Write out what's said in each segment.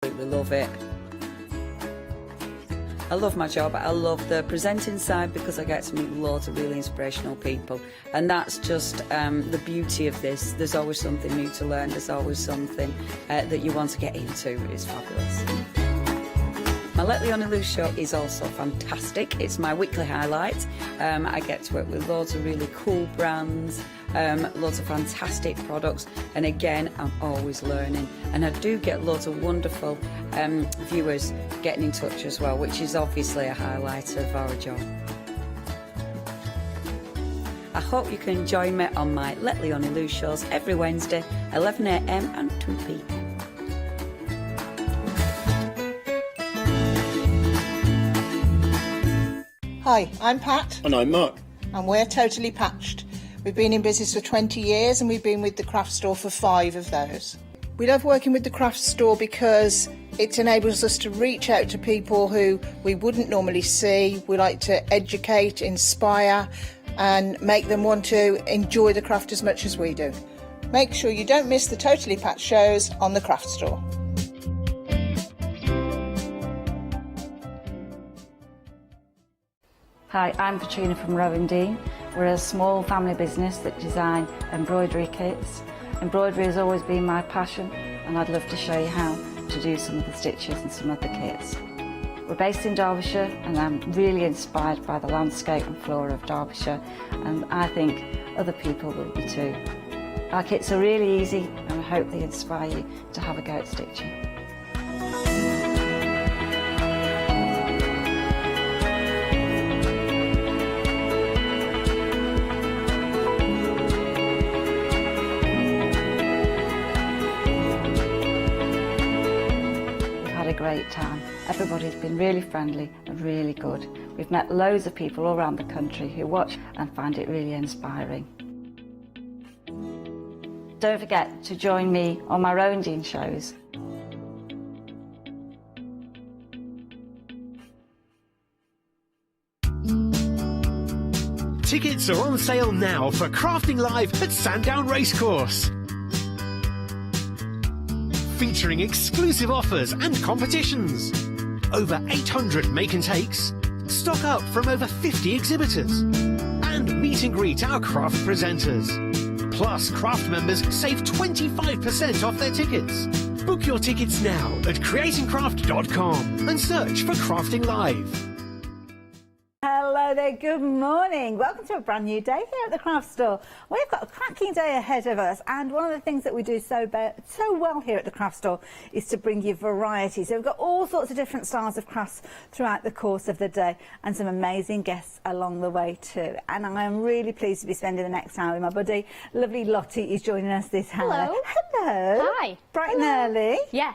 absolutely love it. I love my job. I love the presenting side because I get to meet loads of really inspirational people, and that's just the beauty of this. There's always something new to learn. There's always something that you want to get into. It's fabulous. My Let Leona Loose show is also fantastic. It's my weekly highlight. I get to work with loads of really cool brands, loads of fantastic products, and again, I'm always learning. And I do get loads of wonderful viewers getting in touch as well, which is obviously a highlight of our job. I hope you can join me on my Let Leona Loose shows every Wednesday, 11 AM and 2 PM. Hi, I'm Pat. And I'm Mark. And we're Totally Patched. We've been in business for 20 years and we've been with the craft store for 5 of those. We love working with the craft store because it enables us to reach out to people who we wouldn't normally see. We like to educate, inspire and make them want to enjoy the craft as much as we do. Make sure you don't miss the Totally Patched shows on the craft store. Hi, I'm Katrina from Rowan Dean. We're a small family business that design embroidery kits. Embroidery has always been my passion, and I'd love to show you how to do some of the stitches and some of the kits. We're based in Derbyshire, and I'm really inspired by the landscape and flora of Derbyshire, and I think other people will be too. Our kits are really easy, and I hope they inspire you to have a go at stitching. Great time. Everybody's been really friendly and really good. We've met loads of people all around the country who watch and find it really inspiring. Don't forget to join me on my Rowan Dean shows. Tickets are on sale now for Crafting Live at Sandown Racecourse. Featuring exclusive offers and competitions. Over 800 make and takes, stock up from over 50 exhibitors, and meet and greet our craft presenters. Plus, craft members save 25% off their tickets. Book your tickets now at creatingcraft.com and search for Crafting Live. Hello there, good morning. Welcome to a brand new day here at the craft store. We've got a cracking day ahead of us, and one of the things that we do so well here at the craft store is to bring you variety. So we've got all sorts of different styles of crafts throughout the course of the day, and some amazing guests along the way too. And I am really pleased to be spending the next hour with my buddy. Lovely Lottie is joining us this hour. Hello. Hello. Hi. Bright and early. Yes.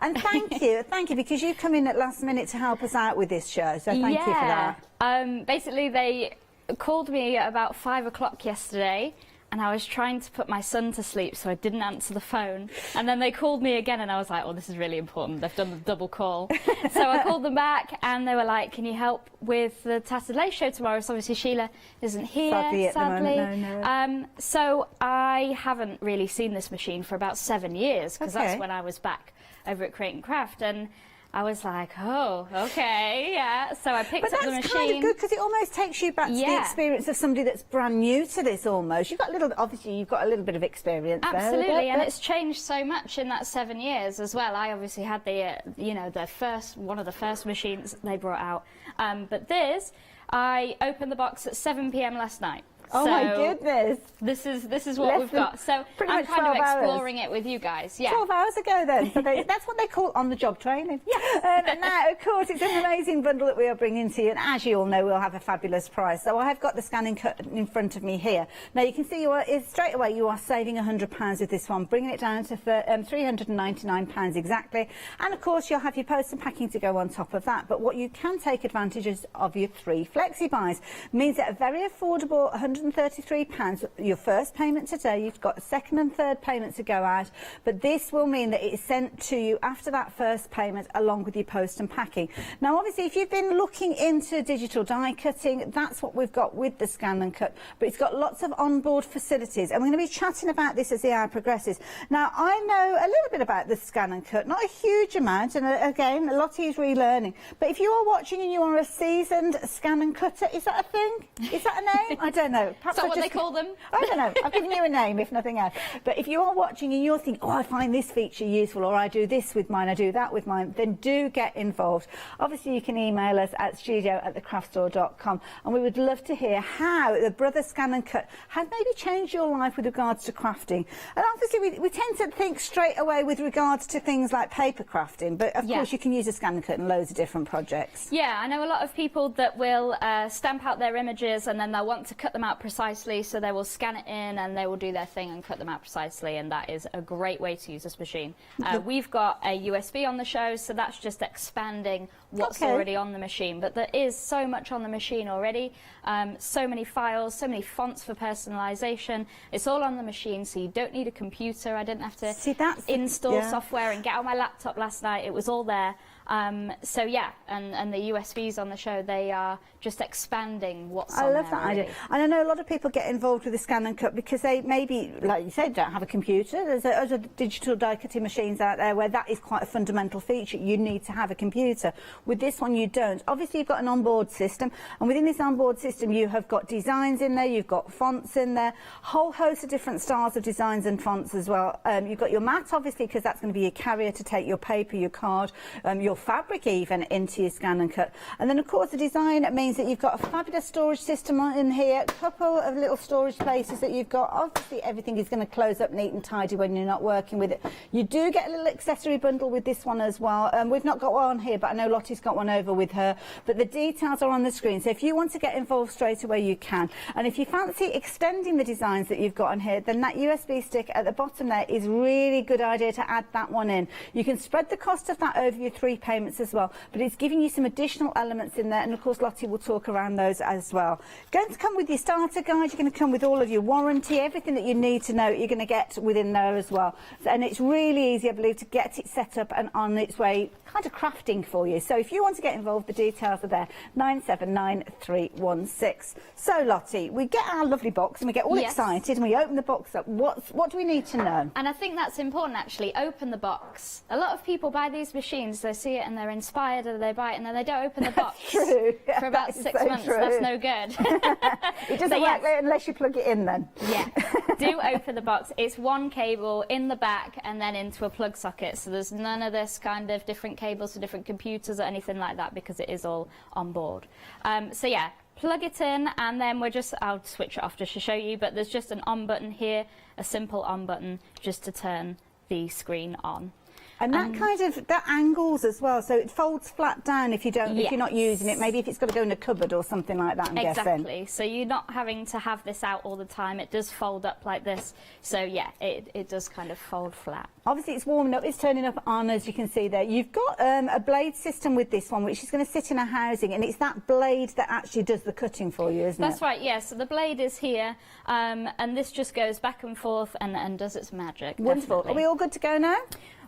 And thank you, because you come in at last minute to help us out with this show, so thank you for that. Basically, they called me at about 5 o'clock yesterday, and I was trying to put my son to sleep, so I didn't answer the phone. And then they called me again, and I was like, oh, this is really important. They've done the double call. So I called them back, and they were like, can you help with the Saturday show tomorrow? So obviously Sheila isn't here, sadly. At the moment, no. So I haven't really seen this machine for about 7 years, because that's when I was back over at Create and Craft, and I was like, oh, okay, yeah. So I picked up the machine. But that's kind of good, because it almost takes you back to the experience of somebody that's brand new to this almost. You've got a little, obviously you've got a little bit of experience there. Absolutely, and it's changed so much in that 7 years as well. I obviously had the, you know, one of the first machines they brought out. But this, I opened the box at 7 PM last night. Oh so my goodness! This is what we've got. So I'm kind of exploring it with you guys. Yeah, 12 hours ago then. So that's what they call on-the-job training. Yeah. And now, of course, it's an amazing bundle that we are bringing to you, and as you all know, we'll have a fabulous price. So I have got the scanning cut in front of me here. Now you can see straight away you are saving £100 with this one, bringing it down to £399 exactly. And of course, you'll have your post and packing to go on top of that. But what you can take advantage of your 3 flexi buys means that a very affordable £100 £133. Your first payment today, you've got a second and third payment to go out, but this will mean that it's sent to you after that first payment along with your post and packing. Now obviously if you've been looking into digital die cutting, that's what we've got with the Scan and Cut, but it's got lots of onboard facilities, and we're going to be chatting about this as the hour progresses. Now I know a little bit about the Scan and Cut, not a huge amount, and again Lottie's relearning, but if you are watching and you are a seasoned Scan and Cutter, is that a thing? Is that a name? I don't know. Perhaps Is that what they call them? I don't know. I've given you a name, if nothing else. But if you are watching and you're thinking, oh, I find this feature useful, or I do this with mine, I do that with mine, then do get involved. Obviously, you can email us at studio@thecraftstore.com, and we would love to hear how the Brother Scan and Cut has maybe changed your life with regards to crafting. And obviously, we tend to think straight away with regards to things like paper crafting, but of course, you can use a Scan and Cut in loads of different projects. Yeah, I know a lot of people that will stamp out their images and then they'll want to cut them out precisely, so they will scan it in and they will do their thing and cut them out precisely, and that is a great way to use this machine. We've got a USB on the show, so that's just expanding what's already on the machine, but there is so much on the machine already, so many files, so many fonts for personalisation. It's all on the machine, so you don't need a computer. I didn't have to install software and get on my laptop last night. It was all there. So yeah, and the USBs on the show, they are just expanding what's on there. I love that idea. And I know a lot of people get involved with the Scan and Cut because they maybe, like you said, don't have a computer. There's other digital die cutting machines out there where that is quite a fundamental feature. You need to have a computer. With this one, you don't. Obviously, you've got an onboard system, and within this onboard system, you have got designs in there, you've got fonts in there, whole host of different styles of designs and fonts as well. You've got your mat, obviously, because that's going to be your carrier to take your paper, your card, your fabric even into your Scan and Cut. And then, of course, the design means that you've got a fabulous storage system in here, a couple of little storage places that you've got. Obviously, everything is going to close up neat and tidy when you're not working with it. You do get a little accessory bundle with this one as well. We've not got one here, but I know Lottie's got one over with her. But the details are on the screen, so if you want to get involved straight away, you can. And if you fancy extending the designs that you've got on here, then that USB stick at the bottom there is really good idea to add that one in. You can spread the cost of that over your 3 payments as well, but it's giving you some additional elements in there, and of course Lottie will talk around those as well. Going to come with your starter guide, you're going to come with all of your warranty, everything that you need to know you're going to get within there as well. And it's really easy, I believe, to get it set up and on its way, kind of crafting for you. So if you want to get involved, the details are there, 979316. So Lottie, we get our lovely box and we get all excited and we open the box up. What do we need to know? And I think that's important, actually. Open the box. A lot of people buy these machines, they see it and they're inspired, and they buy it and then they don't open the box True. for about 6 months. True. That's no good. It doesn't work unless you plug it in then. Yeah, do open the box. It's one cable in the back and then into a plug socket, so there's none of this kind of different cables for different computers or anything like that, because it is all on board. So yeah, plug it in, and then I'll switch it off just to show you, but there's just an on button here, a simple on button just to turn the screen on. And that angles as well, so it folds flat down if you don't, if you're not using it. Maybe if it's got to go in a cupboard or something like that, I'm guessing. Exactly. So you're not having to have this out all the time. It does fold up like this. So yeah, it does kind of fold flat. Obviously, it's warming up. It's turning up on, as you can see there. You've got a blade system with this one, which is going to sit in a housing, and it's that blade that actually does the cutting for you, isn't it? That's right. Yeah. So the blade is here, and this just goes back and forth and does its magic. Wonderful. Definitely. Are we all good to go now?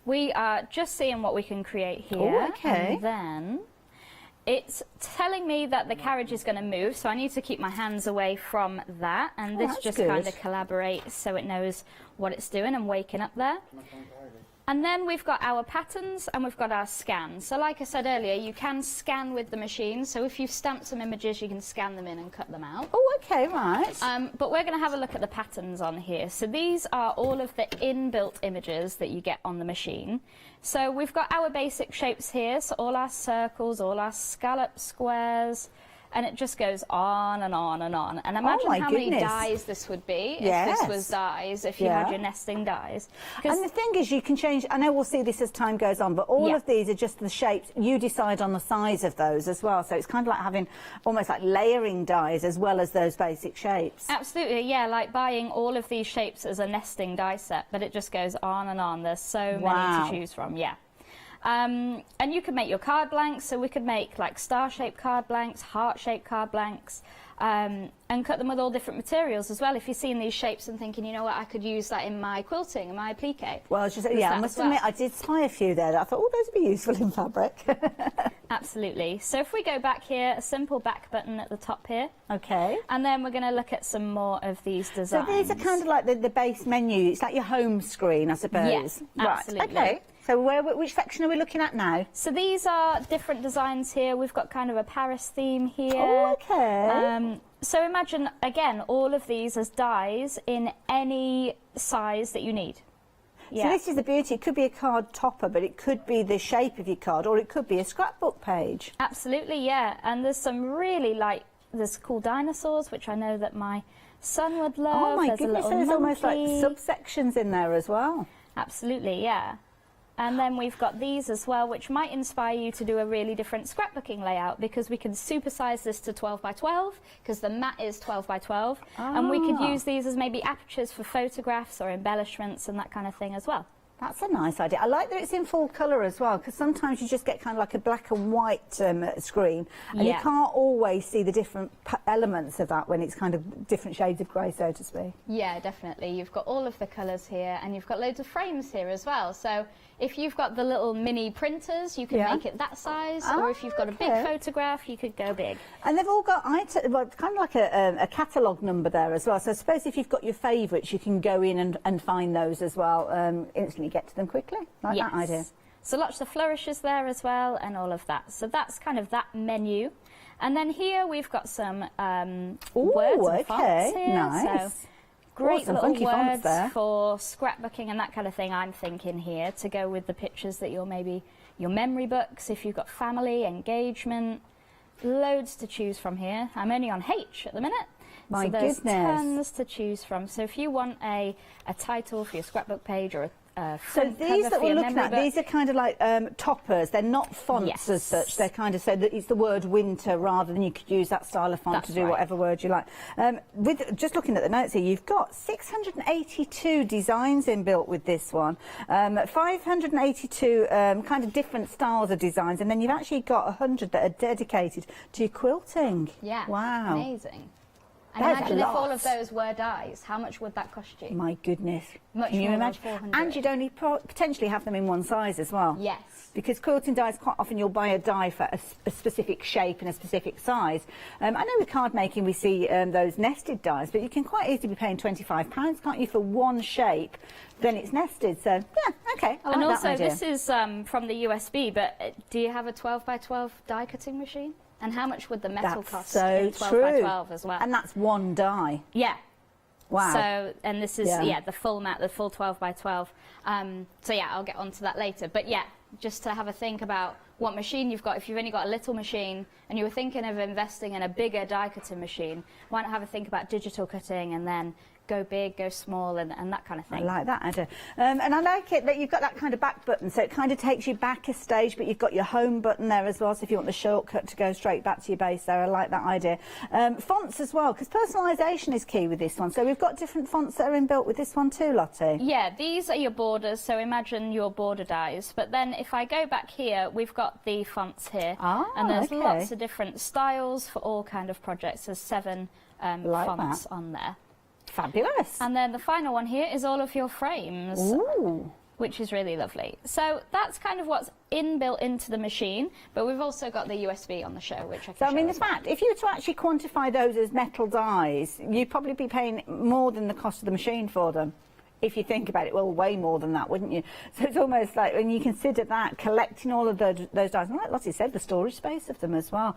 We are just seeing what we can create here. Oh, okay. And then it's telling me that the carriage is going to move, so I need to keep my hands away from that. And this just kind of collaborates so it knows what it's doing and waking up there. And then we've got our patterns and we've got our scans. So like I said earlier, you can scan with the machine. So if you've stamped some images, you can scan them in and cut them out. Oh, okay, right. But we're going to have a look at the patterns on here. So these are all of the inbuilt images that you get on the machine. So we've got our basic shapes here. So all our circles, all our scallop squares, and it just goes on and on and on. And imagine how many dies this would be if this was dies, if you had your nesting dies. And the thing is, you can change, I know we'll see this as time goes on, but all of these are just the shapes. You decide on the size of those as well. So it's kind of like having almost like layering dies as well as those basic shapes. Absolutely, yeah, like buying all of these shapes as a nesting die set, but it just goes on and on. There's so many to choose from, yeah. And you can make your card blanks, so we could make like star-shaped card blanks, heart-shaped card blanks, and cut them with all different materials as well. If you're seeing these shapes and thinking, you know what, I could use that in my quilting, in my applique. Well, I must admit, I did spy a few there that I thought, oh, those would be useful in fabric. Absolutely. So if we go back here, a simple back button at the top here. Okay. And then we're going to look at some more of these designs. So these are kind of like the base menu. It's like your home screen, I suppose. Yes, absolutely. Right. Okay. So which section are we looking at now? So these are different designs here. We've got kind of a Paris theme here. Oh, okay. So imagine, again, all of these as dies in any size that you need. Yeah. So this is the beauty. It could be a card topper, but it could be the shape of your card, or it could be a scrapbook page. Absolutely, yeah. And there's some really, like, there's cool dinosaurs, which I know that my son would love. Oh my there's goodness, there's almost like subsections in there as well. Absolutely, yeah. And then we've got these as well, which might inspire you to do a really different scrapbooking layout, because we can supersize this to 12 by 12, because the mat is 12 by 12. And we could use these as maybe apertures for photographs or embellishments and that kind of thing as well. That's a nice idea. I like that it's in full colour as well, because sometimes you just get kind of like a black and white screen, and you can't always see the different elements of that when it's kind of different shades of grey, so to speak. Yeah, definitely. You've got all of the colours here, and you've got loads of frames here as well. So if you've got the little mini printers, you can make it that size, or if you've got a big photograph, you could go big. And they've all got well, kind of like a catalogue number there as well. So I suppose if you've got your favourites, you can go in and find those as well, instantly get to them quickly. Like that idea. So lots of flourishes there as well, and all of that. So that's kind of that menu. And then here we've got some words and fonts here. Nice. So great little words there for scrapbooking and that kind of thing, I'm thinking here, to go with the pictures that you're maybe your memory books, if you've got family, engagement, loads to choose from here. I'm only on H at the minute. My so there's goodness. tons to choose from. So if you want a title for your scrapbook page, or a so these that we're looking at, these are kind of like toppers. They're not fonts as such. They're kind of so that it's the word winter rather than you could use that style of font to do whatever word you like. With just looking at the notes here, you've got 682 designs inbuilt with this one, 582 kind of different styles of designs, and then you've actually got 100 that are dedicated to quilting. Yeah, wow, amazing. And imagine if all of those were dies, how much would that cost you? My goodness. Much Can you more imagine? than 400. And you'd only potentially have them in one size as well. Yes. Because quilting dies, quite often you'll buy a die for a specific shape and a specific size. I know with card making we see those nested dies, but you can quite easily be paying £25, can't you, for one shape, then it's nested. So, yeah, okay, I like and that also, idea. this is from the USB, but do you have a 12 by 12 die cutting machine? And how much would the metal cost so in 12 by 12 as well? And that's one die. Yeah. Wow. So, and this is, the full mat, the full 12 by 12. So yeah, I'll get onto that later. But yeah, just to have a think about what machine you've got. If you've only got a little machine and you were thinking of investing in a bigger die cutting machine, why not have a think about digital cutting and then go big, go small, and that kind of thing. I like that, Ada. And I like it that you've got that kind of back button, so it kind of takes you back a stage, but you've got your home button there as well, so if you want the shortcut to go straight back to your base there, I like that idea. Fonts as well, because personalisation is key with this one, so we've got different fonts that are inbuilt with this one too, Lottie. Yeah, these are your borders, so imagine your border dies, but then if I go back here, we've got the fonts here, and there's lots of different styles for all kind of projects. There's 7 fonts on there. Fabulous. And then the final one here is all of your frames. Ooh. Which is really lovely. So that's kind of what's inbuilt into the machine, but we've also got the USB on the show, which I can So, I mean, show in fact, if you were to actually quantify those as metal dies, you'd probably be paying more than the cost of the machine for them. If you think about it, well, way more than that, wouldn't you? So it's almost like, when you consider that, collecting all of those dies, and like Lottie said, the storage space of them as well,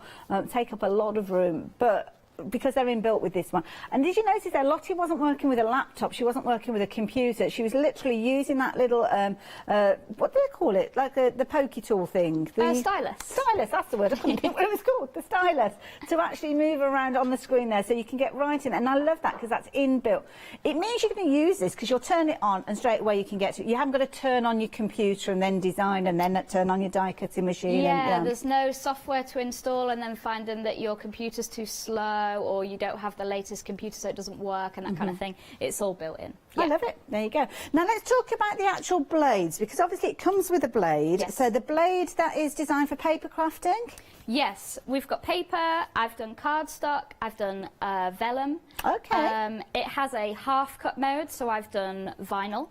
take up a lot of room, but because they're inbuilt with this one. And did you notice that Lottie wasn't working with a laptop, she wasn't working with a computer, she was literally using that little, what do they call it, like the pokey tool thing? The stylus. Stylus, that's the word, I couldn't think what it was called, the stylus, to actually move around on the screen there so you can get right in. And I love that because that's inbuilt. It means you're going to use this because you'll turn it on and straight away you can get to it. You haven't got to turn on your computer and then design and then turn on your die cutting machine. Yeah, there's no software to install and then finding that your computer's too slow slow, or you don't have the latest computer so it doesn't work and that kind of thing. It's all built in. I love it. There you go. Now let's talk about the actual blades, because obviously it comes with a blade. Yes. So the blade that is designed for paper crafting? Yes, we've got paper, I've done cardstock, I've done vellum. Okay. It has a half cut mode, so I've done vinyl.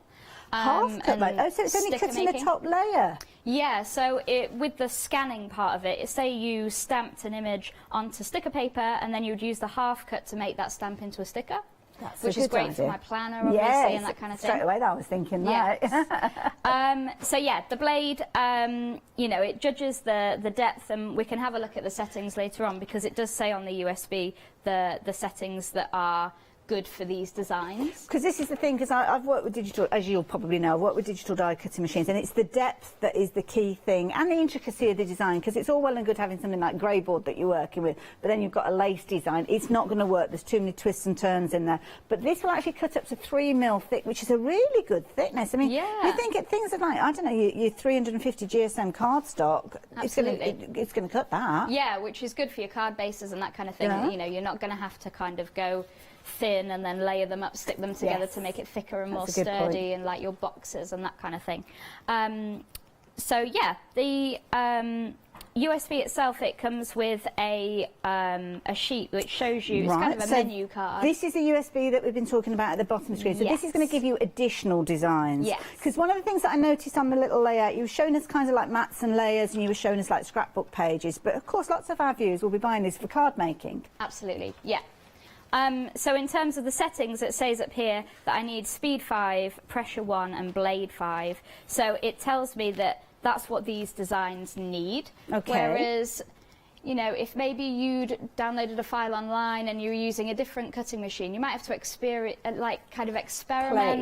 Half cut mode. Oh, so it's only sticker cutting the making. top layer? Yeah, so with the scanning part of it, say you stamped an image onto sticker paper and then you'd use the half cut to make that stamp into a sticker. Which is great for my planner, obviously, and that kind of thing. Straight away, I was thinking that. So yeah, the blade, you know, it judges the depth, and we can have a look at the settings later on, because it does say on the USB the settings that are good for these designs. Because this is the thing, because I've worked with digital, as you'll probably know, I've worked with digital die cutting machines, and it's the depth that is the key thing, and the intricacy of the design, because it's all well and good having something like grey board that you're working with, but then you've got a lace design. It's not going to work. There's too many twists and turns in there. But this will actually cut up to 3 mil thick, which is a really good thickness. I mean, you think at things like, I don't know, your 350 GSM cardstock, it's going to cut that. Yeah, which is good for your card bases and that kind of thing. Yeah. You know, you're not going to have to kind of go thin and then layer them up, stick them together to make it thicker and more sturdy, and like your boxes and that kind of thing. So yeah, the USB itself, it comes with a sheet which shows you, it's kind of a menu card. This is the USB that we've been talking about at the bottom of the screen. So this is going to give you additional designs. Yes. Because one of the things that I noticed on the little layout, you were showing us kind of like mats and layers, and you were showing us like scrapbook pages. But of course, lots of our viewers will be buying this for card making. Absolutely, yeah. So in terms of the settings, it says up here that I need speed 5, pressure 1 and blade 5. So it tells me that that's what these designs need. Okay. Whereas, you know, if maybe you'd downloaded a file online and you're using a different cutting machine, you might have to experiment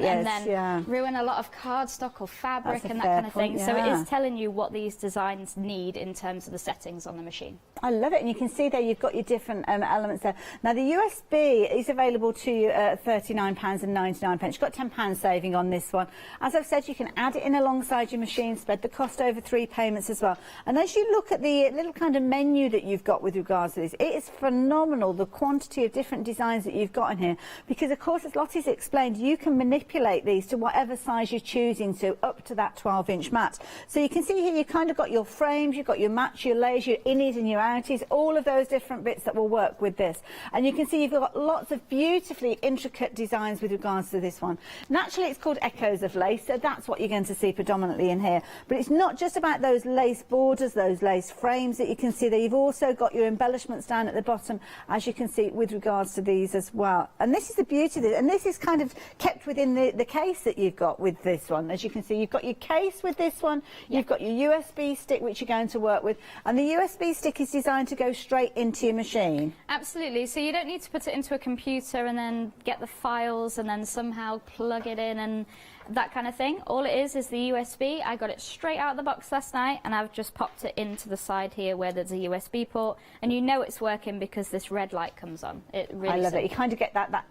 and then ruin a lot of cardstock or fabric and that kind of thing. So it is telling you what these designs need in terms of the settings on the machine. I love it, and you can see there you've got your different elements there. Now the USB is available to you at £39.99. You've got £10 saving on this one. As I've said, you can add it in alongside your machine, spread the cost over 3 payments as well. And as you look at the little kind of menu that you've got with regards to this, it is phenomenal, the quantity of different designs that you've got in here, because of course, as Lottie's explained, you can manipulate these to whatever size you're choosing to, up to that 12-inch mat. So you can see here you've kind of got your frames, you've got your mats, your layers, your innies and your outies, all of those different bits that will work with this. And you can see you've got lots of beautifully intricate designs with regards to this one. Naturally, it's called Echoes of Lace, so that's what you're going to see predominantly in here. But it's not just about those lace borders, those lace frames that you can see there. You've also got your embellishments down at the bottom, as you can see, with regards to these as well. And this is the beauty of it, and this is kind of kept within the case that you've got with this one. As you can see, you've got your case with this one, you've got your USB stick, which you're going to work with, and the USB stick is designed to go straight into your machine. Absolutely, so you don't need to put it into a computer and then get the files and then somehow plug it in and that kind of thing. All it is the USB. I got it straight out of the box last night, and I've just popped it into the side here where there's a USB port, and you know it's working because this red light comes on. It really I love it. You kind of get that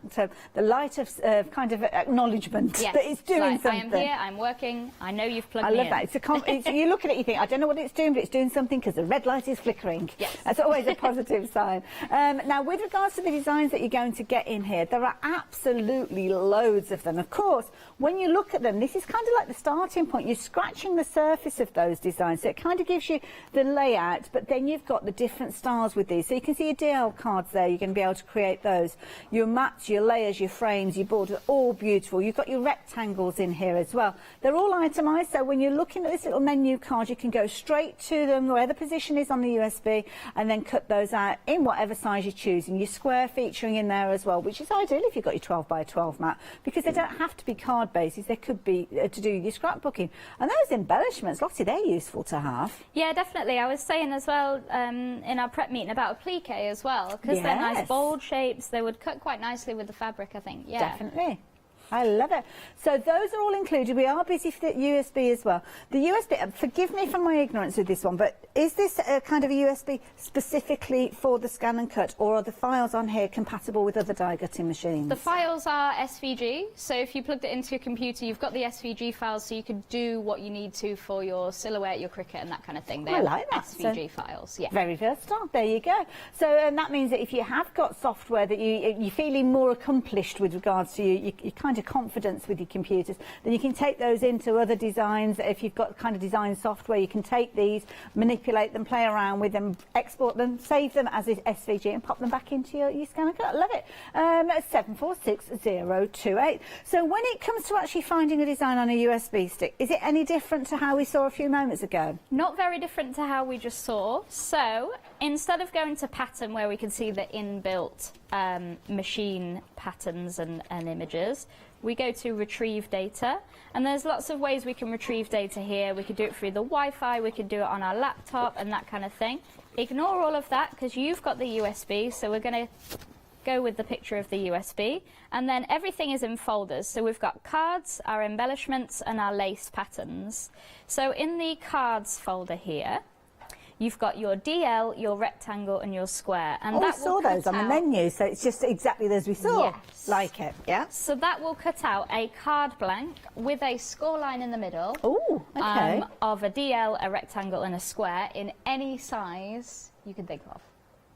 the light of kind of acknowledgement that it's doing something. I am here, I'm working, I know you've plugged me in. I love that. You look at it, you think, I don't know what it's doing, but it's doing something because the red light is flickering. Yes. That's always a positive sign. Now, with regards to the designs that you're going to get in here, there are absolutely loads of them. Of course, when you look at them, this is kind of like the starting point. You're scratching the surface of those designs, so it kind of gives you the layout, but then you've got the different styles with these. So you can see your DL cards there. You're going to be able to create those. Your mats, your layers, your frames, your borders, all beautiful. You've got your rectangles in here as well. They're all itemised, so when you're looking at this little menu card, you can go straight to them where the position is on the USB, and then cut those out in whatever size you're choosing. Your square featuring in there as well, which is ideal if you've got your 12 by 12 mat, because they don't have to be card bases. They could be to do your scrapbooking. And those embellishments, Lottie, they're useful to have. Yeah, definitely. I was saying as well in our prep meeting about applique as well, because they're nice bold shapes. They would cut quite nicely with the fabric, I think. Yeah. Definitely. I love it. So those are all included. We are busy for the USB as well. The USB, forgive me for my ignorance with this one, but is this a kind of a USB specifically for the scan and cut, or are the files on here compatible with other die cutting machines? The files are SVG, so if you plugged it into your computer, you've got the SVG files, so you can do what you need to for your Silhouette, your Cricut, and that kind of thing. They're like that. SVG files, yeah. Very versatile. There you go. So that means that if you have got software that you're feeling more accomplished with regards to your kind of confidence with your computers, then you can take those into other designs. If you've got kind of design software, you can take these, manipulate them, play around with them, export them, save them as SVG and pop them back into your scan and cut. Love it. 746028. So when it comes to actually finding a design on a USB stick, is it any different to how we saw a few moments ago? Not very different to how we just saw. So instead of going to pattern, where we can see the inbuilt machine patterns and images, we go to retrieve data, and there's lots of ways we can retrieve data here. We could do it through the Wi-Fi, we could do it on our laptop and that kind of thing. Ignore all of that because you've got the USB, so we're going to go with the picture of the USB, and then everything is in folders. So we've got cards, our embellishments and our lace patterns. So in the cards folder here, you've got your DL, your rectangle and your square. And we saw those on the menu, so it's just exactly as we saw. Yes. Like it, yeah. So that will cut out a card blank with a score line in the middle. Oh, okay. Of a DL, a rectangle and a square in any size you can think of.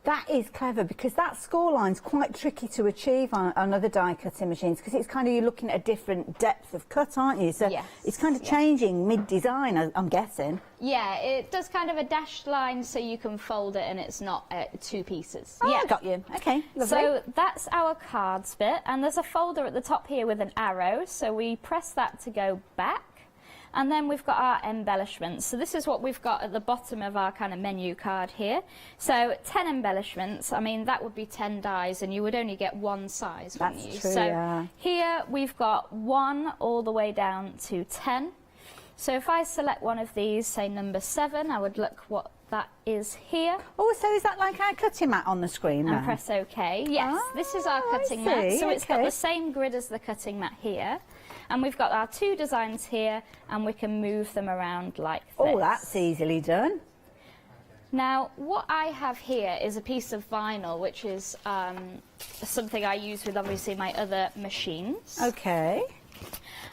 That is clever, because that score line's quite tricky to achieve on other die cutting machines, because it's kind of, you're looking at a different depth of cut, aren't you? So yes, it's kind of changing mid-design, I'm guessing. Yeah, it does kind of a dashed line so you can fold it and it's not two pieces. Oh, yeah. I got you. Okay, lovely. So that's our cards bit, and there's a folder at the top here with an arrow, so we press that to go back. And then we've got our embellishments. So this is what we've got at the bottom of our kind of menu card here. So 10 embellishments, I mean, that would be 10 dies, and you would only get one size, wouldn't you? That's true, so yeah. Here we've got 1 all the way down to 10. So if I select one of these, say number 7, I would look what that is here. Oh, so is that like our cutting mat on the screen and now? Press OK. Yes, this is our cutting I mat. see, So it's got okay. the same grid as the cutting mat here. And we've got our 2 designs here, and we can move them around like this. Oh, that's easily done. Now, what I have here is a piece of vinyl, which is something I use with obviously my other machines. Okay.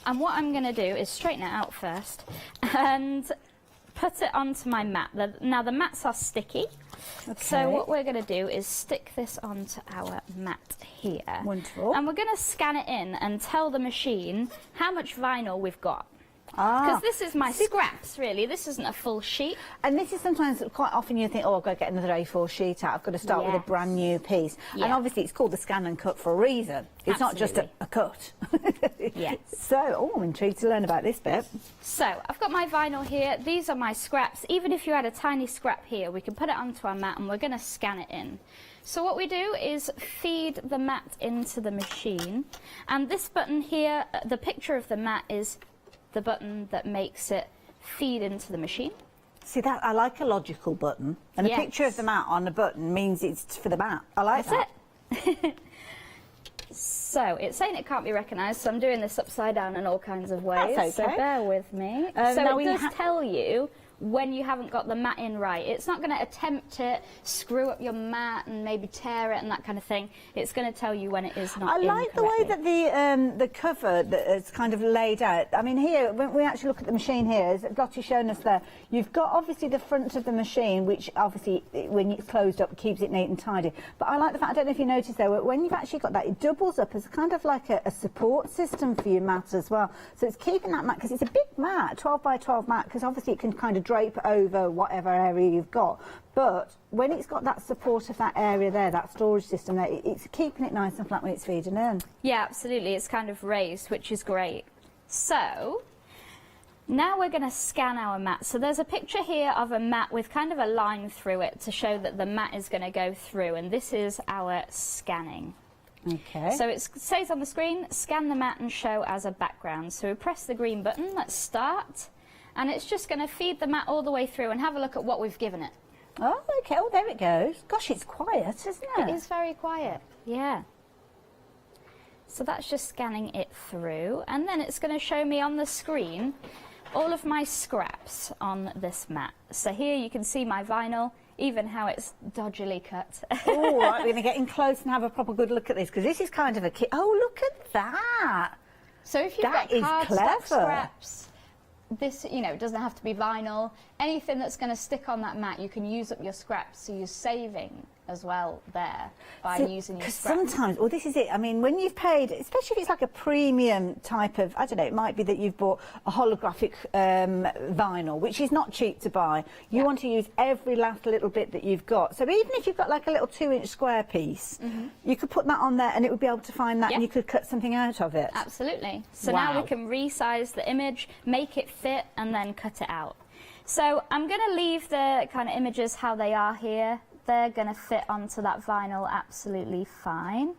And what I'm going to do is straighten it out first and put it onto my mat. Now, the mats are sticky. Okay. So what we're going to do is stick this onto our mat here. Wonderful. And we're going to scan it in and tell the machine how much vinyl we've got. Ah. Because this is my scraps, really. This isn't a full sheet. And this is sometimes, quite often you think, oh, I've got to get another A4 sheet out, I've got to start with a brand new piece. Yeah. And obviously it's called the scan and cut for a reason. It's not just a cut. Yes. So, oh, I'm intrigued to learn about this bit. So, I've got my vinyl here. These are my scraps. Even if you had a tiny scrap here, we can put it onto our mat and we're going to scan it in. So what we do is feed the mat into the machine. And this button here, the picture of the mat is the button that makes it feed into the machine. See, that I like a logical button. And a picture of the mat on a button means it's for the mat. I like that. That's it. So, it's saying it can't be recognised, so I'm doing this upside down in all kinds of ways. That's okay. So bear with me. So it does tell you when you haven't got the mat in right. It's not going to attempt to screw up your mat and maybe tear it and that kind of thing. It's going to tell you when it is not in I like the way that the cover that is kind of laid out. I mean, here, when we actually look at the machine here, as Dottie's shown us there, you've got obviously the front of the machine, which obviously, when it's closed up, keeps it neat and tidy. But I like the fact, I don't know if you noticed there, when you've actually got that, it doubles up as kind of like a support system for your mat as well. So it's keeping that mat, because it's a big mat, 12 by 12 mat, because obviously it can kind of drape over whatever area you've got. But when it's got that support of that area there, that storage system there, it's keeping it nice and flat when it's feeding in. Yeah, absolutely. It's kind of raised, which is great. So, now we're going to scan our mat. So there's a picture here of a mat with kind of a line through it to show that the mat is going to go through, and this is our scanning. Okay. So it says on the screen, scan the mat and show as a background. So we press the green button, let's start, and it's just going to feed the mat all the way through and have a look at what we've given it. Oh, okay. Oh, there it goes. Gosh, it's quiet, isn't it? It is very quiet, yeah. So that's just scanning it through, and then it's going to show me on the screen all of my scraps on this mat. So here you can see my vinyl, even how it's dodgily cut. Oh, right, we're going to get in close and have a proper good look at this, because this is kind of a kit. Oh, look at that. So if you've That got is cardstock clever. scraps, this, you know, it doesn't have to be vinyl. Anything that's going to stick on that mat, you can use up your scraps, so you're saving as well there by using your Because scraps. sometimes, well, this is it. I mean, when you've paid, especially if it's like a premium type of, I don't know, it might be that you've bought a holographic vinyl, which is not cheap to buy. You want to use every last little bit that you've got. So even if you've got like a little 2-inch square piece, you could put that on there and it would be able to find that, and you could cut something out of it. Absolutely. So now Wow. we can resize the image, make it fit, and then cut it out. So I'm going to leave the kind of images how they are here. They're going to fit onto that vinyl absolutely fine.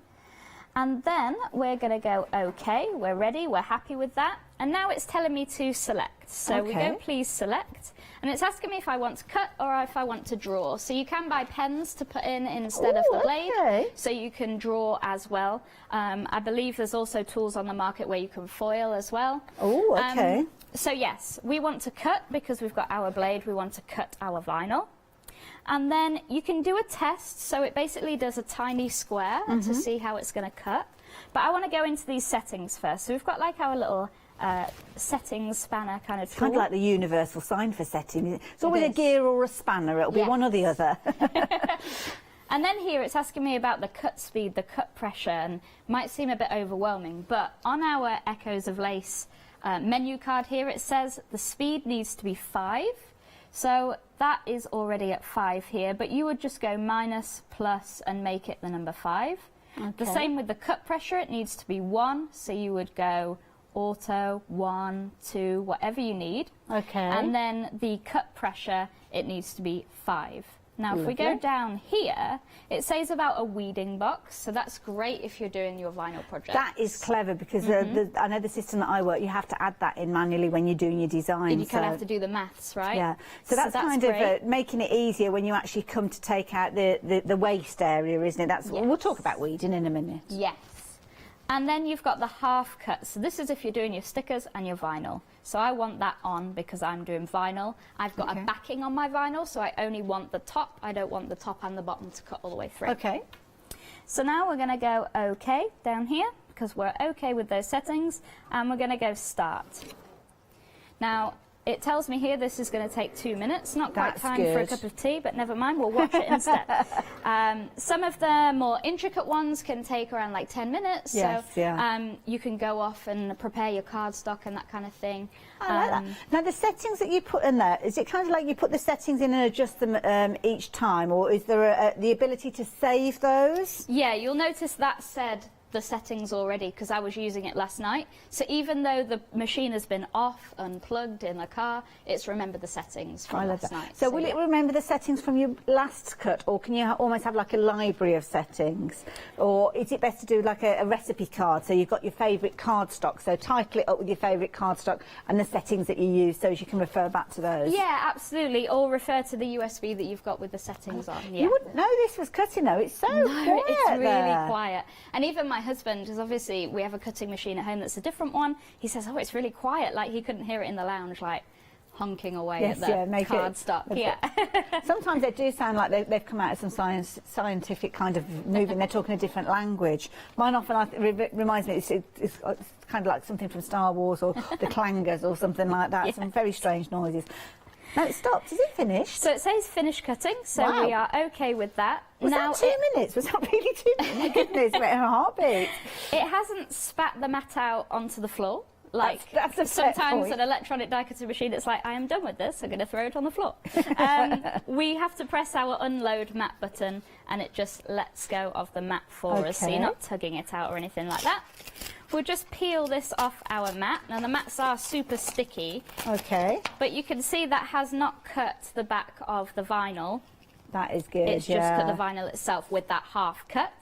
And then we're going to go OK, we're ready, we're happy with that. And now it's telling me to select. So we go please select. And it's asking me if I want to cut or if I want to draw. So you can buy pens to put in instead of the blade. So you can draw as well. I believe there's also tools on the market where you can foil as well. Oh, okay. So yes, we want to cut because we've got our blade, we want to cut our vinyl. And then you can do a test, so it basically does a tiny square to see how it's going to cut. But I want to go into these settings first. So we've got like our little settings spanner kind of tool. Kind of like the universal sign for setting. It's always a gear or a spanner. It'll be one or the other. And then here it's asking me about the cut speed, the cut pressure, and might seem a bit overwhelming. But on our Echoes of Lace menu card here, it says the speed needs to be 5. So that is already at 5 here, but you would just go minus, plus, and make it the number 5. The same with the cut pressure, it needs to be 1, so you would go auto, 1, 2, whatever you need. And then the cut pressure, it needs to be 5. Now, if we go down here, it says about a weeding box, so that's great if you're doing your vinyl project. That is clever, because I know the system that I work, you have to add that in manually when you're doing your design. And you kind of have to do the maths, right? Yeah, so that's kind of making it easier when you actually come to take out the waste area, isn't it? That's we'll talk about weeding in a minute. Yes. And then you've got the half cut. So this is if you're doing your stickers and your vinyl. So I want that on because I'm doing vinyl. I've got a backing on my vinyl, so I only want the top. I don't want the top and the bottom to cut all the way through. Okay. So now we're going to go OK down here because we're OK with those settings, and we're going to go start. Now, it tells me here this is going to take 2 minutes. Not quite time for a cup of tea, but never mind, we'll watch it instead. Some of the more intricate ones can take around like 10 minutes. You can go off and prepare your cardstock and that kind of thing. I like that. Now, the settings that you put in there, is it kind of like you put the settings in and adjust them each time, or is there the ability to save those? Yeah, you'll notice that said the settings already because I was using it last night. So even though the machine has been off, unplugged in the car, it's remembered the settings from last night. So will it remember the settings from your last cut, or can you almost have like a library of settings? Or is it best to do like a recipe card, so you've got your favourite cardstock, so title it up with your favourite cardstock and the settings that you use so you can refer back to those? Yeah, absolutely. Or refer to the USB that you've got with the settings on. Yeah. You wouldn't know this was cutting though, it's so quiet. It's really there. quiet. And even my husband, because obviously we have a cutting machine at home that's a different one, he says, oh, it's really quiet, like he couldn't hear it in the lounge, like honking away at the cardstock. Sometimes they do sound like they've come out of some scientific kind of movie and they're talking a different language. Mine often reminds me, it's kind of like something from Star Wars or the clangers or something like that, some very strange noises. No, it stopped. Is it finished? So it says finish cutting, so we are OK with that. Was that 2 minutes? Was that really 2 minutes? My goodness, wait, a heartbeat. It hasn't spat the mat out onto the floor. Like, that's a sometimes an electronic die cutting machine, it's like, I am done with this, I'm going to throw it on the floor. We have to press our unload mat button, and it just lets go of the mat for us, so you're not tugging it out or anything like that. We'll just peel this off our mat. Now, the mats are super sticky. But you can see that has not cut the back of the vinyl. That is good, It's just cut the vinyl itself with that half cut.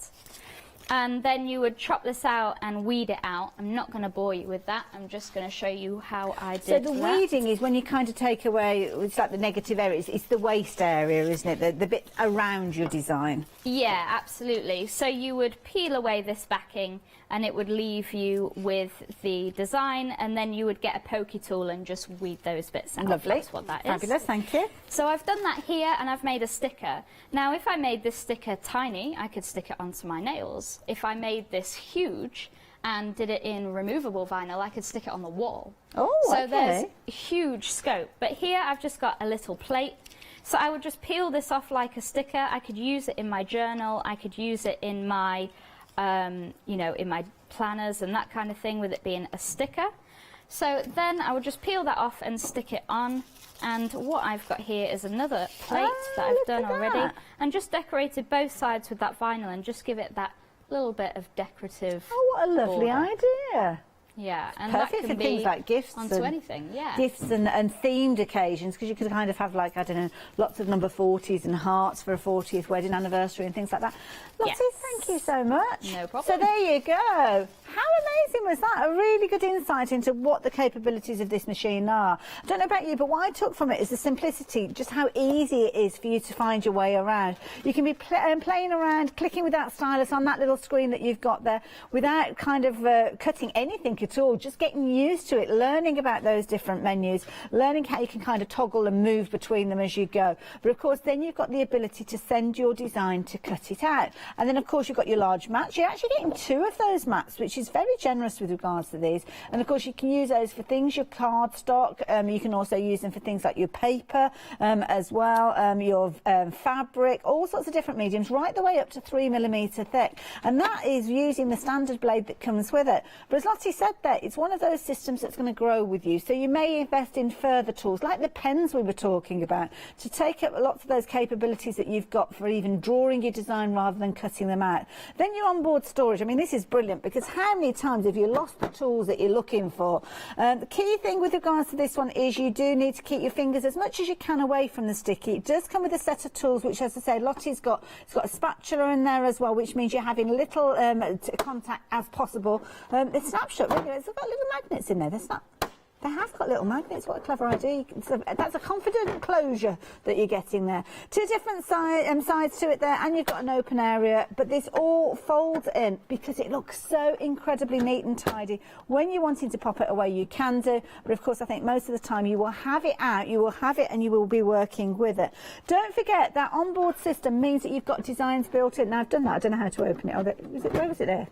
And then you would chop this out and weed it out. I'm not going to bore you with that. I'm just going to show you how I did that. So the weeding is when you kind of take away, it's like the negative areas, it's the waste area, isn't it? The bit around your design. Yeah, absolutely. So you would peel away this backing and it would leave you with the design, and then you would get a pokey tool and just weed those bits out. Lovely. That's what that is. Fabulous, thank you. So I've done that here, and I've made a sticker. Now, if I made this sticker tiny, I could stick it onto my nails. If I made this huge and did it in removable vinyl, I could stick it on the wall. Oh, so okay. there's huge scope. But here I've just got a little plate. So I would just peel this off like a sticker. I could use it in my journal. I could use it in my, you know, in my planners and that kind of thing, with it being a sticker. So then I would just peel that off and stick it on. And what I've got here is another plate that I've done already, and just decorated both sides with that vinyl and just give it that little bit of decorative. Oh, what a lovely border. idea. Yeah, and Perfect that can for be things like gifts onto and anything. Yeah, gifts and themed occasions, because you could kind of have, like, I don't know, lots of number 40s and hearts for a 40th wedding anniversary and things like that. Lottie, Yes. thank you so much. No problem. So there you go. How amazing was that? A really good insight into what the capabilities of this machine are. I don't know about you, but what I took from it is the simplicity, just how easy it is for you to find your way around. You can be playing around, clicking with that stylus on that little screen that you've got there without kind of cutting anything at all, just getting used to it, learning about those different menus, learning how you can kind of toggle and move between them as you go. But of course, then you've got the ability to send your design to cut it out. And then of course you've got your large mats. You're actually getting 2 of those mats, which is very generous with regards to these. And of course you can use those for things, your cardstock. You can also use them for things like your paper as well, your fabric, all sorts of different mediums, right the way up to 3mm thick. And that is using the standard blade that comes with it. But as Lottie said there, it's one of those systems that's going to grow with you. So you may invest in further tools, like the pens we were talking about, to take up lots of those capabilities that you've got for even drawing your design rather than cutting them out. Then your onboard storage. I mean, this is brilliant, because how many times have you lost the tools that you're looking for? The key thing with regards to this one is you do need to keep your fingers as much as you can away from the sticky. It does come with a set of tools, which, as I say, Lottie's got, it's got a spatula in there as well, which means you're having little contact as possible. The snapshot, really, it's got little magnets in there. They have got little magnets. What a clever idea. That's a confident closure that you're getting there. 2 different sides to it there, and you've got an open area, but this all folds in because it looks so incredibly neat and tidy. When you're wanting to pop it away, you can do, but of course I think most of the time you will have it out, you will have it, and you will be working with it. Don't forget that onboard system means that you've got designs built in. Now I've done that, I don't know how to open it. Where was it there?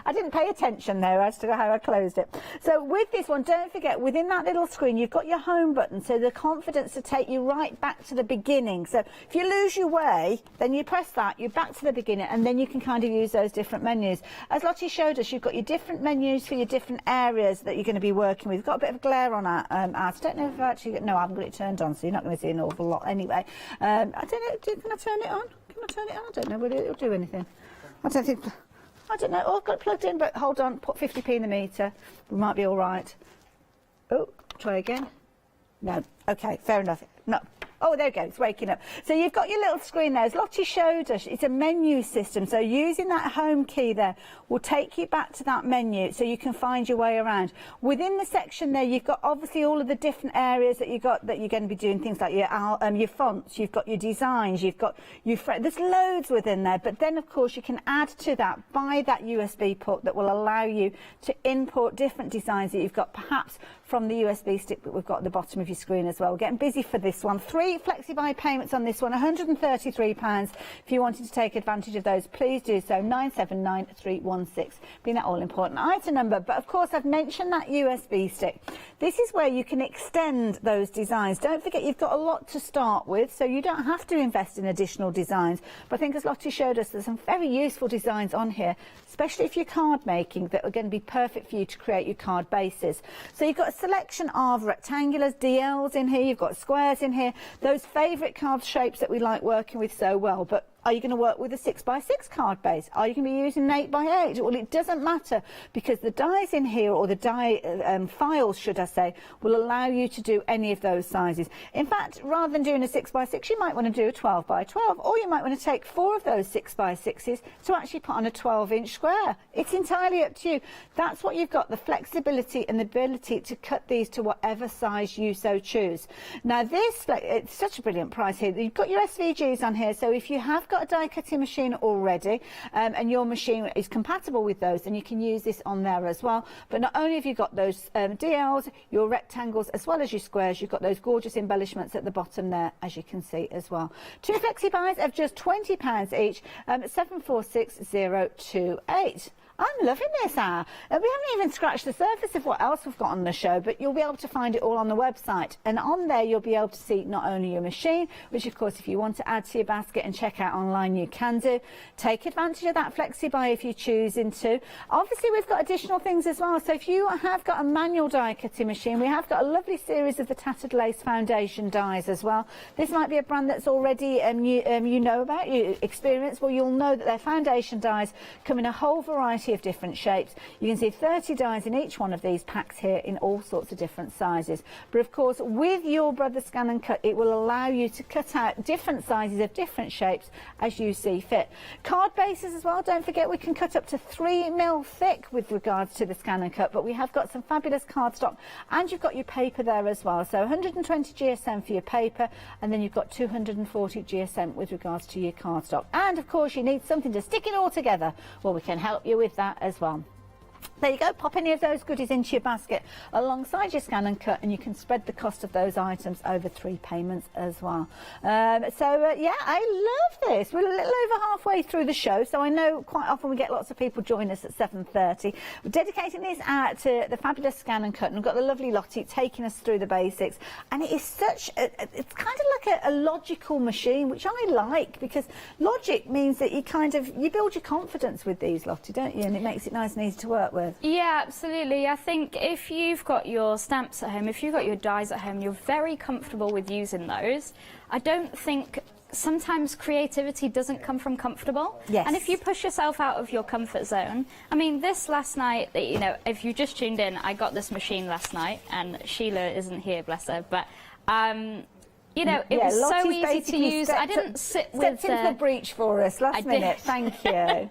I didn't pay attention there as to how I closed it. So with this one, don't forget, within that little screen you've got your home button, so the confidence to take you right back to the beginning. So if you lose your way, then you press that, you're back to the beginning, and then you can kind of use those different menus. As Lottie showed us, you've got your different menus for your different areas that you're going to be working with. We've got a bit of glare on our I don't know if I've actually, no, I haven't got it turned on, so you're not going to see an awful lot anyway. I don't know, can I turn it on? Can I turn it on? I don't know whether it'll do anything. I don't know. Oh, I've got it plugged in, but hold on, put 50p in the meter. We might be all right. Oh, try again. No. Okay, fair enough. No. Oh, there we go, it's waking up. So you've got your little screen there. As Lottie showed us, it's a menu system. So using that home key there will take you back to that menu so you can find your way around. Within the section there, you've got obviously all of the different areas that you're going to be doing things like your fonts, you've got your designs, you've got your there's loads within there. But then, of course, you can add to that by that USB port that will allow you to import different designs that you've got, perhaps from the USB stick that we've got at the bottom of your screen as well. We're getting busy for this one. 3 flexi-buy payments on this one, £133. If you wanted to take advantage of those, please do so. 979316, being that all-important item number. But of course, I've mentioned that USB stick. This is where you can extend those designs. Don't forget, you've got a lot to start with, so you don't have to invest in additional designs. But I think, as Lottie showed us, there's some very useful designs on here, especially if you're card making, that are going to be perfect for you to create your card bases. So you've got a selection of rectangulars, DLs in here, you've got squares in here, those favourite card shapes that we like working with so well. But are you going to work with a 6x6 card base? Are you going to be using an 8x8? Well, it doesn't matter, because the dies in here, or the die files, should I say, will allow you to do any of those sizes. In fact, rather than doing a 6x6, you might want to do a 12x12, or you might want to take 4 of those 6x6s to actually put on a 12-inch square. It's entirely up to you. That's what you've got, the flexibility and the ability to cut these to whatever size you so choose. Now this, it's such a brilliant price here. You've got your SVGs on here, so if you have got got a die cutting machine already and your machine is compatible with those, then you can use this on there as well. But not only have you got those DLs, your rectangles as well as your squares, you've got those gorgeous embellishments at the bottom there, as you can see as well. 2 flexi buys of just £20 each, 746028. I'm loving this, Anne. We haven't even scratched the surface of what else we've got on the show, but you'll be able to find it all on the website. And on there, you'll be able to see not only your machine, which of course, if you want to add to your basket and check out online, you can do. Take advantage of that flexi buy if you're choosing to. Obviously, we've got additional things as well. So if you have got a manual die cutting machine, we have got a lovely series of the tattered lace foundation dies as well. This might be a brand that's already you know about, you experience. Well, you'll know that their foundation dies come in a whole variety of different shapes. You can see 30 dies in each one of these packs here in all sorts of different sizes. But of course, with your Brother Scan and Cut, it will allow you to cut out different sizes of different shapes as you see fit. Card bases as well, don't forget we can cut up to 3mm thick with regards to the Scan and Cut, but we have got some fabulous cardstock, and you've got your paper there as well. So 120 GSM for your paper, and then you've got 240 GSM with regards to your cardstock. And of course, you need something to stick it all together. Well, we can help you with that as well. There you go, pop any of those goodies into your basket alongside your Scan and Cut, and you can spread the cost of those items over 3 payments as well. Yeah, I love this. We're a little over halfway through the show, so I know quite often we get lots of people join us at 7:30. We're dedicating this out to the fabulous Scan and Cut, and we've got the lovely Lottie taking us through the basics, and it is such it's kind of like a logical machine, which I like, because logic means that you build your confidence with these, Lottie, don't you? And it makes it nice and easy to work with. Yeah, absolutely. I think if you've got your stamps at home, if you've got your dies at home, you're very comfortable with using those. I don't think sometimes creativity doesn't come from comfortable. Yes. And if you push yourself out of your comfort zone, I mean, this last night, you know, if you just tuned in, I got this machine last night, and Sheila isn't here, bless her, but you know, it was so easy to use. I didn't sit with into the breach for us last minute. Thank you.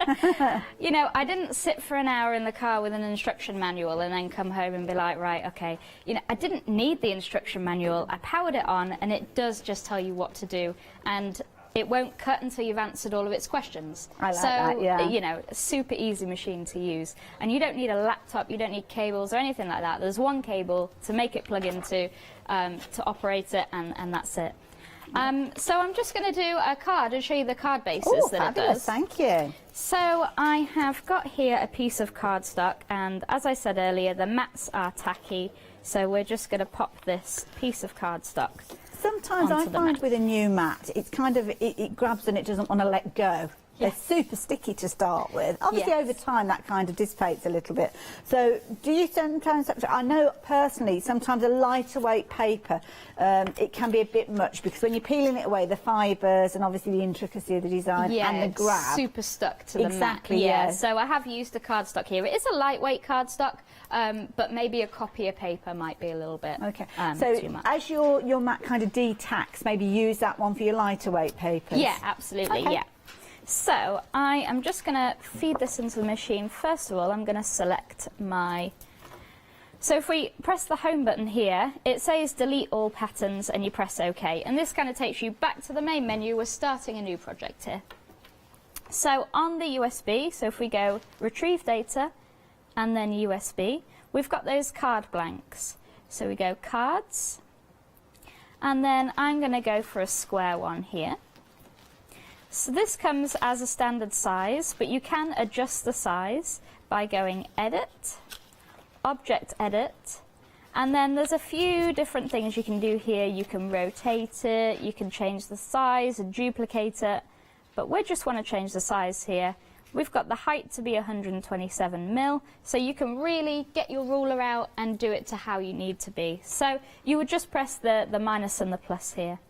You know, I didn't sit for an hour in the car with an instruction manual and then come home and be like, right, okay. You know, I didn't need the instruction manual. I powered it on, and it does just tell you what to do, and it won't cut until you've answered all of its questions. I like that, yeah. You know, a super easy machine to use. And you don't need a laptop, you don't need cables or anything like that. There's one cable to make it plug into, to operate it, and that's it. So I'm just going to do a card and show you the card bases that fabulous, it does. Thank you. So I have got here a piece of cardstock, and as I said earlier, the mats are tacky. So we're just going to pop this piece of cardstock. Sometimes I find with a new mat, it's kind of, it grabs and it doesn't want to let go. They're super sticky to start with. Obviously, over time, that kind of dissipates a little bit. So, do you sometimes, I know personally, sometimes a lighter weight paper, it can be a bit much, because when you're peeling it away, the fibres and obviously the intricacy of the design and the grab. It's super stuck to the mat. Exactly, yeah. So I have used the cardstock here. It is a lightweight cardstock, but maybe a copy of paper might be a little bit too much. As your mat kind of detacks, maybe use that one for your lighter weight papers. Yeah, absolutely, yeah. So I am just going to feed this into the machine. First of all, I'm going to select my... So if we press the home button here, it says delete all patterns, and you press OK. And this kind of takes you back to the main menu. We're starting a new project here. So on the USB, so if we go retrieve data and then USB, we've got those card blanks. So we go cards, and then I'm going to go for a square one here. So this comes as a standard size, but you can adjust the size by going Edit, Object Edit, and then there's a few different things you can do here. You can rotate it, you can change the size and duplicate it, but we just want to change the size here. We've got the height to be 127mm, so you can really get your ruler out and do it to how you need to be. So you would just press the minus and the plus here.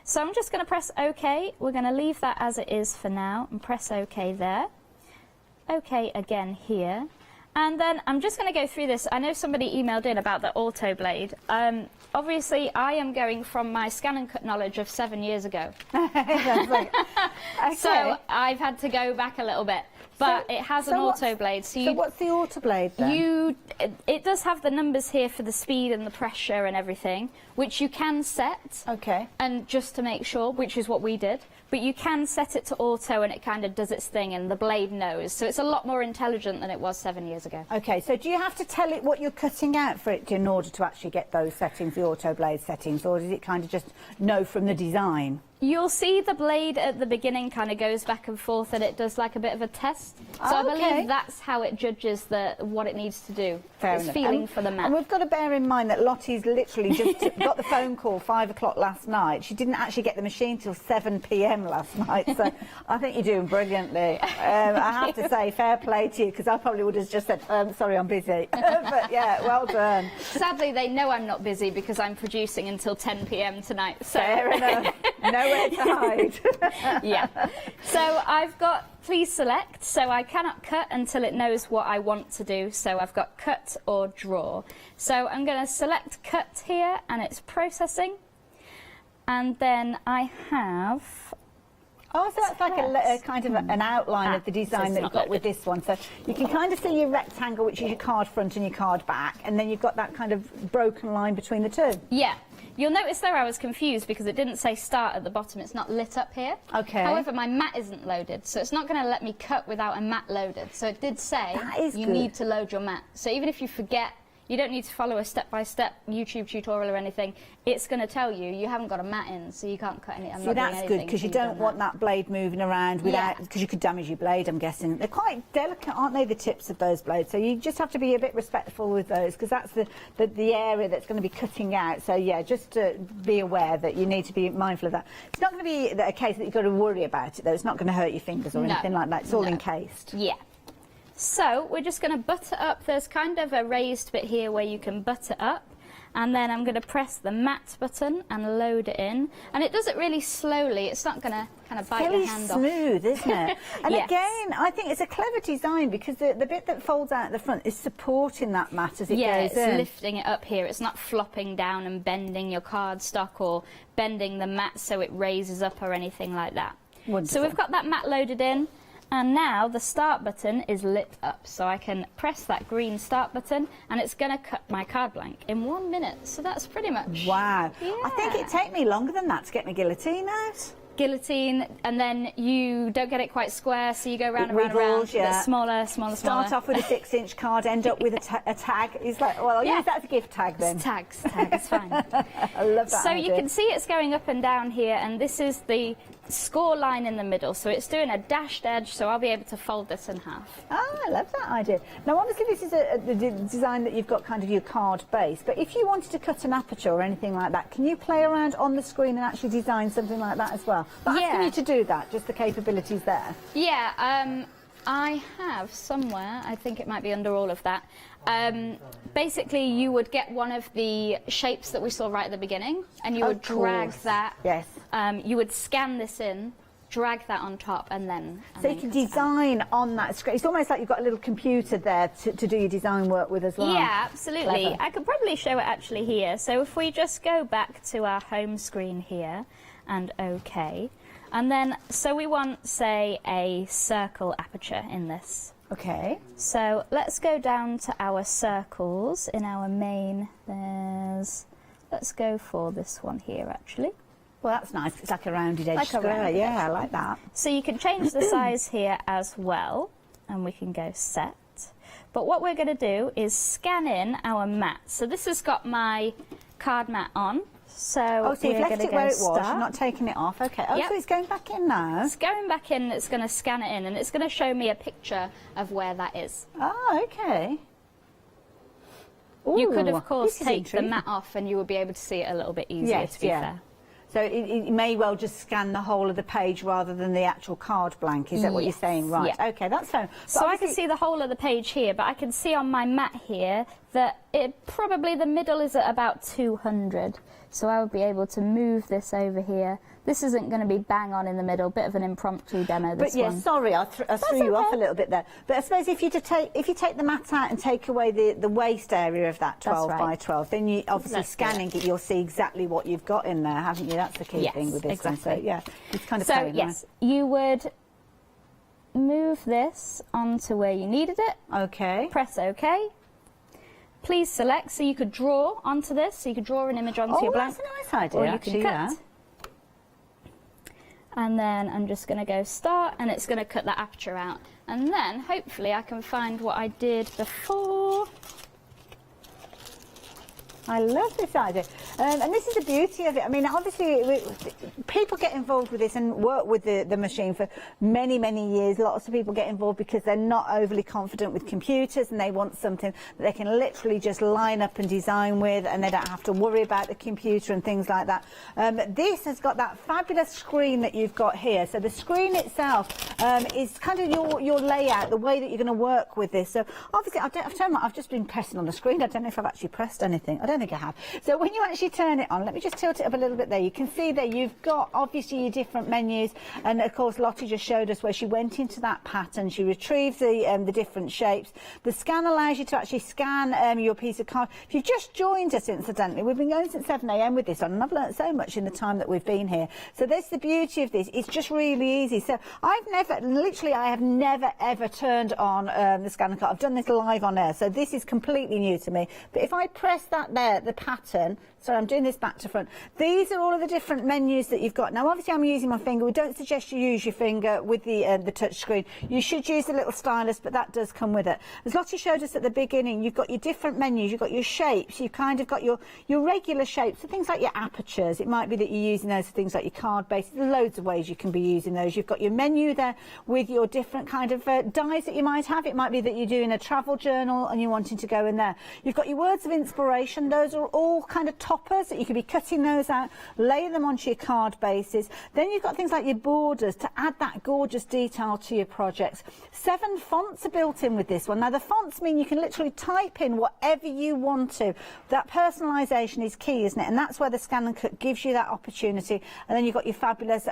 So I'm just going to press OK. We're going to leave that as it is for now and press OK there. OK again here. And then I'm just going to go through this. I know somebody emailed in about the auto blade. Obviously, I am going from my scan and cut knowledge of 7 years ago. Okay. So I've had to go back a little bit. But it has an auto blade. So what's the auto blade then? It does have the numbers here for the speed and the pressure and everything, which you can set. Okay. And just to make sure, which is what we did. But you can set it to auto and it kind of does its thing and the blade knows. So it's a lot more intelligent than it was 7 years ago. Okay, so do you have to tell it what you're cutting out for it in order to actually get those settings, the auto blade settings, or does it kind of just know from the design? You'll see the blade at the beginning kind of goes back and forth and it does like a bit of a test. So I believe that's how it judges what it needs to do. Fair it's enough. feeling for the mat. And we've got to bear in mind that Lottie's literally just got the phone call 5 o'clock last night. She didn't actually get the machine till 7 p.m. last night, so I think you're doing brilliantly. I have to say, fair play to you, because I probably would have just said, sorry, I'm busy. But yeah, well done. Sadly, they know I'm not busy because I'm producing until 10 p.m. tonight. So. Fair enough. Nowhere to hide. Yeah. So I've got please select. So I cannot cut until it knows what I want to do. So I've got cut or draw. So I'm going to select cut here and it's processing. And then I have... Oh, so that's like a kind of an outline of the design that you've got with this one. So you can kind of see your rectangle, which is your card front and your card back, and then you've got that kind of broken line between the two. Yeah. You'll notice there I was confused because it didn't say start at the bottom. It's not lit up here. Okay. However, my mat isn't loaded, so it's not going to let me cut without a mat loaded. So it did say you need to load your mat. So even if you forget, you don't need to follow a step-by-step YouTube tutorial or anything. It's going to tell you you haven't got a mat in, so you can't cut any. See, that's good because you don't want that blade moving around without, because you could damage your blade, I'm guessing. They're quite delicate, aren't they, the tips of those blades? So you just have to be a bit respectful with those because that's the area that's going to be cutting out. So yeah, just to be aware that you need to be mindful of that. It's not going to be a case that you've got to worry about it, though. It's not going to hurt your fingers or anything like that. It's all encased. Yeah. So we're just going to butter up. There's kind of a raised bit here where you can butter up. And then I'm going to press the mat button and load it in. And it does it really slowly. It's not going to kind of bite your hand off. Smooth, isn't it? And Yes. again, I think it's a clever design because the bit that folds out at the front is supporting that mat as it goes in. It's lifting it up here. It's not flopping down and bending your cardstock or bending the mat so it raises up or anything like that. Wonderful. So we've got that mat loaded in. And now the start button is lit up, so I can press that green start button and it's going to cut my card blank in 1 minute. So that's pretty much... Wow. Yeah. I think it'd take me longer than that to get my guillotine out. Guillotine, and then you don't get it quite square, so you go round and round, Wiggles, yeah. Smaller. Start off with a 6-inch card, end up with a tag. It's like, well, I'll use that as a gift tag then. It's tags, it's fine. I love that So idea. you can see it's going up and down here, and this is the score line in the middle, so it's doing a dashed edge, so I'll be able to fold this in half. Oh, I love that idea. Now, obviously, this is the design that you've got kind of your card base, but if you wanted to cut an aperture or anything like that, can you play around on the screen and actually design something like that as well? But asking you to do that, just the capabilities there. Yeah, I have somewhere, I think it might be under all of that. Basically, you would get one of the shapes that we saw right at the beginning, and you would drag that. Yes. You would scan this in, drag that on top, and then... So you can design on that screen. It's almost like you've got a little computer there to do your design work with as well. Yeah, absolutely. Clever. I could probably show it actually here. So if we just go back to our home screen here, and OK, and then, so we want, say, a circle aperture in this. Okay. So let's go down to our circles in our main. Let's go for this one here, actually. Well, that's nice. It's like a rounded edge Like a square. rounded Yeah, I like that. So you can change the size here as well, and we can go set. But what we're going to do is scan in our mat. So this has got my card mat on. So So you've left it where it was. start. You're not taking it off. Okay. Oh, Yep. so it's going back in now. It's going back in, it's going to scan it in, and it's going to show me a picture of where that is. Oh, okay. You could, Ooh, of course, this is take the intriguing. at off and you would be able to see it a little bit easier, to be fair. So it may well just scan the whole of the page rather than the actual card blank. Is that what you're saying? Right. Yeah. Okay, that's fair. So I can see the whole of the page here, but I can see on my mat here that probably the middle is at about 200. So I would be able to move this over here. This isn't going to be bang on in the middle, bit of an impromptu demo, this But yeah, one. sorry, I threw you off a little bit there. But I suppose if you take the mat out and take away the waist area of that 12 by 12, then you obviously scanning it, you'll see exactly what you've got in there, haven't you? That's the key thing with this one. So yeah, it's kind of so yes, you would move this onto where you needed it. Okay. Press OK. Please select, so you could draw onto this, so you could draw an image onto your blank. That's a nice idea, or you actually, can cut. And then I'm just going to go start, and it's going to cut the aperture out. And then hopefully I can find what I did before. I love this idea. And this is the beauty of it. I mean, obviously, people get involved with this and work with the machine for many, many years. Lots of people get involved because they're not overly confident with computers and they want something that they can literally just line up and design with, and they don't have to worry about the computer and things like that. This has got that fabulous screen that you've got here. So the screen itself is kind of your layout, the way that you're going to work with this. So obviously, I've just been pressing on the screen. I don't know if I've actually pressed anything. I don't think I have. So when you actually turn it on, let me just tilt it up a little bit there. You can see there you've got obviously your different menus, and of course Lottie just showed us where she went into that pattern. She retrieved the different shapes. The scan allows you to actually scan your piece of card. If you've just joined us, incidentally, we've been going since 7 a.m. with this on, and I've learnt so much in the time that we've been here. So that's the beauty of this. It's just really easy. So I have never ever turned on the scanner card. I've done this live on air, so this is completely new to me. But if I press that there, the pattern, sorry, I'm doing this back to front. These are all of the different menus that you've got. Now, obviously, I'm using my finger. We don't suggest you use your finger with the touch screen. You should use the little stylus, but that does come with it. As Lottie showed us at the beginning, you've got your different menus. You've got your shapes. You've kind of got your regular shapes. So things like your apertures. It might be that you're using those for things like your card bases. There's loads of ways you can be using those. You've got your menu there with your different kind of dies that you might have. It might be that you're doing a travel journal and you're wanting to go in there. You've got your words of inspiration. Those are all kind of toppers that you could be cutting those out, laying them onto your card bases. Then you've got things like your borders to add that gorgeous detail to your projects. 7 fonts are built in with this one. Now the fonts mean you can literally type in whatever you want to. That personalisation is key, isn't it? And that's where the Scan and Cut gives you that opportunity. And then you've got your fabulous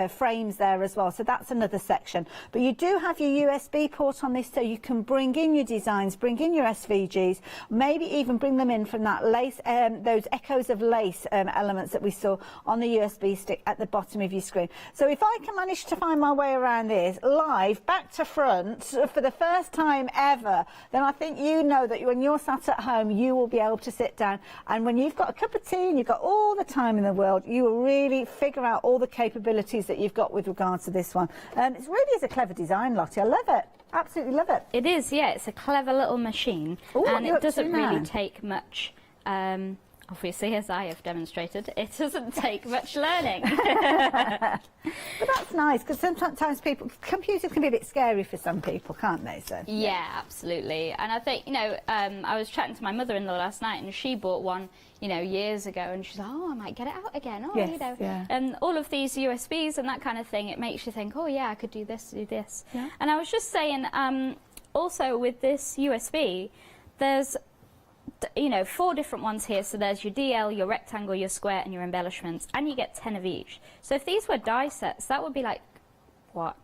frames there as well. So that's another section. But you do have your USB port on this, so you can bring in your designs, bring in your SVGs, maybe even bring them in from that lace, those echoes of lace elements that we saw on the USB stick at the bottom of your screen. So if I can manage to find my way around this live, back to front, for the first time ever, then I think you know that when you're sat at home, you will be able to sit down, and when you've got a cup of tea and you've got all the time in the world, you will really figure out all the capabilities that you've got with regards to this one. It really is a clever design, Lottie. I love it. Absolutely love it. It is, yeah. It's a clever little machine. Ooh, and it doesn't really now? take much. Obviously, as I have demonstrated, it doesn't take much learning. But that's nice, because sometimes computers can be a bit scary for some people, can't they? So yeah, absolutely. And I think, I was chatting to my mother-in-law last night, and she bought one, years ago, and she's like, oh, I might get it out again. Oh, yes, yeah. And all of these USBs and that kind of thing, it makes you think, oh yeah, I could do this, do this. Yeah. And I was just saying, also with this USB, there's 4 different ones here. So there's your DL, your rectangle, your square, and your embellishments, and you get 10 of each. So if these were die sets, that would be like, what?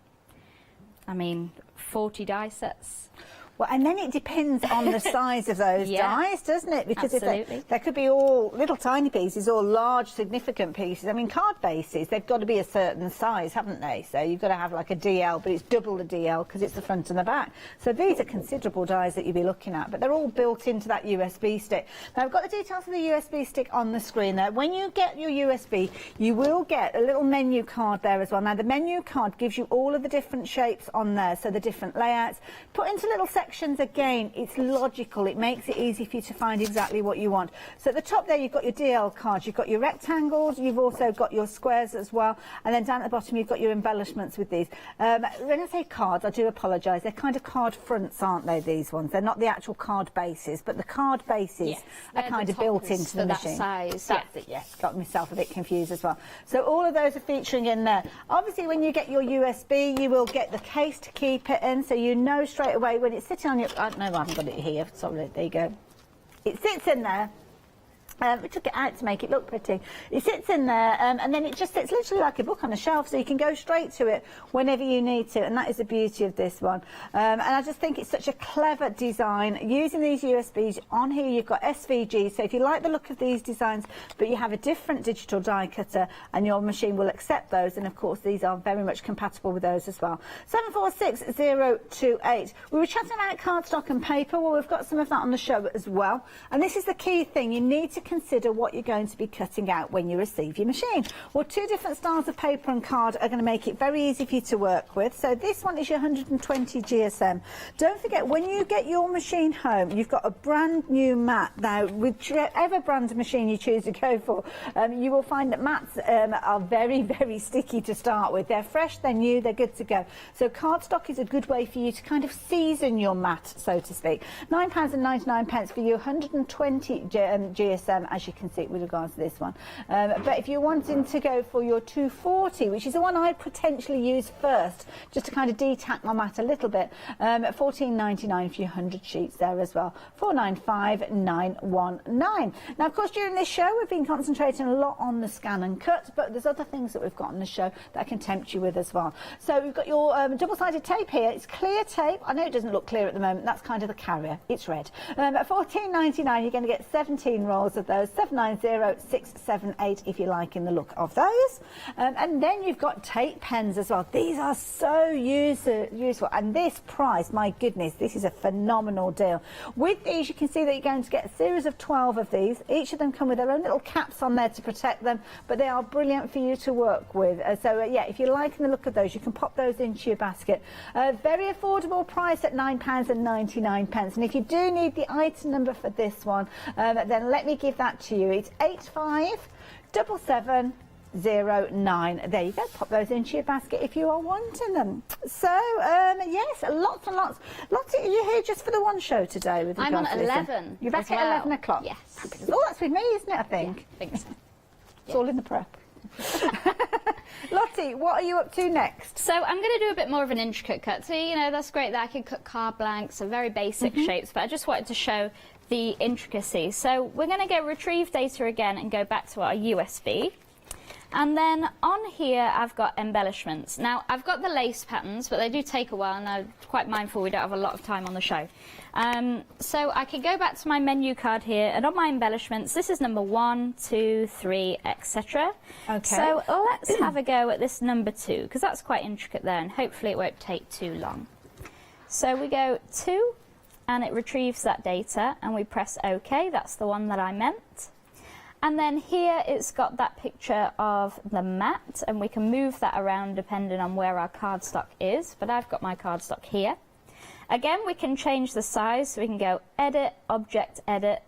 40 die sets. Well, and then it depends on the size of those dies, doesn't it? Because absolutely. If they could be all little tiny pieces or large significant pieces. Card bases, they've got to be a certain size, haven't they? So you've got to have like a DL, but it's double the DL because it's the front and the back. So these are considerable dies that you'd be looking at, but they're all built into that USB stick. Now, I've got the details of the USB stick on the screen there. When you get your USB, you will get a little menu card there as well. Now, the menu card gives you all of the different shapes on there, so the different layouts. Put into little sections again, it's logical. It makes it easy for you to find exactly what you want. So at the top there, you've got your DL cards, you've got your rectangles, you've also got your squares as well, and then down at the bottom you've got your embellishments with these. When I say cards, I do apologise. They're kind of card fronts, aren't they, these ones? They're not the actual card bases, but the card bases are kind of built into the machine. Size, That's it, yes. Got myself a bit confused as well. So all of those are featuring in there. Obviously, when you get your USB, you will get the case to keep it in, so you know straight away when it's sitting on your... I don't know, I haven't got it here. Sorry, there you go. It sits in there. We took it out to make it look pretty. It sits in there and then it just sits literally like a book on a shelf, so you can go straight to it whenever you need to, and that is the beauty of this one. And I just think it's such a clever design. Using these USBs, on here you've got SVG, so if you like the look of these designs but you have a different digital die cutter and your machine will accept those, and of course these are very much compatible with those as well. 746028. We were chatting about cardstock and paper. Well, we've got some of that on the show as well, and this is the key thing. You need to consider what you're going to be cutting out when you receive your machine. Well, two different styles of paper and card are going to make it very easy for you to work with. So this one is your 120 GSM. Don't forget, when you get your machine home, you've got a brand new mat. Now, whichever brand of machine you choose to go for, you will find that mats are very, very sticky to start with. They're fresh, they're new, they're good to go. So cardstock is a good way for you to kind of season your mat, so to speak. £9.99 for your 120 GSM, as you can see with regards to this one. But if you're wanting to go for your 240, which is the one I'd potentially use first, just to kind of detack my mat a little bit, £14.99 for your 100 sheets there as well. £495,919. Now, of course, during this show, we've been concentrating a lot on the scan and cut, but there's other things that we've got on the show that I can tempt you with as well. So we've got your double-sided tape here. It's clear tape. I know it doesn't look clear at the moment. That's kind of the carrier. It's red. At £14.99, you're going to get 17 rolls of those. 790678 if you're liking the look of those. And then you've got tape pens as well. These are so useful, and this price, my goodness, this is a phenomenal deal. With these, you can see that you're going to get a series of 12 of these. Each of them come with their own little caps on there to protect them, but they are brilliant for you to work with. Yeah, if you're liking the look of those, you can pop those into your basket. Very affordable price at £9.99. And if you do need the item number for this one, then let me give that to you. It's 857709. There you go. Pop those into your basket if you are wanting them. So, yes, lots and lots. Lottie, are you here just for the one show today? With I'm on regards to this 11. one? You're back as at well. 11 o'clock? Yes. Oh, that's with me, isn't it, I think? Yeah, I think so. It's all in the prep. Lottie, what are you up to next? So I'm going to do a bit more of an intricate cut. So, you know, that's great that I can cut card blanks and very basic shapes, but I just wanted to show the intricacy. So we're going to go retrieve data again and go back to our USB. And then on here, I've got embellishments. Now, I've got the lace patterns, but they do take a while, and I'm quite mindful we don't have a lot of time on the show. So I can go back to my menu card here, and on my embellishments, this is number 1, 2, 3, etc. Okay. So let's have a go at this number 2, because that's quite intricate there, and hopefully it won't take too long. So we go 2, and it retrieves that data, and we press OK. That's the one that I meant. And then here it's got that picture of the mat, and we can move that around depending on where our cardstock is, but I've got my cardstock here. Again, we can change the size, so we can go Edit, Object, Edit,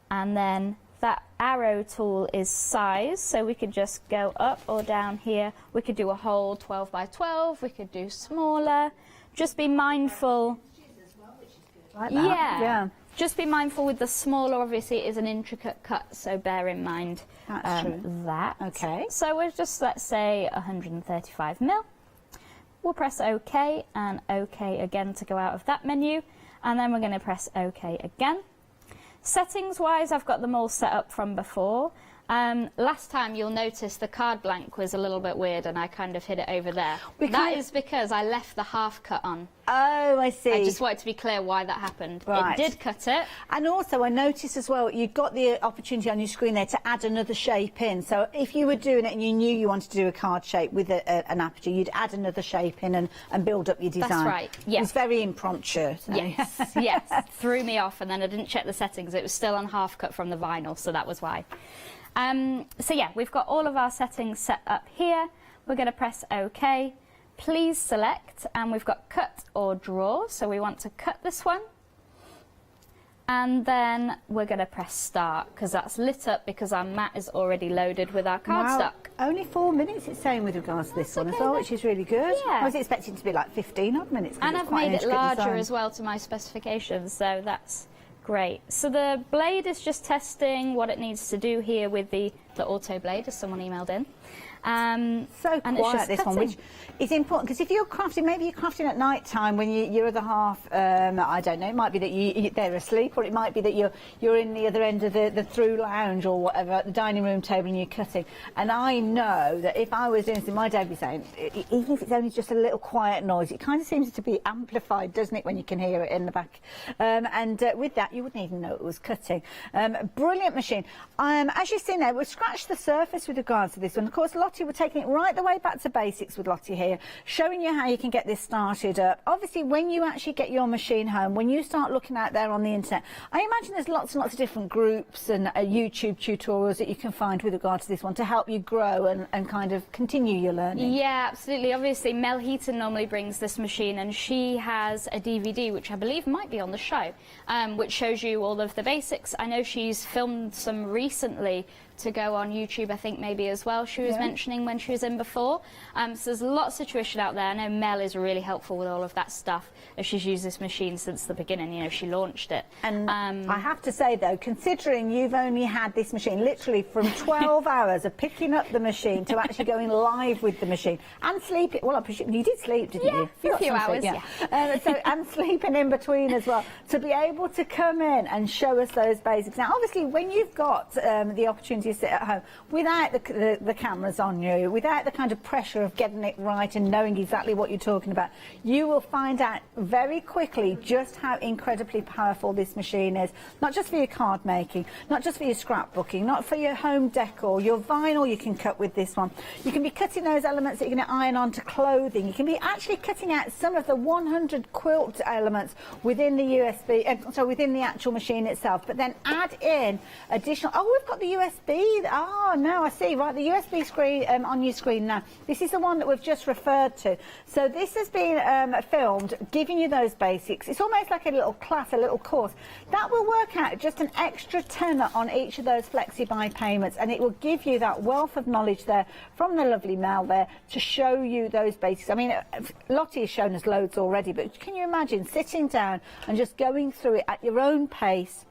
and then that arrow tool is size, so we could just go up or down here. We could do a whole 12 by 12, we could do smaller. Just be mindful. Like that. Yeah. Just be mindful with the smaller, obviously it is an intricate cut, so bear in mind that. Okay. So we're just, let's say, 135 mil. We'll press OK and OK again to go out of that menu, and then we're going to press OK again. Settings-wise, I've got them all set up from before. Last time you'll notice the card blank was a little bit weird and I kind of hid it over there. That is because I left the half cut on. Oh, I see. I just wanted to be clear why that happened. Right. It did cut it. And also I noticed as well, you got the opportunity on your screen there to add another shape in. So if you were doing it and you knew you wanted to do a card shape with an aperture, you'd add another shape in and build up your design. That's right, yes. It was very impromptu. So. Yes, yes. Threw me off, and then I didn't check the settings. It was still on half cut from the vinyl, so that was why. So yeah, we've got all of our settings set up here. We're going to press OK. Please select, and we've got cut or draw, so we want to cut this one. And then we're going to press start, because that's lit up because our mat is already loaded with our cardstock. Wow. Only 4 minutes it's saying with regards to this one as well, which is really good. Yeah. I was expecting to be like 15 odd minutes. And I've made it larger as well to my specifications, so that's great. So the blade is just testing what it needs to do here with the auto blade, as someone emailed in. So and it's quiet, just this one, cutting. which is important, because if you're crafting, maybe you're crafting at night time when your other half, I don't know, it might be that they're asleep, or it might be that you're in the other end of the through lounge or whatever, at the dining room table, and you're cutting. And I know that if I was doing this, my dad would be saying, even if it's only just a little quiet noise, it kind of seems to be amplified, doesn't it, when you can hear it in the back. And with that, you wouldn't even know it was cutting. Brilliant machine. As you've seen there, we've scratched the surface with regards to this one. Of course, Lottie, we're taking it right the way back to basics with Lottie here, showing you how you can get this started up. Obviously, when you actually get your machine home, when you start looking out there on the internet, I imagine there's lots and lots of different groups and YouTube tutorials that you can find with regard to this one to help you grow and kind of continue your learning. Yeah, absolutely. Obviously, Mel Heaton normally brings this machine, and she has a DVD, which I believe might be on the show, which shows you all of the basics. I know she's filmed some recently to go on YouTube, I think maybe as well, she was mentioning when she was in before. So there's lots of tuition out there. I know Mel is really helpful with all of that stuff, as she's used this machine since the beginning, you know, she launched it. And I have to say though, considering you've only had this machine literally from 12 hours of picking up the machine to actually going live with the machine and sleeping, well I presume you did sleep, didn't you? For a few hours, and sleeping in between as well, to be able to come in and show us those basics. Now obviously when you've got the opportunity to sit at home without the cameras on you, without the kind of pressure of getting it right and knowing exactly what you're talking about, you will find out very quickly just how incredibly powerful this machine is. Not just for your card making, not just for your scrapbooking, not for your home decor, your vinyl you can cut with this one. You can be cutting those elements that you're going to iron onto clothing. You can be actually cutting out some of the 100 quilt elements within the USB, so within the actual machine itself, but then add in additional, we've got the USB, no, I see, right, the USB screen on your screen now. This is the one that we've just referred to. So this has been filmed, giving you those basics. It's almost like a little class, a little course. That will work out just an extra tenner on each of those flexi-buy payments, and it will give you that wealth of knowledge there from the lovely Mel there to show you those basics. I mean, Lottie has shown us loads already, but can you imagine sitting down and just going through it at your own pace,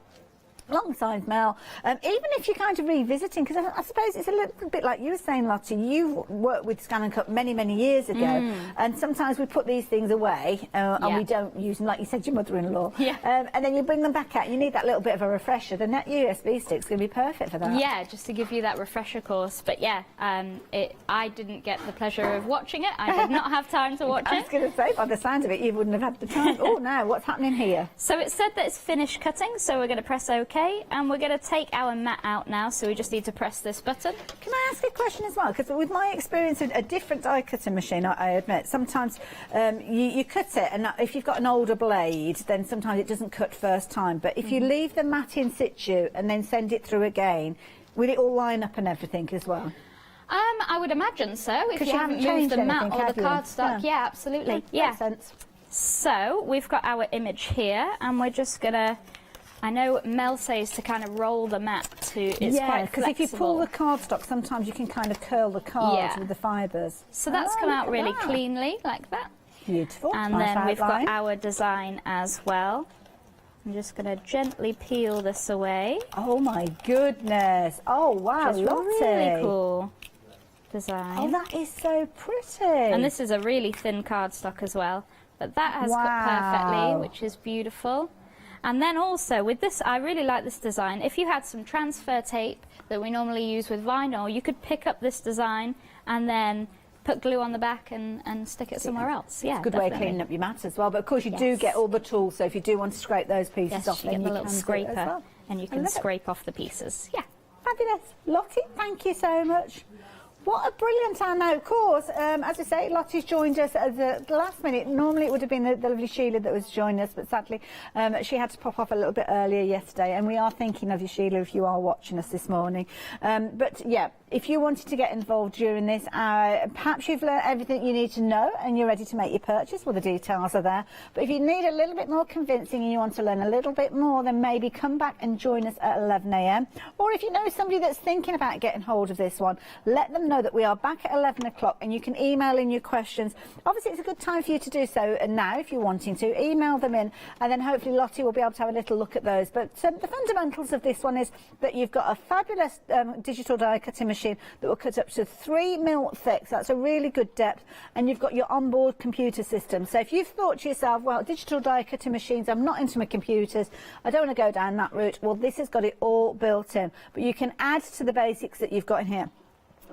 alongside Mel, even if you're kind of revisiting, because I suppose it's a little bit like you were saying, Lottie, you worked with Scan and Cut many years ago, and sometimes we put these things away and we don't use them, like you said, your mother-in-law, and then you bring them back out, you need that little bit of a refresher. The net USB stick's going to be perfect for that. Yeah, just to give you that refresher course. But yeah, I didn't get the pleasure of watching it. I did not have time to watch it. I was going to say, by the sound of it, you wouldn't have had the time. Oh, no, what's happening here? So it said that it's finished cutting, so we're going to press OK. And we're going to take our mat out now, so we just need to press this button. Can I ask a question as well? Because with my experience with a different die cutting machine, I admit, sometimes you cut it, and if you've got an older blade, then sometimes it doesn't cut first time. But if you leave the mat in situ and then send it through again, will it all line up and everything as well? I would imagine so, if you haven't moved changed the mat anything, or the cardstock. Yeah, absolutely. Makes sense. So we've got our image here, and we're just going to... I know Mel says to kind of roll the mat to, it's quite flexible. Because if you pull the cardstock, sometimes you can kind of curl the cards with the fibres. So that's come out really cleanly, like that. Beautiful. And then we've got our design as well. I'm just going to gently peel this away. Oh my goodness. Oh wow, Just really cool design. Oh, that is so pretty. And this is a really thin cardstock as well. But that has cut perfectly, which is beautiful. And then also with this, I really like this design. If you had some transfer tape that we normally use with vinyl, you could pick up this design and then put glue on the back and stick it somewhere else. Yeah, it's a good way of cleaning up your mat as well. But of course you do get all the tools, so if you do want to scrape those pieces off, you then get the you little can scraper and you can scrape off the pieces. Yeah. Fabulous. Lottie, thank you so much. What a brilliant time now, of course. As I say, Lottie's joined us at the last minute. Normally it would have been the lovely Sheila that was joining us, but sadly she had to pop off a little bit earlier yesterday, and we are thinking of you, Sheila, if you are watching us this morning. But yeah, if you wanted to get involved during this, perhaps you've learned everything you need to know and you're ready to make your purchase, well, the details are there. But if you need a little bit more convincing and you want to learn a little bit more, then maybe come back and join us at 11 AM. Or if you know somebody that's thinking about getting hold of this one, let them know know that we are back at 11 o'clock and you can email in your questions. Obviously, it's a good time for you to do so now if you're wanting to. Email them in, and then hopefully Lottie will be able to have a little look at those. But the fundamentals of this one is that you've got a fabulous digital die cutting machine that will cut up to 3 mil thick. So that's a really good depth. And you've got your onboard computer system. So if you've thought to yourself, well, digital die cutting machines, I'm not into my computers, I don't want to go down that route, well, this has got it all built in. But you can add to the basics that you've got in here.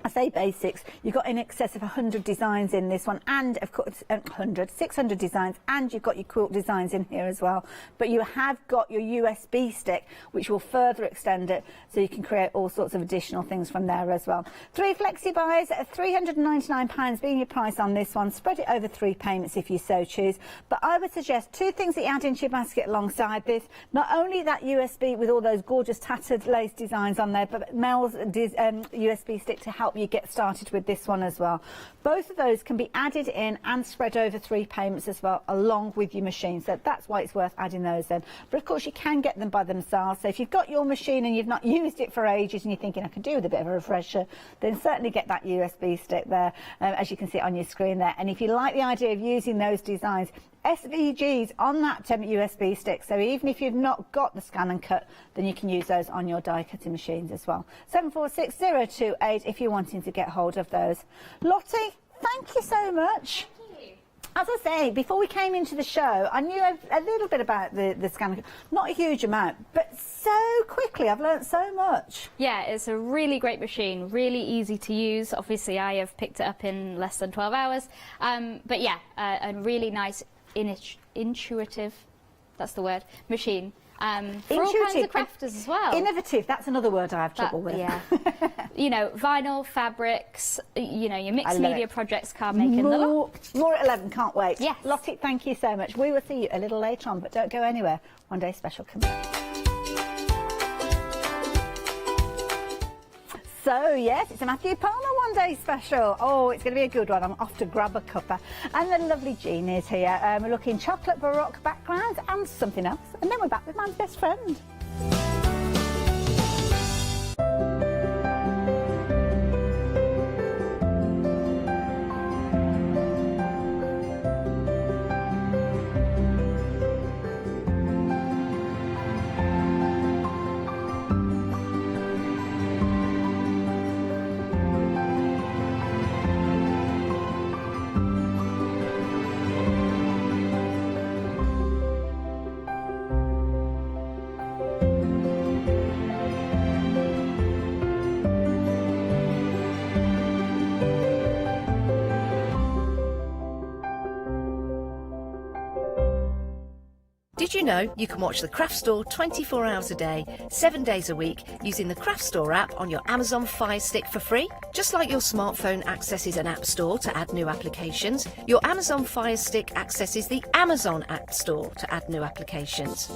I say basics, you've got in excess of 100 designs in this one, and of course 600 designs, and you've got your quilt designs in here as well. But you have got your USB stick, which will further extend it, so you can create all sorts of additional things from there as well. 3 flexi buys at £399 being your price on this one. Spread it over 3 payments if you so choose. But I would suggest 2 things that you add into your basket alongside this. Not only that USB with all those gorgeous tattered lace designs on there, but Mel's USB stick to help you get started with this one as well. Both of those can be added in and spread over 3 payments as well, along with your machine. So that's why it's worth adding those in. But of course, you can get them by themselves. So if you've got your machine and you've not used it for ages and you're thinking, I could do with a bit of a refresher, then certainly get that USB stick there, as you can see on your screen there. And if you like the idea of using those designs, SVGs on that USB stick, so even if you've not got the scan and cut, then you can use those on your die cutting machines as well. 746028 if you're wanting to get hold of those. Lottie, thank you so much. Thank you. As I say, before we came into the show, I knew a little bit about the scan and cut, not a huge amount, but so quickly I've learnt so much. Yeah, it's a really great machine, really easy to use. Obviously, I have picked it up in less than 12 hours, but yeah, a really nice intuitive, that's the word, machine. For all kinds of crafters as well. Innovative, that's another word I have trouble with. Yeah. You know, vinyl, fabrics, you know, your mixed media projects, card making, the lot. More at 11, can't wait. Yes. Lottie, thank you so much. We will see you a little later on, but don't go anywhere. One Day Special comes up. So, yes, it's a Matthew Palmer One Day Special. Oh, it's going to be a good one. I'm off to grab a cuppa. And the lovely Jean is here. We're looking chocolate baroque background and something else. And then we're back with Man's Best Friend. Did you know you can watch the Craft Store 24 hours a day, 7 days a week using the Craft Store app on your Amazon Fire Stick for free? Just like your smartphone accesses an app store to add new applications, your Amazon Fire Stick accesses the Amazon App Store to add new applications.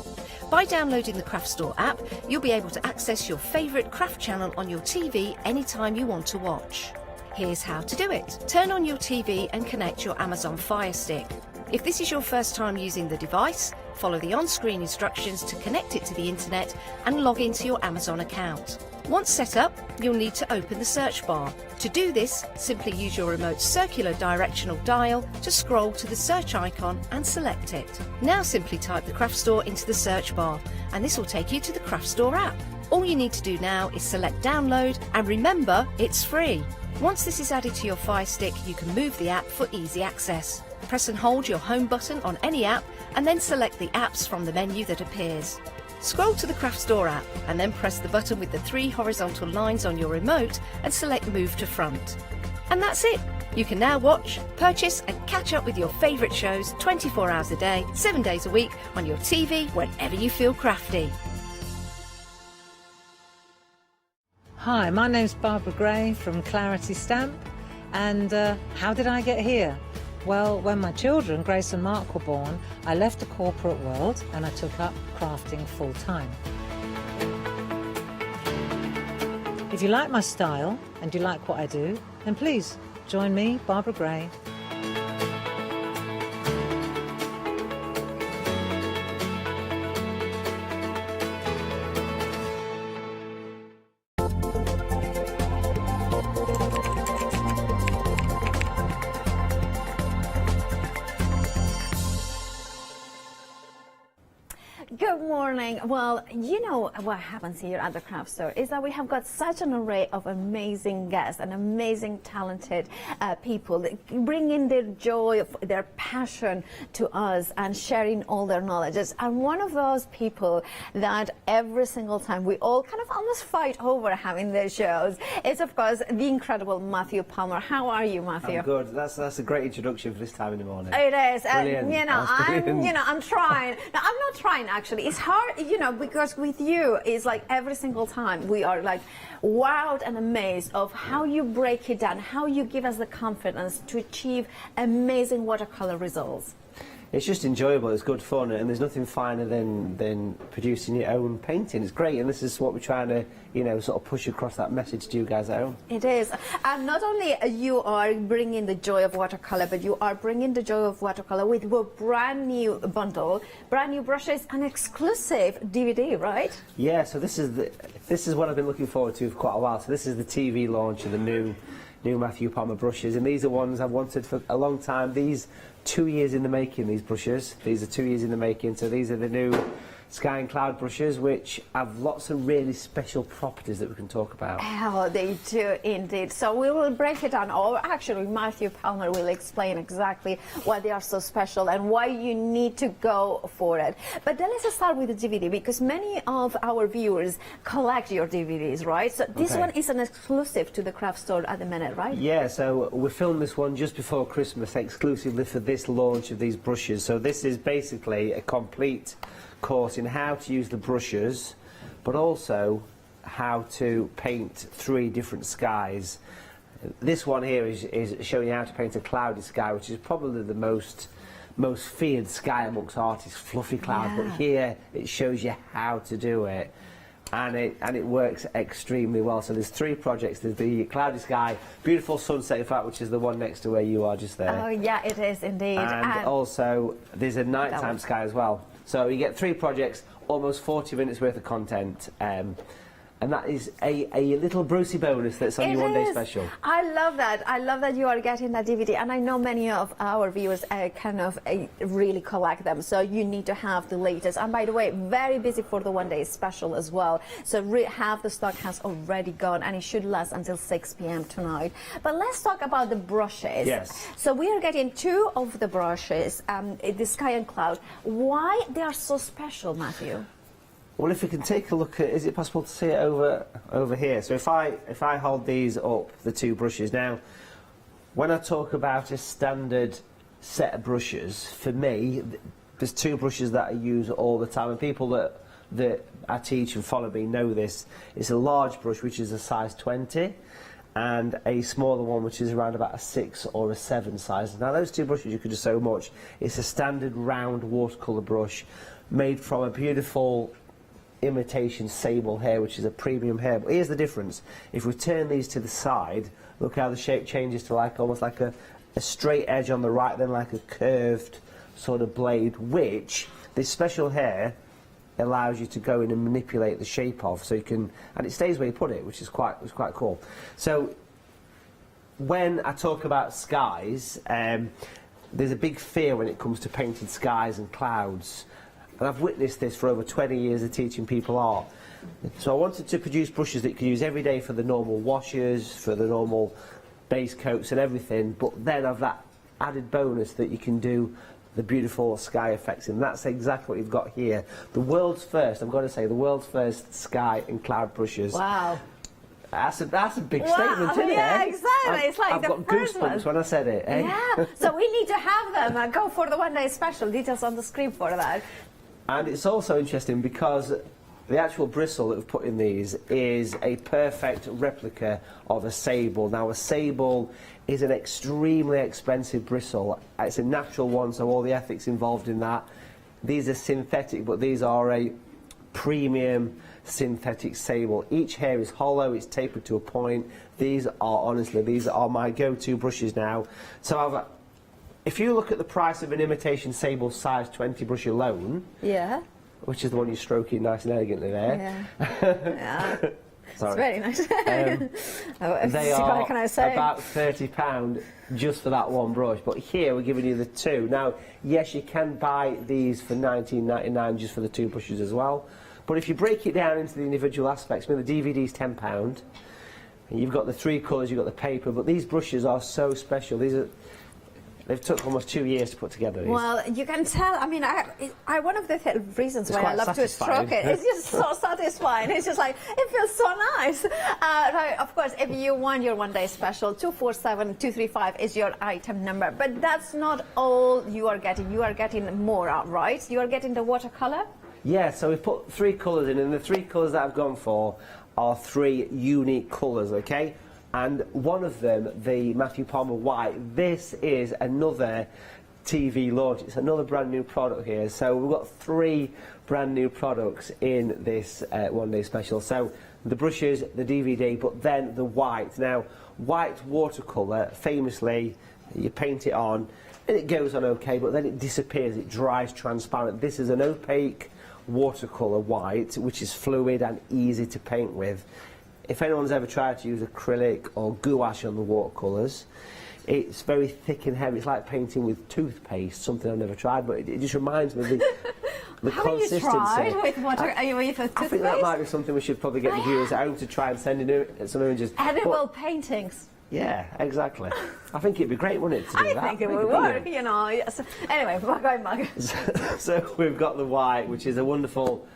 By downloading the Craft Store app, you'll be able to access your favourite craft channel on your TV anytime you want to watch. Here's how to do it. Turn on your TV and connect your Amazon Fire Stick. If this is your first time using the device, follow the on-screen instructions to connect it to the internet and log into your Amazon account. Once set up, you'll need to open the search bar. To do this, simply use your remote circular directional dial to scroll to the search icon and select it. Now simply type the Craft Store into the search bar and this will take you to the Craft Store app. All you need to do now is select download and remember, it's free. Once this is added to your Fire Stick, you can move the app for easy access. Press and hold your home button on any app and then select the apps from the menu that appears. Scroll to the Craft Store app and then press the button with the 3 horizontal lines on your remote and select Move to Front. And that's it! You can now watch, purchase and catch up with your favourite shows 24 hours a day, 7 days a week on your TV whenever you feel crafty. Hi, my name's Barbara Gray from Clarity Stamp, and how did I get here? Well, when my children, Grace and Mark, were born, I left the corporate world and I took up crafting full-time. If you like my style and you like what I do, then please join me, Barbara Gray. Good morning. Well, you know what happens here at the craft store is that we have got such an array of amazing guests and amazing, talented people that bring in their joy, their passion to us and sharing all their knowledges. And one of those people that every single time we all kind of almost fight over having their shows is, of course, the incredible Matthew Palmer. How are you, Matthew? I'm good. That's a great introduction for this time in the morning. It is. Brilliant. I'm trying. No, I'm not trying, actually. It's hard, because with you, it's like every single time we are like wowed and amazed of how you break it down, how you give us the confidence to achieve amazing watercolor results. It's just enjoyable, it's good fun, and there's nothing finer than producing your own painting. It's great, and this is what we're trying to, sort of push across that message to you guys at home. It is. And not only you are bringing the joy of watercolor, but you are bringing the joy of watercolor with a brand new bundle, brand new brushes, an exclusive DVD, right? Yeah, so this is what I've been looking forward to for quite a while. So this is the TV launch of the new Matthew Palmer brushes, and these are ones I've wanted for a long time. These 2 years in the making, these brushes. These are 2 years in the making, so these are the new Sky and Cloud brushes, which have lots of really special properties that we can talk about. Oh, they do indeed. So we will break it down, or actually Matthew Palmer will explain exactly why they are so special and why you need to go for it. But then let's start with the DVD, because many of our viewers collect your DVDs, right? So this one is an exclusive to the craft store at the minute, right? Yeah, so we filmed this one just before Christmas exclusively for this launch of these brushes. So this is basically a complete course in how to use the brushes, but also how to paint 3 different skies. This one here is showing you how to paint a cloudy sky, which is probably the most feared sky amongst artists, fluffy clouds. Yeah. But here it shows you how to do it, and it works extremely well. So there's 3 projects. There's the cloudy sky, beautiful sunset, in fact, which is the one next to where you are just there. Oh yeah, it is indeed. And also there's a nighttime sky as well. So you get 3 projects, almost 40 minutes worth of content, and that is a little Brucey bonus that's on your one-day special. I love that. I love that you are getting that DVD, and I know many of our viewers really collect them, so you need to have the latest. And by the way, very busy for the one-day special as well. So half the stock has already gone, and it should last until 6 p.m. tonight. But let's talk about the brushes. Yes. So we are getting 2 of the brushes, the Sky and Cloud. Why they are so special, Matthew? Well, if we can take a look at, is it possible to see it over here? So if I hold these up, the 2 brushes, now, when I talk about a standard set of brushes, for me, there's 2 brushes that I use all the time, and people that I teach and follow me know this. It's a large brush, which is a size 20, and a smaller one, which is around about a 6 or a 7 size. Now, those 2 brushes, you could do so much. It's a standard round watercolour brush made from a beautiful imitation sable hair, which is a premium hair. But here's the difference. If we turn these to the side, look how the shape changes to almost like a straight edge on the right, then like a curved sort of blade, which this special hair allows you to go in and manipulate the shape of, so you can, and it stays where you put it, which is quite cool. So when I talk about skies, there's a big fear when it comes to painting skies and clouds. And I've witnessed this for over 20 years of teaching people art. So I wanted to produce brushes that you can use every day for the normal washes, for the normal base coats and everything, but then have that added bonus that you can do the beautiful sky effects, and that's exactly what you've got here. The world's first, I'm going to say, the world's first sky and cloud brushes. Wow. That's a big statement, isn't it? Yeah, exactly. It's like I've the got first goosebumps one. when I said it. Eh? Yeah, so we need to have them. Go for the one-day special. Details on the screen for that. And it's also interesting because the actual bristle that we've put in these is a perfect replica of a sable. Now, a sable is an extremely expensive bristle. It's a natural one, so all the ethics involved in that. These are synthetic, but these are a premium synthetic sable. Each hair is hollow, it's tapered to a point. These are my go-to brushes now. So if you look at the price of an imitation sable size 20 brush alone, yeah, which is the one you're stroking nice and elegantly there. Yeah. Yeah. It's very nice. They are what can I say? about £30 just for that one brush, but here we're giving you the two. Now, yes, you can buy these for £19.99 just for the two brushes as well, but if you break it down into the individual aspects, I mean, the DVD's £10, and you've got the three colours, you've got the paper, but these brushes are so special. They've took almost 2 years to put together. These. Well, you can tell. I mean, one of the reasons why I love to stroke it, it's just so satisfying. It's just like, it feels so nice. Right, of course, if you want your one-day special, 247235 is your item number. But that's not all you are getting. You are getting more, right? You are getting the watercolor. Yeah, so we've put three colours in, and the three colours that I've gone for are three unique colours, okay? And one of them, the Matthew Palmer White, this is another TV launch. It's another brand new product here. So we've got three brand new products in this one-day special. So the brushes, the DVD, but then the white. Now, white watercolour, famously, you paint it on, and it goes on okay, but then it disappears. It dries transparent. This is an opaque watercolour white, which is fluid and easy to paint with. If anyone's ever tried to use acrylic or gouache on the watercolours, it's very thick and heavy. It's like painting with toothpaste, something I've never tried, but it just reminds me of the consistency. Have you tried with water? Are you with toothpaste? I think that might be something we should probably get the viewers at home to try and send in some images. Edible paintings. Yeah, exactly. I think it'd be great, wouldn't it, to do that? I think it would work, you know. Yes. Anyway, going back. So we've got the white, which is a wonderful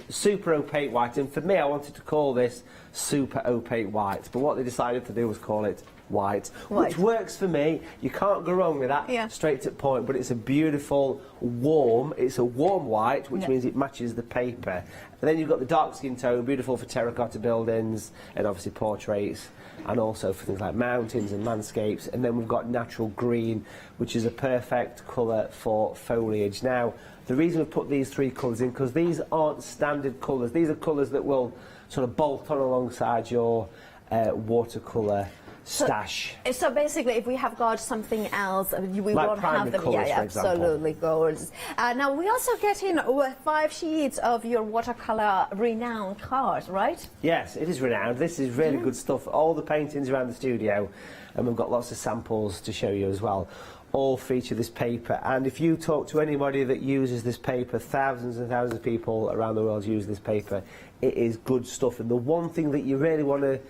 super opaque white, and for me I wanted to call this super opaque white, but what they decided to do was call it white, which works for me. You can't go wrong with that. Straight to the point, but it's a beautiful warm, it's a warm white, which means it matches the paper. And then you've got the dark skin tone, beautiful for terracotta buildings and obviously portraits, and also for things like mountains and landscapes. And then we've got natural green, which is a perfect colour for foliage. Now, the reason we've put these three colours in, because these aren't standard colours. These are colours that will sort of bolt on alongside your watercolour stash. So basically, if we have got something else, we like won't have them. Colours, yeah, absolutely, gorgeous. Now we also get in 5 sheets of your watercolor renowned cards, right? Yes, it is renowned. This is really good stuff. All the paintings around the studio, and we've got lots of samples to show you as well, all feature this paper. And if you talk to anybody that uses this paper, thousands and thousands of people around the world use this paper, it is good stuff. And the one thing that you really want to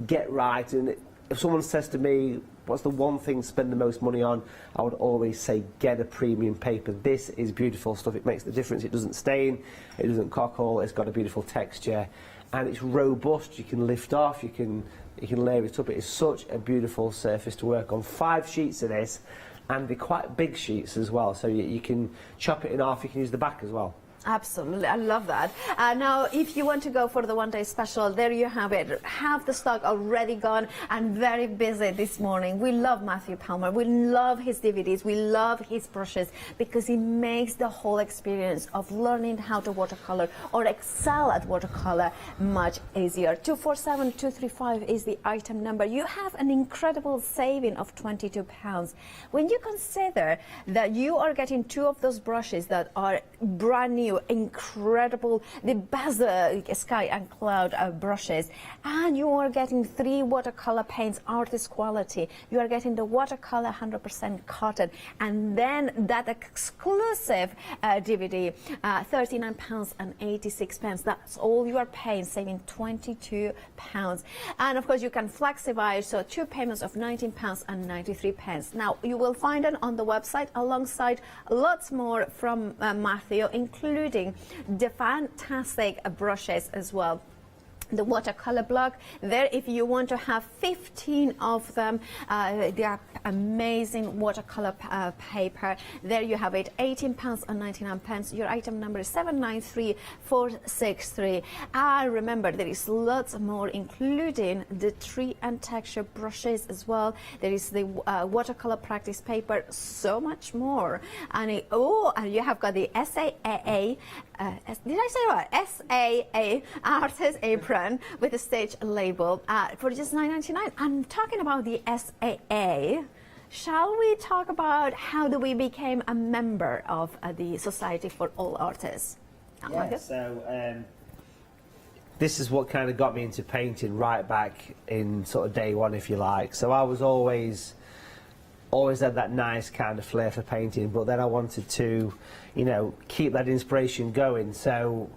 get right, and if someone says to me, what's the one thing to spend the most money on, I would always say get a premium paper. This is beautiful stuff. It makes the difference. It doesn't stain, it doesn't cockle, it's got a beautiful texture, and it's robust. You can lift off, you can layer it up. It is such a beautiful surface to work on. 5 sheets of this, and they're quite big sheets as well, so you can chop it in half. You can use the back as well. Absolutely, I love that. Now, if you want to go for the one-day special, there you have it. Half the stock already gone and very busy this morning. We love Matthew Palmer. We love his DVDs. We love his brushes because he makes the whole experience of learning how to watercolor or excel at watercolor much easier. 247235 is the item number. You have an incredible saving of £22. When you consider that you are getting 2 of those brushes that are brand new, incredible, the best sky and cloud brushes, and you are getting 3 watercolor paints, artist quality. You are getting the watercolor 100% cotton, and then that exclusive DVD, £39.86. That's all you are paying, saving £22. And of course you can flexify, so 2 payments of £19.93. Now you will find it on the website alongside lots more from Matthew, including the fantastic brushes as well. The watercolor block there, if you want to have 15 of them, they are amazing watercolor paper. There you have it, £18.99. Your item number is 793463. And remember, there is lots more, including the tree and texture brushes as well. There is the watercolor practice paper, so much more. And and you have got the SAA. Did I say what? SAA Artist Apron with a stage label for just $9.99. I'm talking about the SAA. Shall we talk about how do we become a member of the Society for All Artists? Yeah, so this is what kind of got me into painting right back in sort of day one, if you like. So I was always had that nice kind of flair for painting, but then I wanted to, you know, keep that inspiration going. So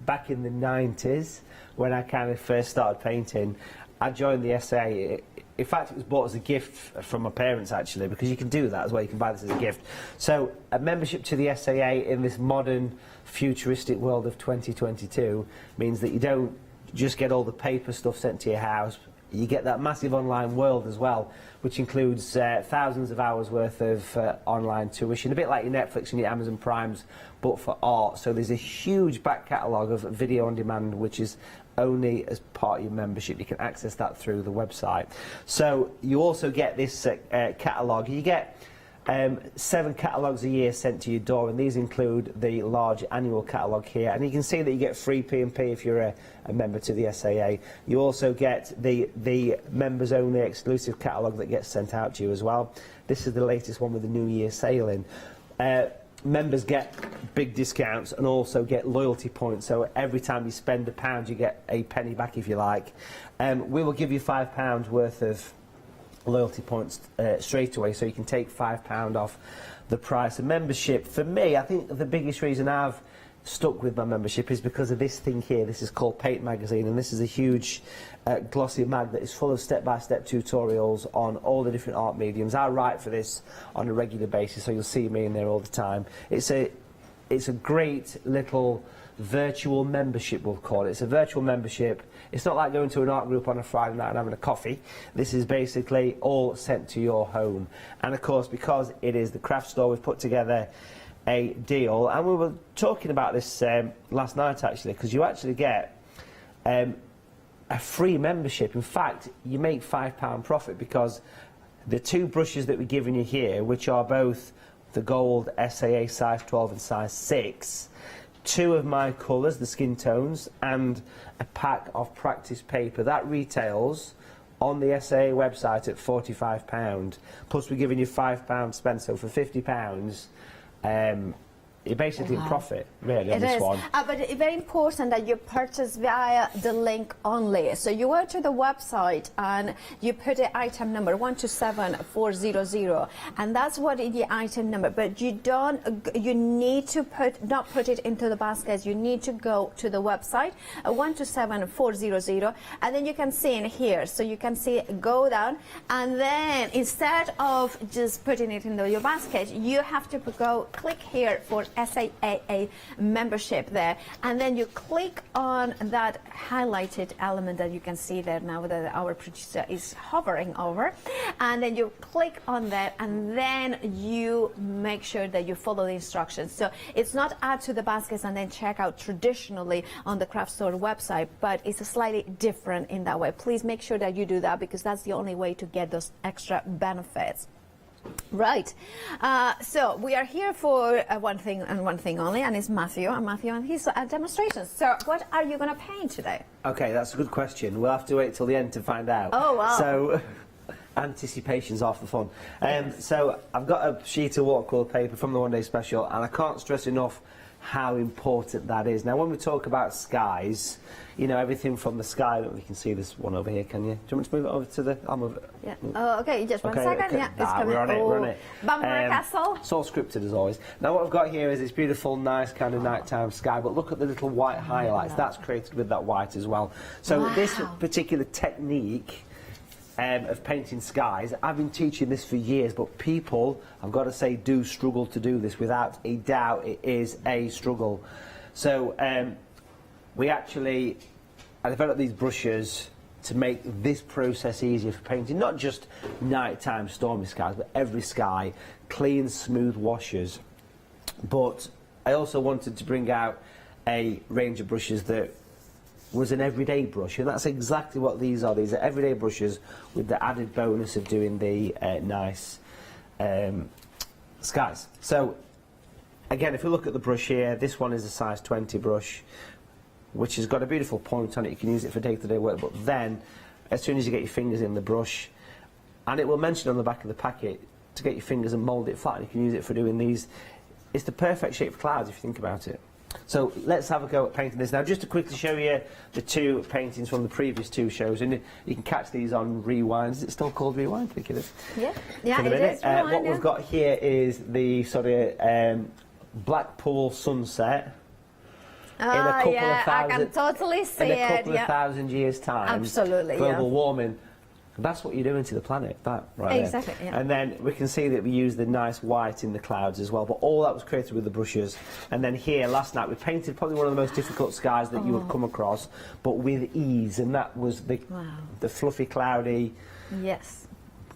back in the 90s, when I kind of first started painting, I joined the SAA. In fact, it was bought as a gift from my parents, actually, because you can do that as well. You can buy this as a gift. So a membership to the SAA in this modern, futuristic world of 2022 means that you don't just get all the paper stuff sent to your house. You get that massive online world as well, which includes thousands of hours worth of online tuition, a bit like your Netflix and your Amazon Primes, but for art. So there's a huge back catalogue of video on demand, which is only as part of your membership. You can access that through the website. So you also get this catalogue. You get 7 catalogues a year sent to your door, and these include the large annual catalogue here, and you can see that you get free P&P if you're a member to the SAA. You also get the members only exclusive catalogue that gets sent out to you as well. This is the latest one with the New Year sale in. Members get big discounts and also get loyalty points, so every time you spend £1 you get a penny back, if you like. We will give you £5 worth of loyalty points straight away, so you can take £5 off the price of membership. For me, I think the biggest reason I've stuck with my membership is because of this thing here. This is called Paint Magazine, and this is a huge glossy mag that is full of step-by-step tutorials on all the different art mediums. I write for this on a regular basis, so you'll see me in there all the time. It's a great little virtual membership, we'll call it. It's a virtual membership. It's not like going to an art group on a Friday night and having a coffee. This is basically all sent to your home. And of course, because it is the craft store, we've put together a deal, and we were talking about this last night actually, because you actually get a free membership. In fact, you make £5 profit, because the 2 brushes that we're giving you here, which are both the gold SAA size 12 and size 6, 2 of my colours, the skin tones, and a pack of practice paper, that retails on the SAA website at £45. Plus we're giving you £5 spent, so for £50 you're basically in profit, really, on this one. But it's very important that you purchase via the link only. So you go to the website and you put the item number 127400, and that's what is the item number. But you need to not put it into the basket. You need to go to the website 127400, and then you can see in here. So you can see go down, and then instead of just putting it into your basket, you have to click here for SAA membership there, and then you click on that highlighted element that you can see there now that our producer is hovering over, and then you click on that, and then you make sure that you follow the instructions. So it's not add to the baskets and then check out traditionally on the craft store website, but it's slightly different in that way. Please make sure that you do that, because that's the only way to get those extra benefits. Right, so we are here for one thing and one thing only, and it's Matthew and his demonstrations. So what are you going to paint today? Okay, that's a good question. We'll have to wait till the end to find out. Oh, wow. So anticipation's half the fun. So I've got a sheet of watercolour paper from the One Day Special, and I can't stress enough how important that is. Now, when we talk about skies, you know, everything from the sky. I don't know if you can see this one over here, can you? Do you want me to move it over to the... I'll move it. Yeah. Oh, okay, just one second. Okay. Yeah, it's coming. We're on it. Bamber Castle. It's all scripted as always. Now, what I've got here is this beautiful, nice kind of nighttime sky, but look at the little white highlights. That's created with that white as well. So this particular technique of painting skies, I've been teaching this for years, but people, I've got to say, do struggle to do this. Without a doubt, it is a struggle. So I developed these brushes to make this process easier for painting, not just nighttime stormy skies, but every sky, clean, smooth washes. But I also wanted to bring out a range of brushes that was an everyday brush, and that's exactly what these are. These are everyday brushes with the added bonus of doing the nice skies. So again, if you look at the brush here, this one is a size 20 brush, which has got a beautiful point on it. You can use it for day-to-day work, but then as soon as you get your fingers in the brush, and it will mention on the back of the packet to get your fingers and mould it flat, and you can use it for doing these. It's the perfect shape for clouds if you think about it. So let's have a go at painting this now. Just to quickly show you the two paintings from the previous two shows, and you can catch these on Rewind. Is it still called Rewind? I think it is. Yeah, yeah, it is. What Rewind, we've got here is the sort of Blackpool sunset. In a couple of thousand, I can totally see it. In a couple of thousand years' time. Absolutely, global warming. That's what you're doing to the planet, that right exactly, there. yeah. And then we can see that we use the nice white in the clouds as well, but all that was created with the brushes. And then here, last night, we painted probably one of the most difficult skies that you would come across, but with ease, and that was the fluffy, cloudy,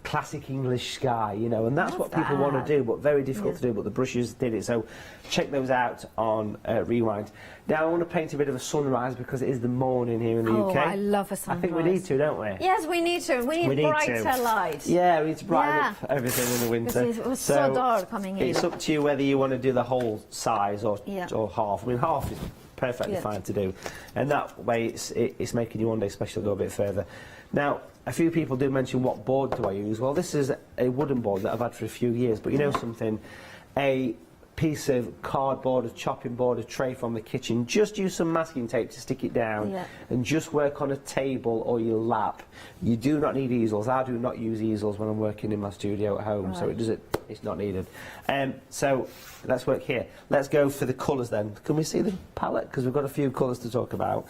classic English sky, you know, and that's what people want to do, but very difficult to do, but the brushes did it. So check those out on Rewind. Now I want to paint a bit of a sunrise because it is the morning here in the UK. I love a sunrise. I think we need to, don't we? Yes, we need to. We need brighter light. Yeah, we need to brighten up everything in the winter. It was so dark coming in. It's up to you whether you want to do the whole size or half. I mean, half is perfectly fine to do, and that way it's making your one day special go a bit further. Now, a few people do mention what board do I use. Well, this is a wooden board that I've had for a few years, but you know something, a piece of cardboard, a chopping board, a tray from the kitchen, just use some masking tape to stick it down and just work on a table or your lap. You do not need easels. I do not use easels when I'm working in my studio at home, so it's not needed. So let's work here. Let's go for the colours then. Can we see the palette? Because we've got a few colours to talk about.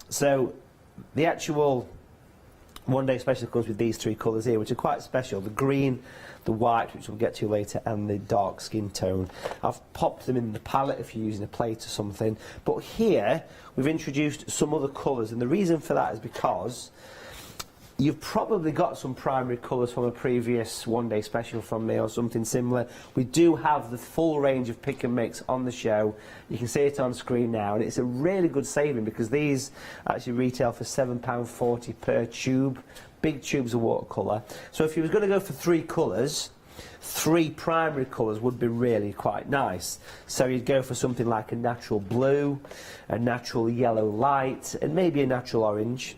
So the actual one day special comes with these three colours here, which are quite special. The green, the white, which we'll get to later, and the dark skin tone. I've popped them in the palette if you're using a plate or something. But here, we've introduced some other colours, and the reason for that is because you've probably got some primary colours from a previous one day special from me or something similar. We do have the full range of pick and mix on the show. You can see it on screen now, and it's a really good saving because these actually retail for £7.40 per tube. Big tubes of watercolour. So if you was going to go for three colours, three primary colours would be really quite nice. So you'd go for something like a natural blue, a natural yellow light, and maybe a natural orange.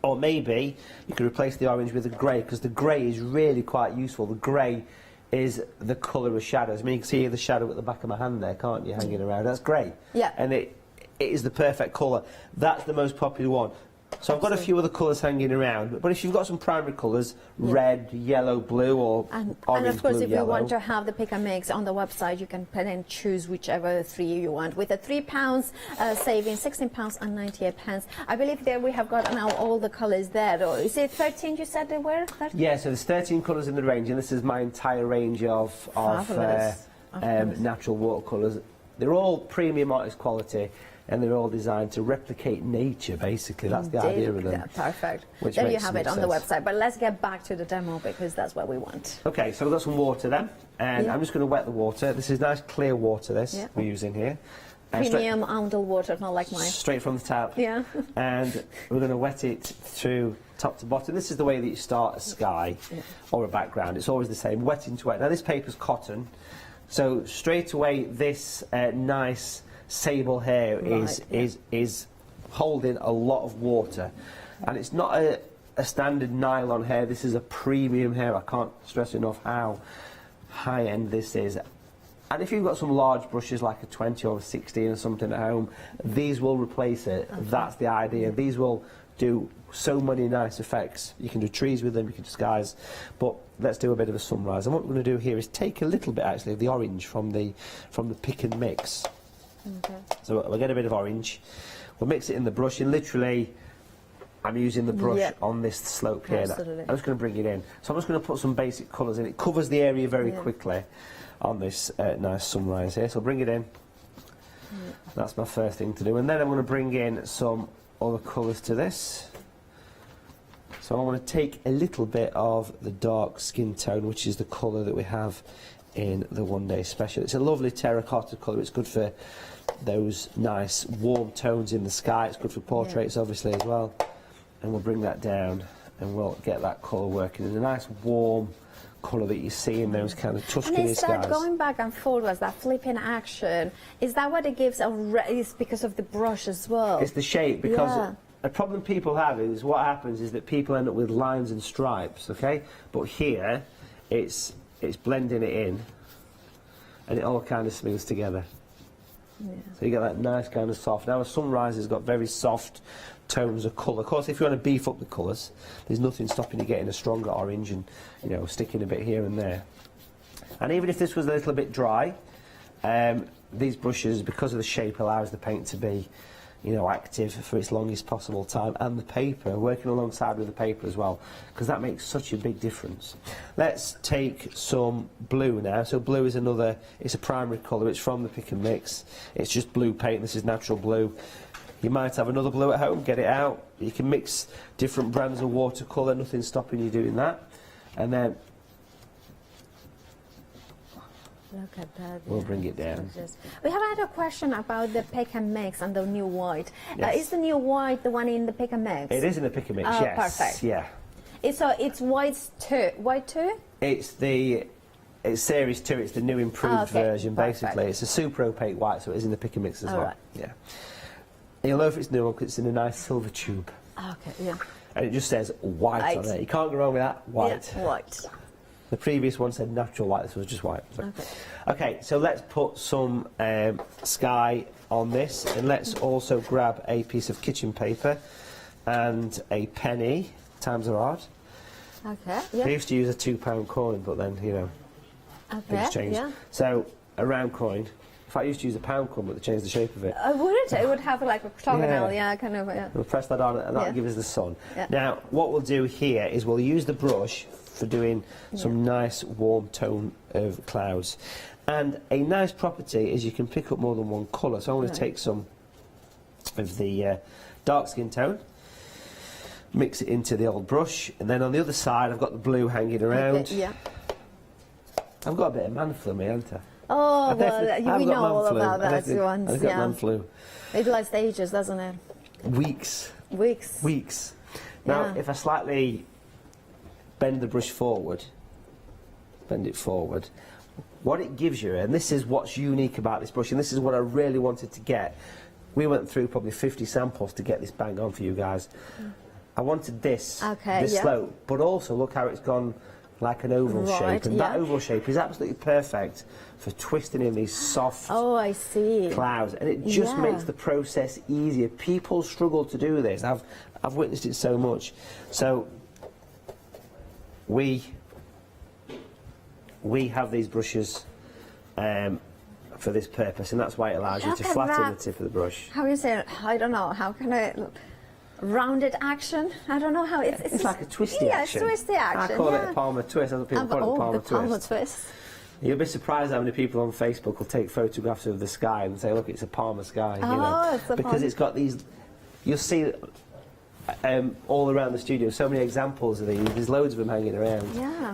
Or maybe you could replace the orange with a grey, because the grey is really quite useful. The grey is the colour of shadows. I mean, you can see the shadow at the back of my hand there, can't you, hanging around? That's grey. Yeah. And it is the perfect colour. That's the most popular one. So I've got a few other colours hanging around, but if you've got some primary colours, red, yellow, blue, or orange, and of course, blue, if yellow. you want to have the pick and mix on the website, you can then choose whichever three you want. With a £3 saving, £16.98. I believe there we have got now all the colours there. Or is it 13 you said there were? 13? Yeah, so there's 13 colours in the range, and this is my entire range of natural watercolours. They're all premium artist quality, and they're all designed to replicate nature, basically. That's the idea of them. Yeah, perfect. Which there you makes have it on the website. But let's get back to the demo because that's what we want. Okay, so we've got some water then, and I'm just going to wet the water. This is nice clear water, we're using here. Premium Amdel water, not like mine. Straight from the tap. Yeah. And we're going to wet it through top to bottom. This is the way that you start a sky or a background. It's always the same, wet into wet. Now this paper's cotton, so straight away this nice sable hair is holding a lot of water, and it's not a standard nylon hair. This is a premium hair. I can't stress enough how high end this is. And if you've got some large brushes like a 20 or a 16 or something at home, these will replace it. That's the idea. These will do so many nice effects. You can do trees with them, you can do skies, but let's do a bit of a sunrise. And what we're going to do here is take a little bit actually of the orange from the pick and mix. Okay. So we'll get a bit of orange, we'll mix it in the brush, and literally I'm using the brush on this slope here. Absolutely. I'm just going to bring it in. So I'm just going to put some basic colours in. It covers the area very quickly on this nice sunrise here. So bring it in. That's my first thing to do. And then I'm going to bring in some other colours to this. So I want to take a little bit of the dark skin tone, which is the colour that we have in the one day special. It's a lovely terracotta colour. It's good for those nice warm tones in the sky. It's good for portraits obviously as well. And we'll bring that down and we'll get that colour working in a nice warm colour that you see in those kind of Tuscany and it's skies. that going back and forwards, that flipping action, is that what it gives is because of the brush as well? It's the shape, because a problem people have is what happens is that people end up with lines and stripes, okay? But here it's blending it in and it all kind of smooths together. So you get that nice kind of soft. Now a sunrise has got very soft tones of colour. Of course, if you want to beef up the colours, there's nothing stopping you getting a stronger orange and, you know, sticking a bit here and there. And even if this was a little bit dry, these brushes, because of the shape, allows the paint to be, you know, active for its longest possible time, and the paper, working alongside with the paper as well, because that makes such a big difference. Let's take some blue now. So blue is another, it's a primary colour, it's from the Pick and Mix. It's just blue paint, this is natural blue. You might have another blue at home, get it out. You can mix different brands of watercolour, nothing's stopping you doing that. And then look at that. we'll bring it down. We have had a question about the Pick and Mix and the new white. Yes. Is the new white the one in the Pick and Mix? It is in the Pick and Mix, Oh, yes. perfect. Yeah. So it's white too? It's Series 2, it's the new improved version, basically. It's a super opaque white, so it is in the Pick and Mix as well. Right. Yeah. You'll know if it's new because it's in a nice silver tube. Okay, yeah. And it just says white on it. You can't go wrong with that, white. Yeah, white. The previous one said natural white, this was just white. So. Okay. Okay, so let's put some sky on this, and let's also grab a piece of kitchen paper and a penny. Times are hard. Okay, I yeah. used to use a £2 coin, but then, you know, things changed. Yeah. So, a round coin. If I used to use a £1 coin, but they changed the shape of it. Would it? It would have like a octagonal, yeah, kind of. Yeah. We'll press that on, and that'll Yeah. give us the sun. Yeah. Now, what we'll do here is we'll use the brush for doing some nice warm tone of clouds. And a nice property is you can pick up more than one colour. So I'm going to take some of the dark skin tone, mix it into the old brush, and then on the other side I've got the blue hanging around. Okay, yeah. I've got a bit of man flu, me, haven't I? Oh, well, we know all about that once. I've got man flu. It lasts ages, doesn't it? Weeks. Weeks. Weeks. Now, Yeah. if I slightly bend the brush forward, bend it forward, what it gives you, and this is what's unique about this brush, and this is what I really wanted to get. We went through probably 50 samples to get this bang on for you guys. I wanted this, this slope, but also look how it's gone like an oval shape, and that oval shape is absolutely perfect for twisting in these soft I see. clouds, and it just makes the process easier. People struggle to do this. I've witnessed it so much. So we have these brushes for this purpose, and that's why it allows you to flatten the tip of the brush. How you say it? I don't know. How can I... Rounded action? I don't know how it's like a twisty action. Yeah, it's twisty action. I call it a palmer twist. Other people call it a palmer twist. You'll be surprised how many people on Facebook will take photographs of the sky and say, look, it's a palmer sky, you know, because it's got these, you'll see all around the studio, so many examples of these, there's loads of them hanging around,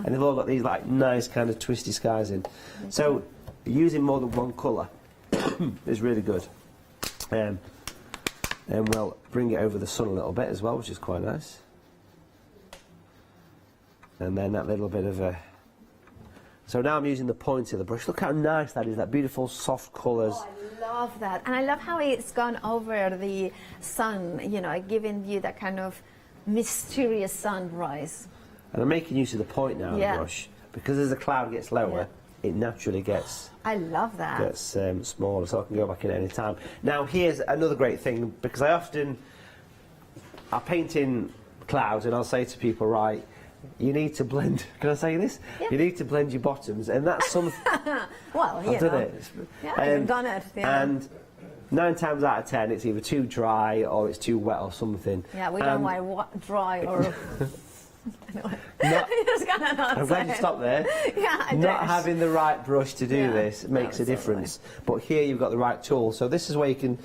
and they've all got these like nice kind of twisty skies in. So using more than one colour is really good. And we'll bring it over the sun a little bit as well, which is quite nice. And then that little bit of a... So now I'm using the point of the brush. Look how nice that is, that beautiful soft colours. Oh, I love that. And I love how it's gone over the sun, you know, giving you that kind of mysterious sunrise. And I'm making use of the point now of the brush, because as the cloud gets lower, it naturally gets... I love that. Gets smaller, so I can go back in any time. Now here's another great thing, because I paint in clouds, and I'll say to people, right, you need to blend. Can I say this? Yeah. You need to blend your bottoms, and that's something. Well, I've done it. Yeah, you've done it. Yeah. And 9 times out of 10, it's either too dry or it's too wet or something. Yeah, we don't want dry or. Anyway. I'm glad you stopped there. Yeah, not having the right brush to do this makes a difference. But here you've got the right tool. So this is where you can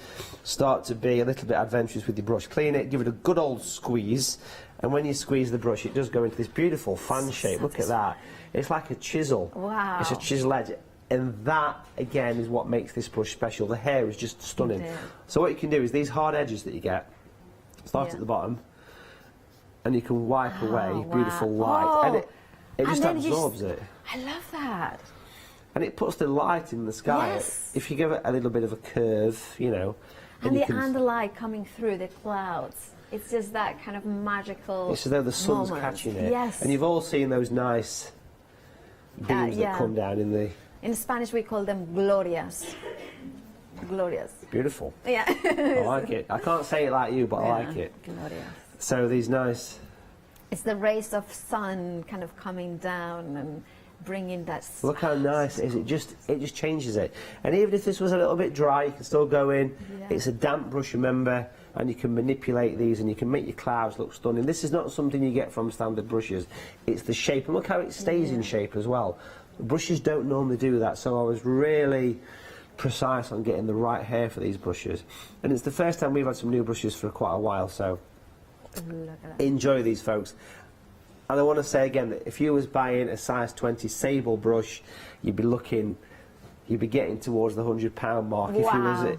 start to be a little bit adventurous with your brush. Clean it, give it a good old squeeze, and when you squeeze the brush, it does go into this beautiful fan shape. Look at that. It's like a chisel. Wow. It's a chisel edge. And that, again, is what makes this brush special. The hair is just stunning. So what you can do is these hard edges that you get, start at the bottom, and you can wipe away beautiful light, and it just absorbs it. I love that. And it puts the light in the sky. Yes. If you give it a little bit of a curve, you know. And the underlight coming through the clouds. It's just that kind of magical. It's as though the sun's catching it. Yes. And you've all seen those nice beams that come down in the... In Spanish we call them glorias. glorious. Beautiful. Yeah. I like it. I can't say it like you, but I like it. Glorious. So these nice... It's the rays of sun kind of coming down and bringing that... Look how nice it is. It just changes it. And even if this was a little bit dry, you can still go in. Yeah. It's a damp brush, remember, and you can manipulate these and you can make your clouds look stunning. This is not something you get from standard brushes. It's the shape, and look how it stays in shape as well. Brushes don't normally do that, so I was really precise on getting the right hair for these brushes. And it's the first time we've had some new brushes for quite a while, so enjoy these, folks. And I want to say again that if you was buying a size 20 sable brush, you'd be getting towards the £100 mark. Wow.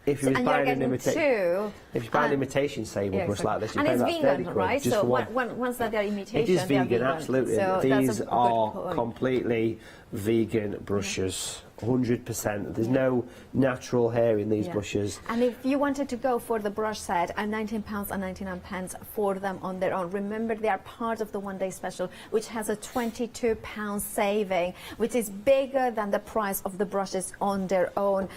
If you was buying an imitation sable yeah, brush like this, you're and paying it's about vegan, 30 quid. right? Just So for once that they're imitation, it is they are vegan, absolutely. So These are completely vegan brushes, 100%. There's no natural hair in these brushes. And if you wanted to go for the brush set at £19.99 for them on their own, remember they are part of the one-day special, which has a £22 saving, which is bigger than the price of the brushes on their own.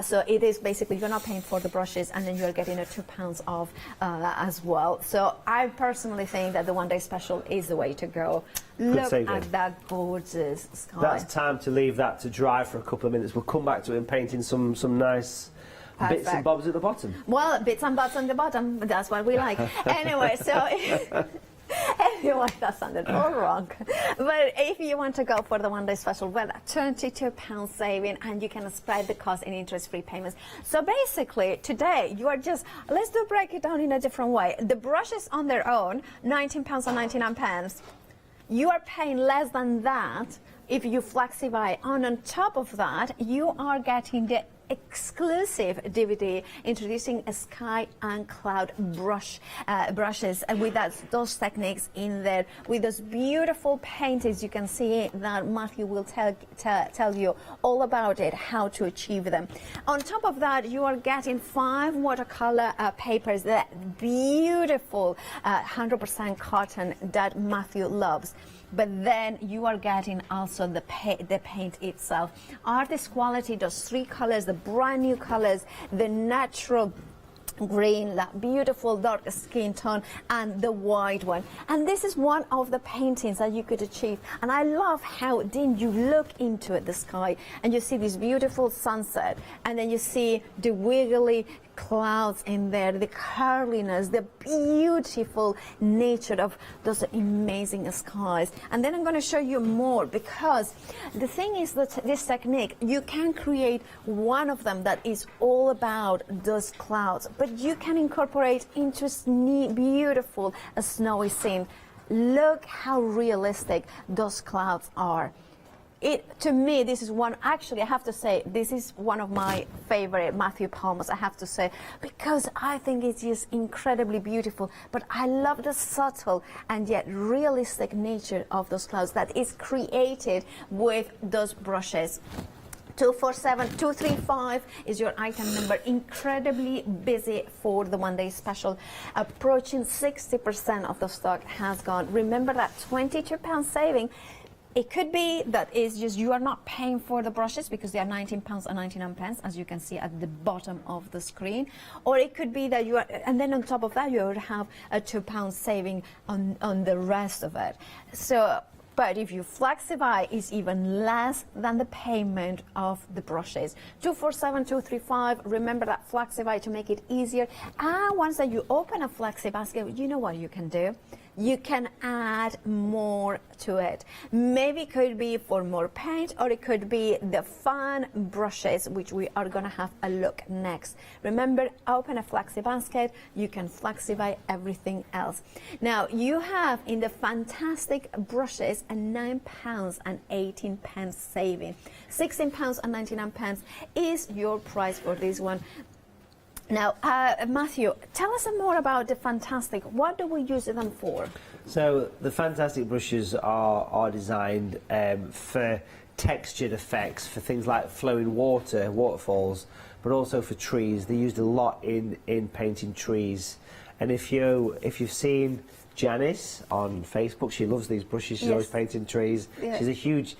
So it is basically, you're not paying for the brushes and then you're getting a £2 off as well. So I personally think that the one-day special is the way to go. Look at that gorgeous sky. That's time to leave that to dry for a couple of minutes. We'll come back to it and painting some nice bits and bobs at the bottom. Well, bits and bobs on the bottom, that's what we like. Anyway, so... Anyway, that sounded all wrong. But if you want to go for the one-day special, well, £22 saving, and you can spread the cost in interest-free payments. So basically, today, you are just, let's break it down in a different way. The brushes on their own, £19.99. You are paying less than that if you flexify. And on top of that, you are getting the exclusive DVD introducing a sky and cloud brushes with those techniques in there, with those beautiful paintings. You can see that Matthew will tell you all about it, how to achieve them. On top of that, you are getting 5 watercolor papers, that beautiful 100% cotton that Matthew loves. But then you are getting also the paint itself. Artist quality, those 3 colors, the brand new colors, the natural green, that beautiful dark skin tone, and the white one. And this is one of the paintings that you could achieve. And I love how then you look into it, the sky, and you see this beautiful sunset, and then you see the wiggly clouds in there, the curliness, the beautiful nature of those amazing skies. And then I'm going to show you more, because the thing is that this technique, you can create one of them that is all about those clouds, but you can incorporate into beautiful snowy scene. Look how realistic those clouds are. To me, this is one, actually, I have to say, this is one of my favorite Matthew Palmers, I have to say, because I think it's just incredibly beautiful. But I love the subtle and yet realistic nature of those clouds that is created with those brushes. 247235 is your item number. Incredibly busy for the one-day special. Approaching 60% of the stock has gone. Remember that £22 saving. It could be that is just you are not paying for the brushes because they are £19.99, as you can see at the bottom of the screen. Or it could be that you are, and then on top of that you would have a £2 saving on the rest of it. So, but if you flexify, it's even less than the payment of the brushes. 247235. Remember that flexify to make it easier. And once that you open a flexi basket, you know what you can do. You can add more to it. Maybe it could be for more paint, or it could be the fun brushes, which we are going to have a look next. Remember, open a flexi basket, you can flexify everything else. Now, you have in the fantastic brushes a £9.18 saving. £16.99 is your price for this one. Now, Matthew, tell us more about the Fantastic. What do we use them for? So the Fantastic brushes are designed for textured effects, for things like flowing water, waterfalls, but also for trees. They're used a lot in painting trees. And if you've seen Janice on Facebook. She loves these brushes. She's Yes. always painting trees. Yeah. She's a huge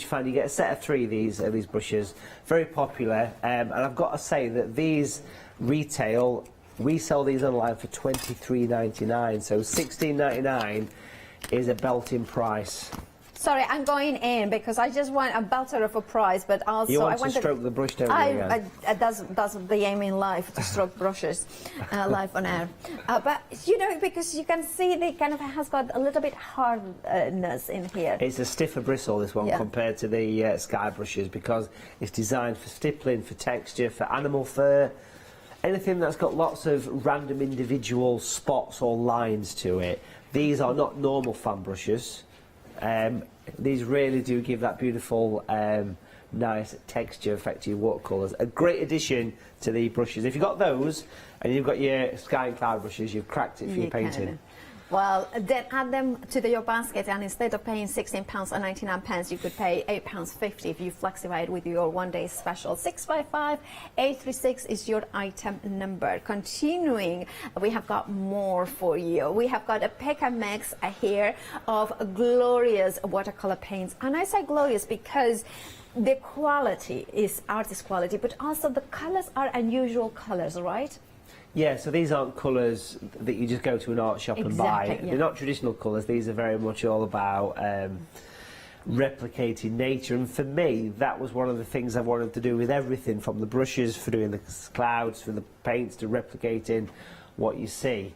fan. You get a set of 3 of these brushes. Very popular. And I've got to say that these retail, we sell these online for $23.99. So $16.99 is a belting price. Sorry, I'm going in because I just want a belter of a prize, but also You want I want to stroke the brush, don't you? Again? That's the aim in life, to stroke brushes, live on air. But you know, because you can see they kind of has got a little bit hardness in here. It's a stiffer bristle, this one, Yeah. compared to the sky brushes, because it's designed for stippling, for texture, for animal fur, anything that's got lots of random individual spots or lines to it. These are not normal fan brushes. These really do give that beautiful, nice texture effect to your watercolours. A great addition to the brushes. If you've got those and you've got your sky and cloud brushes, you've cracked it for your painting. Well, then add them to your basket, and instead of paying £16.99, you could pay £8.50 if you flexify it with your one-day special. 655-836 is your item number. Continuing, we have got more for you. We have got a pick and mix here of glorious watercolor paints, and I say glorious because the quality is artist quality, but also the colors are unusual colors, right? Yeah, so these aren't colours that you just go to an art shop and buy. Exactly, yeah. They're not traditional colours. These are very much all about replicating nature. And for me, that was one of the things I wanted to do with everything, from the brushes, for doing the clouds, for the paints, to replicating what you see.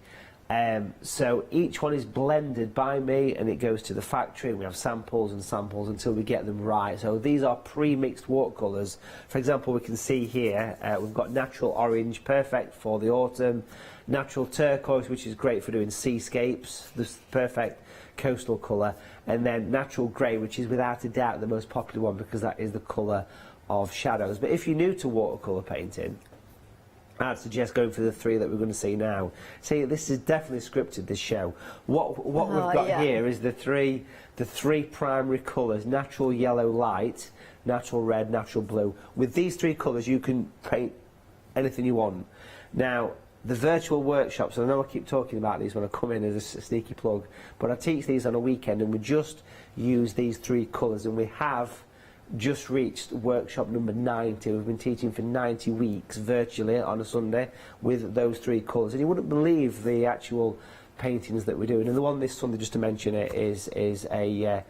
So each one is blended by me, and it goes to the factory, and we have samples and samples until we get them right. So these are pre-mixed watercolours. For example, we can see here we've got natural orange, perfect for the autumn, natural turquoise, which is great for doing seascapes, this perfect coastal colour, and then natural grey, which is without a doubt the most popular one because that is the colour of shadows. But if you're new to watercolour painting, I'd suggest going for the 3 that we're going to see now. See, this is definitely scripted, this show. What we've got here is the three primary colours: natural yellow light, natural red, natural blue. With these 3 colours, you can paint anything you want. Now, the virtual workshops, and I know I keep talking about these when I come in as a sneaky plug, but I teach these on a weekend, and we just use these 3 colours, and we have just reached workshop number 90. We've been teaching for 90 weeks virtually on a Sunday with those 3 colours, and you wouldn't believe the actual paintings that we're doing. And the one this Sunday, just to mention it, is a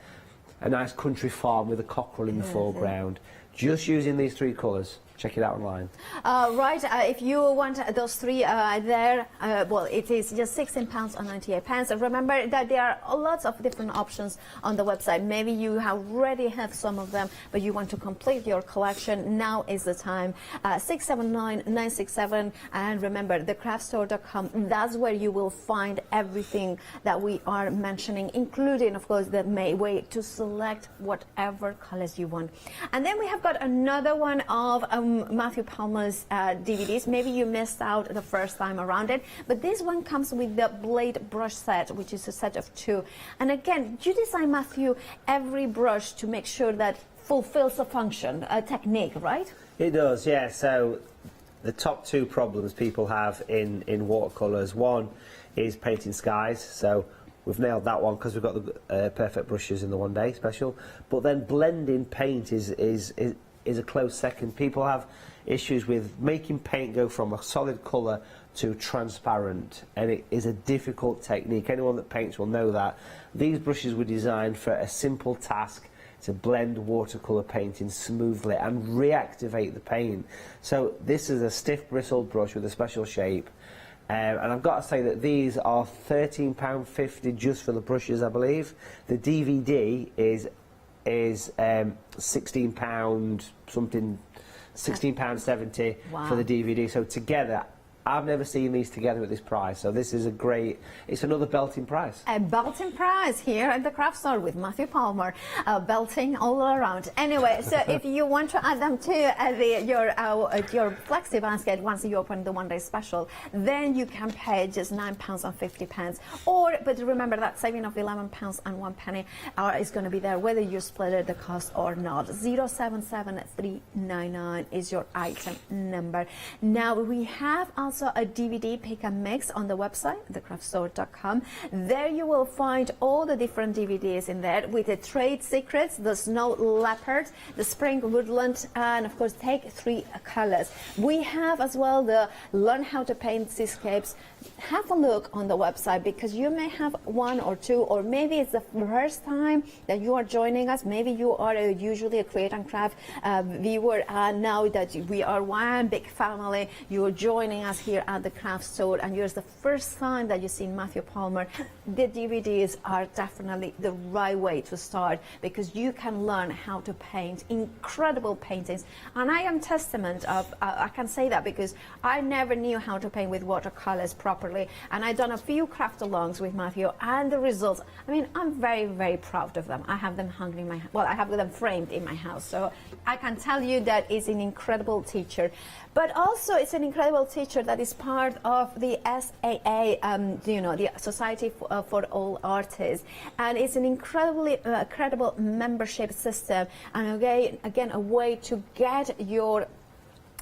nice country farm with a cockerel in the foreground, just using these 3 colours. Check it out online. Right, if you want those 3 there, well, it is just £16.98. Remember that there are lots of different options on the website. Maybe you already have some of them, but you want to complete your collection. Now is the time. 679-967, and remember, thecraftstore.com. That's where you will find everything that we are mentioning, including, of course, the way to select whatever colors you want. And then we have got another one of Matthew Palmer's DVDs. Maybe you missed out the first time around it, but this one comes with the blade brush set, which is a set of 2. And again, you design, Matthew, every brush to make sure that fulfills a function, a technique, right? It does, yeah. So the top 2 problems people have in watercolours, one is painting skies. So we've nailed that one because we've got the perfect brushes in the one day special. But then blending paint is a close second. People have issues with making paint go from a solid colour to transparent, and it is a difficult technique. Anyone that paints will know that. These brushes were designed for a simple task: to blend watercolour painting smoothly and reactivate the paint. So this is a stiff bristled brush with a special shape, and I've got to say that these are £13.50 just for the brushes, I believe. The DVD is £16 something, £16.70 for the DVD. So together, I've never seen these together at this price, so this is a great, it's another belting price. A belting price here at the Craft Store with Matthew Palmer, belting all around. Anyway, so if you want to add them to your flexi basket once you open the one-day special, then you can pay just £9.50. But remember that saving of £11.01 is going to be there whether you split the cost or not. 077399 is your item number. Now we have also also a DVD pick and mix on the website, thecraftstore.com. There you will find all the different DVDs in there with the trade secrets, the snow leopard, the spring woodland, and of course take 3 colors. We have as well the learn how to paint seascapes. Have a look on the website, because you may have 1 or 2, or maybe it's the first time that you are joining us. Maybe you are usually a Create and Craft viewer, and now that we are one big family, you're joining us here at the craft store, and it's the first time that you see Matthew Palmer. The DVDs are definitely the right way to start, because you can learn how to paint incredible paintings. And I am testament of, I can say that because I never knew how to paint with watercolors properly, and I've done a few craft alongs with Matthew, and the results, I mean, I'm very, very proud of them. I have them hung in my, well, I have them framed in my house, so I can tell you that it's an incredible teacher. But also it's an incredible teacher that is part of the SAA, you know, the Society for All Artists, and it's an incredibly credible membership system, and again a way to get your,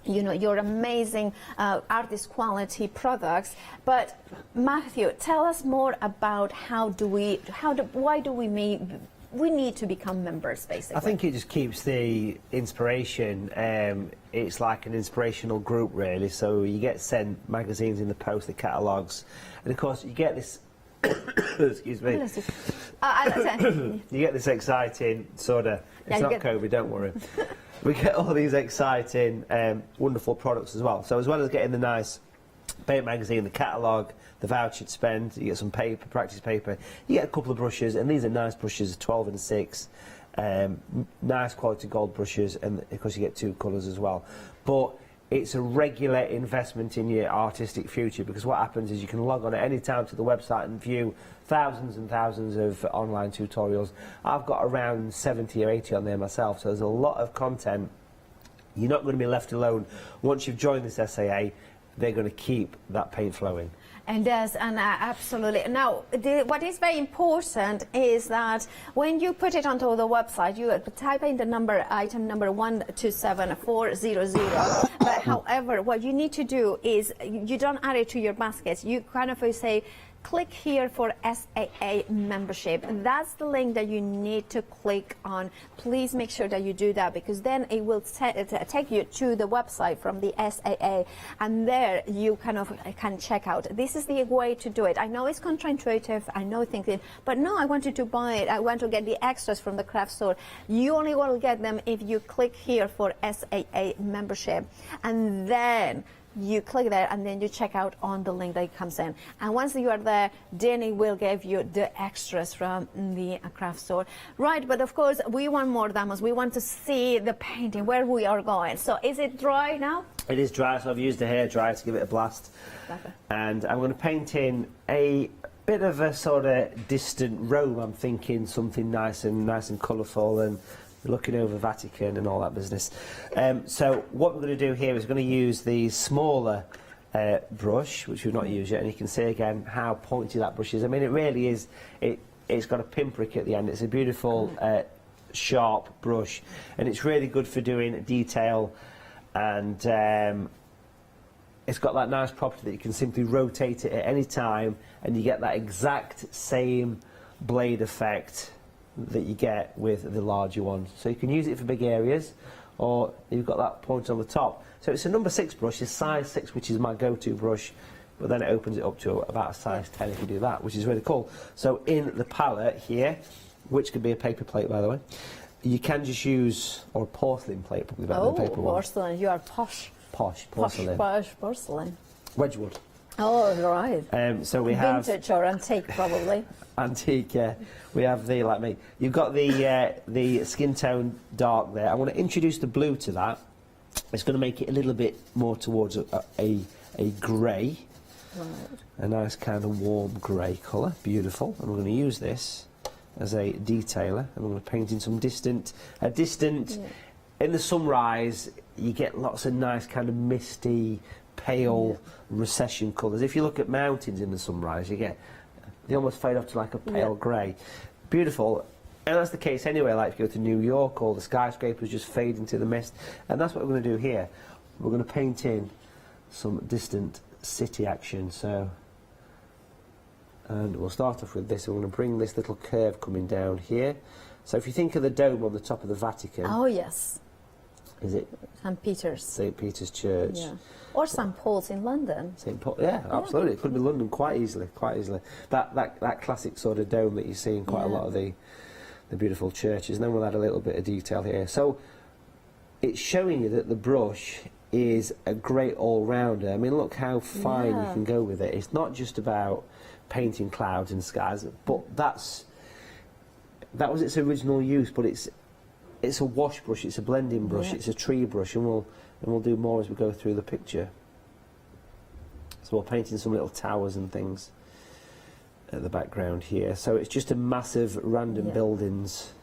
you know, your amazing artist quality products. But Matthew, tell us more about why do we need to become members, basically? I think it just keeps the inspiration. It's like an inspirational group, really. So you get sent magazines in the post, the catalogues, and of course you get this. Excuse me. You get this exciting sort of. It's not COVID, don't worry. We get all these exciting, wonderful products as well. So as well as getting the nice paint magazine, the catalogue, the voucher to spend, you get some paper, practice paper, you get a couple of brushes, and these are nice brushes, 12 and 6, nice quality gold brushes, and of course you get 2 colours as well. But it's a regular investment in your artistic future, because what happens is you can log on at any time to the website and view thousands and thousands of online tutorials. I've got around 70 or 80 on there myself, so there's a lot of content. You're not going to be left alone. Once you've joined this SAA, they're going to keep that paint flowing. And yes, and absolutely. Now, what is very important is that when you put it onto the website, you type in the number, item number 127400. But however, what you need to do is you don't add it to your baskets. You kind of say, click here for SAA membership. That's the link that you need to click on. Please make sure that you do that, because then it will take you to the website from the SAA, and there you kind of can check out. This is the way to do it. I know it's counterintuitive, I know thinking, but no, I wanted to buy it, I want to get the extras from the craft store. You only will get them if you click here for SAA membership, and then you click there, and then you check out on the link that comes in. And once you are there, then it will give you the extras from the craft store. Right, but of course, we want more demos. We want to see the painting, where we are going. So is it dry now? It is dry, so I've used a hairdryer to give it a blast. Lovely. And I'm going to paint in a bit of a sort of distant Rome. I'm thinking something nice and colourful, and looking over Vatican and all that business. So what we're going to do here is we're going to use the smaller brush, which we've not used yet, and you can see again how pointy that brush is. I mean, it really is, it's got a pinprick at the end. It's a beautiful sharp brush, and it's really good for doing detail, and it's got that nice property that you can simply rotate it at any time, and you get that exact same blade effect that you get with the larger ones. So you can use it for big areas, or you've got that point on the top. So it's a number 6 brush, it's size 6, which is my go-to brush, but then it opens it up to about a size 10 if you do that, which is really cool. So in the palette here, which could be a paper plate, by the way, you can just use, or a porcelain plate, probably better than a paper one. Porcelain, you are posh. Posh porcelain. Posh porcelain. Wedgwood. Oh, right. So we have vintage or antique, probably. Antique, yeah. We have the, like me. You've got the skin tone dark there. I want to introduce the blue to that. It's going to make it a little bit more towards a grey. Right. A nice kind of warm grey colour. Beautiful. And we're going to use this as a detailer. And we're going to paint in some distant. In the sunrise, you get lots of nice kind of misty, pale recession colours. If you look at mountains in the sunrise, you get, they almost fade off to like a pale grey. Beautiful. And that's the case anyway, like if you go to New York, all the skyscrapers just fade into the mist. And that's what we're going to do here. We're going to paint in some distant city action. So, and we'll start off with this. I'm going to bring this little curve coming down here. So if you think of the dome on the top of the Vatican. Oh yes. Is it St. Peter's? St. Peter's Church. Yeah. Or St. Paul's in London. St. Paul, yeah, absolutely. It could be London quite easily, quite easily. That classic sort of dome that you see in quite a lot of the beautiful churches. And then we'll add a little bit of detail here. So it's showing you that the brush is a great all-rounder. I mean, look how fine you can go with it. It's not just about painting clouds and skies, but that was its original use. But it's a wash brush, it's a blending brush, it's a tree brush, and we'll do more as we go through the picture. So we're painting some little towers and things at the background here. So it's just a massive random buildings.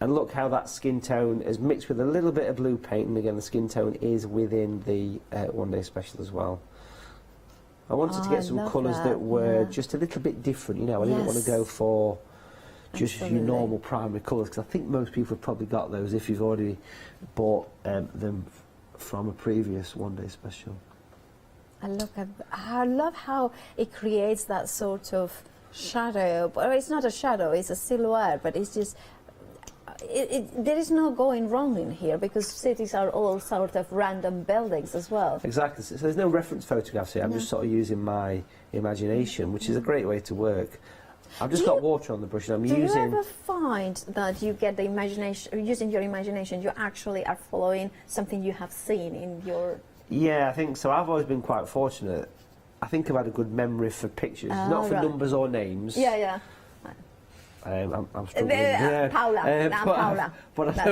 And look how that skin tone is mixed with a little bit of blue paint, and again the skin tone is within the one day special as well. I wanted to get some colours that were just a little bit different, you know. I didn't want to go for just your normal primary colours, because I think most people have probably got those if you've already bought them from a previous one day special. I love how it creates that sort of shadow, but it's not a shadow, it's a silhouette, but it's just there is no going wrong in here, because cities are all sort of random buildings as well. Exactly, so there's no reference photographs here. I'm just sort of using my imagination, which is a great way to work. I've just got water on the brush and I'm using... Do you ever find that you get the imagination, using your imagination, you actually are following something you have seen in your... Yeah, I think so. I've always been quite fortunate. I think I've had a good memory for pictures, not for numbers or names. Yeah. I'm struggling. Paula. But I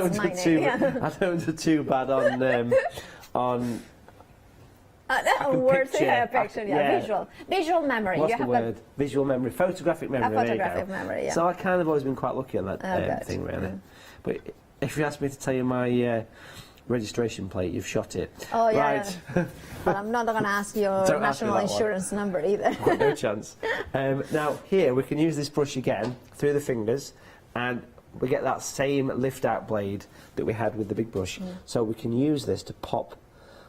don't do too bad on words, picture, visual memory. What's the word? Visual memory, photographic memory. Photographic memory, yeah. So I kind of always been quite lucky on that thing, really. But if you ask me to tell you my registration plate, you've shot it. Oh yeah. Right. But I'm not going to ask your national insurance number either. No chance. Now here we can use this brush again through the fingers, and we get that same lift out blade that we had with the big brush. So we can use this to pop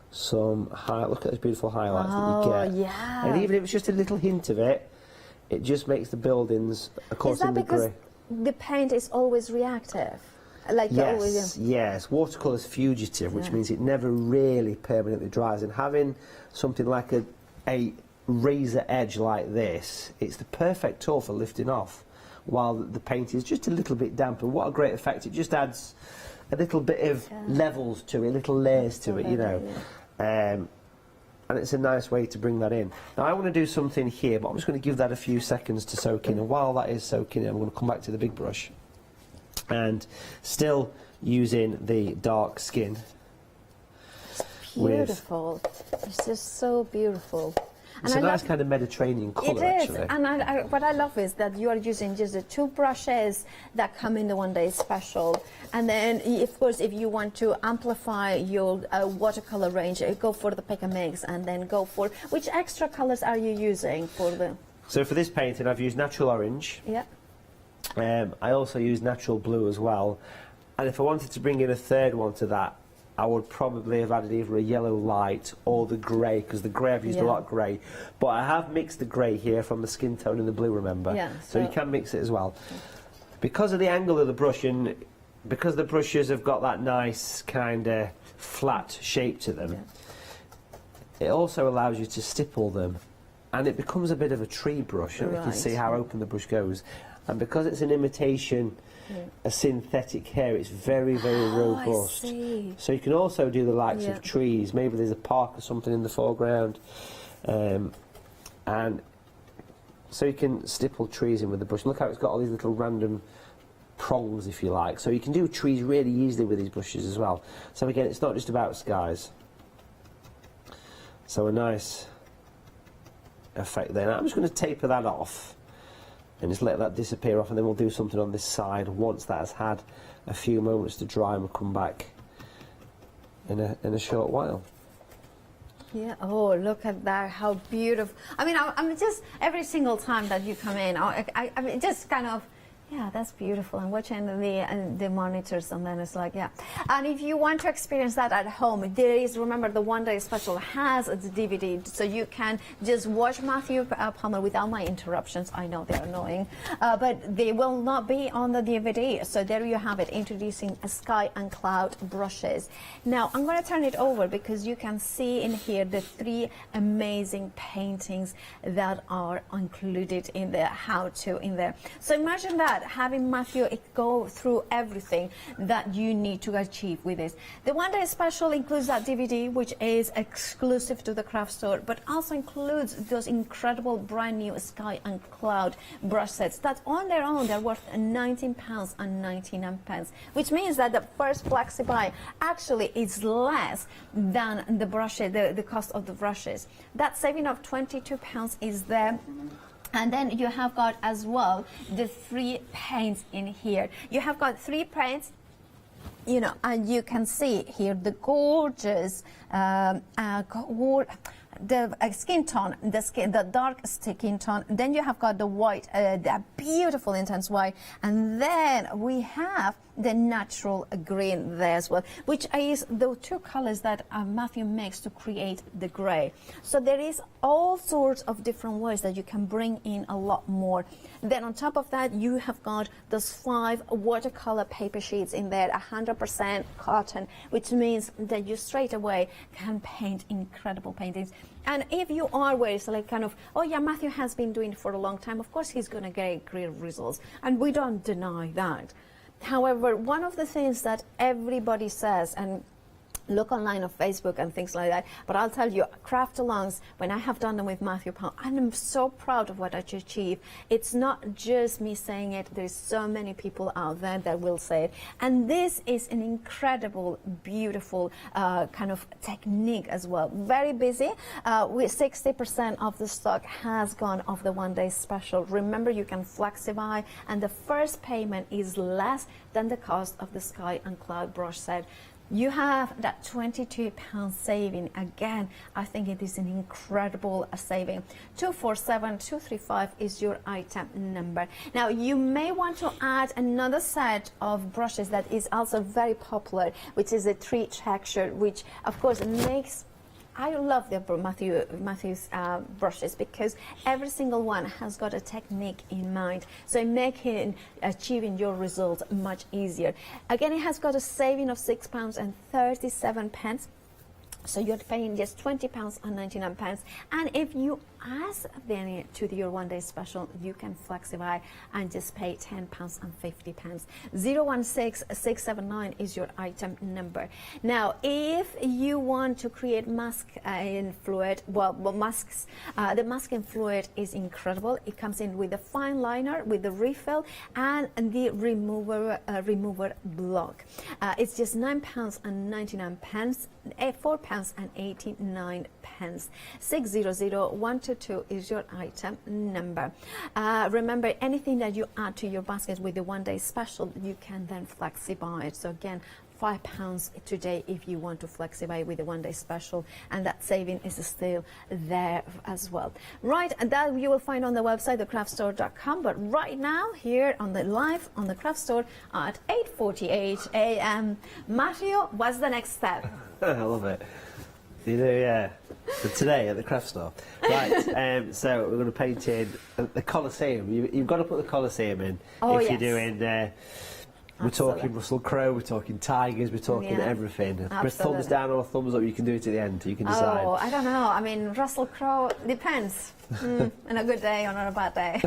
some look at those beautiful highlights that you get. Yeah. And even if it's just a little hint of it, it just makes the buildings, of course, in the grey. The paint is always reactive? Like yes. Watercolour's fugitive, which means it never really permanently dries. And having something like a razor edge like this, it's the perfect tool for lifting off while the paint is just a little bit damp. And what a great effect. It just adds a little bit of levels to it, little layers to it, you know. And it's a nice way to bring that in. Now I want to do something here, but I'm just going to give that a few seconds to soak in. And while that is soaking in, I'm going to come back to the big brush. And still using the dark skin. Beautiful. It's just so beautiful. It's a nice kind of Mediterranean colour, actually. It is, and what I love is that you are using just the two brushes that come in the one day special. And then, of course, if you want to amplify your watercolour range, go for the pick and mix, and then go for... Which extra colours are you using for the... So for this painting, I've used natural orange. Yeah. I also use natural blue as well. And if I wanted to bring in a third one to that, I would probably have added either a yellow light or the grey, because the grey, I've used a lot of grey. But I have mixed the grey here from the skin tone and the blue, remember? Yeah, so you can mix it as well. Because of the angle of the brush, and because the brushes have got that nice kind of flat shape to them, it also allows you to stipple them. And it becomes a bit of a tree brush. You can see how open the brush goes. And because it's an imitation, a synthetic hair, it's very, very robust. So you can also do the likes of trees. Maybe there's a park or something in the foreground. And so you can stipple trees in with the brush. Look how it's got all these little random prongs, if you like. So you can do trees really easily with these brushes as well. So again, it's not just about skies. So a nice effect there. Now I'm just going to taper that off and just let that disappear off, and then we'll do something on this side once that has had a few moments to dry, and we'll come back in a short while. Yeah, oh, look at that, how beautiful. I mean, I'm just, every single time that you come in, I mean, just kind of, Yeah, that's beautiful. I'm watching the monitors, and then it's like, yeah. And if you want to experience that at home, there is, remember, the One Day Special has the DVD, so you can just watch Matthew Palmer without my interruptions. I know they're annoying, but they will not be on the DVD. So there you have it, introducing Sky and Cloud brushes. Now, I'm going to turn it over because you can see in here the 3 amazing paintings that are included in the how-to in there. So imagine that, having Matthew go through everything that you need to achieve with this. The One Day Special includes that DVD, which is exclusive to the craft store, but also includes those incredible brand new Sky and Cloud brush sets that on their own they're worth £19.99, which means that the first flexi buy actually is less than the brushes, the cost of the brushes. That saving of £22 is there. And then you have got as well the 3 paints in here. You have got 3 paints, you know, and you can see here the gorgeous the skin tone, the dark skin tone. Then you have got the white, the beautiful intense white, and then we have the natural green there as well, which is the 2 colors that Matthew makes to create the grey. So there is all sorts of different ways that you can bring in a lot more. Then on top of that, you have got those 5 watercolor paper sheets in there, 100% cotton, which means that you straight away can paint incredible paintings. And if you are where it's like kind of, oh yeah, Matthew has been doing it for a long time, of course he's going to get great results, and we don't deny that. However, one of the things that everybody says, and look online on Facebook and things like that, but I'll tell you, craft-alongs, when I have done them with Matthew Palmer, and I'm so proud of what I achieve. It's not just me saying it, there's so many people out there that will say it, and this is an incredible, beautiful kind of technique as well. Very busy, with 60% of the stock has gone off the One Day Special. Remember, you can flexify, and the first payment is less than the cost of the Sky and Cloud brush set. You have that £22 saving. Again, I think it is an incredible saving. 247235 is your item number. Now, you may want to add another set of brushes that is also very popular, which is a tree texture, which of course makes, I love the Matthew's brushes because every single one has got a technique in mind, so making achieving your results much easier. Again, it has got a saving of £6.37. So you're paying just £20.99, and if you ask then to your One Day Special, you can flexify and just pay £10.50. 016679 is your item number. Now, if you want to create mask in fluid, well, masks, the mask in fluid is incredible. It comes in with a fine liner, with the refill, and the remover block. It's just £9.99, £4.89. 600122 is your item number. Remember, anything that you add to your basket with the One Day Special, you can then flexify it. So again, £5 today if you want to flexify with the One Day Special, and that saving is still there as well. Right, and that you will find on the website, thecraftstore.com. But right now, here on the live on the Craft Store at 8:48 a.m. Matthew, what's the next step? I love it. You know, yeah. So today at the Craft Store, right? So we're going to paint in the Colosseum. You've got to put the Colosseum in if you're doing. We're talking Russell Crowe, we're talking tigers, we're talking everything. Thumbs down or thumbs up, you can do it at the end, you can decide. Oh, I don't know. I mean, Russell Crowe, depends. On a good day or on a bad day.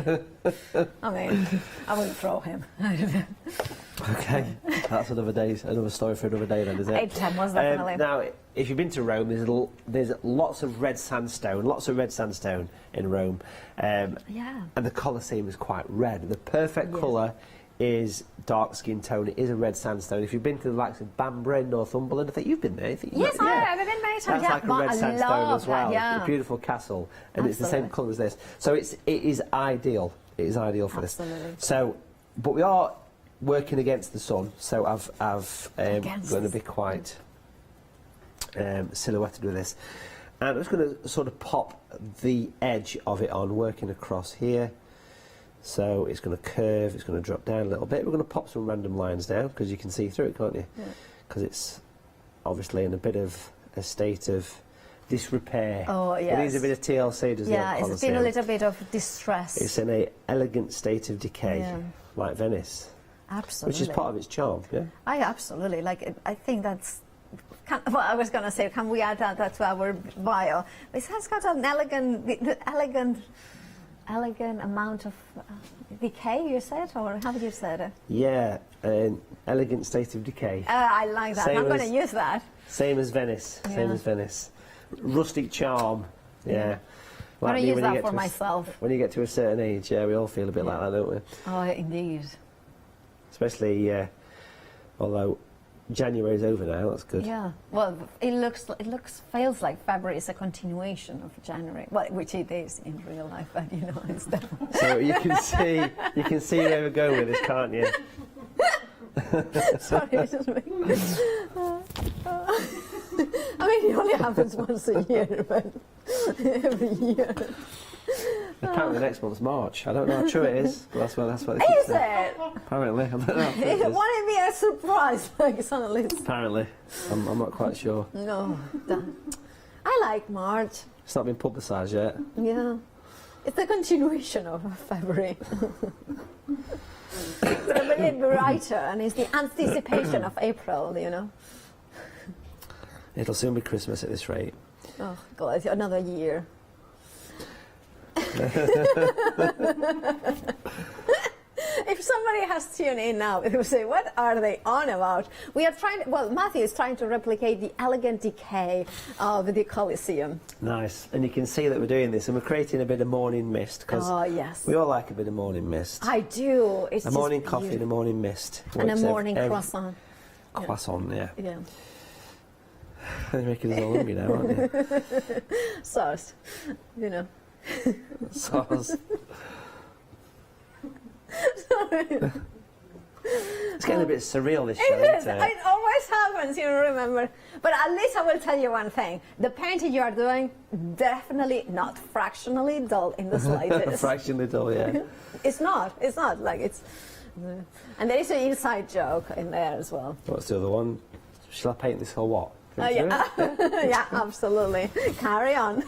I mean, I wouldn't throw him. Okay, that's another story for another day then, is it? 8 to 10 was definitely. Now, if you've been to Rome, there's lots of red sandstone in Rome. And the Colosseum is quite red. The perfect colour is dark skin tone. It is a red sandstone. If you've been to the likes of Banbury, Northumberland, I think you've been there. Yes, I have. I've been many times. That's like a red sandstone as well. That, a beautiful castle, and it's the same colour as this. So it is ideal. It is ideal for this. So, but we are working against the sun. So I've going to be quite silhouetted with this, and I'm just going to sort of pop the edge of it on, working across here. So it's going to curve, it's going to drop down a little bit. We're going to pop some random lines down because you can see through it, can't you? Because it's obviously in a bit of a state of disrepair. Oh, yes. It needs a bit of TLC, doesn't it? Yeah, it's been a little bit of distress. It's in an elegant state of decay, like Venice. Absolutely. Which is part of its charm, yeah? I absolutely, like, I think that's, well, I was going to say, can we add that to our bio? It has got an elegant amount of decay, you said, or how did you say it? Yeah, an elegant state of decay. I like that. I'm going to use that. Same as Venice. Same as Venice. Rustic charm. Yeah. I'm going to use that for myself. When you get to a certain age, we all feel a bit like that, don't we? Oh, indeed. Especially, although January's over now, that's good. Yeah. Well, feels like February is a continuation of January. Well, which it is in real life, but you know, it's definitely. So you can see where we're going with this, can't you? Sorry, it's just me. I mean, it only happens once a year, but every year. Apparently next month's March. I don't know how true it is, but that's what they keep Is saying. it? Apparently, I don't know how true it is. Won't it be a surprise, like suddenly? Apparently, I'm not quite sure. No, I like March. It's not been publicised yet. Yeah, it's the continuation of February. It's a bit brighter, and it's the anticipation of April, you know. It'll soon be Christmas at this rate. Oh God, another year. If somebody has tuned in now, they will say, what are they on about? We are trying, well, Matthew is trying to replicate the elegant decay of the Colosseum. Nice. And you can see that we're doing this, and we're creating a bit of morning mist, because we all like a bit of morning mist. I do. It's a morning coffee and a morning mist. And a morning croissant. Croissant, yeah. Yeah. They're making us all hungry now, aren't you? Sauce, you know. Sauce. Sorry. It's getting a bit surreal, this show, It is. isn't it? It always happens, you remember. But at least I will tell you one thing. The painting you are doing, definitely not fractionally dull in the slightest. Fractionally dull, yeah. It's not. It's not. Like, it's... And there is an inside joke in there as well. What's the other one? Shall I paint this whole what? Yeah. Yeah, absolutely. Carry on.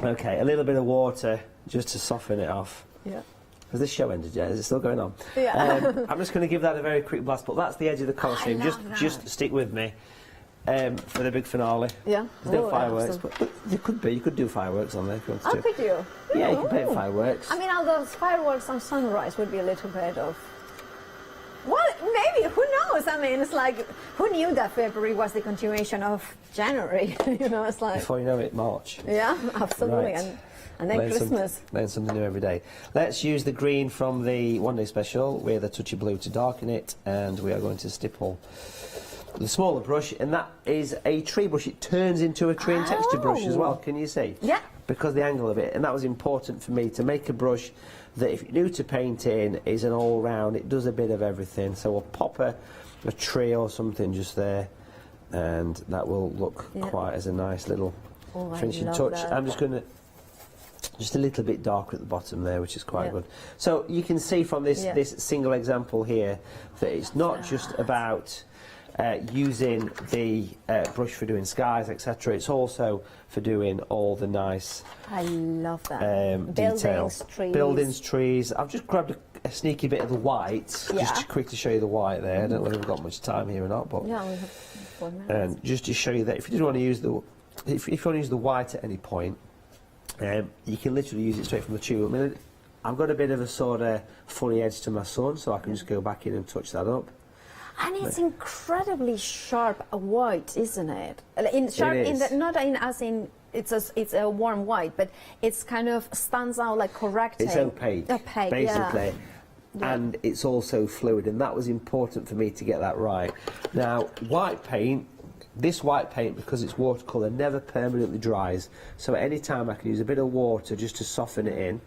Okay, a little bit of water just to soften it off. Yeah. Has this show ended yet? Is it still going on? Yeah. I'm just going to give that a very quick blast, but that's the edge of the Colosseum. Just stick with me for the big finale. Yeah. There's no fireworks, but you could do fireworks on there if you want to. Oh, could you? Yeah, you can paint fireworks. I mean, although fireworks on sunrise would be a little bit of... Well, maybe, who knows? I mean, it's like, who knew that February was the continuation of January? You know, it's like... Before you know it, March. Yeah, absolutely. Right. And then Christmas. Learn something new every day. Let's use the green from the one day special with a touch of blue to darken it, and we are going to stipple the smaller brush, and that is a tree brush. It turns into a tree and texture brush as well, can you see? Yeah. Because the angle of it, and that was important for me to make a brush that, if you're new to painting, is an all-round. It does a bit of everything. So we'll pop a tree or something just there, and that will look quite as a nice little finishing touch. That. I'm just going to just a little bit darker at the bottom there, which is quite good. So you can see from this single example here that it's not just about using the brush for doing skies, etc. It's also for doing all the nice I love that. Buildings, trees. Buildings, trees. I've just grabbed a sneaky bit of the white, just to quickly show you the white there. I don't know whether we've got much time here or not, but we have 4 minutes. And just to show you that if you did want to use if you want to use the white at any point, you can literally use it straight from the tube. I mean, I've got a bit of a sort of funny edge to my sun, so I can just go back in and touch that up. And it's incredibly sharp white, isn't it? Sharp it is. It's a warm white, but it's kind of stands out like correcting. It's opaque, basically. Yeah. And it's also fluid, and that was important for me to get that right. Now, white paint, this white paint, because it's watercolour, never permanently dries, so at any time I can use a bit of water just to soften it in.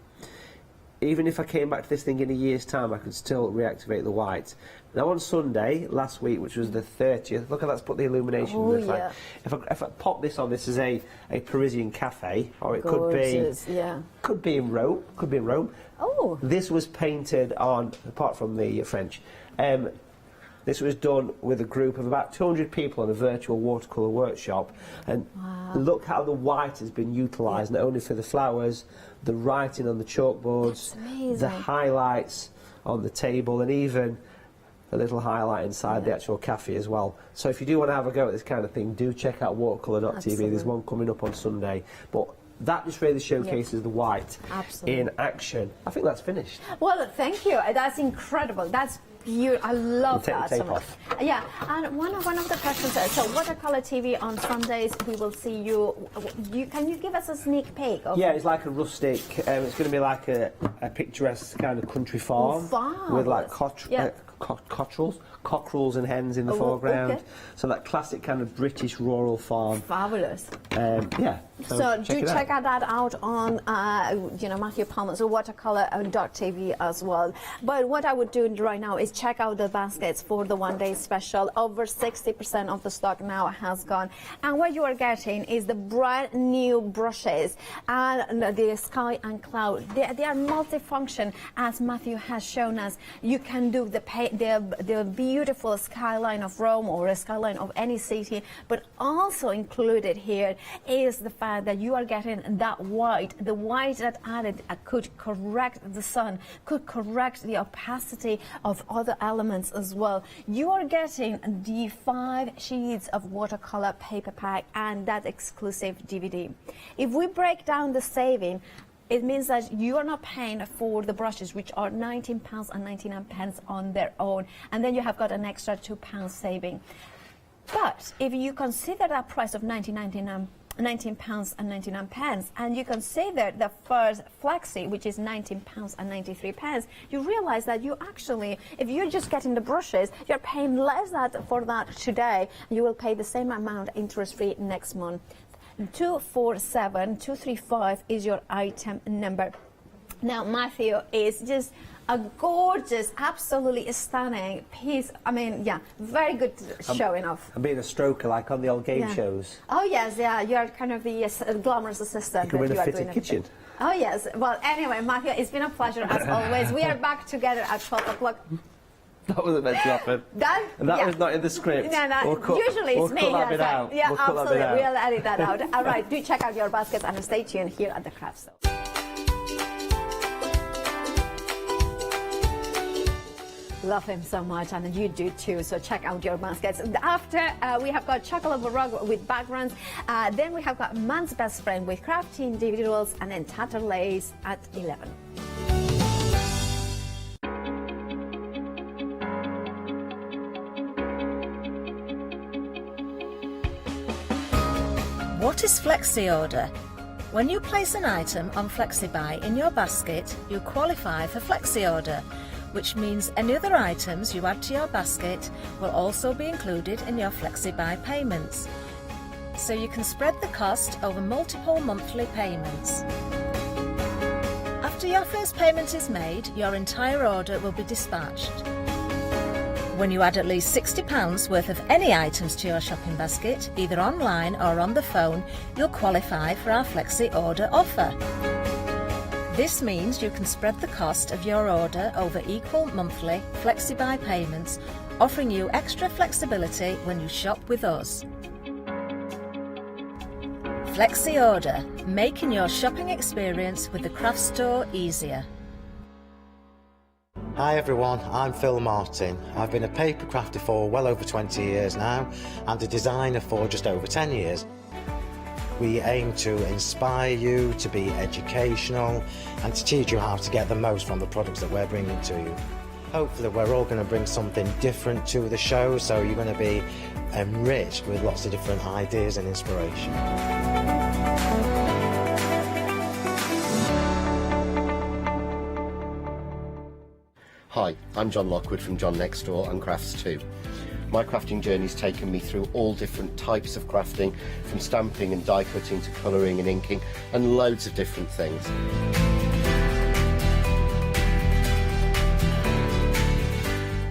even if I came back to this thing in a year's time, I could still reactivate the white. Now on Sunday, last week, which was the 30th, look at that's put the illumination. Oh, in yeah. If I pop this on, this is a Parisian cafe, or it Gorgeous, could be in Rome, Oh. This was painted on, apart from the French, this was done with a group of about 200 people in a virtual watercolour workshop, and look how the white has been utilised, not only for the flowers, the writing on the chalkboards, the highlights on the table, and even a little highlight inside the actual cafe as well. So if you do want to have a go at this kind of thing, do check out watercolour.tv. There's one coming up on Sunday. But that just really showcases the white in action. I think that's finished. Well, thank you. That's incredible. That's beautiful. I love that. Tape off. Yeah, and one of the questions. So Watercolor TV on Sundays, we will see you. Can you give us a sneak peek? Of Yeah, it's like a rustic. It's going to be like a picturesque kind of country farm with like cockerels and hens in the foreground. Okay. So that classic kind of British rural farm. Fabulous. Yeah. So do check that out on Matthew Palmer's watercolor.tv as well. But what I would do right now is check out the baskets for the one-day special. Over 60% of the stock now has gone, and what you are getting is the brand new brushes and the sky and cloud. They are multifunction, as Matthew has shown us. You can do the beautiful skyline of Rome or a skyline of any city, but also included here is the fact that you are getting that white, the white that added could correct the sun, could correct the opacity of other elements as well. You are getting the 5 sheets of watercolor paper pack and that exclusive DVD. If we break down the saving, it means that you are not paying for the brushes, which are £19.99 on their own, and then you have got an extra £2 saving. But if you consider that price of £19.99, and you consider the first flexi, which is £19.93, you realize that you actually, if you're just getting the brushes, you're paying less for that today. You will pay the same amount interest-free next month. 247235 is your item number. Now, Matthew is just a gorgeous, absolutely stunning piece. I mean, yeah, very good showing off. I'm being a stroker like on the old game shows. Oh, yes, yeah, you're kind of the glamorous assistant. You can win a fitted kitchen. Oh, yes. Well, anyway, Matthew, it's been a pleasure as always. We are back together at 12 o'clock. That wasn't meant to happen. That was not in the script. No, usually it's me. Yeah, we'll absolutely. We'll edit that out. All right, do check out your baskets and stay tuned here at the Craft Store. Love him so much, and you do too, so check out your baskets. After, we have got Chocolate Rug with backgrounds, then we have got Man's Best Friend with crafty individuals, and then Tatter Lace at 11. What is Flexi Order? When you place an item on FlexiBuy in your basket, you qualify for Flexi Order, which means any other items you add to your basket will also be included in your FlexiBuy payments. So you can spread the cost over multiple monthly payments. After your first payment is made, your entire order will be dispatched. When you add at least £60 worth of any items to your shopping basket, either online or on the phone, you'll qualify for our Flexi Order offer. This means you can spread the cost of your order over equal monthly FlexiBuy payments, offering you extra flexibility when you shop with us. Flexi Order, making your shopping experience with the Craft Store easier. Hi everyone, I'm Phil Martin. I've been a paper crafter for well over 20 years now and a designer for just over 10 years. We aim to inspire you, to be educational and to teach you how to get the most from the products that we're bringing to you. Hopefully we're all going to bring something different to the show, so you're going to be enriched with lots of different ideas and inspiration. Hi, I'm John Lockwood from John Next Door and Crafts 2. My crafting journey's taken me through all different types of crafting, from stamping and die cutting to colouring and inking, and loads of different things.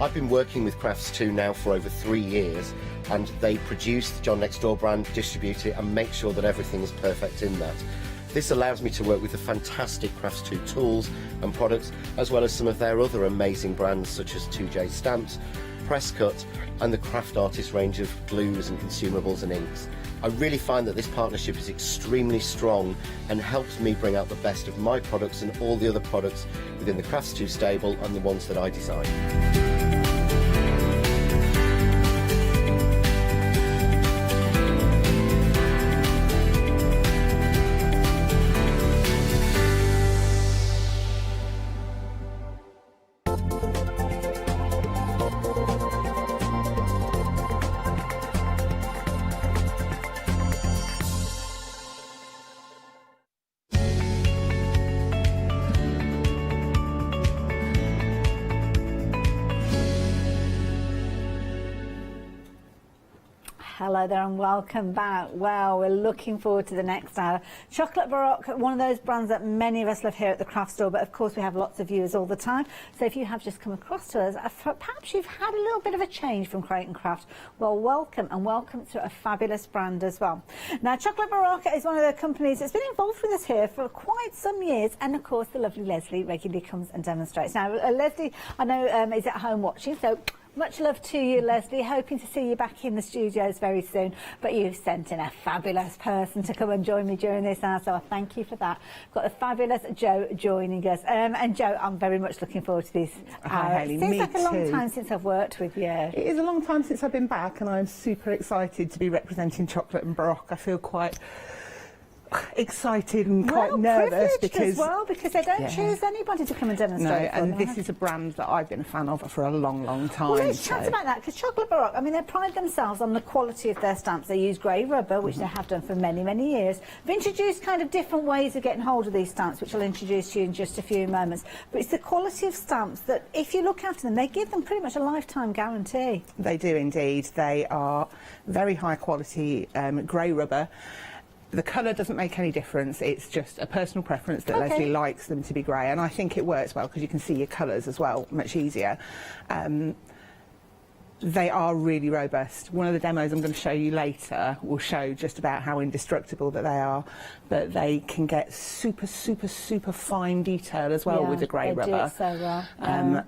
I've been working with Crafts2 now for over 3 years, and they produce the John Next Door brand, distribute it, and make sure that everything is perfect in that. This allows me to work with the fantastic Crafts2 tools and products, as well as some of their other amazing brands such as 2J Stamps, Presscut, and the Craft Artist range of glues and consumables and inks. I really find that this partnership is extremely strong and helps me bring out the best of my products and all the other products within the Crafts2 stable and the ones that I design. Hello there and welcome back. Well, we're looking forward to the next hour. Chocolate Baroque, one of those brands that many of us love here at the Craft Store, but of course we have lots of viewers all the time. So if you have just come across to us, perhaps you've had a little bit of a change from Create and Craft. Well, welcome, and welcome to a fabulous brand as well. Now, Chocolate Baroque is one of the companies that's been involved with us here for quite some years, and of course the lovely Leslie regularly comes and demonstrates. Now, Leslie, I know is at home watching, so much love to you, Leslie. Hoping to see you back in the studios very soon. But you've sent in a fabulous person to come and join me during this hour, so I thank you for that. Got the fabulous Jo joining us. And Jo, I'm very much looking forward to this hour. Hi, Hayley. Seems Me like a long too. time since I've worked with you. It is a long time since I've been back, and I'm super excited to be representing Chocolate and Baroque. I feel quite excited and quite nervous because they don't choose anybody to come and demonstrate. No, and this is a brand that I've been a fan of for a long, long time. Well, let's chat about that, because Chocolate Baroque, I mean, they pride themselves on the quality of their stamps. They use grey rubber, which they have done for many, many years. They've introduced kind of different ways of getting hold of these stamps, which I'll introduce to you in just a few moments. But it's the quality of stamps that, if you look after them, they give them pretty much a lifetime guarantee. They do indeed. They are very high quality grey rubber. The colour doesn't make any difference. It's just a personal preference that Leslie likes them to be grey, and I think it works well because you can see your colours as well much easier. They are really robust. One of the demos I'm going to show you later will show just about how indestructible that they are, but they can get super, super, super fine detail as well with the grey rubber. Do it so well.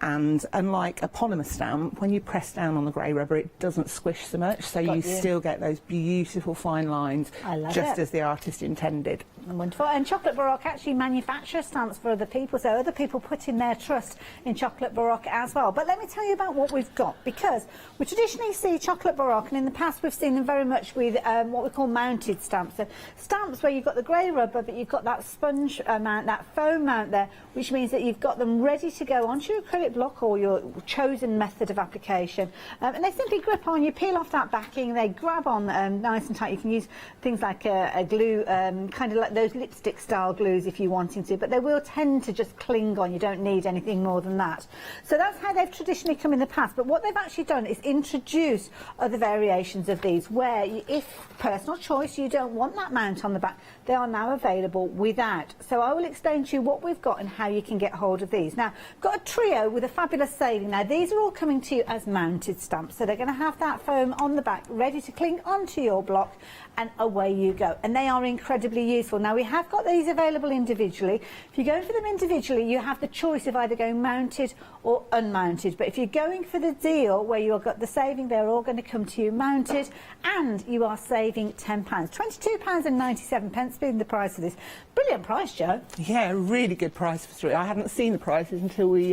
And unlike a polymer stamp, when you press down on the grey rubber, it doesn't squish so much, so you still get those beautiful fine lines, just as the artist intended. Wonderful. And Chocolate Baroque actually manufactures stamps for other people, so other people put in their trust in Chocolate Baroque as well. But let me tell you about what we've got, because we traditionally see Chocolate Baroque, and in the past we've seen them very much with what we call mounted stamps. So stamps where you've got the grey rubber, but you've got that sponge mount, that foam mount there, which means that you've got them ready to go onto your acrylic block or your chosen method of application. And they simply grip on, you peel off that backing, they grab on nice and tight. You can use things like a glue, kind of like those lipstick style glues if you're wanting to, but they will tend to just cling on. You don't need anything more than that. So that's how they've traditionally come in the past, but what they've actually done is introduce other variations of these where, if personal choice, you don't want that mount on the back, they are now available without. So I will explain to you what we've got and how you can get hold of these. Now, I've got a trio with a fabulous saving. Now, these are all coming to you as mounted stamps, so they're going to have that foam on the back ready to cling onto your block, and away you go. And they are incredibly useful. Now, we have got these available individually. If you're going for them individually, you have the choice of either going mounted or unmounted. But if you're going for the deal where you've got the saving, they're all going to come to you mounted, and you are saving £10. £22.97 being the price of this. Brilliant price, Jo. Yeah, really good price for three. I hadn't seen the prices until we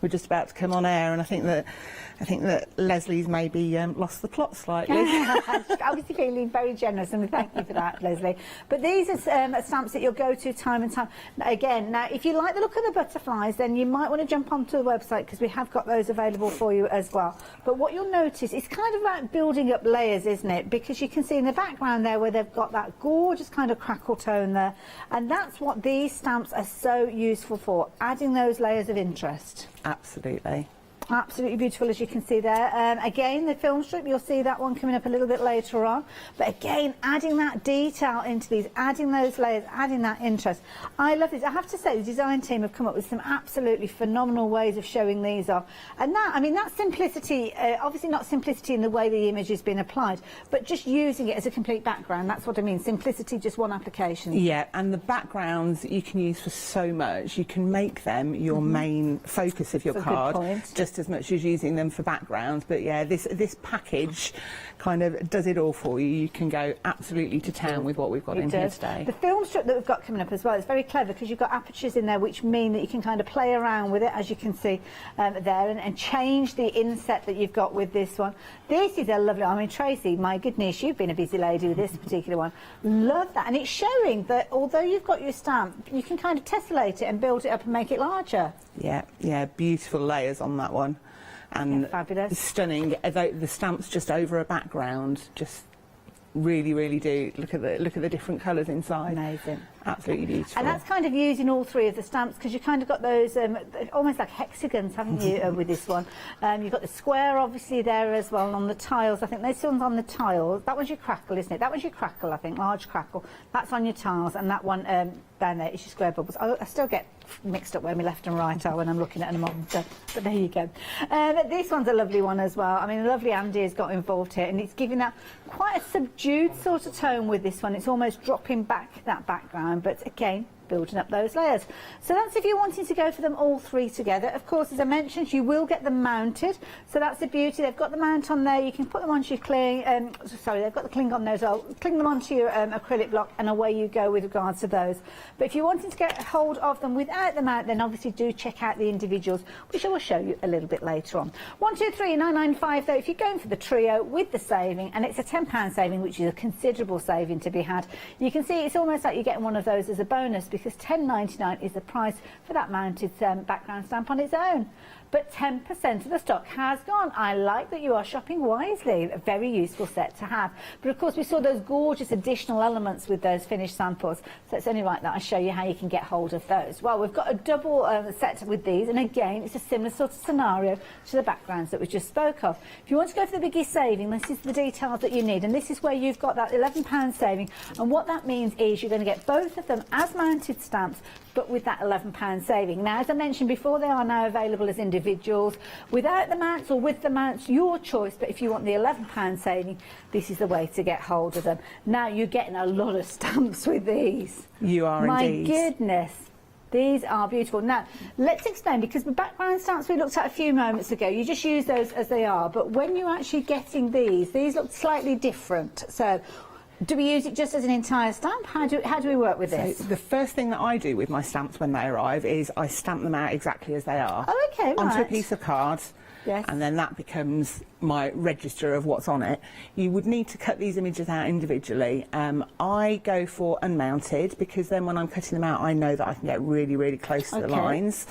were just about to come on air, and I think that Leslie's maybe lost the plot slightly. Obviously feeling very generous, and we thank you for that, Leslie. But these are stamps that you'll go to time and time again. Now, if you like the look of the butterflies, then you might want to jump onto the website, because we have got those available for you as well. But what you'll notice, it's kind of about building up layers, isn't it? Because you can see in the background there where they've got that gorgeous kind of crackle tone there, and that's what these stamps are so useful for, adding those layers of interest. Absolutely. Absolutely beautiful, as you can see there. Again, the film strip, you'll see that one coming up a little bit later on. But again, adding that detail into these, adding those layers, adding that interest. I love this. I have to say, the design team have come up with some absolutely phenomenal ways of showing these off. And that, I mean, that simplicity, obviously not simplicity in the way the image has been applied, but just using it as a complete background. That's what I mean. Simplicity, just one application. Yeah, and the backgrounds you can use for so much. You can make them your main focus of your card, just as much as using them for backgrounds. But yeah, this package kind of does it all for you. You can go absolutely to town with what we've got in here today. The film strip that we've got coming up as well is very clever because you've got apertures in there which mean that you can kind of play around with it, as you can see there, and change the inset that you've got with this one. This is a lovely, I mean, Tracy, my goodness, you've been a busy lady with this particular one. Love that. And it's showing that although you've got your stamp, you can kind of tessellate it and build it up and make it larger. Yeah, yeah, beautiful layers on that one. And fabulous. Stunning. The stamps just over a background just really do. Look at the different colours inside. Amazing. Absolutely beautiful. And that's kind of using all three of the stamps because you kind of got those almost like hexagons, haven't you, with this one. You've got the square obviously there as well on the tiles. I think this one's on the tiles. That one's your crackle, isn't it? That one's your crackle, I think, large crackle. That's on your tiles, and that one down there is your square bubbles. I still get mixed up where my left and right are when I'm looking at them on, but there you go. This one's a lovely one as well. I mean, lovely Andy has got involved here, and it's giving that quite a subdued sort of tone with this one. It's almost dropping back that background, but again, building up those layers. So that's if you're wanting to go for them all three together. Of course, as I mentioned, you will get them mounted. So that's the beauty. They've got the mount on there. You can put them onto your cling. Sorry, they've got the cling on there as well. Cling them onto your acrylic block, and away you go with regards to those. But if you're wanting to get hold of them without the mount, then obviously do check out the individuals, which I will show you a little bit later on. 123,995 though, if you're going for the trio with the saving, and it's a £10 saving, which is a considerable saving to be had. You can see it's almost like you're getting one of those as a bonus, because £10.99 is the price for that mounted background stamp on its own. But 10% of the stock has gone. I like that you are shopping wisely. A very useful set to have. But of course, we saw those gorgeous additional elements with those finished samples. So it's only right that I show you how you can get hold of those. Well, we've got a double set with these. And again, it's a similar sort of scenario to the backgrounds that we just spoke of. If you want to go for the biggest saving, this is the details that you need. And this is where you've got that £11 saving. And what that means is you're going to get both of them as mounted stamps, but with that £11 saving. Now, as I mentioned before, they are now available as individuals, without the mounts or with the mounts, your choice. But if you want the £11 saving, this is the way to get hold of them. Now, you're getting a lot of stamps with these. You are indeed. My goodness. These are beautiful. Now, let's explain, because the background stamps we looked at a few moments ago, you just use those as they are. But when you're actually getting these look slightly different. So, do we use it just as an entire stamp? How do we work with this? So the first thing that I do with my stamps when they arrive is I stamp them out exactly as they are. Oh, okay, onto a piece of card. Yes. And then that becomes my register of what's on it. You would need to cut these images out individually. I go for unmounted, because then when I'm cutting them out, I know that I can get really close to the lines.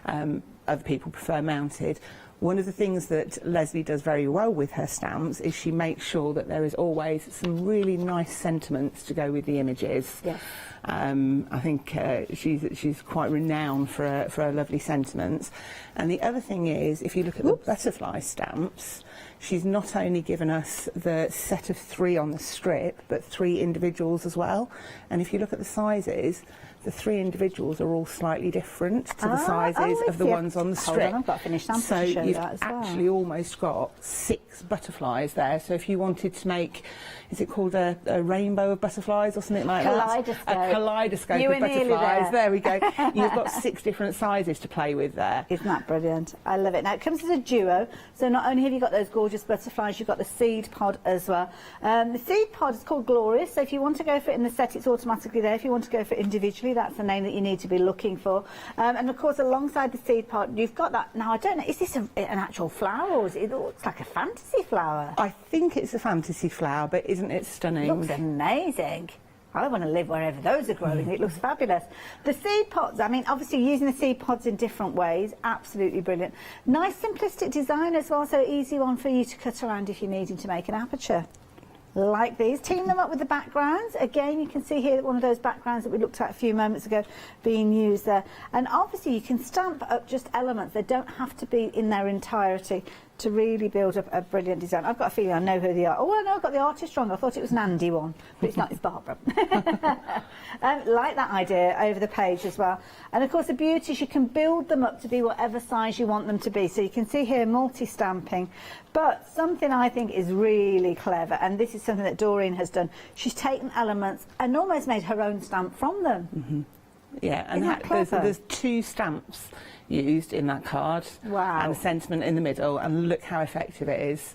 Other people prefer mounted. One of the things that Leslie does very well with her stamps is she makes sure that there is always some really nice sentiments to go with the images. Yes. I think she's quite renowned for her lovely sentiments. And the other thing is, if you look at the butterfly stamps, she's not only given us the set of 3 on the strip, but 3 individuals as well. And if you look at the sizes, the 3 individuals are all slightly different to the sizes of the ones on the strip. Hold on, I've got a finished sample so to show you've that as well. actually almost got 6 butterflies there. So if you wanted to make, is it called a rainbow of butterflies or something like that? A kaleidoscope of butterflies. There we go. You've got 6 different sizes to play with there. Isn't that brilliant? I love it. Now, it comes as a duo. So not only have you got those gorgeous butterflies, you've got the seed pod as well. The seed pod is called Glorious. So if you want to go for it in the set, it's automatically there. If you want to go for it individually, that's the name that you need to be looking for. And of course, alongside the seed pod, you've got that. Now, I don't know, is this an actual flower, or is it looks like a fantasy flower? I think it's a fantasy flower, but isn't it stunning? Looks amazing. I want to live wherever those are growing. It looks fabulous. The seed pods, I mean, obviously using the seed pods in different ways, absolutely brilliant. Nice simplistic design as well, so easy one for you to cut around if you're needing to make an aperture. like these. Team them up with the backgrounds. Again, you can see here one of those backgrounds that we looked at a few moments ago being used there. And obviously you can stamp up just elements. They don't have to be in their entirety to really build up a brilliant design. I've got a feeling I know who they are. Oh, I know, I've got the artist wrong. I thought it was an Andy one, but it's not, it's Barbara. Like that idea over the page as well. And of course the beauty is you can build them up to be whatever size you want them to be. So you can see here multi-stamping. But something I think is really clever, and this is something that Doreen has done, she's taken elements and almost made her own stamp from them. Yeah, and there's 2 stamps used in that card. Wow. And a sentiment in the middle, and look how effective it is.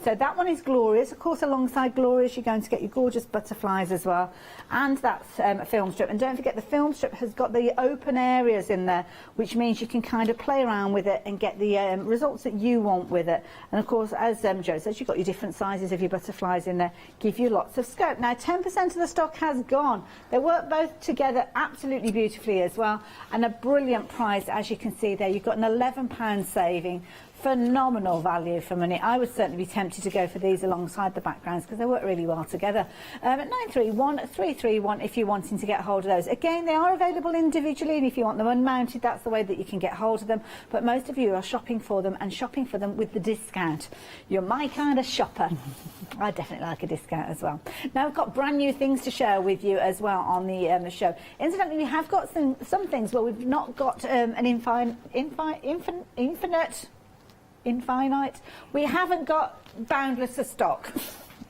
So that one is Glorious. Of course, alongside Glorious, you're going to get your gorgeous butterflies as well. And that's a film strip. And don't forget, the film strip has got the open areas in there, which means you can kind of play around with it and get the results that you want with it. And of course, as Jo says, you've got your different sizes of your butterflies in there, give you lots of scope. Now, 10% of the stock has gone. They work both together absolutely beautifully as well. And a brilliant price, as you can see there. You've got an £11 saving. Phenomenal value for money. I would certainly be tempted to go for these alongside the backgrounds because they work really well together. At 931331 if you're wanting to get hold of those. Again, they are available individually, and if you want them unmounted, that's the way that you can get hold of them. But most of you are shopping for them, and shopping for them with the discount. You're my kind of shopper. I definitely like a discount as well. Now we've got brand new things to share with you as well on the show. Incidentally, we have got some things where we've not got an infinite. We haven't got boundless of stock.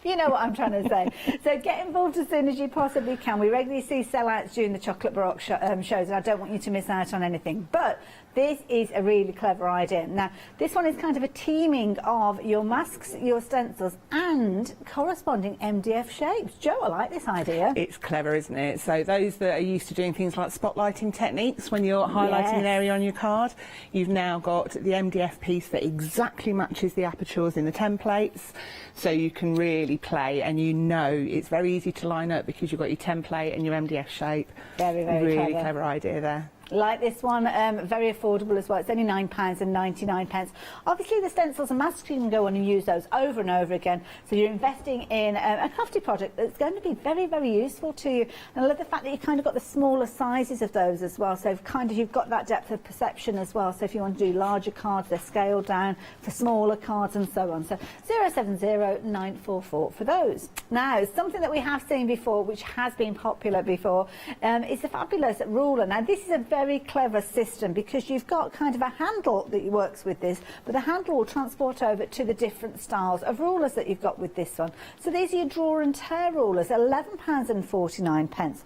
You know what I'm trying to say. So get involved as soon as you possibly can. We regularly see sellouts during the Chocolate Baroque shows, and I don't want you to miss out on anything. But this is a really clever idea. Now, this one is kind of a teaming of your masks, your stencils, and corresponding MDF shapes. Jo, I like this idea. It's clever, isn't it? So those that are used to doing things like spotlighting techniques when you're highlighting an area on your card, you've now got the MDF piece that exactly matches the apertures in the templates. So you can really play, and you know it's very easy to line up because you've got your template and your MDF shape. Very, very really clever idea there. Like this one, very affordable as well. It's only £9.99. Obviously, the stencils and masks, you can go on and use those over and over again. So you're investing in a crafty project that's going to be very, very useful to you. And I love the fact that you kind of got the smaller sizes of those as well. So kind of you've got that depth of perception as well. So if you want to do larger cards, they're scaled down for smaller cards and so on. So 070944 for those. Now, something that we have seen before, which has been popular before, is the fabulous ruler. Now, this is a very clever system because you've got kind of a handle that works with this, but the handle will transport over to the different styles of rulers that you've got with this one. So these are your draw and tear rulers, £11.49.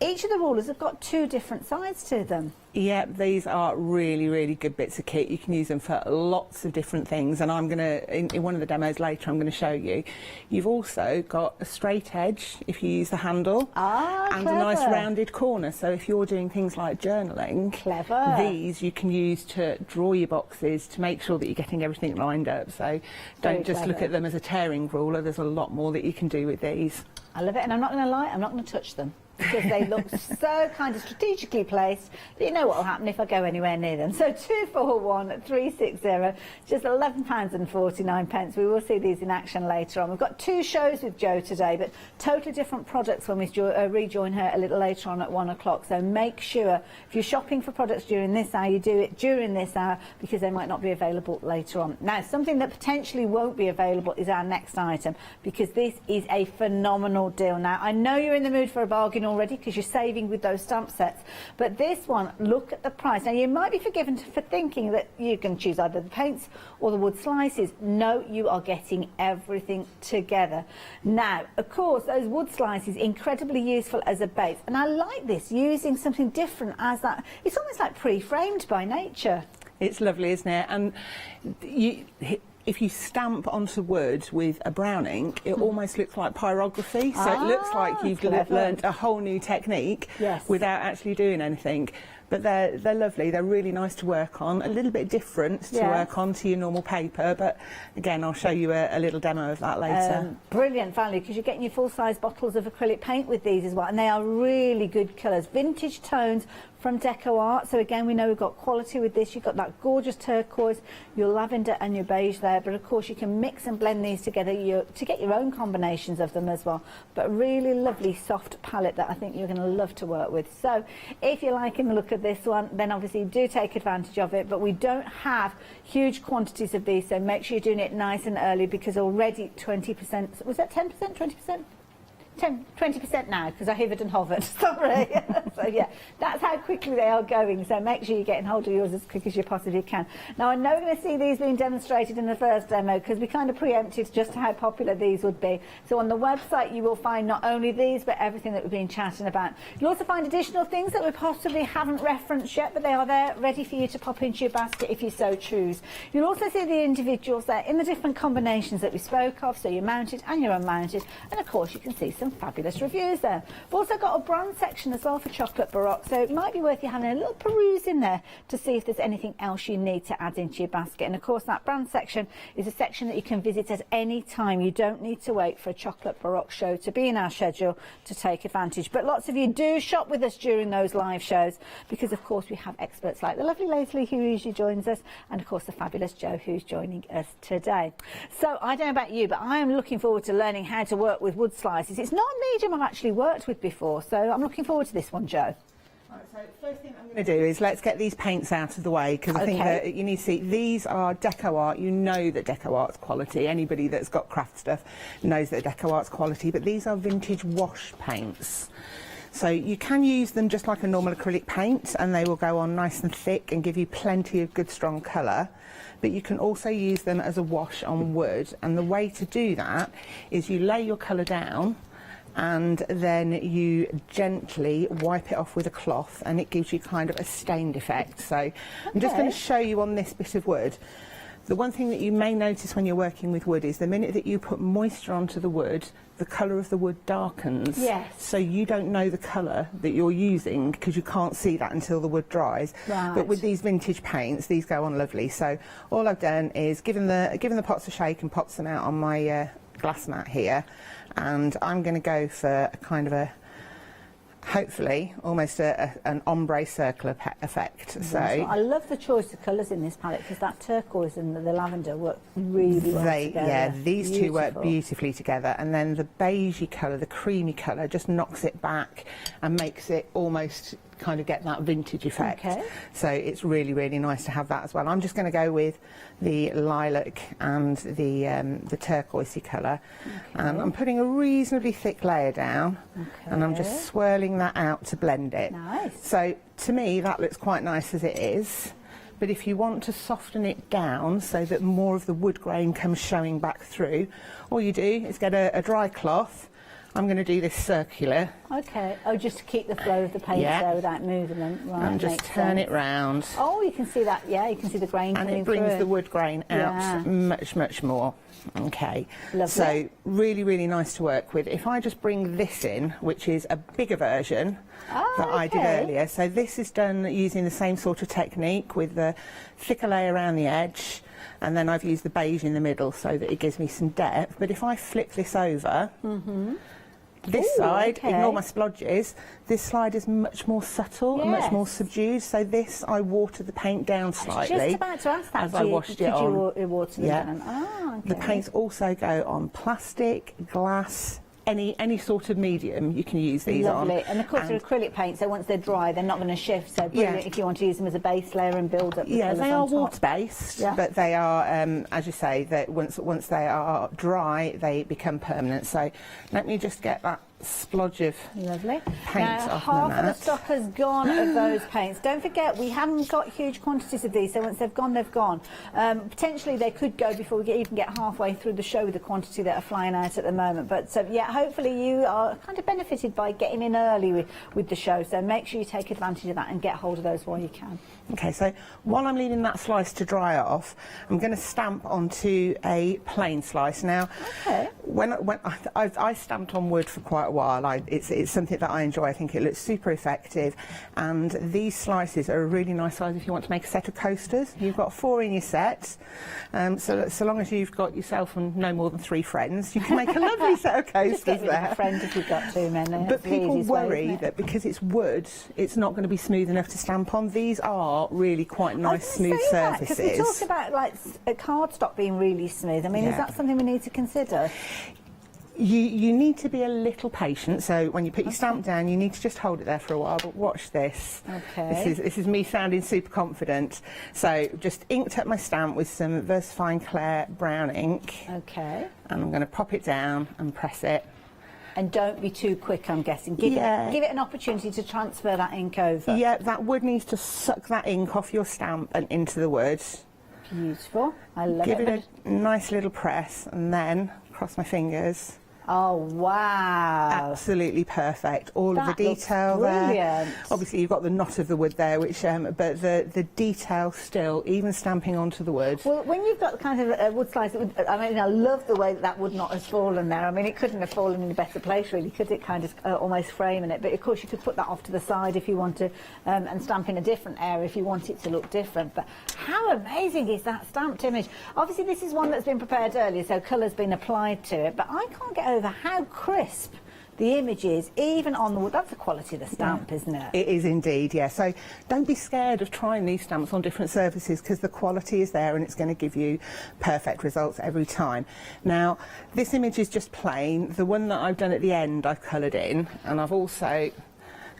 Each of the rulers have got 2 different sides to them. Yeah, these are really, really good bits of kit. You can use them for lots of different things, and I'm going to, in one of the demos later, I'm going to show you. You've also got a straight edge if you use the handle, and a nice rounded corner. So if you're doing things like journaling, these you can use to draw your boxes to make sure that you're getting everything lined up. So don't just look at them as a tearing ruler. There's a lot more that you can do with these. I love it, and I'm not going to lie, I'm not going to touch them, because they look so kind of strategically placed that you know what will happen if I go anywhere near them. So 241360, just £11.49. We will see these in action later on. We've got 2 shows with Jo today, but totally different products when we rejoin her a little later on at 1 o'clock. So make sure if you're shopping for products during this hour, you do it during this hour because they might not be available later on. Now, something that potentially won't be available is our next item, because this is a phenomenal deal. Now, I know you're in the mood for a bargain already because you're saving with those stamp sets, but this one, look at the price. Now, you might be forgiven for thinking that you can choose either the paints or the wood slices. No, you are getting everything together. Now, of course, those wood slices, incredibly useful as a base, and I like this, using something different as that. It's almost like pre-framed by nature. It's lovely, isn't it? And if you stamp onto wood with a brown ink, it almost looks like pyrography. So it looks like you've learnt a whole new technique without actually doing anything. But they're lovely. They're really nice to work on. A little bit different to work on to your normal paper, but again, I'll show you a little demo of that later. Brilliant value, because you're getting your full-size bottles of acrylic paint with these as well, and they are really good colours. Vintage tones from Deco Art. So again, we know we've got quality with this. You've got that gorgeous turquoise, your lavender and your beige there, but of course you can mix and blend these together to get your own combinations of them as well. But really lovely soft palette that I think you're going to love to work with. So if you're liking the look of this one, then obviously do take advantage of it, but we don't have huge quantities of these, so make sure you're doing it nice and early, because already 20%, was that 10%, 20%? 20% now, because I hivered and hovered, sorry. So yeah, that's how quickly they are going, so make sure you're getting hold of yours as quick as you possibly can. Now I know we're going to see these being demonstrated in the first demo, because we kind of preempted just how popular these would be. So on the website you will find not only these, but everything that we've been chatting about. You'll also find additional things that we possibly haven't referenced yet, but they are there ready for you to pop into your basket if you so choose. You'll also see the individuals there in the different combinations that we spoke of, so you're mounted and you're unmounted, and of course you can see some fabulous reviews there. We've also got a brand section as well for Chocolate Baroque, so it might be worth you having a little peruse in there to see if there's anything else you need to add into your basket. And of course that brand section is a section that you can visit at any time. You don't need to wait for a Chocolate Baroque show to be in our schedule to take advantage, but lots of you do shop with us during those live shows, because of course we have experts like the lovely Leslie who usually joins us, and of course the fabulous Jo who's joining us today. So I don't know about you, but I am looking forward to learning how to work with wood slices. It's not a medium I've actually worked with before, so I'm looking forward to this one, Jo. Right, so first thing I'm going to do is let's get these paints out of the way, because I think that you need to see these are Deco Art. You know that Deco Art's quality. Anybody that's got craft stuff knows that Deco Art's quality, but these are vintage wash paints. So you can use them just like a normal acrylic paint, and they will go on nice and thick and give you plenty of good strong colour. But you can also use them as a wash on wood, and the way to do that is you lay your colour down and then you gently wipe it off with a cloth, and it gives you kind of a stained effect. So I'm just going to show you on this bit of wood. The one thing that you may notice when you're working with wood is the minute that you put moisture onto the wood, the colour of the wood darkens. Yes. So you don't know the colour that you're using, because you can't see that until the wood dries. Right. But with these vintage paints, these go on lovely. So all I've done is given the pots a shake and popped them out on my glass mat here, and I'm going to go for a kind of a, hopefully almost an ombre circle effect. So I love the choice of colours in this palette, because that turquoise and the lavender work really well together. Yeah, these two work beautifully together, and then the beigey colour, the creamy colour, just knocks it back and makes it almost kind of get that vintage effect. So it's really, really nice to have that as well. I'm just going to go with the lilac and the turquoisey colour, and I'm putting a reasonably thick layer down, and I'm just swirling that out to blend it. Nice. So to me that looks quite nice as it is, but if you want to soften it down so that more of the wood grain comes showing back through, all you do is get a dry cloth. I'm going to do this circular. Okay. Oh, just to keep the flow of the paint there without moving them. Right. And just turn it round. Oh, you can see that. Yeah, you can see the grain coming through. And it brings the wood grain out much, much more. Okay. Lovely. So really, really nice to work with. If I just bring this in, which is a bigger version that I did earlier. So this is done using the same sort of technique with the thicker layer around the edge, and then I've used the beige in the middle so that it gives me some depth. But if I flip this over, this side, ignore my splodges, this side is much more subtle and much more subdued. So this, I water the paint down slightly. I was just about to ask that. As I washed it on. Did you water them down? Ah, okay. The paints also go on plastic, glass, any sort of medium you can use these on. Lovely. And of course they're acrylic paints, so once they're dry they're not going to shift, so brilliant if you want to use them as a base layer and build up the colours they are on top. water based, but they are as you say, that once they are dry they become permanent. So let me just get that splodge of paint off half my of the mat. stock has gone of those paints. Don't forget, we haven't got huge quantities of these, so once they've gone, they've gone. Potentially they could go before we even get halfway through the show with the quantity that are flying out at the moment. But yeah, hopefully you are kind of benefited by getting in early with the show, so make sure you take advantage of that and get hold of those while you can. Okay, so while I'm leaving that slice to dry off, I'm going to stamp onto a plain slice. Now, when I stamped on wood for quite a while. It's something that I enjoy. I think it looks super effective, and these slices are a really nice size if you want to make a set of coasters. You've got 4 in your set, so long as you've got yourself and no more than 3 friends, you can make a lovely set of coasters. Just get rid of a friend if you've got too many. But people worry that because it's wood, it's not going to be smooth enough to stamp on. These are really quite nice, smooth surfaces. Because we talk about like a cardstock being really smooth. I mean, is that something we need to consider? You need to be a little patient, so when you put your stamp down, you need to just hold it there for a while, but watch this. Okay. This is me sounding super confident. So just inked up my stamp with some VersaFine Clair brown ink. Okay. And I'm going to pop it down and press it. And don't be too quick, I'm guessing. Give it an opportunity to transfer that ink over. Yeah, that wood needs to suck that ink off your stamp and into the wood. Beautiful. I love it. Give it a nice little press and then cross my fingers. Oh, wow. Absolutely perfect. All of the That detail looks there. brilliant. Obviously, you've got the knot of the wood there, which, but the detail still, even stamping onto the wood. Well, when you've got kind of a wood slice, I mean, I love the way that wood knot has fallen there. I mean, it couldn't have fallen in a better place, really, could it? Kind of almost framing it. But, of course, you could put that off to the side if you want to, and stamp in a different area if you want it to look different. But how amazing is that stamped image? Obviously, this is one that's been prepared earlier, so colour's been applied to it. But I can't get over how crisp the image is, even on the wood. That's the quality of the stamp, isn't it? It is indeed, yeah. So don't be scared of trying these stamps on different surfaces, because the quality is there and it's going to give you perfect results every time. Now, this image is just plain. The one that I've done at the end, I've coloured in, and I've also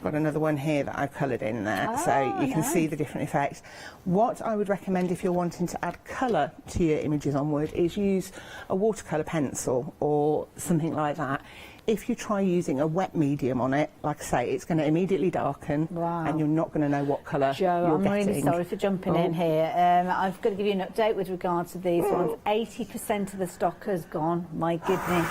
got another one here that I've coloured in there, so you can see the different effects. What I would recommend if you're wanting to add colour to your images on wood is use a watercolour pencil or something like that. If you try using a wet medium on it, like I say, it's going to immediately darken, and you're not going to know what colour you're getting. I'm really sorry for jumping in here. I've got to give you an update with regards to these ones. 80% of the stock has gone. My goodness.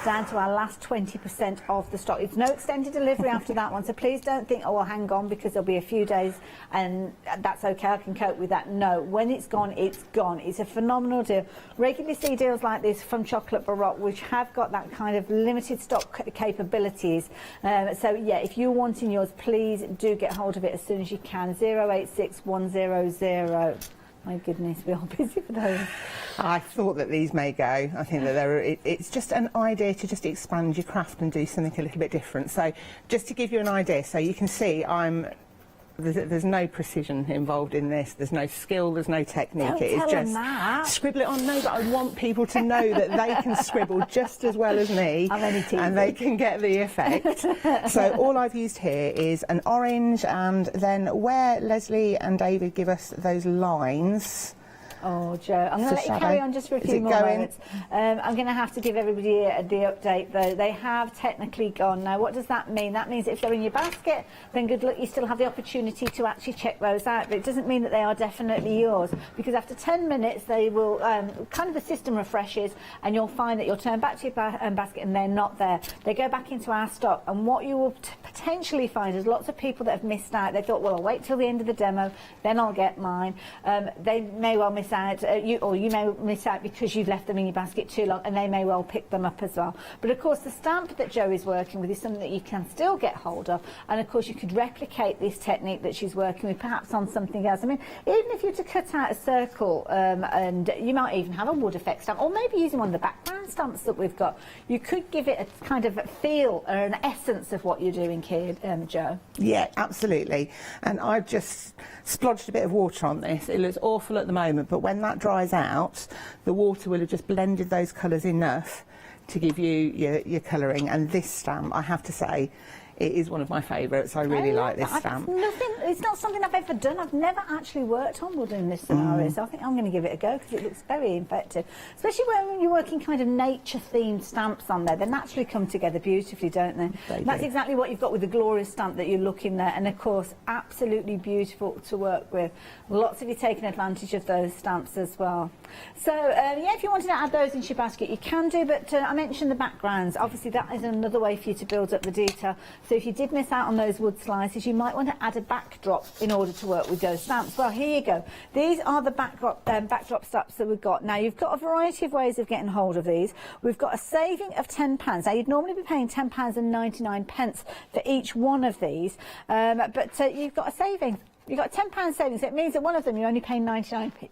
Down to our last 20% of the stock. It's no extended delivery after that one, so please don't think, oh, well, hang on, because there'll be a few days and that's okay, I can cope with that. No, when it's gone, it's gone. It's a phenomenal deal. Regularly see deals like this from Chocolate Baroque, which have got that kind of limited stock capabilities. So, yeah, if you're wanting yours, please do get hold of it as soon as you can. 086100. My goodness, we're all busy for those. I thought that these may go. I think that it's just an idea to just expand your craft and do something a little bit different. So just to give you an idea, so you can see there's no precision involved in this. There's no skill, there's no technique. Don't it is tell just them that. Scribble it on. No, but I want people to know that they can scribble just as well as me, and they can get the effect. So all I've used here is an orange, and then where Leslie and David give us those lines. Oh, Joe, I'm going to let you carry on just for a few more moments. I'm going to have to give everybody the update, though. They have technically gone. Now, what does that mean? That means if they're in your basket, then good luck, you still have the opportunity to actually check those out. But it doesn't mean that they are definitely yours, because after 10 minutes, they will, kind of the system refreshes, and you'll find that you'll turn back to your basket and they're not there. They go back into our stock, and what you will potentially find is lots of people that have missed out. They thought, well, I'll wait till the end of the demo, then I'll get mine. They may well miss out, you may miss out because you've left them in your basket too long, and they may well pick them up as well. But of course, the stamp that Jo is working with is something that you can still get hold of, and of course you could replicate this technique that she's working with perhaps on something else. I mean, even if you were to cut out a circle, and you might even have a wood effect stamp, or maybe using one of the background stamps that we've got, you could give it a kind of a feel or an essence of what you're doing here, Jo. Yeah, absolutely. And I've just splodged a bit of water on this. It looks awful at the moment, but when that dries out, the water will have just blended those colours enough to give you your colouring. And this stamp, I have to say, it is one of my favourites. I really like this stamp. It's not something I've ever done. I've never actually worked on wood in this scenario, so I think I'm going to give it a go because it looks very effective. Especially when you're working kind of nature-themed stamps on there. They naturally come together beautifully, don't they? That's exactly what you've got with the glorious stamp that you're looking there. And, of course, absolutely beautiful to work with. Lots of you taking advantage of those stamps as well. So, yeah, if you wanted to add those into your basket, you can do, but I mentioned the backgrounds. Obviously, that is another way for you to build up the detail. So if you did miss out on those wood slices, you might want to add a backdrop in order to work with those stamps. Well, here you go. These are the backdrop stamps that we've got. Now, you've got a variety of ways of getting hold of these. We've got a saving of £10. Now, you'd normally be paying £10.99 for each one of these, but you've got a saving. You've got a £10 savings. So it means that one of them you're only paying 99p.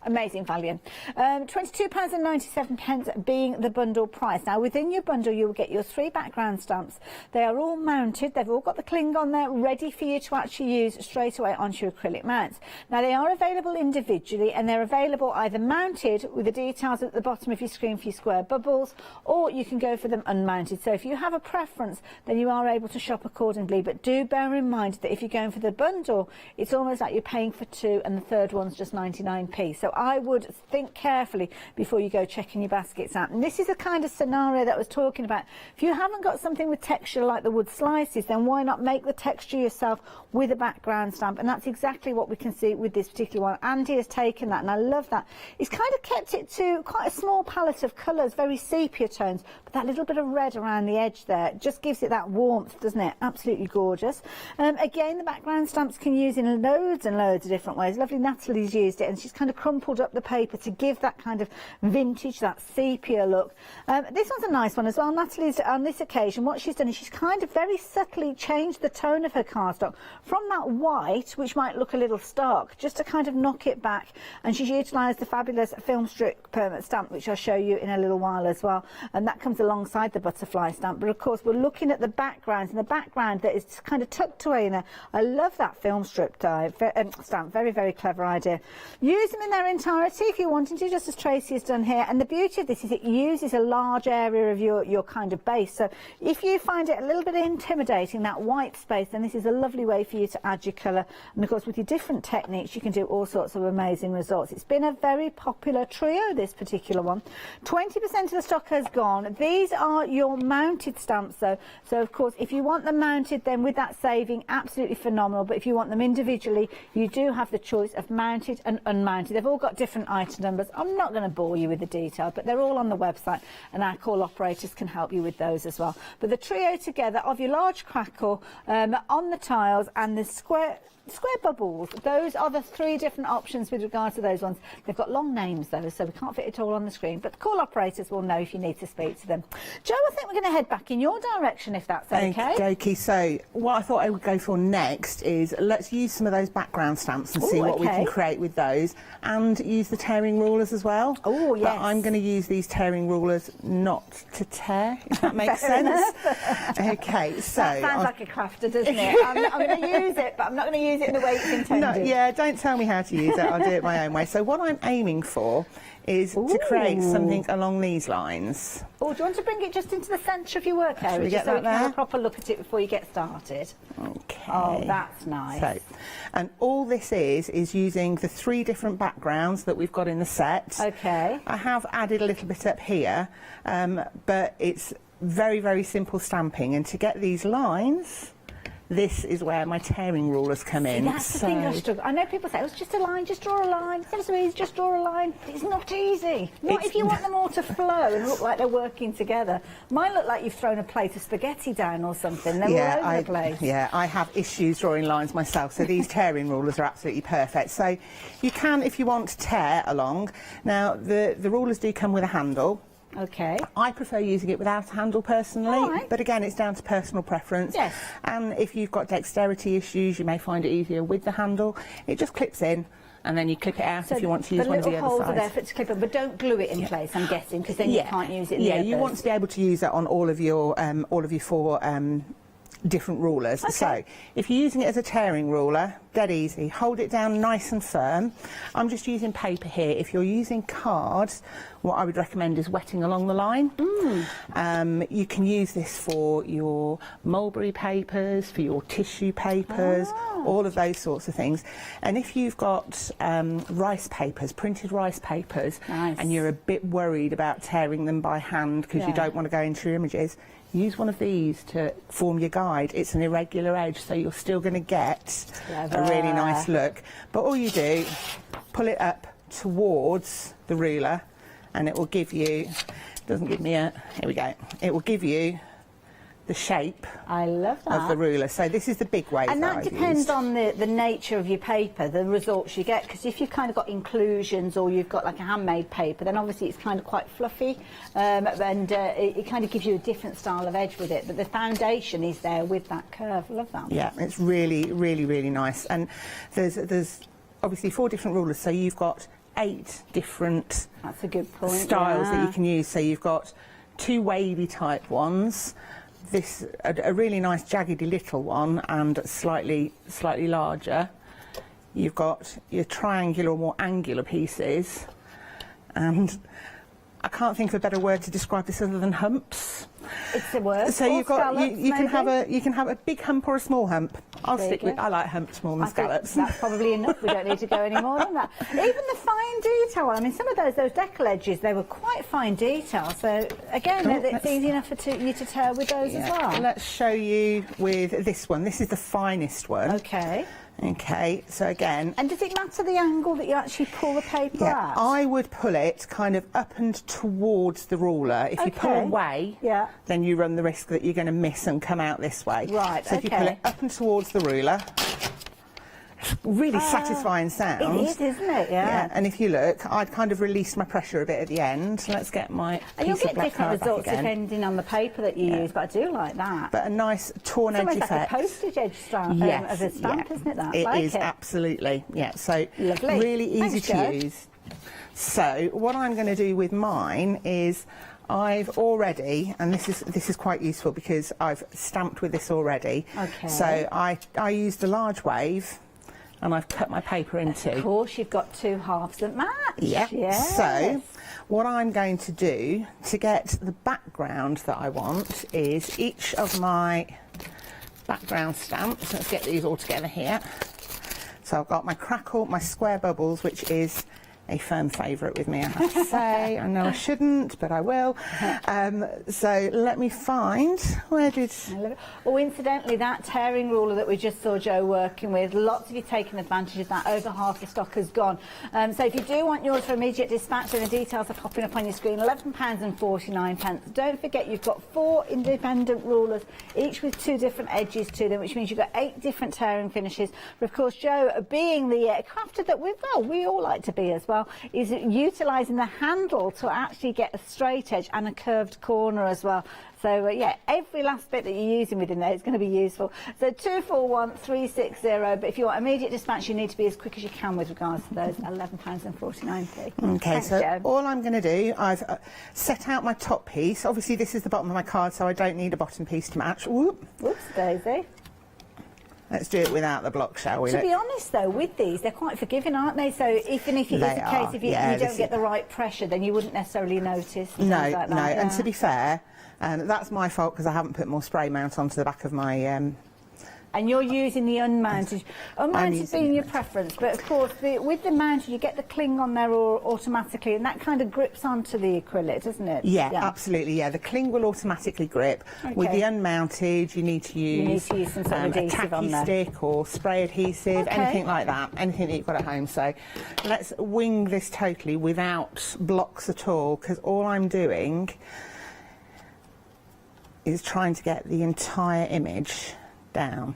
Amazing value. £22.97 being the bundle price. Now, within your bundle, you'll get your 3 background stamps. They are all mounted. They've all got the cling on there, ready for you to actually use straight away onto your acrylic mounts. Now, they are available individually, and they're available either mounted with the details at the bottom of your screen for your square bubbles, or you can go for them unmounted. So if you have a preference, then you are able to shop accordingly. But do bear in mind that if you're going for the bundle, it's almost like you're paying for 2 and the third one's just 99p. So I would think carefully before you go checking your baskets out. And this is the kind of scenario that I was talking about. If you haven't got something with texture like the wood slices, then why not make the texture yourself with a background stamp? And that's exactly what we can see with this particular one. Andy has taken that, and I love that. He's kind of kept it to quite a small palette of colours, very sepia tones, but that little bit of red around the edge there just gives it that warmth, doesn't it? Absolutely gorgeous. Again, the background stamps can use in loads and loads of different ways. Lovely Natalie's used it, and she's kind of crumpled up the paper to give that kind of vintage, that sepia look. This one's a nice one as well. Natalie's, on this occasion, what she's done is she's kind of very subtly changed the tone of her cardstock from that white, which might look a little stark, just to kind of knock it back. And she's utilised the fabulous film strip permanent stamp, which I'll show you in a little while as well. And that comes alongside the butterfly stamp. But of course, we're looking at the background, and the background that is kind of tucked away in there. I love that film strip stamp. Very, very clever idea. Use them in their entirety if you're wanting to, just as Tracy has done here. And the beauty of this is it uses a large area of your kind of base. So if you find it a little bit intimidating, that white space, then this is a lovely way for you to add your colour. And of course, with your different techniques, you can do all sorts of amazing results. It's been a very popular trio, this particular one. 20% of the stock has gone. These are your mounted stamps, though. So of course, if you want them mounted, then with that saving, absolutely phenomenal. But if you want them individually, you do have the choice of mounted and unmounted. They've all got different item numbers. I'm not going to bore you with the detail, but they're all on the website, and our call operators can help you with those as well. But the trio together of your large crackle on the tiles and the square bubbles, those are the 3 different options with regard to those ones. They've got long names though, so we can't fit it all on the screen, but the call operators will know if you need to speak to them. Jo, I think we're going to head back in your direction, if that's okay. Okey-dokey. So what I thought I would go for next is let's use some of those background stamps and see what we can create with those, and use the tearing rulers as well. Oh, yes. But I'm going to use these tearing rulers not to tear, if that makes sense. Okay, so that sounds like a crafter, doesn't it? I'm going to use it, but I'm not going to use it in the way it's intended. No, yeah, don't tell me how to use it. I'll do it my own way. So what I'm aiming for is to create something along these lines. Oh, do you want to bring it just into the centre of your work area? Should we get so that we can have there? a proper look at it before you get started. Okay. Oh, that's nice. So, and all this is using the 3 different backgrounds that we've got in the set. Okay. I have added a little bit up here, but it's very, very simple stamping. And to get these lines, this is where my tearing rulers come in. That's the thing I struggle. I know people say, oh, it's just a line, just draw a line. It's so easy, just draw a line. It's not easy. What if you want them all to flow and look like they're working together? Mine look like you've thrown a plate of spaghetti down or something. They're all over the place. Yeah, I have issues drawing lines myself, so these tearing rulers are absolutely perfect. So you can, if you want, tear along. Now, the rulers do come with a handle. Okay. I prefer using it without a handle personally, but again, it's down to personal preference. Yes. And if you've got dexterity issues, you may find it easier with the handle. It just clips in, and then you clip it out if you want to use one of the other sides. The little holes are there for it to clip in, but don't glue it in place, I'm guessing, because then you can't use it in the others. You want to be able to use it on all of your 4 different rulers. Okay. So if you're using it as a tearing ruler, dead easy, hold it down nice and firm. I'm just using paper here. If you're using cards, what I would recommend is wetting along the line. You can use this for your mulberry papers, for your tissue papers, all of those sorts of things. And if you've got rice papers, printed rice papers, and you're a bit worried about tearing them by hand because you don't want to go into your images, use one of these to form your guide. It's an irregular edge, so you're still going to get a really nice look. But all you do, pull it up towards the ruler, and it will give you, doesn't give me a, here we go, it will give you the shape I love that. of the ruler. So this is the big wave. And that I've depends used. on the nature of your paper, the results you get. Because if you've kind of got inclusions or you've got like a handmade paper, then obviously it's kind of quite fluffy, and it kind of gives you a different style of edge with it. But the foundation is there with that curve. Love that. Yeah, it's really, really, really nice. And there's obviously 4 different rulers, so you've got 8 different That's a good point, styles that yeah. you can use. So you've got 2 wavy type ones, this a really nice jaggedy little one, and slightly larger. You've got your triangular or more angular pieces, and I can't think of a better word to describe this other than humps. It's a word. So you've got you can have a big hump or a small hump. I'll There stick you with go. I like humps more than I think scallops. that's probably enough. We don't need to go any more than that. Even the fine detail. I mean, some of those decal edges, they were quite fine detail. So again, it's easy enough for you to tear with those as well. Let's show you with this one. This is the finest one. Okay. Okay, so again... And does it matter the angle that you actually pull the paper Yeah, at? I would pull it kind of up and towards the ruler. If you pull Okay. away, Yeah. then you run the risk that you're going to miss and come out this way. Right, So if you pull okay. it up and towards the ruler, really satisfying sound. It is, isn't it? Yeah. And if you look, I'd kind of released my pressure a bit at the end. Let's get my And you'll piece of get black different card back results again. depending on the paper that you use, but I do like that. But a nice torn It's edge almost like effect. a postage edge stamp, Yes, as a stamp, yeah. isn't it? That It like is, it. absolutely. Yeah, so Lovely. really easy Thanks, to Jo. use. So what I'm going to do with mine is I've already, and this is quite useful because I've stamped with this already. Okay. So I used a large wave, and I've cut my paper into. Of course, you've got 2 halves that match. Yeah. Yes. So what I'm going to do to get the background that I want is each of my background stamps. Let's get these all together here. So I've got my crackle, my square bubbles, which is a firm favourite with me, I have to say. I know I shouldn't, but I will. So let me find, where did... I love it. Oh, incidentally, that tearing ruler that we just saw Jo working with, lots of you taking advantage of that. Over half the stock has gone. So if you do want yours for immediate dispatch, then the details are popping up on your screen. £11.49. Don't forget, you've got 4 independent rulers, each with 2 different edges to them, which means you've got 8 different tearing finishes. But of course, Jo, being the crafter that we all like to be as well, is utilising the handle to actually get a straight edge and a curved corner as well. So yeah, every last bit that you're using within there is going to be useful. So 241360, but if you want immediate dispatch, you need to be as quick as you can with regards to those £11.49. Okay, Thanks, so Jo. all I'm going to do, I've set out my top piece. Obviously, this is the bottom of my card, so I don't need a bottom piece to match. Whoop. Whoops, Daisy. Let's do it without the block, shall we? To be honest, though, with these, they're quite forgiving, aren't they? So even if it is They a case, are, if you yeah, don't this get is- the right pressure, then you wouldn't necessarily notice. and things No, like that, no, yeah. and to be fair, that's my fault because I haven't put more spray mount onto the back of my... And you're using the unmounted. Unmounted using being your preference, but of course, with the mounted, you get the cling on there automatically, and that kind of grips onto the acrylic, doesn't it? Yeah, absolutely, yeah. The cling will automatically grip. With Okay. the unmounted, you need to use, some sort of a adhesive on tacky there. stick or spray adhesive, Okay. anything like that, anything that you've got at home. So let's wing this totally without blocks at all, because all I'm doing is trying to get the entire image down.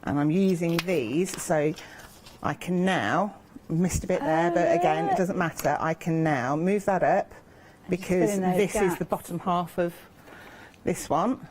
And I'm using these, so I can now, missed a bit there, but again, it doesn't matter. I can now move that up because fill in those this is the gaps. bottom half of this one.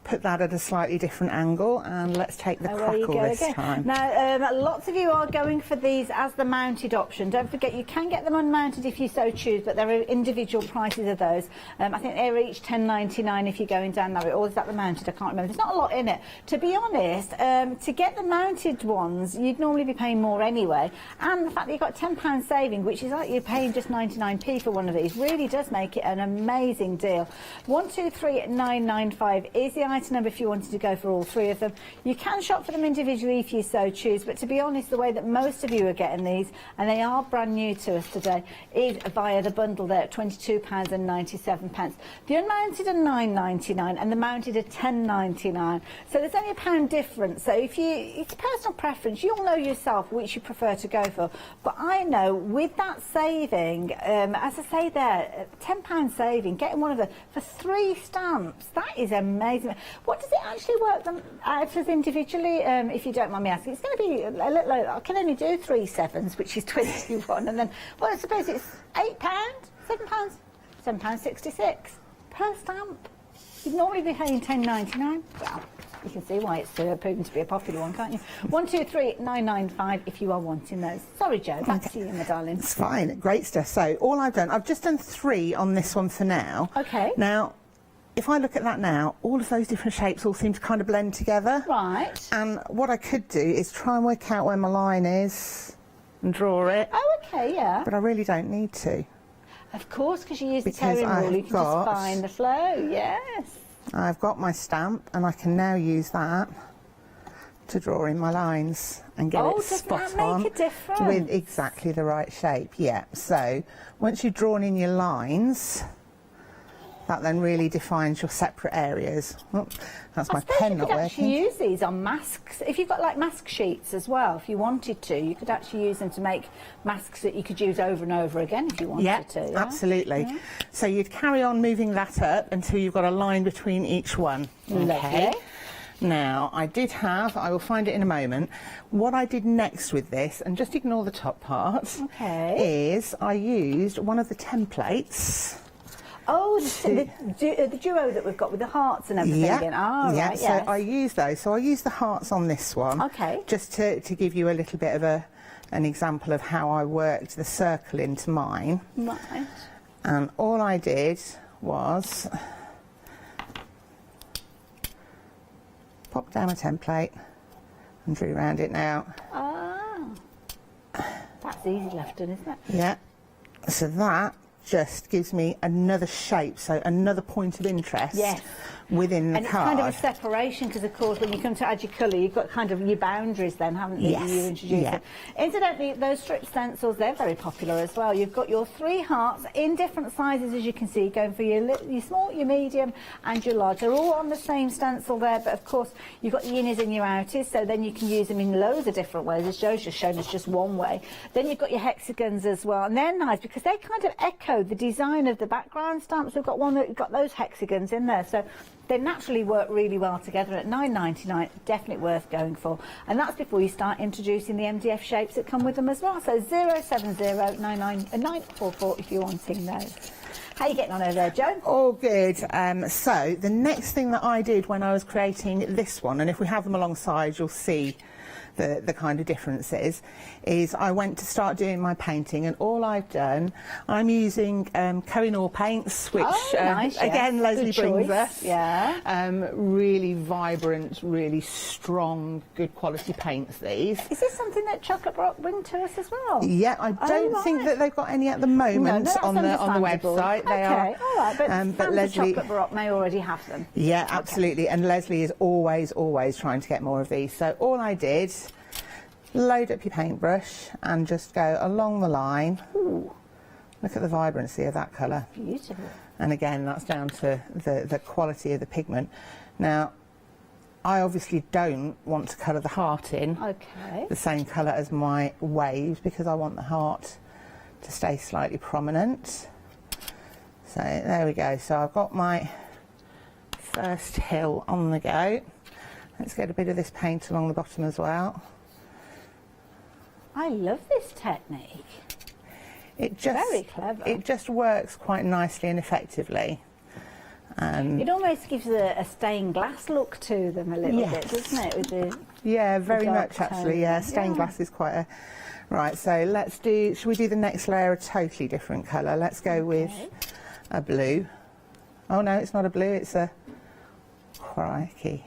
Put that at a slightly different angle, and let's take the Away you crackle go this again. time. Now, lots of you are going for these as the mounted option. Don't forget, you can get them unmounted if you so choose, but there are individual prices of those. I think they're each £10.99 if you're going down that route, or is that the mounted? I can't remember. There's not a lot in it. To be honest, to get the mounted ones, you'd normally be paying more anyway. And the fact that you've got £10 saving, which is like you're paying just 99p for one of these, really does make it an amazing deal. 123995 is the item number if you wanted to go for all 3 of them. You can shop for them individually if you so choose, but to be honest, the way that most of you are getting these, and they are brand new to us today, is via the bundle there at £22.97. The unmounted are £9.99 and the mounted are £10.99. So there's only £1 difference. So if it's personal preference, you'll know yourself which you prefer to go for. But I know with that saving, as I say there, £10 saving, getting one of them for 3 stamps, that is amazing. What does it actually work them out as individually, if you don't mind me asking? It's going to be a little, I can only do 3 sevens, which is 21, and then, well, I suppose it's £8, £7, £7.66 per stamp. You'd normally be paying £10.99. Well, you can see why it's proven to be a popular one, can't you? 123995 if you are wanting those. Sorry, Joe, back to you, my darling. It's fine, great stuff. So all I've just done 3 on this one for now. Okay. Now, if I look at that now, all of those different shapes all seem to kind of blend together. Right. And what I could do is try and work out where my line is and draw it. Oh, okay, yeah. But I really don't need to. Of course, because you use the Because tearing rule, you I've can just find the flow, yes. I've got my stamp and I can now use that to draw in my lines and get it spot doesn't that on make a difference? with exactly the right shape. Yeah, so once you've drawn in your lines, that then really defines your separate areas. Oh, that's my pen not you could working. actually use these on masks. If you've got like mask sheets as well, if you wanted to, you could actually use them to make masks that you could use over and over again if you wanted to. Yeah, absolutely. Yeah. So you'd carry on moving that up until you've got a line between each one. Lovely. Now, I will find it in a moment. What I did next with this, and just ignore the top part, is I used one of the templates. Oh, the duo that we've got with the hearts and everything in. Oh, yeah, right, so yes. I use those. So I use the hearts on this one. Okay. Just to give you a little bit of an example of how I worked the circle into mine. Right. And all I did was pop down a template and drew around it now. Ah. That's easy left done, isn't it? Yeah. So that just gives me another shape, so another point of interest within the and card. it's kind of a separation because, of course, when you come to add your colour, you've got kind of your boundaries then, haven't you? Yes. You introduce it. Incidentally, those strip stencils, they're very popular as well. You've got your 3 hearts in different sizes, as you can see, going for your small, your medium and your large. They're all on the same stencil there, but of course you've got your inners and your outies, so then you can use them in loads of different ways, as Joe's just shown us just one way. Then you've got your hexagons as well, and they're nice because they kind of echo the design of the background stamps. We've got one that got those hexagons in there, so they naturally work really well together. At £9.99, definitely worth going for. And that's before you start introducing the MDF shapes that come with them as well. So 070999444 if you're wanting those. How are you getting on over there, Joe? All good. So the next thing that I did when I was creating this one, and if we have them alongside, you'll see the kind of differences, is I went to start doing my painting, and all I've done, I'm using Kohinoor paints, which nice, again Leslie good brings choice. us. Yeah. Really vibrant, really strong, good quality paints, these. Is this something that Chocolate Rock bring to us as well? Yeah, I don't think that they've got any at the moment on the website. They are. All right, but Leslie, Chocolate Rock may already have them. Yeah, absolutely. And Leslie is always trying to get more of these. So all I did, load up your paintbrush and just go along the line. Ooh, look at the vibrancy of that colour. Beautiful. And again, that's down to the quality of the pigment. Now, I obviously don't want to colour the heart in the same colour as my waves, because I want the heart to stay slightly prominent. So there we go. So I've got my first hill on the go. Let's get a bit of this paint along the bottom as well. I love this technique. Very clever. It just works quite nicely and effectively. It almost gives a stained glass look to them a little bit, doesn't it? With the very much tone. actually. Yeah, stained glass is quite a. Right, so let's do. Should we do the next layer a totally different colour? Let's go with a blue. Oh no, it's not a blue. It's a crikey.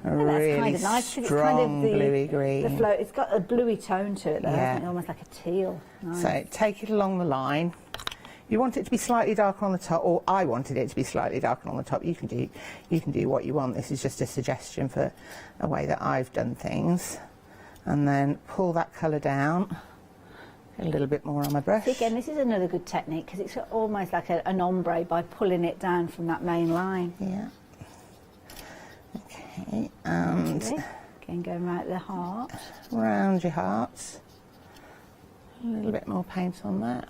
Really kind of nice, strong it's kind of bluey green. The flow, it's got a bluey tone to it, though, hasn't it? Almost like a teal. Nice. So take it along the line. You want it to be slightly darker on the top, or I wanted it to be slightly darker on the top. You can do what you want. This is just a suggestion for a way that I've done things. And then pull that colour down. A little bit more on my brush. Again, this is another good technique because it's almost like an ombre by pulling it down from that main line. Yeah. Okay, and again going right at the heart. Round your heart. A little bit more paint on that.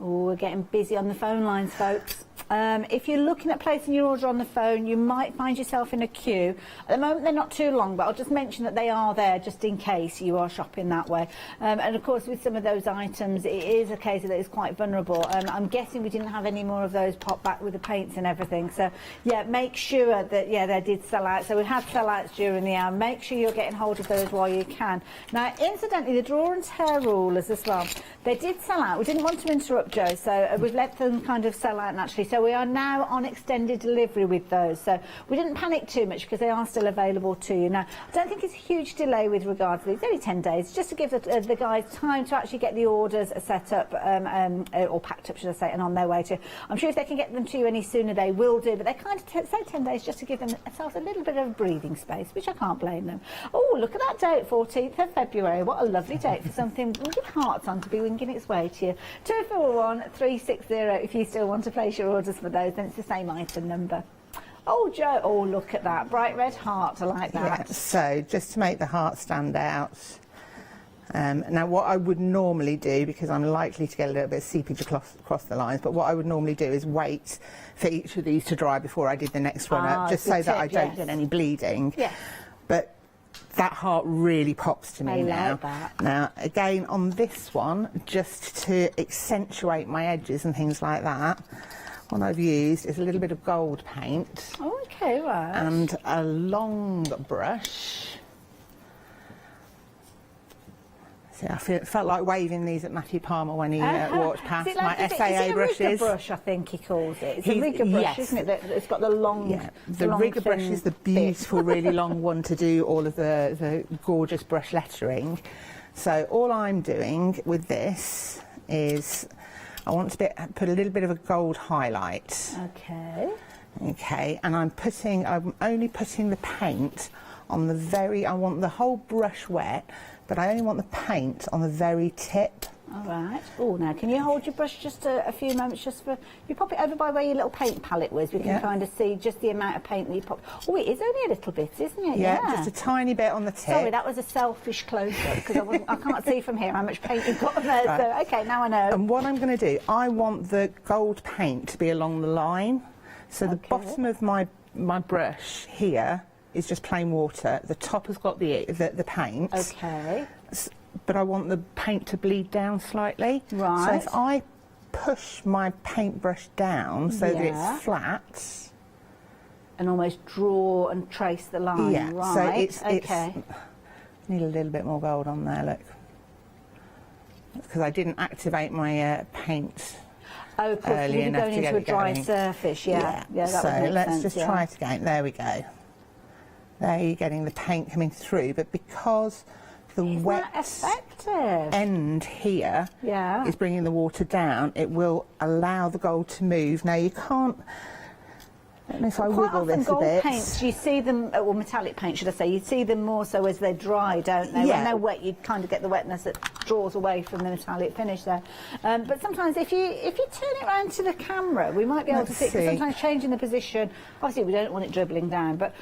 Oh, we're getting busy on the phone lines, folks. If you're looking at placing your order on the phone, you might find yourself in a queue. At the moment, they're not too long, but I'll just mention that they are there just in case you are shopping that way. And of course, with some of those items, it is a case that it's quite vulnerable. I'm guessing we didn't have any more of those pop back with the paints and everything. So, yeah, make sure that, yeah, they did sell out. So we had sellouts during the hour. Make sure you're getting hold of those while you can. Now, incidentally, the draw and tear rulers as well, they did sell out. We didn't want to interrupt, Joe, so we've let them kind of sell out naturally. So we are now on extended delivery with those. So we didn't panic too much because they are still available to you. Now, I don't think it's a huge delay with regards to these. It's only 10 days, just to give the guys time to actually get the orders set up, or packed up, should I say, and on their way to you. I'm sure if they can get them to you any sooner, they will do. But they kind of say 10 days just to give themselves a little bit of breathing space, which I can't blame them. Oh, look at that date, 14th of February. What a lovely date for something with hearts on to be winging its way to you. 241 360 if you still want to place your orders for those, then it's the same item number. Oh, Joe, oh, look at that. Bright red heart, I like that. Yeah, so just to make the heart stand out. Now, what I would normally do, because I'm likely to get a little bit of seepage across the lines, but what I would normally do is wait for each of these to dry before I did the next one up, just so that I don't get any bleeding. Yes. But that heart really pops to me now. Like that. Now, again, on this one, just to accentuate my edges and things like that, what I've used is a little bit of gold paint. Oh, okay, right. And a long brush. See, I felt like waving these at Matthew Palmer when he walked past my SAA brushes. It's a rigger brush, I think he calls it. It's a rigger brush, yes. Isn't it? It's got the long... Yeah, the rigger brush is the beautiful, really long one to do all of the gorgeous brush lettering. So all I'm doing with this is I want to put a little bit of a gold highlight. Okay. Okay, and I'm only putting the paint on the very... I want the whole brush wet, but I only want the paint on the very tip. All right. Oh, now, can you hold your brush just a few moments just for... You pop it over by where your little paint palette was. We can kind of see just the amount of paint that you pop... Oh, it is only a little bit, isn't it? Yeah, just a tiny bit on the tip. Sorry, that was a selfish close-up because I can't see from here how much paint you've got on there. Right. So, OK, now I know. And what I'm going to do, I want the gold paint to be along the line. So the bottom of my brush here is just plain water. The top has got the paint. Okay. But I want the paint to bleed down slightly. Right. So if I push my paintbrush down so that it's flat. And almost draw and trace the line. Yeah. Right. So it's need a little bit more gold on there, look. Because I didn't activate my paint. Oh, of course, early enough going into a dry surface, yeah. Yeah, that would make let's sense, just try it again. There we go. There you're getting the paint coming through, but because the wet end here is bringing the water down, it will allow the gold to move. Now you can't... I don't know if I wiggle this a bit. Quite often gold paints, you see them, or metallic paint should I say, you see them more so as they dry, don't they? Yeah. When they're wet, you kind of get the wetness that draws away from the metallic finish there. But sometimes if you turn it around to the camera, we might be able to see, because sometimes changing the position, obviously we don't want it dribbling down, but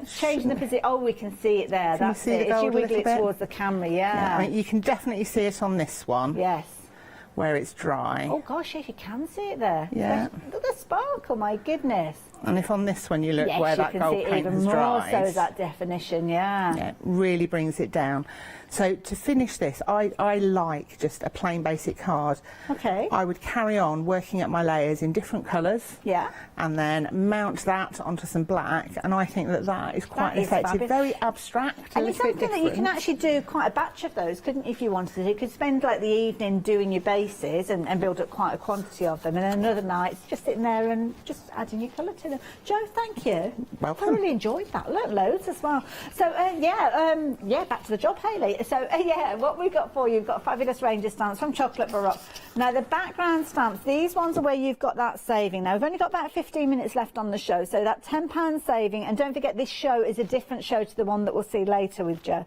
changing the position, oh, we can see it there, that's it. If you wiggle it towards the camera, I mean, you can definitely see it on this one. Yes. Where it's dry. Oh gosh, yes, you can see it there. Yeah. Look at the sparkle, my goodness. And if on this one you look where that gold paint has dried. So is that definition, Yeah, it really brings it down. So to finish this, I like just a plain basic card. Okay. I would carry on working up my layers in different colours. Yeah. And then mount that onto some black, and I think that is quite effective. Fabulous. Very abstract, and it's something that you can actually do quite a batch of those, couldn't you, if you wanted to? You could spend like the evening doing your bases and build up quite a quantity of them, and then another night just sitting there and just adding your colour to them. Joe, thank you. Welcome. I really enjoyed that. Learned loads as well. So back to the job, Hayley. So what we've got for you, we've got a fabulous range of stamps from Chocolate Baroque. Now the background stamps, these ones are where you've got that saving. Now we've only got about 15 minutes left on the show, so that £10 saving, and don't forget this show is a different show to the one that we'll see later with Joe.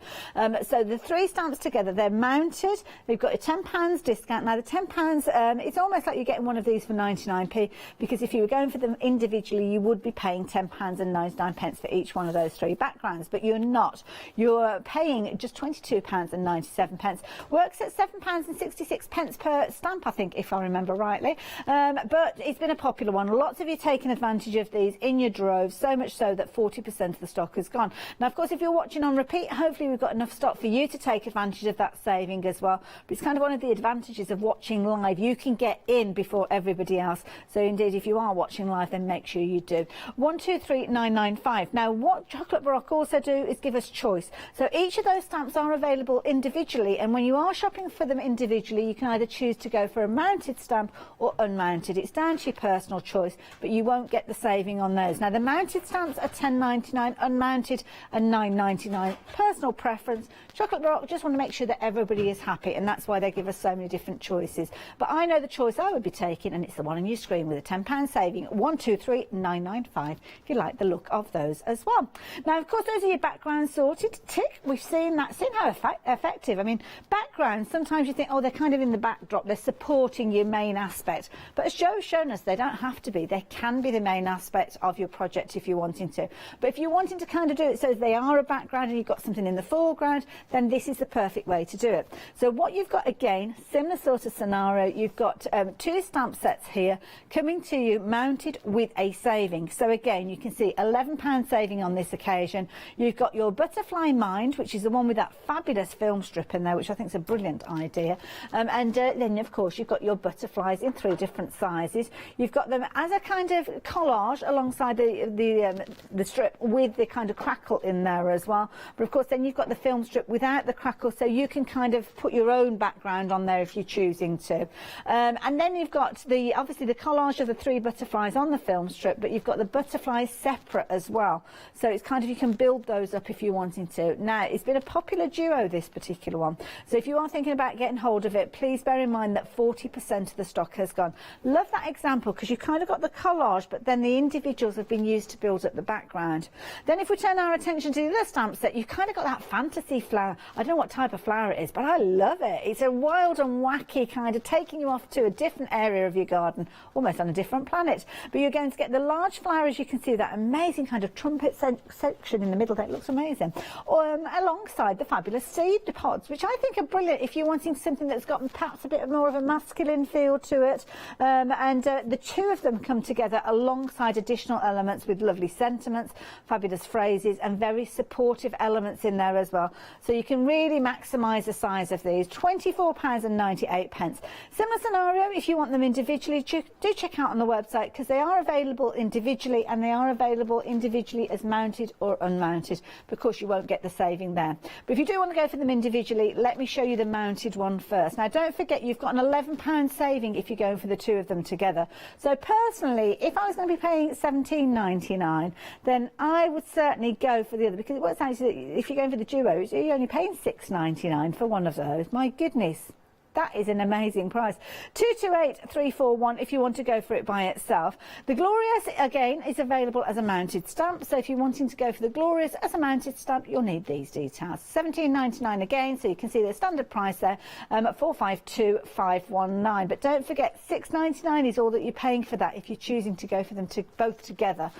So the three stamps together, they're mounted. We've got a £10 discount. Now the £10, it's almost like you're getting one of these for 99p, because if you were going for them individually, you would be paying £10.99 for each one of those 3 backgrounds, but you're not. You're paying just £22.97. Works at £7.66 per stamp, I think, if I remember rightly. But it's been a popular one. Lots of you taking advantage of these in your droves, so much so that 40% of the stock has gone. Now, of course, if you're watching on repeat, hopefully we've got enough stock for you to take advantage of that saving as well. But it's kind of one of the advantages of watching live. You can get in before everybody else. So indeed, if you are watching live, then make sure you do. 123995. Now, what Chocolate Baroque also do is give us choice. So each of those stamps are available individually, and when you are shopping for them individually, you can either choose to go for a mounted stamp or unmounted. It's down to your personal choice, but you won't get the saving on those. Now, the mounted stamps are £10.99, unmounted are £9.99. Personal preference. Chocolate Baroque just want to make sure that everybody is happy, and that's why they give us so many different choices. But I know the choice I would be taking, and it's the one on your screen with a £10 saving, 123995, if you like the look of those as well. Now, of course, those are your backgrounds sorted. Tick, we've seen that, seen how effective. I mean, backgrounds, sometimes you think, oh, they're kind of in the backdrop, they're supporting your main aspect. But as Joe's shown us, they don't have to be. They can be the main aspect of your project if you're wanting to. But if you're wanting to kind of do it so they are a background and you've got something in the foreground, then this is the perfect way to do it. So what you've got, again, similar sort of scenario, you've got 2 stamp sets here coming to you mounted with a saving. So again, you can see £11 saving on this occasion. You've got your Butterfly Mind, which is the one with that fabulous film strip in there, which I think is a brilliant idea. And then, of course, you've got your butterflies in 3 different sizes. You've got them as a kind of collage alongside the strip with the kind of crackle in there as well. But of course, then you've got the film strip without the crackle, so you can kind of put your own background on there if you're choosing to. And then you've got obviously the collage of the 3 butterflies on the film strip, but you've got the butterflies separate as well. So it's kind of, you can build those up if you're wanting to. Now, it's been a popular duo, this particular one. So if you are thinking about getting hold of it, please bear in mind that 40% of the stock has gone. Love that example, because you kind of got the collage, but then the individuals have been used to build up the background. Then if we turn our attention to the other stamp set, you've kind of got that fantasy flower. I don't know what type of flower it is, but I love it. It's a wild and wacky kind of taking you off to a different area of your garden, almost on a different planet. But you're going to get the large flowers, you can see that amazing kind of trumpet section in the middle there. It looks amazing. Alongside the fabulous seed pods, which I think are brilliant if you're wanting something that's got perhaps a bit more of a masculine feel to it. The 2 of them come together alongside additional elements with lovely sentiments, fabulous phrases, and very supportive elements in there as well. So you can really maximise the size of these. £24.98. Similar scenario, if you want them individually, do check out on the website, because they are available individually, and they are available individually as mounted or unmounted. Because you won't get the saving there. But if you do want to go for them individually, let me show you the mounted one first. Now, don't forget, you've got an £11 saving if you're going for the 2 of them together. So personally, if I was going to be paying £17.99, then I would certainly go for the other, because it works out that if you're going for the duos, you're only paying £6.99 for one of those. My goodness. That is an amazing price. 228341 if you want to go for it by itself. The Glorious, again, is available as a mounted stamp. So if you're wanting to go for the Glorious as a mounted stamp, you'll need these details. £17.99 again, so you can see the standard price there at £452,519. But don't forget, £6.99 is all that you're paying for that if you're choosing to go for them both together.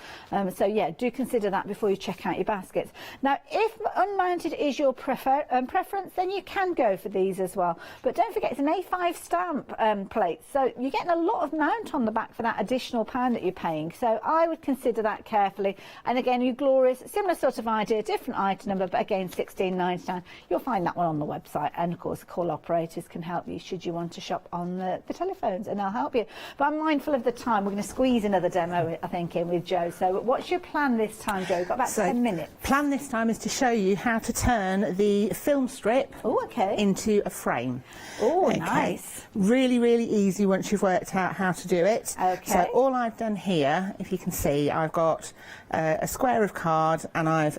So yeah, do consider that before you check out your baskets. Now, if unmounted is your preference, then you can go for these as well. But don't forget, it's an A5 stamp plate, so you're getting a lot of mount on the back for that additional £1 that you're paying. So I would consider that carefully. And again, you Glorious, similar sort of idea, different item number, but again, £16.99. You'll find that one on the website, and of course, call operators can help you should you want to shop on the telephones, and they'll help you. But I'm mindful of the time. We're going to squeeze another demo, I think, in with Joe. So what's your plan this time, Joe? We've got about 10 minutes. Plan this time is to show you how to turn the film strip into a frame. Oh, nice. Really, really easy once you've worked out how to do it. Okay. So all I've done here, if you can see, I've got a square of card, and I've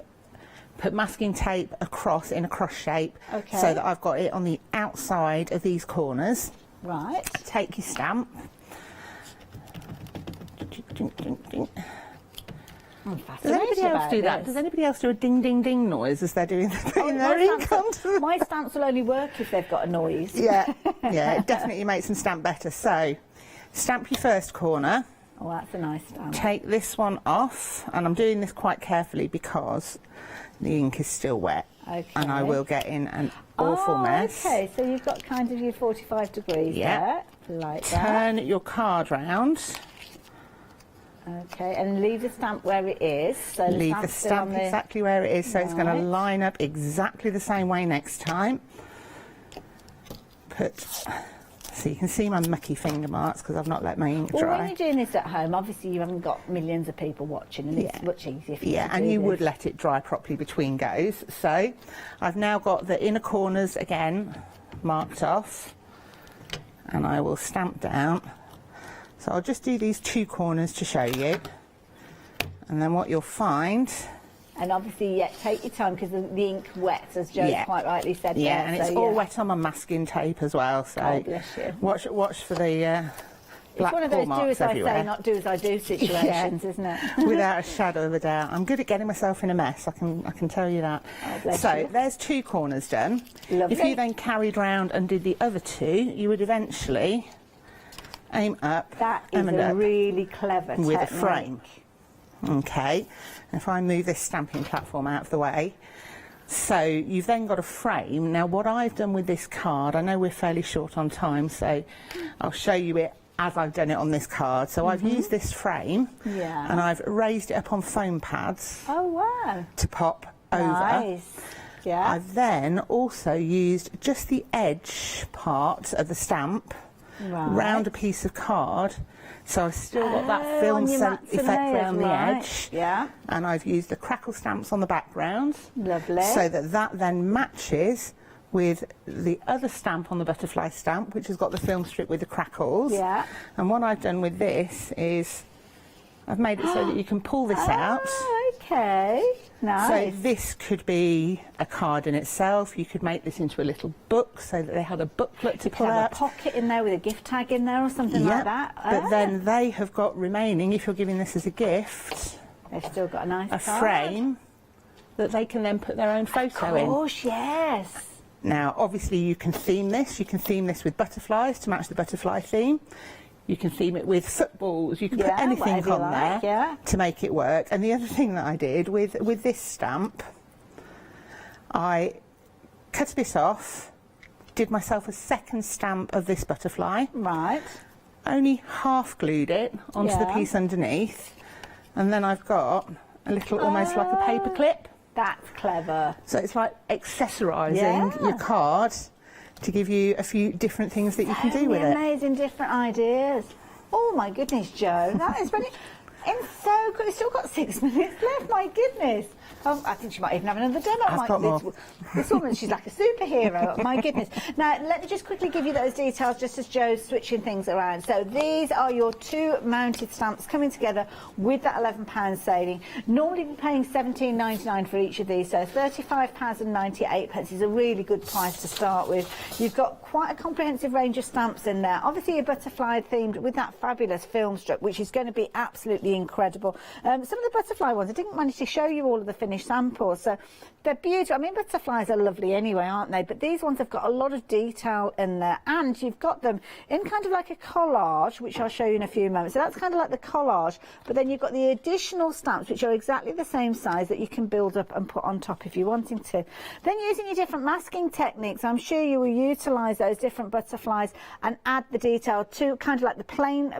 put masking tape across in a cross shape, so that I've got it on the outside of these corners. Right. Take your stamp. Does anybody else do that? Does anybody else do a ding ding ding noise as they're doing their ink onto? My stamps will only work if they've got a noise. Yeah, yeah, it definitely makes them stamp better. So, stamp your first corner. Oh, that's a nice stamp. Take this one off, and I'm doing this quite carefully because the ink is still wet. Okay. And I will get in an awful mess. Okay, so you've got kind of your 45 degrees there, like that. Turn your card round. Okay, and leave the stamp where it is. So leave the stamp exactly where it is, so it's going to line up exactly the same way next time. So you can see my mucky finger marks because I've not let my ink dry. Well, when you're doing this at home, obviously you haven't got millions of people watching, and it's much easier for you to do and you this. would let it dry properly between goes. So I've now got the inner corners again marked off, and I will stamp down. So I'll just do these 2 corners to show you, and then what you'll find. And obviously, take your time because the ink wets, as Joe quite rightly said. Yeah, there, and it's all wet on my masking tape as well. So oh, bless you. Watch for the black it's one of those marks do as everywhere. I say, not do as I do situations, isn't it? Without a shadow of a doubt. I'm good at getting myself in a mess, I can tell you that. Oh, bless so you. There's 2 corners done. Lovely. If you then carried round and did the other 2, you would eventually aim up. That is a really clever with technique. a frame. Okay, if I move this stamping platform out of the way. So you've then got a frame. Now what I've done with this card, I know we're fairly short on time, so I'll show you it as I've done it on this card. So I've used this frame and I've raised it up on foam pads to pop over. Nice. Yeah. I've then also used just the edge part of the stamp round a piece of card. So I've still got that film effect around the edge. Yeah. And I've used the crackle stamps on the background. Lovely. So that then matches with the other stamp on the butterfly stamp, which has got the film strip with the crackles. Yeah. And what I've done with this is I've made it so that you can pull this out. Okay. Nice. So this could be a card in itself. You could make this into a little book so that they had a booklet to pull have out. a pocket in there with a gift tag in there or something like that. But then they have got remaining, if you're giving this as a gift, they've still got a nice card. frame that they can then put their own photo in. Of course, yes. Now, obviously, you can theme this. You can theme this with butterflies to match the butterfly theme. You can theme it with footballs. You can put anything on there to make it work. And the other thing that I did with this stamp, I cut a bit off, did myself a second stamp of this butterfly. Right. Only half glued it onto the piece underneath. And then I've got a little, almost like a paper clip. That's clever. So it's like accessorising your card to give you a few different things that you can do with it. Amazing different ideas. Oh my goodness, Joe, that is really... It's so good. It's still got 6 minutes left, my goodness. I think she might even have another demo. I've got more. This woman, she's like a superhero, my goodness. Now, let me just quickly give you those details just as Joe's switching things around. So these are your 2 mounted stamps coming together with that £11 saving. Normally you're paying £17.99 for each of these, so £35.98 is a really good price to start with. You've got quite a comprehensive range of stamps in there. Obviously you're butterfly themed with that fabulous film strip, which is going to be absolutely incredible. Some of the butterfly ones, I didn't manage to show you all of the finished samples, so they're beautiful. I mean, butterflies are lovely anyway, aren't they? But these ones have got a lot of detail in there, and you've got them in kind of like a collage, which I'll show you in a few moments. So that's kind of like the collage, but then you've got the additional stamps, which are exactly the same size that you can build up and put on top if you're wanting to. Then using your different masking techniques, I'm sure you will utilise those different butterflies and add the detail to kind of like the plain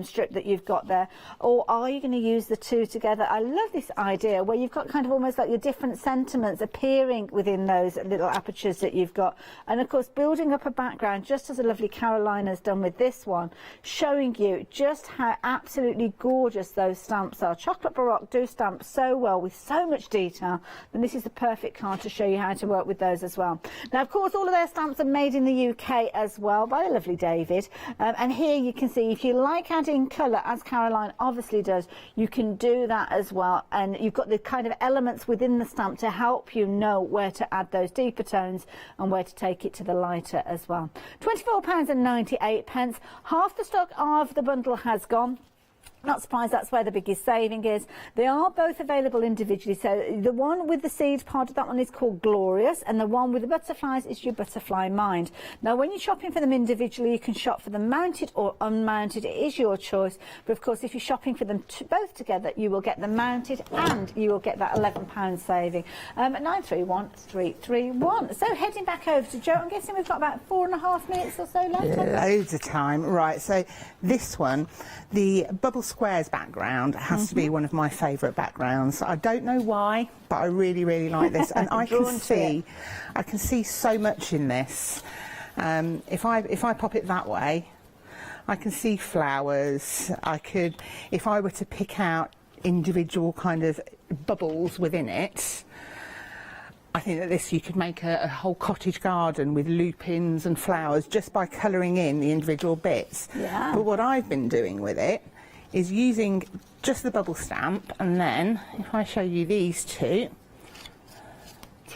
strip that you've got there, or are you going to use the 2 together? I love this idea where you've got kind of almost like your different sentiments appearing within those little apertures that you've got, and of course building up a background just as a lovely Caroline has done with this one, showing you just how absolutely gorgeous those stamps are. Chocolate Baroque do stamp so well with so much detail, and this is the perfect card to show you how to work with those as well. Now of course all of their stamps are made in the UK as well by the lovely David, and here you can see if you like adding colour, as Caroline obviously does, you can do that as well, and you've got the kind of elements within the stamp to help you know where to add those deeper tones and where to take it to the lighter as well. £24.98. Half the stock of the bundle has gone. Not surprised, that's where the biggest saving is. They are both available individually. So the one with the seed pod, that one is called Glorious, and the one with the butterflies is your Butterfly Mind. Now, when you're shopping for them individually, you can shop for them mounted or unmounted. It is your choice. But of course, if you're shopping for them both together, you will get them mounted and you will get that £11 saving. At 931331. So heading back over to Joe, I'm guessing we've got about 4.5 minutes or so left. Loads of time. Right, so this one, the bubble squares background has to be one of my favourite backgrounds. I don't know why, but I really, really like this, and I can see so much in this. If I pop it that way, I can see flowers. I could, if I were to pick out individual kind of bubbles within it, I think that this, you could make a whole cottage garden with lupins and flowers just by colouring in the individual bits. Yeah. But what I've been doing with it is using just the bubble stamp, and then if I show you these two,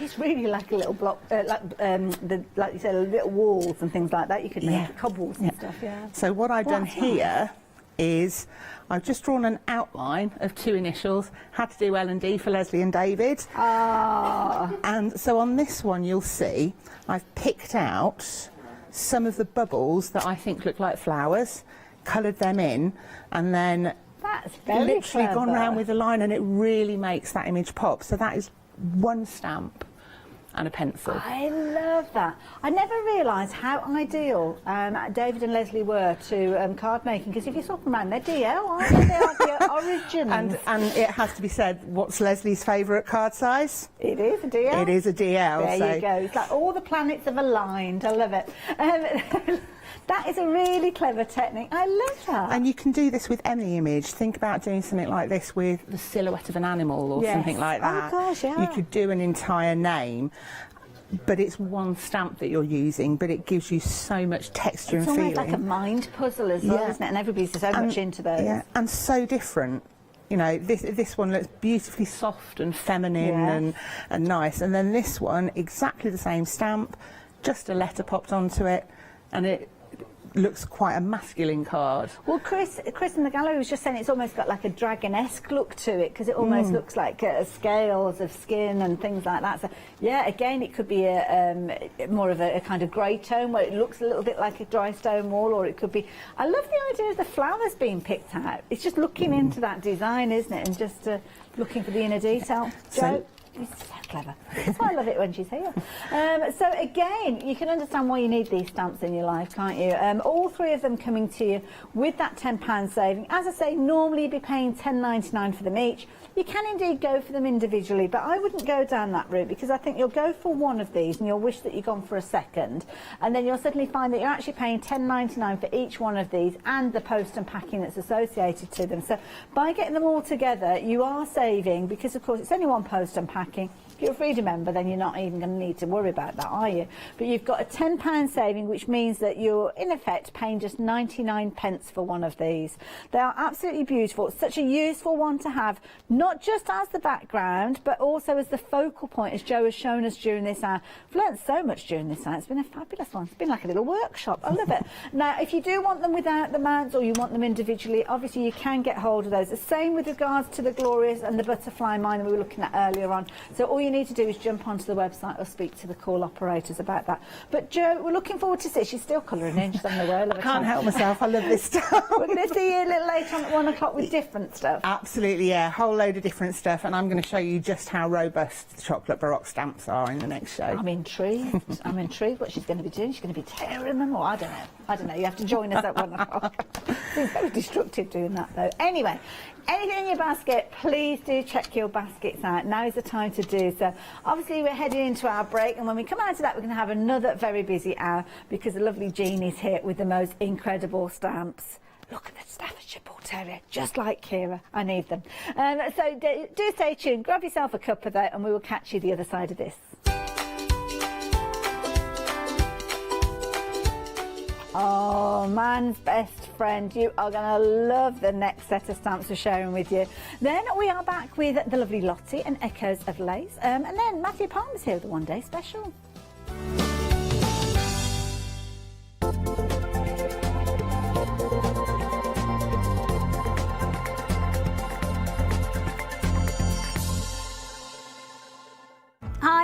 it's really like a little block, like you said, little walls and things like that. You could make cobbles and stuff. Yeah. So what I've done here is I've just drawn an outline of 2 initials. Had to do L&D for Leslie and David. And so on this one, you'll see I've picked out some of the bubbles that I think look like flowers, coloured them in, and then that's very literally clever. gone round with a line, and it really makes that image pop. So that is 1 stamp and a pencil. I love that. I never realised how ideal David and Leslie were to card making, because if you swap them around, they're DL, aren't they? They are the originals. And it has to be said, what's Leslie's favourite card size? It is a DL. It is a DL. There you go. It's like all the planets have aligned. I love it. That is a really clever technique. I love that. And you can do this with any image. Think about doing something like this with the silhouette of an animal or something like that. Oh gosh, yeah. You could do an entire name, but it's 1 stamp that you're using, but it gives you so much texture and feeling. It's almost like a mind puzzle as well, isn't it? And everybody's so much into those. Yeah, and so different. You know, this one looks beautifully soft and feminine and nice. And then this one, exactly the same stamp, just a letter popped onto it, and it looks quite a masculine card. Well, Chris in the gallery was just saying it's almost got like a dragon-esque look to it, because it almost looks like scales of skin and things like that. So yeah, again, it could be more of a kind of grey tone where it looks a little bit like a dry stone wall, or it could be. I love the idea of the flowers being picked out. It's just looking into that design, isn't it, and just looking for the inner detail. Joe? She's so clever. That's why I love it when she's here. So again, you can understand why you need these stamps in your life, can't you? All 3 of them coming to you with that £10 saving. As I say, normally you'd be paying £10.99 for them each. You can indeed go for them individually, but I wouldn't go down that route, because I think you'll go for one of these and you'll wish that you'd gone for a second, and then you'll suddenly find that you're actually paying £10.99 for each one of these and the post and packing that's associated to them. So by getting them all together, you are saving, because of course it's only 1 post and packing. If you're a Freedom member, then you're not even going to need to worry about that, are you? But you've got a £10 saving, which means that you're in effect paying just 99 pence for one of these. They are absolutely beautiful. It's such a useful one to have, not just as the background, but also as the focal point, as Joe has shown us during this hour. I've learned so much during this hour. It's been a fabulous one. It's been like a little workshop. I love it. Now, if you do want them without the mounts, or you want them individually, obviously you can get hold of those. The same with regards to the Glorious and the Butterfly Mind that we were looking at earlier on. So all you need to do is jump onto the website or speak to the call operators about that. But Joe, we're looking forward to see. She's still colouring in. She's having a whirl of a I can't help myself. I love this stuff. We're going to see you a little later on at 1 o'clock with different stuff. Absolutely, yeah. A whole load of different stuff, and I'm going to show you just how robust the chocolate baroque stamps are in the next show. I'm intrigued. I'm intrigued what she's going to be doing. She's going to be tearing them, or I don't know. I don't know. You have to join us at 1 o'clock. Seems very destructive doing that, though. Anyway, anything in your basket, please do check your baskets out. Now is the time to do so. Obviously, we're heading into our break, and when we come out of that, we're going to have another very busy hour, because the lovely Jeannie's here with the most incredible stamps. Look at the Staffordshire Bull Terrier, just like Kira. I need them. So do stay tuned. Grab yourself a cup of that, and we will catch you the other side of this. Oh, man's best friend. You are going to love the next set of stamps we're sharing with you. Then we are back with the lovely Lottie and Echoes of Lace. And then Matthew Palmer's here with the One Day Special.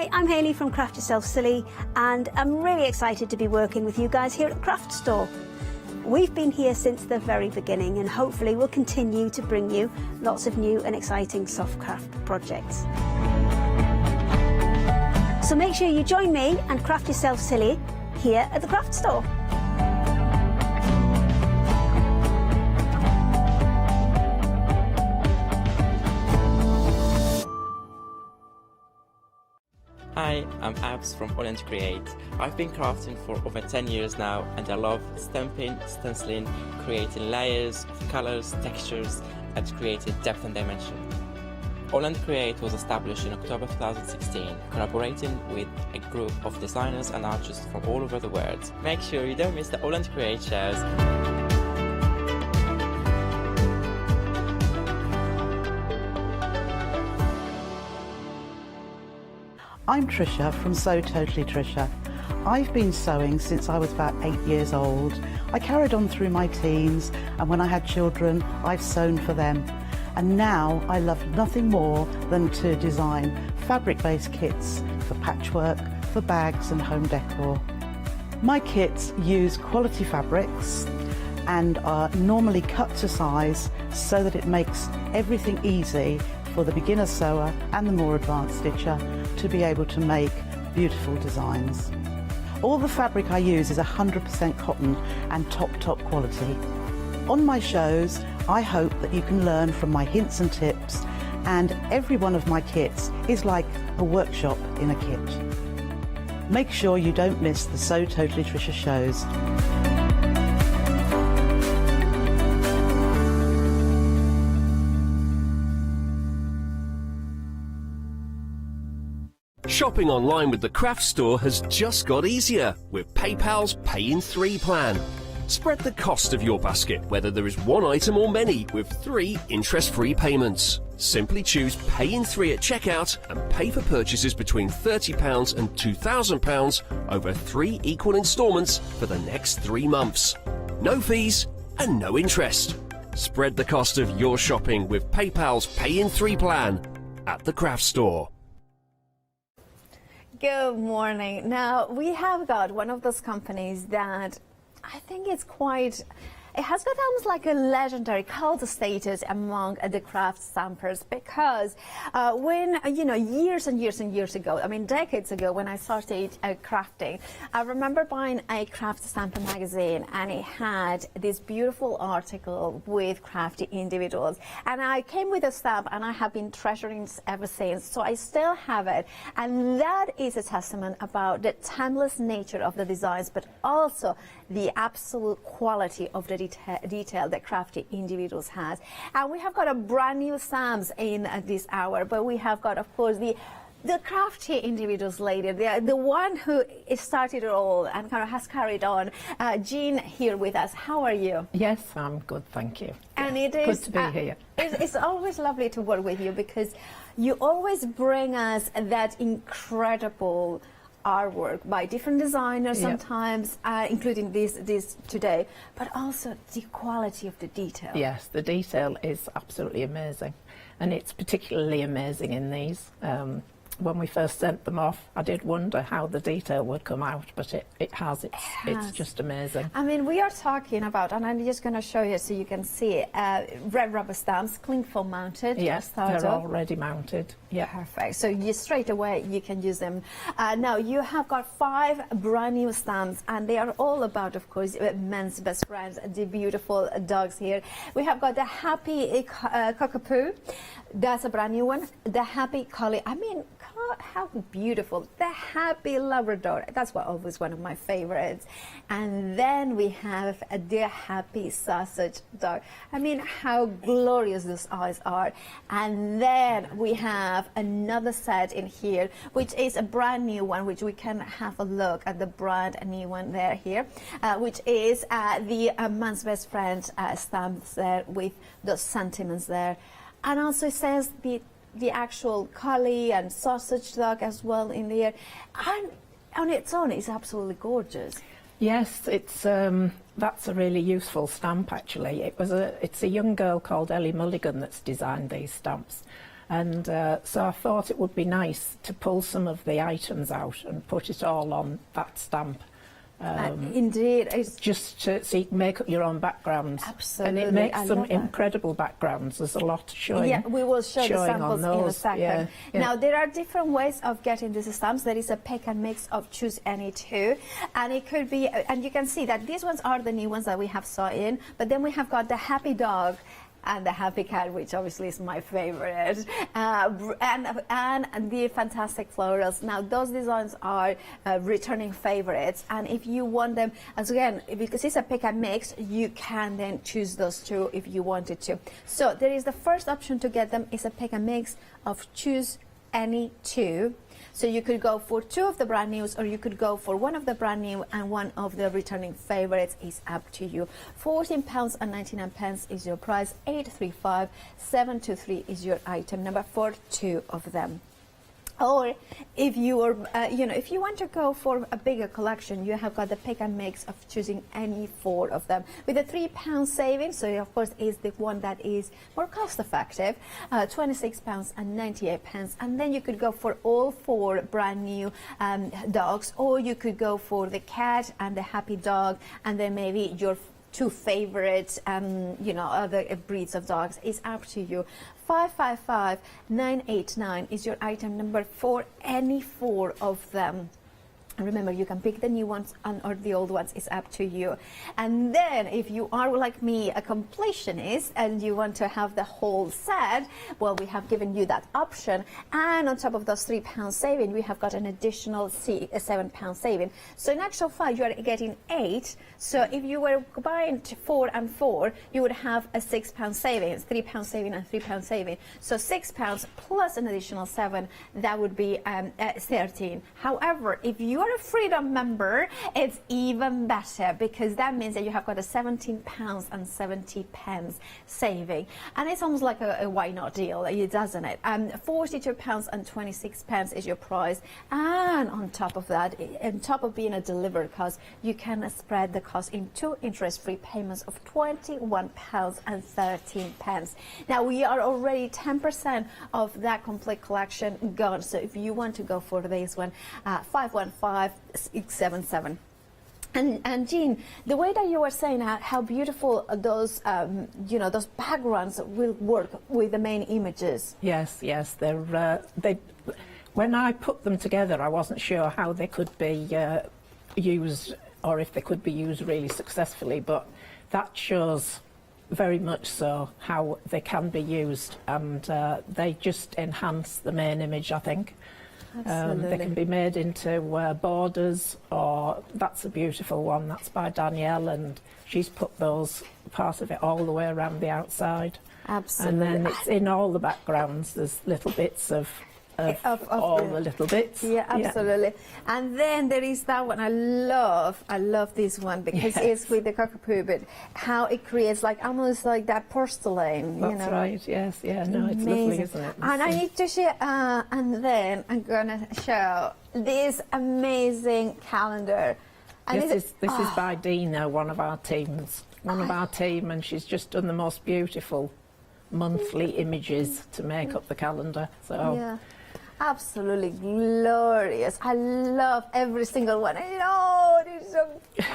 Hi, I'm Hayley from Craft Yourself Silly, and I'm really excited to be working with you guys here at the Craft Store. We've been here since the very beginning, and hopefully we'll continue to bring you lots of new and exciting soft craft projects. So make sure you join me and Craft Yourself Silly here at the Craft Store. Hi, I'm Abs from AALL Create. I've been crafting for over 10 years now, and I love stamping, stenciling, creating layers, colours, textures, and creating depth and dimension. AALL Create was established in October 2016, collaborating with a group of designers and artists from all over the world. Make sure you don't miss the AALL Create shows. I'm Trisha from Sew Totally Trisha. I've been sewing since I was about 8 years old. I carried on through my teens, and when I had children, I've sewn for them. And now I love nothing more than to design fabric-based kits for patchwork, for bags and home decor. My kits use quality fabrics and are normally cut to size so that it makes everything easy for the beginner sewer and the more advanced stitcher to be able to make beautiful designs. All the fabric I use is 100% cotton and top quality. On my shows, I hope that you can learn from my hints and tips, and every one of my kits is like a workshop in a kit. Make sure you don't miss the Sew Totally Trisha shows. Shopping online with the Craft Store has just got easier with PayPal's Pay in 3 plan. Spread the cost of your basket, whether there is one item or many, with 3 interest-free payments. Simply choose Pay in 3 at checkout and pay for purchases between £30 and £2,000 over 3 equal instalments for the next 3 months. No fees and no interest. Spread the cost of your shopping with PayPal's Pay in 3 plan at the Craft Store. Good morning. Now, we have got one of those companies that I think it's quite, it has got almost like a legendary cult status among the craft stampers, because when, years and years ago, I mean decades ago, when I started crafting, I remember buying a craft stamper magazine, and it had this beautiful article with crafty individuals, and I came with a stamp, and I have been treasuring it ever since, so I still have it, and that is a testament about the timeless nature of the designs, but also the absolute quality of the detail that crafty individuals has. And we have got a brand new stamps in this hour, but we have got, of course, the crafty individuals later, the one who started it all and kind of has carried on. Jean here with us. How are you? Yes, I'm good, thank you. And it is good to be here. It's always lovely to work with you, because you always bring us that incredible artwork by different designers, sometimes, including this today, but also the quality of the detail. Yes, the detail is absolutely amazing, and it's particularly amazing in these. When we first sent them off, I did wonder how the detail would come out, but it has. It's just amazing. I mean, we are talking about, and I'm just going to show you so you can see it, red rubber stamps, cling foam mounted. Yes, they're already mounted. Yeah. Perfect. So you straight away you can use them. Now you have got 5 brand new stamps, and they are all about, of course, men's best friends, the beautiful dogs here. We have got the Happy Cockapoo. That's a brand new one. The Happy Collie. I mean, how beautiful. The Happy Labrador. That's always one of my favorites. And then we have the Happy Sausage Dog. I mean, how glorious those eyes are. And then we have another set in here, which is a brand new one, which we can have a look at the brand new one there here, which is the Man's Best Friend stamps there with those sentiments there. And also it says the actual collie and sausage dog as well in there. And on its own, it's absolutely gorgeous. Yes, it's that's a really useful stamp actually. It's a young girl called Ellie Mulligan that's designed these stamps, And so I thought it would be nice to pull some of the items out and put it all on that stamp. Indeed, it's just so you can make up your own backgrounds. Absolutely, and it makes I some love that. incredible backgrounds. There's a lot showing. Yeah, we will show the samples in a second. Yeah, yeah. Now, there are different ways of getting these stamps. There is a pick and mix of choose any two, and it could be, and you can see that these ones are the new ones that we have saw in, but then we have got the happy dog and the happy cat, which obviously is my favorite, and the fantastic florals. Now, those designs are returning favorites, and if you want them, as again, because it's a pick and mix, you can then choose those two if you wanted to. So there is the first option to get them is a pick and mix of choose any two. So you could go for two of the brand news, or you could go for one of the brand new and one of the returning favorites. Is up to you. £14.99 is your price. 835-723 is your item number for two of them. Or if you are, if you want to go for a bigger collection, you have got the pick and mix of choosing any four of them with a £3 saving. So of course is the one that is more cost effective, £26.98, and then you could go for all four brand new dogs, or you could go for the cat and the happy dog, and then maybe your two favorite, other breeds of dogs. Is up to you. 555-989 is your item number for any four of them. And remember, you can pick the new ones or the old ones. It's up to you. And then if you are like me, a completionist, and you want to have the whole set, well, we have given you that option. And on top of those £3 saving, we have got an additional £7 saving. So in actual fact, you are getting 8. So if you were buying 4 and 4, you would have a £6 saving, £3 saving and £3 saving. So £6 plus an additional 7, that would be 13. However, if you are a Freedom member, it's even better, because that means that you have got a £17.70 saving, and it's almost like a why not deal, doesn't it? £42.26 is your price, and on top of that, on top of being a delivered cost, you can spread the cost in 2 interest-free payments of £21.13. Now we are already 10% of that complete collection gone, so if you want to go for this one, 515-677. And Jean, the way that you were saying how beautiful those those backgrounds will work with the main images. Yes, they're when I put them together, I wasn't sure how they could be used, or if they could be used really successfully, but that shows very much so how they can be used, and they just enhance the main image, I think. They can be made into borders, or that's a beautiful one. That's by Danielle, and she's put those part of it all the way around the outside. Absolutely. And then it's in all the backgrounds. There's little bits of all the little bits. Yeah, absolutely. Yeah. And then there is that one. I love this one, because it's with the cockapoo, but how it creates like almost like that porcelain. That's right. Yes. Yeah. No, it's lovely, isn't it? And I need to share. And then I'm gonna show this amazing calendar. And this is by Dina, one of our teams. Our team, and she's just done the most beautiful monthly images to make up the calendar. So. Yeah. Absolutely glorious. I love every single one. I know it's so. Can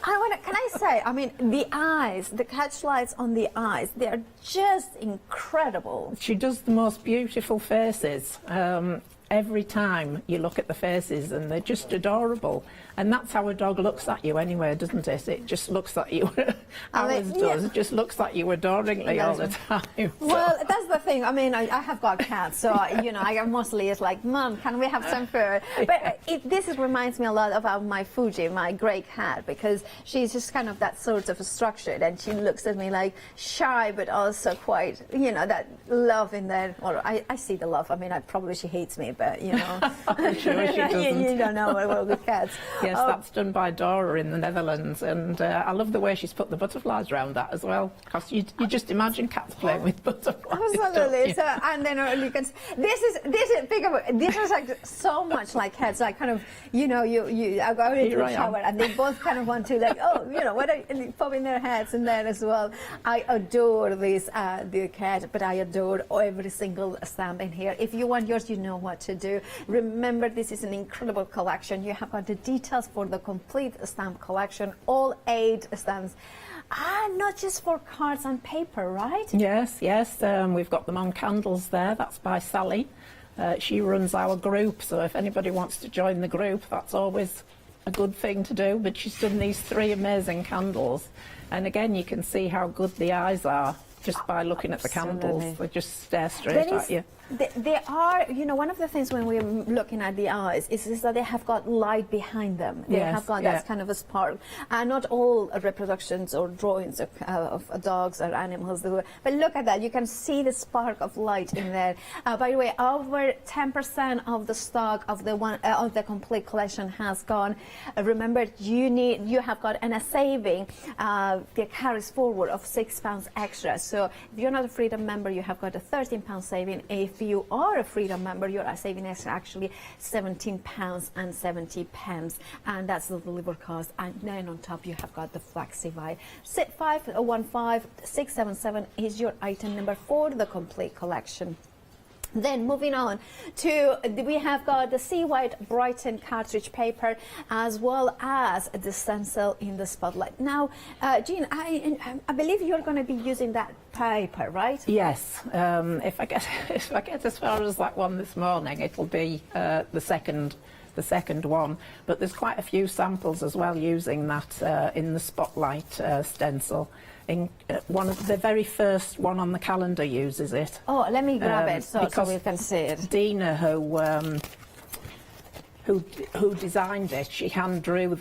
I say? I mean, the eyes, the catch lights on the eyes, they are just incredible. She does the most beautiful faces. Every time you look at the faces, and they're just adorable. And that's how a dog looks at you anyway, doesn't it? It just looks at you. Ours does. It just looks at you adoringly all the time. Well, that's the thing. I mean, I have got cats, so I mostly it's like, Mum, can we have some fur? But this reminds me a lot about my Fuji, my grey cat, because she's just kind of that sort of structured, and she looks at me like shy, but also quite, that love in there. Or I see the love. I mean, probably she hates me, but you know, I'm sure she doesn't. you don't know what the cats. Yes, that's done by Dora in the Netherlands, and I love the way she's put the butterflies around that as well, because you just imagine cats playing with butterflies. Absolutely. You? So, and then you can. This is like so much like cats. Like kind of, you know, you I go into the shower and they both kind of want to like, oh, you know, what are you, popping their heads in there as well. I adore this the cat, but I adore every single stamp in here. If you want yours, you know what to do. Remember, this is an incredible collection. You have got the details for the complete stamp collection, all 8 stamps. Not just for cards and paper, right? Yes, yes. We've got them on candles there. That's by Sally. She runs our group, so if anybody wants to join the group, that's always a good thing to do. But she's done these 3 amazing candles, and again, you can see how good the eyes are just by looking at the candles. They just stare straight at you. They are, you know, one of the things when we're looking at the eyes is that they have got light behind them. They have got that kind of a spark. Not all reproductions or drawings of dogs or animals do it. But look at that. You can see the spark of light in there. By the way, over 10% of the stock of the complete collection has gone. Remember, you have got a saving that carries forward of £6 extra. So if you're not a Freedom member, you have got a £13 saving. If you are a Freedom member, you're saving extra actually £17.70, and that's the delivery cost. And then on top, you have got the FlexiBuy. 515677 is your item number for the complete collection. Then moving on to, we have got the Sea White Brighton cartridge paper as well as the stencil in the spotlight. Now, Jean, I believe you're going to be using that paper, right? Yes. If I get as far as that one this morning, it'll be the second one. But there's quite a few samples as well using that in the spotlight stencil. One of the very first one on the calendar uses it. Oh, let me grab it so we can see it. Dina, who designed it, she hand drew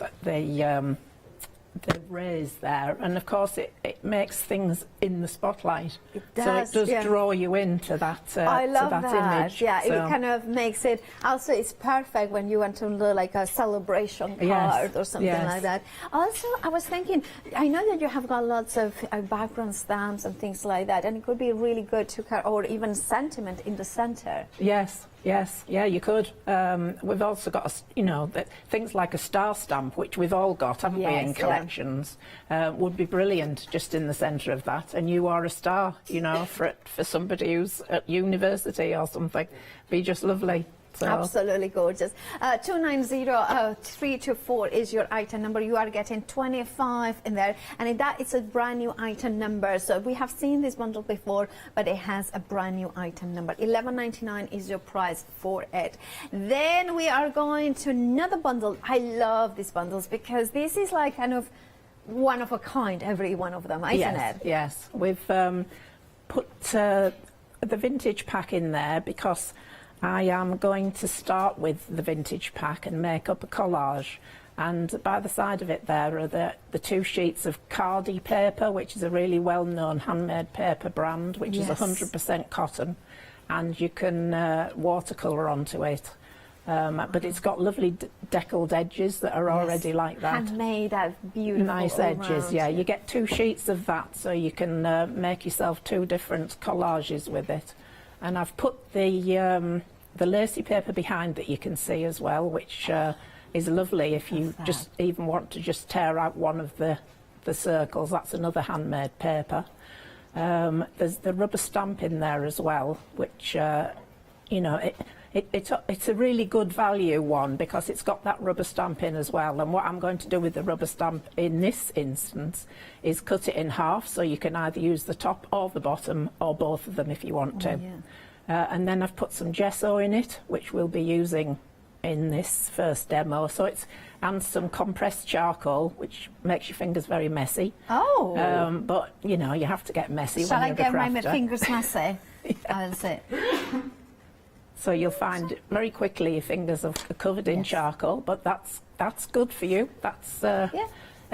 the rays there, and of course it makes things in the spotlight. It does, so it does draw you into that. I love that image. Yeah, so. It kind of makes it. Also, it's perfect when you want to do like a celebration card or something like that. Also, I was thinking, I know that you have got lots of background stamps and things like that, and it could be really good to or even sentiment in the center. Yes. Yes, yeah, you could. We've also got, things like a star stamp, which we've all got, haven't we, in collections, would be brilliant just in the centre of that. And you are a star, for somebody who's at university or something. Be just lovely. So. Absolutely gorgeous. 290324 is your item number. You are getting 25 in there, and that is a brand new item number. So we have seen this bundle before, but it has a brand new item number. $11.99 is your price for it. Then we are going to another bundle. I love these bundles because this is like kind of one of a kind, every one of them, isn't it? Yes, we've put the vintage pack in there because I am going to start with the vintage pack and make up a collage, and by the side of it there are the 2 sheets of Cardi paper, which is a really well-known handmade paper brand, which is 100% cotton, and you can watercolour onto it. But it's got lovely deckled edges that are already like that. Handmade, that beautiful. Nice edges, You get 2 sheets of that, so you can make yourself 2 different collages with it. And I've put the lacy paper behind that you can see as well, which is lovely if you just even want to just tear out one of the circles. That's another handmade paper. There's the rubber stamp in there as well, which it's a really good value one because it's got that rubber stamp in as well. And what I'm going to do with the rubber stamp in this instance is cut it in half, so you can either use the top or the bottom or both of them if you want to. And then I've put some gesso in it, which we'll be using in this first demo. So and some compressed charcoal, which makes your fingers very messy. Oh! But you have to get messy. Shall when you're I get my crafter. fingers messy? I'll say. So you'll find very quickly your fingers are covered in charcoal, but that's good for you. That's a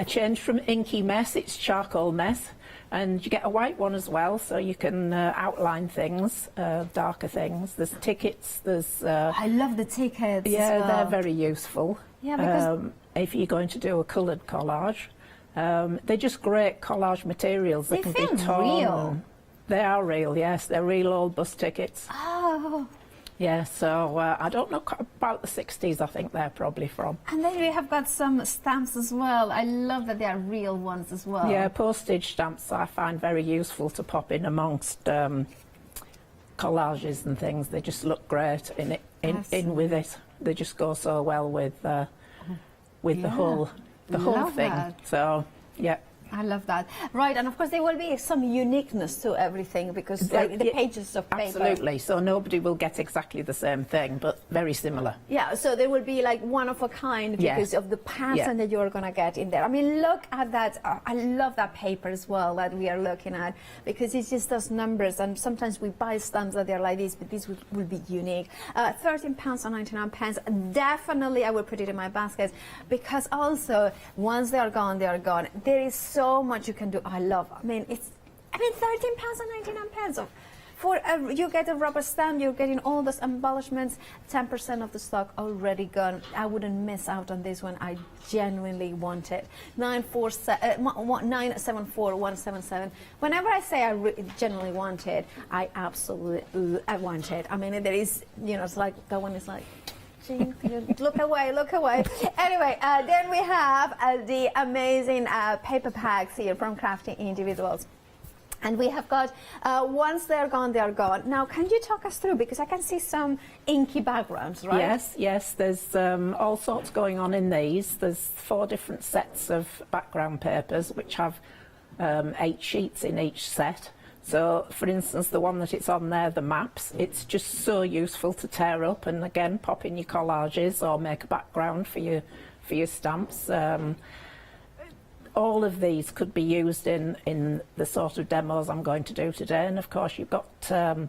change from inky mess. It's charcoal mess. And you get a white one as well, so you can outline things, darker things. There's tickets, there's... I love the tickets Yeah, as well. they're very useful. Yeah, because... if you're going to do a coloured collage, they're just great collage materials. They can feel be torn. real. They are real, yes. They're real old bus tickets. Oh. Yeah, so I don't know, about the 60s I think they're probably from. And then we have got some stamps as well. I love that they are real ones as well. Yeah, postage stamps I find very useful to pop in amongst collages and things. They just look great in with it. They just go so well with the whole Love thing. that. So yeah. I love that. Right, and of course there will be some uniqueness to everything because like the pages of paper. Absolutely. So nobody will get exactly the same thing, but very similar. Yeah, so there will be like one of a kind because of the pattern that you're going to get in there. I mean, look at that. I love that paper as well that we are looking at because it just does numbers, and sometimes we buy stamps that they're like this, but this will be unique. £13.99. Definitely I will put it in my basket because also once they are gone, they are gone. There is so much you can do. I mean, £13.99. For you get a rubber stamp, you're getting all those embellishments. 10% of the stock already gone. I wouldn't miss out on this one. I genuinely want it. 974-177. Whenever I say I genuinely want it, I absolutely want it. I mean, there is, it's like that one is like. Look away, look away. Anyway, then we have the amazing paper packs here from Crafty Individuals. And we have got, once they're gone, they're gone. Now, can you talk us through, because I can see some inky backgrounds, right? Yes, there's all sorts going on in these. There's 4 different sets of background papers, which have 8 sheets in each set. So, for instance, the one that it's on there, the maps, it's just so useful to tear up and, again, pop in your collages or make a background for your stamps. All of these could be used in the sort of demos I'm going to do today. And, of course, you've got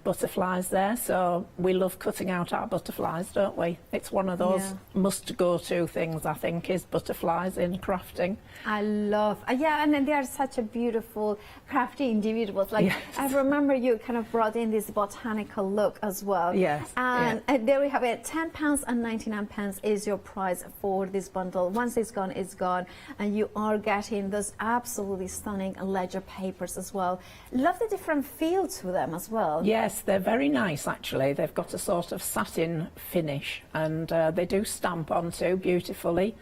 butterflies there, so we love cutting out our butterflies, don't we? It's one of those must-go-to things, I think, is butterflies in crafting. I love, and then they are such a beautiful, crafty individuals. Like, I remember you kind of brought in this botanical look as well. Yes. And there we have it. £10.99 is your price for this bundle. Once it's gone, it's gone. And you are getting those absolutely stunning ledger papers as well. Love the different feel to them as well. Yes, they're very nice, actually. They've got a sort of satin finish, and they do stamp onto beautifully.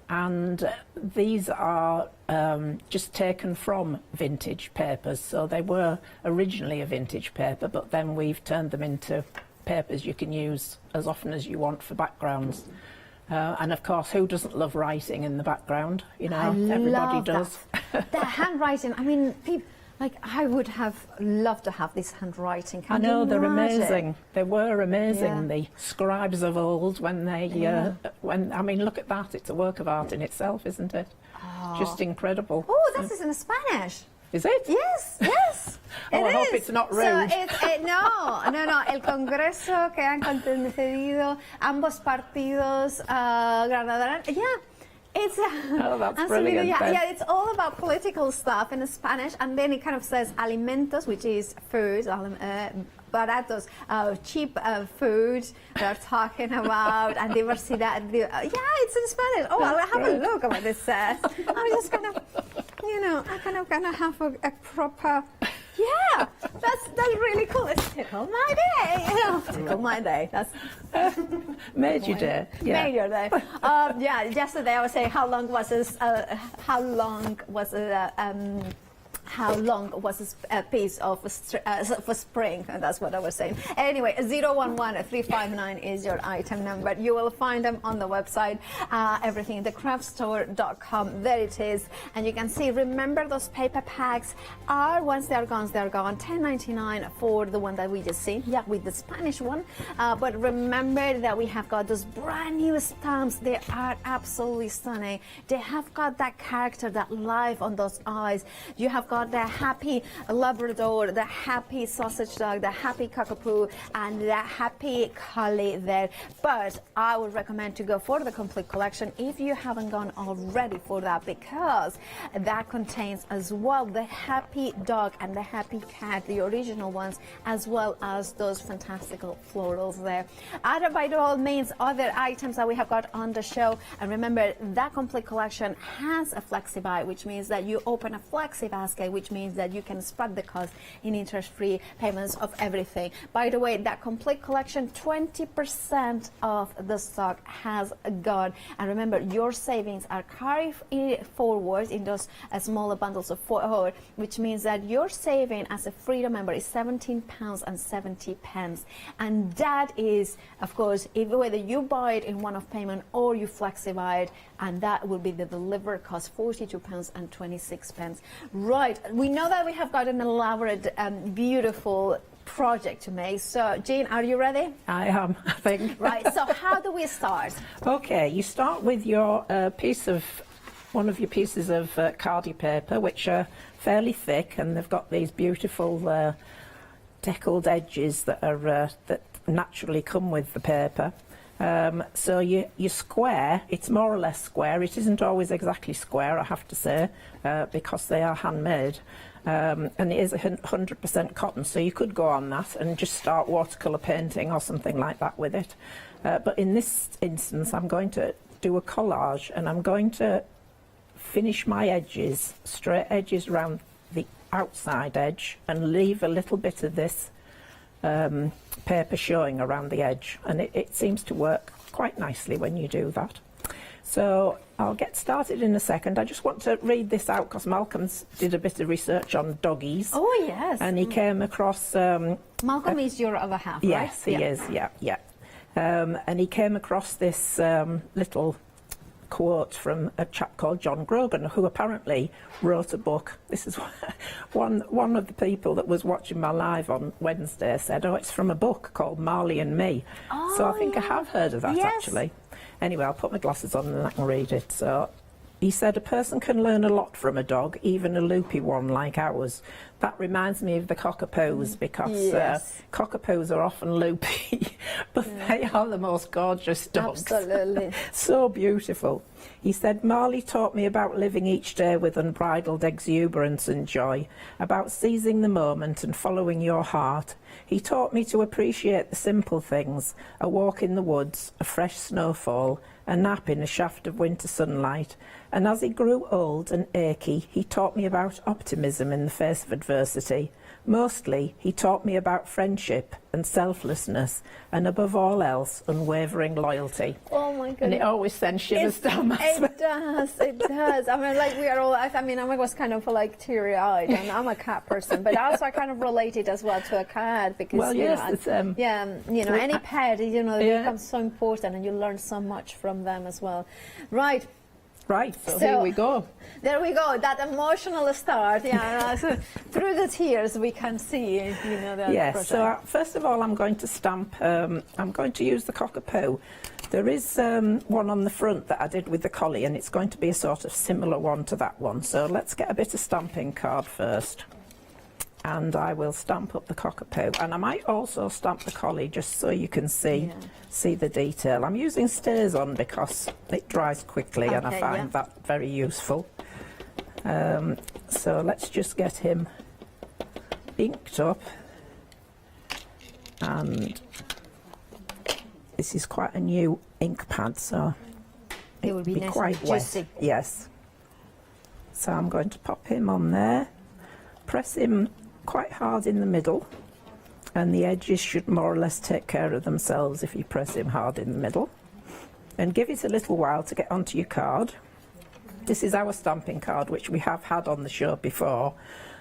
And these are just taken from vintage papers, so they were originally a vintage paper, but then we've turned them into papers you can use as often as you want for backgrounds. And of course, who doesn't love writing in the background? Everybody does. The handwriting, I mean, people, like, I would have loved to have this handwriting. Can I know, you they're imagine? amazing. They were amazing, the scribes of old, when they, I mean, look at that, it's a work of art in itself, isn't it? Oh. Just incredible. Oh, this is in Spanish. Is it? Yes. I hope it's not rude. So no. El Congreso que han concedido ambos partidos ganadoras. Yeah. It's that's brilliant. Yeah, it's all about political stuff in Spanish, and then it kind of says alimentos, which is food, baratos, cheap food. They're talking about and diversidad. It's in Spanish. Oh, I'll have a look at what this says. I'm just gonna, gonna have a proper. Yeah, that's really cool. It's tickle my day. Tickle my day. That's made your day. Yeah. Made your day. Yesterday I was saying how long was this? How long was this piece of spring? And that's what I was saying. Anyway, 011359 is your item number. You will find them on the website, everything, thecraftstore.com. There it is. And you can see, remember, those paper packs are, once they're gone, they're gone. $10.99 for the one that we just seen. Yeah, with the Spanish one. But remember that we have got those brand new stamps. They are absolutely stunning. They have got that character, that life on those eyes. You have got got the happy Labrador, the happy sausage dog, the happy cockapoo, and the happy collie there. But I would recommend to go for the complete collection if you haven't gone already for that, because that contains as well the happy dog and the happy cat, the original ones, as well as those fantastical florals there. Other, by all means, other items that we have got on the show. And remember, that complete collection has a flexi buy, which means that you open a flexi basket, which means that you can spread the cost in interest-free payments of everything. By the way, that complete collection, 20% of the stock has gone. And remember, your savings are carried forward in those smaller bundles of 4, which means that your saving as a Freedom member is £17.70. And that is, of course, whether you buy it in one-off payment or you flexi buy it, and that will be the delivered cost, £42.26. Right, we know that we have got an elaborate and beautiful project to make. So, Jean, are you ready? I am, I think. Right, so how do we start? Okay, you start with your one of your pieces of cardi paper, which are fairly thick, and they've got these beautiful deckled edges that are that naturally come with the paper. So you square, it's more or less square. It isn't always exactly square, I have to say, because they are handmade. And it is 100% cotton, so you could go on that and just start watercolour painting or something like that with it. But in this instance, I'm going to do a collage, and I'm going to finish my edges, straight edges around the outside edge, and leave a little bit of this paper showing around the edge, and it seems to work quite nicely when you do that. So I'll get started in a second. I just want to read this out because Malcolm's did a bit of research on doggies. Oh, yes. And he came across... Malcolm is your other half, right? Yes, he is, yeah. And he came across this little quote from a chap called John Grogan, who apparently wrote a book. This is one of the people that was watching my live on Wednesday said, oh, it's from a book called Marley and Me. Oh, so I think I have heard of that, actually. Anyway, I'll put my glasses on and I can read it. So he said, a person can learn a lot from a dog, even a loopy one like ours. That reminds me of the cockapoos, because cockapoos are often loopy, but they are the most gorgeous dogs. Absolutely. So beautiful. He said, Marley taught me about living each day with unbridled exuberance and joy, about seizing the moment and following your heart. He taught me to appreciate the simple things, a walk in the woods, a fresh snowfall, a nap in a shaft of winter sunlight. And as he grew old and achy, he taught me about optimism in the face of adversity. Mostly, he taught me about friendship and selflessness, and above all else, unwavering loyalty. Oh my goodness. And it always sends shivers down my spine. It does, it does. I mean, like, we are all, I mean, I was kind of like teary-eyed, and I'm a cat person, but also I kind of related as well to a cat, because, well, yes, any pet, they become so important, and you learn so much from them as well. Right. Right, so here we go. There we go, that emotional start, so through the tears we can see, that yes, so first of all I'm going to stamp, I'm going to use the cockapoo. There is one on the front that I did with the collie, and it's going to be a sort of similar one to that one. So let's get a bit of stamping card first. And I will stamp up the cockapoo, and I might also stamp the collie just so you can see the detail. I'm using stays on because it dries quickly, and I find that very useful. So let's just get him inked up, and this is quite a new ink pad, so it will be nice quite wet. Juicy. Yes. So I'm going to pop him on there, press him quite hard in the middle, and the edges should more or less take care of themselves if you press him hard in the middle, and give it a little while to get onto your card. This is our stamping card, which we have had on the show before,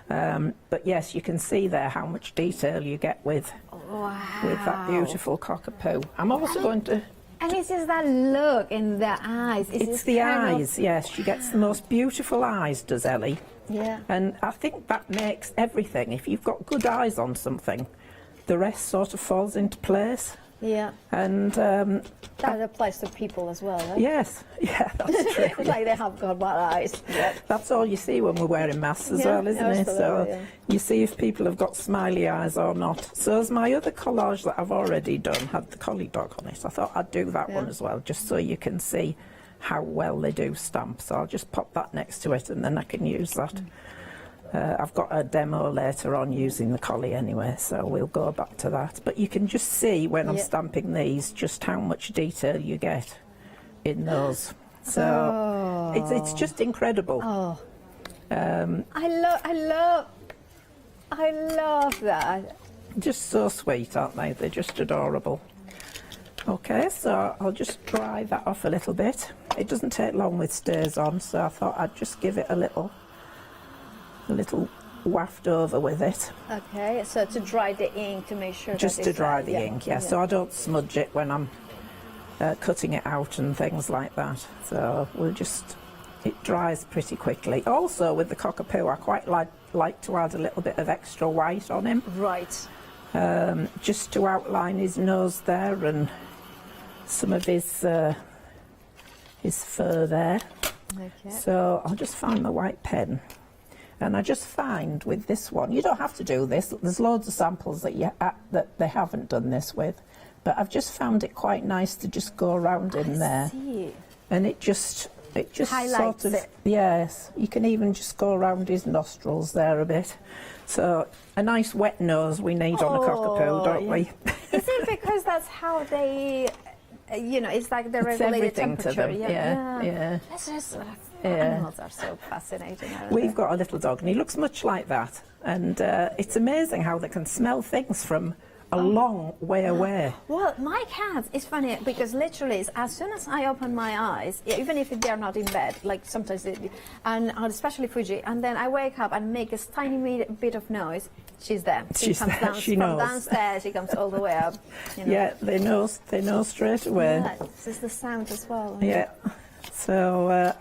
but yes, you can see there how much detail you get with that beautiful cockapoo. I'm also going to... And it's just that look in the eyes. It's the eyes, yes. She gets the most beautiful eyes, does Ellie. Yeah. And I think that makes everything. If you've got good eyes on something, the rest sort of falls into place. Yeah. And that applies to people as well, right? yes, yeah, that's true. It's like they have got bad eyes. Yeah. That's all you see when we're wearing masks as well, isn't it? So you see if people have got smiley eyes or not. So as my other collage that I've already done had the collie dog on it, I thought I'd do that one as well, just so you can see how well they do stamp. So I'll just pop that next to it and then I can use that. I've got a demo later on using the collie anyway, so we'll go back to that. But you can just see when I'm stamping these just how much detail you get in those. So it's just incredible. Oh. I love that. Just so sweet, aren't they? They're just adorable. Okay, so I'll just dry that off a little bit. It doesn't take long with stays on, so I thought I'd just give it a little waft over with it. Okay, so to dry the ink to make sure just that to it's dry the ink, yeah, so I don't smudge it when I'm cutting it out and things like that. So we'll just, it dries pretty quickly. Also with the cockapoo, I quite like to add a little bit of extra white on him. Right. Just to outline his nose there and some of his fur there. Okay. So I'll just find my white pen. And I just find with this one, you don't have to do this, there's loads of samples that they haven't done this with, but I've just found it quite nice to just go around in there. See. And it just highlights sort of, it. Yes, you can even just go around his nostrils there a bit. So a nice wet nose we need on a cockapoo, don't we? Is it because that's how they, you know, it's like the It's regulated everything temperature? to them. Yeah. That's just, Yeah. Animals are so fascinating. We've got a little dog and he looks much like that, and it's amazing how they can smell things from a long way away. Well, my cat is funny because literally as soon as I open my eyes, even if they're not in bed, like sometimes they, and especially Fuji, and then I wake up and make a tiny bit of noise, she's there. She comes down from downstairs, she comes all the way up. You know. Yeah, they know straight away. Yeah, this is the sound as well. Yeah. So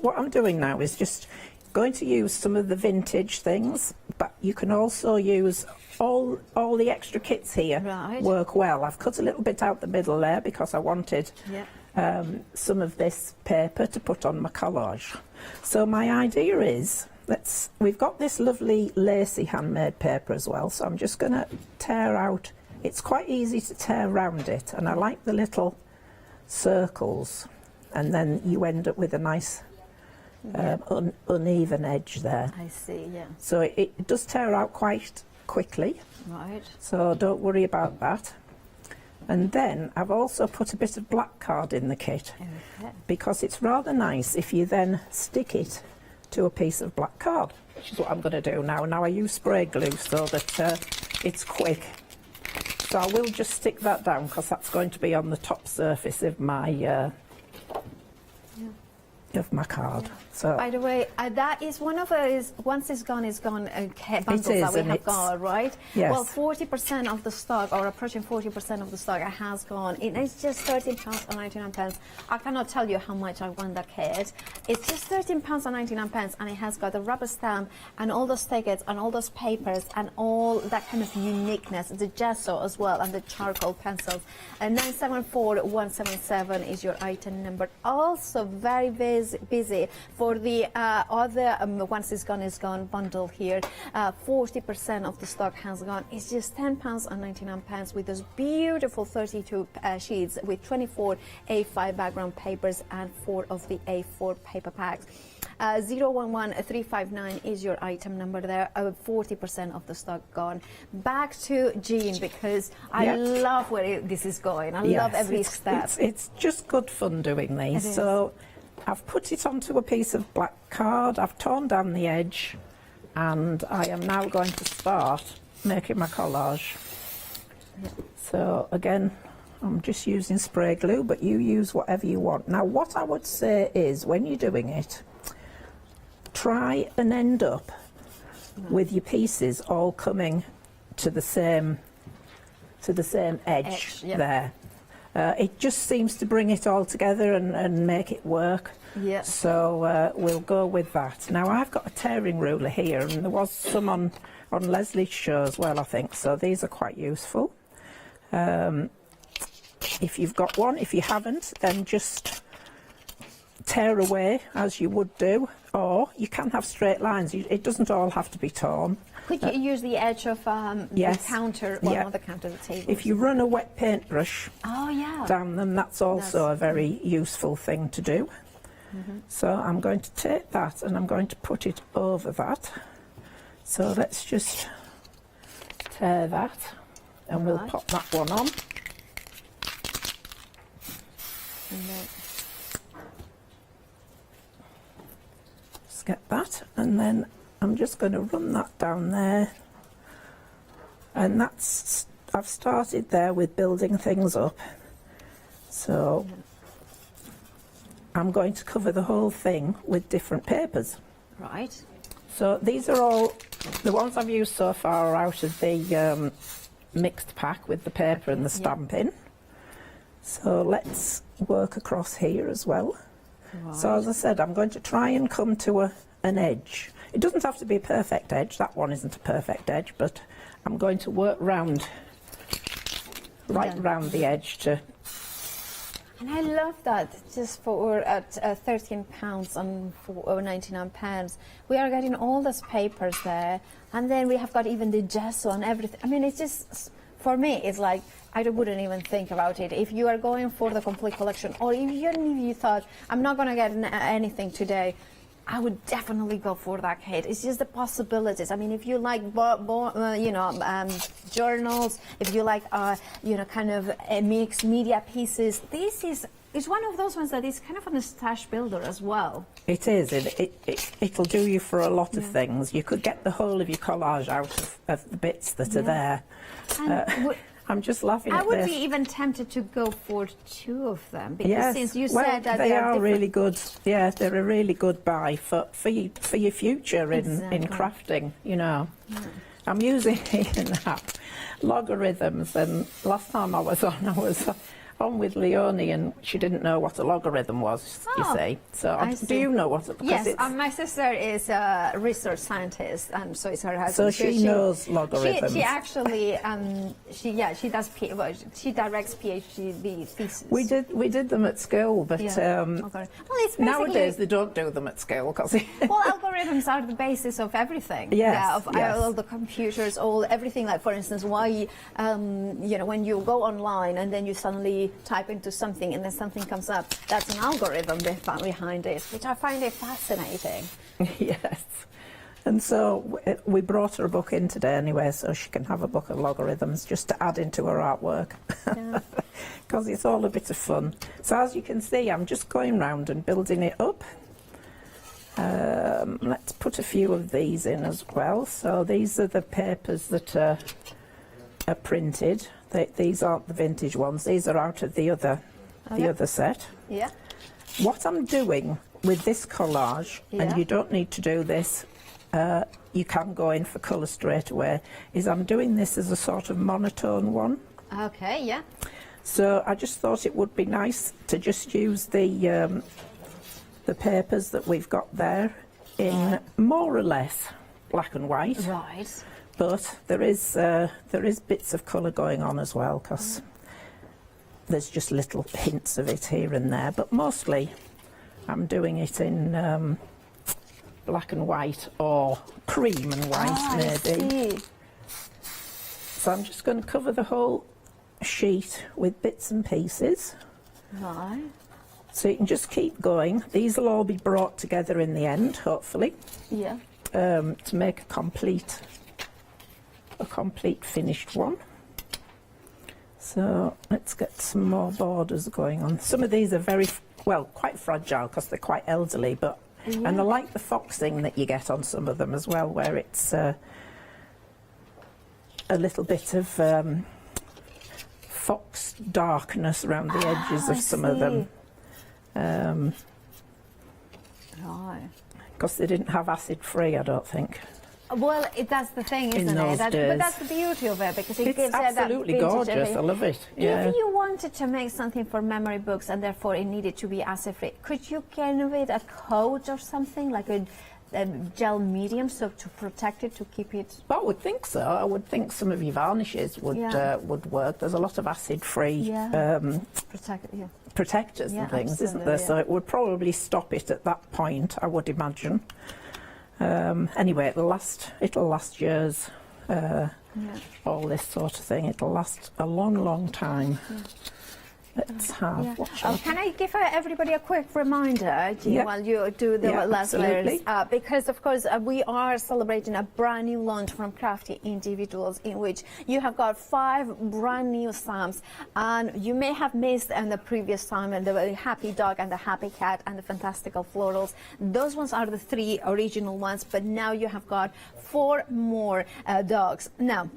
what I'm doing now is just going to use some of the vintage things, but you can also use all the extra kits here. Right. Work well. I've cut a little bit out the middle there because I wanted some of this paper to put on my collage. So my idea is, we've got this lovely lacy handmade paper as well, so I'm just going to tear out, it's quite easy to tear around it, and I like the little circles. And then you end up with a nice uneven edge there. I see, yeah. So it does tear out quite quickly. Right. So don't worry about that. And then I've also put a bit of black card in the kit, because it's rather nice if you then stick it to a piece of black card, which is what I'm going to do now. Now I use spray glue so that it's quick. So I will just stick that down because that's going to be on the top surface of my card. So by the way, that is one of those once it's gone bundles that we have got, right? Yes. Well, 40% of the stock, or approaching 40% of the stock, has gone. It's just £13.99. I cannot tell you how much I want that kit. It's just £13.99, and it has got a rubber stamp and all those tickets and all those papers and all that kind of uniqueness. The gesso as well and the charcoal pencils. And 974177 is your item number. Also very busy for the other once it's gone bundle here. 40% of the stock has gone. It's just £10.99 with those beautiful 32 sheets with 24 A5 background papers and 4 of the A4 paper packs. 011359 is your item number there. 40% of the stock gone. Back to Jean, because I love where this is going. I love every step. It's just good fun doing these. So I've put it onto a piece of black card, I've torn down the edge, and I am now going to start making my collage. So again, I'm just using spray glue, but you use whatever you want. Now what I would say is, when you're doing it, try and end up with your pieces all coming to the same edge there. It just seems to bring it all together and make it work. Yeah. So we'll go with that. Now I've got a tearing ruler here, and there was some on Leslie's show as well, I think. So these are quite useful. if you've got one. If you haven't, then just tear away as you would do, or you can have straight lines. It doesn't all have to be torn. Could you use the edge of yes. the counter, or on the counter of the table? If you run a wet paintbrush down them, that's also a very useful thing to do. So I'm going to take that and I'm going to put it over that. So let's just tear that and we'll pop that one on. And then just get that, and then I'm just going to run that down there. And that's, I've started there with building things up. So I'm going to cover the whole thing with different papers. Right. So these are all, the ones I've used so far are out of the mixed pack with the paper and the stamping. So let's work across here as well. Right. So as I said, I'm going to try and come to an edge. It doesn't have to be a perfect edge, that one isn't a perfect edge, but I'm going to work round, right round the edge to... And I love that, just for at £13 and for £99, we are getting all those papers there, and then we have got even the gesso and everything. I mean, it's just, for me, it's like, I wouldn't even think about it. If you are going for the complete collection, or even if you thought, I'm not going to get anything today, I would definitely go for that kit. It's just the possibilities. I mean, if you like, journals, if you like, kind of mixed media pieces, this is one of those ones that is kind of a stash builder as well. It is. It'll do you for a lot of things. You could get the whole of your collage out of the bits that are there. I'm just laughing at this. I would be even tempted to go for 2 of them, because since you said that they are different... really good. Yeah, they're a really good buy for your future in crafting. You know, I'm using here now logarithms, and last time I was on with Leonie, and she didn't know what a logarithm was, you see. So do you know what it is? Yes, my sister is a research scientist, and so is her husband. So she knows logarithms. She actually, she does, she directs PhD thesis. We did them at school, but nowadays they don't do them at school, because... Well, algorithms are the basis of everything. Yes, all the computers, everything. Like, for instance, why, when you go online and then you suddenly type into something and then something comes up, that's an algorithm behind it, which I find it fascinating. Yes. And so we brought her a book in today anyway, so she can have a book of logarithms just to add into her artwork, because it's all a bit of fun. So as you can see, I'm just going round and building it up. Let's put a few of these in as well. So these are the papers that are printed. These aren't the vintage ones. These are out of the other set. Yeah. What I'm doing with this collage, and you don't need to do this, you can go in for colour straight away, is I'm doing this as a sort of monotone one. Okay, yeah. So I just thought it would be nice to just use the papers that we've got there in more or less black and white. Right. But there is bits of colour going on as well, because there's just little hints of it here and there. But mostly I'm doing it in black and white, or cream and white maybe. So I'm just going to cover the whole sheet with bits and pieces. Right. So you can just keep going. These will all be brought together in the end, hopefully. Yeah. To make a complete finished one. So let's get some more borders going on. Some of these are quite fragile because they're quite elderly, but and I like the foxing that you get on some of them as well, where it's a little bit of fox darkness around the edges of some of them. Right. Because they didn't have acid free, I don't think. Well, that's the thing, isn't it? But that's the beauty of it, because it gives absolutely that gorgeous. I love it. Yeah. If you wanted to make something for memory books and therefore it needed to be acid free, could you generate a code or something, like a gel medium, so to protect it, to keep it? I would think so. I would think some of your varnishes would work. There's a lot of acid-free protectors and things, isn't there? So it would probably stop it at that point, I would imagine. Anyway, it'll last years. All this sort of thing. It'll last a long, long time. Let's have. Can I give everybody a quick reminder while you do the last layers? Because of course we are celebrating a brand new launch from Crafty Individuals, in which you have got 5 brand new stamps, and you may have missed in the previous time the Happy Dog and the Happy Cat and the Fantastical Florals. Those ones are the 3 original ones, but now you have got 4 more dogs. Now,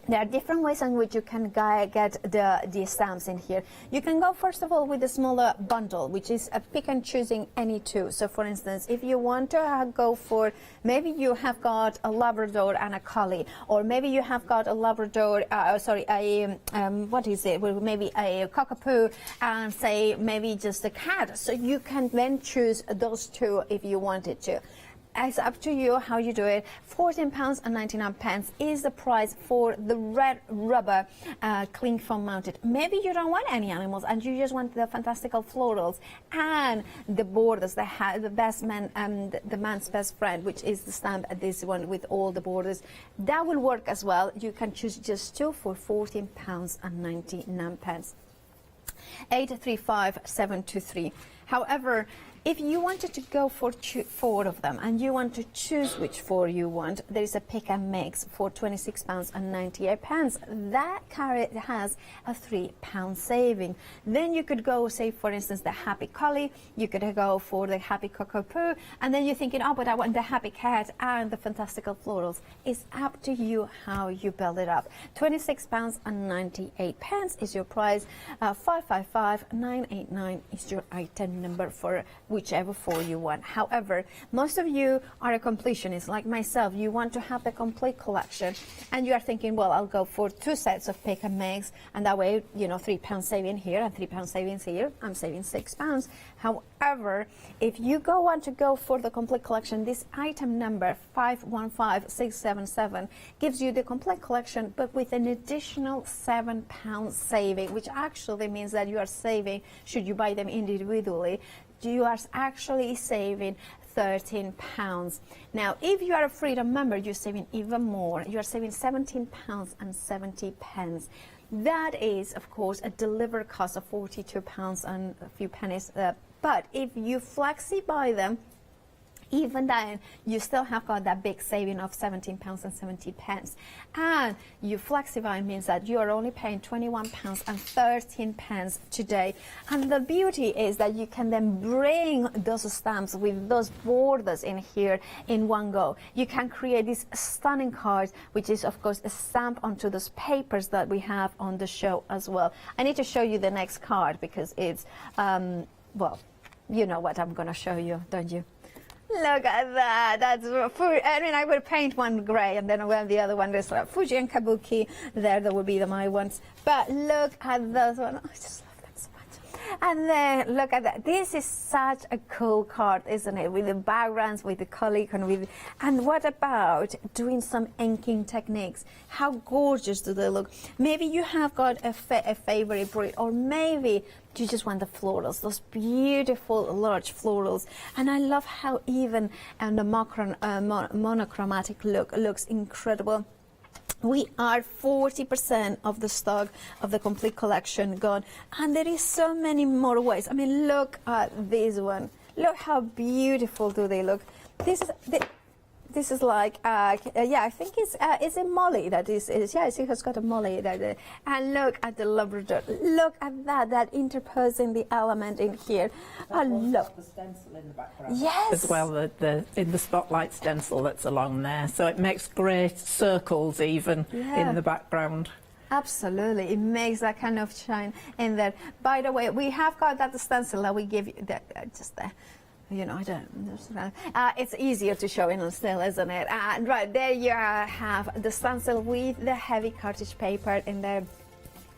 there are different ways in which you can get the stamps in here. You can go first of all with the smaller bundle, which is a pick and choosing any 2. So for instance, if you want to go for, maybe you have got a Labrador and a Collie, or maybe you have got a Labrador, what is it? Well, maybe a Cockapoo and say maybe just a cat. So you can then choose those 2 if you wanted to. It's up to you how you do it. £14.99 is the price for the red rubber cling foam mounted. Maybe you don't want any animals and you just want the Fantastical Florals and the borders, the best man, the man's best friend, which is the stamp, this one with all the borders. That will work as well. You can choose just 2 for £14.99. 835723. However, if you wanted to go for 4 of them and you want to choose which 4 you want, there is a pick and mix for £26.98. That carrot has a £3 saving. Then you could go, say, for instance, the Happy Collie. You could go for the Happy Cockapoo, and then you're thinking, oh, but I want the Happy Cat and the Fantastical Florals. It's up to you how you build it up. £26.98 is your price. 555989 is your item number for whichever 4 you want. However, most of you are a completionist like myself. You want to have the complete collection, and you are thinking, well, I'll go for 2 sets of pick and mix, and that way, you know, £3 saving here and £3 savings here. I'm saving £6. However, if you want to go for the complete collection, this item number 515677 gives you the complete collection, but with an additional £7 saving, which actually means that you are saving, should you buy them individually, you are actually saving £13. Now, if you are a Freedom member, you're saving even more. You are saving £17.70. That is, of course, a delivery cost of £42 and a few pennies. But if you flexi buy them, even then, you still have got that big saving of £17.70. And you flexify means that you are only paying £21.13 today. And the beauty is that you can then bring those stamps with those borders in here in one go. You can create this stunning card, which is, of course, a stamp onto those papers that we have on the show as well. I need to show you the next card because it's, well, you know what I'm going to show you, don't you? Look at that. That's I mean, I would paint one grey and then the other one is Fuji and Kabuki. There would be my ones. But look at those ones. Oh, I just love them so much. And then look at that. This is such a cool card, isn't it? With the backgrounds, with the colleague, and what about doing some inking techniques? How gorgeous do they look? Maybe you have got a favorite breed, or maybe you just want the florals, those beautiful large florals. And I love how even the monochromatic look looks incredible. We are 40% of the stock of the complete collection gone, and there is so many more ways. I mean, look at this one. Look how beautiful do they look. This is like, yeah, I think it's a Molly that is yeah, she has got a Molly. And look at the Labrador. Look at that interposing the element in here. Look. The stencil in the background. Yes. As well, in the spotlight stencil that's along there. So it makes great circles even in the background. Absolutely, it makes that kind of shine in there. By the way, we have got that stencil that we give you, just there. You know, I don't. It's easier to show in still, isn't it? Right there, you have the stencil with the heavy cartridge paper in there.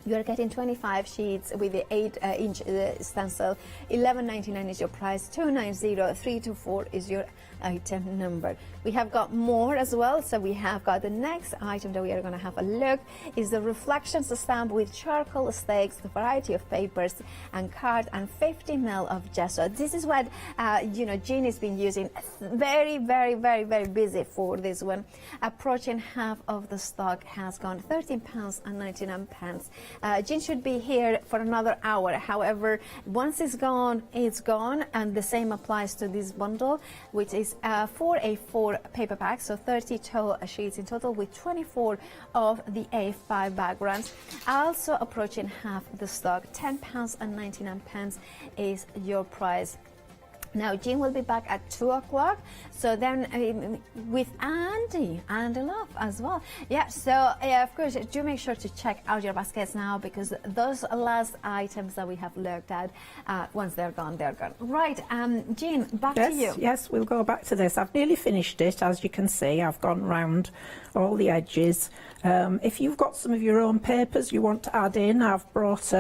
You're getting 25 sheets with the 8-inch stencil. $11.99 is your price. $290-324 is your item number. We have got more as well. So we have got the next item that we are going to have a look is the reflections stamp with charcoal stakes, the variety of papers and card, and 50 ml of gesso. This is what Jean has been using. Very busy for this one. Approaching half of the stock has gone. £13.99. Jean should be here for another hour. However, once it's gone, and the same applies to this bundle, which is 4 A4 paper bags, so 32 sheets in total with 24 of the A5 backgrounds. Also approaching half the stock. £10.99 is your price. Now, Jean will be back at 2 o'clock. So then with Andy Love as well. Yeah, so of course, do make sure to check out your baskets now, because those last items that we have looked at, once they're gone, they're gone. Right, Jean, back to you. Yes, we'll go back to this. I've nearly finished it. As you can see, I've gone round all the edges. If you've got some of your own papers you want to add in, I've brought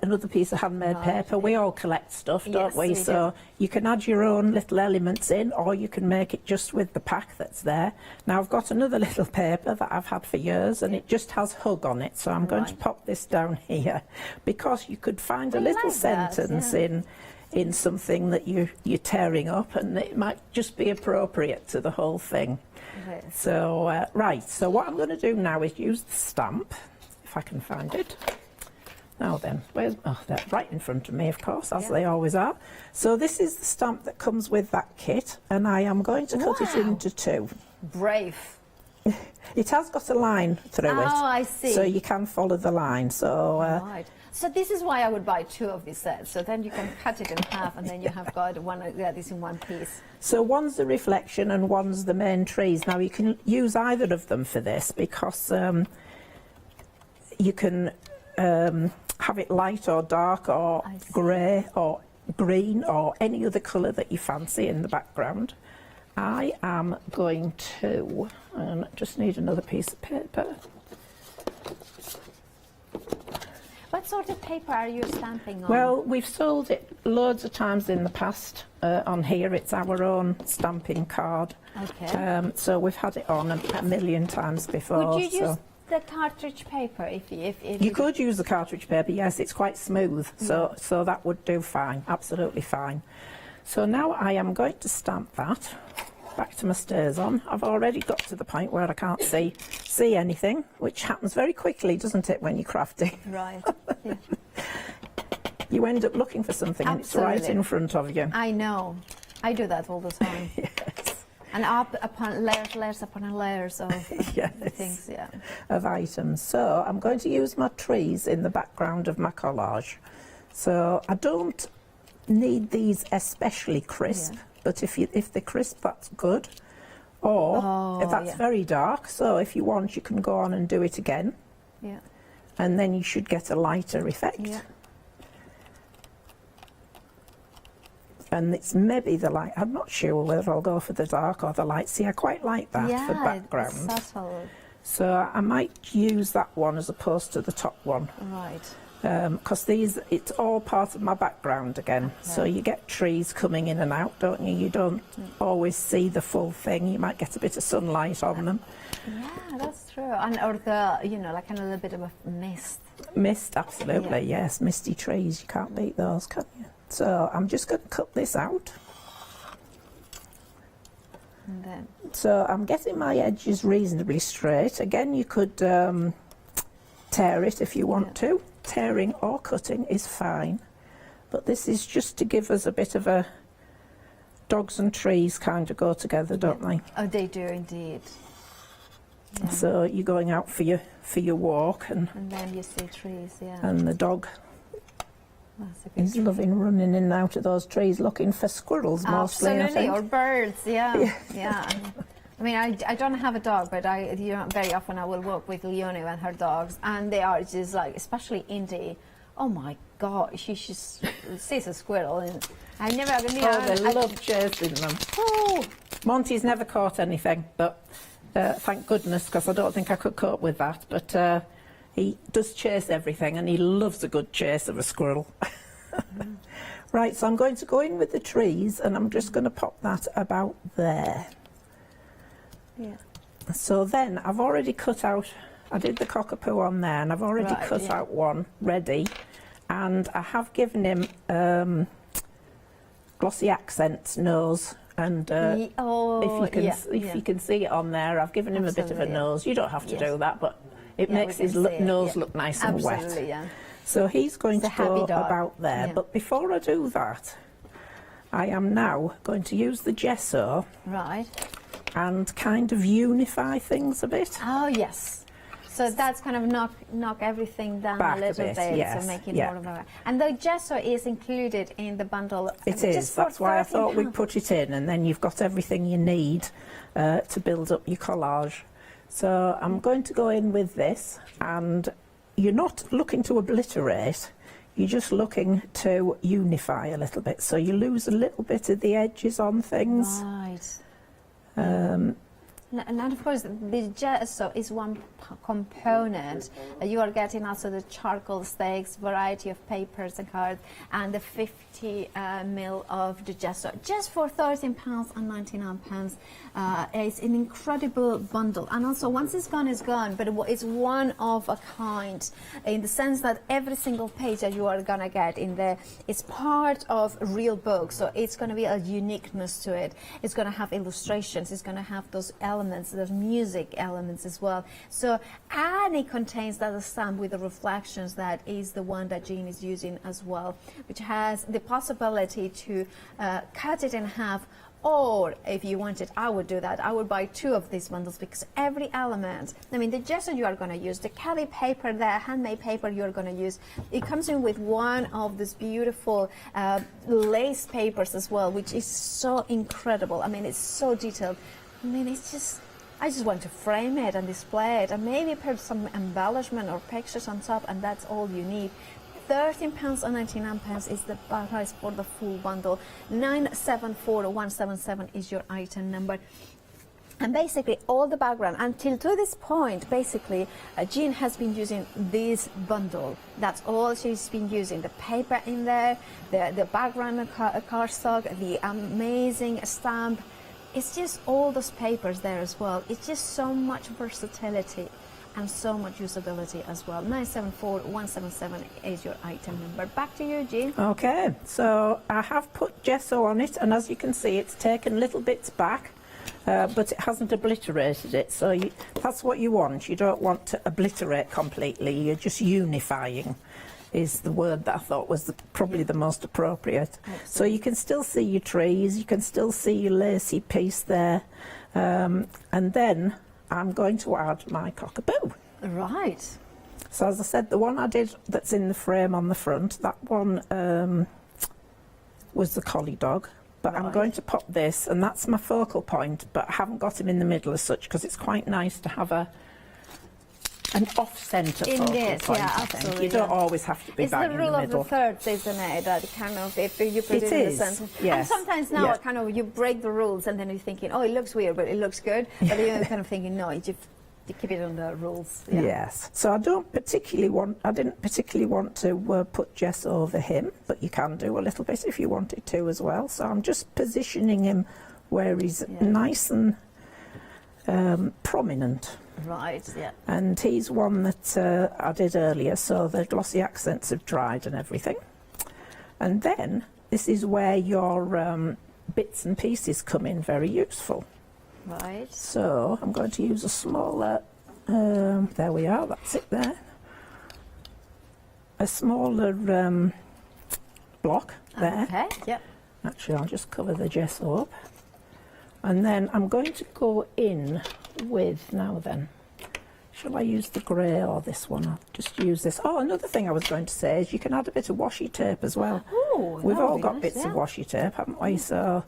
another piece of handmade paper. We all collect stuff, don't we? So you can add your own little elements in, or you can make it just with the pack that's there. Now I've got another little paper that I've had for years, and it just has hug on it, so I'm going to pop this down here, because you could find a little sentence in something that you're tearing up, and it might just be appropriate to the whole thing. So right, so what I'm going to do now is use the stamp, if I can find it. Now then, they're right in front of me, of course, as they always are. So this is the stamp that comes with that kit, and I am going to cut it into 2. Brave. It has got a line through it. Oh, I see. So you can follow the line. So, right. So this is why I would buy 2 of these sets. So then you can cut it in half, and then you have got this in one piece. So one's the reflection and one's the main trees. Now you can use either of them for this, because you can have it light or dark or grey or green or any other colour that you fancy in the background. I am going to just need another piece of paper. What sort of paper are you stamping on? Well, we've sold it loads of times in the past. On here, it's our own stamping card. Okay. So we've had it on a million times before. Would you use the cartridge paper if you could use the cartridge paper? Yes, it's quite smooth, so that would do fine, absolutely fine. So now I am going to stamp that. Back to my StazOn. I've already got to the point where I can't see anything, which happens very quickly, doesn't it, when you're crafting? Right. Yeah. You end up looking for something and it's right in front of you. I know. I do that all the time. Yes. And up upon layers upon layers of things, of items. So I'm going to use my trees in the background of my collage. So I don't need these especially crisp, but if they're crisp, that's good. Or if that's very dark, so if you want, you can go on and do it again. Yeah. And then you should get a lighter effect. Yeah. And it's maybe the light. I'm not sure whether I'll go for the dark or the light. See, I quite like that for background. It's subtle. So I might use that one as opposed to the top one. Right. Because it's all part of my background again. Okay. So you get trees coming in and out, don't you? You don't always see the full thing. You might get a bit of sunlight on them. Yeah, that's true. And or the, like a little bit of a mist. Mist, absolutely, yes. Misty trees, you can't beat those, can you? So I'm just going to cut this out. And then. So I'm getting my edges reasonably straight. Again, you could tear it if you want to. Tearing or cutting is fine. But this is just to give us a bit of a dogs and trees kind of go together, don't they? Oh, they do indeed. Yeah. So you're going out for your walk, and then you see trees, and the dog is loving running in and out of those trees looking for squirrels mostly. Absolutely, or birds, yeah. I mean, I don't have a dog, but very often I will walk with Leonie and her dogs, and they are just like, especially Indy. Oh my God, she just sees a squirrel, and I never. They love chasing them. Oh, Monty's never caught anything, but thank goodness, because I don't think I could cope with that. But He does chase everything, and he loves a good chase of a squirrel. Right, so I'm going to go in with the trees, and I'm just going to pop that about there. Yeah. So then I've already cut out, I did the cockapoo on there, and I've already Right, cut yeah. out one ready, and I have given him glossy accents nose, and if you can see it on there, I've given him a bit of a Absolutely, yeah. nose. You don't have to Yes. do that, but it Yeah, makes we his can see it, nose yeah. look nice and wet. Absolutely, yeah. So he's going It's a to go happy dog. about there, Yeah. but before I do that, I am now going to use the gesso Right. and kind of unify things a bit. Oh, yes. So that's kind of knock everything down Back a a little bit, bit, yes, so make it yeah. more of a... And the gesso is included in the bundle. It is, just for that's why I thought we'd £13. put it in, and then you've got everything you need to build up your collage. So I'm going to go in with this, and you're not looking to obliterate, you're just looking to unify a little bit. So you lose a little bit of the edges on things. Right. And of course, the gesso is one component. You are getting also the charcoal stakes, variety of papers and cards, and the 50 mil of the gesso. Just for £13.99. It's an incredible bundle. And also, once it's gone, but it's one of a kind in the sense that every single page that you are gonna get in there is part of a real book. So it's gonna be a uniqueness to it. It's gonna have illustrations. It's gonna have those elements, those music elements as well. So, and it contains that stamp with the reflections that is the one that Jean is using as well, which has the possibility to cut it in half. Or if you wanted, I would do that. I would buy 2 of these bundles because every element, I mean, the gesso you are going to use, the Cali paper, the handmade paper you are going to use, it comes in with one of these beautiful lace papers as well, which is so incredible. I mean, it's so detailed. I mean, it's just, I just want to frame it and display it and maybe put some embellishment or pictures on top, and that's all you need. £13.99 is the price for the full bundle. 974177 is your item number. And basically all the background until to this point, basically Jean has been using this bundle. That's all she's been using. The paper in there, the background cardstock, the amazing stamp. It's just all those papers there as well. It's just so much versatility and so much usability as well. 974177 is your item number. Back to you, Jean. Okay, so I have put gesso on it, and as you can see, it's taken little bits back, but it hasn't obliterated it. So that's what you want. You don't want to obliterate completely. You're just unifying is the word that I thought was probably the most appropriate. Excellent. So you can still see your trees, you can still see your lacy piece there, and then I'm going to add my cockapoo. Right. So as I said, the one I did that's in the frame on the front, that one was the collie dog. But I'm going to pop this, and that's my focal point, but I haven't got him in the middle as such, because it's quite nice to have an off-centre focal point. Yeah, I absolutely. think. You don't always have to be bang in the middle. It's the rule of the thirds, isn't it? That kind of, if you put it in the centre. Yes. And sometimes now, kind of, you break the rules, and then you're thinking, oh, it looks weird, but it looks good. But then you're kind of thinking, no, you keep it on the rules. Yeah. Yes. So I didn't particularly want to put gesso over him, but you can do a little bit if you wanted to as well. So I'm just positioning him where he's nice and prominent. Right, yeah. And he's one that I did earlier, so the glossy accents have dried and everything. And then this is where your bits and pieces come in very useful. Right. So I'm going to use a smaller, there we are, that's it there. A smaller block there. Okay, yep. Actually, I'll just cover the gesso up. And then I'm going to go in with, now then, shall I use the grey or this one? I'll just use this. Oh, another thing I was going to say is you can add a bit of washi tape as well. Ooh, We've all got nice, bits of washi tape, haven't we? So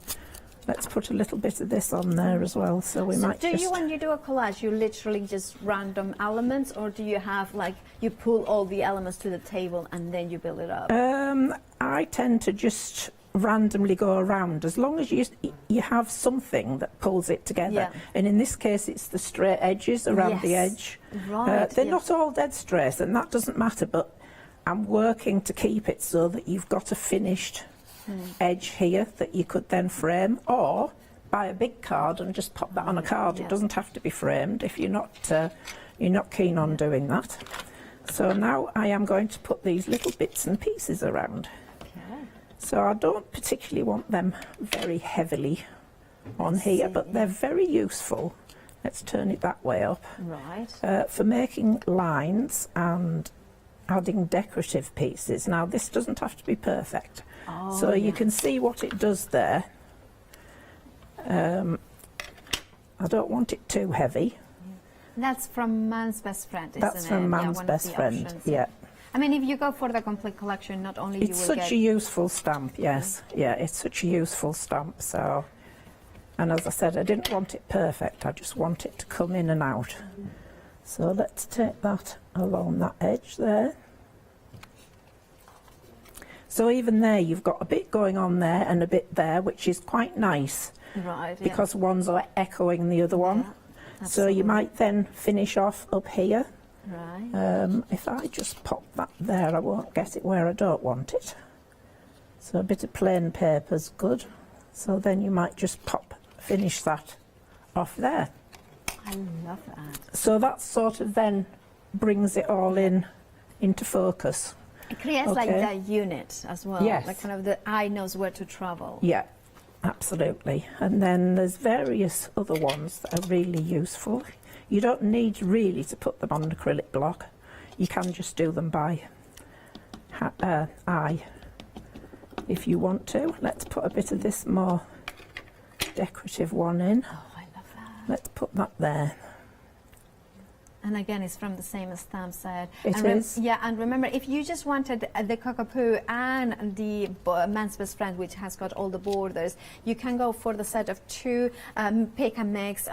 let's put a little bit of this on there as well. So we might do you, when you do a collage, you literally just random elements, or do you have, like, you pull all the elements to the table and then you build it up? I tend to just randomly go around, as long as you have something that pulls it together. Yeah. And in this case, it's the straight edges around the edge. Right, they're not all dead straight, and that doesn't matter, but I'm working to keep it so that you've got a finished edge here that you could then frame, or buy a big card and just pop that on a card. It doesn't have to be framed if you're not keen on doing that. So now I am going to put these little bits and pieces around. So I don't particularly want them very heavily on here, but they're very useful. Let's turn it that way up. Right. For making lines and adding decorative pieces. Now this doesn't have to be perfect. Oh, So you can see what it does there. I don't want it too heavy. That's from Man's Best Friend, isn't it? That's from Man's one of Best the Friend, options. yeah. I mean, if you go for the complete collection, not only It's you will such get... a useful stamp, yes. Yeah, it's such a useful stamp, so... And as I said, I didn't want it perfect, I just want it to come in and out. So let's take that along that edge there. So even there, you've got a bit going on there and a bit there, which is quite nice. Right, yeah. Because one's echoing the other one. So you might then finish off up here. Right. If I just pop that there, I won't get it where I don't want it. So a bit of plain paper's good. So then you might just finish that off there. I love that. So that sort of then brings it all into focus. It creates like that unit as well. Yes. Like kind of the eye knows where to travel. Yeah, absolutely. And then there's various other ones that are really useful. You don't need really to put them on an acrylic block. You can just do them by eye if you want to. Let's put a bit of this more decorative one in. Oh, I love that. Let's put that there. And again, it's from the same as Stamp said. It and is. Yeah, and remember, if you just wanted the cockapoo and the Man's Best Friend, which has got all the borders, you can go for the set of 2 pick and mix,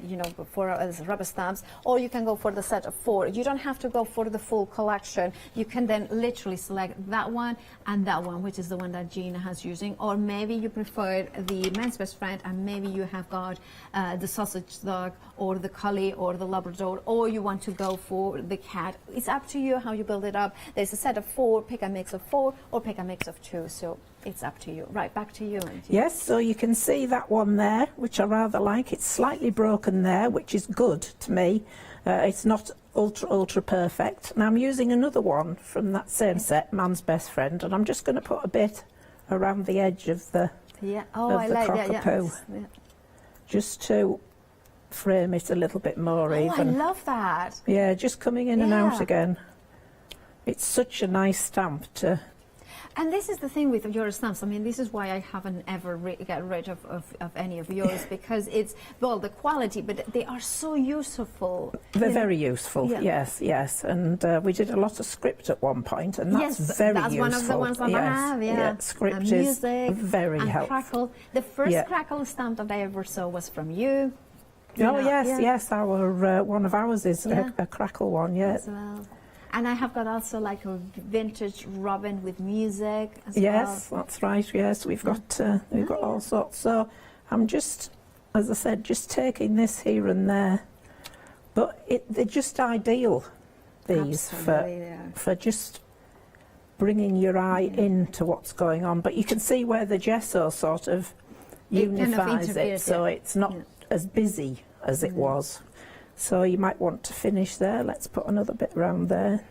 you know, for rubber stamps, or you can go for the set of 4. You don't have to go for the full collection. You can then literally select that one and that one, which is the one that Gina has using, or maybe you prefer the Man's Best Friend, and maybe you have got the sausage dog, or the collie, or the Labrador, or you want to go for the cat. It's up to you how you build it up. There's a set of 4, pick a mix of 4, or pick a mix of 2, so it's up to you. Right, back to you, Angie. Yes, so you can see that one there, which I rather like. It's slightly broken there, which is good to me. It's not ultra perfect. And I'm using another one from that same set, Man's Best Friend, and I'm just going to put a bit around the edge of the cockapoo, just to frame it a little bit more even. I love that. Yeah, just coming in and out again. It's such a nice stamp to... And this is the thing with your stamps. I mean, this is why I haven't ever got rid of any of yours, because it's, well, the quality, but they are so useful. They're very useful, yes. And we did a lot of script at one point, and that's very useful. That's one of the ones that I have, yeah. Script and music, is very and helpful. Crackle. The first Crackle stamp that I ever saw was from you. Oh, yes, our one of ours is a Crackle one, as well. And I have got also like a vintage robin with music as well. Yes, that's right, yes, we've got all sorts. So I'm just, as I said, just taking this here and there. But they're just ideal, these, for just bringing your eye into what's going on. But you can see where the gesso sort of unifies it, so it's not as busy as it was. So you might want to finish there. Let's put another bit around there.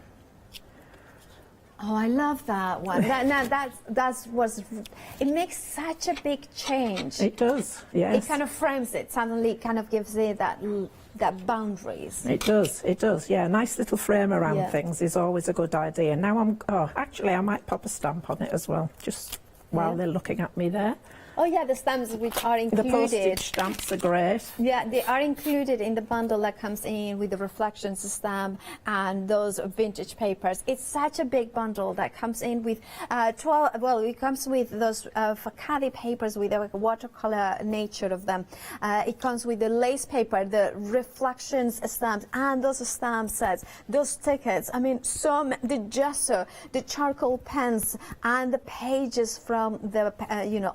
Oh, I love that one. It makes such a big change. It does, yes. It kind of frames it. Suddenly, kind of gives it that boundaries. It does. Yeah, a nice little frame around things is always a good idea. Now actually, I might pop a stamp on it as well, just while they're looking at me there. Oh yeah, the stamps which are included. The postage stamps are great. Yeah, they are included in the bundle that comes in with the reflections stamp and those vintage papers. It's such a big bundle that comes in with 12. Well, it comes with those facade papers with a watercolor nature of them. It comes with the lace paper, the reflections stamps, and those stamp sets, those tickets. I mean, the gesso, the charcoal pens, and the pages from the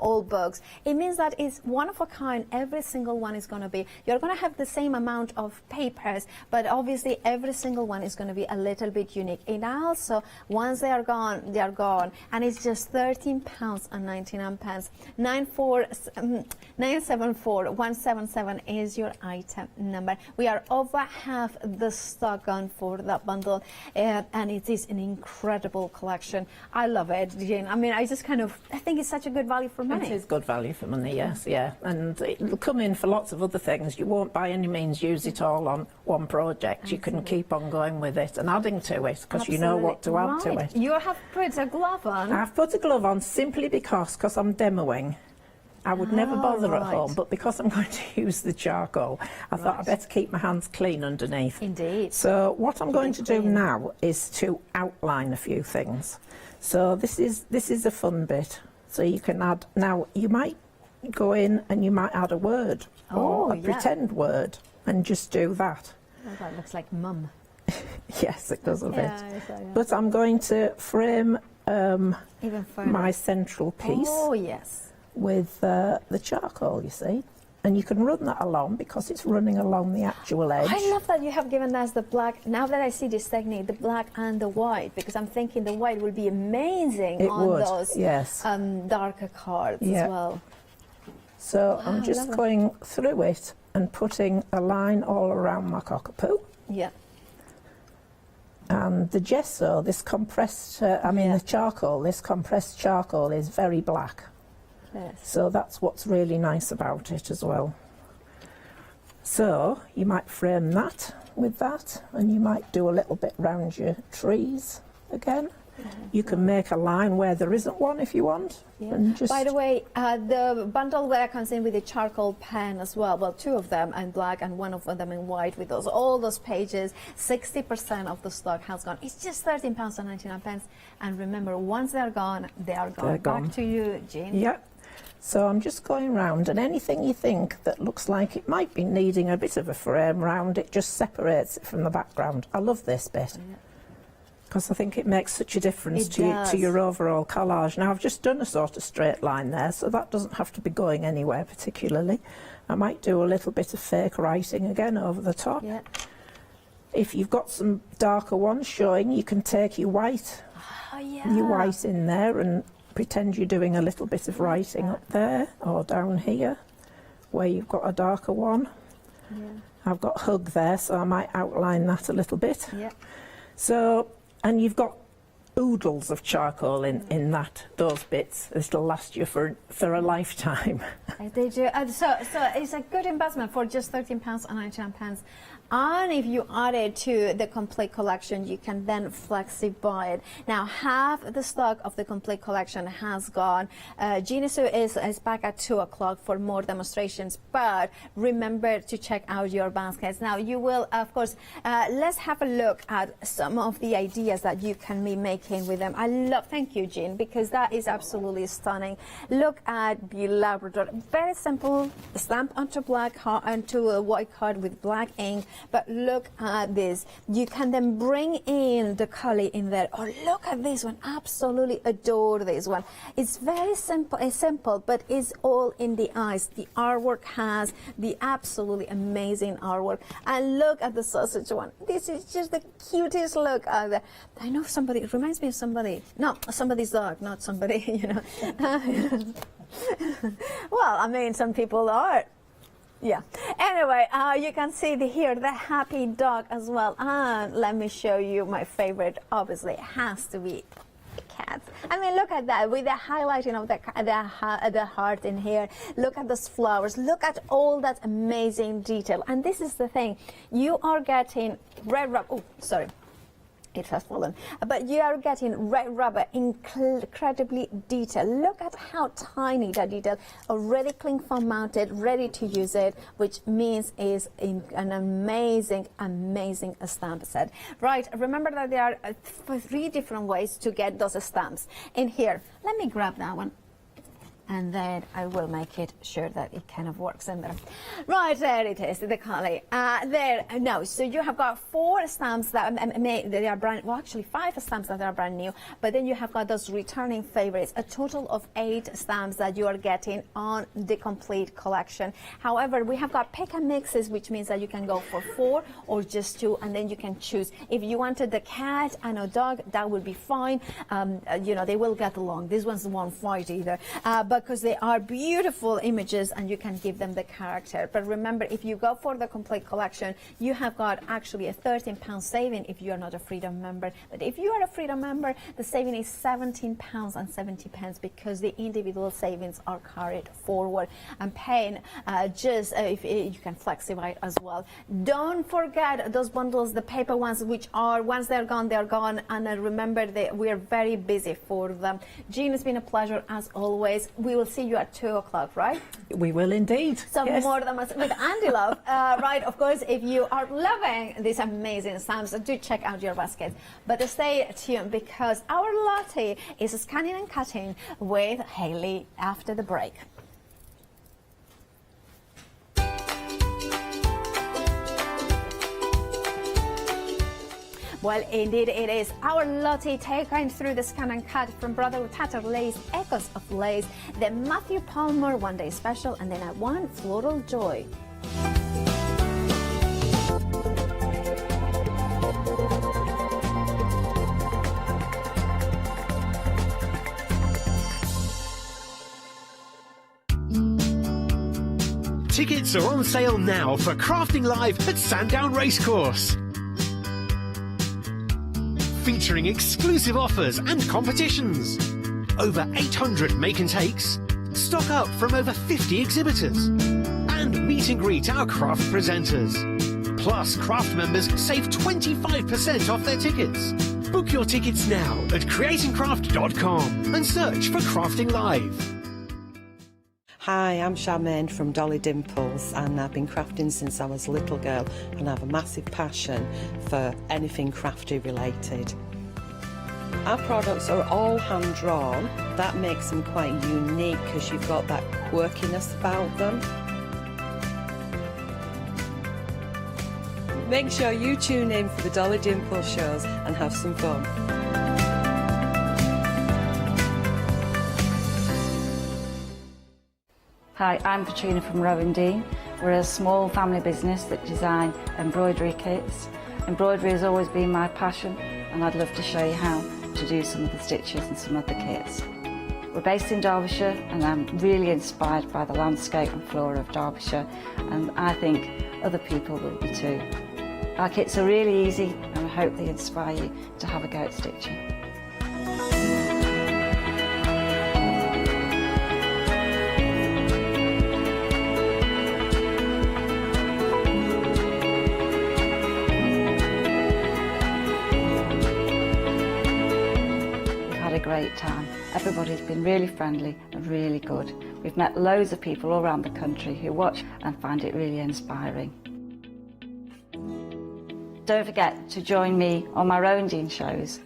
old books. It means that it's one of a kind. Every single one is going to be. You're going to have the same amount of papers, but obviously every single one is going to be a little bit unique. And also, once they are gone, they are gone. And it's just £13.99. 974-177 is your item number. We are over half the stock gone for that bundle, and it is an incredible collection. I love it, Jane. I mean, I think it's such a good value for money. It is good value for money, yes, yeah. And it'll come in for lots of other things. You won't by any means use it all on one project. Absolutely. You can keep on going with it and adding to it because you know what to add to it. You have put a glove on. I've put a glove on simply because I'm demoing. I would never bother at home, but because I'm going to use the charcoal, I thought I'd better keep my hands clean underneath. Indeed. So what I'm going to do now is to outline a few things. So this is a fun bit. So you can add, now you might go in and you might add a word or a pretend word and just do that. Oh, that looks like mum. Yes, it does a bit. But I'm going to frame my central piece. Oh, yes. With the charcoal, you see. And you can run that along because it's running along the actual edge. I love that you have given us the black. Now that I see this technique, the black and the white, because I'm thinking the white will be amazing on those darker cards as well. So I'm just going through it and putting a line all around my cockapoo. Yeah. And the gesso, this compressed, the charcoal, this compressed charcoal is very black. Yes. So that's what's really nice about it as well. So you might frame that with that, and you might do a little bit round your trees again. You can make a line where there isn't one if you want. Yeah. And just By the way, the bundle that comes in with a charcoal pen as well, well, two of them in black and one of them in white with all those pages, 60% of the stock has gone. It's just £13.99. And remember, once they're gone, they are gone. They're gone. Back to you, Jean. Yeah. So I'm just going round, and anything you think that looks like it might be needing a bit of a frame round it, just separates it from the background. I love this bit. Because I think it makes such a difference to your overall collage. Now, I've just done a sort of straight line there, so that doesn't have to be going anywhere particularly. I might do a little bit of fake writing again over the top. Yeah. If you've got some darker ones showing, you can take your white, your white in there and pretend you're doing a little bit of writing up there or down here where you've got a darker one. Yeah. I've got hug there, so I might outline that a little bit. Yeah. So, and you've got oodles of charcoal in those bits. This'll last you for a lifetime. They do. So it's a good investment for just £13.99. And if you add it to the complete collection, you can then flexi buy it. Now, half the stock of the complete collection has gone. Genisu is back at 2 o'clock for more demonstrations, but remember to check out your baskets. Now, you will, of course, let's have a look at some of the ideas that you can be making with them. Thank you, Jean, because that is absolutely stunning. Look at the Labrador. Very simple, stamp onto onto a white card with black ink. But look at this. You can then bring in the color in there. Oh, look at this one. Absolutely adore this one. It's very simple, but it's all in the eyes. The artwork has the absolutely amazing artwork. And look at the sausage one. This is just the cutest look at that. I know somebody, it reminds me of somebody. No, somebody's dog, not somebody, you know. Well, I mean, some people are. Yeah. Anyway, you can see here the happy dog as well. And let me show you my favorite. Obviously, it has to be cats. I mean, look at that with the highlighting of the heart in here. Look at those flowers. Look at all that amazing detail. And this is the thing. You are getting red rubber. Oh, sorry. It has fallen. But you are getting red rubber, incredibly detailed. Look at how tiny that detail, already cling foam mounted, ready to use it, which means is an amazing, amazing stamp set. Right, remember that there are 3 different ways to get those stamps. In here, let me grab that one. And then I will make it sure that it kind of works in there. Right, there it is, the collie. There, no, so you have got 4 stamps that they are brand, well actually 5 stamps that are brand new, but then you have got those returning favorites, a total of 8 stamps that you are getting on the complete collection. However, we have got pick and mixes, which means that you can go for 4 or just 2, and then you can choose. If you wanted the cat and a dog, that would be fine. You know, they will get along. These ones won't fight either. Because they are beautiful images and you can give them the character. But remember, if you go for the complete collection, you have got actually a £13 saving if you are not a Freedom member. But if you are a Freedom member, the saving is £17.70 because the individual savings are carried forward and paying just if you can flexify it as well. Don't forget those bundles, the paper ones, which are once they're gone, and remember that we are very busy for them. Jean, it's been a pleasure as always. We will see you at 2 o'clock, right? We will indeed. Some more than us with Andy Love. Right, of course, if you are loving these amazing stamps, do check out your baskets. But stay tuned because our Lottie is scanning and cutting with Hayley after the break. Well, indeed it is. Our Lottie taken through the scan and cut from Brother with Tattered Lace, Echoes of Lace, the Matthew Palmer One Day Special, and then at one Floral Joy. Tickets are on sale now for Crafting Live at Sandown Racecourse. Featuring exclusive offers and competitions. Over 800 make and takes, stock up from over 50 exhibitors, and meet and greet our craft presenters. Plus, craft members save 25% off their tickets. Book your tickets now at creatingcraft.com and search for Crafting Live. Hi, I'm Charmaine from Dolly Dimples, and I've been crafting since I was a little girl, and I have a massive passion for anything crafty related. Our products are all hand drawn. That makes them quite unique because you've got that quirkiness about them. Make sure you tune in for the Dolly Dimples shows and have some fun. Hi, I'm Katrina from Rowan Dean. We're a small family business that design embroidery kits. Embroidery has always been my passion, and I'd love to show you how to do some of the stitches and some of the kits. We're based in Derbyshire, and I'm really inspired by the landscape and flora of Derbyshire, and I think other people will be too. Our kits are really easy, and I hope they inspire you to have a go at stitching. Great time. Everybody's been really friendly and really good. We've met loads of people all around the country who watch and find it really inspiring. Don't forget to join me on my Rowan Dean shows.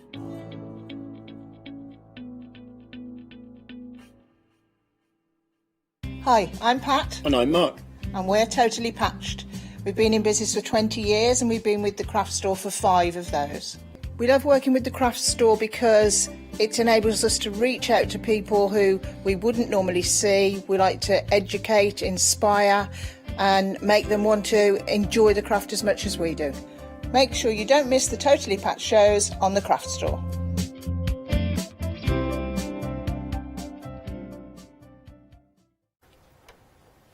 Hi, I'm Pat. And I'm Mark. And we're Totally Patched. We've been in business for 20 years and we've been with the craft store for 5 of those. We love working with the craft store because it enables us to reach out to people who we wouldn't normally see. We like to educate, inspire and make them want to enjoy the craft as much as we do. Make sure you don't miss the Totally Patched shows on the craft store.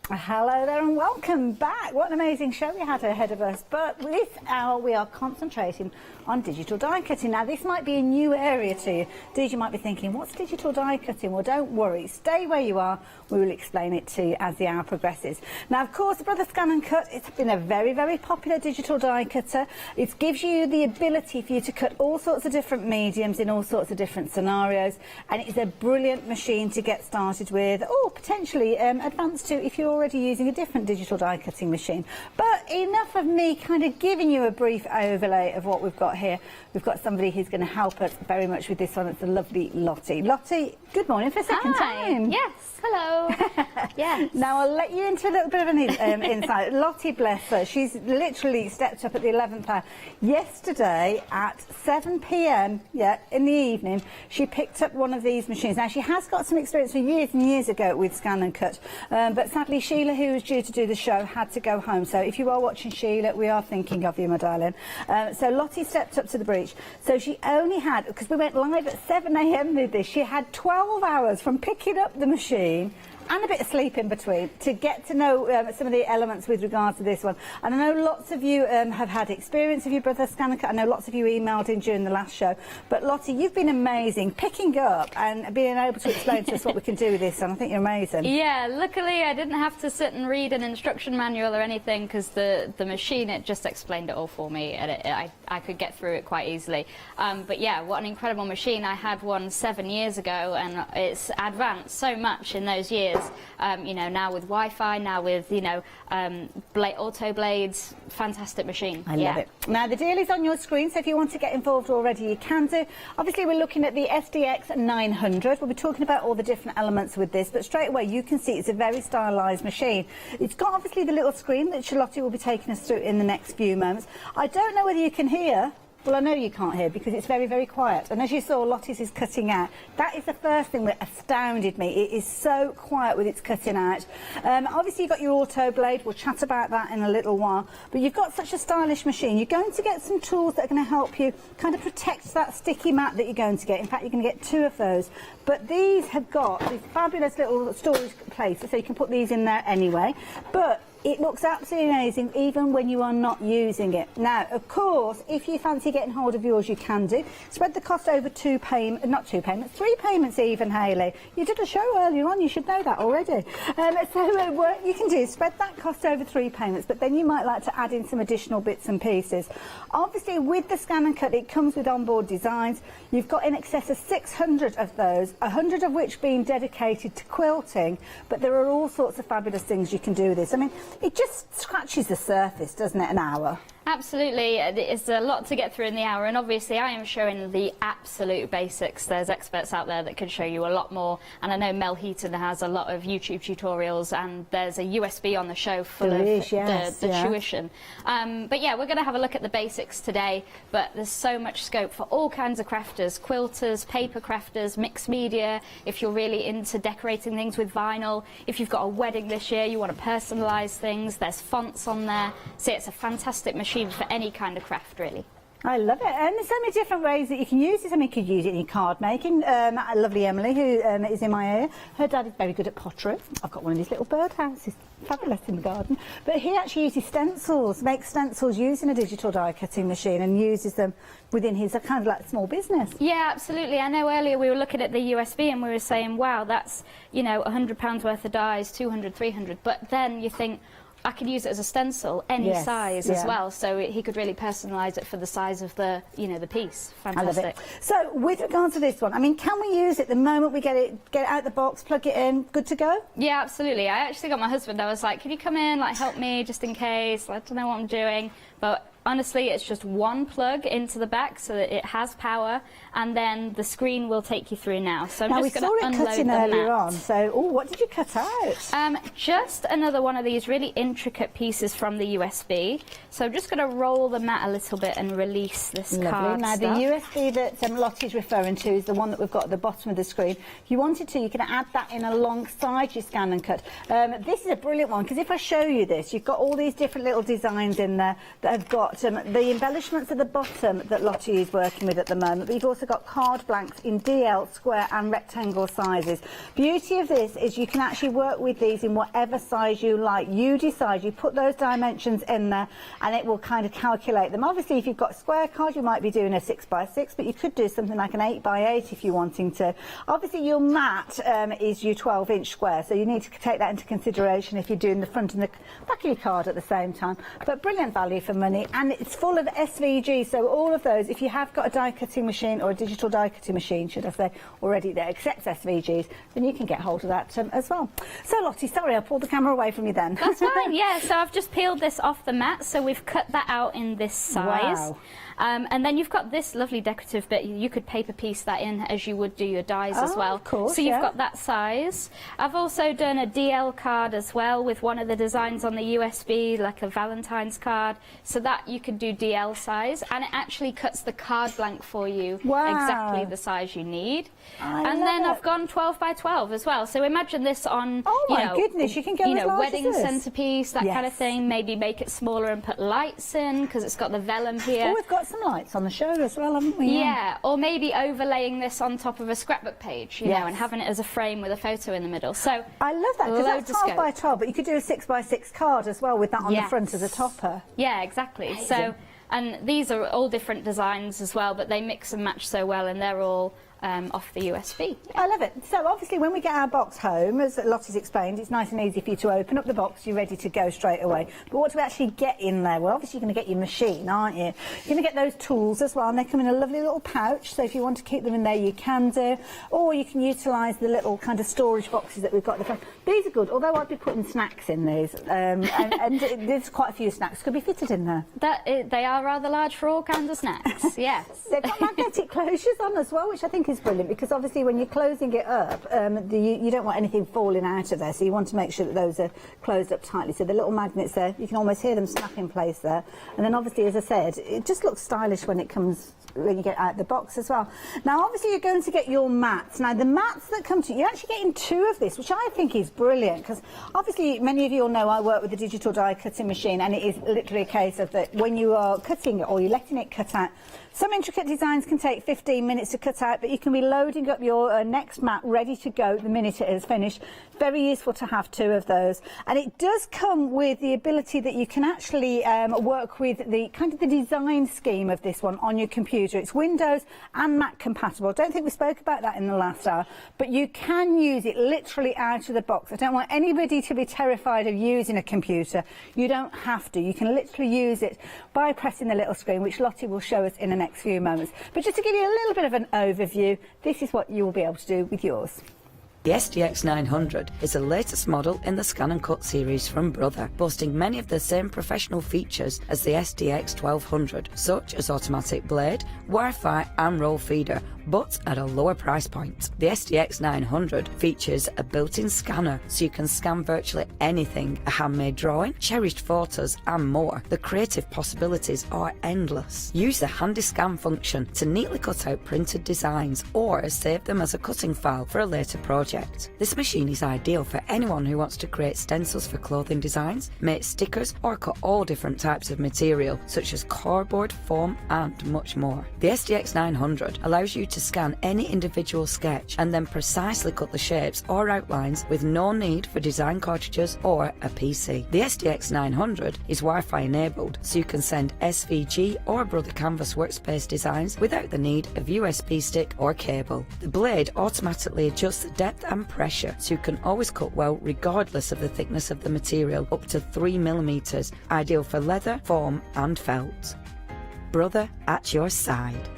Hello there and welcome back. What an amazing show we had ahead of us. But this hour we are concentrating on digital die cutting. Now this might be a new area to you. Indeed, you might be thinking, what's digital die cutting? Well, don't worry, stay where you are. We will explain it to you as the hour progresses. Now, of course, the Brother Scan and Cut, it's been a very, very popular digital die cutter. It gives you the ability for you to cut all sorts of different mediums in all sorts of different scenarios, and it's a brilliant machine to get started with, or potentially advanced to if you're already using a different digital die cutting machine. But enough of me kind of giving you a brief overlay of what we've got here. We've got somebody who's going to help us very much with this one. It's the lovely Lottie. Lottie, good morning for a second time. Yes, hello. Yes. Now I'll let you into a little bit of an insight. Lottie, bless her, she's literally stepped up at the 11th hour. Yesterday at 7 p.m, in the evening, she picked up one of these machines. Now she has got some experience from years and years ago with Scan and Cut, but sadly Sheila, who was due to do the show, had to go home. So if you are watching, Sheila, we are thinking of you, my darling. So Lottie stepped up to the breach. So she only had, because we went live at 7 a.m. with this, she had 12 hours from picking up the machine and a bit of sleep in between to get to know some of the elements with regard to this one. And I know lots of you have had experience of your Brother Scan and Cut. I know lots of you emailed in during the last show. But Lottie, you've been amazing picking up and being able to explain to us what we can do with this, and I think you're amazing. Yeah, luckily I didn't have to sit and read an instruction manual or anything, because the machine, it just explained it all for me, and I could get through it quite easily. But yeah, what an incredible machine. I had one 7 years ago, and it's advanced so much in those years. You know, now with Wi-Fi, now with, you know, auto blades, fantastic machine. I love it. Now the deal is on your screen, so if you want to get involved already, you can do. Obviously we're looking at the SDX 900. We'll be talking about all the different elements with this, but straight away you can see it's a very stylised machine. It's got obviously the little screen that Charlotte will be taking us through in the next few moments. I don't know whether you can hear. Well, I know you can't hear because it's very, very quiet. And as you saw, Lottie's is cutting out. That is the first thing that astounded me. It is so quiet with its cutting out. Obviously, you've got your auto blade. We'll chat about that in a little while. But you've got such a stylish machine. You're going to get some tools that are going to help you kind of protect that sticky mat that you're going to get. In fact, you're going to get 2 of those. But these have got this fabulous little storage place, so you can put these in there anyway. But it looks absolutely amazing even when you are not using it. Now, of course, if you fancy getting hold of yours, you can do. Spread the cost over 3 payments even, Hayley. You did a show earlier on, you should know that already. So what you can do is spread that cost over 3 payments, but then you might like to add in some additional bits and pieces. Obviously, with the Scan and Cut, it comes with onboard designs. You've got in excess of 600 of those, 100 of which being dedicated to quilting, but there are all sorts of fabulous things you can do with this. I mean, it just scratches the surface, doesn't it, an hour? Absolutely. It's a lot to get through in the hour, and obviously I am showing the absolute basics. There's experts out there that can show you a lot more, and I know Mel Heaton has a lot of YouTube tutorials, and there's a USB on the show full of the tuition. But yeah, we're going to have a look at the basics today, but there's so much scope for all kinds of crafters, quilters, paper crafters, mixed media, if you're really into decorating things with vinyl, if you've got a wedding this year, you want to personalise things, there's fonts on there. So it's a fantastic machine for any kind of craft, really. I love it, and there's so many different ways that you can use it. I mean, you could use it in your card making. Lovely Emily, who is in my area, her dad is very good at pottery. I've got one of these little birdhouses, fabulous in the garden. But he actually uses stencils, makes stencils using a digital die cutting machine, and uses them within his kind of like small business. Yeah, absolutely. I know earlier we were looking at the USB and we were saying, wow, that's, you know, £100 worth of dies, 200, 300. But then you think, I could use it as a stencil, any size as well, so he could really personalise it for the size of the, you know, the piece. Fantastic. I love it. So, with regard to this one, I mean, can we use it the moment we get it out the box, plug it in, good to go? Yeah, absolutely. I actually got my husband. I was like, can you come in, like, help me just in case? I don't know what I'm doing, but honestly, it's just one plug into the back so that it has power, and then the screen will take you through now. So I'm just going to unload cutting earlier on. So, what did you cut out? Just another one of these really intricate pieces from the USB. So I'm just going to roll the mat a little bit and release this card. Now, the USB that Lottie's referring to is the one that we've got at the bottom of the screen. If you wanted to, you can add that in alongside your Scan and Cut. This is a brilliant one, because if I show you this, you've got all these different little designs in there that have got got the embellishments at the bottom that Lottie is working with at the moment, but you've also got card blanks in DL, square and rectangle sizes. Beauty of this is you can actually work with these in whatever size you like. You decide, you put those dimensions in there and it will kind of calculate them. Obviously, if you've got a square card, you might be doing a 6x6, but you could do something like an 8x8 if you're wanting to. Obviously, your mat is your 12-inch square, so you need to take that into consideration if you're doing the front and the back of your card at the same time. But brilliant value for money, and it's full of SVG, so all of those, if you have got a die cutting machine or a digital die cutting machine, should I say, already that accepts SVGs, then you can get hold of that as well. So Lottie, sorry, I pulled the camera away from you then. That's fine, yeah, so I've just peeled this off the mat, so we've cut that out in this size. Wow. And then you've got this lovely decorative bit. You could paper piece that in as you would do your dies as well. Of course, so you've got that size. I've also done a DL card as well with one of the designs on the USB, like a Valentine's card, so that you could do DL size, and it actually cuts the card blank for you exactly the size you need. And then I've gone 12 by 12 as well. So imagine this on, goodness, you can go as large wedding as this. centerpiece, that kind of thing. Maybe make it smaller and put lights in because it's got the vellum here. Oh, we've got some lights on the show as well, haven't we? Yeah, or maybe overlaying this on top of a scrapbook page, you know, and having it as a frame with a photo in the middle. So I love that, because that's 12 by 12, but you could do a 6x6 card as well with that on the front as a topper. Yeah, exactly. Amazing. So, and these are all different designs as well, but they mix and match so well, and they're all off the USB. I love it. So obviously when we get our box home, as Lottie's explained, it's nice and easy for you to open up the box, you're ready to go straight away. But what do we actually get in there? Well, obviously you're going to get your machine, aren't you? You're going to get those tools as well, and they come in a lovely little pouch, so if you want to keep them in there, you can do. Or you can utilise the little kind of storage boxes that we've got at the front. These are good, although I'd be putting snacks in these, and there's quite a few snacks could be fitted in there. They are rather large for all kinds of snacks, yes. They've got magnetic closures on as well, which I think is brilliant, because obviously when you're closing it up, you don't want anything falling out of there, so you want to make sure that those are closed up tightly. So the little magnets there, you can almost hear them snap in place there. And then obviously, as I said, it just looks stylish when you get out the box as well. Now obviously you're going to get your mats. Now the mats that come to you, you're actually getting 2 of this, which I think is brilliant, because obviously many of you will know I work with a digital die cutting machine, and it is literally a case of that when you are cutting it or you're letting it cut out, some intricate designs can take 15 minutes to cut out, but you can be loading up your next mat ready to go the minute it is finished. Very useful to have 2 of those. And it does come with the ability that you can actually work with the kind of the design scheme of this one on your computer. It's Windows and Mac compatible. I don't think we spoke about that in the last hour, but you can use it literally out of the box. I don't want anybody to be terrified of using a computer. You don't have to. You can literally use it by pressing the little screen, which Lottie will show us in the next few moments. But just to give you a little bit of an overview, this is what you will be able to do with yours. The SDX 900 is the latest model in the Scan and Cut series from Brother, boasting many of the same professional features as the SDX 1200, such as automatic blade, Wi-Fi and roll feeder, but at a lower price point. The SDX 900 features a built-in scanner, so you can scan virtually anything, a handmade drawing, cherished photos and more. The creative possibilities are endless. Use the handy scan function to neatly cut out printed designs or save them as a cutting file for a later project. This machine is ideal for anyone who wants to create stencils for clothing designs, make stickers or cut all different types of material such as cardboard, foam and much more. The SDX 900 allows you to scan any individual sketch and then precisely cut the shapes or outlines with no need for design cartridges or a PC. The SDX 900 is Wi-Fi enabled, so you can send SVG or Brother Canvas workspace designs without the need of USB stick or cable. The blade automatically adjusts the depth and pressure, so you can always cut well regardless of the thickness of the material, up to 3mm, ideal for leather, foam and felt. Brother at your side.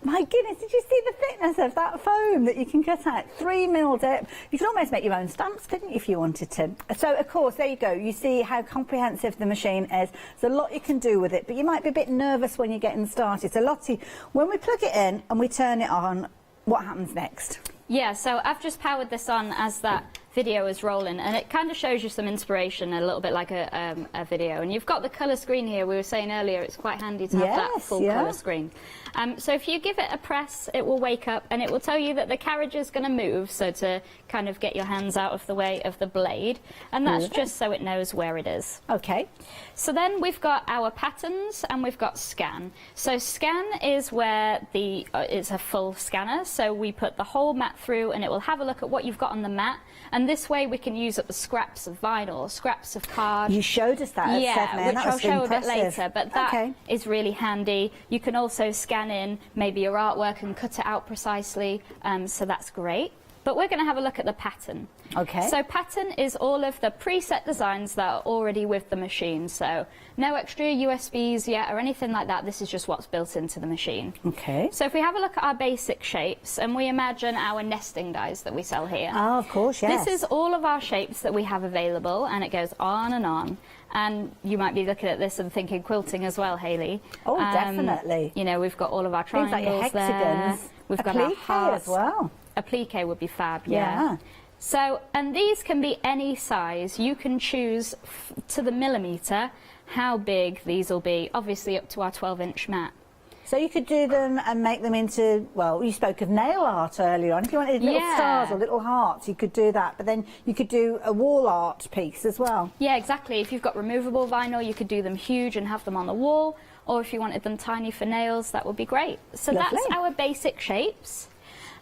My goodness, did you see the thickness of that foam that you can cut out? 3mm depth. You can almost make your own stamps, couldn't you, if you wanted to? So, of course, there you go. You see how comprehensive the machine is. There's a lot you can do with it, but you might be a bit nervous when you're getting started. So, Lottie, when we plug it in and we turn it on, what happens next? Yeah, so I've just powered this on as that video is rolling, and it kind of shows you some inspiration, a little bit like a video. And you've got the colour screen here. We were saying earlier it's quite handy to have that full colour screen. So if you give it a press, it will wake up and it will tell you that the carriage is going to move, so to kind of get your hands out of the way of the blade, and that's just so it knows where it is. Okay. So then we've got our patterns and we've got scan. So scan is where it's a full scanner, so we put the whole mat through and it will have a look at what you've got on the mat, and this way we can use up the scraps of vinyl, scraps of card. You showed us that at Sedney, which that I'll was show impressive. a bit later, but that is really handy. You can also scan in maybe your artwork and cut it out precisely, so that's great. But we're going to have a look at the pattern. Okay. So pattern is all of the preset designs that are already with the machine. So no extra USBs yet or anything like that. This is just what's built into the machine. Okay. So if we have a look at our basic shapes and we imagine our nesting dies that we sell here. Oh, of course, yes. This is all of our shapes that we have available, and it goes on and on. And you might be looking at this and thinking quilting as well, Hayley. Oh, definitely. You know, we've got all of our Things triangles like your hexagons. there. We've got a our plique hearts as well. A plique would be fab, Yeah. So, and these can be any size. You can choose to the millimetre how big these will be, obviously up to our 12-inch mat. So you could do them and make them into, well, you spoke of nail art earlier on. If you wanted little stars or little hearts, you could do that. But then you could do a wall art piece as well. Yeah, exactly. If you've got removable vinyl, you could do them huge and have them on the wall. Or if you wanted them tiny for nails, that would be great. So Lovely. that's our basic shapes.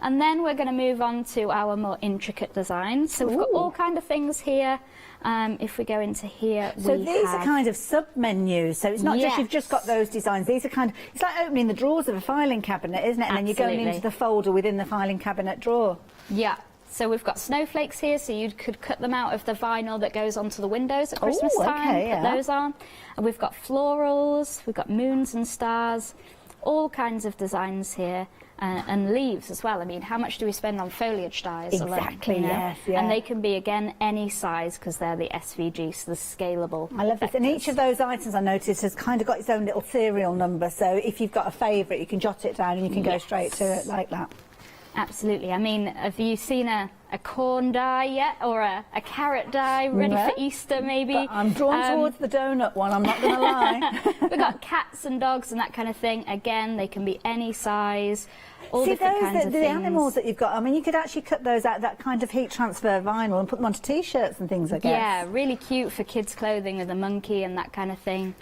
And then we're going to move on to our more intricate designs. So we've got all kind of things here. If we go into here, so these are kind of sub-menus. So it's not just you've just got those designs. These are kind of, it's like opening the drawers of a filing cabinet, isn't it? And then you're going into the folder within the filing cabinet drawer. Yeah. So we've got snowflakes here, so you could cut them out of the vinyl that goes onto the windows at Christmas time, put those on. And we've got florals, we've got moons and stars, all kinds of designs here. And leaves as well. I mean, how much do we spend on foliage dies? Exactly, alone, yes, yeah. And they can be, again, any size because they're the SVG, so the scalable. I love this. And each of those items, I noticed, has kind of got its own little serial number. So if you've got a favourite, you can jot it down and you can go straight to it like that. Absolutely. I mean, have you seen a corn die yet, or a carrot die ready for Easter maybe? But I'm drawn towards the donut one, I'm not going to lie. We've got cats and dogs and that kind of thing. Again, they can be any size, all See, different kinds of the things. animals that you've got, I mean, you could actually cut those out, that kind of heat transfer vinyl, and put them onto T-shirts and things, I guess. Yeah, really cute for kids' clothing with a monkey and that kind of thing.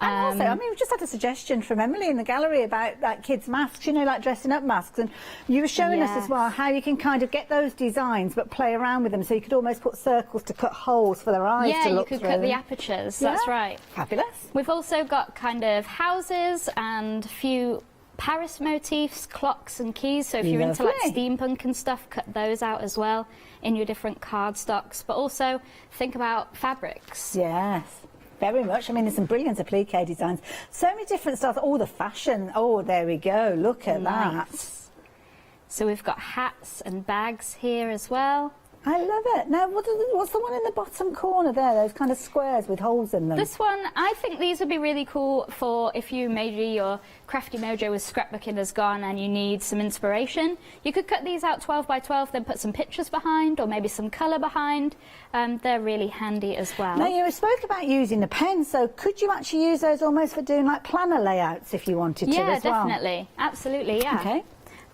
And also, I mean, we've just had a suggestion from Emily in the gallery about like kids' masks, you know, like dressing up masks. And you were showing us as well how you can kind of get those designs but play around with them. So you could almost put circles to cut holes for their eyes to look through. Yeah, you could cut the apertures, that's right. Fabulous. We've also got kind of houses and a few Paris motifs, clocks and keys. So if you're into like steampunk and stuff, cut those out as well in your different card stocks. But also think about fabrics. Yes. Very much. I mean, there's some brilliant applique designs. So many different styles. Oh, the fashion. Oh, there we go. Look at that. So we've got hats and bags here as well. I love it. Now, what's the one in the bottom corner there? Those kind of squares with holes in them. This one, I think these would be really cool for if you maybe your crafty mojo with scrapbooking has gone and you need some inspiration. You could cut these out 12 by 12, then put some pictures behind or maybe some colour behind. They're really handy as well. Now, you spoke about using a pen, so could you actually use those almost for doing like planner layouts if you wanted to as well? Yeah, definitely. Absolutely, yeah. Okay.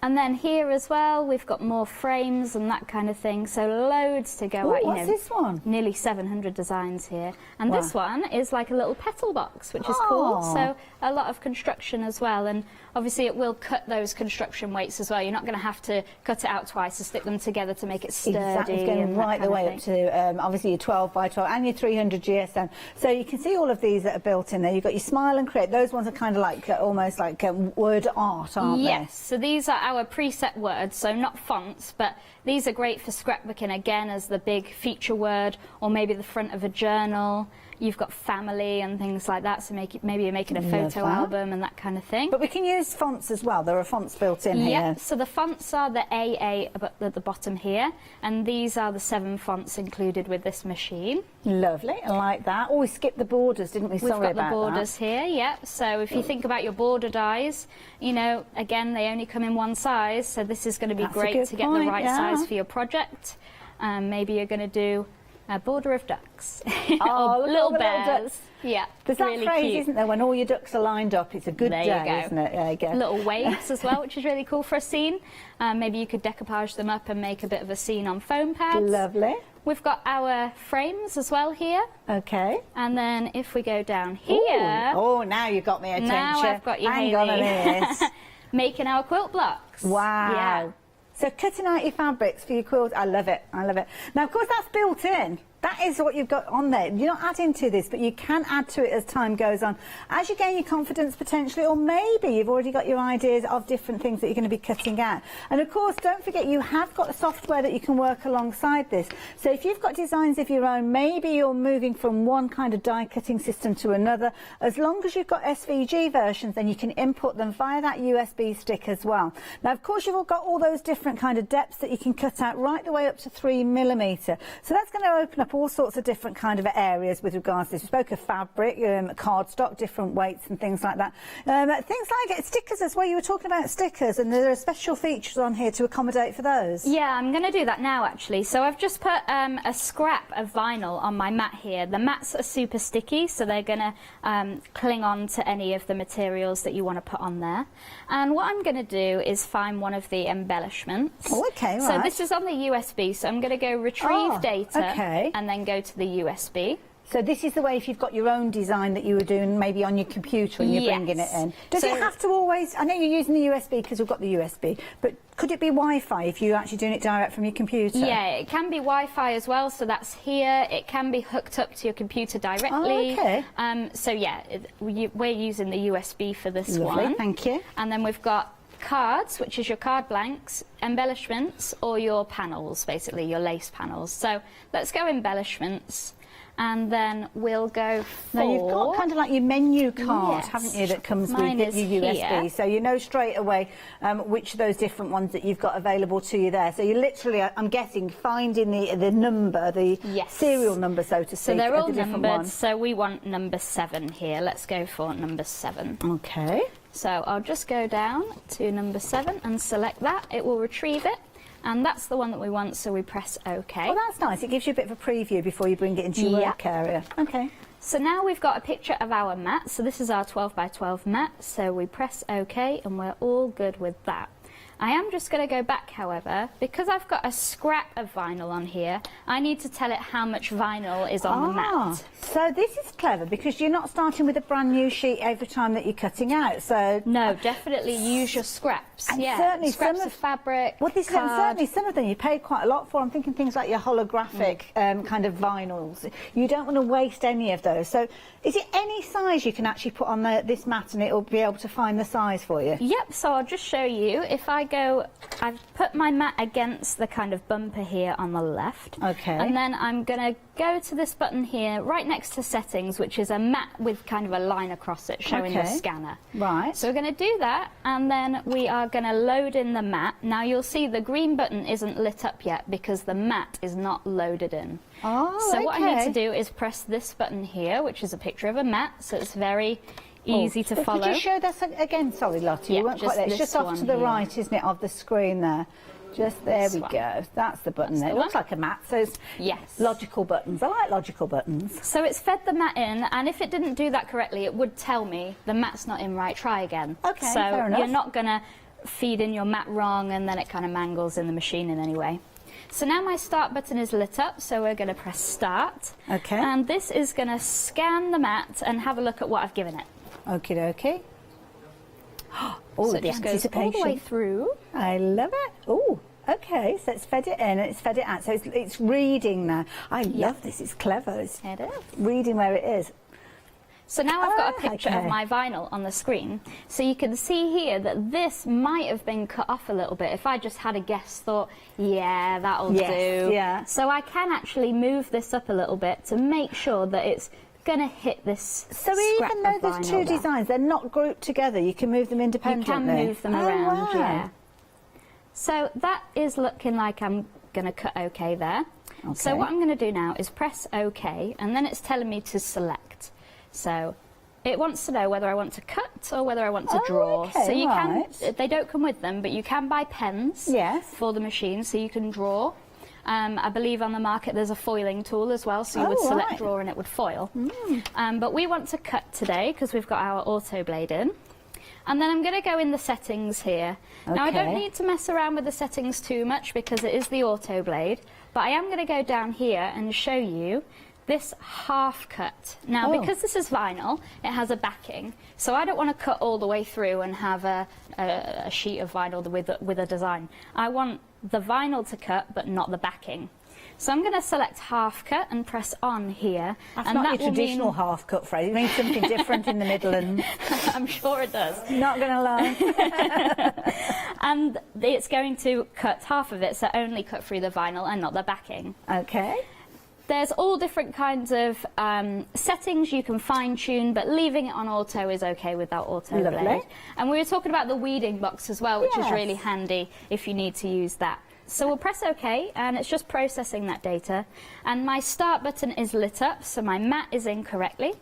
And then here as well, we've got more frames and that kind of thing. So loads to go at. What's this one? Nearly 700 designs here. And this one is like a little petal box, which is cool. So a lot of construction as well. And obviously it will cut those construction weights as well. You're not going to have to cut it out twice to stick them together to make it sturdy. Exactly, it's going right the way up to obviously your 12 by 12 and your 300 GSM. So you can see all of these that are built in there. You've got your Smile and Create. Those ones are kind of like almost like word art, aren't they? Yes, so these are our preset words, so not fonts, but these are great for scrapbooking again as the big feature word, or maybe the front of a journal. You've got family and things like that, so maybe you're making a photo album and that kind of thing. But we can use fonts as well. There are fonts built in here. Yeah, so the fonts are the AA at the bottom here, and these are the 7 fonts included with this machine. Lovely, I like that. Oh, we skipped the borders, didn't we? We've got the borders here, yeah. So if you think about your border dies, you know, again, they only come in one size, so this is going to be great to get the right size for your project. Maybe you're going to do a border of ducks. Oh, or little bears. Yeah, there's that really phrase, cute. isn't there, when all your ducks are lined up, it's a good There day, you go. isn't it? There you go. Little waves as well, which is really cool for a scene. Maybe you could decoupage them up and make a bit of a scene on foam pads. Lovely. We've got our frames as well here. Okay. And then if we go down here... Oh, now you've got me attention. Now I've got you, Hang on a minute. Making our quilt blocks. Wow. Yeah. So cutting out your fabrics for your quilts, I love it, I love it. Now, of course, that's built in. That is what you've got on there. You're not adding to this, but you can add to it as time goes on. As you gain your confidence potentially, or maybe you've already got your ideas of different things that you're going to be cutting out. And of course, don't forget, you have got the software that you can work alongside this. So if you've got designs of your own, maybe you're moving from one kind of die cutting system to another. As long as you've got SVG versions, then you can input them via that USB stick as well. Now, of course, you've all got all those different kind of depths that you can cut out right the way up to 3mm. So that's going to open up all sorts of different kind of areas with regards to this. We spoke of fabric, cardstock, different weights and things like that. Things like stickers as well. You were talking about stickers, and there are special features on here to accommodate for those. Yeah, I'm going to do that now actually. So I've just put a scrap of vinyl on my mat here. The mats are super sticky, so they're going to cling on to any of the materials that you want to put on there. And what I'm going to do is find one of the embellishments. Oh, okay, right. So this is on the USB, so I'm going to go retrieve data and then go to the USB. So this is the way if you've got your own design that you were doing maybe on your computer and you're bringing it in. Does it have to always, I know you're using the USB because we've got the USB, but could it be Wi-Fi if you're actually doing it direct from your computer? Yeah, it can be Wi-Fi as well, so that's here. It can be hooked up to your computer directly. Oh, okay. So yeah, we're using the USB for this Lovely, one. thank you. And then we've got cards, which is your card blanks, embellishments, or your panels, basically, your lace panels. So let's go embellishments. And then we'll go for... Now, you've got kind of like your menu card, Yes. haven't you, that comes Mine with is your USB. here. So you know straight away which of those different ones that you've got available to you there. So you literally, I'm guessing, finding the number, the serial number, so to speak. So they're of all the different numbered, ones. so we want number 7 here. Let's go for number 7. Okay. So I'll just go down to number 7 and select that. It will retrieve it. And that's the one that we want, so we press OK. Oh, that's nice. It gives you a bit of a preview before you bring it into your work area. Okay. So now we've got a picture of our mat. So this is our 12 by 12 mat. So we press OK, and we're all good with that. I am just going to go back, however, because I've got a scrap of vinyl on here. I need to tell it how much vinyl is on the mat. So this is clever because you're not starting with a brand new sheet every time that you're cutting out. So no, definitely use your scraps. And yeah, certainly scraps some of fabric. Well, this card. certainly some of them you paid quite a lot for. I'm thinking things like your holographic kind of vinyls. You don't want to waste any of those. So is it any size you can actually put on this mat and it'll be able to find the size for you? Yep, so I'll just show you. If I go, I've put my mat against the kind of bumper here on the left. Okay. And then I'm going to go to this button here, right next to settings, which is a mat with kind of a line across it showing the scanner. Right. So we're going to do that, and then we are going to load in the mat. Now you'll see the green button isn't lit up yet because the mat is not loaded in. Oh, so what I need to do is press this button here, which is a picture of a mat, so it's very easy to follow. Could you show that again? Sorry, Lottie, you weren't quite there. It's just off to the right, isn't it, of the screen there? Just there we go. That's the button there. It looks like a mat, so it's logical buttons. I like logical buttons. So it's fed the mat in, and if it didn't do that correctly, it would tell me the mat's not in right, try again. Okay, so fair enough. You're not going to feed in your mat wrong and then it kind of mangles in the machine in any way. So now my start button is lit up, so we're going to press start. Okay. And this is going to scan the mat and have a look at what I've given it. Okie dokie. Oh, so it just goes all the way through. I love it. Oh, okay. So it's fed it in and it's fed it out. So it's reading now. I love this. It's clever. It's it is. Reading where it is. So now I've got a picture of my vinyl on the screen. So you can see here that this might have been cut off a little bit. If I just had a guess, thought, yeah, that'll do. Yeah. So I can actually move this up a little bit to make sure that it's going to hit this So scrap even though of there's vinyl two there. designs, they're not grouped together. You can move them independently. You can move them around, wow. yeah. So that is looking like I'm going to cut OK there. So what I'm going to do now is press OK, and then it's telling me to select. So it wants to know whether I want to cut or whether I want to draw. okay, so you right. can, they don't come with them, but you can buy pens for the machine, so you can draw. I believe on the market there's a foiling tool as well, so you would select draw and it would foil. But we want to cut today because we've got our auto blade in. And then I'm going to go in the settings here. Now I don't need to mess around with the settings too much because it is the auto blade, but I am going to go down here and show you this half cut. Now because this is vinyl, it has a backing, so I don't want to cut all the way through and have a sheet of vinyl with a design. I want the vinyl to cut but not the backing. So I'm going to select half cut and press on here. That's and not that your traditional half cut phrase. It means something different in the middle, and I'm sure it does. Not going to lie. And it's going to cut half of it, so only cut through the vinyl and not the backing. Okay. There's all different kinds of settings you can fine-tune, but leaving it on auto is okay with that auto blade. And we were talking about the weeding box as well, which is really handy if you need to use that. So we'll press OK, and it's just processing that data. And my start button is lit up, so my mat is in correctly.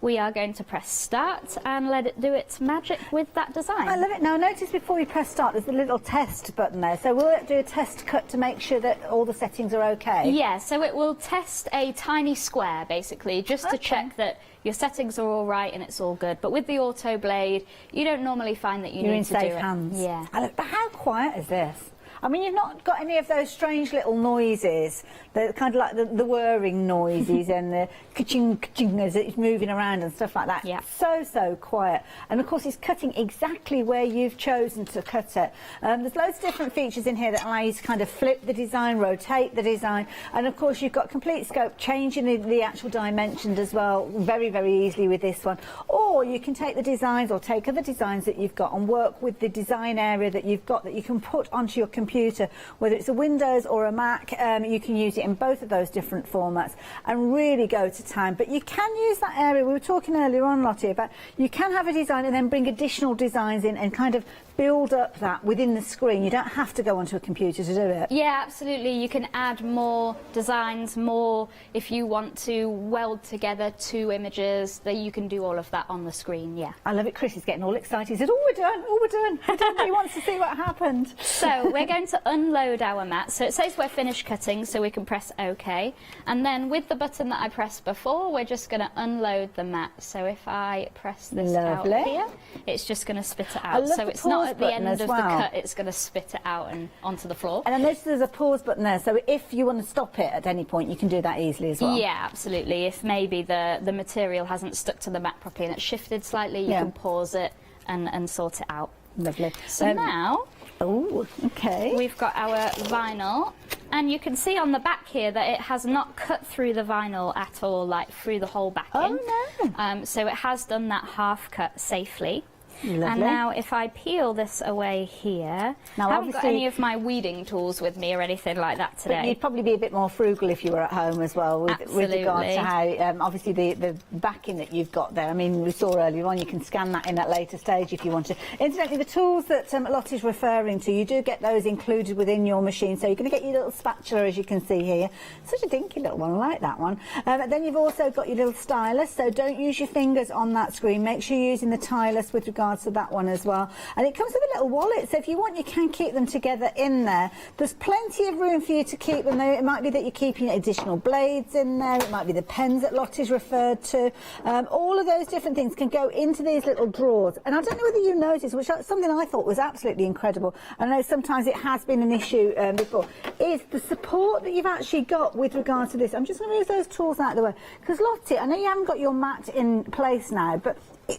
We are going to press start and let it do its magic with that design. I love it. Now notice before we press start there's a little test button there, so will it do a test cut to make sure that all the settings are okay? Yeah, so it will test a tiny square basically just to check that your settings are all right and it's all good. But with the auto blade you don't normally find that You're need in to do safe it. hands. Yeah. But how quiet is this? I mean, you've not got any of those strange little noises, the kind of like the whirring noises and the ka-ching, ka-ching as it's moving around and stuff like that. Yeah. So quiet. And of course, it's cutting exactly where you've chosen to cut it. There's loads of different features in here that allow you to kind of flip the design, rotate the design, and of course, you've got complete scope, changing the actual dimensions as well, very, very easily with this one. Or you can take the designs or take other designs that you've got and work with the design area that you've got that you can put onto your computer, whether it's a Windows or a Mac. You can use it in both of those different formats and really go to town. But you can use that area, we were talking earlier on, Lottie, about you can have a design and then bring additional designs in and kind of build up that within the screen. You don't have to go onto a computer to do it. Yeah, absolutely. You can add more designs, more if you want to weld together two images, that you can do all of that on the screen, yeah. I love it. Chris is getting all excited. He said, oh, we're done, oh, we're done. We're done. He wants to see what happened. So we're going to unload our mat. So it says we're finished cutting, so we can press OK. And then with the button that I pressed before, we're just going to unload the mat. So if I press this out here, it's just going to spit it out. So it's not at the end of the cut, it's going to spit it out and onto the floor. And I noticed there's a pause button there, so if you want to stop it at any point, you can do that easily as well. Yeah, absolutely. If maybe the material hasn't stuck to the mat properly and it's shifted slightly, you can pause it and sort it out. Lovely. So now, we've got our vinyl, and you can see on the back here that it has not cut through the vinyl at all, like through the whole backing. Oh no! So it has done that half cut safely. Lovely. And now if I peel this away here, now I haven't got any of my weeding tools with me or anything like that today. But you'd probably be a bit more frugal if you were at home as well, with regard to how, obviously the backing that you've got there. I mean, we saw earlier on, you can scan that in at a later stage if you want to. Incidentally, the tools that Lottie's referring to, you do get those included within your machine, so you're going to get your little spatula, as you can see here. Such a dinky little one, I like that one. Then you've also got your little stylus, so don't use your fingers on that screen. Make sure you're using the stylus with regard to that one as well. And it comes with a little wallet, so if you want, you can keep them together in there. There's plenty of room for you to keep them there. It might be that you're keeping additional blades in there, it might be the pens that Lottie's referred to. All of those different things can go into these little drawers. And I don't know whether you noticed, which is something I thought was absolutely incredible, I know sometimes it has been an issue before, is the support that you've actually got with regard to this. I'm just going to move those tools out of the way, because Lottie, I know you haven't got your mat in place now, but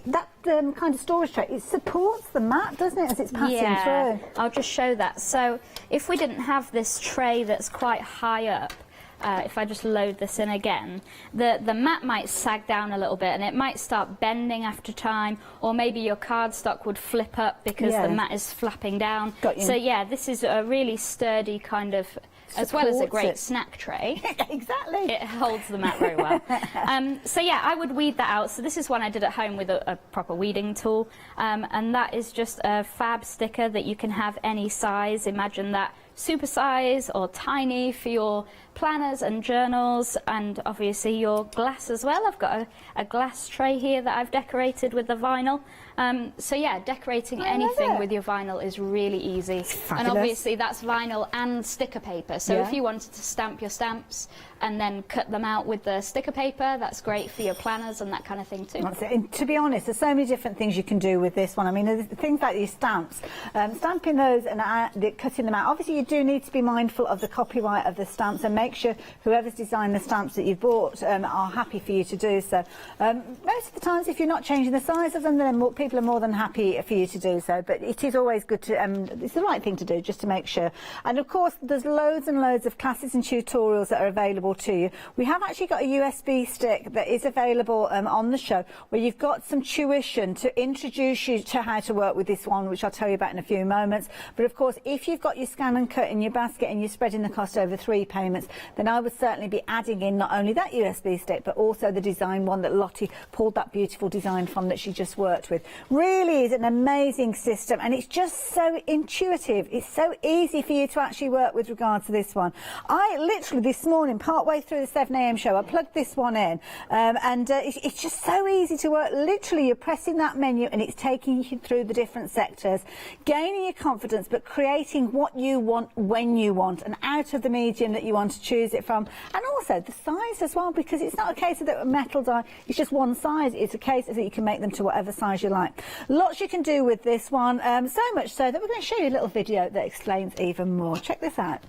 that kind of storage tray, it supports the mat, doesn't it, as it's passing through? I'll just show that. So if we didn't have this tray that's quite high up, if I just load this in again, the mat might sag down a little bit and it might start bending after time, or maybe your cardstock would flip up because the mat is flapping down. So yeah, this is a really sturdy kind of, as well as a great snack tray. Exactly. It holds the mat very well. So yeah, I would weed that out. So this is one I did at home with a proper weeding tool. And that is just a fab sticker that you can have any size. Imagine that supersize or tiny for your planners and journals, and obviously your glass as well. I've got a glass tray here that I've decorated with the vinyl. So yeah, decorating anything with your vinyl is really easy. And obviously that's vinyl and sticker paper. So if you wanted to stamp your stamps and then cut them out with the sticker paper, that's great for your planners and that kind of thing too. That's it. And to be honest, there's so many different things you can do with this one. I mean, there's things like these stamps, stamping those and cutting them out. Obviously, you do need to be mindful of the copyright of the stamps and make sure whoever's designed the stamps that you've bought are happy for you to do so. Most of the times, if you're not changing the size of them, then people are more than happy for you to do so. But it is always good to, it's the right thing to do, just to make sure. And of course, there's loads and loads of classes and tutorials that are available to you. We have actually got a USB stick that is available on the show, where you've got some tuition to introduce you to how to work with this one, which I'll tell you about in a few moments. But of course, if you've got your scan and cut in your basket and you're spreading the cost over 3 payments, then I would certainly be adding in not only that USB stick, but also the design one that Lottie pulled that beautiful design from that she just worked with. Really is an amazing system, and it's just so intuitive. It's so easy for you to actually work with regards to this one. I literally this morning, partway through the 7 a.m. show, I plugged this one in, and it's just so easy to work. Literally, you're pressing that menu and it's taking you through the different sectors, gaining your confidence, but creating what you want when you want and out of the medium that you want to choose it from, and also the size as well, because it's not a case of that metal die, it's just one size. It's a case of that you can make them to whatever size you like. Lots you can do with this one, so much so that we're going to show you a little video that explains even more. Check this out.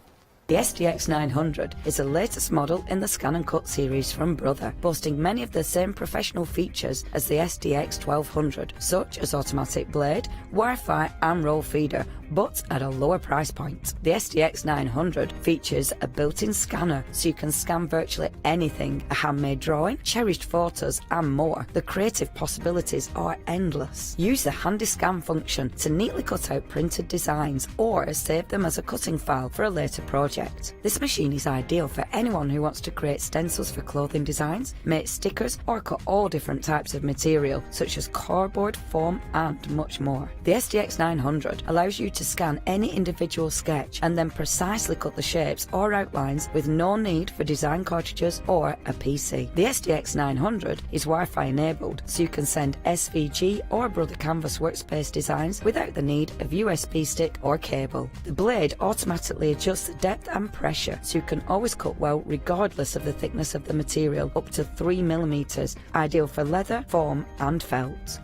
The SDX 900 is the latest model in the Scan and Cut series from Brother, boasting many of the same professional features as the SDX 1200, such as automatic blade, Wi-Fi and roll feeder, but at a lower price point. The SDX 900 features a built-in scanner, so you can scan virtually anything, a handmade drawing, cherished photos and more. The creative possibilities are endless. Use the handy scan function to neatly cut out printed designs or save them as a cutting file for a later project. This machine is ideal for anyone who wants to create stencils for clothing designs, make stickers or cut all different types of material such as cardboard, foam and much more. The SDX 900 allows you to scan any individual sketch and then precisely cut the shapes or outlines with no need for design cartridges or a PC. The SDX 900 is Wi-Fi enabled, so you can send SVG or Brother Canvas workspace designs without the need of USB stick or cable. The blade automatically adjusts the depth and pressure, so you can always cut well regardless of the thickness of the material, up to 3mm, ideal for leather, foam and felt.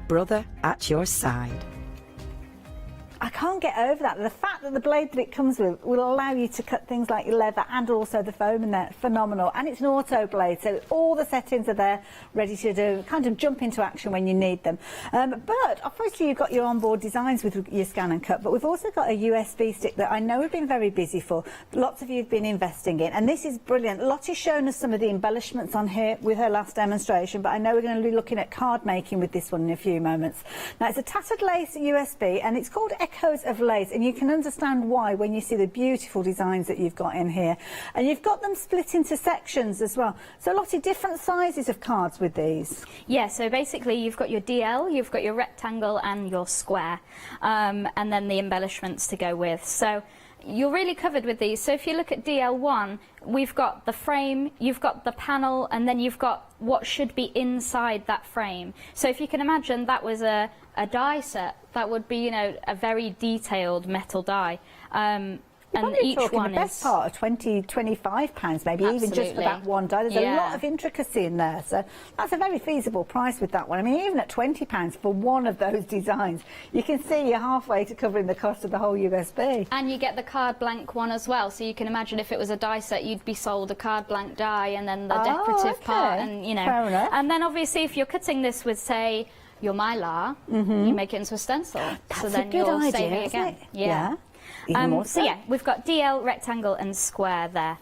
Brother at your side. I can't get over that. The fact that the blade that it comes with will allow you to cut things like your leather and also the foam in there, phenomenal. And it's an auto blade, so all the settings are there, ready to do, kind of jump into action when you need them. But obviously you've got your onboard designs with your scan and cut, but we've also got a USB stick that I know we've been very busy for. Lots of you have been investing in, and this is brilliant. Lottie's shown us some of the embellishments on here with her last demonstration, but I know we're going to be looking at card making with this one in a few moments. Now, it's a tattered lace USB, and it's called Echoes of Lace, and you can understand why when you see the beautiful designs that you've got in here. And you've got them split into sections as well. So Lottie, different sizes of cards with these. Yeah, so basically you've got your DL, you've got your rectangle and your square, and then the embellishments to go with. So you're really covered with these. So if you look at DL1, we've got the frame, you've got the panel, and then you've got what should be inside that frame. So if you can imagine that was a die set, that would be, you know, a very detailed metal die. And each one the best part of £20–25 maybe, even just for that one die. There's a lot of intricacy in there, so that's a very feasible price with that one. I mean, even at £20 for one of those designs, you can see you're halfway to covering the cost of the whole USB. And you get the card blank one as well, so you can imagine if it was a die set, you'd be sold a card blank die and then the decorative part, and you know. Fair enough. And then obviously if you're cutting this with, say, your mylar, you make it into a stencil. That's so then a good you're idea, saving isn't again. it? Yeah. So yeah, we've got DL, rectangle and square there.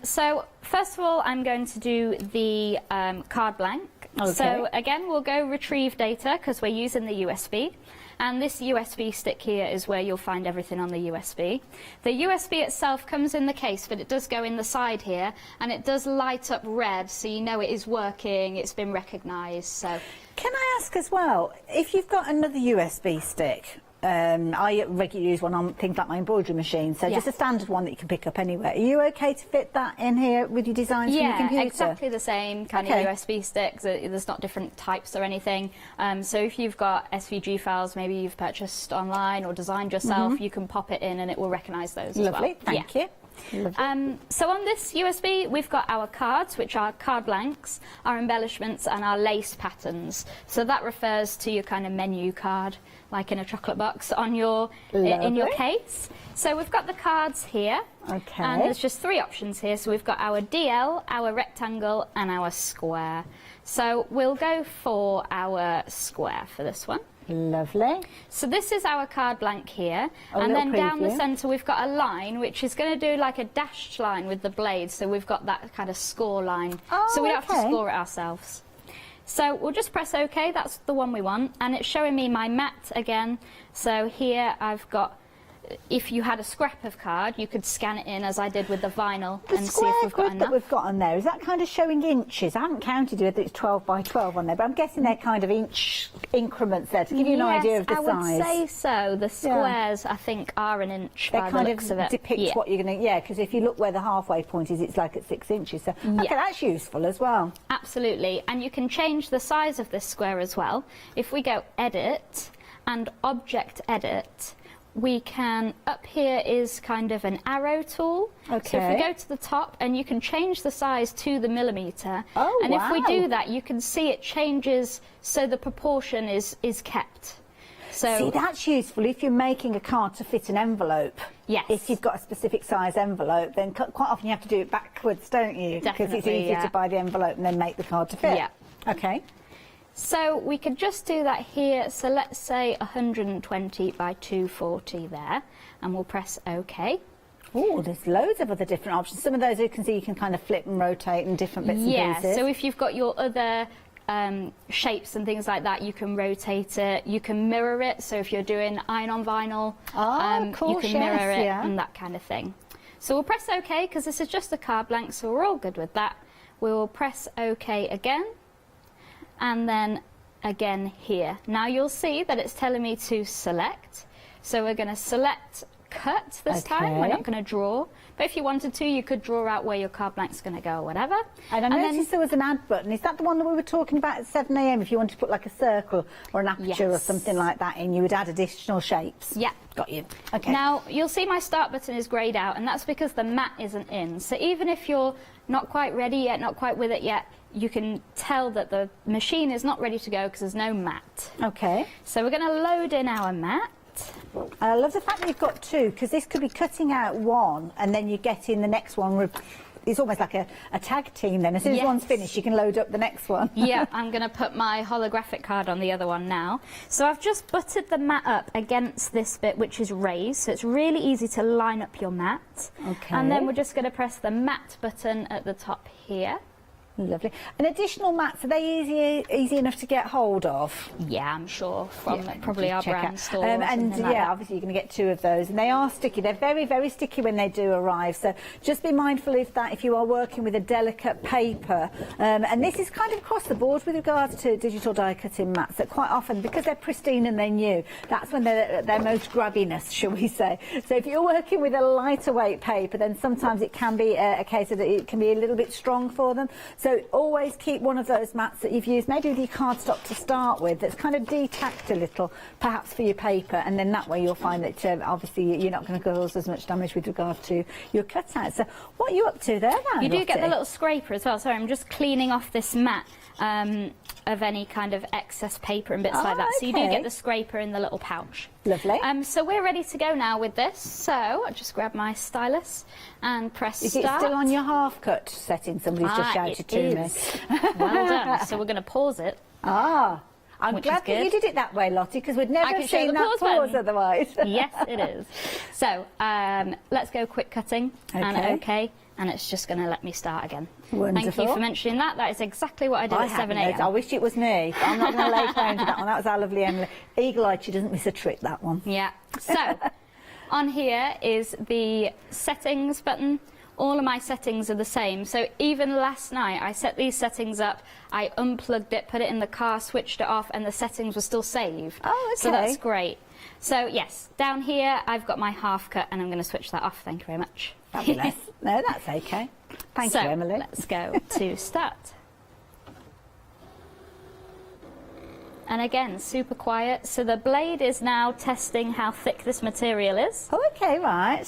So first of all, I'm going to do the card blank. Okay. So again, we'll go retrieve data because we're using the USB. And this USB stick here is where you'll find everything on the USB. The USB itself comes in the case, but it does go in the side here, and it does light up red, so you know it is working, it's been recognised. So, can I ask as well, if you've got another USB stick, I regularly use one on things like my embroidery machine, so just a standard one that you can pick up anywhere. Are you okay to fit that in here with your designs from your computer? Yeah, exactly the same kind of USB sticks. There's not different types or anything. So if you've got SVG files, maybe you've purchased online or designed yourself, you can pop it in and it will recognise those as well. Lovely, thank you. So on this USB we've got our cards, which are card blanks, our embellishments and our lace patterns. So that refers to your kind of menu card, like in a chocolate box on your in your case. So we've got the cards here, and there's just 3 options here. So we've got our DL, our rectangle and our square. So we'll go for our square for this one. Lovely. So this is our card blank here, and then down the centre we've got a line which is going to do like a dashed line with the blade, so we've got that kind of score line, so we don't have to score it ourselves. So we'll just press OK, that's the one we want, and it's showing me my mat again. So here I've got, if you had a scrap of card, you could scan it in as I did with the vinyl and see if we've got enough. That we've got on there, is that kind of showing inches? I haven't counted whether it's 12 by 12 on there, but I'm guessing they're kind of inch increments there to give you an idea of the size. I would say so. The squares, I think, are an inch by the looks of it. Depict what you're going to, because if you look where the halfway point is, it's like at 6 inches. So okay, that's useful as well. Absolutely, and you can change the size of this square as well. If we go Edit and Object Edit, we can, up here is kind of an arrow tool. So if we go to the top, and you can change the size to the millimetre. And if we do that, you can see it changes so the proportion is kept. So see, that's useful if you're making a card to fit an envelope. Yes. If you've got a specific size envelope, then quite often you have to do it backwards, don't you? Definitely, because it's easier to buy the envelope and then make the card to fit. Yeah. Okay. So we could just do that here. So let's say 120 by 240 there, and we'll press OK. Oh, there's loads of other different options. Some of those you can see you can kind of flip and rotate and different bits and pieces. Yeah, so if you've got your other shapes and things like that, you can rotate it, you can mirror it. So if you're doing iron-on vinyl, you can mirror it and that kind of thing. So we'll press OK because this is just a card blank, so we're all good with that. We will press OK again. And then again here. Now you'll see that it's telling me to select. So we're going to select cut this time. We're not going to draw. But if you wanted to, you could draw out where your card blank's going to go or whatever. And I noticed there was an add button. Is that the one that we were talking about at 7 AM? If you wanted to put like a circle or an aperture or something like that in, you would add additional shapes. Yeah. Got you. Okay. Now you'll see my start button is greyed out, and that's because the mat isn't in. So even if you're not quite ready yet, not quite with it yet, you can tell that the machine is not ready to go because there's no mat. Okay. So we're going to load in our mat. I love the fact that you've got 2, because this could be cutting out one and then you get in the next one. It's almost like a tag team then. As soon as one's finished, you can load up the next one. Yeah, I'm going to put my holographic card on the other one now. So I've just buttered the mat up against this bit, which is raised, so it's really easy to line up your mat. Okay. And then we're just going to press the mat button at the top here. Lovely. And additional mats, are they easy enough to get hold of? Yeah, I'm sure, from probably our brand store. And obviously you're going to get 2 of those, and they are sticky. They're very, very sticky when they do arrive, so just be mindful of that if you are working with a delicate paper. And this is kind of across the board with regards to digital die cutting mats, that quite often, because they're pristine and they're new, that's when they're their most grabbiness, shall we say. So if you're working with a lighter weight paper, then sometimes it can be a case of that it can be a little bit strong for them. So always keep one of those mats that you've used, maybe with your cardstock to start with, that's kind of detacked a little, perhaps for your paper, and then that way you'll find that obviously you're not going to cause as much damage with regard to your cutout. So what are you up to there now, You do Lottie? get the little scraper as well. Sorry, I'm just cleaning off this mat of any kind of excess paper and bits like that. So you do get the scraper in the little pouch. Lovely. So we're ready to go now with this. So I'll just grab my stylus and press Is start. it still on your half cut setting? Somebody's just shouted to me. Well done. So we're going to pause it. I'm glad that you did it that way, Lottie, because we'd never have seen that pause otherwise. Yes, it is. So let's go quick cutting and OK, and it's just going to let me start again. Wonderful. Thank you for mentioning that. That is exactly what I did at 7 AM. I wish it was me, but I'm not going to lay claim to that one. That was our lovely Emily. Eagle-eyed, she doesn't miss a trick, that one. Yeah. So on here is the settings button. All of my settings are the same. So even last night, I set these settings up, I unplugged it, put it in the car, switched it off, and the settings were still saved. Oh, okay. So that's great. So yes, down here I've got my half cut and I'm going to switch that off. Thank you very much. Fabulous. No, that's okay. Thank you, Emily. Let's go to start. And again, super quiet. So the blade is now testing how thick this material is. Oh, okay, right.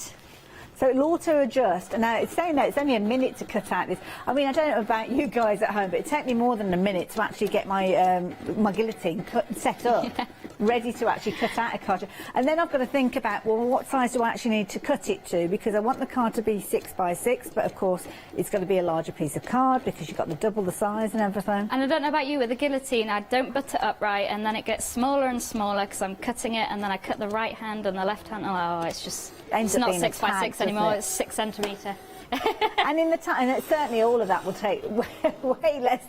So it'll auto-adjust. Now, it's saying that it's only a minute to cut out this. I mean, I don't know about you guys at home, but it took me more than a minute to actually get my my guillotine set up, ready to actually cut out a card. And then I've got to think about, well, what size do I actually need to cut it to? Because I want the card to be 6 by 6, but of course, it's going to be a larger piece of card because you've got the double the size and everything. And I don't know about you with the guillotine, I don't butt it up right, and then it gets smaller and smaller because I'm cutting it, and then I cut the right hand and the left hand. Oh, it's just, it's not 6 by 6 anymore, it's 6 centimetre. And in the time, and certainly all of that will take way less.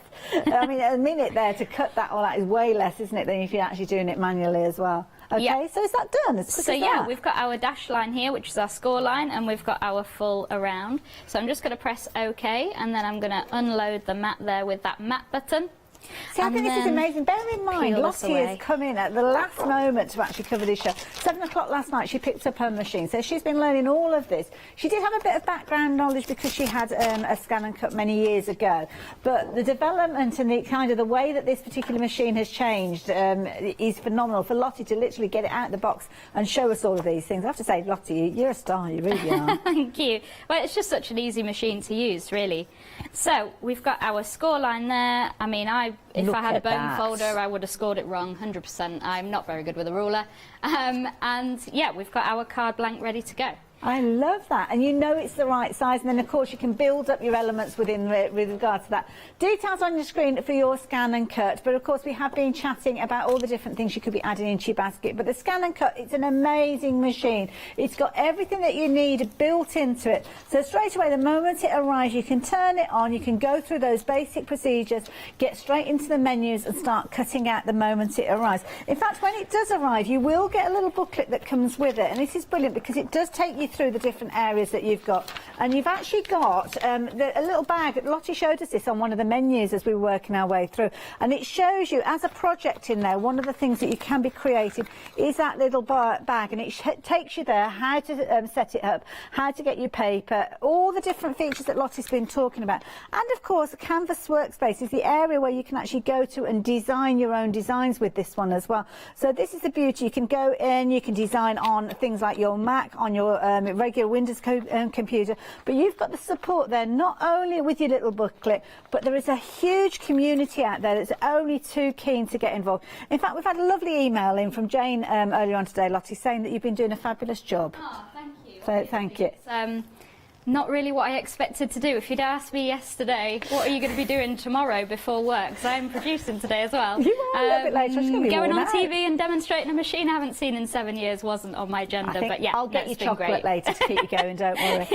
I mean, a minute there to cut that all out is way less, isn't it, than if you're actually doing it manually as well. Okay, yeah. So is that done? So yeah, we've got our dash line here, which is our score line, and we've got our full around. So I'm just going to press OK, and then I'm going to unload the mat there with that mat button. See, I think this is amazing. Bear in mind, Lottie has come in at the last moment to actually cover this show. 7 o'clock last night, she picked up her machine, so she's been learning all of this. She did have a bit of background knowledge because she had a scan and cut many years ago, but the development and the kind of the way that this particular machine has changed is phenomenal. For Lottie to literally get it out of the box and show us all of these things. I have to say, Lottie, you're a star, you really are. Thank you. Well, it's just such an easy machine to use, really. So we've got our score line there. I mean, if I had a bone folder, I would have scored it wrong, 100%. I'm not very good with a ruler. And yeah, we've got our card blank ready to go. I love that, and you know it's the right size, and then of course you can build up your elements with regard to that. Details on your screen for your scan and cut, but of course we have been chatting about all the different things you could be adding into your basket. But the scan and cut, it's an amazing machine. It's got everything that you need built into it. So straight away, the moment it arrives, you can turn it on, you can go through those basic procedures, get straight into the menus and start cutting out the moment it arrives. In fact, when it does arrive, you will get a little booklet that comes with it, and this is brilliant because it does take you through the different areas that you've got, and you've actually got a little bag. Lottie showed us this on one of the menus as we were working our way through, and it shows you as a project in there. One of the things that you can be creating is that little bag, and it takes you there how to set it up, how to get your paper, all the different features that Lottie's been talking about. And of course, the Canvas workspace is the area where you can actually go to and design your own designs with this one as well. So this is the beauty. You can go in, you can design on things like your Mac, on your regular Windows computer, but you've got the support there not only with your little booklet, but there is a huge community out there that's only too keen to get involved. In fact, we've had a lovely email in from Jane earlier on today, Lottie, saying that you've been doing a fabulous job. Oh, thank you. So thank you. It's, not really what I expected to do. If you'd asked me yesterday, what are you going to be doing tomorrow before work? Because I am producing today as well. You are a little bit later. Going on TV and demonstrating a machine I haven't seen in 7 years wasn't on my agenda. But yeah, I'll get you chocolate great. later to keep you going, don't worry.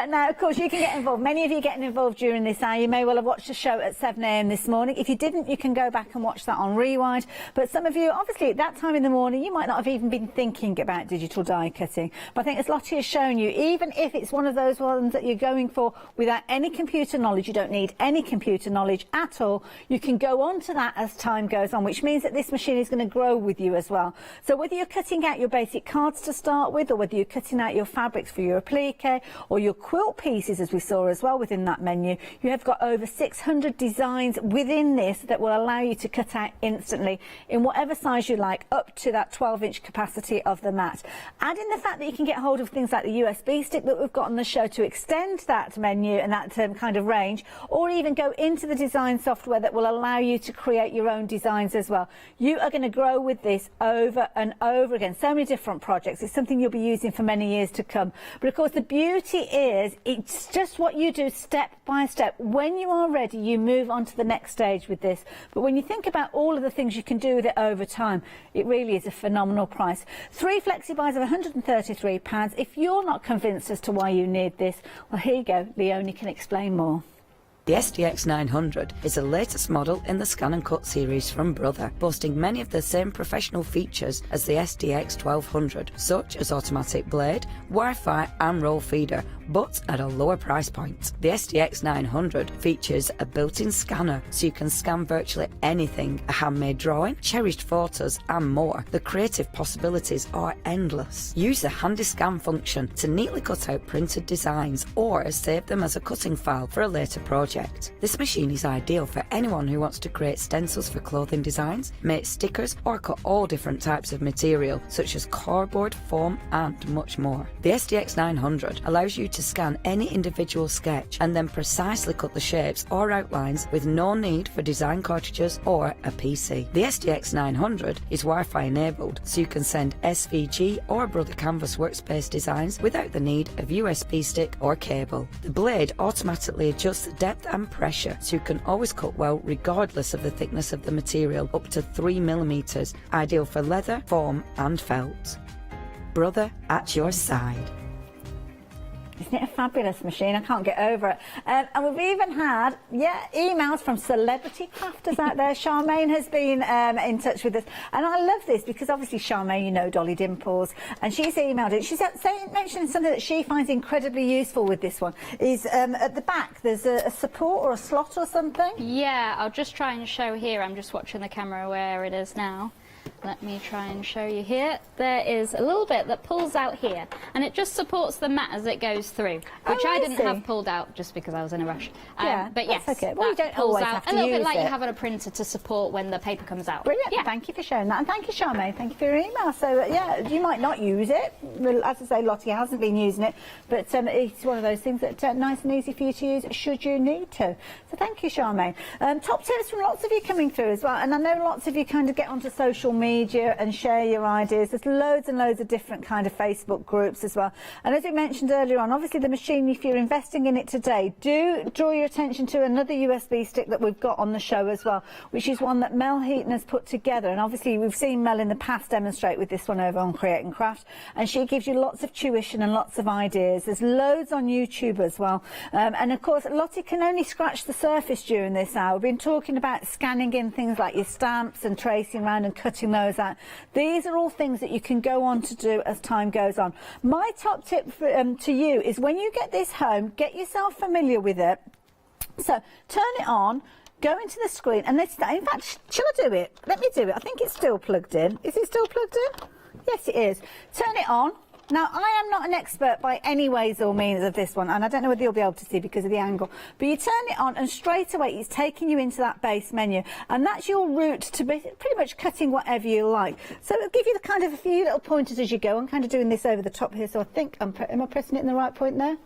Now, of course, you can get involved. Many of you getting involved during this hour. You may well have watched the show at 7 a.m. this morning. If you didn't, you can go back and watch that on rewind. But some of you, obviously, at that time in the morning, you might not have even been thinking about digital die cutting. But I think as Lottie has shown you, even if it's one of those ones that you're going for without any computer knowledge, you don't need any computer knowledge at all, you can go on to that as time goes on, which means that this machine is going to grow with you as well. So whether you're cutting out your basic cards to start with, or whether you're cutting out your fabrics for your applique or your quilt pieces, as we saw as well within that menu, you have got over 600 designs within this that will allow you to cut out instantly in whatever size you like, up to that 12-inch capacity of the mat. Add in the fact that you can get hold of things like the USB stick that we've got on the show to extend that menu and that kind of range, or even go into the design software that will allow you to create your own designs as well. You are going to grow with this over and over again. So many different projects. It's something you'll be using for many years to come. But of course, the beauty is it's just what you do step by step. When you are ready, you move on to the next stage with this. But when you think about all of the things you can do with it over time, it really is a phenomenal price. 3 flexi buys of £133. If you're not convinced as to why you need this, well, here you go. Leonie can explain more. The SDX 900 is the latest model in the Scan and Cut series from Brother, boasting many of the same professional features as the SDX 1200, such as automatic blade, Wi-Fi and roll feeder, but at a lower price point. The SDX 900 features a built-in scanner, so you can scan virtually anything, a handmade drawing, cherished photos and more. The creative possibilities are endless. Use the handy scan function to neatly cut out printed designs or save them as a cutting file for a later project. This machine is ideal for anyone who wants to create stencils for clothing designs, make stickers or cut all different types of material such as cardboard, foam and much more. The SDX 900 allows you to scan any individual sketch and then precisely cut the shapes or outlines with no need for design cartridges or a PC. The SDX 900 is Wi-Fi enabled, so you can send SVG or Brother Canvas workspace designs without the need of USB stick or cable. The blade automatically adjusts the depth and pressure, so you can always cut well regardless of the thickness of the material, up to 3mm, ideal for leather, foam and felt. Brother at your side. Isn't it a fabulous machine? I can't get over it. And we've even had, emails from celebrity crafters out there. Charmaine has been in touch with us. And I love this because obviously Charmaine, you know, Dolly Dimples, and she's emailed it. She's mentioning something that she finds incredibly useful with this one. Is at the back, there's a support or a slot or something? Yeah, I'll just try and show here. I'm just watching the camera where it is now. Let me try and show you here. There is a little bit that pulls out here, and it just supports the mat as it goes through, which I didn't have pulled out just because I was in a rush. But yes, okay. Well, you don't pulls always out have to a little bit use like it. you have on a printer to support when the paper comes out. Brilliant. Yeah. Thank you for sharing that, and thank you, Charmaine. Thank you for your email. So you might not use it. As I say, Lottie hasn't been using it, but it's one of those things that nice and easy for you to use should you need to. So thank you, Charmaine. Top tips from lots of you coming through as well, and I know lots of you kind of get onto social media and share your ideas. There's loads and loads of different kind of Facebook groups as well. And as we mentioned earlier on, obviously the machine, if you're investing in it today, do draw your attention to another USB stick that we've got on the show as well, which is one that Mel Heaton has put together. And obviously we've seen Mel in the past demonstrate with this one over on Create and Craft, and she gives you lots of tuition and lots of ideas. There's loads on YouTube as well. And of course, Lottie can only scratch the surface during this hour. We've been talking about scanning in things like your stamps and tracing around and cutting those out. These are all things that you can go on to do as time goes on. My top tip to you is when you get this home, get yourself familiar with it. So turn it on, go into the screen, and let's in fact, shall I do it? Let me do it. I think it's still plugged in. Is it still plugged in? Yes, it is. Turn it on. Now, I am not an expert by any ways or means of this one, and I don't know whether you'll be able to see because of the angle, but you turn it on and straight away it's taking you into that base menu, and that's your route to pretty much cutting whatever you like. So it'll give you the kind of a few little pointers as you go. I'm kind of doing this over the top here, so I think am I pressing it in the right point there?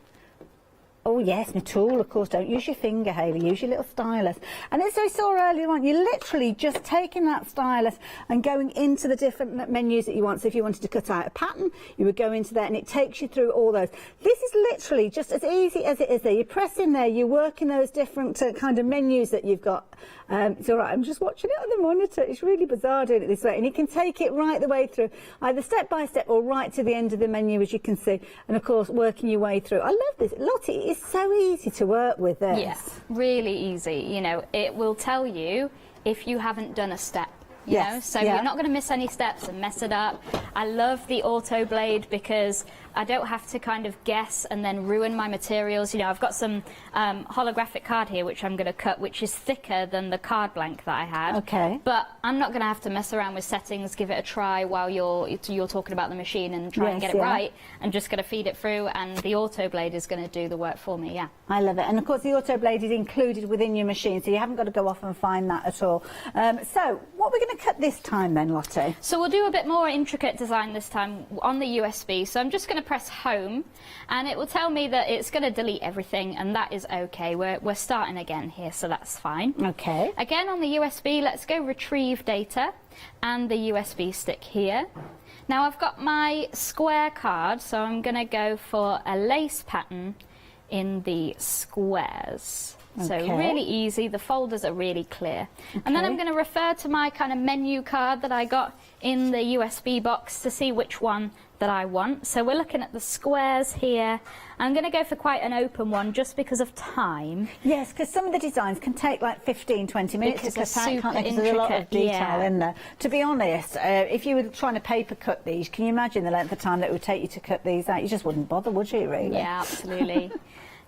Oh yes, my tool, of course. Don't use your finger, Hayley. Use your little stylus. And as we saw earlier on, you're literally just taking that stylus and going into the different menus that you want. So if you wanted to cut out a pattern, you would go into there, and it takes you through all those. This is literally just as easy as it is there. You press in there, you work in those different kind of menus that you've got. It's all right. I'm just watching it on the monitor. It's really bizarre doing it this way. And you can take it right the way through, either step by step or right to the end of the menu, as you can see. And of course, working your way through. I love this. Lottie, it's so easy to work with this. Yes, really easy. You know, it will tell you if you haven't done a step. You know? So you're not going to miss any steps and mess it up. I love the auto blade because I don't have to kind of guess and then ruin my materials. You know, I've got some holographic card here which I'm going to cut, which is thicker than the card blank that I had. Okay. But I'm not going to have to mess around with settings, give it a try while you're talking about the machine and try and get it right. I'm just going to feed it through, and the auto blade is going to do the work for me. Yeah. I love it. And of course the auto blade is included within your machine, so you haven't got to go off and find that at all. So what we're going to cut this time then, Lottie? So we'll do a bit more intricate design this time on the USB. So I'm just going to press home, and it will tell me that it's going to delete everything, and that is okay. We're starting again here, so that's fine. Okay. Again on the USB, let's go retrieve data and the USB stick here. Now I've got my square card, so I'm going to go for a lace pattern in the squares. So really easy, the folders are really clear. And then I'm going to refer to my kind of menu card that I got in the USB box to see which one that I want. So we're looking at the squares here. I'm going to go for quite an open one just because of time. Yes, because some of the designs can take like 15-20 minutes Because to cut they're out, can't super they? 'Cause there's a lot of intricate, detail yeah. in there. To be honest, if you were trying to paper cut these, can you imagine the length of time that it would take you to cut these out? You just wouldn't bother, would you, really? Yeah, absolutely.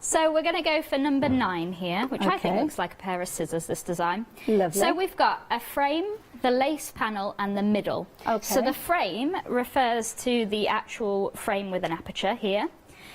So we're going to go for number 9 here, which I think looks like a pair of scissors, this design. Lovely. So we've got a frame, the lace panel and the middle. Okay. So the frame refers to the actual frame with an aperture here.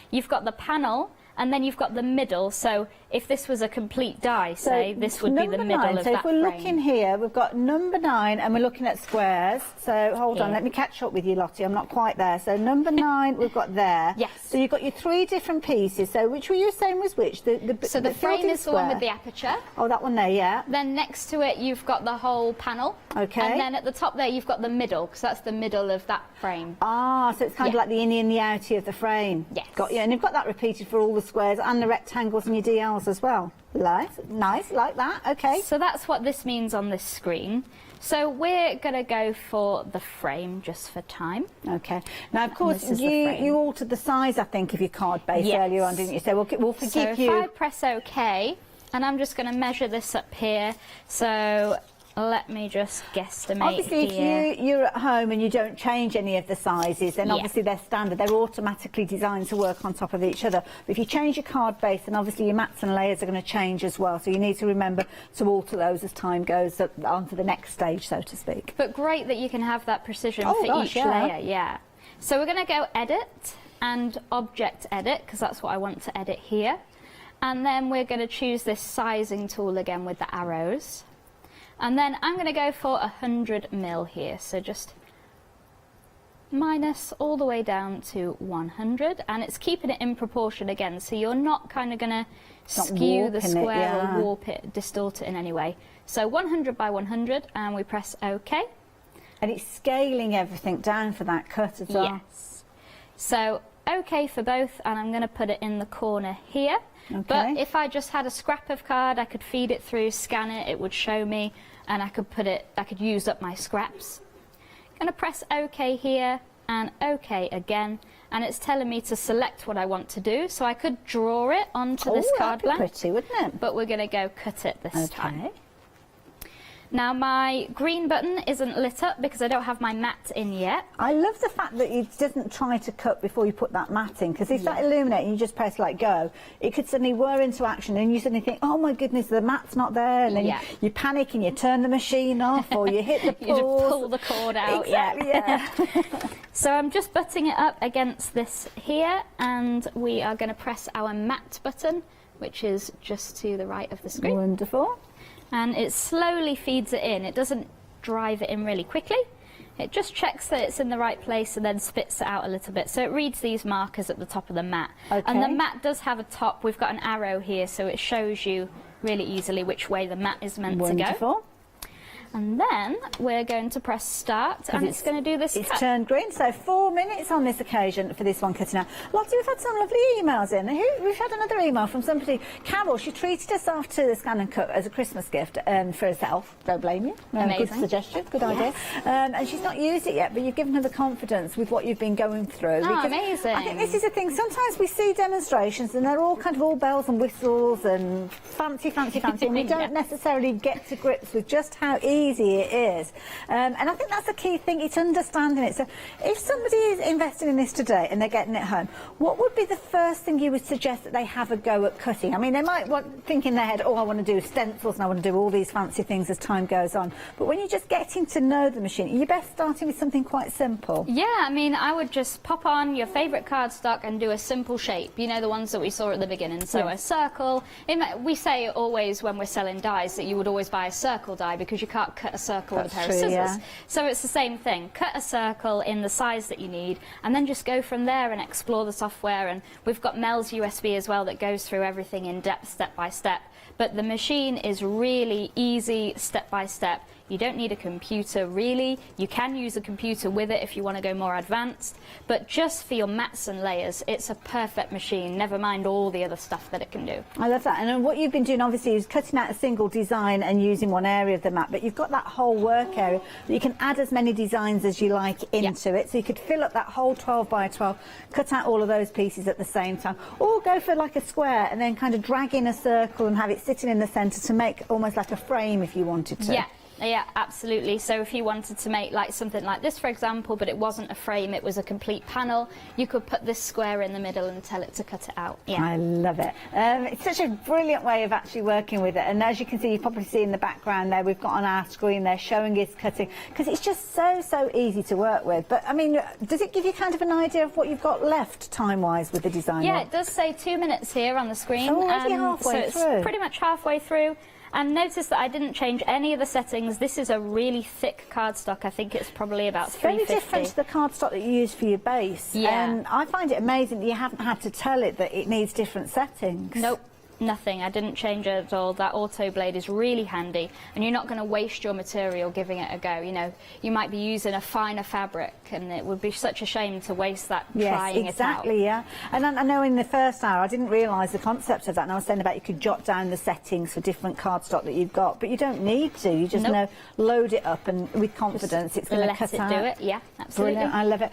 You've got the panel and then you've got the middle. So if this was a complete die, say, this would be the middle of that frame. So if we're looking here, we've got number 9 and we're looking at squares. So hold on, let me catch up with you, Lottie. I'm not quite there. So number 9 we've got there. Yes. So you've got your 3 different pieces. So which were you saying was which? So the frame is the one with the aperture. Oh, that one there, yeah. Then next to it you've got the whole panel. Okay. And then at the top there you've got the middle, because that's the middle of that frame. Ah, so it's kind of like the innie and the outie of the frame. Yes. Got you. And you've got that repeated for all the squares and the rectangles and your DLs as well. Nice, like that. Okay. So that's what this means on this screen. So we're going to go for the frame just for time. Okay. Now, of course, this is the frame. you altered the size, I think, of your card base earlier on, didn't you? So we'll forgive you. So if I press OK, and I'm just going to measure this up here. So let me just guesstimate. Obviously, here. if you're at home and you don't change any of the sizes, then obviously they're standard. They're automatically designed to work on top of each other. But if you change your card base, then obviously your mats and layers are going to change as well. So you need to remember to alter those as time goes on to the next stage, so to speak. But great that you can have that precision for each layer, yeah. So we're going to go Edit and Object Edit, because that's what I want to edit here. And then we're going to choose this sizing tool again with the arrows. And then I'm going to go for 100 mil here, so just minus all the way down to 100, and it's keeping it in proportion again, so you're not kind of going to skew the square or warp it, distort it in any way. So 100 by 100, and we press OK. And it's scaling everything down for that cut as well. Yes. So OK for both, and I'm going to put it in the corner here. Okay. But if I just had a scrap of card, I could feed it through, scan it, it would show me, and I could use up my scraps. I'm going to press OK here and OK again, and it's telling me to select what I want to do. So I could draw it onto this card blank. Pretty, wouldn't it? But we're going to go cut it this time. Now my green button isn't lit up because I don't have my mat in yet. I love the fact that you didn't try to cut before you put that mat in, because if that illuminates and you just press like go, it could suddenly whir into action and you suddenly think, oh my goodness, the mat's not there, and then you panic and you turn the machine off or you hit the pause. You just pull the cord out. Exactly, yeah. So I'm just butting it up against this here, and we are going to press our mat button, which is just to the right of the screen. Wonderful. And it slowly feeds it in. It doesn't drive it in really quickly. It just checks that it's in the right place and then spits it out a little bit. So it reads these markers at the top of the mat. Okay. And the mat does have a top. We've got an arrow here, so it shows you really easily which way the mat is meant to go. Wonderful. And then we're going to press start, and it's going to do this cut. It's turned green, so 4 minutes on this occasion for this one cutting out. Lottie, we've had some lovely emails in. We've had another email from somebody, Carol. She treated us after the scan and cut as a Christmas gift for herself. Don't blame you. Amazing. Good suggestion, good idea. And she's not used it yet, but you've given her the confidence with what you've been going through. Oh, amazing. I think this is the thing. Sometimes we see demonstrations and they're all kind of all bells and whistles and fancy, and we don't necessarily get to grips with just how easy it is. And I think that's the key thing, it's understanding it. So if somebody is investing in this today and they're getting it home, what would be the first thing you would suggest that they have a go at cutting? I mean, they might think in their head, oh, I want to do stencils and I want to do all these fancy things as time goes on. But when you're just getting to know the machine, you're best starting with something quite simple. Yeah, I mean, I would just pop on your favourite cardstock and do a simple shape. You know, the ones that we saw at the beginning. So a circle. We say always when we're selling dies that you would always buy a circle die because you can't cut a circle with a pair of scissors. Yeah. So it's the same thing. Cut a circle in the size that you need and then just go from there and explore the software. And we've got Mel's USB as well that goes through everything in depth, step by step. But the machine is really easy, step by step. You don't need a computer, really. You can use a computer with it if you want to go more advanced. But just for your mats and layers, it's a perfect machine, never mind all the other stuff that it can do. I love that. And what you've been doing, obviously, is cutting out a single design and using one area of the mat. But you've got that whole work area that you can add as many designs as you like into it. So you could fill up that whole 12 by 12, cut out all of those pieces at the same time, or go for like a square and then kind of drag in a circle and have it sitting in the centre to make almost like a frame if you wanted to. Yeah, absolutely. So if you wanted to make like something like this, for example, but it wasn't a frame, it was a complete panel, you could put this square in the middle and tell it to cut it out. Yeah. I love it. It's such a brilliant way of actually working with it. And as you can see, you probably see in the background there, we've got on our screen there showing us cutting, because it's just so easy to work with. But I mean, does it give you kind of an idea of what you've got left time-wise with the design? Yeah, it does say 2 minutes here on the screen. So already halfway through. It's pretty much halfway through. And notice that I didn't change any of the settings. This is a really thick cardstock. I think it's probably about 350. Very different to the cardstock that you use for your base. Yeah. And I find it amazing that you haven't had to tell it that it needs different settings. Nope. Nothing. I didn't change it at all. That auto blade is really handy, and you're not going to waste your material giving it a go. You know, you might be using a finer fabric, and it would be such a shame to waste that trying it out. Yeah. And I know in the first hour I didn't realise the concept of that, and I was saying about you could jot down the settings for different cardstock that you've got, but you don't need to. You just know, load it up, and with confidence it's going to cut out. Let it do it. Yeah, absolutely. Brilliant. I love it.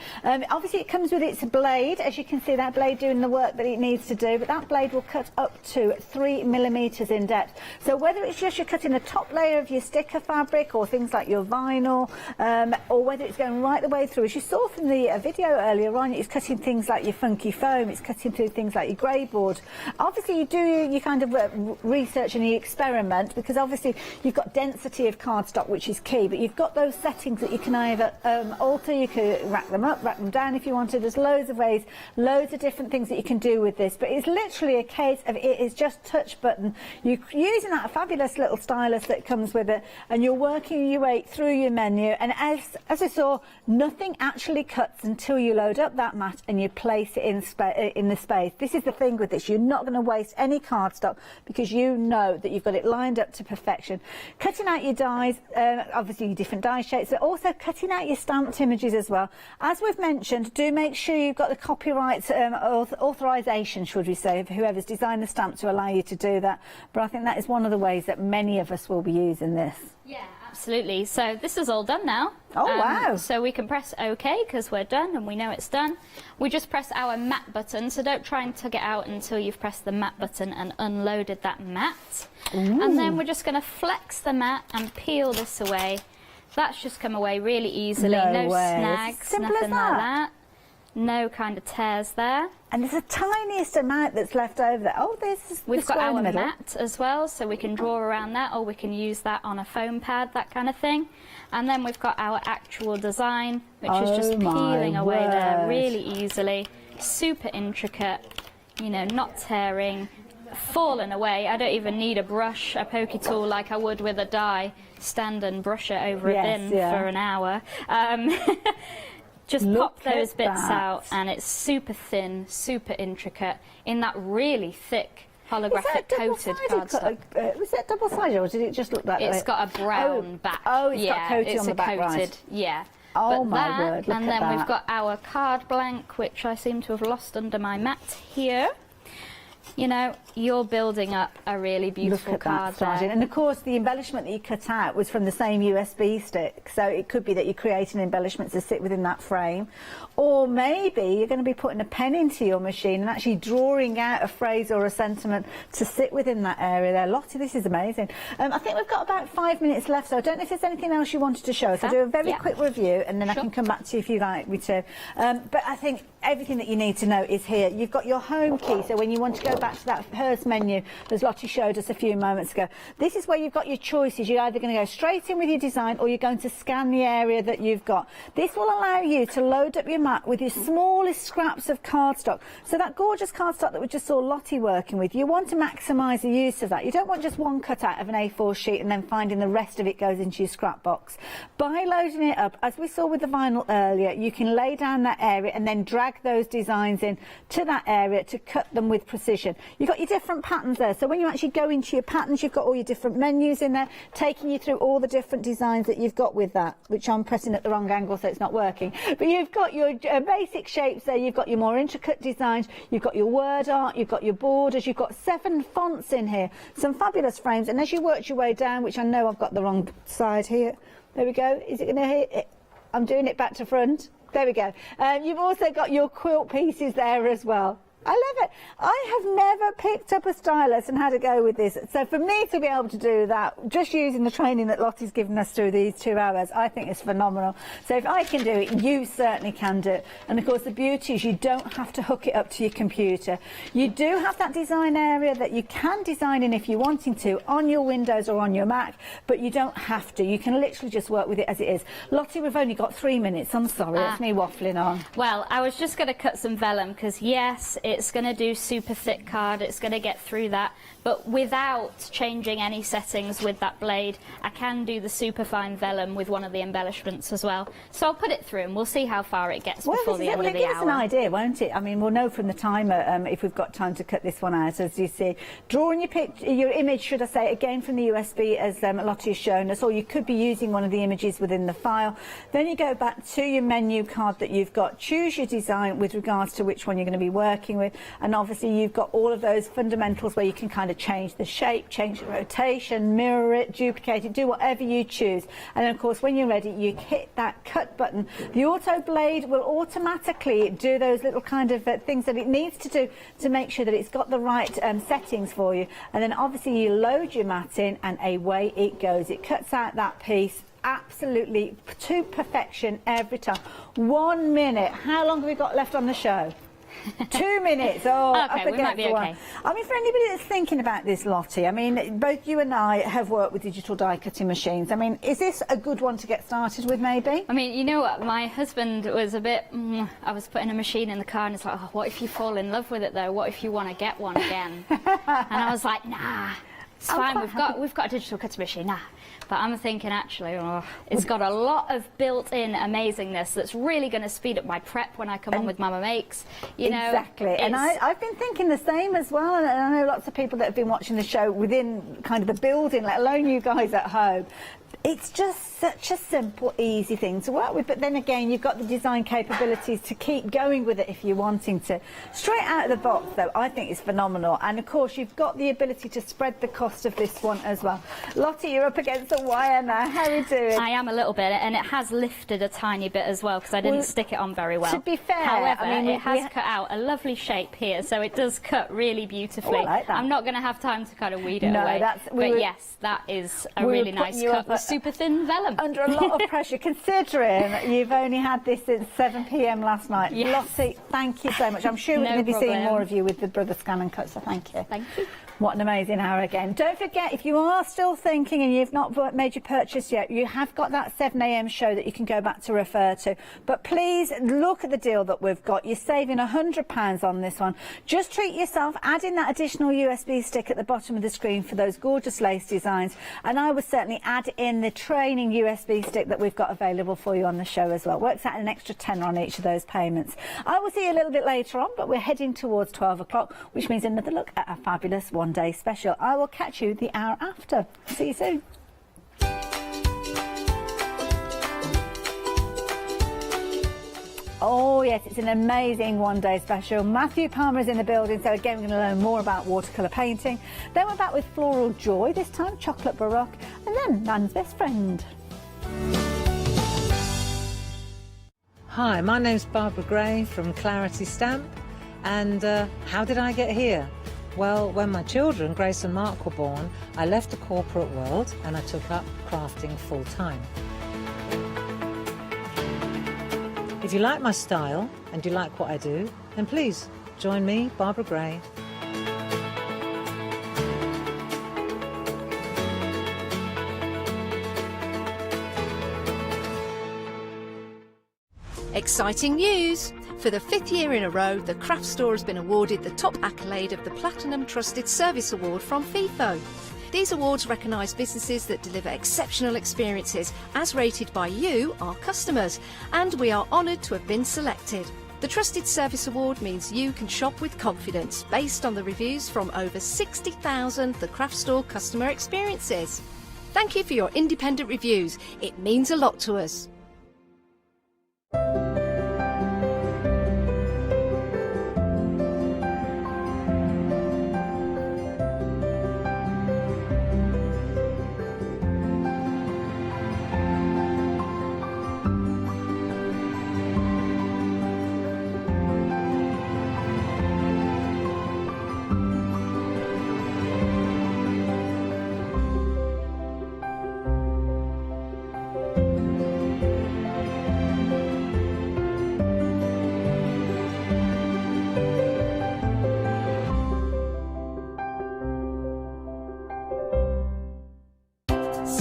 Obviously it comes with its blade, as you can see that blade doing the work that it needs to do, but that blade will cut up to 3 millimetres in depth. So whether it's just you're cutting the top layer of your sticker fabric or things like your vinyl, or whether it's going right the way through, as you saw from the video earlier on, it's cutting things like your funky foam, it's cutting through things like your grey board. Obviously you do your kind of research and you experiment, because obviously you've got density of cardstock, which is key, but you've got those settings that you can either alter, you could rack them up, rack them down if you wanted. There's loads of ways, loads of different things that you can do with this, but it's literally a case of it is just touch button. You're using that fabulous little stylus that comes with it, and you're working your way through your menu, and as I saw, nothing actually cuts until you load up that mat and you place it in the space. This is the thing with this, you're not going to waste any cardstock because you know that you've got it lined up to perfection. Cutting out your dies, obviously your different die shapes, but also cutting out your stamped images as well. As we've mentioned, do make sure you've got the copyright authorisation, should we say, of whoever's designed the stamp to allow you to do that. But I think that is one of the ways that many of us will be using this. Yeah, absolutely. So this is all done now. Oh, wow. So we can press OK because we're done and we know it's done. We just press our mat button, so don't try and tug it out until you've pressed the mat button and unloaded that mat. Ooh. And then we're just going to flex the mat and peel this away. That's just come away really easily. No snags, Simple nothing as like that. No kind of tears there. And there's the tiniest amount that's left over there. Oh, We've got our our mat as well, so we can draw around that, or we can use that on a foam pad, that kind of thing. And then we've got our actual design, which is just peeling away there really easily. Super intricate, you know, not tearing, falling away. I don't even need a brush, a pokey tool like I would with a die. Stand and brush it over a bin for an hour. Just pop those bits out, and it's super thin, super intricate, in that really thick holographic coated cardstock. Was it double-sided, or did it just look that way? It's got a brown back. Oh, it's got coated on the back, right? Yeah. Oh, but my word, look and at then we've got our card blank, which I seem to have lost under my mat here. You know, you're building up a really beautiful card there. And of course the embellishment that you cut out was from the same USB stick, so it could be that you're creating embellishments to sit within that frame, or maybe you're going to be putting a pen into your machine and actually drawing out a phrase or a sentiment to sit within that area there. Lottie, this is amazing. I think we've got about 5 minutes left, so I don't know if there's anything else you wanted to show us. I'll do a very quick review and then I can come back to you if you like me to. But I think everything that you need to know is here. You've got your home key, so when you want to go back to that first menu as Lottie showed us a few moments ago, this is where you've got your choices. You're either going to go straight in with your design, or you're going to scan the area that you've got. This will allow you to load up your mat with your smallest scraps of cardstock. So that gorgeous cardstock that we just saw Lottie working with, you want to maximise the use of that. You don't want just one cutout of an A4 sheet and then finding the rest of it goes into your scrap box. By loading it up, as we saw with the vinyl earlier, you can lay down that area and then drag drag those designs in to that area to cut them with precision. You've got your different patterns there, so when you actually go into your patterns, you've got all your different menus in there, taking you through all the different designs that you've got with that, which I'm pressing at the wrong angle so it's not working. But you've got your basic shapes there, you've got your more intricate designs, you've got your word art, you've got your borders, you've got 7 fonts in here, some fabulous frames, and as you work your way down, which I know I've got the wrong side here, there we go, is it going to hit it? I'm doing it back to front. There we go. You've also got your quilt pieces there as well. I love it. I have never picked up a stylus and had a go with this. So for me to be able to do that, just using the training that Lottie's given us through these 2 hours, I think it's phenomenal. So if I can do it, you certainly can do it. And of course the beauty is you don't have to hook it up to your computer. You do have that design area that you can design in if you're wanting to on your Windows or on your Mac, but you don't have to. You can literally just work with it as it is. Lottie, we've only got 3 minutes. I'm sorry, that's me waffling on. Well, I was just going to cut some vellum because yes, it's going to do super thick card, it's going to get through that, but without changing any settings with that blade, I can do the super fine vellum with one of the embellishments as well. So I'll put it through and we'll see how far it gets before the end of the hour. Well, it'll give us an idea, won't it? I mean, we'll know from the timer if we've got time to cut this one out, as you see. Drawing your image, should I say, again from the USB, as Lottie has shown us, or you could be using one of the images within the file. Then you go back to your menu card that you've got, choose your design with regards to which one you're going to be working with, and obviously you've got all of those fundamentals where you can kind of change the shape, change the rotation, mirror it, duplicate it, do whatever you choose. And then of course when you're ready, you hit that cut button. The auto blade will automatically do those little kind of things that it needs to do to make sure that it's got the right settings for you. And then obviously you load your mat in and away it goes. It cuts out that piece absolutely to perfection every time. 1 minute. How long have we got left on the show? 2 minutes. Oh, okay, we might be okay. I mean, for anybody that's thinking about this, Lottie, I mean, both you and I have worked with digital die cutting machines. I mean, is this a good one to get started with, maybe? I mean, you know what, my husband was a bit, I was putting a machine in the car and it's like, oh, what if you fall in love with it though? What if you want to get one again? And I was like, nah, it's fine, we've got a digital cutting machine, nah. But I'm thinking actually, it's got a lot of built-in amazingness that's really going to speed up my prep when I come on with Mama Makes. You know, exactly. And I've been thinking the same as well. And I know lots of people that have been watching the show within kind of the building, let alone you guys at home. It's just such a simple, easy thing to work with. But then again, you've got the design capabilities to keep going with it if you're wanting to. Straight out of the box, though, I think is phenomenal. And of course, you've got the ability to spread the cost of this one as well. Lottie, you're up against the wire now. How are you doing? I am a little bit, and it has lifted a tiny bit as well because I didn't stick it on very well. To be fair, however, I mean, it has cut out a lovely shape here, so it does cut really beautifully. Oh, I like that. I'm not going to have time to kind of weed it No, away. but yes, that is a really nice cut with super thin vellum. Under a lot of pressure, considering you've only had this since 7 p.m. last night. Yes. Lottie, thank you so much. I'm sure we're going to be seeing more of you with the Brother Scan and Cut, so thank you. Thank you. What an amazing hour again. Don't forget, if you are still thinking and you've not made your purchase yet, you have got that 7 a.m. show that you can go back to refer to. But please look at the deal that we've got. You're saving £100 on this one. Just treat yourself, add in that additional USB stick at the bottom of the screen for those gorgeous lace designs. And I would certainly add in the training USB stick that we've got available for you on the show as well. Works out an extra £10 on each of those payments. I will see you a little bit later on, but we're heading towards 12 o'clock, which means another look at a fabulous one-day special. I will catch you the hour after. See you soon. Oh yes, it's an amazing one-day special. Matthew Palmer is in the building, so again we're going to learn more about watercolour painting. Then we're back with Floral Joy, this time Chocolate Baroque, and then Man's Best Friend. Hi, my name's Barbara Gray from Clarity Stamp, and how did I get here? Well, when my children, Grace and Mark, were born, I left the corporate world and I took up crafting full-time. If you like my style and you like what I do, then please join me, Barbara Gray. Exciting news! For the 5th year in a row, the Craft Store has been awarded the top accolade of the Platinum Trusted Service Award from FIFO. These awards recognise businesses that deliver exceptional experiences as rated by you, our customers, and we are honoured to have been selected. The Trusted Service Award means you can shop with confidence based on the reviews from over 60,000 The Craft Store customer experiences. Thank you for your independent reviews. It means a lot to us.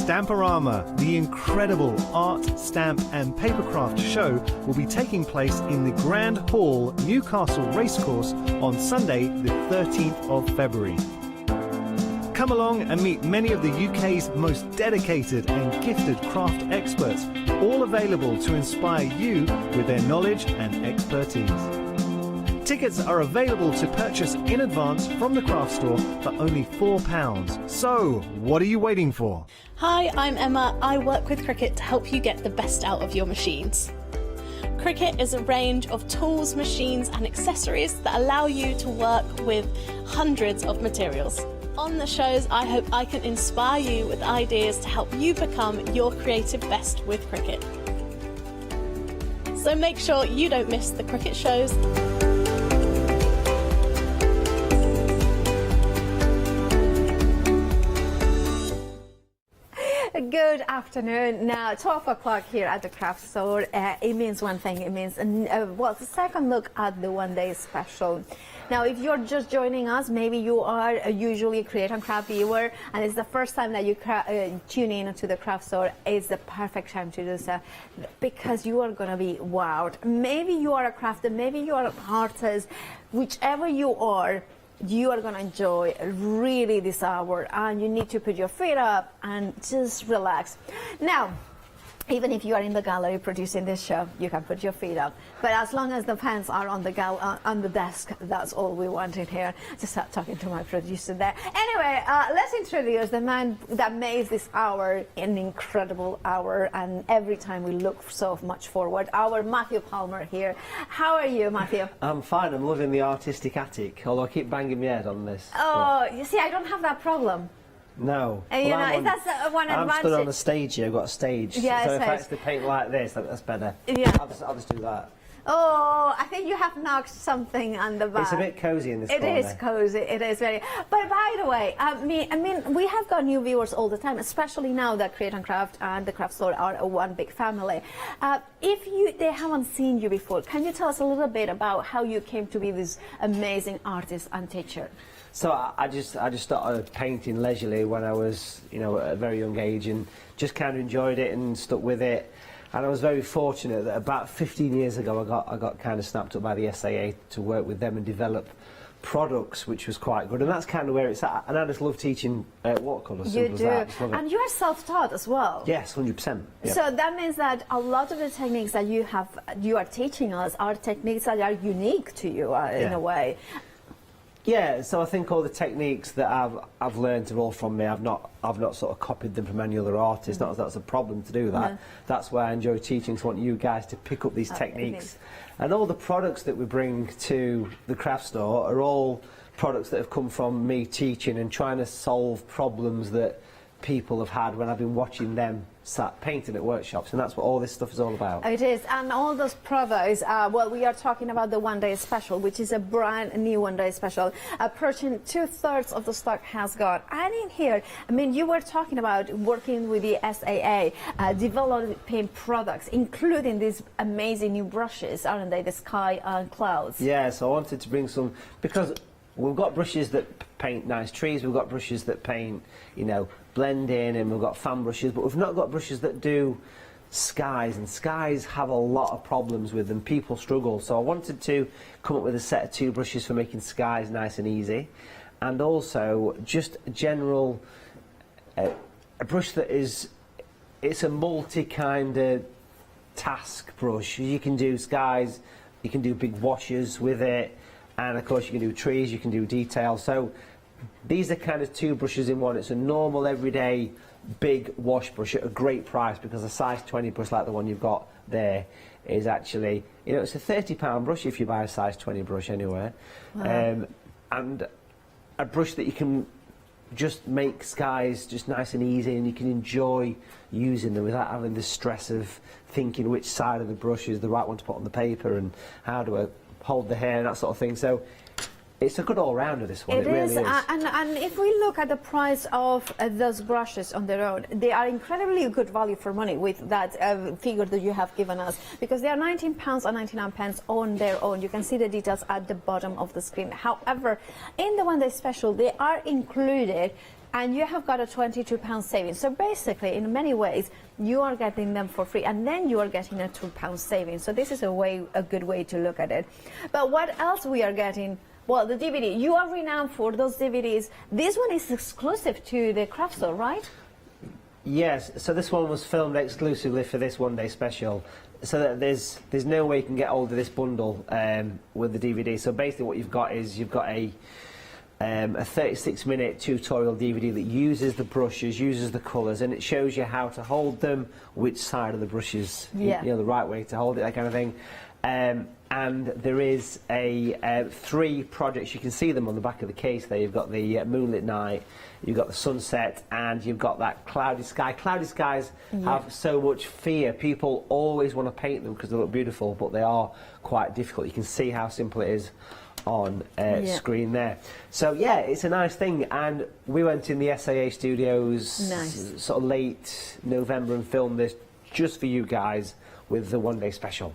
Stamporama, the incredible art, stamp and papercraft show, will be taking place in the Grand Hall, Newcastle Racecourse on Sunday the 13th of February. Come along and meet many of the UK's most dedicated and gifted craft experts, all available to inspire you with their knowledge and expertise. Tickets are available to purchase in advance from the craft store for only £4. So, what are you waiting for? Hi, I'm Emma. I work with Cricut to help you get the best out of your machines. Cricut is a range of tools, machines and accessories that allow you to work with hundreds of materials. On the shows, I hope I can inspire you with ideas to help you become your creative best with Cricut. So make sure you don't miss the Cricut shows. Good afternoon. Now, 12 o'clock here at the craft store. It means one thing. It means, well, the second look at the one-day special. Now, if you're just joining us, maybe you are usually a Create and Craft viewer, and it's the first time that you tune in to the craft store, it's the perfect time to do so, because you are going to be wowed. Maybe you are a crafter, maybe you are an artist, whichever you are going to enjoy really this hour, and you need to put your feet up and just relax. Now, even if you are in the gallery producing this show, you can put your feet up. But as long as the pens are on the desk, that's all we want in here. Just start talking to my producer there. Anyway, let's introduce the man that makes this hour an incredible hour, and every time we look so much forward. Our Matthew Palmer here. How are you, Matthew? I'm fine. I'm loving the artistic attic, although I keep banging my head on this. Oh, you see, I don't have that problem. No. And, that's one advantage. I'm stood on a stage here. I've got a stage. Yeah, so if I actually paint like this, that's better. Yeah. I'll just do that. Oh, I think you have knocked something on the back. It's a bit cosy in this corner. It is cosy. It is very. But by the way, I mean, we have got new viewers all the time, especially now that Create and Craft and the Craft Store are one big family. If they haven't seen you before, can you tell us a little bit about how you came to be this amazing artist and teacher? So I just started painting leisurely when I was, at a very young age, and just kind of enjoyed it and stuck with it. And I was very fortunate that about 15 years ago I got kind of snapped up by the SAA to work with them and develop products, which was quite good. And that's kind of where it's at. And I just love teaching watercolours. You do. And you are self-taught as well. Yes, 100%. Yeah. So that means that a lot of the techniques that you are teaching us are techniques that are unique to you in a way. Yeah, so I think all the techniques that I've learned are all from me. I've not sort of copied them from any other artist. Not that that's a problem to do that. No. That's why I enjoy teaching. So I want you guys to pick up these techniques. And all the products that we bring to the craft store are all products that have come from me teaching and trying to solve problems that people have had when I've been watching them sat painting at workshops, and that's what all this stuff is all about. It is, and all those products, well, we are talking about the one-day special, which is a brand new one-day special. Approaching 2/3 of the stock has gone. And in here, I mean, you were talking about working with the SAA, developing products, including these amazing new brushes, aren't they? The Sky and Clouds. Yeah, so I wanted to bring some, because we've got brushes that paint nice trees, we've got brushes that paint, blend in, and we've got fan brushes, but we've not got brushes that do skies, and skies have a lot of problems with them. People struggle, so I wanted to come up with a set of 2 brushes for making skies nice and easy, and also just a general a brush that it's a multi kind of task brush. You can do skies, you can do big washes with it, and of course you can do trees, you can do detail. So these are kind of 2 brushes in one. It's a normal everyday big wash brush at a great price, because a size 20 brush like the one you've got there is actually, you know, it's a £30 brush if you buy a size 20 brush anywhere. Wow. And a brush that you can just make skies just nice and easy, and you can enjoy using them without having the stress of thinking which side of the brush is the right one to put on the paper and how do I hold the hair and that sort of thing. So it's a good all-rounder, this one. It really is. And if we look at the price of those brushes on their own, they are incredibly good value for money with that figure that you have given us, because they are £19.99 on their own. You can see the details at the bottom of the screen. However, in the One Day Special, they are included, and you have got a £22 savings. So basically, in many ways, you are getting them for free, and then you are getting a £2 savings. So this is a good way to look at it. But what else we are getting? Well, the DVD. You are renowned for those DVDs. This one is exclusive to the craft store, right? Yes, so this one was filmed exclusively for this One Day Special. So that there's no way you can get hold of this bundle with the DVD. So basically what you've got is you've got a 36-minute tutorial DVD that uses the brushes, uses the colours, and it shows you how to hold them, which side of the brushes, you know, the right way to hold it, that kind of thing. And there is 3 projects. You can see them on the back of the case there. You've got the moonlit night, you've got the sunset, and you've got that cloudy sky. Cloudy skies have so much fear. People always want to paint them because they look beautiful, but they are quite difficult. You can see how simple it is on screen there. So yeah, it's a nice thing, and we went in the SAA studios sort of late November and filmed this just for you guys with the One Day Special.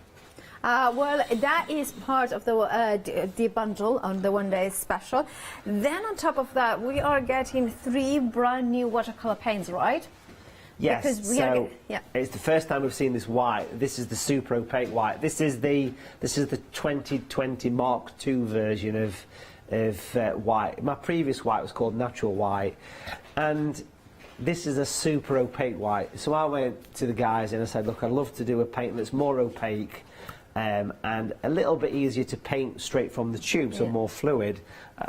Well, that is part of the bundle on the One Day Special. Then on top of that, we are getting 3 brand new watercolor paints, right? Yes, because so it's the first time we've seen this white. This is the super opaque white. This is the 2020 Mark II version of white. My previous white was called natural white, and this is a super opaque white. So I went to the guys and I said, look, I'd love to do a paint that's more opaque and a little bit easier to paint straight from the tube, so more fluid.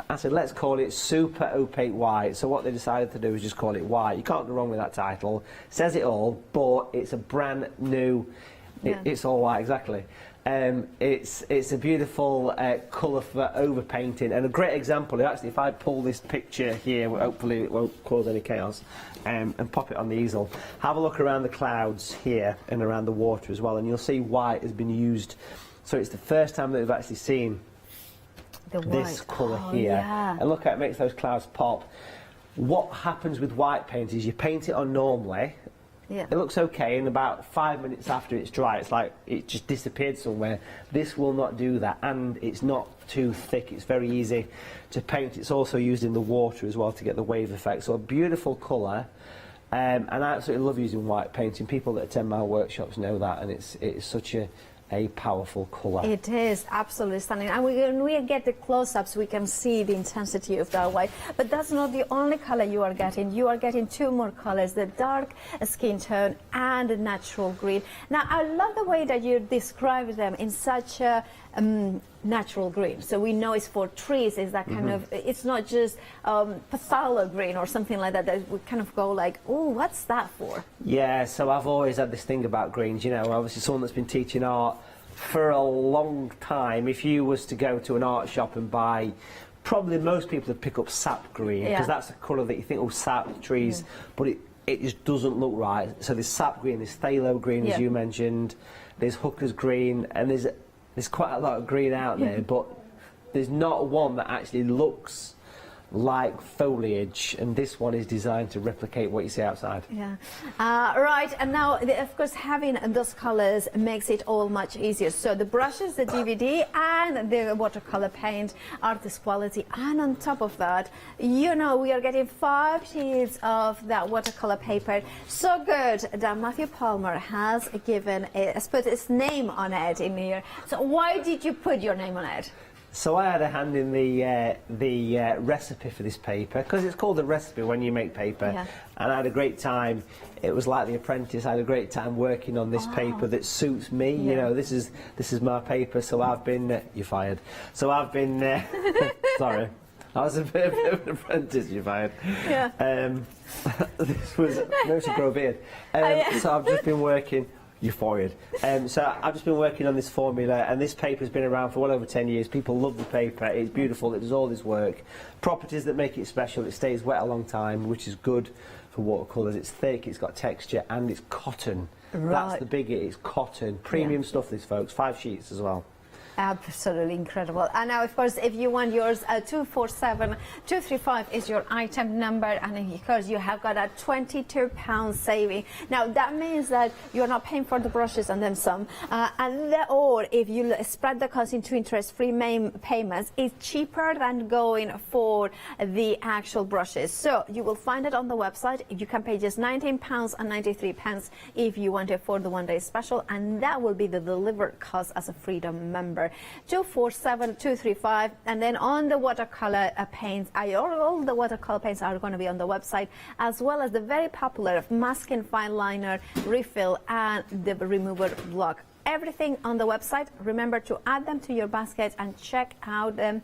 I said, let's call it super opaque white. So what they decided to do is just call it white. You can't go wrong with that title. Says it all, but it's a brand new, it's all white, exactly. It's a beautiful colour for overpainting, and a great example. Actually, if I pull this picture here, hopefully it won't cause any chaos, and pop it on the easel, have a look around the clouds here and around the water as well, and you'll see white has been used. So it's the first time that we've actually seen this colour here. And look how it makes those clouds pop. What happens with white paint is you paint it on normally. It looks okay, and about 5 minutes after it's dry, it's like it just disappeared somewhere. This will not do that, and it's not too thick. It's very easy to paint. It's also used in the water as well to get the wave effect. So a beautiful colour, and I absolutely love using white painting. People that attend my workshops know that, and it's such a powerful colour. It is absolutely stunning, and when we get the close-ups we can see the intensity of that white. But that's not the only colour you are getting. You are getting 2 more colours, the dark skin tone and the natural green. Now I love the way that you describe them in such a natural green, so we know it's for trees. Is that kind of, it's not just phthalo green or something like that, that we kind of go like, oh, what's that for? Yeah, so I've always had this thing about greens, you know, obviously someone that's been teaching art for a long time. If you was to go to an art shop and buy, probably most people would pick up sap green, because that's a colour that you think, oh, sap, trees, but it just doesn't look right. So there's sap green, there's phthalo green, as you mentioned, there's hooker's green, and there's quite a lot of green out there, but there's not one that actually looks like foliage, and this one is designed to replicate what you see outside. Right, and now of course having those colors makes it all much easier. So the brushes, the DVD and the watercolor paint are this quality, and on top of that, you know, we are getting 5 sheets of that watercolor paper, so good that Matthew Palmer has given put his name on it in here. So why did you put your name on it? So I had a hand in the recipe for this paper, because it's called a recipe when you make paper, and I had a great time. It was like The Apprentice. I had a great time working on this paper that suits me. You know, this is my paper. So I've been you're fired. So I've been sorry. I was a bit of an apprentice, you fired. Yeah. This was no to grow a beard. So I've just been working. You're fired. So I've just been working on this formula, and this paper's been around for well over 10 years. People love the paper. It's beautiful. It does all this work. Properties that make it special. It stays wet a long time, which is good for watercolours. It's thick. It's got texture, and it's cotton. Right. That's the biggie. It's cotton. Premium stuff. This, folks. 5 sheets as well. Absolutely incredible. And now, of course, if you want yours, 247235 is your item number, and of course you have got a £22 saving. Now that means that you're not paying for the brushes and then some, or if you spread the cost into interest-free payments, it's cheaper than going for the actual brushes. So you will find it on the website. You can pay just £19.93 if you want it for the one-day special, and that will be the delivered cost as a Freedom member. 247235, and then on the watercolor paints, all the watercolor paints are going to be on the website, as well as the very popular masking fine liner refill and the remover block. Everything on the website. Remember to add them to your basket and check out them.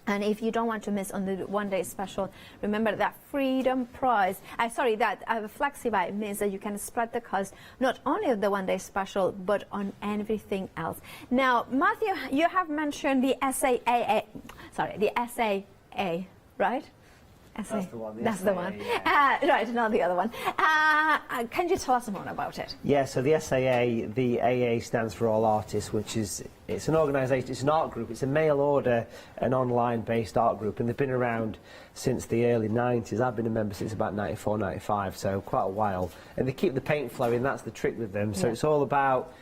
And if you don't want to miss on the one-day special, remember that Freedom price. That FlexiBuy means that you can spread the cost not only of the one-day special, but on everything else. Now, Matthew, you have mentioned the SAA, right? That's the one. That's the one. Right, not the other one. Can you tell us more about it? Yeah, so the SAA, the AA stands for All Artists, which is, it's an organisation, it's an art group, it's a mail order, an online-based art group, and they've been around since the early 90s. I've been a member since about 94, 95, so quite a while. And they keep the paint flowing, that's the trick with them. So it's all about,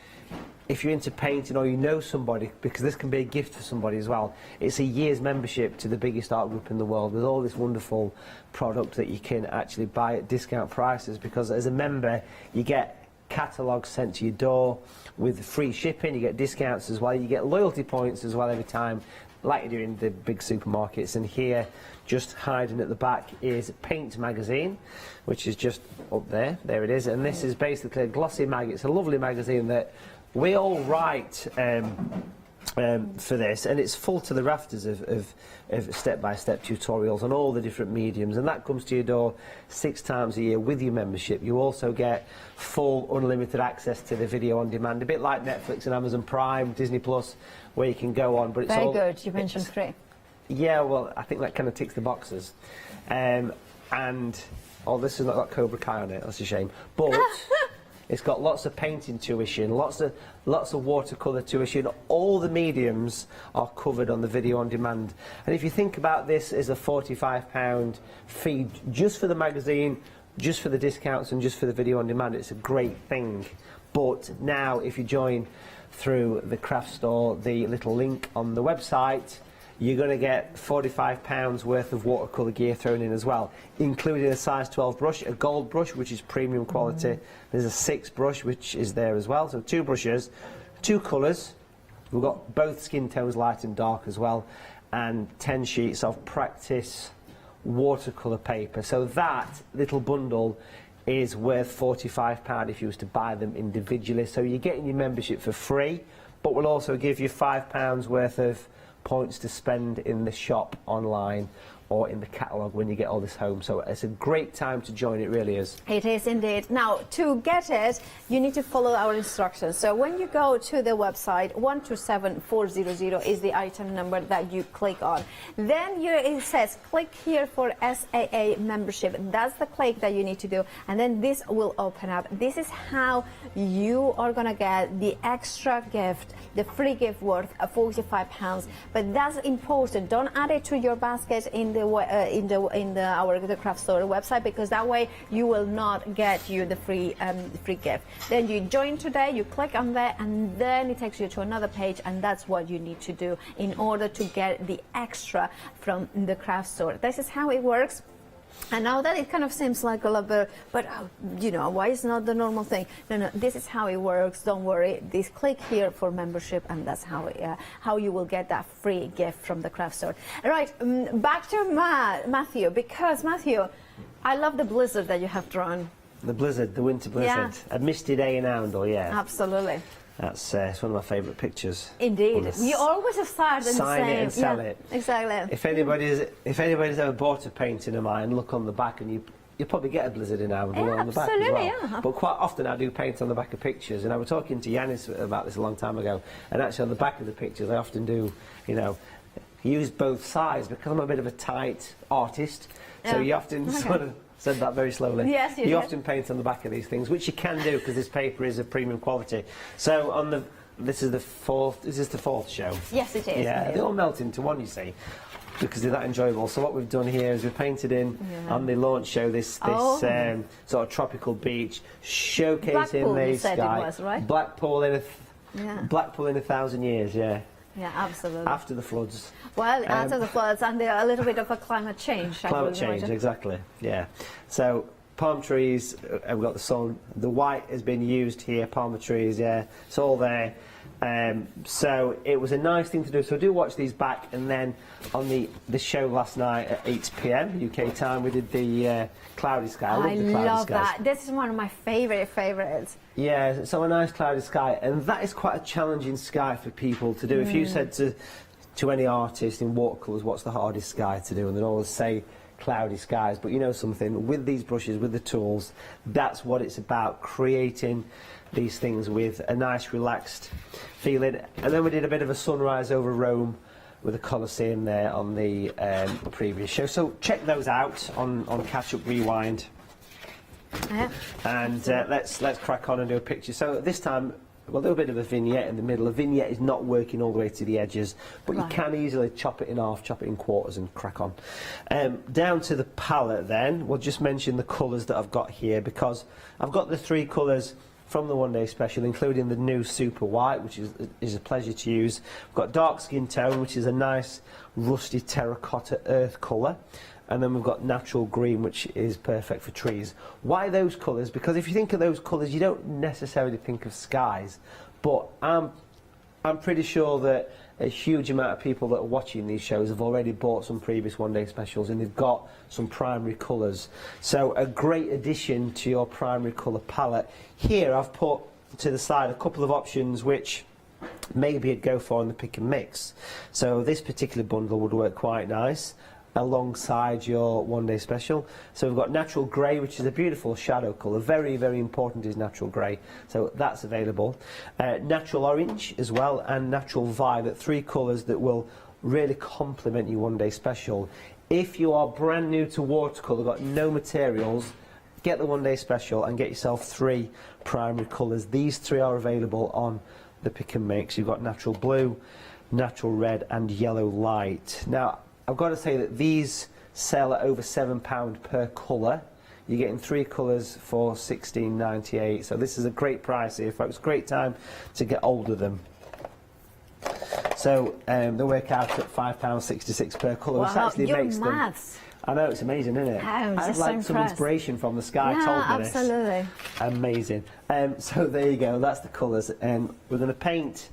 if you're into painting or you know somebody, because this can be a gift for somebody as well, it's a year's membership to the biggest art group in the world with all this wonderful product that you can actually buy at discount prices, because as a member you get catalogues sent to your door with free shipping, you get discounts as well, you get loyalty points as well every time, like you do in the big supermarkets. And here, just hiding at the back, is Paint magazine, which is just up there. There it is. And this is basically a glossy mag. It's a lovely magazine that we all write for this, and it's full to the rafters of step-by-step tutorials on all the different mediums, and that comes to your door 6 times a year with your membership. You also get full unlimited access to the video on demand, a bit like Netflix and Amazon Prime, Disney Plus, where you can go on. But it's very all good. You mentioned free. Yeah, well, I think that kind of ticks the boxes. And this has not got Cobra Kai on it. That's a shame. But it's got lots of painting tuition, lots of watercolour tuition. All the mediums are covered on the video on demand. And if you think about this as a £45 fee just for the magazine, just for the discounts and just for the video on demand, it's a great thing. But now if you join through the craft store, the little link on the website, you're going to get £45 worth of watercolour gear thrown in as well, including a size 12 brush, a gold brush, which is premium quality. There's a 6 brush, which is there as well. So 2 brushes, 2 colours. We've got both skin tones, light and dark as well, and 10 sheets of practice watercolour paper. So that little bundle is worth £45 if you was to buy them individually. So you're getting your membership for free, but we'll also give you £5 worth of points to spend in the shop online or in the catalogue when you get all this home. So it's a great time to join, it really is. It is indeed. Now, to get it, you need to follow our instructions. So when you go to the website, 127400 is the item number that you click on. Then it says, click here for SAA membership. That's the click that you need to do. And then this will open up. This is how you are going to get the extra gift, the free gift worth of £45. But that's important. Don't add it to your basket in the craft store website, because that way you will not get you the free gift. Then you join today, you click on there, and then it takes you to another page, and that's what you need to do in order to get the extra from the craft store. This is how it works. I know that it kind of seems like a lot, but you know, why is not the normal thing? No, this is how it works. Don't worry. This click here for membership, and that's how you will get that free gift from the craft store. All right, back to Matthew, because Matthew, I love the blizzard that you have drawn. The blizzard, the winter blizzard. Yeah. A misty day in Arundel, yeah. Absolutely. That's it's one of my favourite pictures. Indeed. You always start in the same. Sign it and sell it. Exactly. If anybody's ever bought a painting of mine, look on the back, and you probably get a blizzard in Arundel on the back as well. Yeah. But quite often I do paint on the back of pictures, and I was talking to Yanis about this a long time ago, and actually on the back of the pictures I often do, you know, use both sides because I'm a bit of a tight artist, so you often sort of... Said that very slowly. Yes, you did. often paint on the back of these things, which you can do because this paper is of premium quality. So on the, this is the fourth show. Yes, it is. Yeah, they all melt into one, you see, because they're that enjoyable. So what we've done here is we've painted in on the launch show this sort of tropical beach, showcasing Blackpool, the you said sky. it was, right? Blackpool in 1,000 years, yeah. Yeah, absolutely. After the floods. Well, after the floods and a little bit of a climate change. Climate change, exactly, yeah. So palm trees, we've got the sun, the white has been used here, palm trees, yeah, it's all there. So it was a nice thing to do. So do watch these back, and then on the show last night at 8 p.m. UK time, we did the cloudy sky. I love skies. that. This is one of my favorites. Yeah, so a nice cloudy sky, and that is quite a challenging sky for people to do. If you said to any artist in watercolours, what's the hardest sky to do, and they'd always say cloudy skies. But you know something, with these brushes, with the tools, that's what it's about, creating these things with a nice relaxed feeling. And then we did a bit of a sunrise over Rome with a Colosseum there on the previous show. So check those out on Catch Up Rewind. Yeah. And let's crack on and do a picture. So this time we'll do a bit of a vignette in the middle. A vignette is not working all the way to the edges, but you can easily chop it in half, chop it in quarters and crack on. Down to the palette then, we'll just mention the colours that I've got here, because I've got the 3 colours from the one day special, including the new super white, which is a pleasure to use. We've got dark skin tone, which is a nice rusty terracotta earth colour. And then we've got natural green, which is perfect for trees. Why those colours? Because if you think of those colours, you don't necessarily think of skies. But I'm pretty sure that a huge amount of people that are watching these shows have already bought some previous one-day specials, and they've got some primary colours. So a great addition to your primary colour palette. Here I've put to the side a couple of options which maybe you'd go for in the pick and mix. So this particular bundle would work quite nice alongside your one-day special. So we've got natural grey, which is a beautiful shadow colour. Very, very important is natural grey. So that's available. Natural orange as well, and natural violet. 3 colours that will really complement your one-day special. If you are brand new to watercolour, got no materials, get the one-day special and get yourself 3 primary colours. These 3 are available on the pick and mix. You've got natural blue, natural red and yellow light. Now, I've got to say that these sell at over £7 per colour. You're getting 3 colours for $16.98. So this is a great price here, folks. Great time to get hold of them. So they work out at £5.66 per colour, which actually makes them. I know, it's amazing, isn't it? I'd like some inspiration from the sky. Told me this. Absolutely. Amazing. So there you go. That's the colours, and we're going to paint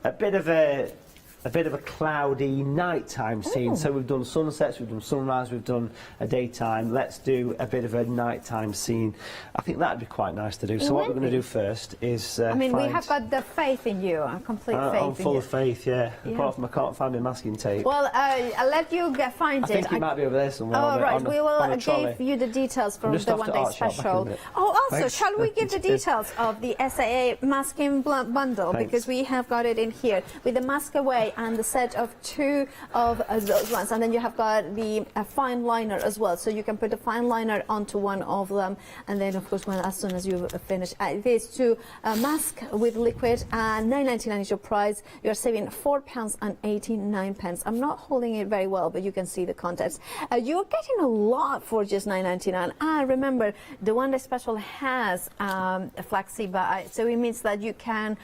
a bit of a cloudy nighttime scene. So we've done sunsets, we've done sunrise, we've done a daytime. Let's do a bit of a nighttime scene. I think that'd be quite nice to do. So what we're going to do first is I mean, we have got the faith in you, a complete faith in you. I'm full of faith, yeah. Apart from I can't find my masking tape. Well, I'll let you find it. I think it might be over there somewhere. Oh, right. We will give you the details from the one-day special. Oh, also, Thanks. shall we give the details of the SAA masking bundle? Thanks. Because we have got it in here with the mask away and the set of 2 of those ones, and then you have got the fine liner as well, so you can put the fine liner onto one of them, and then of course as soon as you finish these 2 mask with liquid, and £9.99 is your price. You're saving £4.89. I'm not holding it very well, but you can see the contents. You're getting a lot for just £9.99. And remember, the one-day special has a flexi buy, so it means that you can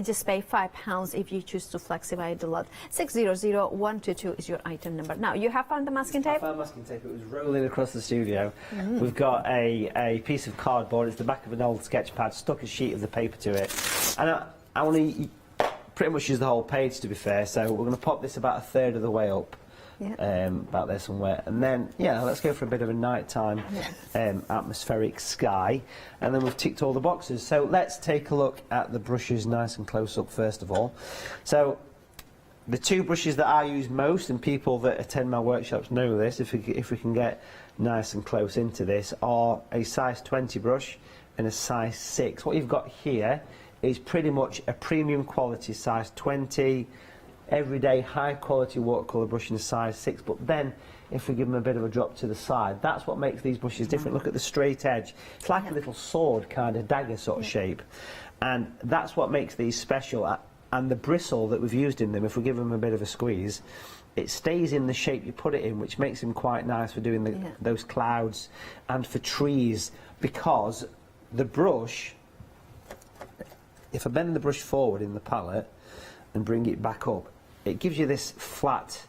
just pay £5 if you choose to flexi buy the lot. 600122 is your item number. Now, you have found the masking tape? I found masking tape. It was rolling across the studio. We've got a piece of cardboard. It's the back of an old sketch pad, stuck a sheet of the paper to it. And I want to pretty much use the whole page, to be fair, so we're going to pop this about a third of the way up. About there somewhere, and then let's go for a bit of a nighttime atmospheric sky, and then we've ticked all the boxes. So let's take a look at the brushes nice and close up first of all. So the two brushes that I use most, and people that attend my workshops know this, if we can get nice and close into this, are a size 20 brush and a size 6. What you've got here is pretty much a premium quality size 20 everyday high quality watercolour brush in a size 6, but then if we give them a bit of a drop to the side, that's what makes these brushes different. Look at the straight edge. It's like a little sword, kind of dagger sort of shape, and that's what makes these special. And the bristle that we've used in them, if we give them a bit of a squeeze, it stays in the shape you put it in, which makes them quite nice for doing those clouds and for trees, because the brush, if I bend the brush forward in the palette and bring it back up, it gives you this flat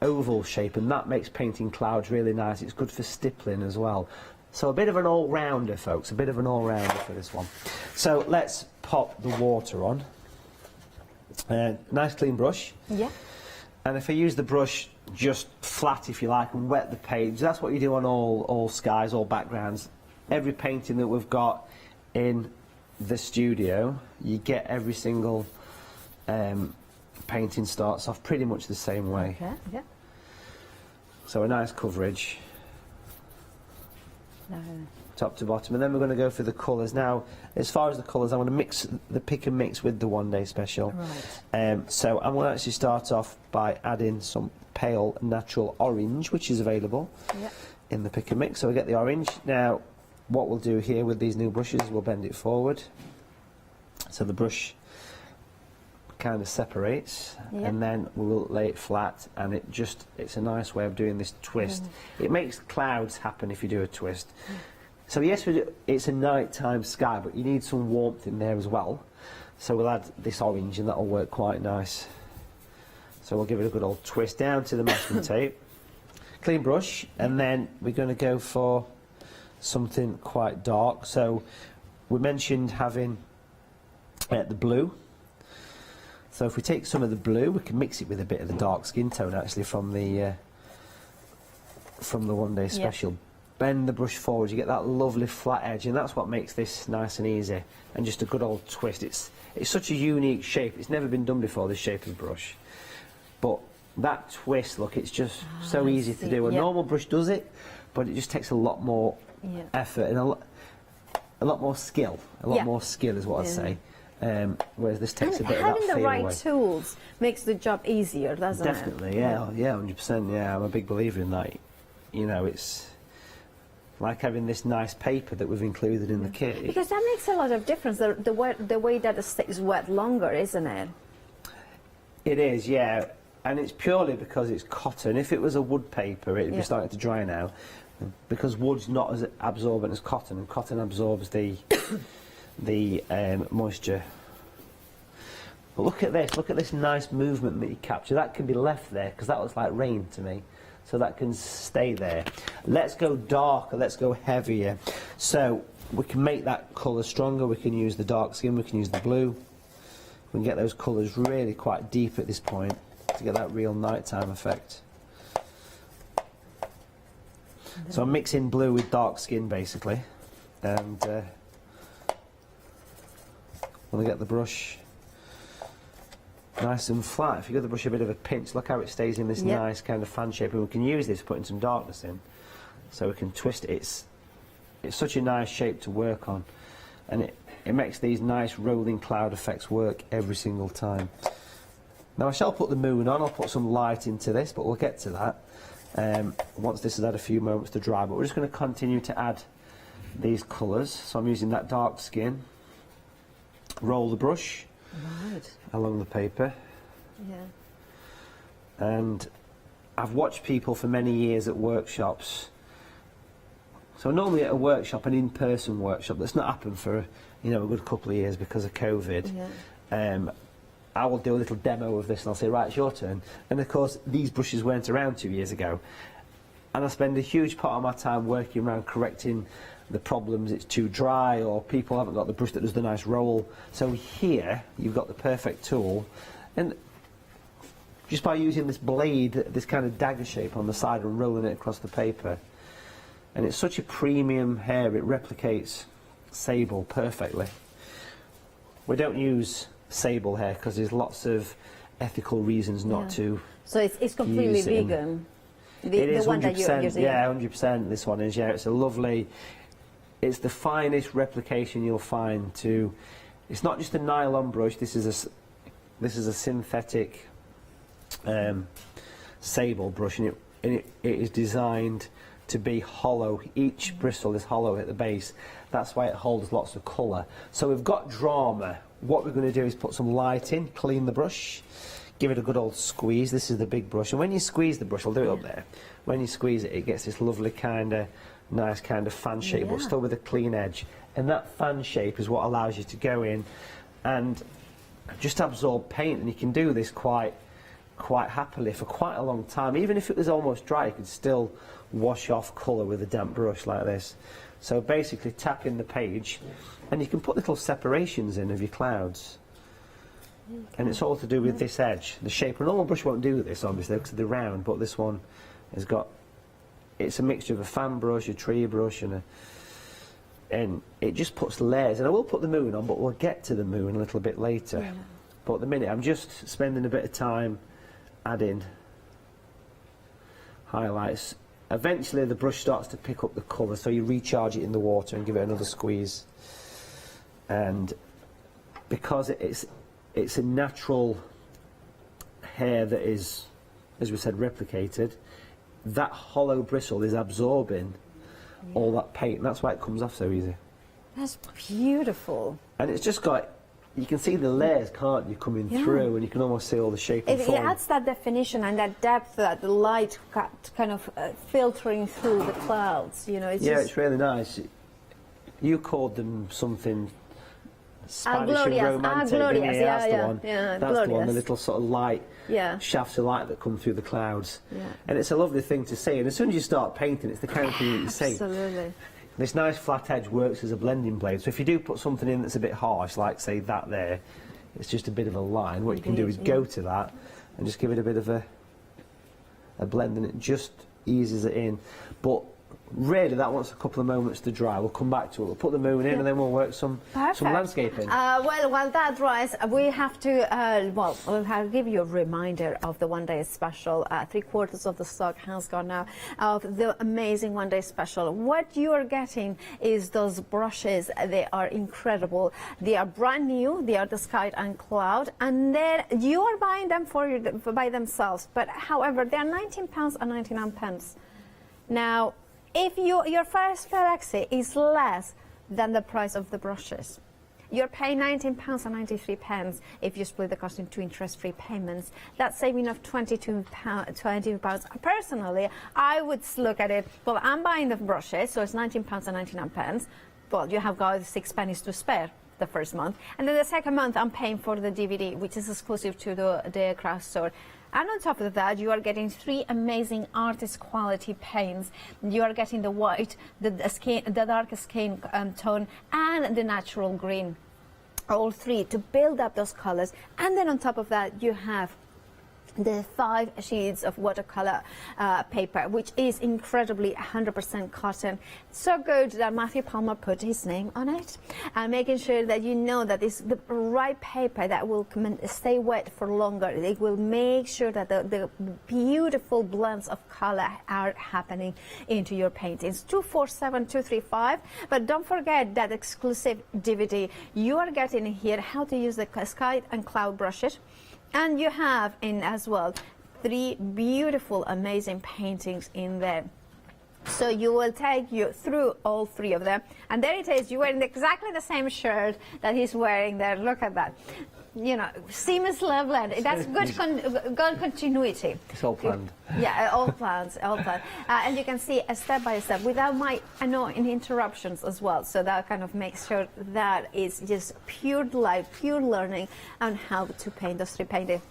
oval shape, and that makes painting clouds really nice. It's good for stippling as well. So a bit of an all-rounder, folks, a bit of an all-rounder for this one. So let's pop the water on. Nice clean brush. Yeah. And if I use the brush just flat, if you like, and wet the page, that's what you do on all skies, all backgrounds. Every painting that we've got in the studio, you get every single painting starts off pretty much the same way. Okay, yeah. So a nice coverage, top to bottom, and then we're going to go for the colours. Now, as far as the colours, I'm going to mix the pick and mix with the one day special. Right. So I'm going to actually start off by adding some pale natural orange, which is available in the pick and mix. So we get the orange. Now, what we'll do here with these new brushes, we'll bend it forward, so the brush kind of separates, and then we'll lay it flat, and it's a nice way of doing this twist. It makes clouds happen if you do a twist. So yes, it's a nighttime sky, but you need some warmth in there as well, so we'll add this orange, and that'll work quite nice. So we'll give it a good old twist down to the masking tape, clean brush, and then we're going to go for something quite dark. So we mentioned having the blue. So if we take some of the blue, we can mix it with a bit of the dark skin tone actually from the one day special. Bend the brush forward, you get that lovely flat edge, and that's what makes this nice and easy, and just a good old twist. It's such a unique shape. It's never been done before, this shape of brush, but that twist, look, it's just so easy to do. A normal brush does it, but it just takes a lot more effort and a lot more skill. A lot more skill is what I'd say. Whereas this takes a bit of that having the feel right away. tools makes the job easier, doesn't it? Definitely, yeah, 100%. Yeah, I'm a big believer in that. You know, it's like having this nice paper that we've included in the kit. Because that makes a lot of difference. The way that it stays wet longer, isn't it? It is, yeah, and it's purely because it's cotton. If it was a wood paper, it'd be starting to dry now, because wood's not as absorbent as cotton, and cotton absorbs the moisture. But look at this nice movement that you capture. That can be left there because that looks like rain to me, so that can stay there. Let's go darker, let's go heavier, so we can make that colour stronger. We can use the dark skin, we can use the blue, we can get those colours really quite deep at this point to get that real nighttime effect. So I'm mixing blue with dark skin basically, and when I get the brush nice and flat, if you give the brush a bit of a pinch, look how it stays in this nice kind of fan shape, and we can use this putting some darkness in, so we can twist it. It's such a nice shape to work on, and it makes these nice rolling cloud effects work every single time. Now I shall put the moon on, I'll put some light into this, but we'll get to that once this has had a few moments to dry. But we're just going to continue to add these colours. So I'm using that dark skin, roll the brush along the paper, and I've watched people for many years at workshops. So normally at a workshop, an in-person workshop that's not happened for a good couple of years because of COVID, I will do a little demo of this and I'll say, right, it's your turn. And of course, these brushes weren't around 2 years ago. And I spend a huge part of my time working around correcting the problems. It's too dry, or people haven't got the brush that does the nice roll. So here, you've got the perfect tool. And just by using this blade, this kind of dagger shape on the side and rolling it across the paper. And it's such a premium hair, it replicates sable perfectly. We don't use sable hair because there's lots of ethical reasons not to. So it's completely use it vegan. It is 100%, that you're using. yeah, 100%. This one is, yeah. It's a lovely. It's the finest replication you'll find. It's not just a nylon brush. This is a synthetic sable brush, and it is designed to be hollow. Each bristle is hollow at the base. That's why it holds lots of colour. So we've got drama. What we're going to do is put some light in, clean the brush, give it a good old squeeze. This is the big brush, and when you squeeze the brush, I'll do it up there. When you squeeze it, it gets this lovely kind of nice kind of fan shape, but still with a clean edge. And that fan shape is what allows you to go in and just absorb paint, and you can do this quite happily for quite a long time. Even if it was almost dry, you could still wash off colour with a damp brush like this. So basically tapping the page, and you can put little separations in of your clouds. And it's all to do with this edge, the shape. A normal brush won't do this, obviously, because they're round, but this one has got, it's a mixture of a fan brush, a tree brush, and it just puts layers. And I will put the moon on, but we'll get to the moon a little bit later. Yeah. But at the minute, I'm just spending a bit of time adding highlights. Eventually, the brush starts to pick up the colour, so you recharge it in the water and give it another squeeze. And because it's a natural hair that is, as we said, replicated, that hollow bristle is absorbing all that paint, and that's why it comes off so easy. That's beautiful. And it's just got, you can see the layers, can't you, coming through, and you can almost see all the shape and form. It adds that definition and that depth, that the light kind of filtering through the clouds, you know. It's really nice. You called them something Spanish and romantic, didn't you? That's the one. Yeah, that's the one, the little sort of light shafts of light that come through the clouds. Yeah. And it's a lovely thing to see, and as soon as you start painting, it's the kind of thing that you see. Absolutely. This nice flat edge works as a blending blade, so if you do put something in that's a bit harsh, like say that there, it's just a bit of a line, what you can do is go to that and just give it a bit of a blend, and it just eases it in. But really, that wants a couple of moments to dry. We'll come back to it. We'll put the moon in, and then we'll work some landscaping. Well, while that dries, we have to, I'll give you a reminder of the one-day special. 3/4 of the stock has gone now of the amazing one-day special. What you are getting is those brushes. They are incredible. They are brand new. They are the Sky and Cloud, and then you are buying them by themselves. But however, they are £19.99. Now, if your first Flexi is less than the price of the brushes, you're paying £19.93 if you split the cost into interest-free payments. That's saving of £22. Personally, I would look at it, well, I'm buying the brushes, so it's £19.99. Well, you have got 6 pennies to spare the first month. And then the second month, I'm paying for the DVD, which is exclusive to the craft store. And on top of that, you are getting 3 amazing artist quality paints. You are getting the white, the dark skin tone, and the natural green. All 3 to build up those colors. And then on top of that, you have the 5 sheets of watercolor paper, which is incredibly 100% cotton. So good that Matthew Palmer put his name on it, and making sure that you know that it's the right paper that will stay wet for longer. It will make sure that the beautiful blends of color are happening into your paintings. 247235. But don't forget that exclusive DVD. You are getting here how to use the Sky and Cloud brushes. And you have in as well 3 beautiful, amazing paintings in there. So you will take you through all 3 of them. And there it is, you're wearing exactly the same shirt that he's wearing there. Look at that. you know, seamless blend. That's good, good continuity. It's all planned. Yeah, all planned, all planned. And you can see step by step without my annoying interruptions as well. So that kind of makes sure that it's just pure life, pure learning on how to paint those three painting.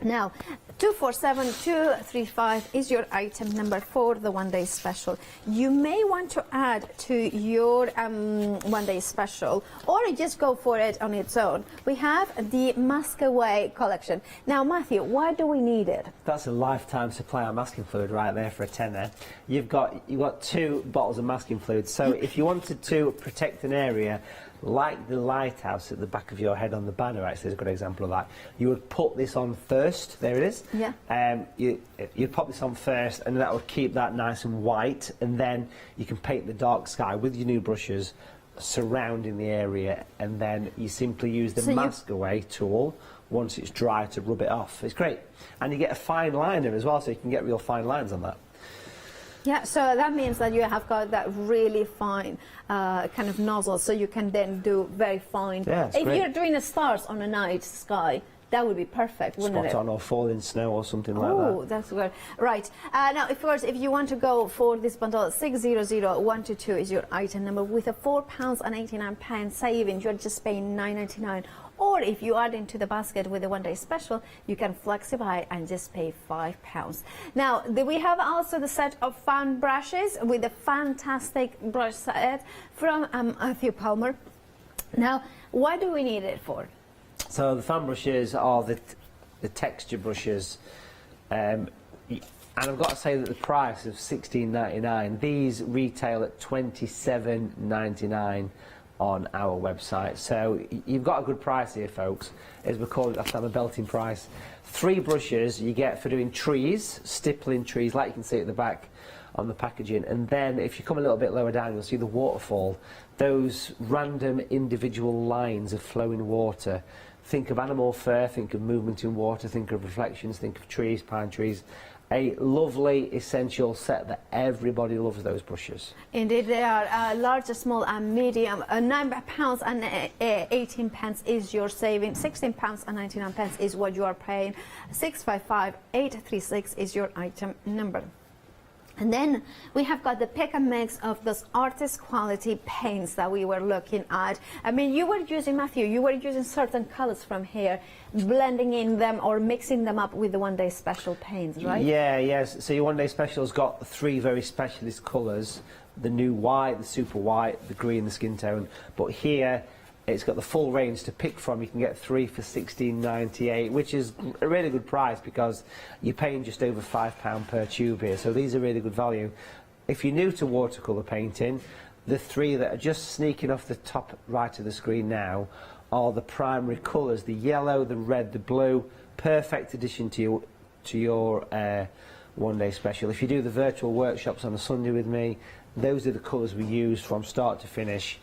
Now, 247235 is your item number for the one-day special. You may want to add to your one-day special, or just go for it on its own. We have the Mask Away collection. Now, Matthew, why do we need it? That's a lifetime supply of masking fluid right there for a tenner. You've got 2 bottles of masking fluid. So if you wanted to protect an area, like the lighthouse at the back of your head on the banner, actually is a good example of that. You would put this on first. There it is. Yeah. You'd pop this on first, and that would keep that nice and white. And then you can paint the dark sky with your new brushes surrounding the area, and then you simply use the Mask Away tool once it's dry to rub it off. It's great, and you get a fine liner as well, so you can get real fine lines on that. Yeah, so that means that you have got that really fine kind of nozzle, so you can then do very fine. Yeah, if great. you're doing the stars on a night sky, that would be perfect, wouldn't it? Spot on, or falling snow or something like that. Oh, that's good. Right. Now, of course, if you want to go for this bundle, 600122 is your item number with a £4.89 saving. You're just paying £9.99. Or if you add into the basket with a one-day special, you can flexify and just pay £5. Now, we have also the set of fan brushes with a fantastic brush set from Matthew Palmer. Now, what do we need it for? So the fan brushes are the texture brushes, and I've got to say that the price of $16.99, these retail at $27.99 on our website. So you've got a good price here, folks. As we call it last time, a belting price. 3 brushes you get for doing trees, stippling trees, like you can see at the back on the packaging. And then if you come a little bit lower down, you'll see the waterfall. Those random individual lines of flowing water. Think of animal fur, think of movement in water, think of reflections, think of trees, pine trees. A lovely, essential set that everybody loves those brushes. Indeed, they are large, small and medium. £9.18 is your saving. £16.99 is what you are paying. 655836 is your item number. And then we have got the pick and mix of those artist quality paints that we were looking at. I mean, you were using, Matthew, you were using certain colors from here, blending in them or mixing them up with the one-day special paints, right? Yeah, yes. So your one-day special's got 3 very specialist colours. The new white, the super white, the green, the skin tone. But here, it's got the full range to pick from. You can get 3 for $16.98, which is a really good price because you're paying just over £5 per tube here. So these are really good value. If you're new to watercolour painting, the 3 that are just sneaking off the top right of the screen now are the primary colours: the yellow, the red, the blue. Perfect addition to your one-day special. If you do the virtual workshops on a Sunday with me, those are the colours we use from start to finish,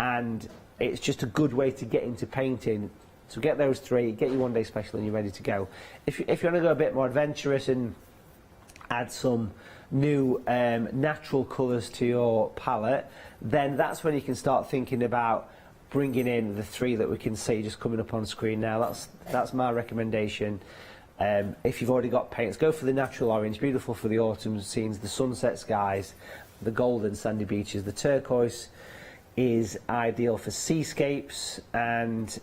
and it's just a good way to get into painting. So get those 3, get your one-day special, and you're ready to go. If you want to go a bit more adventurous and add some new natural colours to your palette, then that's when you can start thinking about bringing in the 3 that we can see just coming up on screen now. That's my recommendation. If you've already got paints, go for the natural orange, beautiful for the autumn scenes, the sunset skies, the golden sandy beaches. The turquoise is ideal for seascapes, and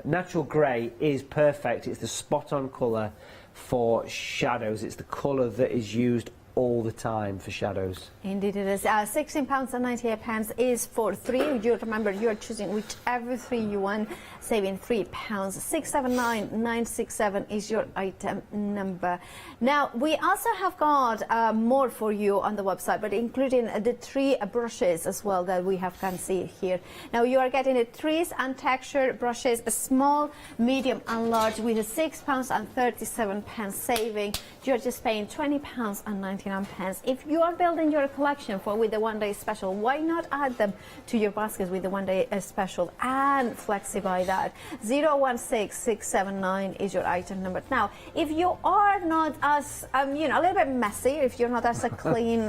natural grey is perfect. It's the spot-on colour for shadows. It's the colour that is used all the time for shadows. Indeed it is. £16.98 is for 3. You remember, you're choosing whichever 3 you want, saving £3. 679967 is your item number. Now, we also have got more for you on the website, but including the 3 brushes as well that we have can see here. Now, you are getting the trees and texture brushes, a small, medium and large, with a £6.37 saving. You're just paying £20.99. working on pens. If you are building your collection with the one-day special, why not add them to your baskets with the one-day special and flexify that? 016679 is your item number. Now, if you are not as, you know, a little bit messy, if you're not as a clean,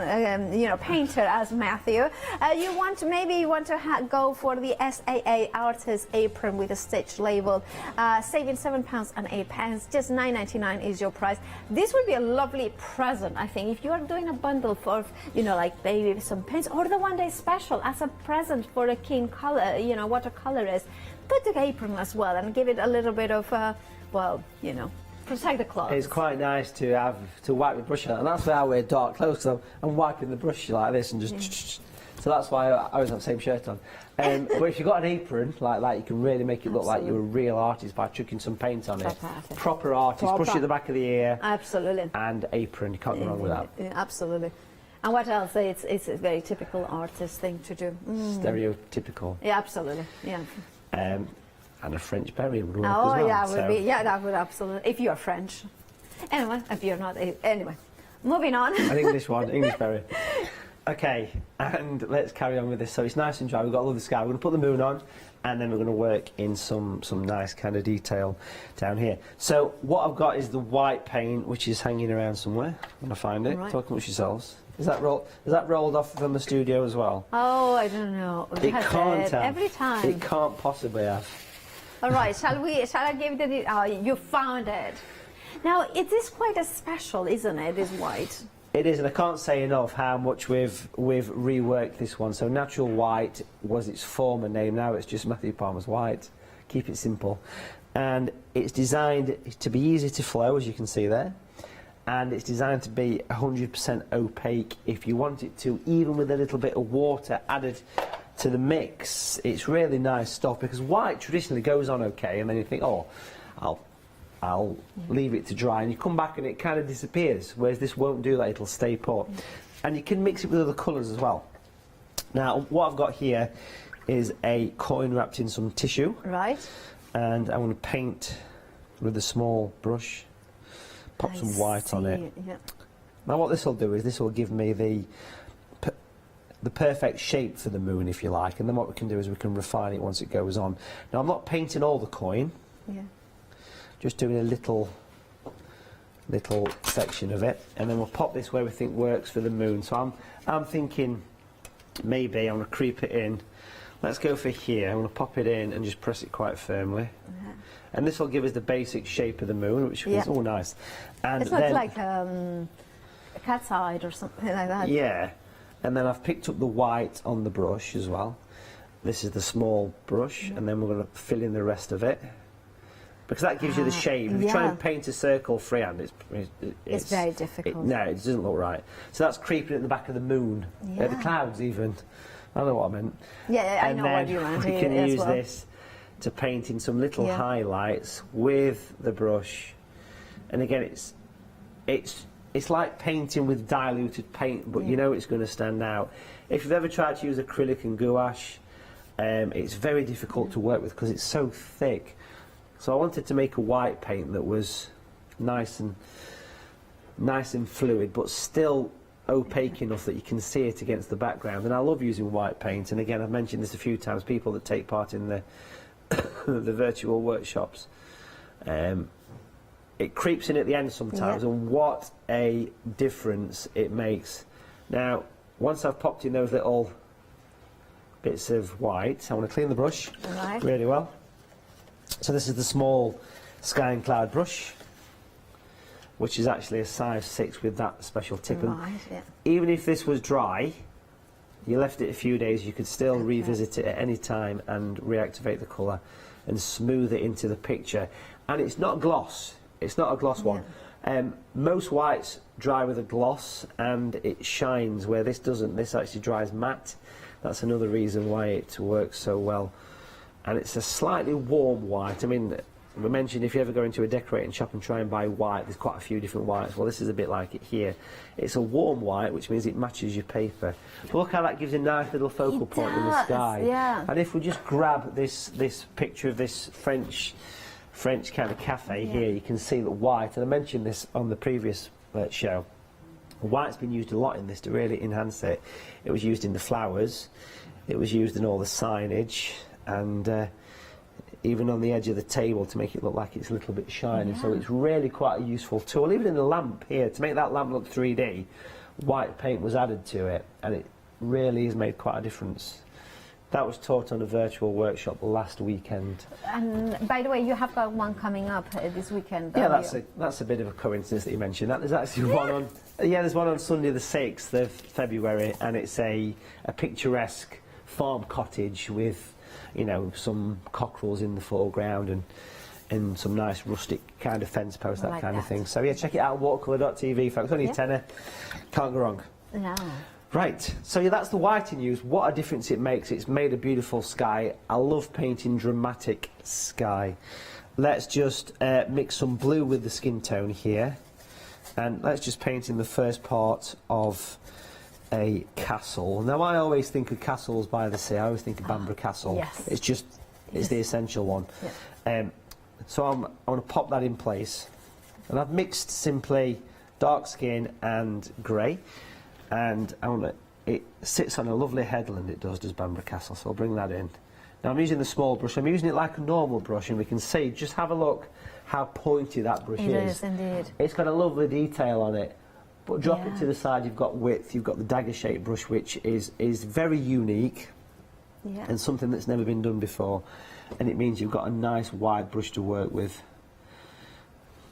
you know, painter as Matthew, you want to go for the AALL Artist apron with a stitch label, saving £7 and 8 pence. Just £9.99 is your price. This would be a lovely present, I think, if you are doing a bundle for, you know, like maybe some pens or the one-day special as a present for a keen color, you know, watercolor is. Put the apron as well and give it a little bit of, well, you know, protect the clothes. It's quite nice to have to wipe the brush out, and that's why I wear dark clothes, because I'm wiping the brush like this and just. So that's why I always have the same shirt on. But if you've got an apron like that, you can really make it look like you're a real artist by chucking some paint on it. Proper artist, brush at the back of the ear. Absolutely. And apron, you can't go wrong with that. Yeah, absolutely. And what else? It's a very typical artist thing to do. Stereotypical. Yeah, absolutely. Yeah. And a French berry would work as Oh well. yeah, would be. Yeah, that would absolutely. If you're French. Anyway, if you're not. Anyway, moving on. An English one, English berry. Okay, and let's carry on with this. So it's nice and dry. We've got a lovely sky. We're going to put the moon on, and then we're going to work in some nice kind of detail down here. So what I've got is the white paint, which is hanging around somewhere. I'm going to find it. Right. Talk amongst yourselves. Is that rolled off from the studio as well? Oh, I don't know. It can't have. Every time. It can't possibly have. All right. Shall I give the? Oh, you found it. Now it is quite a special, isn't it? This white. It is, and I can't say enough how much we've reworked this one. So Natural White was its former name. Now it's just Matthew Palmer's White. Keep it simple. And it's designed to be easy to flow, as you can see there. And it's designed to be 100% opaque if you want it to, even with a little bit of water added to the mix. It's really nice stuff, because white traditionally goes on okay, and then you think, oh, I'll leave it to dry, and you come back and it kind of disappears, whereas this won't do that, it'll stay put. And you can mix it with other colours as well. Now, what I've got here is a coin wrapped in some tissue. Right. And I'm going to paint with a small brush, pop some white on it. Yeah. Now what this will do is this will give me the perfect shape for the moon, if you like, and then what we can do is we can refine it once it goes on. Now I'm not painting all the coin. Yeah. Just doing a little section of it, and then we'll pop this where we think works for the moon. So I'm thinking maybe I'm going to creep it in. Let's go for here. I'm going to pop it in and just press it quite firmly. And this will give us the basic shape of the moon, which is all nice. And it's not like a cat's eye or something like that. Yeah. And then I've picked up the white on the brush as well. This is the small brush, and then we're going to fill in the rest of it. Because that gives you the shape. If you try and paint a circle freehand, it's very difficult. No, it doesn't look right. So that's creeping at the back of the moon, the clouds even. I know what I meant. Yeah, I know what you meant. We can use this to paint in some little highlights with the brush. And again, it's like painting with diluted paint, but you know it's going to stand out. If you've ever tried to use acrylic and gouache, it's very difficult to work with because it's so thick. So I wanted to make a white paint that was nice and fluid, but still opaque enough that you can see it against the background. And I love using white paint. And again, I've mentioned this a few times. People that take part in the the virtual workshops, it creeps in at the end sometimes, and what a difference it makes. Now, once I've popped in those little bits of white, I want to clean the brush really well. So this is the small Sky and Cloud brush, which is actually a size 6 with that special tip. Even if this was dry, you left it a few days, you could still revisit it at any time and reactivate the colour and smooth it into the picture. And it's not gloss, it's not a gloss one. Most whites dry with a gloss and it shines, where this doesn't. This actually dries matte. That's another reason why it works so well. And it's a slightly warm white. I mean, we mentioned if you ever go into a decorating shop and try and buy white, there's quite a few different whites. Well, this is a bit like it here. It's a warm white, which means it matches your paper. But look how that gives a nice little focal point in the sky. Yeah. And if we just grab this picture of this French kind of cafe here, you can see that white, and I mentioned this on the previous show, White's been used a lot in this to really enhance it. It was used in the flowers, it was used in all the signage, and even on the edge of the table to make it look like it's a little bit shiny. So it's really quite a useful tool. Even in the lamp here, to make that lamp look 3D, white paint was added to it, and it really has made quite a difference. That was taught on a virtual workshop last weekend. And by the way, you have got one coming up this weekend. Yeah, that's a bit of a coincidence that you mentioned that. There's actually one on, there's one on Sunday the 6th of February, and it's a picturesque farm cottage with, you know, some cockerels in the foreground and some nice rustic kind of fence posts, that kind of thing. So yeah, check it out, watercolour.tv, folks. Only a tenner, can't go wrong. No. Right, so yeah, that's the white in use. What a difference it makes. It's made a beautiful sky. I love painting dramatic sky. Let's just mix some blue with the skin tone here, and let's just paint in the first part of a castle. Now, I always think of castles by the sea. I always think of Bamborough Castle. Yes. It's the essential one. Yeah. So I want to pop that in place, and I've mixed simply dark skin and grey, and it sits on a lovely headland. It does Bamborough Castle. So I'll bring that in. Now I'm using the small brush. I'm using it like a normal brush, and we can see, just have a look how pointy that brush is. It is indeed. It's got a lovely detail on it. But drop it to the side, you've got width, you've got the dagger-shaped brush, which is very unique and something that's never been done before. And it means you've got a nice wide brush to work with.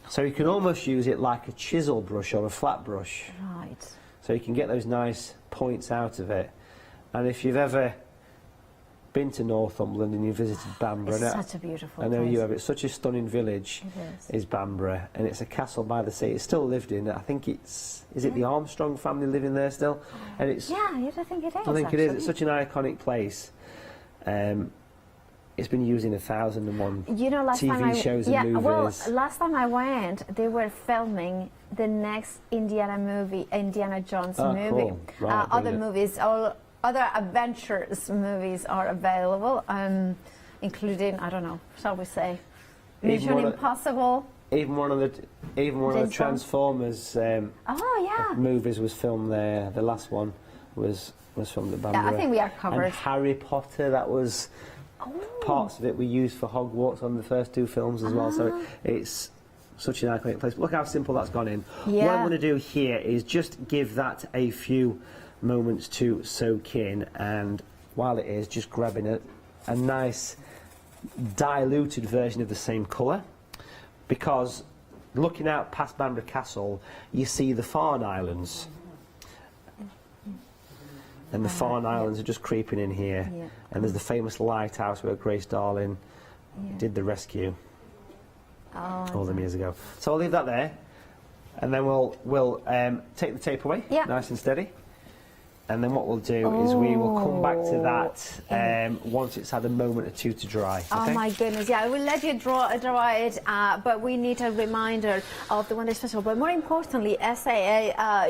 So you can almost use it like a chisel brush or a flat brush. Right. So you can get those nice points out of it. And if you've ever been to Northumberland and you visited Bamborough, it's such a beautiful I know place. you have. It's such a stunning village. It is Bamborough, and it's a castle by the sea. It's still lived in. I think is it the Armstrong family living there still? And it's. Yeah, I think it is. I think it is. It's such an iconic place. It's been used in 1001 TV shows and movies. Well, last time I went, they were filming the next Indiana Jones movie. Cool. Right, other movies, other adventures movies are available, including, I don't know, shall we say, Mission Impossible. Even one of the Transformers movies was filmed there. The last one was filmed at Bamborough. Yeah, I think we are covered. And Harry Potter, that was parts of it we used for Hogwarts on the first two films as well. So it's such an iconic place. But look how simple that's gone in. Yeah. What I'm going to do here is just give that a few moments to soak in, and while it is, just grabbing a nice diluted version of the same colour, because looking out past Bamborough Castle you see the Farne Islands, and the Farne Islands are just creeping in here, and there's the famous lighthouse where Grace Darling did the rescue all them years ago. So I'll leave that there, and then we'll take the tape away, nice and steady. And then what we'll do is we will come back to that once it's had a moment or two to dry. Okay? Oh my goodness, yeah, we'll let you dry it, but we need a reminder of the one day special. But more importantly, SAA,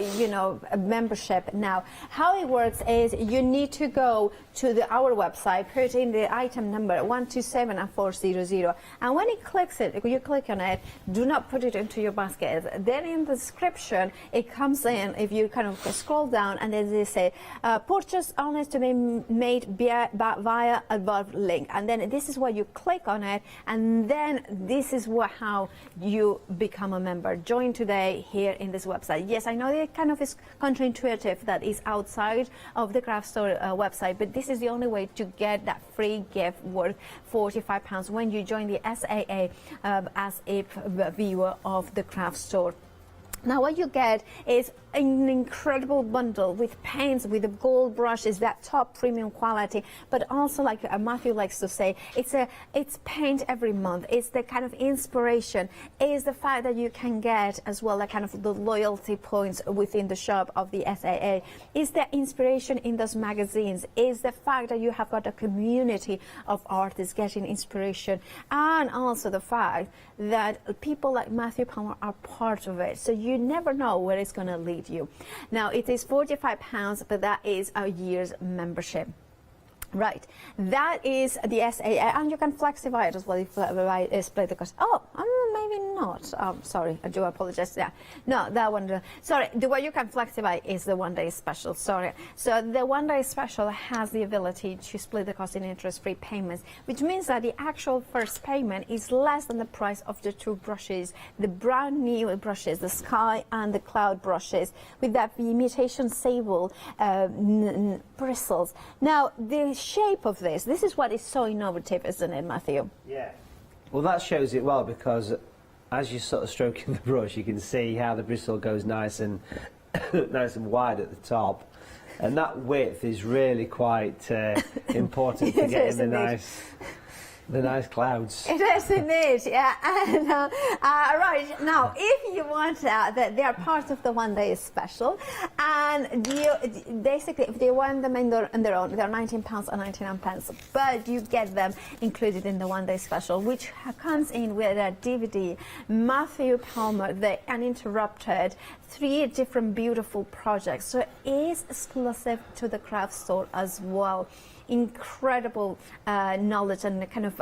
membership. Now, how it works is you need to go to our website, put in the item number 127400, and when you click on it, do not put it into your basket. Then in the description, it comes in, if you kind of scroll down, and then they say, purchase only to be made via above link, and then this is where you click on it, and then this is how you become a member. Join today here in this website. Yes, I know it kind of is counterintuitive that is outside of the craft store website, but this is the only way to get that free gift worth £45 when you join the SAA as a viewer of the craft store. Now what you get is an incredible bundle with paints, with the gold brushes, that top premium quality, but also, like Matthew likes to say, it's paint every month. It's the kind of inspiration. It's the fact that you can get as well the kind of the loyalty points within the shop of the SAA. It's the inspiration in those magazines. It's the fact that you have got a community of artists getting inspiration, and also the fact that people like Matthew Palmer are part of it. So you never know where it's going to lead you. Now it is £45, but that is a year's membership. Right, that is the SAA, and you can flexify it as well if you split the cost. Oh, I'm a maybe not. Sorry, I do apologize. Yeah, no, that one. Sorry, the way you can flexify is the one-day special. Sorry. So the one-day special has the ability to split the cost in interest-free payments, which means that the actual first payment is less than the price of the two brushes, the brand new brushes, the Sky and the Cloud brushes, with that imitation sable bristles. Now, the shape of this is what is so innovative, isn't it, Matthew? Yeah. Well, that shows it well, because as you're sort of stroking the brush, you can see how the bristle goes nice and nice and wide at the top, and that width is really quite important to get in the nice clouds. It is indeed, yeah. And, right, now, if you want that, they are part of the one-day special, and basically, if they want them on their own, they're £19.99, but you get them included in the one-day special, which comes in with a DVD, Matthew Palmer, The Uninterrupted, 3 different beautiful projects, so it is exclusive to the craft store as well. Incredible knowledge and kind of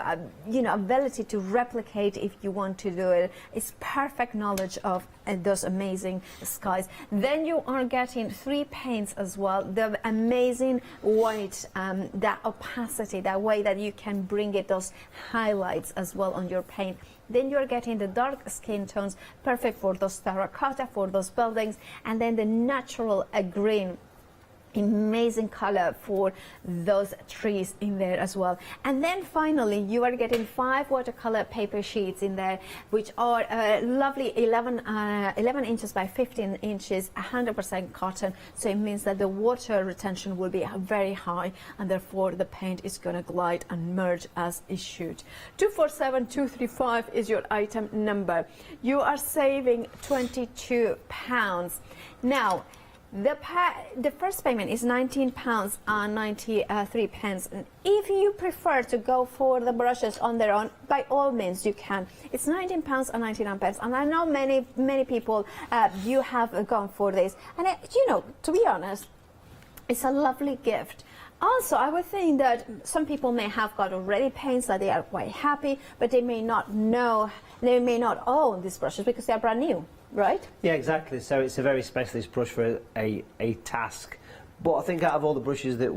ability to replicate if you want to do it. It's perfect knowledge of those amazing skies. Then you are getting 3 paints as well. The amazing white, that opacity, that way that you can bring it, those highlights as well on your paint. Then you're getting the dark skin tones, perfect for those terracotta, for those buildings, and then the natural green. Amazing color for those trees in there as well. And then finally you are getting 5 watercolor paper sheets in there, which are lovely 11 inches by 15 inches, 100% cotton, so it means that the water retention will be very high, and therefore the paint is going to glide and merge as it should. 247235 is your item number. You are saving £22. Now, the first payment is £19.93. And if you prefer to go for the brushes on their own, by all means you can. It's £19.99, and I know many people you have gone for this. And to be honest, it's a lovely gift. Also, I would think that some people may have got already paints that they are quite happy, but they may not know, they may not own these brushes because they are brand new. Right? Yeah, exactly. So it's a very specialist brush for a task. But I think out of all the brushes that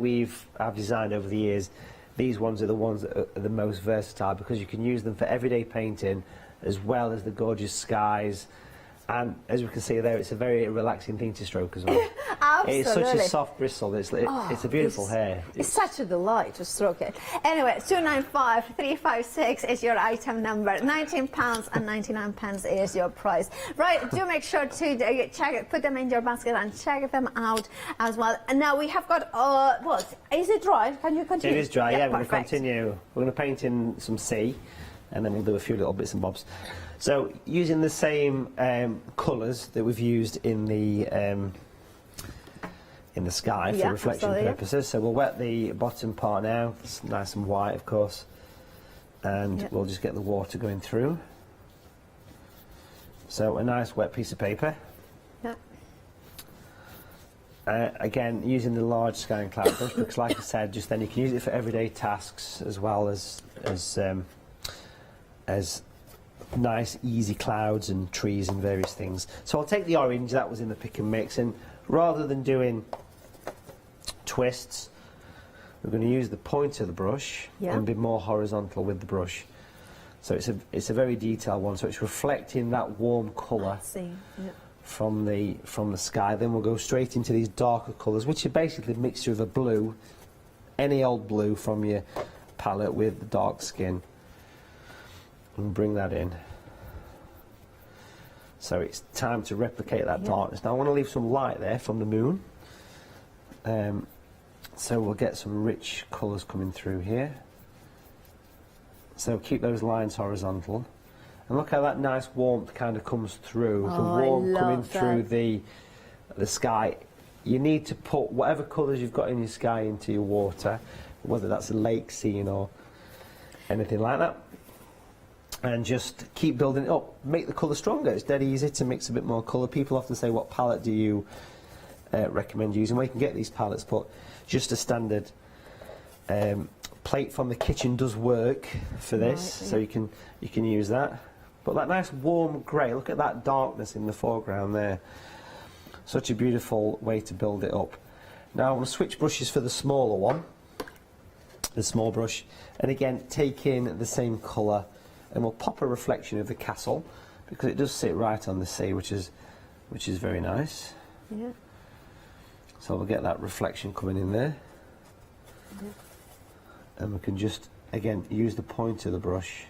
I've designed over the years, these ones are the ones that are the most versatile, because you can use them for everyday painting as well as the gorgeous skies. And as we can see there, it's a very relaxing thing to stroke as well. Absolutely. It's such a soft bristle. It's a beautiful hair. It's such a delight to stroke it. Anyway, 295356 is your item number. £19.99 is your price. Right, do make sure to check it, put them in your basket and check them out as well. And now we have got, what, is it dry? Can you continue? It is dry, yeah. We're going to perfect. continue. We're going to paint in some sea, and then we'll do a few little bits and bobs. So, using the same colours that we've used in the sky for reflection purposes. So we'll wet the bottom part now. It's nice and white, of course, and we'll just get the water going through. So a nice wet piece of paper. Again, using the large Sky and Cloud brush, because, like I said, just then you can use it for everyday tasks as well as nice easy clouds and trees and various things. So I'll take the orange that was in the pick and mix, and rather than doing twists, we're going to use the point of the brush and be more horizontal with the brush. So it's a very detailed one, so it's reflecting that warm colour from the sky. Then we'll go straight into these darker colours, which are basically a mixture of a blue, any old blue from your palette with the dark skin, and bring that in. So it's time to replicate that darkness. Now I want to leave some light there from the moon, so we'll get some rich colours coming through here. So keep those lines horizontal, and look how that nice warmth kind of comes through. The warmth coming through the sky. You need to put whatever colours you've got in your sky into your water, whether that's a lake scene or anything like that, and just keep building it up. Make the colour stronger. It's dead easy to mix a bit more colour. People often say, what palette do you recommend using? Well, you can get these palettes, but just a standard plate from the kitchen does work for this, so you can use that. But that nice warm grey, look at that darkness in the foreground there. Such a beautiful way to build it up. Now I want to switch brushes for the smaller one, the small brush, and again take in the same colour, and we'll pop a reflection of the castle because it does sit right on the sea, which is very nice. Yeah. So we'll get that reflection coming in there. Yeah. And we can just again use the point of the brush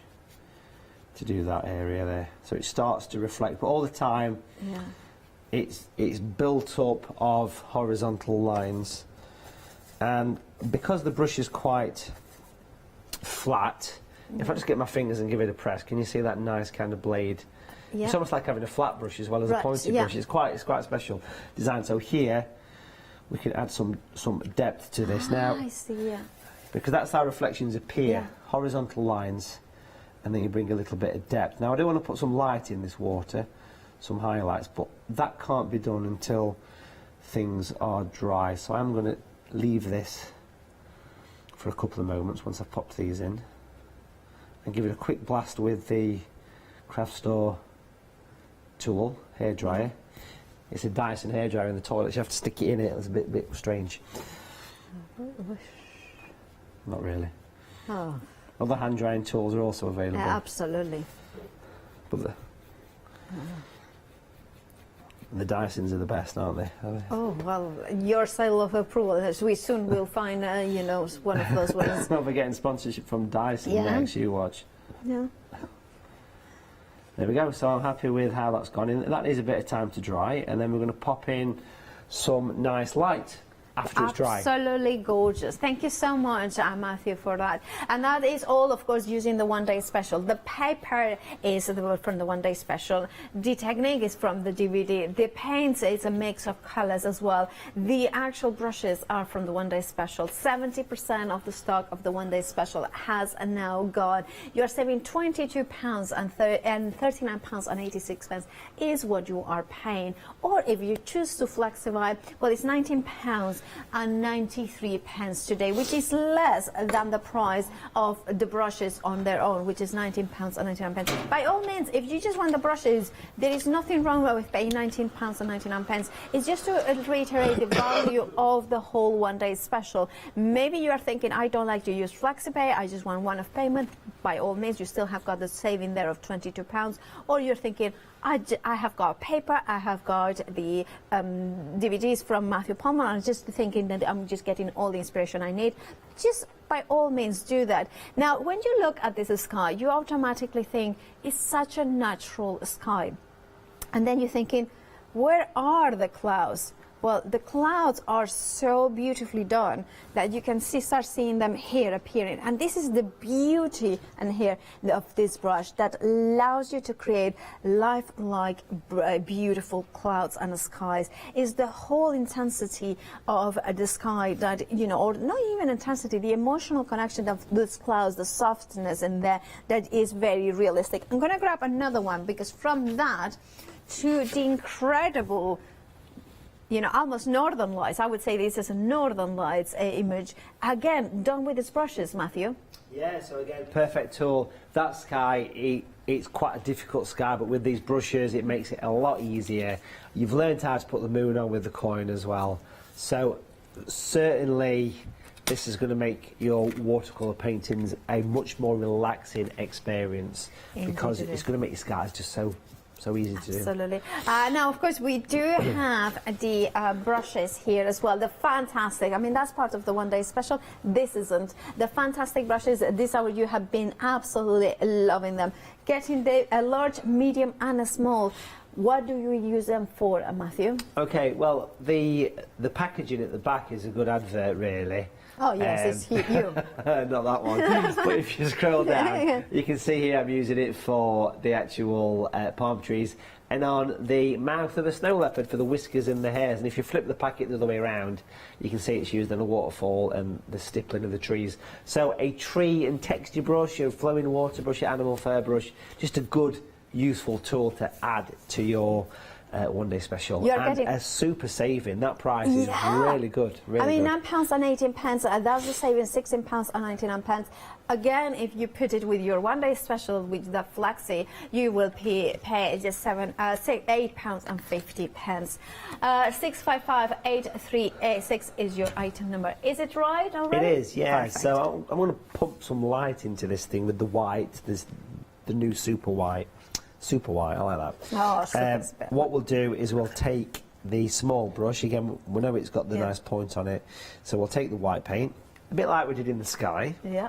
to do that area there, so it starts to reflect, but all the time it's built up of horizontal lines. And because the brush is quite flat, if I just get my fingers and give it a press, can you see that nice kind of blade? Yeah. It's almost like having a flat brush as well as a pointed yeah. brush. It's quite a special design. So here we can add some depth to this now. I see, yeah. Because that's how reflections appear, horizontal lines, and then you bring a little bit of depth. Now I do want to put some light in this water, some highlights, but that can't be done until things are dry. So I'm going to leave this for a couple of moments once I've popped these in, and give it a quick blast with the craft store tool, hairdryer. It's a Dyson hairdryer in the toilet, you have to stick it in it. It's a bit strange. Not really. Oh. Other hand drying tools are also available. Absolutely. But the Dysons are the best, aren't they? Oh, well, your seal of approval, as we soon will find, you know, one of those ones. Not getting sponsorship from Dyson next, you watch. Yeah. There we go, so I'm happy with how that's gone in. That needs a bit of time to dry, and then we're going to pop in some nice light after it's dry. Absolutely gorgeous. Thank you so much, Matthew, for that. And that is all, of course, using the one-day special. The paper is from the one-day special. The technique is from the DVD. The paints is a mix of colors as well. The actual brushes are from the one-day special. 70% of the stock of the one-day special has now gone. You're saving £22 and £39.86 is what you are paying. Or if you choose to flexify, well, it's £19 and 93 pence today, which is less than the price of the brushes on their own, which is £19 and 99 pence. By all means, if you just want the brushes, there is nothing wrong with paying £19 and 99 pence. It's just to reiterate the value of the whole one-day special. Maybe you are thinking, I don't like to use FlexiPay, I just want one-off payment. By all means, you still have got the saving there of £22. Or you're thinking, I have got paper, I have got the DVDs from Matthew Palmer, I'm just thinking that I'm just getting all the inspiration I need. Just by all means do that. Now, when you look at this sky, you automatically think it's such a natural sky. And then you're thinking, where are the clouds? Well, the clouds are so beautifully done that you can start seeing them here appearing. And this is the beauty and here of this brush that allows you to create lifelike, beautiful clouds and skies. Is the whole intensity of the sky that, you know, or not even intensity, the emotional connection of these clouds, the softness in there, that is very realistic. I'm going to grab another one because from that to the incredible, you know, almost northern lights. I would say this is a northern lights image. Again, done with its brushes, Matthew. Yeah, so again, perfect tool. That sky, it's quite a difficult sky, but with these brushes, it makes it a lot easier. You've learned how to put the moon on with the coin as well. So certainly, this is going to make your watercolour paintings a much more relaxing experience. Indeed, because it's going to make your skies just so easy to do. Absolutely. Now, of course, we do have the brushes here as well. The fantastic, I mean, that's part of the one-day special. This isn't. The fantastic brushes, this hour you have been absolutely loving them. Getting a large, medium, and a small. What do you use them for, Matthew? Okay, well, the packaging at the back is a good advert, really. Oh, yes, it's you. Not that one. But if you scroll down, you can see here I'm using it for the actual palm trees and on the mouth of a snow leopard for the whiskers and the hairs. And if you flip the packet the other way around, you can see it's used on a waterfall and the stippling of the trees. So a tree and texture brush, your flowing water brush, your animal fur brush, just a good, useful tool to add to your one day special. You're and getting a super saving. That price is really good. Really I mean, good. £9.18, that's the saving, £16.99. Again, if you put it with your one day special with the flexi, you will pay just £8.50. 655-8386 is your item number. Is it right already? It is, yeah. Perfect. So I'm going to pump some light into this thing with the white. There's the new super white. Super white, I like that. Oh, super what we'll do is we'll take the small brush. Again, we know it's got the nice point on it. So we'll take the white paint, a bit like we did in the sky. Yeah.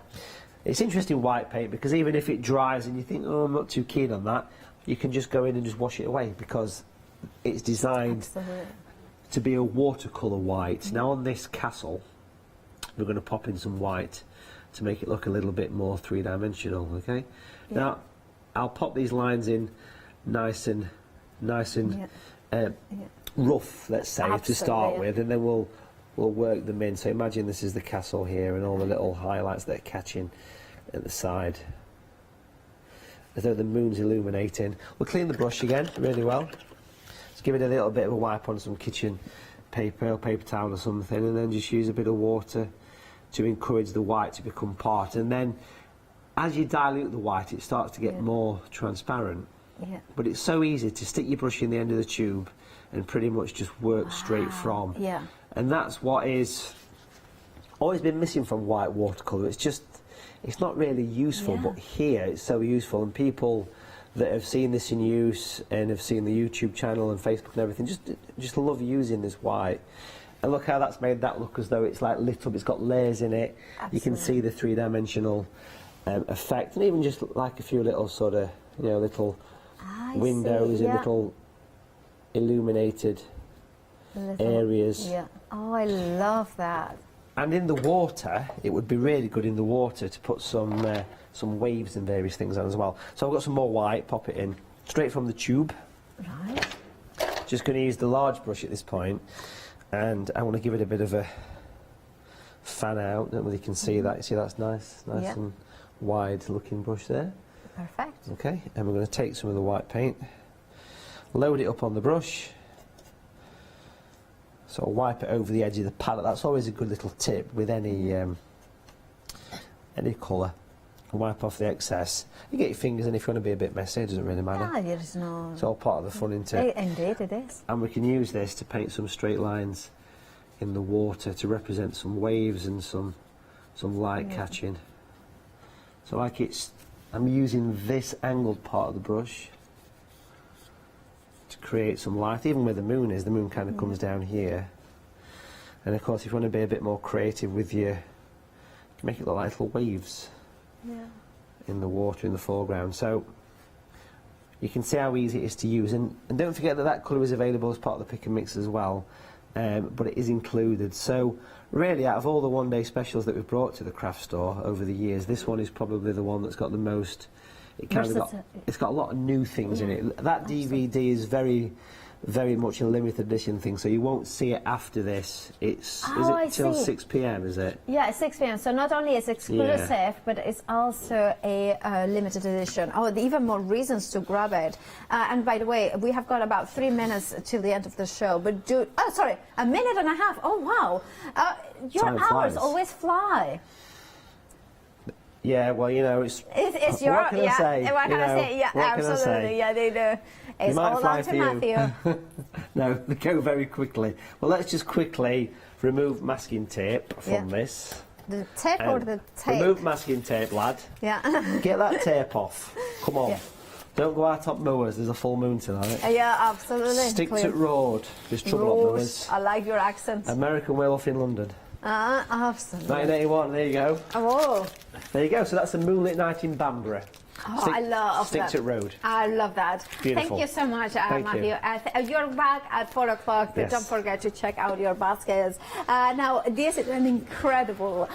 It's interesting, white paint, because even if it dries and you think, oh, I'm not too keen on that, you can just go in and just wash it away, because it's designed to be a watercolour white. Now on this castle, we're going to pop in some white to make it look a little bit more three-dimensional, okay? Yeah. Now, I'll pop these lines in nice and rough, let's say, to start with, and then we'll work them in. So imagine this is the castle here and all the little highlights that are catching at the side, as though the moon's illuminating. We'll clean the brush again really well. Just give it a little bit of a wipe on some kitchen paper or paper towel or something, and then just use a bit of water to encourage the white to become part. And then as you dilute the white, it starts to get more transparent. Yeah. But it's so easy to stick your brush in the end of the tube and pretty much just work straight from. Yeah. And that's what is always been missing from white watercolour. It's just, it's not really useful, but here it's so useful, and people that have seen this in use and have seen the YouTube channel and Facebook and everything just love using this white. And look how that's made that look as though it's like lit up, it's got layers in it. Absolutely. You can see the three-dimensional effect, and even just like a few little sort of, you know, little windows and little illuminated areas. Yeah. Oh, I love that. And in the water, it would be really good in the water to put some waves and various things on as well. So I've got some more white, pop it in, straight from the tube. Right. Just going to use the large brush at this point, and I want to give it a bit of a fan out. I don't know if you can see that. You see that's nice and wide looking brush there. Perfect. Okay, and we're going to take some of the white paint, load it up on the brush. So I'll wipe it over the edge of the palette. That's always a good little tip with any colour. Wipe off the excess. You get your fingers in if you want to be a bit messy, it doesn't really matter. Ah, there's no... It's all part of the fun, isn't it? Indeed it is. And we can use this to paint some straight lines in the water to represent some waves and some light catching. So like I'm using this angled part of the brush to create some light. Even where the moon is, the moon kind of comes down here. And of course, if you want to be a bit more creative with your, make it look like little waves in the water in the foreground. So you can see how easy it is to use. And don't forget that colour is available as part of the pick and mix as well. But it is included. So really, out of all the one-day specials that we've brought to the craft store over the years, this one is probably the one that's got the most. It's got a lot of new things in it. That DVD is very much a limited edition thing, so you won't see it after this. Is it till 6 p.m, is it? Yeah, 6 p.m. So not only is it exclusive, but it's also a limited edition. Oh, even more reasons to grab it. And by the way, we have got about 3 minutes till the end of the show. But a minute and a half. Oh wow, your hours always fly. Yeah, well, you know, it's your... What can I say? What can I say? Yeah, absolutely. Yeah, they do. It's all down to Matthew. No, they go very quickly. Well, let's just quickly remove masking tape from this. The tape or the tape? Remove masking tape, lad. Yeah. Get that tape off. Come on. Yeah. Don't go out on mowers. There's a full moon tonight. Yeah, absolutely. Stick to road. There's trouble on mowers. I like your accent. American Werewolf in London. Absolutely. 1981, there you go. Oh. There you go, so that's a moonlit night in Banbury. Oh, I love that. Stick to road. I love that. Beautiful. Thank you so much, Matthew. You're back at 4 o'clock. Yes. Don't forget to check out your baskets. Now, this is an incredible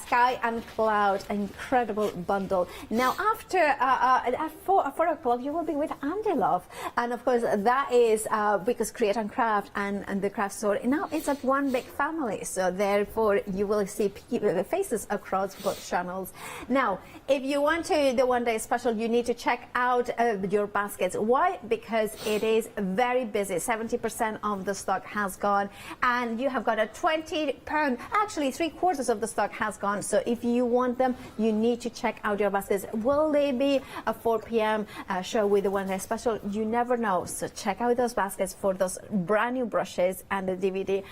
sky and cloud, incredible bundle. Now, after at 4 o'clock, you will be with Andy Love. And of course, that is because Create and Craft and the craft store, now it's at one big family. So therefore, you will see faces across both channels. Now, if you want to the one-day special, you need to check out your baskets. Why? Because it is very busy. 70% of the stock has gone, and you have got a £20, actually 3/4 of the stock has gone. So if you want them, you need to check out your baskets. Will they be a 4 p.m. show with the one-day special? You never know. So check out those baskets for those brand new brushes and the DVD.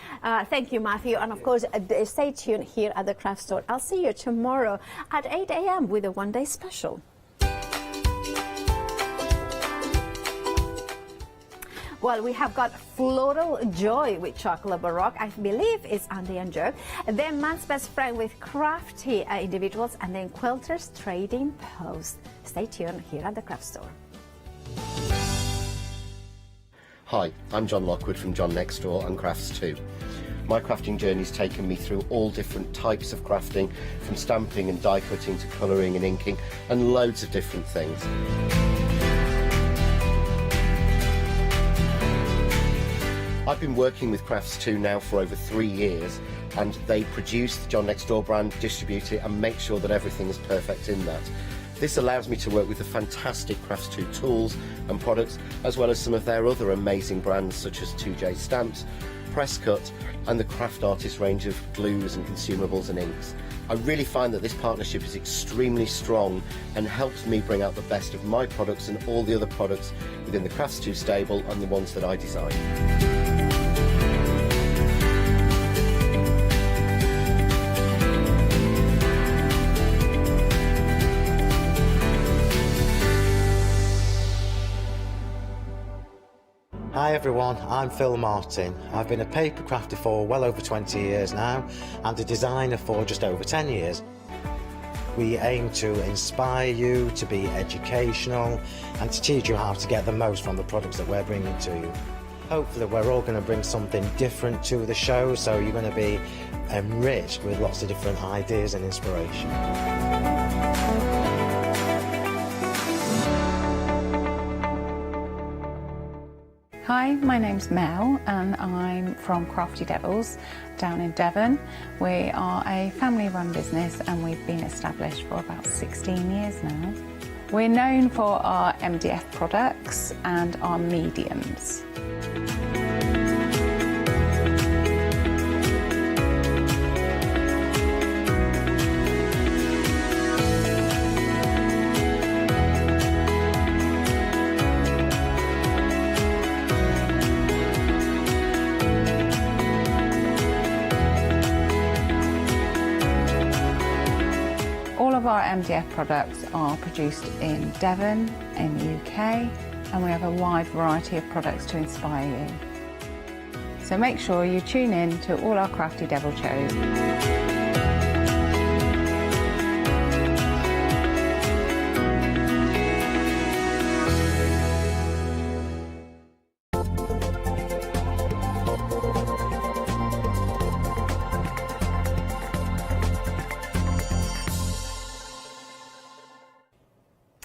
Thank you, Matthew. And of course, stay tuned here at the craft store. I'll see you tomorrow at 8 a.m. with a one-day special. Well, we have got Floral Joy with Chocolate Baroque. I believe it's Andy and Joe. Then Man's Best Friend with Crafty Individuals, and then Quilters Trading Post. Stay tuned here at the craft store. Hi, I'm John Lockwood from John Next Door and Crafts 2. My crafting journey's taken me through all different types of crafting, from stamping and die cutting to colouring and inking, and loads of different things. I've been working with Crafts 2 now for over 3 years, and they produce the John Next Door brand, distribute it, and make sure that everything is perfect in that. This allows me to work with the fantastic Crafts 2 tools and products, as well as some of their other amazing brands such as 2J Stamps, Presscut, and the Craft Artist range of glues and consumables and inks. I really find that this partnership is extremely strong and helps me bring out the best of my products and all the other products within the Crafts 2 stable and the ones that I design. Hi everyone, I'm Phil Martin. I've been a paper crafter for well over 20 years now and a designer for just over 10 years. We aim to inspire you, to be educational and to teach you how to get the most from the products that we're bringing to you. Hopefully we're all going to bring something different to the show, so you're going to be enriched with lots of different ideas and inspiration. Hi, my name's Mel and I'm from Crafty Devils down in Devon. We are a family-run business and we've been established for about 16 years now. We're known for our MDF products and our mediums. All of our MDF products are produced in Devon, in the UK, and we have a wide variety of products to inspire you. So make sure you tune in to all our Crafty Devil shows.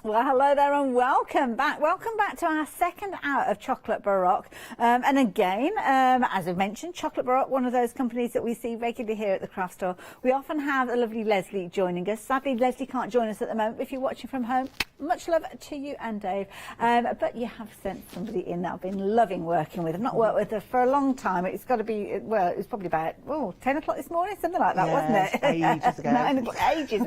Well, hello there and welcome back. Welcome back to our second hour of Chocolate Baroque. And again, as I mentioned, Chocolate Baroque, one of those companies that we see regularly here at the craft store. We often have a lovely Leslie joining us. Sadly, Leslie can't join us at the moment. If you're watching from home, much love to you and Dave. But you have sent somebody in that I've been loving working with. I've not worked with her for a long time. It's got to be, well, it was probably about 10 o'clock this morning, something like that, wasn't it? Ages ago. 9 o'clock, ages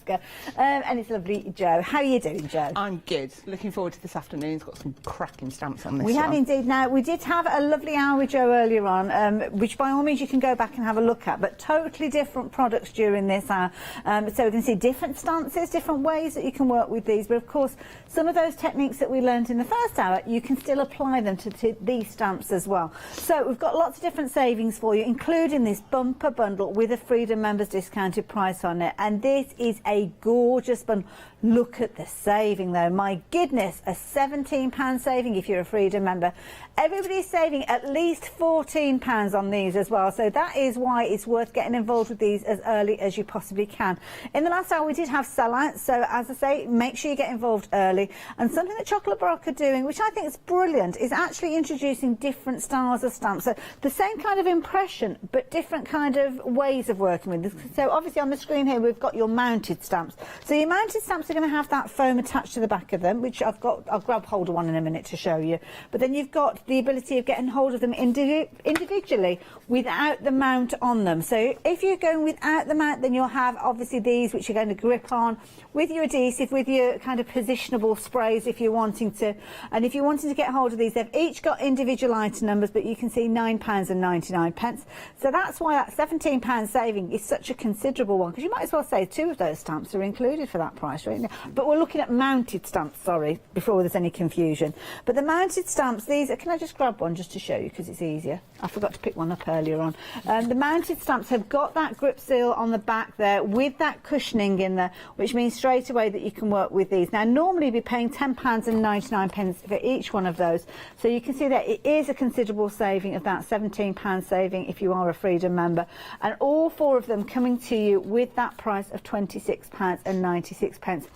ago. And it's lovely Joe. How are you doing, Joe? I'm good. Looking forward to this afternoon. It's got some cracking stamps on this We one. have indeed. Now, we did have a lovely hour with Joe earlier on, which by all means you can go back and have a look at, but totally different products during this hour. So we can see different stances, different ways that you can work with these, but of course, some of those techniques that we learned in the first hour, you can still apply them to these stamps as well. So we've got lots of different savings for you, including this bumper bundle with a Freedom Members discounted price on it. And this is a gorgeous bundle. Look at the saving though, my goodness, a £17 saving if you're a Freedom member. Everybody's saving at least £14 on these as well, so that is why it's worth getting involved with these as early as you possibly can. In the last hour we did have sellouts, so as I say, make sure you get involved early. And something that Chocolate Baroque are doing, which I think is brilliant, is actually introducing different styles of stamps. So the same kind of impression, but different kind of ways of working with this. So obviously on the screen here we've got your mounted stamps. So your mounted stamps are going to have that foam foam attached to the back of them, which I'll grab hold of one in a minute to show you. But then you've got the ability of getting hold of them individually without the mount on them. So if you're going without the mount, then you'll have obviously these which you're going to grip on with your adhesive, with your kind of positionable sprays if you're wanting to. And if you're wanting to get hold of these, they've each got individual item numbers, but you can see £9.99. So that's why that £17 saving is such a considerable one, because you might as well say 2 of those stamps are included for that price right now. But we're looking at mounted stamps, sorry, before there's any confusion. But the mounted stamps, these, can I just grab one just to show you because it's easier? I forgot to pick one up earlier on. The mounted stamps have got that grip seal on the back there with that cushioning in there, which means straight away that you can work with these. Now normally you'd be paying £10.99 for each one of those, so you can see that it is a considerable saving of that £17 saving if you are a Freedom member, and all 4 of them coming to you with that price of £26.96.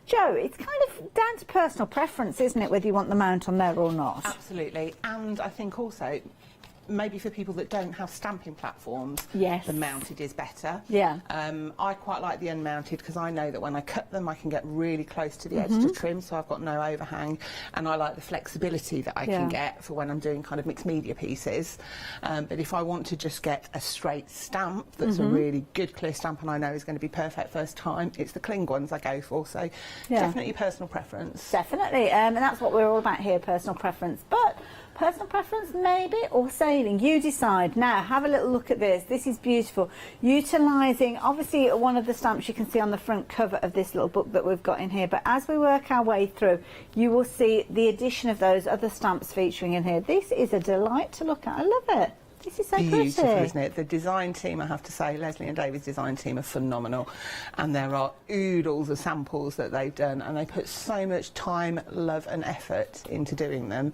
Jo, it's kind of down to personal preference, isn't it, whether you want the mount on there or not? Absolutely, and I think also maybe for people that don't have stamping platforms, yes, the mounted is better. Yeah. I quite like the unmounted because I know that when I cut them I can get really close to the edge to trim, so I've got no overhang, and I like the flexibility that I can get for when I'm doing kind of mixed media pieces. But if I want to just get a straight stamp that's a really good clear stamp and I know is going to be perfect first time, it's the cling ones I go for. So definitely personal preference. Definitely, and that's what we're all about here, personal preference. But personal preference maybe, or saving, you decide. Now have a little look at this. This is beautiful, utilising obviously one of the stamps you can see on the front cover of this little book that we've got in here, but as we work our way through you will see the addition of those other stamps featuring in here. This is a delight to look at. I love it. This is so beautiful, pretty, isn't it? The design team, I have to say, Leslie and David's design team are phenomenal, and there are oodles of samples that they've done, and they put so much time, love and effort into doing them.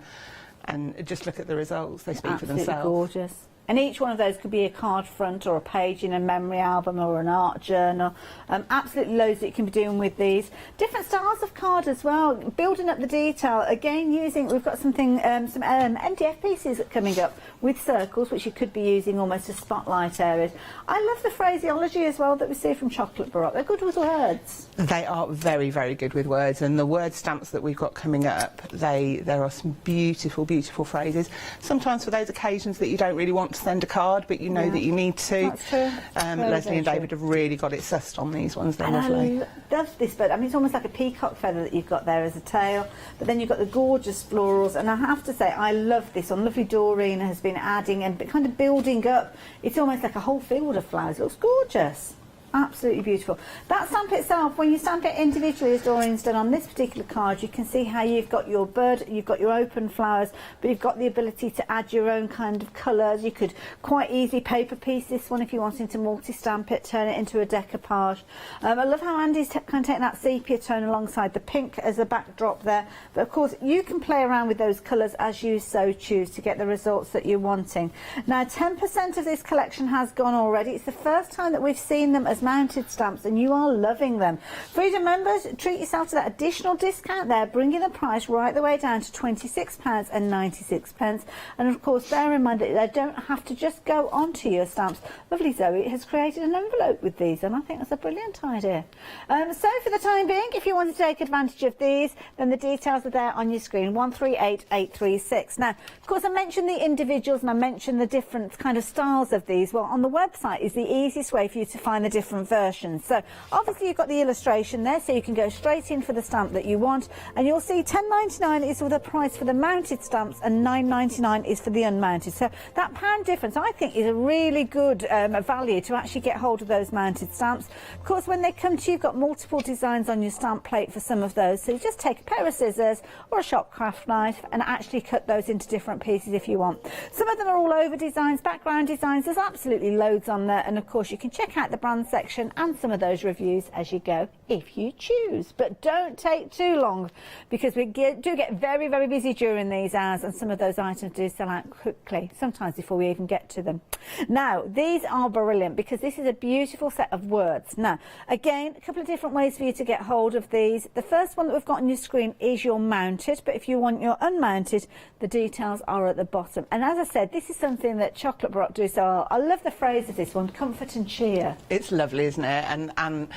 And just look at the results, they speak for themselves. Gorgeous. And each one of those could be a card front or a page in a memory album or an art journal. Absolutely loads that you can be doing with these. Different styles of card as well, building up the detail. Again, we've got something, some MDF pieces coming up with circles, which you could be using almost as spotlight areas. I love the phraseology as well that we see from Chocolate Baroque. They're good with words. They are very, very good with words, and the word stamps that we've got coming up, there are some beautiful, beautiful phrases. Sometimes for those occasions that you don't really want to send a card, but you know that you need to. That's true. Leslie and David have really got it sussed on these ones. They're lovely. I love this bird. I mean, it's almost like a peacock feather that you've got there as a tail, but then you've got the gorgeous florals, and I have to say I love this one. Lovely Doreen has been adding and kind of building up. It's almost like a whole field of flowers. It looks gorgeous. Absolutely beautiful. That stamp itself, when you stamp it individually, as Doreen's done on this particular card, you can see how you've got your bird, you've got your open flowers, but you've got the ability to add your own kind of colours. You could quite easily paper piece this one if you're wanting to multi-stamp it, turn it into a decoupage. I love how Andy's kind of taking that sepia tone alongside the pink as a backdrop there. But of course, you can play around with those colours as you so choose to get the results that you're wanting. Now, 10% of this collection has gone already. It's the first time that we've seen them as mounted stamps, and you are loving them. Freedom members, treat yourself to that additional discount there, bringing the price right the way down to £26.96. And of course, bear in mind that they don't have to just go onto your stamps. Lovely Zoe has created an envelope with these, and I think that's a brilliant idea. So for the time being, if you want to take advantage of these, then the details are there on your screen, 138836. Now, of course, I mentioned the individuals and I mentioned the different kind of styles of these. Well, on the website is the easiest way for you to find the different versions. So obviously you've got the illustration there, so you can go straight in for the stamp that you want, and you'll see £10.99 is the price for the mounted stamps and £9.99 is for the unmounted. So that pound difference, I think, is a really good value to actually get hold of those mounted stamps. Of course, when they come to you, you've got multiple designs on your stamp plate for some of those, so you just take a pair of scissors or a shop craft knife and actually cut those into different pieces if you want. Some of them are all over designs, background designs. There's absolutely loads on there, and of course you can check out the brand section and some of those reviews as you go if you choose, but don't take too long, because we do get very, very busy during these hours, and some of those items do sell out quickly, sometimes before we even get to them. Now, these are brilliant because this is a beautiful set of words. Now, again, a couple of different ways for you to get hold of these. The first one that we've got on your screen is your mounted, but if you want your unmounted, the details are at the bottom. And as I said, this is something that Chocolate Baroque do so well. I love the phrase of this one, comfort and cheer. It's lovely, isn't it? And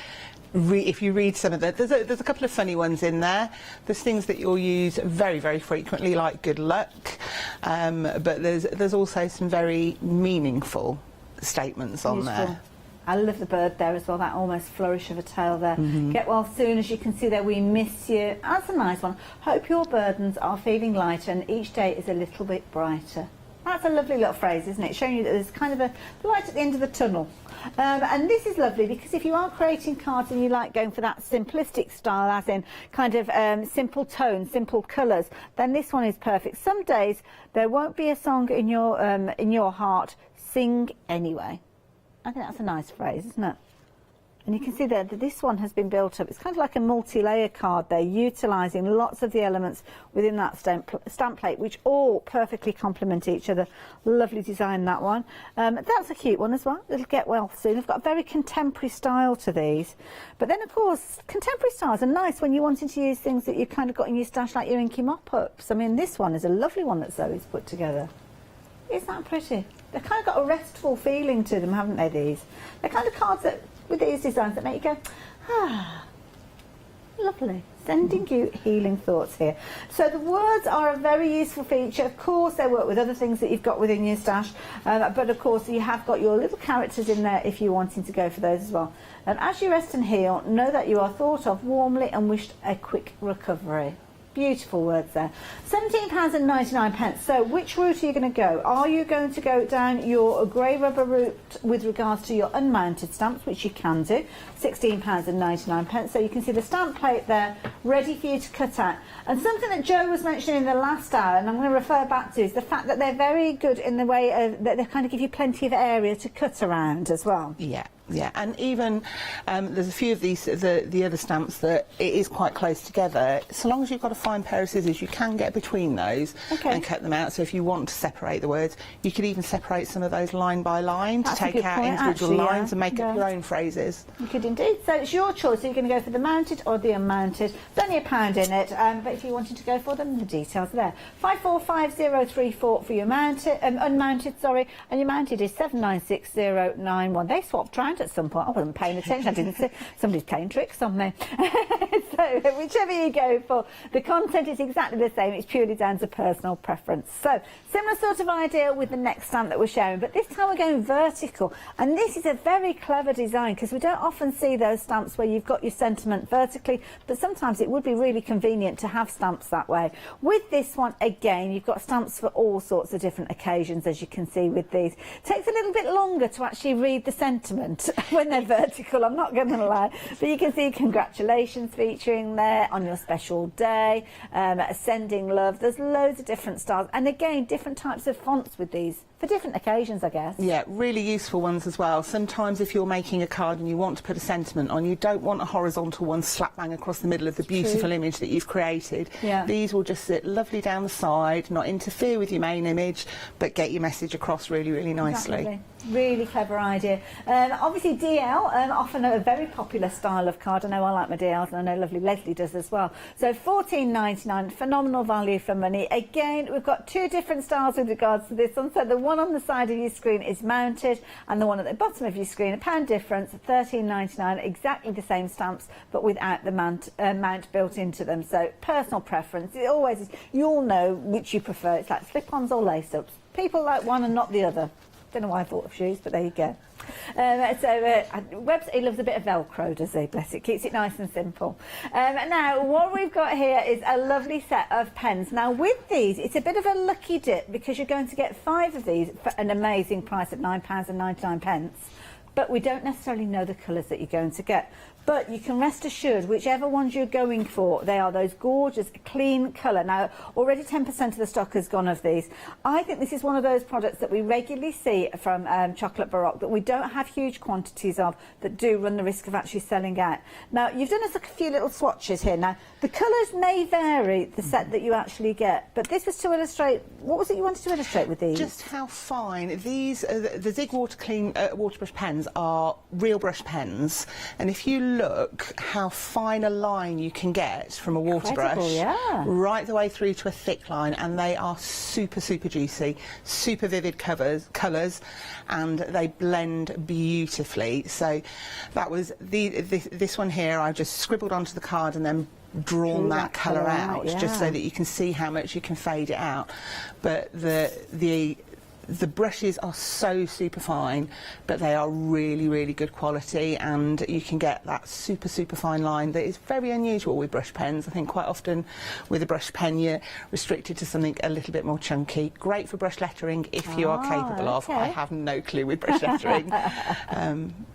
if you read some of the, there's a couple of funny ones in there. There's things that you'll use very, very frequently, like good luck, but there's also some very meaningful statements on there. I love the bird there as well, that almost flourish of a tail there. Get well soon, as you can see there, we miss you. That's a nice one. Hope your burdens are feeling lighter and each day is a little bit brighter. That's a lovely little phrase, isn't it? Showing you that there's kind of a light at the end of the tunnel. And this is lovely because if you are creating cards and you like going for that simplistic style, as in kind of simple tones, simple colours, then this one is perfect. Some days there won't be a song in your heart. Sing anyway. I think that's a nice phrase, isn't it? And you can see there that this one has been built up. It's kind of like a multi-layer card there, utilising lots of the elements within that stamp plate, which all perfectly complement each other. Lovely design, that one. That's a cute one as well. It'll get well soon. They've got a very contemporary style to these. But then, of course, contemporary styles are nice when you're wanting to use things that you've kind of got in your stash, like your inky mop-ups. I mean, this one is a lovely one that Zoe's put together. Isn't that pretty? They've kind of got a restful feeling to them, haven't they, these? They're kind of cards that, with these designs, that make you go, ah, lovely. Sending you healing thoughts here. So the words are a very useful feature. Of course, they work with other things that you've got within your stash, but of course you have got your little characters in there if you're wanting to go for those as well. And as you rest and heal, know that you are thought of warmly and wished a quick recovery. Beautiful words there. £17.99. So which route are you going to go? Are you going to go down your grey rubber route with regards to your unmounted stamps, which you can do, £16.99. So you can see the stamp plate there, ready for you to cut out. And something that Joe was mentioning in the last hour, and I'm going to refer back to, is the fact that they're very good in the way of, that they kind of give you plenty of area to cut around as well. Yeah. Yeah, and even there's a few of these, the other stamps that it is quite close together. So long as you've got a fine pair of scissors, you can get between those and cut them out. So if you want to separate the words, you could even separate some of those line by line to take out individual lines and make up your own phrases. You could indeed. So it's your choice. Are you going to go for the mounted or the unmounted? There's only £1 in it, but if you wanted to go for them, the details are there. 545034 for your mounted, unmounted, sorry, and your mounted is 796091. They swapped round at some point. I wasn't paying attention. I didn't see. Somebody's playing tricks on me. So whichever you go for, the content is exactly the same. It's purely down to personal preference. So similar sort of idea with the next stamp that we're showing, but this time we're going vertical. And this is a very clever design because we don't often see those stamps where you've got your sentiment vertically, but sometimes it would be really convenient to have stamps that way. With this one, again, you've got stamps for all sorts of different occasions, as you can see with these. It takes a little bit longer to actually read the sentiment when they're vertical, I'm not going to lie, but you can see congratulations featuring there on your special day, sending love. There's loads of different styles, and again, different types of fonts with these for different occasions, I guess. Yeah, really useful ones as well. Sometimes if you're making a card and you want to put a sentiment on, you don't want a horizontal one slap bang across the middle of the beautiful image that you've created. Yeah. These will just sit lovely down the side, not interfere with your main image, but get your message across really, really nicely. Exactly. Really clever idea. Obviously DL, often a very popular style of card. I know I like my DLs, and I know lovely Leslie does as well. So £14.99, phenomenal value for money. Again, we've got two different styles with regards to this one. So the one on the side of your screen is mounted, and the one at the bottom of your screen, £1 difference, £13.99, exactly the same stamps, but without the mount built into them. So personal preference. It always is. You'll know which you prefer. It's like slip-ons or lace-ups. People like one and not the other. Don't know why I thought of shoes, but there you go. Webbs, he loves a bit of Velcro, does he? Bless it. Keeps it nice and simple. Now, what we've got here is a lovely set of pens. Now, with these, it's a bit of a lucky dip because you're going to get 5 of these for an amazing price of £9.99. But we don't necessarily know the colours that you're going to get. But you can rest assured, whichever ones you're going for, they are those gorgeous, clean colour. Now, already 10% of the stock has gone of these. I think this is one of those products that we regularly see from Chocolate Baroque that we don't have huge quantities of, that do run the risk of actually selling out. Now, you've done us a few little swatches here. Now, the colours may vary, the set that you actually get, but this was to illustrate, what was it you wanted to illustrate with these? Just how fine these, the Zig Water Clean water brush pens pens are real brush pens, and if you look how fine a line you can get from a water brush right the way through to a thick line, and they are super juicy, super vivid colours, and they blend beautifully. So that was this one here. I just scribbled onto the card and then drawn that colour out, just so that you can see how much you can fade it out. But the brushes are so super fine, but they are really good quality, and you can get that super fine line that is very unusual with brush pens. I think quite often with a brush pen you're restricted to something a little bit more chunky. Great for brush lettering if you are capable of. I have no clue with brush lettering,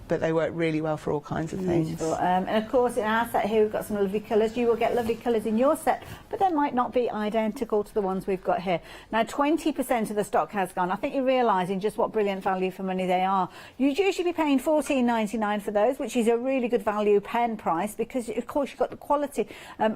but they work really well for all kinds of things. And of course in our set here we've got some lovely colours. You will get lovely colours in your set, but they might not be identical to the ones we've got here. Now 20% of the stock has gone. I think you're realising just what brilliant value for money they are. You'd usually be paying $14.99 for those, which is a really good value pen price, because of course you've got the quality,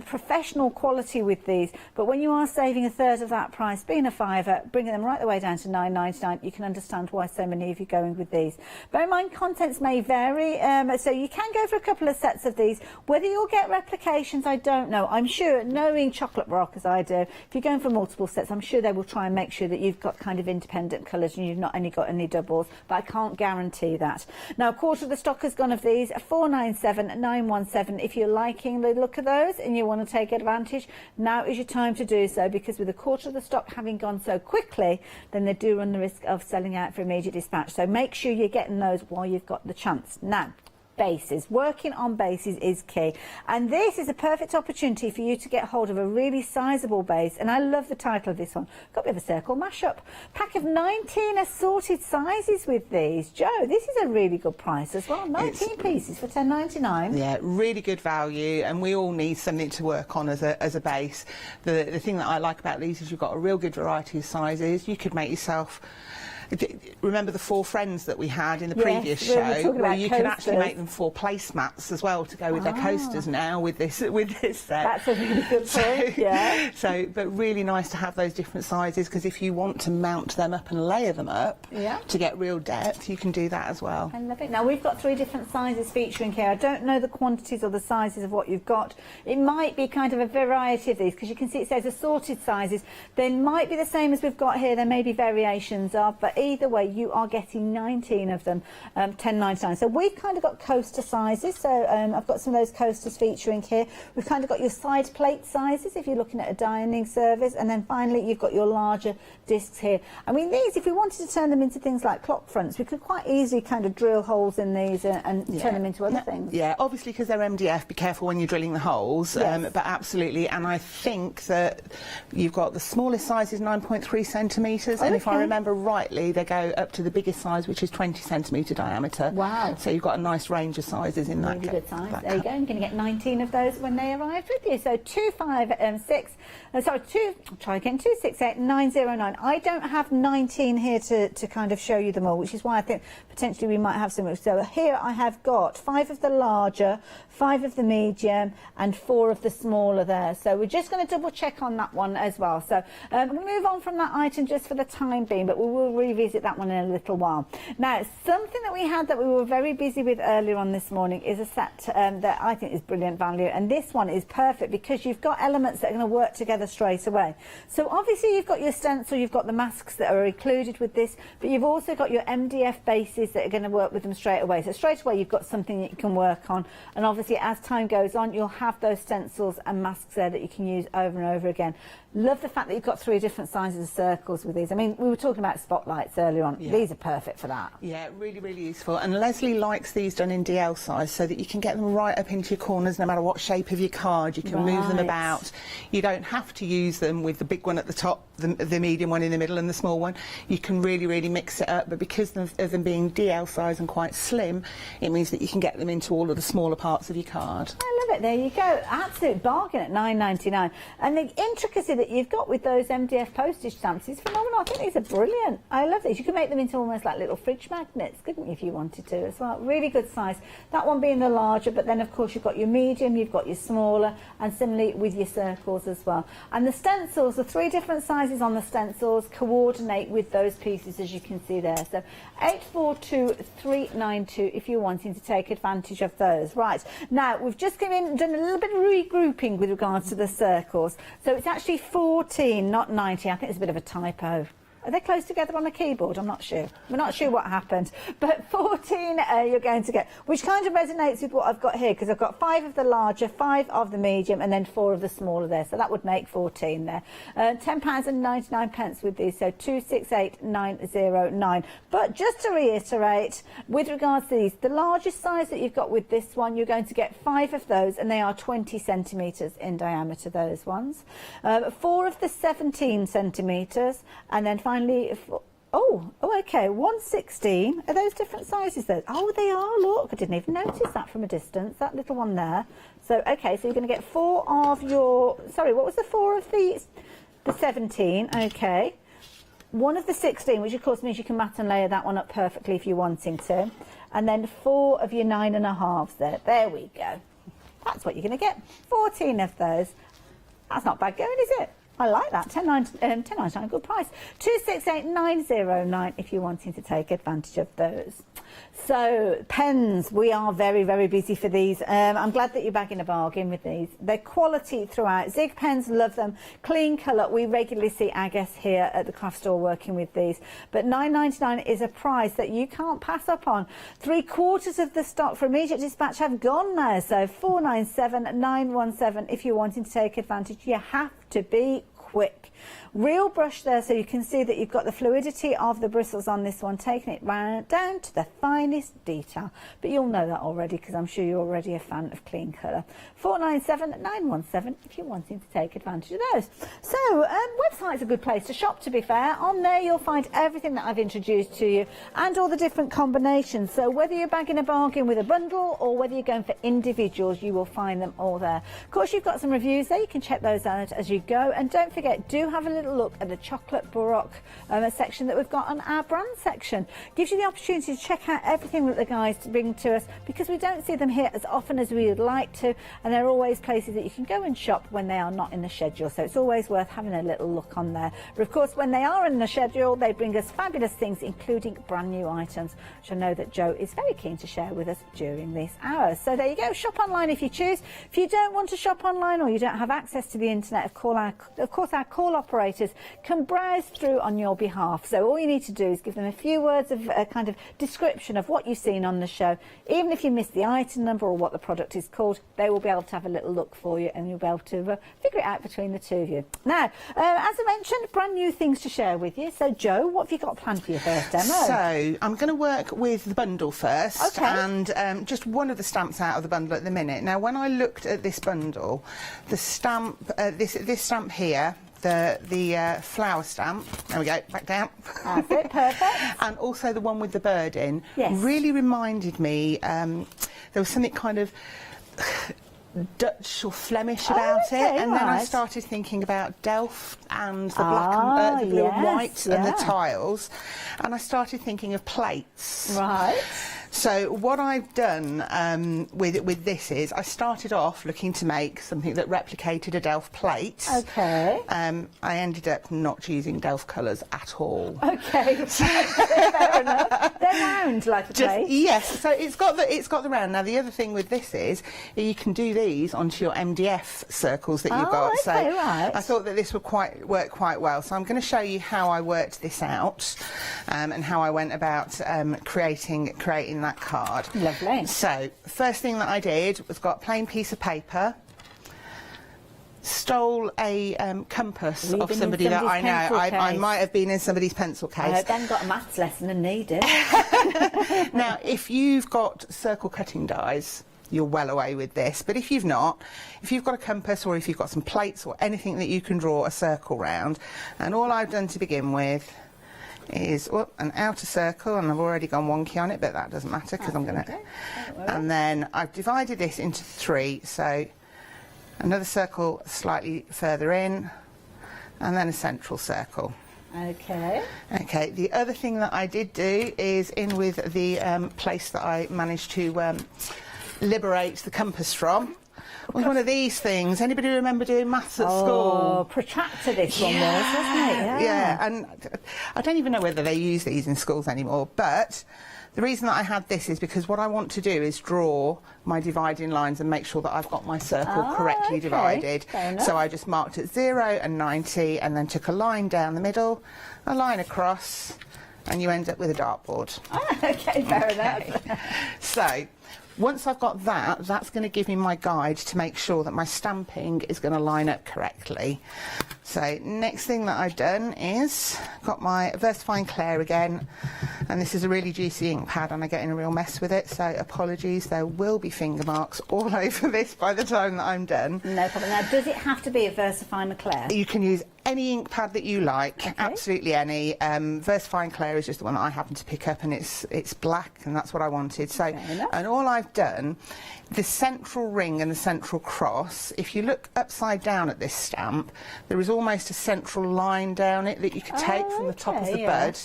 professional quality with these. But when you are saving a third of that price, being a fiver, bringing them right the way down to $9.99, you can understand why so many of you are going with these. Bear in mind, contents may vary, so you can go for a couple of sets of these. Whether you'll get replications, I don't know. I'm sure, knowing Chocolate Rock as I do, if you're going for multiple sets, I'm sure they will try and make sure that you've got kind of independent colours and you've not only got any doubles, but I can't guarantee that. Now, a quarter of the stock has gone of these, $497, $917. If you're liking the look of those and you want to take advantage, now is your time to do so, because with a quarter of the stock having gone so quickly, then they do run the risk of selling out for immediate dispatch. So make sure you're getting those while you've got the chance. Now, bases. Working on bases is key, and this is a perfect opportunity for you to get hold of a really sizable base. And I love the title of this one. Got a bit of a circle mashup. Pack of 19 assorted sizes with these. Joe, this is a really good price as well. 19 pieces for $10.99. Yeah, really good value, and we all need something to work on as a base. The thing that I like about these is you've got a real good variety of sizes. You could make yourself... Remember the 4 friends that we had in the previous show? Well, you can actually make them 4 placemats as well to go with their coasters now with this set. That's a really good point. But really nice to have those different sizes, because if you want to mount them up and layer them up to get real depth, you can do that as well. I love it. Now we've got 3 different sizes featuring here. I don't know the quantities or the sizes of what you've got. It might be kind of a variety of these, because you can see it says assorted sizes. They might be the same as we've got here. There may be variations of, but either way you are getting 19 of them, $10.99. So we've kind of got coaster sizes, so I've got some of those coasters featuring here. We've kind of got your side plate sizes if you're looking at a dining service, and then finally you've got your larger discs here. I mean, these, if we wanted to turn them into things like clock fronts, we could quite easily kind of drill holes in these and turn them into other things. Yeah, obviously because they're MDF, be careful when you're drilling the holes, but absolutely. And I think that you've got the smallest size is 9.3 centimetres, and if I remember rightly, they go up to the biggest size, which is 20 centimetre diameter. Wow. So you've got a nice range of sizes in that. Really good size. There you go. You're going to get 19 of those when they arrive with you. So 268 909. I don't have 19 here to kind of show you them all, which is why I think potentially we might have some. So here I have got 5 of the larger, 5 of the medium, and 4 of the smaller there. So we're just going to double check on that one as well. So we'll move on from that item just for the time being, but we will revisit that one in a little while. Now, something that we had that we were very busy with earlier on this morning is a set that I think is brilliant value, and this one is perfect because you've got elements that are going to work together straight away. So obviously you've got your stencil, you've got the masks that are included with this, but you've also got your MDF bases that are going to work with them straight away. So straight away you've got something that you can work on, and obviously as time goes on you'll have those stencils and masks there that you can use over and over again. Love the fact that you've got 3 different sizes of circles with these. I mean, we were talking about spotlights earlier on. These are perfect for that. Yeah, really, really useful. And Leslie likes these done in DL size so that you can get them right up into your corners no matter what shape of your card. You can move them about. You don't have to use them with the big one at the top, the medium one in the middle and the small one. You can really, really mix it up. But because of them being DL size and quite slim, it means that you can get them into all of the smaller parts of your card. I love it. There you go. Absolute bargain at £9.99. And the intricacy that you've got with those MDF postage stamps is phenomenal. I think these are brilliant. I love these. You could make them into almost like little fridge magnets, couldn't you, if you wanted to as well? Really good size. That one being the larger, but then of course you've got your medium, you've got your smaller, and similarly with your circles as well. And the stencils, the 3 different sizes on the stencils coordinate with those pieces, as you can see there. So 842392 if you're wanting to take advantage of those. Right, now we've just done a little bit of regrouping with regards to the circles. So it's actually 14, not 90. I think there's a bit of a typo. Are they close together on a keyboard? I'm not sure. We're not sure what happened. But 14 you're going to get, which kind of resonates with what I've got here, because I've got 5 of the larger, 5 of the medium, and then 4 of the smaller there. So that would make 14 there. £10.99 with these, so 268909. But just to reiterate, with regards to these, the largest size that you've got with this one, you're going to get 5 of those, and they are 20 centimetres in diameter, those ones. 4 of the 17 centimetres, and then finally, okay, 116. Are those different sizes, those? Oh, they are, look. I didn't even notice that from a distance, that little one there. So, okay, so you're going to get 4 of your, sorry, what was the 4 of the 17? Okay. 1 of the 16, which of course means you can mat and layer that one up perfectly if you're wanting to. And then 4 of your 9.5s there. There we go. That's what you're going to get. 14 of those. That's not bad going, is it? I like that. £10.99, good price. 268909 if you're wanting to take advantage of those. So pens, we are very, very busy for these. I'm glad that you're bagging a bargain with these. They're quality throughout. Zig pens, love them. Clean colour. We regularly see our guests here at the craft store working with these. But £9.99 is a price that you can't pass up on. 3/4 of the stock for immediate dispatch have gone now. So 497917 if you're wanting to take advantage. You have to be quick. Real brush there, so you can see that you've got the fluidity of the bristles on this one, taking it round down to the finest detail. But you'll know that already, because I'm sure you're already a fan of clean colour. 497917 if you're wanting to take advantage of those. So website's a good place to shop, to be fair. On there you'll find everything that I've introduced to you and all the different combinations. So whether you're bagging a bargain with a bundle or whether you're going for individuals, you will find them all there. Of course, you've got some reviews there. You can check those out as you go. And don't forget, do have a little look at the chocolate baroque section that we've got on our brand section. Gives you the opportunity to check out everything that the guys bring to us, because we don't see them here as often as we would like to, and they're always places that you can go and shop when they are not in the schedule. So it's always worth having a little look on there. But of course, when they are in the schedule, they bring us fabulous things, including brand new items, which I know that Joe is very keen to share with us during these hours. So there you go. Shop online if you choose. If you don't want to shop online, or you don't have access to the internet, of course our call operators can browse through on your behalf. So all you need to do is give them a few words of a kind of description of what you've seen on the show. Even if you missed the item number or what the product is called, they will be able to have a little look for you, and you'll be able to figure it out between the two of you. Now, as I mentioned, brand new things to share with you. So Joe, what have you got planned for your first demo? So I'm going to work with the bundle first, and just one of the stamps out of the bundle at the minute. Now, when I looked at this bundle, the stamp, this stamp here, the flower stamp, there we go, back down. That's it, perfect. And also the one with the bird in, really reminded me, there was something kind of Dutch or Flemish about it, and then I started thinking about Delft and the black and the blue and white and the tiles, and I started thinking of plates. Right. So what I've done with this is I started off looking to make something that replicated a Delft plate. Okay. I ended up not choosing Delft colours at all. Okay. Fair enough. They're round like a plate. Yes. So it's got the round. Now the other thing with this is you can do these onto your MDF circles that you've got. So right. I thought that this would work quite well. So I'm going to show you how I worked this out and how I went about creating that card. Lovely. So first thing that I did was got a plain piece of paper, stole a compass of somebody that I know. I might have been in somebody's pencil case. I then got a maths lesson and needed. Now, if you've got circle cutting dies, you're well away with this, but if you've not, if you've got a compass or if you've got some plates or anything that you can draw a circle round, and all I've done to begin with is an outer circle, and I've already gone wonky on it, but that doesn't matter because I'm going to... And then I've divided this into 3, so another circle slightly further in, and then a central circle. Okay. Okay, the other thing that I did do is in with the place that I managed to liberate the compass from. Was one of these things. Anybody remember doing maths at school? Oh, protractor this one was, wasn't it? Yeah, and I don't even know whether they use these in schools anymore, but the reason that I had this is because what I want to do is draw my dividing lines and make sure that I've got my circle correctly divided. So I just marked at 0 and 90 and then took a line down the middle, a line across, and you end up with a dartboard. Okay, fair enough. So once I've got that, that's going to give me my guide to make sure that my stamping is going to line up correctly. So next thing that I've done is got my VersaFine Clair again, and this is a really juicy ink pad and I get in a real mess with it, so apologies, there will be finger marks all over this by the time that I'm done. No problem. Now, does it have to be a VersaFine Clair? You can use any ink pad that you like, absolutely any. VersaFine Clair is just the one that I happen to pick up, and it's black, and that's what I wanted. So, and all I've done, the central ring and the central cross, if you look upside down at this stamp, there is almost a central line down it that you could take from the top of the bud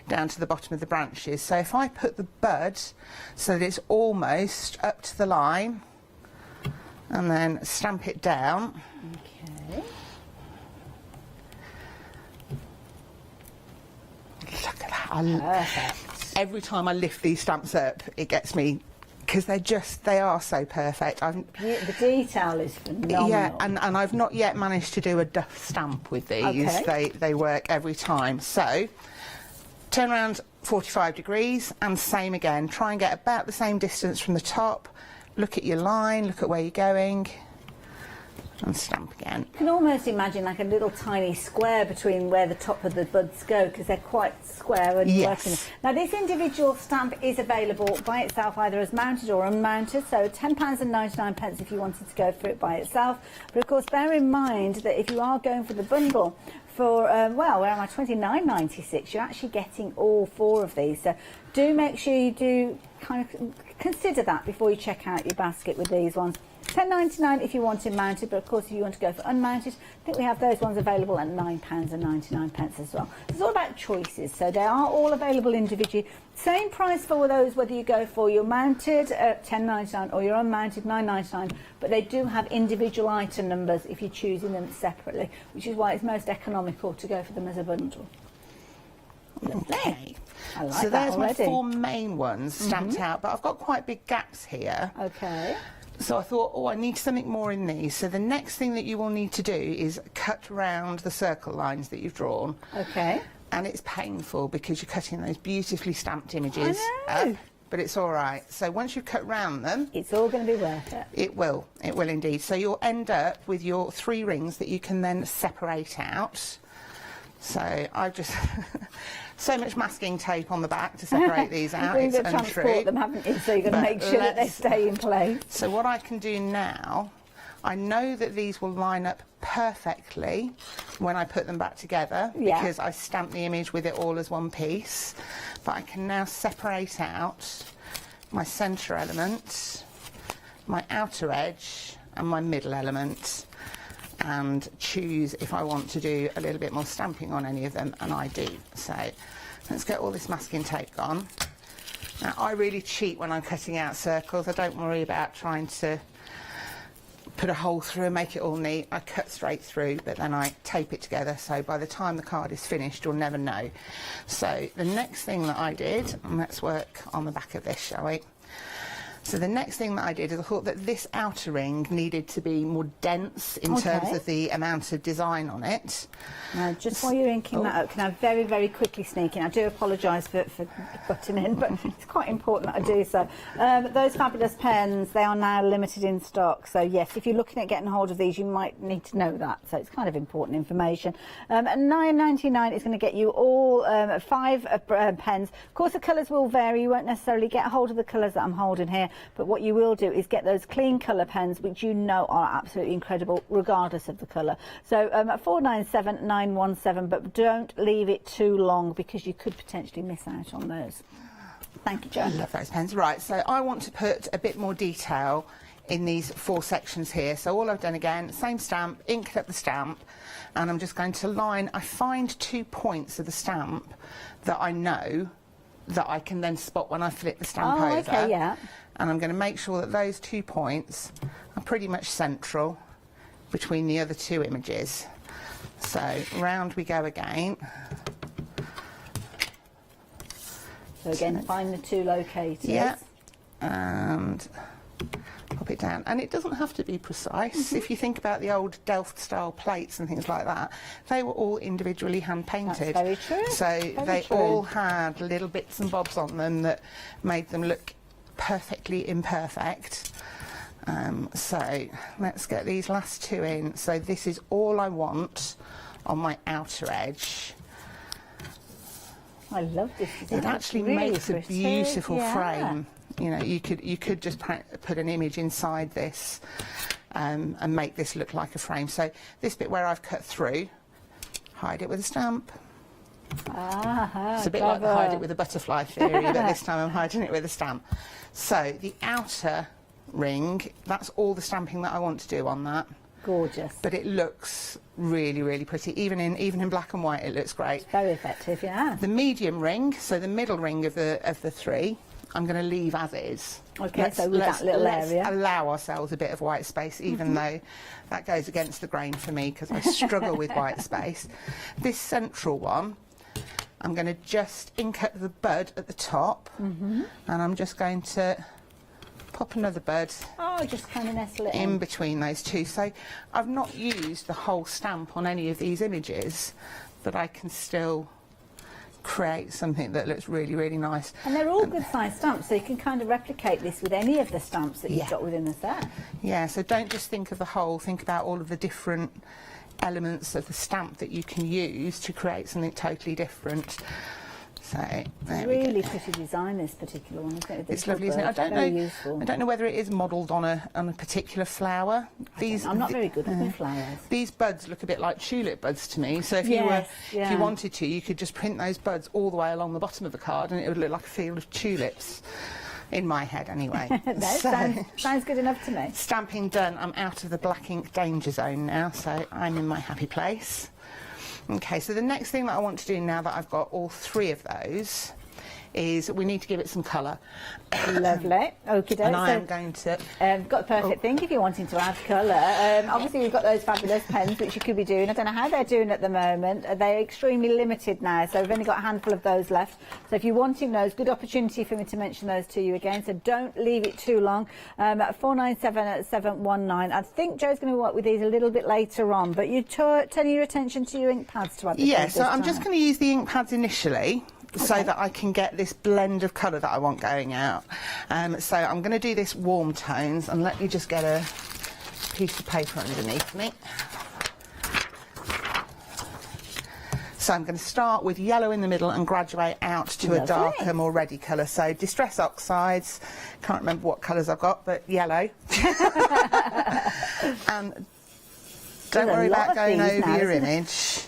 down to the bottom of the branches. So if I put the bud so that it's almost up to the line, and then stamp it down. Okay. Look at that. Every time I lift these stamps up, it gets me, because they are so perfect. The detail is phenomenal. Yeah, and I've not yet managed to do a duff stamp with these. Okay. They work every time. So turn around 45 degrees and same again. Try and get about the same distance from the top. Look at your line, look at where you're going, and stamp again. You can almost imagine like a little tiny square between where the top of the buds go, because they're quite square and working. Now this individual stamp is available by itself either as mounted or unmounted, so £10.99 if you wanted to go for it by itself. But of course bear in mind that if you are going for the bundle for, well, where am I, £29.96, you're actually getting all 4 of these. So do make sure you do kind of consider that before you check out your basket with these ones. £10.99 if you want it mounted, but of course if you want to go for unmounted, I think we have those ones available at £9.99 as well. It's all about choices, so they are all available individually. Same price for those whether you go for your mounted at £10.99 or your unmounted £9.99, but they do have individual item numbers if you're choosing them separately, which is why it's most economical to go for them as a bundle. Okay. I like so that there's already. my 4 main ones stamped out, but I've got quite big gaps here. Okay. So I thought, I need something more in these. So the next thing that you will need to do is cut round the circle lines that you've drawn. Okay. And it's painful because you're cutting those beautifully stamped images up, but it's all right. So once you've cut round them, it's all going to be worth it. It will indeed. So you'll end up with your 3 rings that you can then separate out. So I've just so much masking tape on the back to separate these out. You've It's got to untrue. transport them, haven't you? So you've got to make sure that they stay in place. So what I can do now, I know that these will line up perfectly when I put them back together because I stamped the image with it all as one piece. But I can now separate out my centre element, my outer edge and my middle element, and choose if I want to do a little bit more stamping on any of them, and I do. So let's get all this masking tape on. Now I really cheat when I'm cutting out circles. I don't worry about trying to put a hole through and make it all neat. I cut straight through, but then I tape it together, so by the time the card is finished you'll never know. So the next thing that I did, and let's work on the back of this, shall we? So the next thing that I did is I thought that this outer ring needed to be more dense in terms of the amount of design on it. Now, just while you're inking that up, can I very, very quickly sneak in? I do apologise for butting in, but it's quite important that I do so. Those fabulous pens, they are now limited in stock. So, yes, if you're looking at getting hold of these, you might need to know that. So it's kind of important information. At £9.99, it's going to get you all 5 pens. Of course, the colours will vary. You won't necessarily get hold of the colours that I'm holding here. but what you will do is get those clean colour pens, which you know are absolutely incredible regardless of the colour. So at 497,917, but don't leave it too long because you could potentially miss out on those. Thank you, Jo. I love those pens. Right, so I want to put a bit more detail in these 4 sections here. So all I've done again, same stamp, inked up the stamp, and I'm just going to line. I find 2 points of the stamp that I know that I can then spot when I flip the stamp over. Okay, yeah. And I'm going to make sure that those 2 points are pretty much central between the other 2 images. So round we go again. So again, find the 2 locators. Yeah, and pop it down. And it doesn't have to be precise. If you think about the old Delft-style plates and things like that, they were all individually hand-painted. That's very true. So they all had little bits and bobs on them that made them look perfectly imperfect. So let's get these last 2 in. So this is all I want on my outer edge. I love this design. It actually really makes a pretty. beautiful Yeah. frame. You know, you could just put an image inside this and make this look like a frame. So this bit where I've cut through, hide it with a stamp. It's a bit like the hide it with a butterfly theory, but this time I'm hiding it with a stamp. So the outer ring, that's all the stamping that I want to do on that. Gorgeous. But it looks really, really pretty. Even in black and white, it looks great. It's very effective, yeah. The medium ring, so the middle ring of the 3, I'm going to leave as is. Okay, so with that little area. Let's allow ourselves a bit of white space, even though that goes against the grain for me because I struggle with white space. This central one, I'm going to just ink up the bud at the top, and I'm just going to pop another bud just kind of nestle it in between those 2. So I've not used the whole stamp on any of these images, but I can still create something that looks really, really nice. And they're all good size stamps, so you can kind of replicate this with any of the stamps that you've got within the set. Yeah, so don't just think of the whole, think about all of the different elements of the stamp that you can use to create something totally different. So there we go. Really pretty design, this particular one, isn't it? It's lovely, isn't it? I don't know whether it is modelled on a particular flower. I'm not very good with flowers. These buds look a bit like tulip buds to me. So if you wanted to, you could just print those buds all the way along the bottom of the card, and it would look like a field of tulips. In my head, anyway. Sounds good enough to me. Stamping done. I'm out of the black ink danger zone now, so I'm in my happy place. Okay, so the next thing that I want to do now that I've got all 3 of those is we need to give it some colour. Lovely. Okie doke. And I am going to... got the perfect thing if you're wanting to add colour. Obviously, you've got those fabulous pens, which you could be doing. I don't know how they're doing at the moment. They're extremely limited now, so we've only got a handful of those left. So if you're wanting those, good opportunity for me to mention those to you again, so don't leave it too long. At 497,719. I think Jo's going to work with these a little bit later on, but you turn your attention to your ink pads to add the Yeah, so I'm just going to use the ink pads initially. So that I can get this blend of colour that I want going out. So I'm going to do this warm tones, and let me just get a piece of paper underneath me. So I'm going to start with yellow in the middle and graduate out to a darker, more ready colour. So Distress Oxides, can't remember what colours I've got, but yellow. And don't worry about going over your image.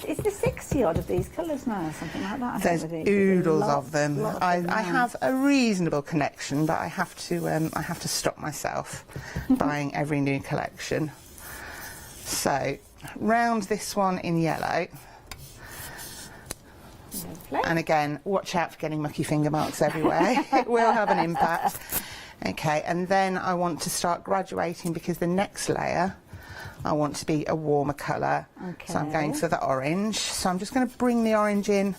It's the 60 odd of these colours now, or something like that. There's oodles of them. I have a reasonable connection, but I have to stop myself buying every new collection. So round this one in yellow. Lovely. And again, watch out for getting mucky finger marks everywhere. It will have an impact. Okay, and then I want to start graduating because the next layer I want to be a warmer colour. So I'm going for the orange. So I'm just going to bring the orange in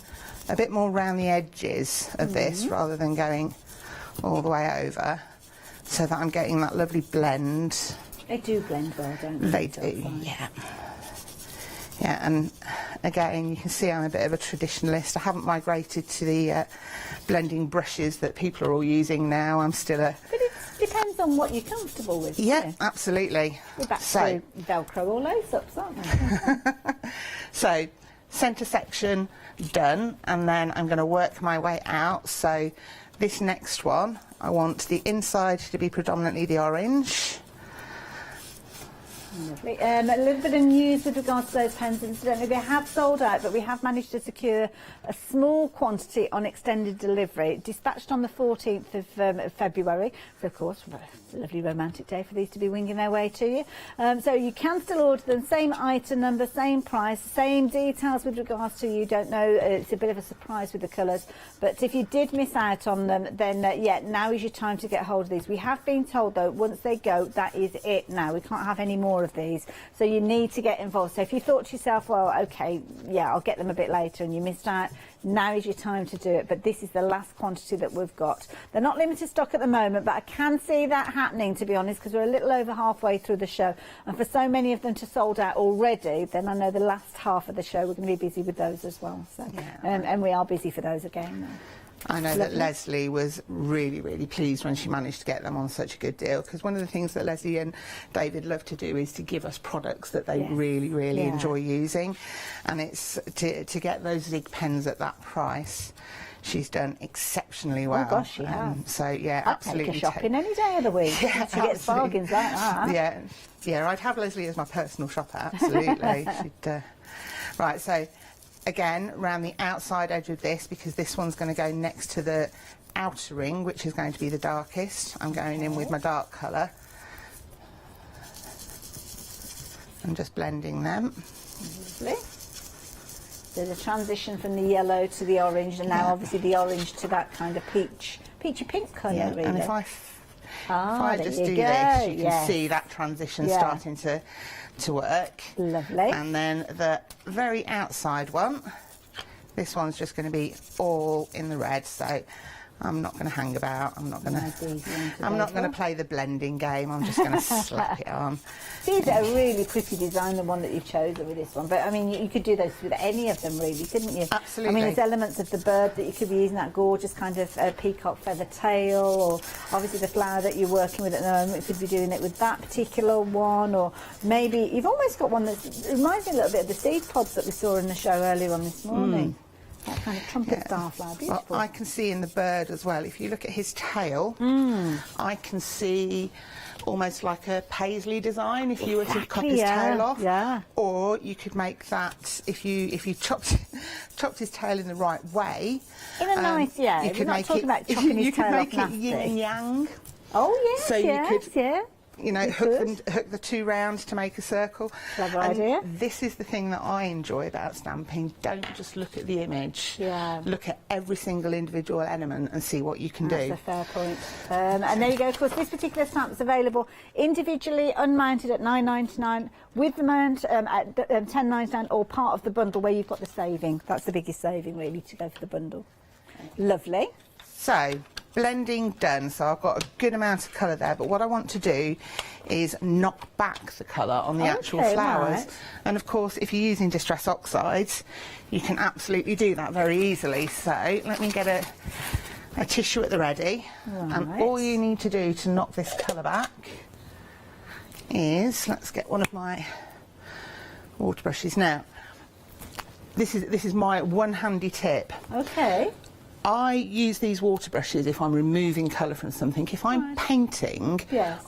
a bit more around the edges of this rather than going all the way over, so that I'm getting that lovely blend. They do blend well, don't they? They do, yeah. Yeah, and again, you can see I'm a bit of a traditionalist. I haven't migrated to the blending brushes that people are all using now. I'm still a... But it depends on what you're comfortable with. Yeah, absolutely. We're back to Velcro or lace-ups, aren't we? So, centre section done, and then I'm going to work my way out. So this next one, I want the inside to be predominantly the orange. Lovely. A little bit of news with regards to those pens. Incidentally, they have sold out, but we have managed to secure a small quantity on extended delivery, dispatched on the 14th of February. So, of course, it's a lovely romantic day for these to be winging their way to you. So you can still order them, same item number, same price, same details with regards to you don't know. It's a bit of a surprise with the colours. But if you did miss out on them, then, yeah, now is your time to get hold of these. We have been told, though, once they go, that is it now. We can't have any more of these, so you need to get involved. So if you thought to yourself, well, okay, yeah, I'll get them a bit later, and you missed out, now is your time to do it. But this is the last quantity that we've got. They're not limited stock at the moment, but I can see that happening, to be honest, because we're a little over halfway through the show, and for so many of them to sold out already, then I know the last half of the show we're going to be busy with those as well. So and we are busy for those again now. I know that Leslie was really, really pleased when she managed to get them on such a good deal, because one of the things that Leslie and David love to do is to give us products that they really, really enjoy using, and it's to get those Zig pens at that price. She's done exceptionally well. Oh gosh, she has. So yeah, I'd absolutely. take her shopping any day of the week. Yeah, she gets bargains like that. Yeah, I'd have Leslie as my personal shopper. Absolutely. She'd, right, so. Again, around the outside edge of this, because this one's going to go next to the outer ring, which is going to be the darkest. I'm going in with my dark colour. I'm just blending them. Lovely. There's a transition from the yellow to the orange, and now obviously the orange to that kind of peachy pink colour, really. And if I just do this, you can see that transition starting to work. Lovely. And then the very outside one, this one's just going to be all in the red, so I'm not going to hang about. I'm not going to play the blending game. I'm just going to slap it on. These are a really pretty design, the one that you've chosen with this one. But I mean, you could do those with any of them, really, couldn't you? Absolutely. I mean, there's elements of the bird that you could be using, that gorgeous kind of peacock feather tail, or obviously the flower that you're working with at the moment. You could be doing it with that particular one, or maybe you've almost got one that reminds me a little bit of the seed pods that we saw in the show earlier on this morning. That kind of trumpet starflower, beautiful. Well, I can see in the bird as well, if you look at his tail, I can see almost like a paisley design if you were to cut his tail off. Yeah. Or you could make that, if you chopped his tail in the right way. In a nice, you could make it, about chopping his tail off you could make it yin and yang. Oh, yes, so you could, you know, hook the two round to make a circle. Clever idea. This is the thing that I enjoy about stamping. Don't just look at the image. Look at every single individual element and see what you can do. That's a fair point. And there you go. Of course, this particular stamp is available individually, unmounted at $9.99, with the mount at $10.99, or part of the bundle where you've got the saving. That's the biggest saving, really, to go for the bundle. Lovely. So, blending done, so I've got a good amount of colour there, but what I want to do is knock back the colour on the actual flowers. And of course, if you're using Distress Oxides, you can absolutely do that very easily. So let me get a tissue at the ready, and all you need to do to knock this colour back is, let's get one of my water brushes. Now, this is my one handy tip. Okay. I use these water brushes if I'm removing colour from something. If I'm painting,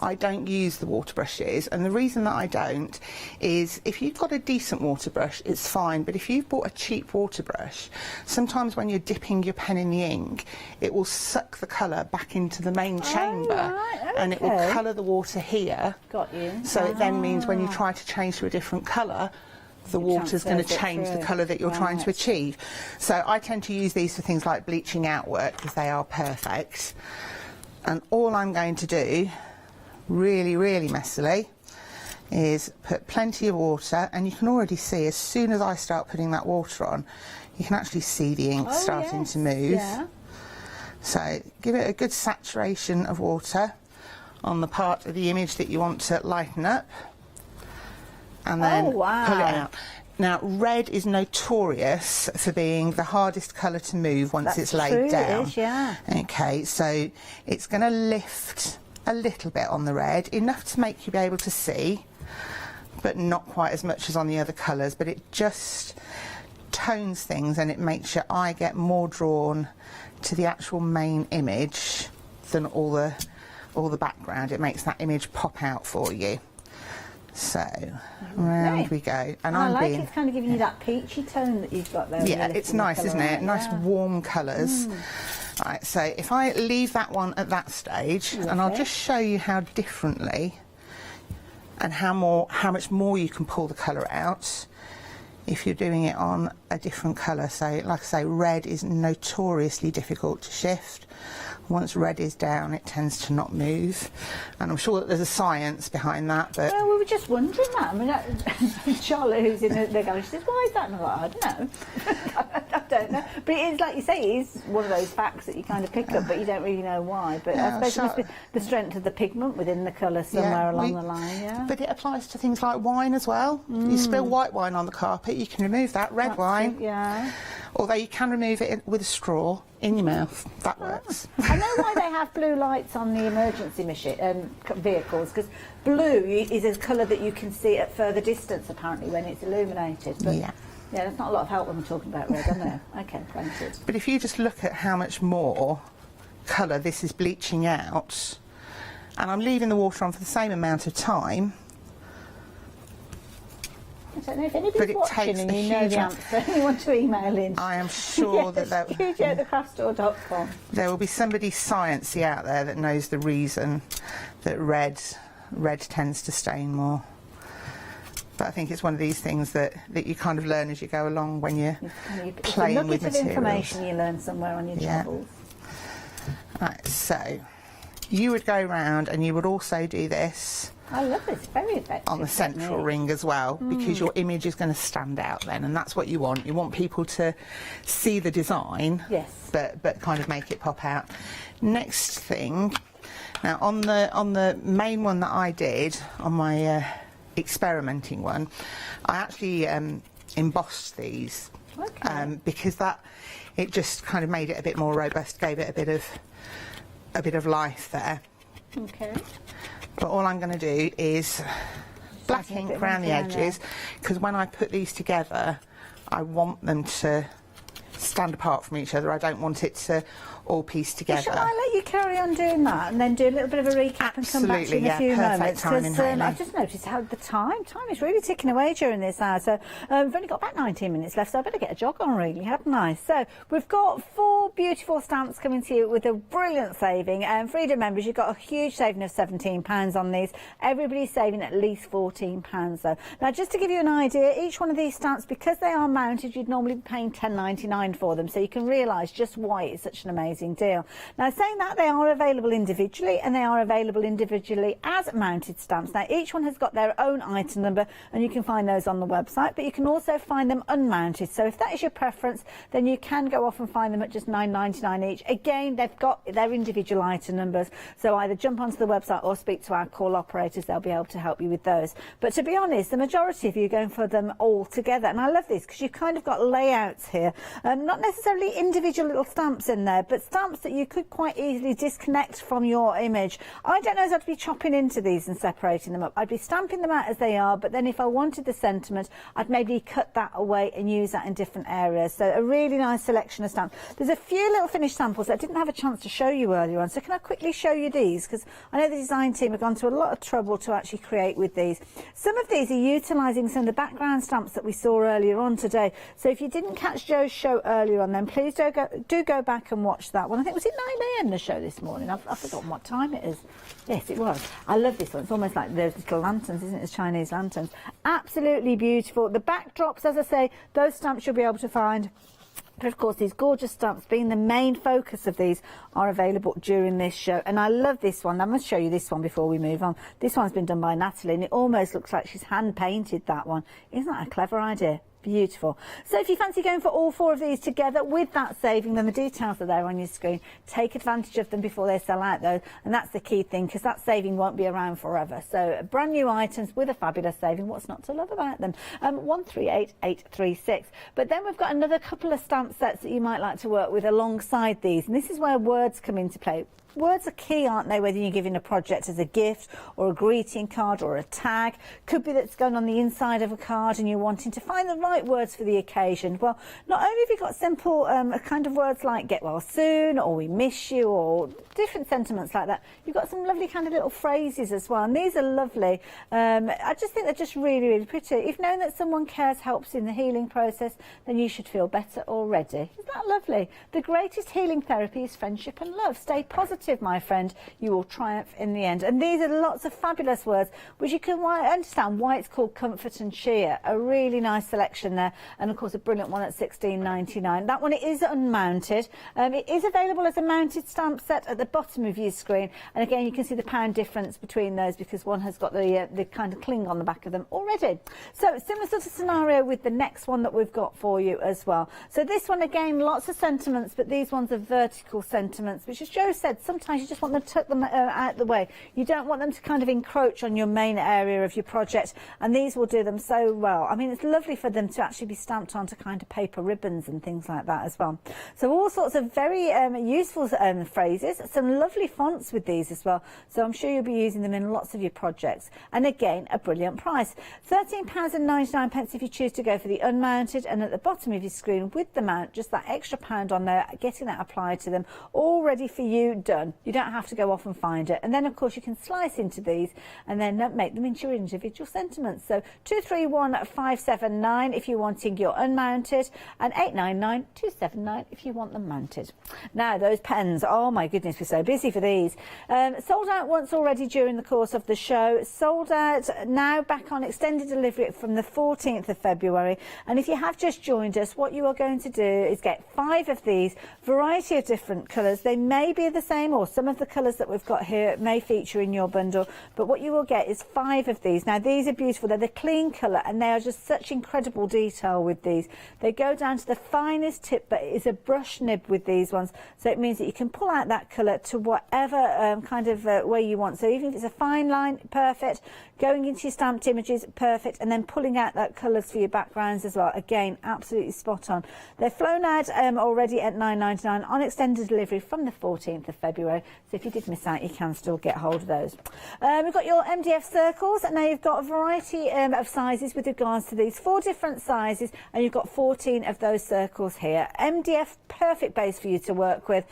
I don't use the water brushes, and the reason that I don't is if you've got a decent water brush, it's fine, but if you've bought a cheap water brush, sometimes when you're dipping your pen in the ink, it will suck the colour back into the main chamber, and it will colour the water here. Got you. So it then means when you try to change to a different colour, the water's going to change the colour that you're trying to achieve. So I tend to use these for things like bleaching out work, because they are perfect. And all I'm going to do, really, really messily, is put plenty of water, and you can already see as soon as I start putting that water on, you can actually see the ink starting to move. So give it a good saturation of water on the part of the image that you want to lighten up, and then pull it out. Now, red is notorious for being the hardest colour to move once it's laid down. It is, Okay, so it's going to lift a little bit on the red, enough to make you be able to see, but not quite as much as on the other colours, but it just tones things, and it makes your eye get more drawn to the actual main image. than all the background. It makes that image pop out for you. So round we go, and I like it's kind of giving you that peachy tone that you've got there. Yeah, it's nice, isn't it? Nice warm colours. Right, so if I leave that one at that stage, and I'll just show you how differently and how much more you can pull the colour out if you're doing it on a different colour. So, like I say, red is notoriously difficult to shift. Once red is down, it tends to not move, and I'm sure that there's a science behind that. But well, we were just wondering that. I mean, Charlotte, who's in the gallery, she says, "Why is that?" And I'm like, "I don't know." I don't know. But it is, like you say, it is one of those facts that you kind of pick up, but you don't really know why. But I suppose it must be the strength of the pigment within the colour somewhere along the line. Yeah. But it applies to things like wine as well. You spill white wine on the carpet, you can remove that. Red wine. Yeah. Although you can remove it with a straw in your mouth. That works. I know why they have blue lights on the emergency vehicles, because blue is a colour that you can see at further distance, apparently, when it's illuminated. But yeah, there's not a lot of help when we're talking about red, are there? Okay, granted. But if you just look at how much more colour this is bleaching out, and I'm leaving the water on for the same amount of time. I don't know if anybody's watching and you know the answer. You want to email in. I am sure that studio@thecraftstore.com. There will be somebody sciencey out there that knows the reason that red tends to stain more. But I think it's one of these things that you kind of learn as you go along when you're playing with materials. It's a nugget of information you learn somewhere on your travels. Right, so you would go round and you would also do this. I love this, very effective. On the central ring as well, because your image is going to stand out then, and that's what you want. You want people to see the design, but kind of make it pop out. Next thing, now on the main one that I did, on my experimenting one, I actually embossed these because it just kind of made it a bit more robust, gave it a bit of life there. Okay. But all I'm going to do is black ink around the edges, because when I put these together, I want them to stand apart from each other. I don't want it to all piece together. Shall I let you carry on doing that and then do a little bit of a recap and come back to you in a few moments? Because I've just noticed how the time is really ticking away during this hour. So we've only got about 19 minutes left, so I better get a jog on, really, haven't I? So we've got 4 beautiful stamps coming to you with a brilliant saving. Freedom members, you've got a huge saving of £17 on these. Everybody's saving at least £14 though. Now, just to give you an idea, each one of these stamps, because they are mounted, you'd normally be paying £10.99 for them. So you can realise just why it's such an amazing deal. Now, saying that, they are available individually and they are available individually as mounted stamps. Now, each one has got their own item number and you can find those on the website, but you can also find them unmounted. So if that is your preference, then you can go off and find them at just £9.99 each. Again, they've got their individual item numbers, so either jump onto the website or speak to our call operators. They'll be able to help you with those. But to be honest, the majority of you are going for them all together, and I love this because you've kind of got layouts here, not necessarily individual little stamps in there, but stamps that you could quite easily disconnect from your image. I don't know if I'd be chopping into these and separating them up. I'd be stamping them out as they are, but then if I wanted the sentiment, I'd maybe cut that away and use that in different areas. So a really nice selection of stamps. There's a few little finished samples that I didn't have a chance to show you earlier on, so can I quickly show you these? Because I know the design team have gone to a lot of trouble to actually create with these. Some of these are utilising some of the background stamps that we saw earlier on today. So if you didn't catch Joe's show earlier on, then please do go back and watch that one. I think, was it 9 AM the show this morning? I've forgotten what time it is. Yes, it was. I love this one. It's almost like those little lanterns, isn't it? It's Chinese lanterns. Absolutely beautiful. The backdrops, as I say, those stamps you'll be able to find. But of course, these gorgeous stamps, being the main focus of these, are available during this show. And I love this one. I must show you this one before we move on. This one's been done by Natalie, and it almost looks like she's hand-painted that one. Isn't that a clever idea? Beautiful. So if you fancy going for all 4 of these together with that saving, then the details are there on your screen. Take advantage of them before they sell out though, and that's the key thing, because that saving won't be around forever. So brand new items with a fabulous saving, what's not to love about them? 138836. But then we've got another couple of stamp sets that you might like to work with alongside these, and this is where words come into play. words are key, aren't they, whether you're giving a project as a gift or a greeting card or a tag. Could be that's going on the inside of a card and you're wanting to find the right words for the occasion. Well, not only have you got simple kind of words like get well soon or we miss you or different sentiments like that, you've got some lovely kind of little phrases as well, and these are lovely. I just think they're just really, really pretty. If knowing that someone cares helps in the healing process, then you should feel better already. Isn't that lovely? The greatest healing therapy is friendship and love. Stay positive, my friend. You will triumph in the end. And these are lots of fabulous words, which you can understand why it's called comfort and cheer. A really nice selection there, and of course a brilliant one at $16.99. That one is unmounted. It is available as a mounted stamp set at the bottom of your screen, and again you can see the pound difference between those because one has got the kind of cling on the back of them already. So similar sort of scenario with the next one that we've got for you as well. So this one again, lots of sentiments, but these ones are vertical sentiments, which as Joe said, sometimes you just want them to tuck them out of the way. You don't want them to kind of encroach on your main area of your project, and these will do them so well. I mean, it's lovely for them to actually be stamped onto kind of paper ribbons and things like that as well. So all sorts of very useful phrases, some lovely fonts with these as well, so I'm sure you'll be using them in lots of your projects. And again, a brilliant price, £13.99 if you choose to go for the unmounted, and at the bottom of your screen with the mount, just that extra pound on there, getting that applied to them, all ready for you, done. You don't have to go off and find it. And then of course you can slice into these and then make them into your individual sentiments. So 231579 if you're wanting your unmounted, and 899279 if you want them mounted. Now those pens, oh my goodness, we're so busy for these. Sold out once already during the course of the show, sold out now, back on extended delivery from the 14th of February. And if you have just joined us, what you are going to do is get 5 of these, variety of different colours. They may be the same, or some of the colours that we've got here may feature in your bundle, but what you will get is 5 of these. Now these are beautiful, they're the clean colour, and they are just such incredible detail with these. They go down to the finest tip, but it is a brush nib with these ones, so it means that you can pull out that colour to whatever kind of way you want. So even if it's a fine line, perfect. Going into your stamped images, perfect, and then pulling out that colours for your backgrounds as well. Again, absolutely spot on. They're flown out already at £9.99 on extended delivery from the 14th of February. So if you did miss out, you can still get hold of those. We've got your MDF circles, and now you've got a variety of sizes with regards to these. 4 different sizes, and you've got 14 of those circles here. MDF, perfect base for you to work with.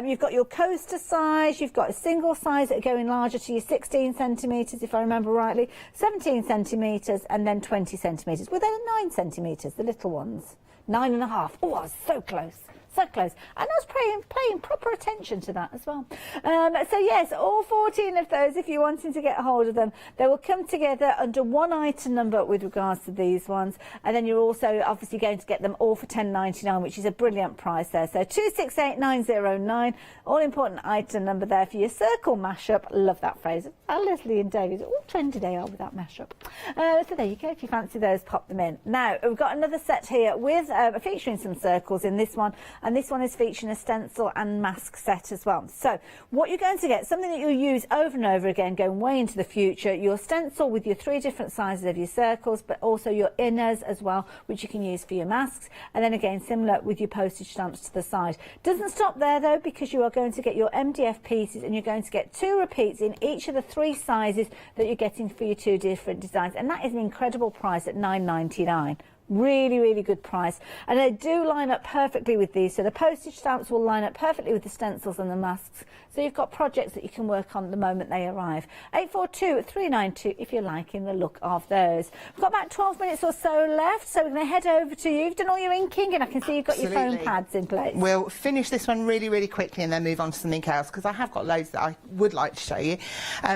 You've got your coaster size, you've got a single size that are going larger to your 16 centimetres, if I remember rightly, 17 centimetres, and then 20 centimetres. Well, they're 9 centimetres, the little ones. 9.5. Oh, I was so close. So close. And I was paying proper attention to that as well. So yes, all 14 of those, if you're wanting to get hold of them, they will come together under one item number with regards to these ones. And then you're also obviously going to get them all for £10.99, which is a brilliant price there. So 268909, all important item number there for your circle mashup. Love that phrase. Leslie and David, all trendy they are with that mashup. So there you go. If you fancy those, pop them in. Now, we've got another set here with featuring some circles in this one. And this one is featuring a stencil and mask set as well. So what you're going to get, something that you'll use over and over again, going way into the future, your stencil with your 3 different sizes of your circles, but also your inners as well, which you can use for your masks. And then again, similar with your postage stamps to the side. Doesn't stop there though, because you are going to get your MDF pieces, and you're going to get 2 repeats in each of the 3 sizes that you're getting for your 2 different designs. And that is an incredible price at £9.99. Really, really good price, and they do line up perfectly with these. So the postage stamps will line up perfectly with the stencils and the masks, so you've got projects that you can work on the moment they arrive. 842392 if you're liking the look of those. We've got about 12 minutes or so left, so we're going to head over to you. You've done all your inking, and I can see you've got your foam pads in place. We'll finish this one really, really quickly and then move on to something else, because I have got loads that I would like to show you.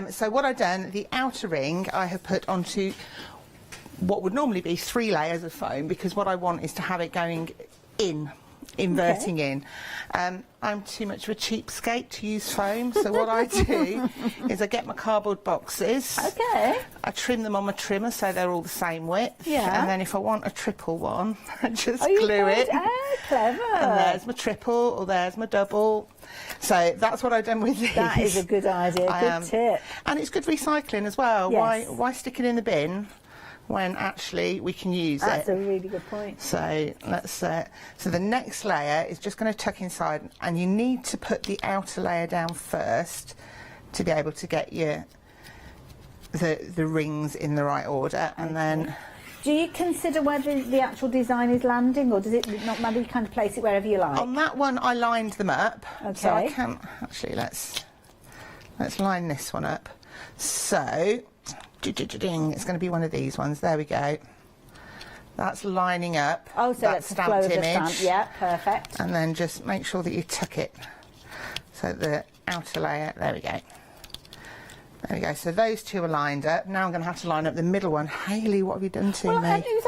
So what I've done, the outer ring I have put onto what would normally be 3 layers of foam, because what I want is to have it going in, inverting in. I'm too much of a cheapskate to use foam, so what I do is I get my cardboard boxes. Okay. I trim them on my trimmer so they're all the same width. Yeah. And then if I want a triple one, I just glue it. Oh, clever. And there's my triple, or there's my double. So that's what I've done with these. That is a good idea, good tip. And it's good recycling as well. Yes. Why stick it in the bin when actually we can use it. That's a really good point. So let's so the next layer is just going to tuck inside, and you need to put the outer layer down first to be able to get your the rings in the right order, and then. Do you consider whether the actual design is landing, or does it not matter? You kind of place it wherever you like. On that one, I lined them up. Okay. So I can't actually. Let's line this one up. So. It's going to be one of these ones. There we go. That's lining up. Oh, so that that's the flow of the stamp. Yeah, perfect. And then just make sure that you tuck it. So the outer layer. There we go. There we go. So those two are lined up. Now I'm going to have to line up the middle one. Hayley, what have you done to me? I didn't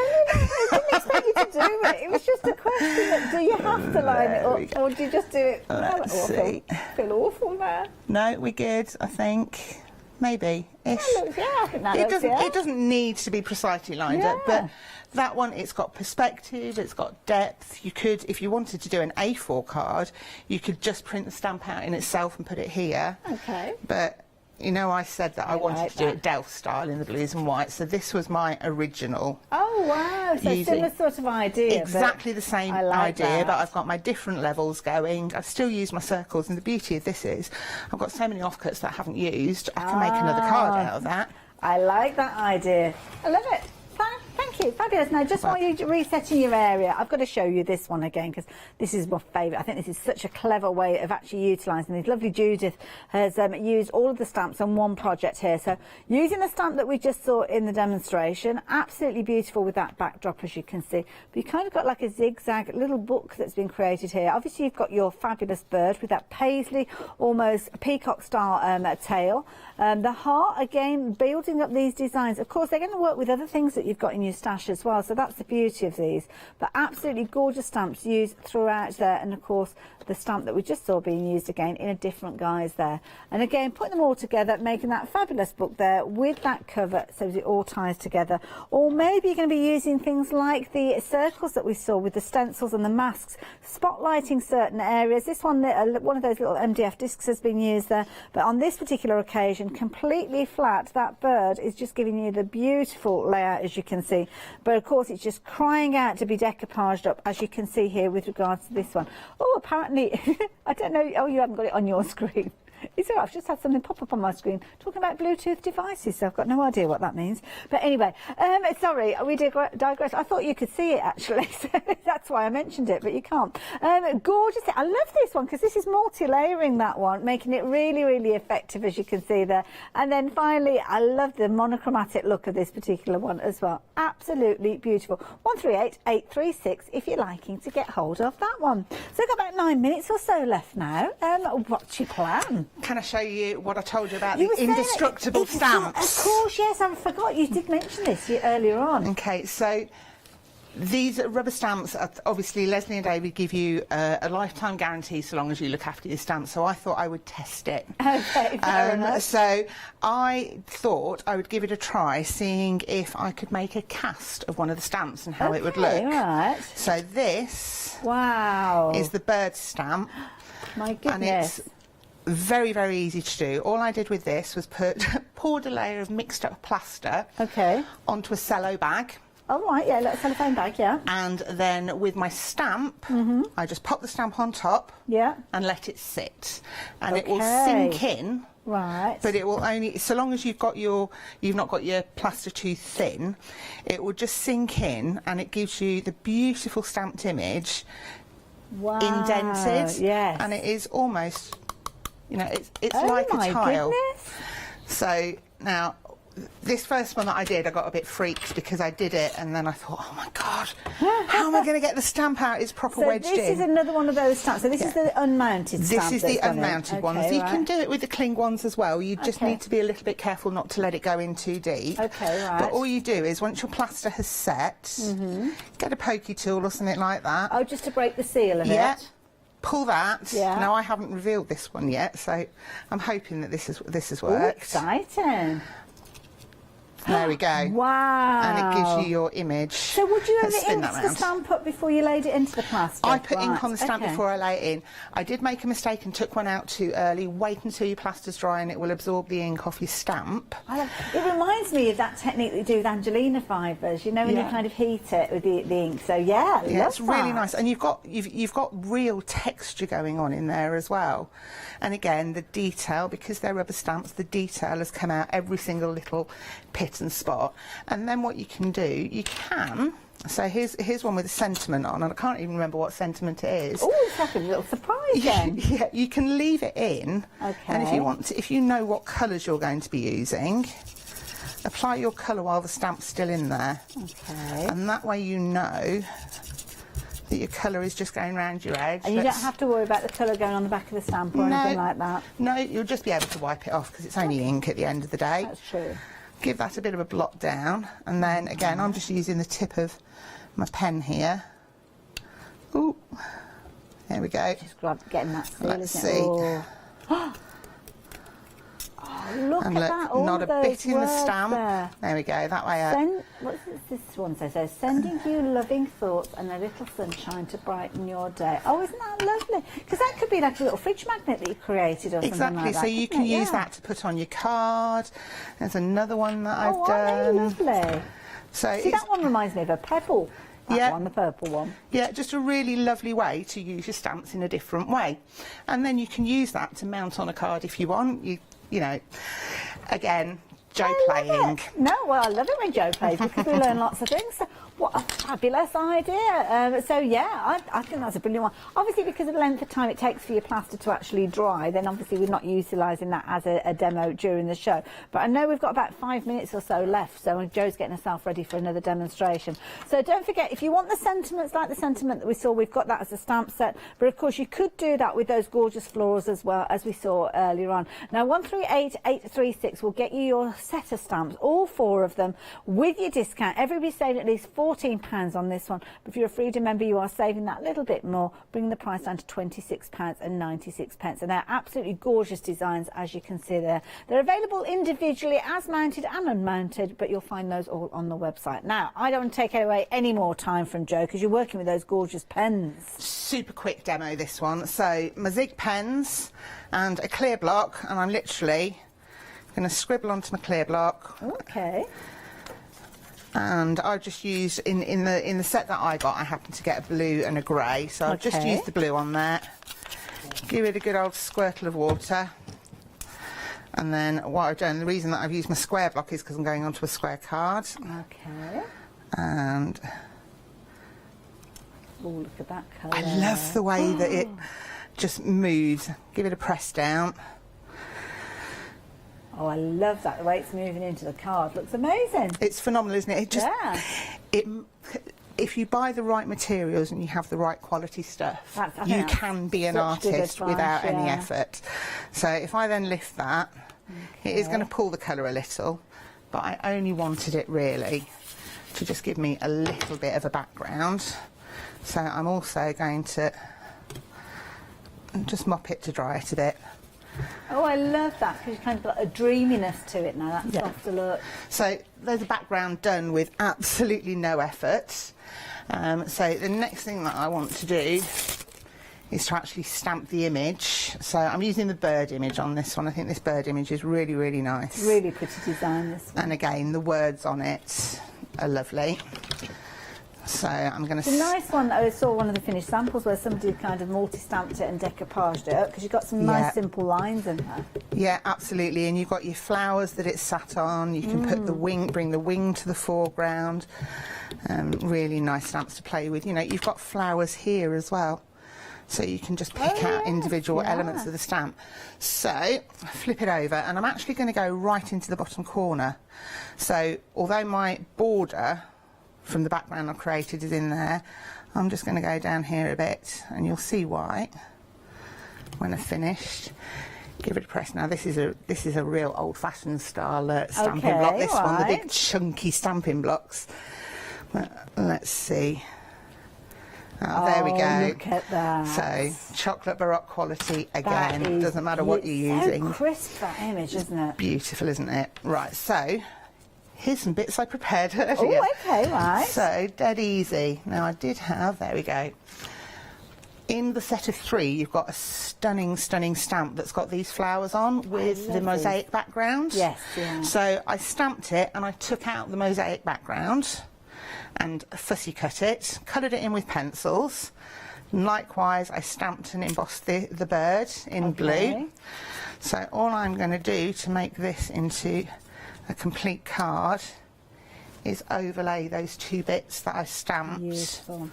expect you to do it. It was just a question. Do you have to line it up, or do you just do it? Let's see. I feel awful there. No, we're good, I think. Maybe. Ish. I think that looks, it doesn't need to be precisely lined up, but that one, it's got perspective, it's got depth. You could, if you wanted to do an A4 card, you could just print the stamp out in itself and put it here. Okay. But, you know, I said that I wanted to do it Delft style in the blues and whites, so this was my original. Oh, wow. So similar sort of idea. Exactly the same like idea, that. but I've got my different levels going. I still use my circles, and the beauty of this is I've got so many offcuts that I haven't used, I can make another card out of that. I like that idea. I love it. Thank you, fabulous. Now, just while you're resetting your area, I've got to show you this one again, because this is my favourite. I think this is such a clever way of actually utilising these. Lovely Judith has used all of the stamps on one project here. So, using the stamp that we just saw in the demonstration, absolutely beautiful with that backdrop, as you can see. But you kind of got like a zigzag little book that's been created here. Obviously, you've got your fabulous bird with that paisley, almost peacock-style tail. The heart, again, building up these designs. Of course, they're going to work with other things that you've got in your stash as well, so that's the beauty of these. But absolutely gorgeous stamps used throughout there, and of course the stamp that we just saw being used again in a different guise there. And again, putting them all together, making that fabulous book there with that cover so that it all ties together. Or maybe you're going to be using things like the circles that we saw with the stencils and the masks, spotlighting certain areas. This one, one of those little MDF discs has been used there, but on this particular occasion, completely flat. That bird is just giving you the beautiful layout, as you can see. But of course, it's just crying out to be decoupaged up, as you can see here with regards to this one. Oh, apparently, I don't know. Oh, you haven't got it on your screen. It's all right, I've just had something pop up on my screen talking about Bluetooth devices, so I've got no idea what that means. But anyway, sorry, we digress. I thought you could see it actually, so that's why I mentioned it, but you can't. Gorgeous. I love this one because this is multi-layering, that one, making it really, really effective, as you can see there. And then finally, I love the monochromatic look of this particular one as well. Absolutely beautiful. 138836 if you're liking to get hold of that one. So we've got about 9 minutes or so left now. What's your plan? Can I show you what I told you about the indestructible stamps? Of course, yes, I forgot. You did mention this earlier on. Okay, so these rubber stamps, obviously Leslie and David give you a lifetime guarantee so long as you look after your stamps, so I thought I would test it. Okay, fair enough. So I thought I would give it a try, seeing if I could make a cast of one of the stamps and how it would look. Right. So this is the bird stamp. My goodness. And it's very, very easy to do. All I did with this was poured a layer of mixed up plaster onto a cello bag. Oh, right, yeah, like a cellophane bag, yeah. And then with my stamp, I just pop the stamp on top and let it sit. And it will sink in. Right. But it will only, so long as you've not got your plaster too thin, it will just sink in, and it gives you the beautiful stamped image indented. Yes. And it is almost, you know, it's oh like a tile. Goodness. So now, this first one that I did, I got a bit freaked because I did it and then I thought, oh my God, how am I going to get the stamp out? It's proper wedged in. So this is another one of those stamps. So this is the unmounted stamp. This is the unmounted ones. You can do it with the cling ones as well. You just need to be a little bit careful not to let it go in too deep. Okay, right. But all you do is, once your plaster has set, get a pokey tool or something like that. Oh, just to break the seal of it? Pull that. Yeah. Now, I haven't revealed this one yet, so I'm hoping that this has worked. Oh, exciting. There we go. Wow. And it gives you your image. So would you ever Let's spin ink that the round. stamp up before you laid it into the plaster? I put ink on the stamp okay. before I lay it in. I did make a mistake and took one out too early. Wait until your plaster's dry and it will absorb the ink off your stamp. It reminds me of that technique that you do with Angelina fibres, you know, when you kind of heat it with the ink. So yeah, it's really nice, and you've got real texture going on in there as well. And again, the detail, because they're rubber stamps, the detail has come out every single little pit and spot. And then what you can do, so here's one with a sentiment on, and I can't even remember what sentiment it is. Oh, it's like a little surprise then. Yeah, you can leave it in. Okay. And if you want to, if you know what colours you're going to be using, apply your colour while the stamp's still in there. Okay. And that way you know that your colour is just going round your edge. And you don't have to worry about the colour going on the back of the stamp or anything like that? No, you'll just be able to wipe it off because it's only ink at the end of the day. That's true. Give that a bit of a blot down, and then again I'm just using the tip of my pen here. Ooh, there we go. Just getting that seal, Let's isn't see. it? Oh. Look And at look, that, all not a those bit in the words stamp. There we go, that way. What does this one say? So, sending you loving thoughts and a little sunshine to brighten your day. Oh, isn't that lovely? Because that could be like a little fridge magnet that you created or something like that. So you can use that to put on your card. There's another one that I've done. Lovely. So see, that one reminds me of a pebble. That one, the purple one. Yeah, just a really lovely way to use your stamps in a different way. And then you can use that to mount on a card if you want. You know, again, Joe playing. No, well, I love it when Joe plays because we learn lots of things. So, what a fabulous idea. So, yeah, I think that's a brilliant one. Obviously, because of the length of time it takes for your plaster to actually dry, then obviously we're not utilising that as a demo during the show. But I know we've got about 5 minutes or so left, so Joe's getting herself ready for another demonstration. So don't forget, if you want the sentiments like the sentiment that we saw, we've got that as a stamp set. But, of course, you could do that with those gorgeous florals as well, as we saw earlier on. Now, 138836 will get you your set of stamps, all 4 of them, with your discount. Everybody's saving at least £14 on this one. But if you're a Freedom member, you are saving that little bit more, bringing the price down to £26.96. And they're absolutely gorgeous designs, as you can see there. They're available individually as mounted and unmounted, but you'll find those all on the website. Now, I don't want to take away any more time from Joe because you're working with those gorgeous pens. Super quick demo, this one. So, my Zig pens and a clear block, and I'm literally going to scribble onto my clear block. Okay. And I just used in the set that I got, I happened to get a blue and a grey, so I've just used the blue on there. Give it a good old squirtle of water, and then what I've done, the reason that I've used my square block is because I'm going onto a square card. Okay. And oh, look at that colour. I love the way that it just moves. Give it a press down. Oh, I love that, the way it's moving into the card. Looks amazing. It's phenomenal, isn't it? It just, if you buy the right materials and you have the right quality stuff, you can be an artist without any effort. So if I then lift that, it is going to pull the colour a little, but I only wanted it really to just give me a little bit of a background. So I'm also going to just mop it to dry it a bit. Oh, I love that, because you kind of got a dreaminess to it now. That's softer look. So there's a background done with absolutely no effort. So the next thing that I want to do is to actually stamp the image. So I'm using the bird image on this one. I think this bird image is really, really nice. Really pretty design, this one. And again, the words on it are lovely. So I'm going to... It's a nice one. I saw one of the finished samples where somebody kind of multi-stamped it and decoupaged it up, because you've got some nice simple lines in there. Yeah, absolutely. And you've got your flowers that it's sat on. You can put the wing, bring the wing to the foreground. Really nice stamps to play with. You know, you've got flowers here as well, so you can just pick out individual elements of the stamp. So flip it over, and I'm actually going to go right into the bottom corner. So although my border from the background I've created is in there, I'm just going to go down here a bit, and you'll see why when I've finished. Give it a press. Now this is a real old-fashioned style stamping block. This one, the big chunky stamping blocks. Let's see. Oh, there we go. Look at that. So chocolate baroque quality again. Doesn't matter what you're using. So crisp, that image, isn't it? Beautiful, isn't it? Right. So here's some bits I prepared earlier. Oh, okay, right. So, dead easy. Now, I did have, there we go. In the set of 3, you've got a stunning, stunning stamp that's got these flowers on with the mosaic background. Yes, yeah. So I stamped it and I took out the mosaic background and fussy cut it, coloured it in with pencils. And likewise, I stamped and embossed the bird in blue. So all I'm going to do to make this into a complete card is overlay those 2 bits that I stamped. Beautiful.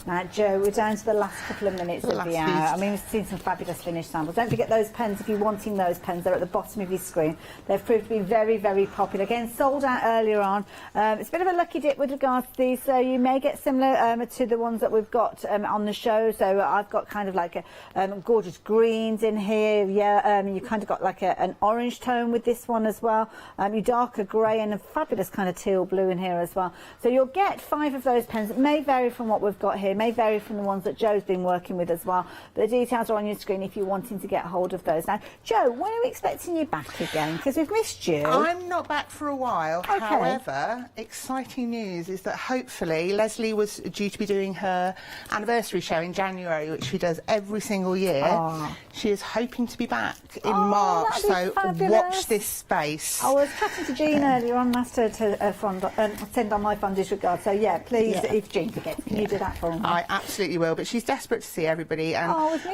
Now, Joe, we're down to the last couple of minutes of the hour. I mean, we've seen some fabulous finished samples. Don't forget those pens if you're wanting those pens. They're at the bottom of your screen. They've proved to be very, very popular. Again, sold out earlier on. It's a bit of a lucky dip with regards to these, so you may get similar to the ones that we've got on the show. So I've got kind of like a gorgeous greens in here. Yeah, you kind of got like an orange tone with this one as well. Your darker grey and a fabulous kind of teal blue in here as well. So you'll get 5 of those pens. It may vary from what we've got here. May vary from the ones that Joe's been working with as well. But the details are on your screen if you're wanting to get hold of those. Now, Joe, when are we expecting you back again? Because we've missed you. I'm not back for a while. Okay. However, exciting news is that hopefully Leslie was due to be doing her anniversary show in January, which she does every single year. Oh. She is hoping to be back in March, so watch this space. I was chatting to Jean earlier on, asked her to send on my fondest regards. So yeah, please, if Jean forgets, can you do that for me? I absolutely will, but she's desperate to see everybody, and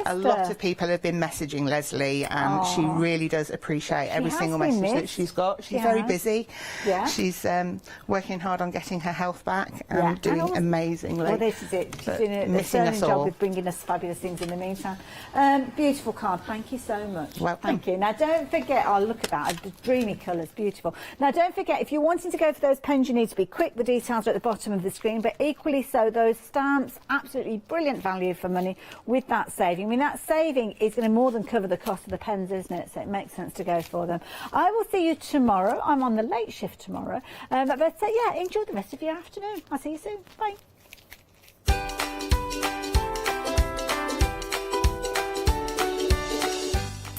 a lot of people have been messaging Leslie, and she really does appreciate every single message that she's got. She's very busy. Yeah. She's working hard on getting her health back and doing amazingly. Well, this is it. She's doing a sterling job with bringing us fabulous things in the meantime. Beautiful card. Thank you so much. Welcome. Thank you. Now, don't forget, look at that. The dreamy colours. Beautiful. Now, don't forget, if you're wanting to go for those pens, you need to be quick. The details are at the bottom of the screen, but equally so, those stamps, absolutely brilliant value for money with that saving. I mean, that saving is going to more than cover the cost of the pens, isn't it? So it makes sense to go for them. I will see you tomorrow. I'm on the late shift tomorrow. But yeah, enjoy the rest of your afternoon. I'll see you soon. Bye.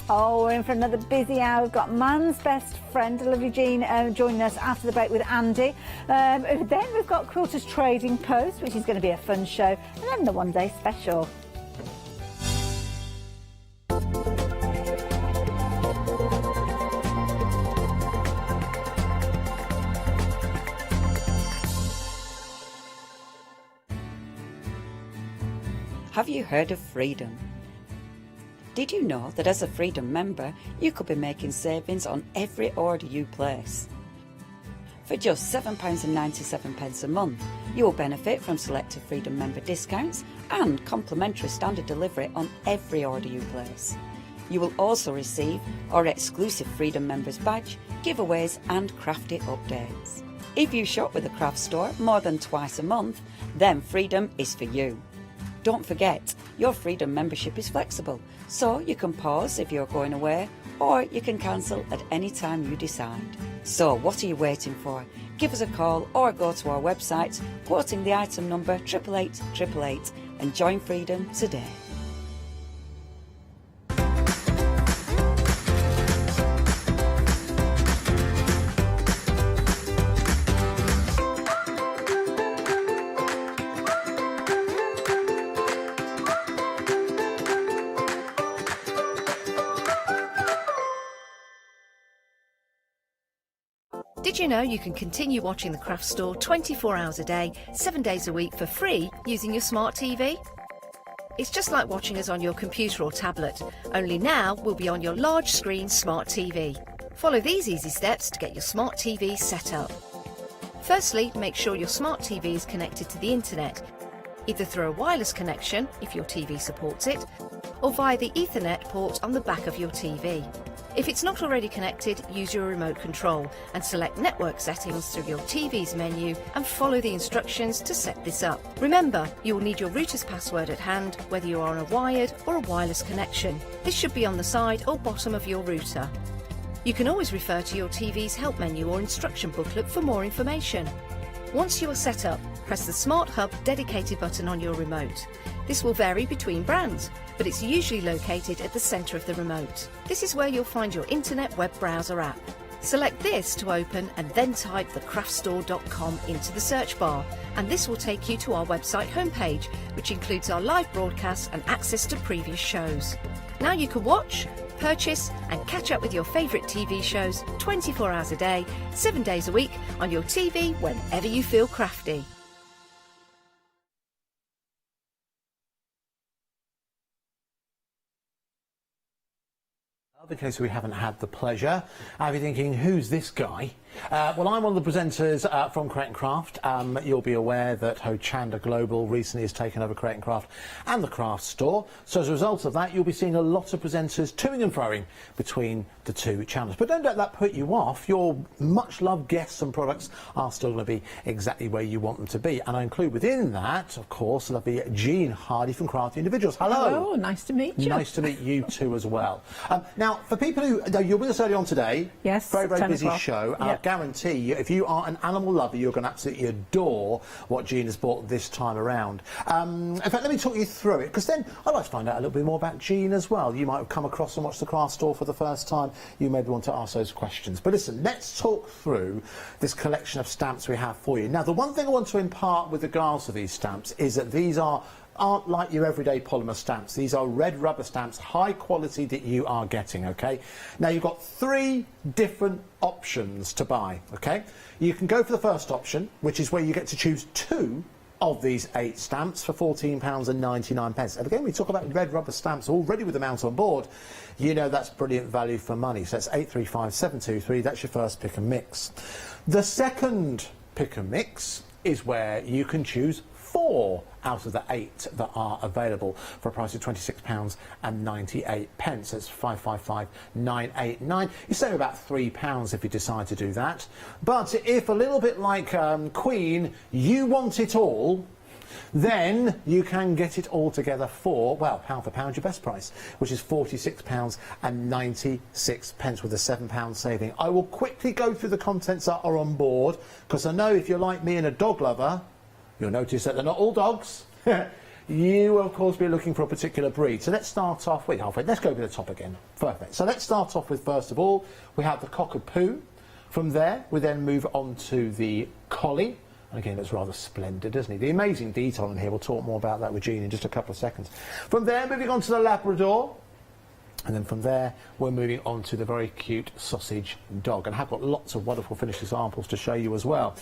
Oh, we're in for another busy hour. We've got Man's Best Friend, lovely Jean, joining us after the break with Andy. Then we've got Quilter's Trading Post, which is going to be a fun show. And then the One Day Special. Have you heard of Freedom? Did you know that as a Freedom member, you could be making savings on every order you place? For just £7.97 a month, you will benefit from selected Freedom member discounts and complimentary standard delivery on every order you place. You will also receive our exclusive Freedom members badge, giveaways and crafty updates. If you shop with the craft store more than twice a month, then Freedom is for you. Don't forget, your Freedom membership is flexible, so you can pause if you're going away, or you can cancel at any time you decide. So what are you waiting for? Give us a call or go to our website, quoting the item number 88888, and join Freedom today. Did you know you can continue watching the Craft Store 24 hours a day, 7 days a week for free using your smart TV? It's just like watching us on your computer or tablet, only now we'll be on your large screen smart TV. Follow these easy steps to get your smart TV set up. Firstly, make sure your smart TV is connected to the internet, either through a wireless connection, if your TV supports it, or via the Ethernet port on the back of your TV. If it's not already connected, use your remote control and select network settings through your TV's menu and follow the instructions to set this up. Remember, you will need your router's password at hand, whether you are on a wired or a wireless connection. This should be on the side or bottom of your router. You can always refer to your TV's help menu or instruction booklet for more information. Once you are set up, press the Smart Hub dedicated button on your remote. This will vary between brands, but it's usually located at the centre of the remote. This is where you'll find your internet web browser app. Select this to open and then type thecraftstore.com into the search bar, and this will take you to our website homepage, which includes our live broadcasts and access to previous shows. Now you can watch, purchase and catch up with your favourite TV shows 24 hours a day, 7 days a week on your TV whenever you feel crafty. In case we haven't had the pleasure, I'll be thinking, who's this guy? Well, I'm one of the presenters from Create and Craft. You'll be aware that Ho Chanda Global recently has taken over Create and Craft and the Craft Store. So as a result of that, you'll be seeing a lot of presenters toing and froing between the two channels. But don't let that put you off. Your much-loved guests and products are still going to be exactly where you want them to be. And I include within that, of course, there'll be Jean Hardy from Crafty Individuals. Hello. Hello, nice to meet you. Nice to meet you too as well. Now, for people who... You're with us early on today. Yes, Very, very busy 10 show. Yep. I guarantee you, if you are an animal lover, you're going to absolutely adore what Jean has bought this time around. In fact, let me talk you through it, because then I'd like to find out a little bit more about Jean as well. You might have come across and watched the Craft Store for the first time. You maybe want to ask those questions. But listen, let's talk through this collection of stamps we have for you. Now, the one thing I want to impart with regards to these stamps is that these aren't like your everyday polymer stamps. These are red rubber stamps, high quality, that you are getting, okay? Now, you've got 3 different options to buy, okay? You can go for the first option, which is where you get to choose 2 of these 8 stamps for £14.99. And again, we talk about red rubber stamps already with the mount on board. You know that's brilliant value for money. So that's 835723. That's your first pick and mix. The second pick and mix is where you can choose 4 out of the 8 that are available for a price of £26.98. That's 555989. You save about £3 if you decide to do that. But if a little bit like Queen, you want it all, then you can get it all together for, well, pound for pound, your best price, which is £46.96 with a £7 saving. I will quickly go through the contents that are on board, because I know if you're like me and a dog lover, you'll notice that they're not all dogs. You will, of course, be looking for a particular breed. So let's start off with, let's go to the top again. Perfect. So let's start off with, first of all, we have the Cockapoo. From there, we then move on to the Collie. And again, that's rather splendid, isn't he? The amazing detail in here. We'll talk more about that with Jean in just a couple of seconds. From there, moving on to the Labrador. And then from there, we're moving on to the very cute sausage dog. And I have got lots of wonderful finished examples to show you as well.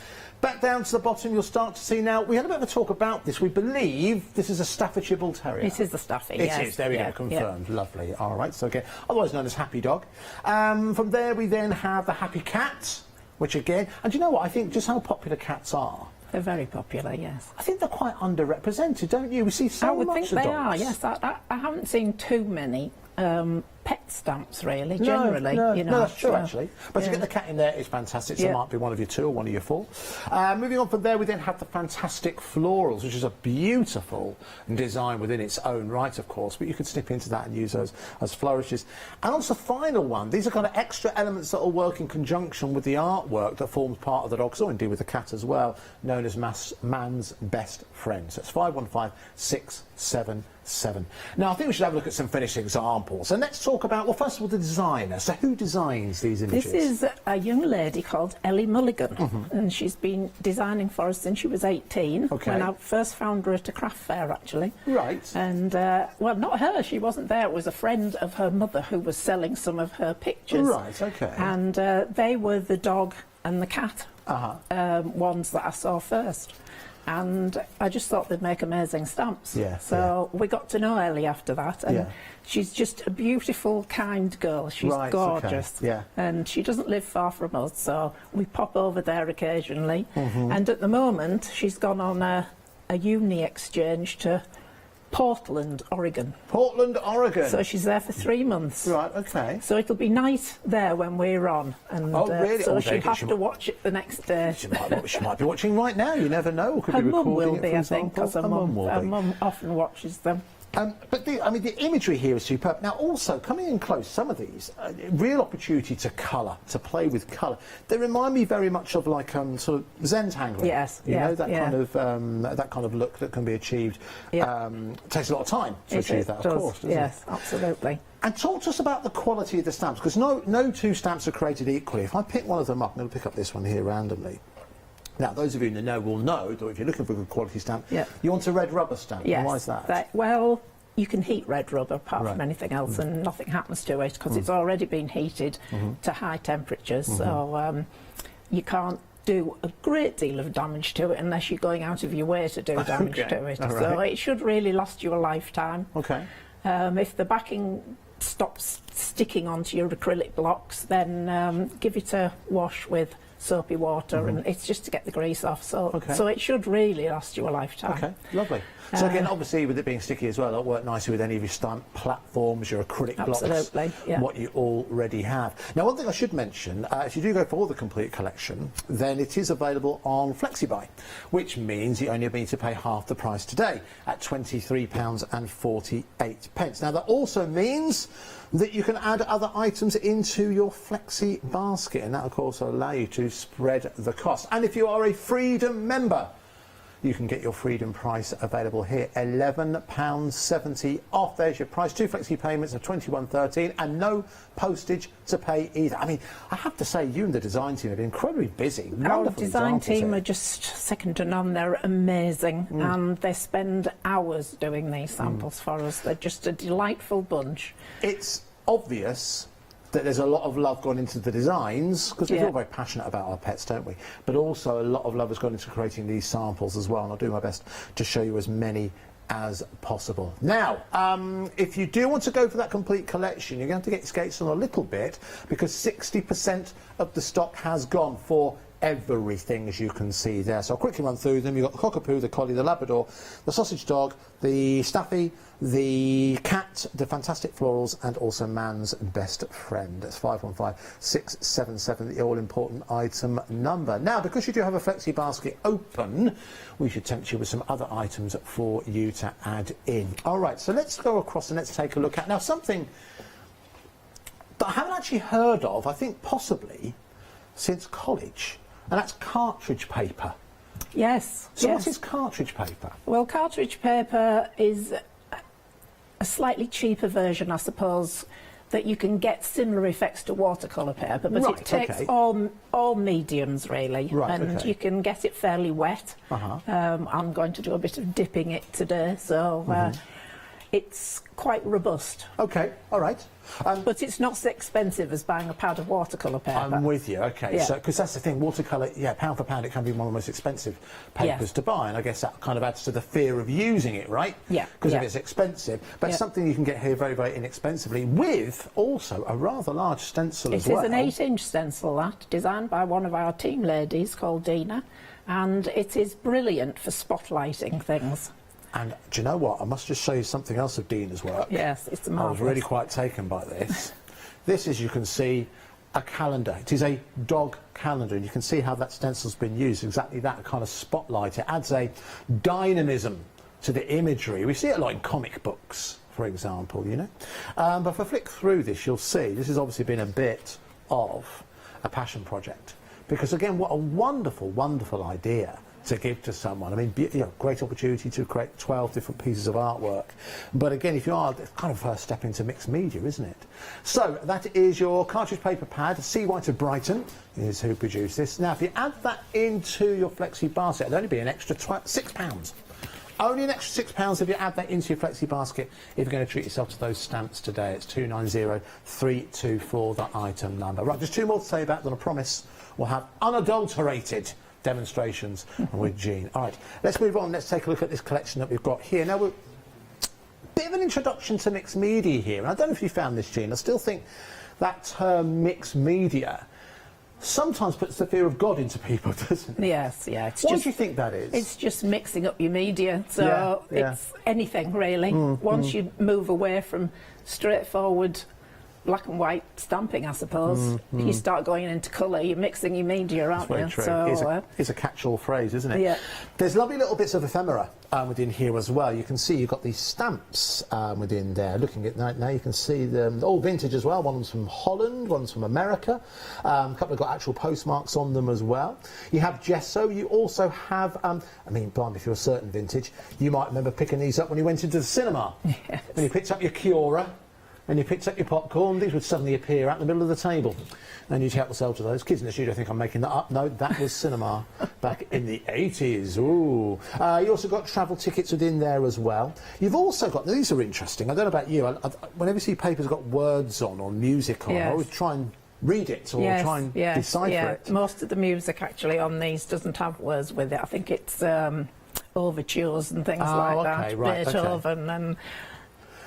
Back down to the bottom, you'll start to see now, we had a bit of a talk about this. We believe this is a Staffordshire Bull Terrier. It is a Staffy, It yes. is, there we go, confirmed. Lovely. All right, so again, otherwise known as Happy Dog. From there, we then have the Happy Cat, which again, and do you know what, I think just how popular cats are. They're very popular, yes. I think they're quite underrepresented, don't you? We see so much of dogs. I would think they are, yes. I haven't seen too many pet stamps, really, generally. No, you know, no, that's true, so, actually. But to get the cat in there is fantastic, so it might be one of your 2 or one of your 4. Moving on from there, we then have the fantastic florals, which is a beautiful design within its own right, of course, but you could snip into that and use those as flourishes. And also the final one, these are kind of extra elements that will work in conjunction with the artwork that forms part of the dog, or indeed with the cat as well, known as man's best friend. So it's 515677. Now, I think we should have a look at some finished examples. And let's talk about, well, first of all, the designer. So who designs these images? This is a young lady called Ellie Mulligan, and she's been designing for us since she was 18, when I first found her at a craft fair, actually. Right. And, well, not her, she wasn't there. It was a friend of her mother who was selling some of her pictures. Right, OK. And they were the dog and the cat ones that I saw first. And I just thought they'd make amazing stamps. So we got to know Ellie after that, and she's just a beautiful, kind girl. She's gorgeous. And she doesn't live far from us, so we pop over there occasionally. And at the moment, she's gone on a uni exchange to Portland, Oregon. Portland, Oregon. So she's there for 3 months. Right, OK. So it'll be night there when we're on. And, really? So she'll have to watch it the next day. She might be watching right now, you never know. Could her be mum recording will be, it, for I think, example. because her mum often watches them. But the imagery here is superb. Now, also coming in close, some of these real opportunity to colour, to play with colour. They remind me very much of like sort of Zentangle. Yes, you know that kind of look that can be achieved. Takes a lot of time to achieve that, of course. Yes, absolutely. And talk to us about the quality of the stamps, because no two stamps are created equally. If I pick one of them up, I'm going to pick up this one here randomly. Now, those of you who know will know that if you're looking for a good quality stamp, you want a red rubber stamp. Yes. And why is that? Well, you can heat red rubber apart from anything else, and nothing happens to it because it's already been heated to high temperatures. So you can't do a great deal of damage to it unless you're going out of your way to do damage to it. So it should really last you a lifetime. Okay. If the backing stops sticking onto your acrylic blocks, then give it a wash with soapy water, and it's just to get the grease off. So it should really last you a lifetime. Okay, lovely. So again, obviously, with it being sticky as well, it'll work nicely with any of your stamp platforms, your acrylic blocks, what you already have. Now, one thing I should mention, if you do go for all the complete collection, then it is available on FlexiBuy, which means you only need to pay half the price today at £23.48. Now, that also means that you can add other items into your flexi basket, and that of course will allow you to spread the cost. And if you are a Freedom member, you can get your Freedom price available here, £11.70 off. There's your price. 2 flexi payments of £21.13 and no postage to pay either. I mean, I have to say, you and the design team have been incredibly busy. Our design team are just second to none. They're amazing, and they spend hours doing these samples for us. They're just a delightful bunch. It's obvious that there's a lot of love gone into the designs, because we're all very passionate about our pets, don't we? But also a lot of love has gone into creating these samples as well, and I'll do my best to show you as many as possible. Now, if you do want to go for that complete collection, you're going to have to get your skates on a little bit, because 60% of the stock has gone for everything, as you can see there. So I'll quickly run through them. You've got the cockapoo, the collie, the labrador, the sausage dog, the staffy, the cat, the fantastic florals, and also man's best friend. That's 515677, the all-important item number. Now, because you do have a flexi basket open, we should tempt you with some other items for you to add in. All right, so let's go across and let's take a look at now something that I haven't actually heard of, I think possibly since college, and that's cartridge paper. Yes. So what is cartridge paper? Well, cartridge paper is a slightly cheaper version, I suppose, that you can get similar effects to watercolour paper, but it takes all mediums really, and you can get it fairly wet. I'm going to do a bit of dipping it today, so it's quite robust. Okay, all right. But it's not so expensive as buying a pad of watercolour paper. I'm with you, okay. So, because that's the thing, watercolour, pound for pound, it can be one of the most expensive papers to buy, and I guess that kind of adds to the fear of using it, right? Yeah. Because if it's expensive, but it's something you can get here very, very inexpensively, with also a rather large stencil as well. It is an 8-inch stencil, that, designed by one of our team ladies called Dina, and it is brilliant for spotlighting things. And do you know what? I must just show you something else of Dina's work. Yes, it's marvellous. I was really quite taken by this. This, as you can see, a calendar. It is a dog calendar, and you can see how that stencil's been used, exactly that kind of spotlight. It adds a dynamism to the imagery. We see it a lot in comic books, for example, you know. But if I flick through this, you'll see this has obviously been a bit of a passion project. Because, again, what a wonderful, wonderful idea to give to someone. I mean, great opportunity to create 12 different pieces of artwork. But again, if you are, it's kind of first step into mixed media, isn't it? So that is your cartridge paper pad. C. White of Brighton is who produced this. Now, if you add that into your flexi basket, it'll only be an extra £6. Only an extra £6 if you add that into your flexi basket if you're going to treat yourself to those stamps today. It's 290324, the item number. Right, just 2 more to say about that, I promise we'll have unadulterated demonstrations with Jean. All right, let's move on. Let's take a look at this collection that we've got here. Now, we're bit of an introduction to mixed media here. And I don't know if you found this, Jean. I still think that term mixed media sometimes puts the fear of God into people, doesn't it? Yes, yeah. What do you think that is? It's just mixing up your media. So it's anything, really. Once you move away from straightforward black and white stamping, I suppose. You start going into colour, you're mixing your media, aren't you? True. So, it's a catch-all phrase, isn't it? Yeah. There's lovely little bits of ephemera within here as well. You can see you've got these stamps within there. Looking at that now, you can see them all vintage as well. One's from Holland, one's from America. A couple have got actual postmarks on them as well. You have gesso. You also have, I mean, blimey, if you're a certain vintage, you might remember picking these up when you went into the cinema. Yes. When you picked up your Cura and you picked up your popcorn, these would suddenly appear out in the middle of the table. And you'd help yourself to those. Kids in the studio think I'm making that up. No, that was cinema back in the 80s. Ooh. You also got travel tickets within there as well. You've also got, these are interesting. I don't know about you, whenever you see papers got words on or music on, I always try and read it or try and decipher it. Most of the music actually on these doesn't have words with it. I think it's overtures and things like that. Right, Beethoven and...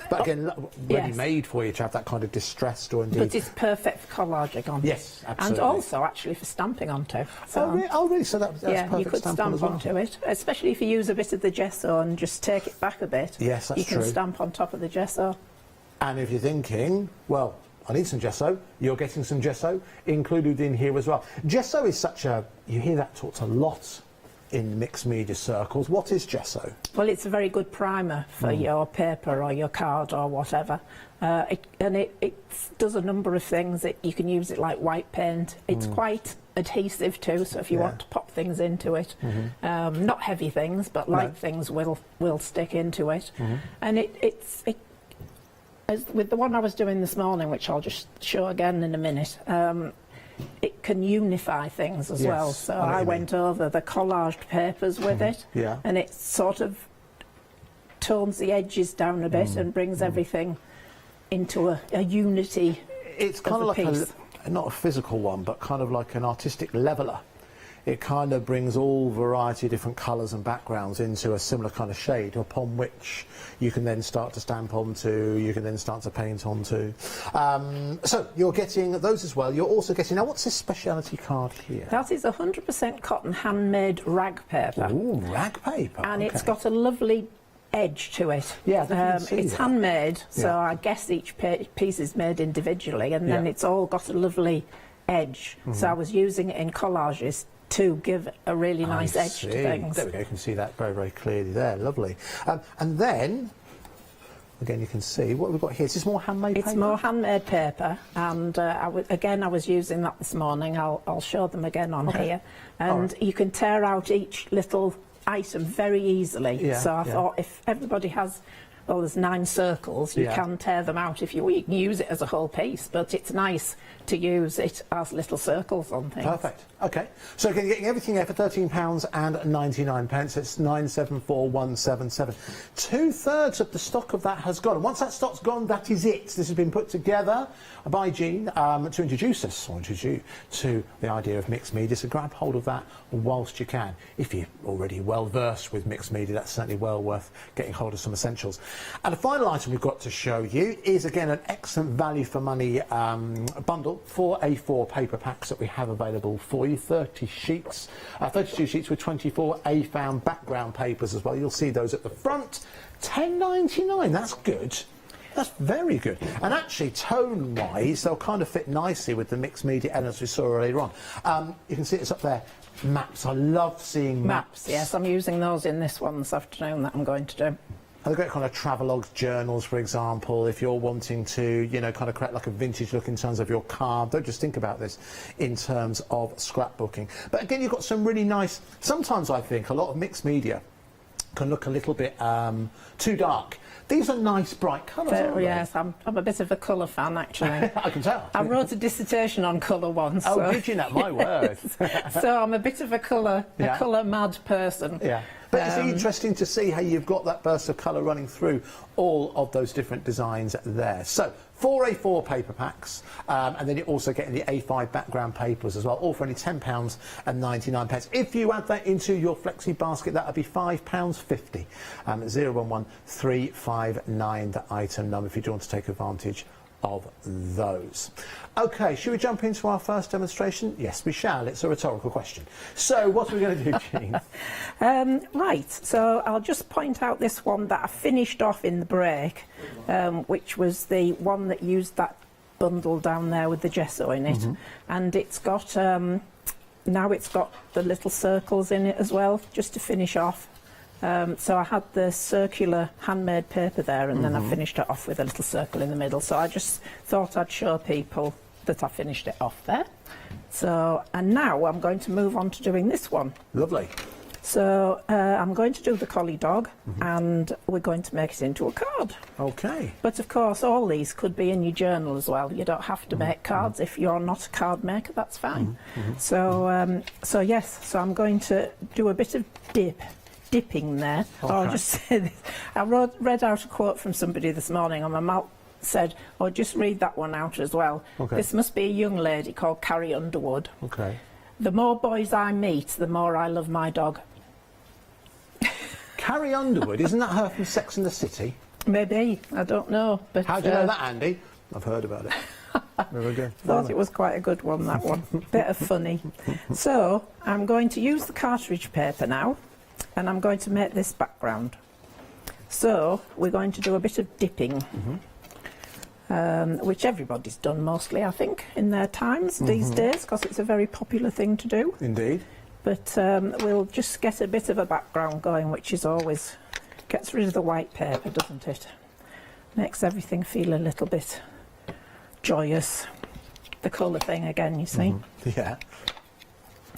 But again, ready-made for you to have that kind of distressed or indeed... But it's perfect for collaging on. Yes, absolutely. And also actually for stamping onto. So, really? So that's perfect you could stamp on as well. onto it, especially if you use a bit of the gesso and just take it back a bit. Yes, that's true. You can stamp on top of the gesso. And if you're thinking, well, I need some gesso, you're getting some gesso included in here as well. Gesso is such a... You hear that talked a lot in mixed media circles. What is gesso? Well, it's a very good primer for your paper or your card or whatever. It does a number of things. You can use it like white paint. It's quite adhesive too, so if you want to pop things into it, not heavy things, but light things will stick into it. And as with the one I was doing this morning, which I'll just show again in a minute, it can unify things as well. So I went over the collaged papers with it, and it sort of tones the edges down a bit and brings everything into a unity. It's kind of like not a physical one, but kind of like an artistic leveller. It kind of brings all variety of different colours and backgrounds into a similar kind of shade upon which you can then start to stamp onto, you can then start to paint onto. So you're getting those as well. You're also getting, now what's this speciality card here? That is 100% cotton handmade rag paper. Ooh, rag paper. And it's got a lovely edge to it. Yeah, it's handmade, so I guess each piece is made individually, and then it's all got a lovely edge. So I was using it in collages to give a really nice edge to things. There we go, you can see that very, very clearly there. Lovely. And then, again, you can see what we've got here. Is this more handmade paper? It's more handmade paper, and I was using that this morning. I'll show them again on here. And you can tear out each little item very easily. So I thought if everybody has... Well, there's 9 circles. You can tear them out if you can use it as a whole piece, but it's nice to use it as little circles on things. Perfect. Okay. So you're getting everything there for £13.99. It's 974,177. 2/3 of the stock of that has gone. And once that stock's gone, that is it. This has been put together by Jean to introduce us to the idea of mixed media. So grab hold of that whilst you can. If you're already well versed with mixed media, that's certainly well worth getting hold of some essentials. And the final item we've got to show you is, again, an excellent value for money bundle, 4 A4 paper packs that we have available for you. 30 sheets, 32 sheets with 24 A-found background papers as well. You'll see those at the front. £10.99, that's good. That's very good. And actually, tone-wise, they'll kind of fit nicely with the mixed media elements we saw earlier on. You can see it's up there. Maps. I love seeing maps. Yes, I'm using those in this one this afternoon that I'm going to do. And they're great kind of travelogues, journals, for example, if you're wanting to, you know, kind of create like a vintage look in terms of your card. Don't just think about this in terms of scrapbooking. But again, you've got some really nice, sometimes I think a lot of mixed media can look a little bit too dark. These are nice, bright colours, aren't they? Yes, I'm a bit of a colour fan, actually. I can tell. I wrote a dissertation on colour once. Oh, so. did you not? My word. So I'm a bit of a colour mad person. Yeah. But it's interesting to see how you've got that burst of colour running through all of those different designs there. So, 4 A4 paper packs, and then you're also getting the A5 background papers as well, all for only £10.99. If you add that into your flexi basket, that would be £5.50. 011359, the item number, if you do want to take advantage of those. Okay, should we jump into our first demonstration? Yes, we shall. It's a rhetorical question. So, what are we going to do, Jean? Right, so I'll just point out this one that I finished off in the break, which was the one that used that bundle down there with the gesso in it, and it's got now it's got the little circles in it as well, just to finish off. So I had the circular handmade paper there, and then I finished it off with a little circle in the middle. So I just thought I'd show people that I finished it off there. So, and now I'm going to move on to doing this one. Lovely. So I'm going to do the collie dog, and we're going to make it into a card. Okay. But of course, all these could be in your journal as well. You don't have to make cards. If you're not a card maker, that's fine. So, so yes, so I'm going to do a bit of dipping there. Okay. I'll just say this. I read out a quote from somebody this morning, and my mouth said, "Oh, just read that one out as well." Okay. This must be a young lady called Carrie Underwood. Okay. The more boys I meet, the more I love my dog. Carrie Underwood, isn't that her from Sex and the City? Maybe, I don't know. But how do you know that, Andy? I've heard about it. Very good. Thought it was quite a good one, that one. Bit of funny. So I'm going to use the cartridge paper now, and I'm going to make this background. So we're going to do a bit of dipping, which everybody's done mostly, I think, in their times these days, because it's a very popular thing to do. Indeed. But we'll just get a bit of a background going, which is always gets rid of the white paper, doesn't it? Makes everything feel a little bit joyous. The colour thing again, you see. Yeah.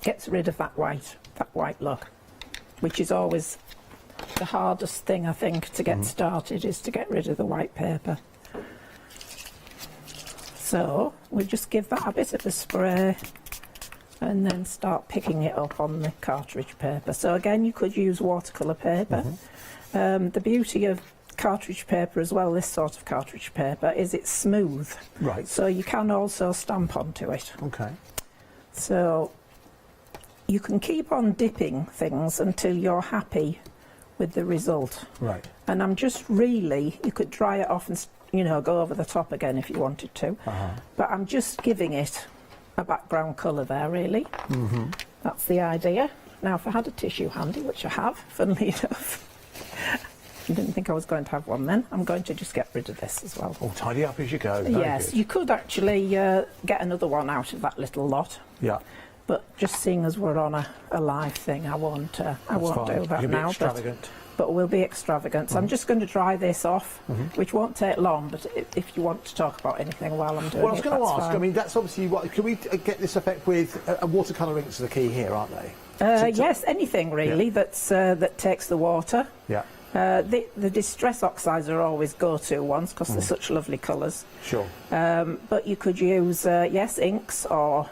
Gets rid of that white look, which is always the hardest thing, I think, to get started, is to get rid of the white paper. So we just give that a bit of a spray, and then start picking it up on the cartridge paper. So again, you could use watercolour paper. The beauty of cartridge paper as well, this sort of cartridge paper, is it's smooth. Right. So you can also stamp onto it. Okay. So you can keep on dipping things until you're happy with the result. Right. And I'm just really, you could dry it off and, you know, go over the top again if you wanted to. But I'm just giving it a background colour there, really. That's the idea. Now, if I had a tissue handy, which I have, funnily enough, I didn't think I was going to have one then, I'm going to just get rid of this as well. Oh, tidy up as you go. Very yes, good. you could actually get another one out of that little lot. Yeah. But just seeing as we're on a live thing, I won't do that now. Extravagant. But we'll be extravagant. So I'm just going to dry this off, which won't take long, but if you want to talk about anything while I'm doing it, Well, I was going to ask, fine. I mean, that's obviously what, can we get this effect with watercolour inks are the key here, aren't they? Yes, anything really that takes the water. Yeah. The distress oxides are always go-to ones because they're such lovely colours. Sure. But you could use, yes, inks, or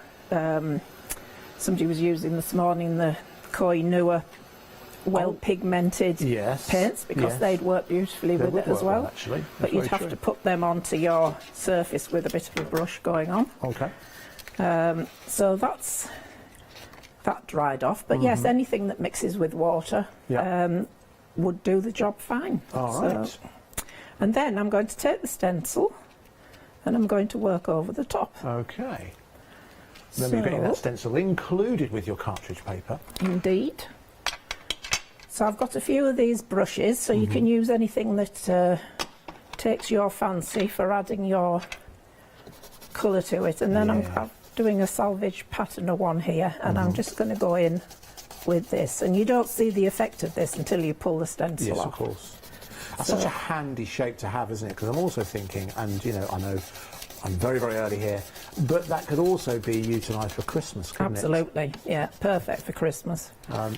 somebody was using this morning the Koi Nua well-pigmented paints, because they'd work beautifully with it as well. Actually. But you'd have to put them onto your surface with a bit of a brush going on. Okay. So that's that dried off. But yes, anything that mixes with water would do the job fine. All right. And then I'm going to take the stencil and I'm going to work over the top. Okay. Remember, you're getting that stencil included with your cartridge paper. Indeed. So I've got a few of these brushes, so you can use anything that takes your fancy for adding your colour to it. And then I'm doing a salvage pattern one here, and I'm just going to go in with this. And you don't see the effect of this until you pull the stencil off. Yes, of course. That's such a handy shape to have, isn't it? Because I'm also thinking, and you know, I know I'm very, very early here, but that could also be utilised for Christmas, couldn't Absolutely, yeah, perfect for Christmas.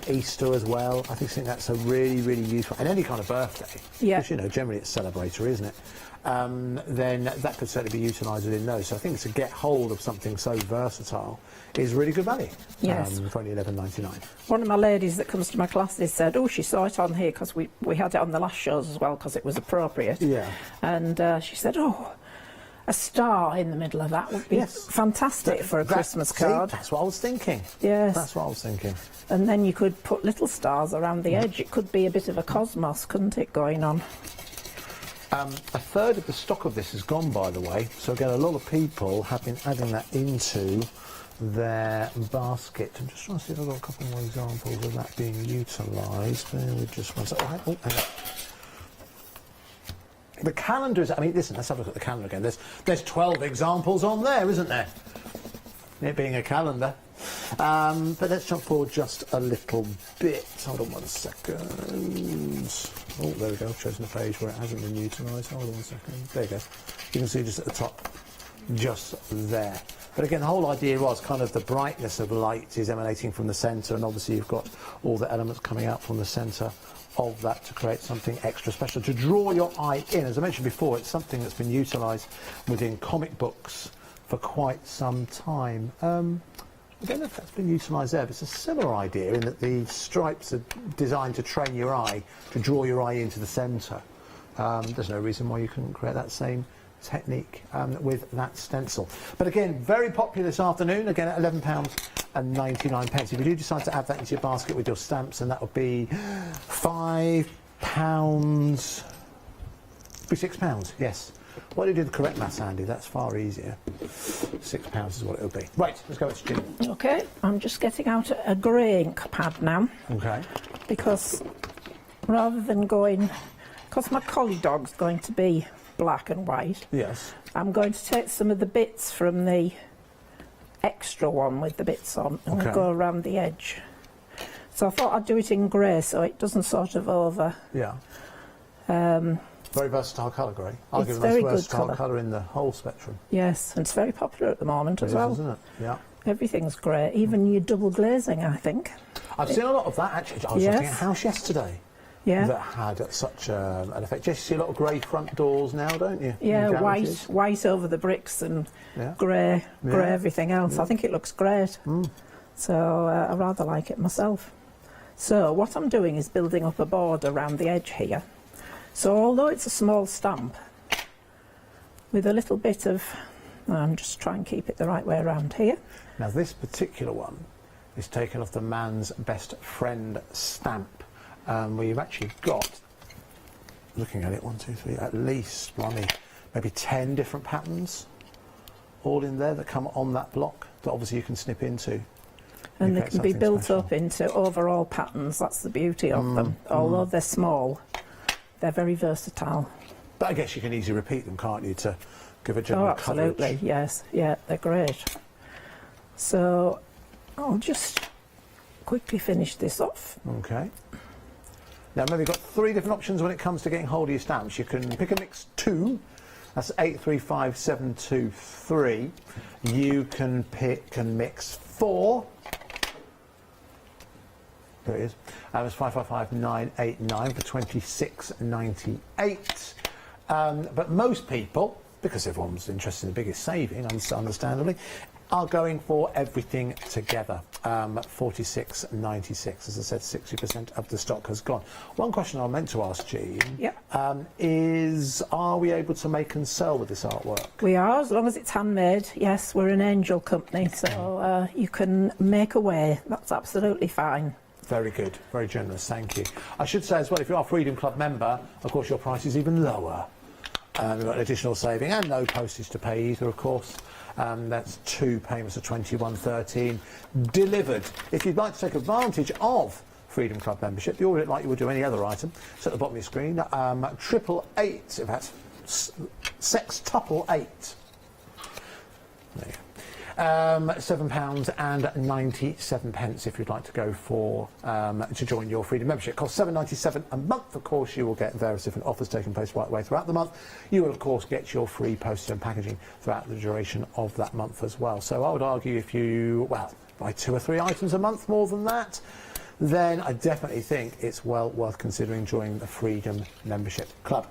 Easter as well. I think that's a really, really useful, and any kind of birthday. Yeah. Because, you know, generally it's celebratory, isn't it? Then that could certainly be utilised within those. So I think to get hold of something so versatile is really good value. Yes. For only $11.99. One of my ladies that comes to my classes said, oh, she saw it on here because we had it on the last shows as well because it was appropriate. Yeah. And she said, oh, a star in the middle of that would be fantastic for a Christmas card. See, that's what I was thinking. Yes. That's what I was thinking. And then you could put little stars around the edge. It could be a bit of a cosmos, couldn't it, going on? A third of the stock of this has gone, by the way. So again, a lot of people have been adding that into their basket. I'm just trying to see if I've got a couple more examples of that being utilised. There we just one second. Oh, hang on. The calendar is, I mean, listen, let's have a look at the calendar again. There's 12 examples on there, isn't there? It being a calendar. But let's jump forward just a little bit. Hold on one second. Oh, there we go. I've chosen a page where it hasn't been utilised. Hold on 1 second. There you go. You can see just at the top, just there. But again, the whole idea was kind of the brightness of light is emanating from the centre, and obviously you've got all the elements coming out from the centre of that to create something extra special, to draw your eye in. As I mentioned before, it's something that's been utilised within comic books for quite some time. I don't know if that's been utilised there, but it's a similar idea in that the stripes are designed to train your eye, to draw your eye into the centre. There's no reason why you couldn't create that same technique with that stencil. But again, very popular this afternoon, again at £11.99. If you do decide to add that into your basket with your stamps, and that would be £5, be £6, yes. Why do you do the correct maths, Andy? That's far easier. £6 is what it would be. Right, let's go to Jim. Okay, I'm just getting out a grey ink pad now. Okay. Because rather than going, because my collie dog's going to be black and white. Yes. I'm going to take some of the bits from the extra one with the bits on and Okay. go around the edge. So I thought I'd do it in grey so it doesn't sort of over. Yeah. Very versatile colour, grey. Arguably It's the very most good versatile colour. colour in the whole spectrum. Yes, and it's very popular at the moment as It is, well. isn't it? Yeah. Everything's grey, even your double glazing, I think. I've seen a lot of that actually. I was Yes. looking at a house yesterday Yeah. that had such an effect. Just see a lot of grey front doors now, don't you? Yeah, In garages. white over the bricks and Yeah. grey Yeah. everything else. I think it looks great. So I rather like it myself. So what I'm doing is building up a board around the edge here. So although it's a small stamp, with a little bit of, I'm just trying to keep it the right way around here. Now this particular one is taken off the Man's Best Friend stamp, where you've actually got, looking at it, 1, 2, 3, at least, blimey, maybe 10 different patterns all in there that come on that block that obviously you can snip into. And they create can be something built special. up into overall patterns. That's the beauty of them. Although they're small, they're very versatile. But I guess you can easily repeat them, can't you, to give a general Oh, absolutely, coverage. yes. Yeah, they're great. So I'll just quickly finish this off. Okay. Now remember, you've got 3 different options when it comes to getting hold of your stamps. You can pick a mix 2, that's 835723. You can pick and mix 4. There it is. It's 555989 for £26.98. But most people, because everyone's interested in the biggest saving, understandably, are going for everything together. £46.96. As I said, 60% of the stock has gone. One question I meant to ask Jean is, are we able to make and sell with this artwork? We are, as long as it's handmade. Yes, we're an angel company, so you can make away. That's absolutely fine. Very good, very generous, thank you. I should say as well, if you are a Freedom Club member, of course your price is even lower. We've got an additional saving and no postage to pay either, of course. That's 2 payments of £21.13 delivered. If you'd like to take advantage of Freedom Club membership, you order it like you would do any other item. It's at the bottom of your screen. 888, in fact, sextuple 8. There you go. £7.97 if you'd like to go for to join your Freedom membership. It costs £7.97 a month. Of course, you will get various different offers taking place right the way throughout the month. You will, of course, get your free postage and packaging throughout the duration of that month as well. So I would argue if you, well, buy 2 or 3 items a month, more than that, then I definitely think it's well worth considering joining the Freedom membership club.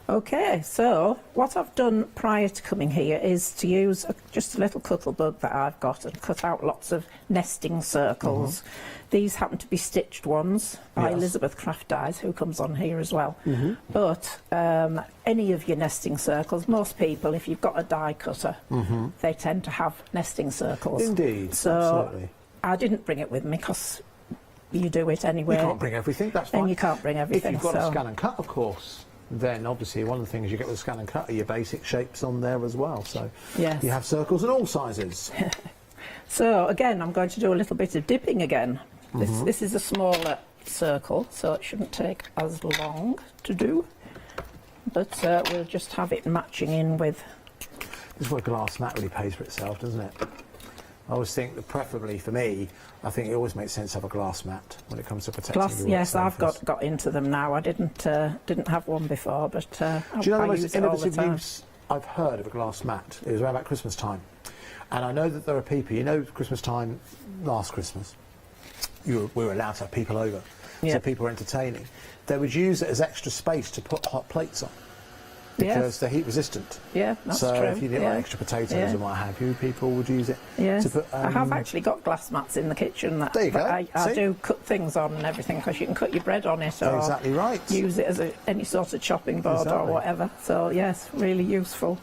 Okay, so what I've done prior to coming here is to use just a little cuttlebug that I've got and cut out lots of nesting circles. These happen to be stitched ones by Yes. Elizabeth Craft Dyes, who comes on here as well. But any of your nesting circles, most people, if you've got a die cutter, they tend to have nesting circles. Indeed, so absolutely. I didn't bring it with me because you do it anyway. You can't bring everything, that's fine. And you can't bring everything. If you've got so. a scan and cut, of course, then obviously one of the things you get with scan and cut are your basic shapes on there as well. So Yes. you have circles in all sizes. So again, I'm going to do a little bit of dipping again. This is a smaller circle, so it shouldn't take as long to do. but we'll just have it matching in with. This is where glass mat really pays for itself, doesn't it? I always think that preferably for me, I think it always makes sense to have a glass mat when it comes to protecting Glass, your yes, I've surface. got into them now. I didn't have one before, but Do you know I the most use it all the innovative time. use I've heard of a glass mat? It was around about Christmas time. And I know that there are people, you know, Christmas time, last Christmas, we were allowed to have people over. Yeah. So people were entertaining. They would use it as extra space to put hot plates on. Because Yes. they're heat resistant. Yeah, that's so true. if you did Yeah. like extra potatoes Yeah. and what have you, people would use it Yes, to put. I have actually got glass mats in the kitchen that, There you go. I See? do cut things on and everything, because you can cut your bread on it or Exactly right. use it as any sort of chopping board or Exactly. whatever. So yes, really useful.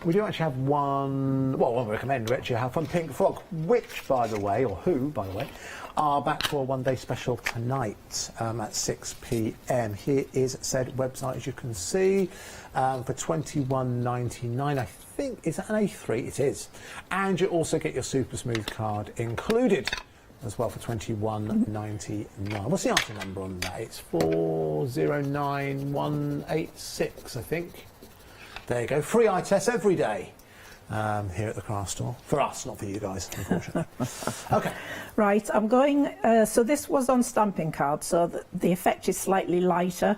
We do actually have one we recommend we actually have from Pink Frog, which, by the way, or who, by the way, are back for a one-day special tonight at 6 p.m. Here is said website, as you can see, for $21.99. I think, is that an A3? It is. And you also get your Super Smooth card included as well for $21.99. What's the answer number on that? It's 409186, I think. There you go. Free eye tests every day here at the craft store. For us, not for you guys, unfortunately. Okay. Right, I'm going. So this was on stamping card, so the effect is slightly lighter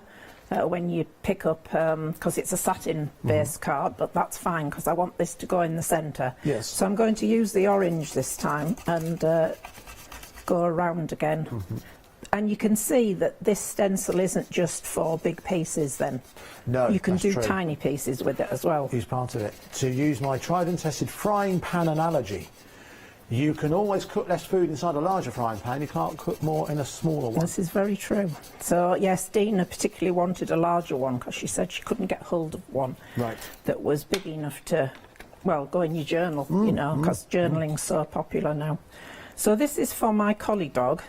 when you pick up, because it's a satin-based card, but that's fine because I want this to go in the centre. Yes. So I'm going to use the orange this time and go around again. And you can see that this stencil isn't just for big pieces then. No, you can that's do true. tiny pieces with it as well. Use part of it. To use my tried and tested frying pan analogy, you can always cook less food inside a larger frying pan, you can't cook more in a smaller one. This is very true. So yes, Dina particularly wanted a larger one because she said she couldn't get hold of one that was big enough to, well, go in your journal, you know, because journaling's so popular now. So this is for my collie dog.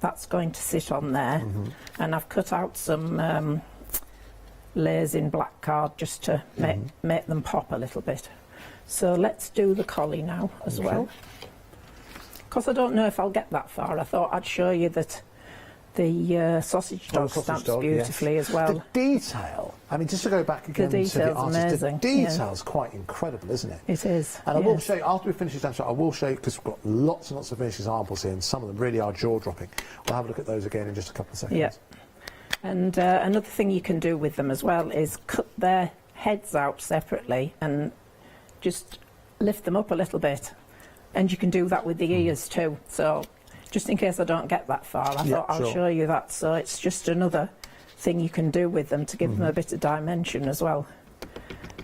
That's going to sit on there, and I've cut out some layers in black card just to make them pop a little bit. So let's do the collie now as well. Because I don't know if I'll get that far, I thought I'd show you that the sausage dog stamps beautifully as well. The detail, I mean, just to go back again to the detail's artist, amazing, the detail's quite incredible, isn't it? It is. And I will show you, after we finish this demonstration, I will show you, because we've got lots and lots of finished examples here, and some of them really are jaw-dropping. We'll have a look at those again in just a couple of seconds. Yeah. And another thing you can do with them as well is cut their heads out separately and just lift them up a little bit. And you can do that with the ears too. So just in case I don't get that far, I thought I'll show you that. So it's just another thing you can do with them to give them a bit of dimension as well.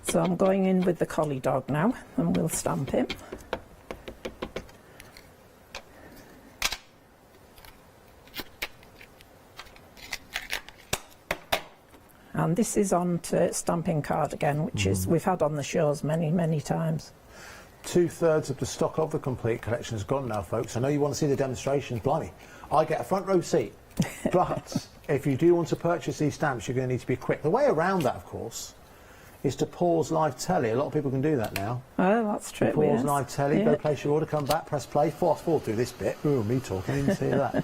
So I'm going in with the collie dog now, and we'll stamp him. And this is on to stamping card again, which is we've had on the shows many, many times. 2/3 of the stock of the complete collection is gone now, folks. I know you want to see the demonstrations. Blimey, I get a front row seat. But if you do want to purchase these stamps, you're going to need to be quick. The way around that, of course, is to pause live telly. A lot of people can do that now. Oh, that's true. Pause live telly, go place your order, come back, press play, fast forward through this bit. Ooh, me talking, I didn't see that.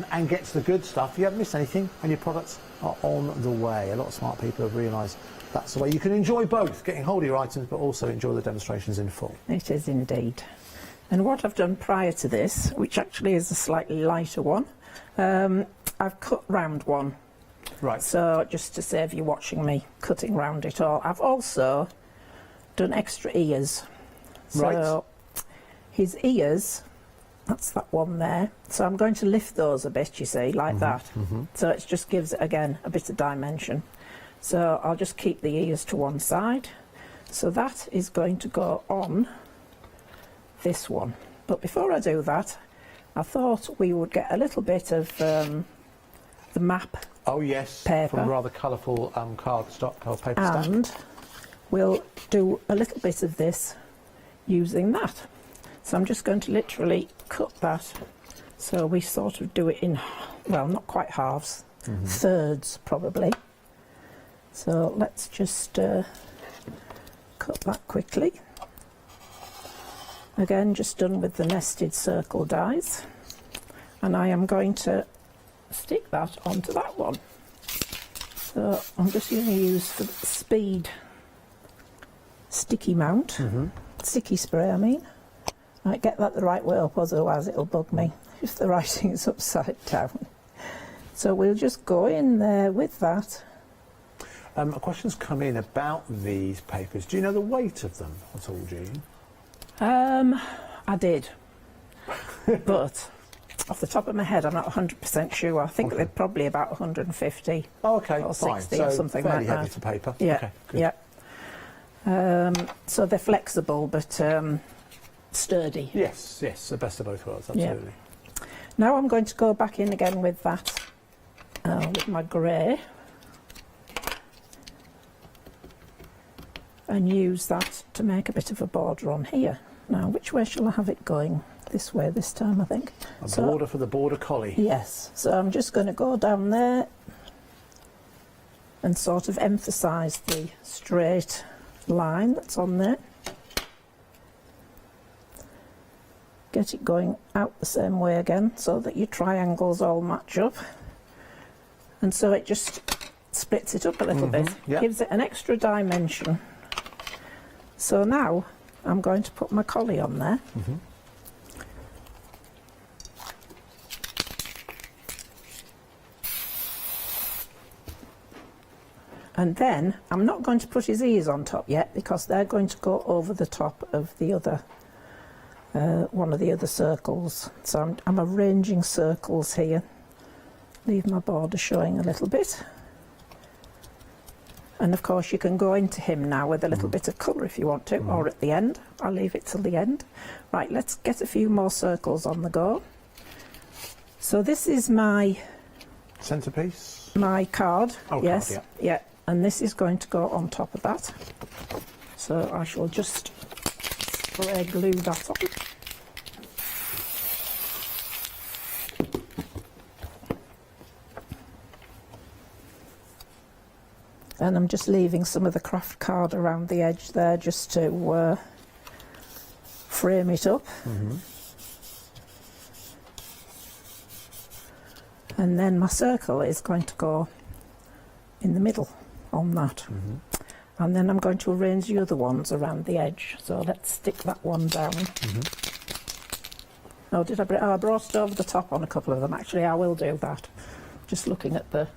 And get to the good stuff. You haven't missed anything, and your products are on the way. A lot of smart people have realised that's the way you can enjoy both, getting hold of your items, but also enjoy the demonstrations in full. It is indeed. And what I've done prior to this, which actually is a slightly lighter one, I've cut round one. Right. So just to save you watching me cutting round it all. I've also done extra ears. So his ears, that's that one there. So I'm going to lift those a bit, you see, like that. So it just gives it, again, a bit of dimension. So I'll just keep the ears to one side. So that is going to go on this one. But before I do that, I thought we would get a little bit of the map. Oh yes, paper. from rather colourful cardstock or paper stamp. And we'll do a little bit of this using that. So I'm just going to literally cut that. So we sort of do it in, well, not quite halves, thirds probably. So let's just cut that quickly. Again, just done with the nested circle dies. And I am going to stick that onto that one. So I'm just going to use for the speed sticky mount, sticky spray I mean. I get that the right way up, otherwise it'll bug me if the writing is upside down. So we'll just go in there with that. A question's come in about these papers. Do you know the weight of them at all, Jean? I did, but off the top of my head I'm not 100% sure. I think they're probably about 150 or 60 or something like that. Fairly heavy for paper. Yeah, okay, good. yeah. So they're flexible but sturdy. Yes, the best of both worlds, absolutely. Yeah. Now I'm going to go back in again with that, with my grey, and use that to make a bit of a border on here. Now, which way shall I have it going? This way this time, I think. A border for the border collie. Yes, so I'm just going to go down there and sort of emphasise the straight line that's on there. Get it going out the same way again so that your triangles all match up. And so it just splits it up a little bit, gives it an extra dimension. So now I'm going to put my collie on there. And then I'm not going to put his ears on top yet because they're going to go over the top of the other, one of the other circles. So I'm arranging circles here. Leave my border showing a little bit. And of course you can go into him now with a little bit of colour if you want to, or at the end. I'll leave it till the end. Right, let's get a few more circles on the go. So this is my centrepiece? My card, yes. Card, yeah. And this is going to go on top of that. So I shall just spray glue that on. And I'm just leaving some of the craft card around the edge there just to frame it up. And then my circle is going to go in the middle on that. And then I'm going to arrange the other ones around the edge. So let's stick that one down. Oh, did I brought it over the top on a couple of them. Actually, I will do that. Just looking at the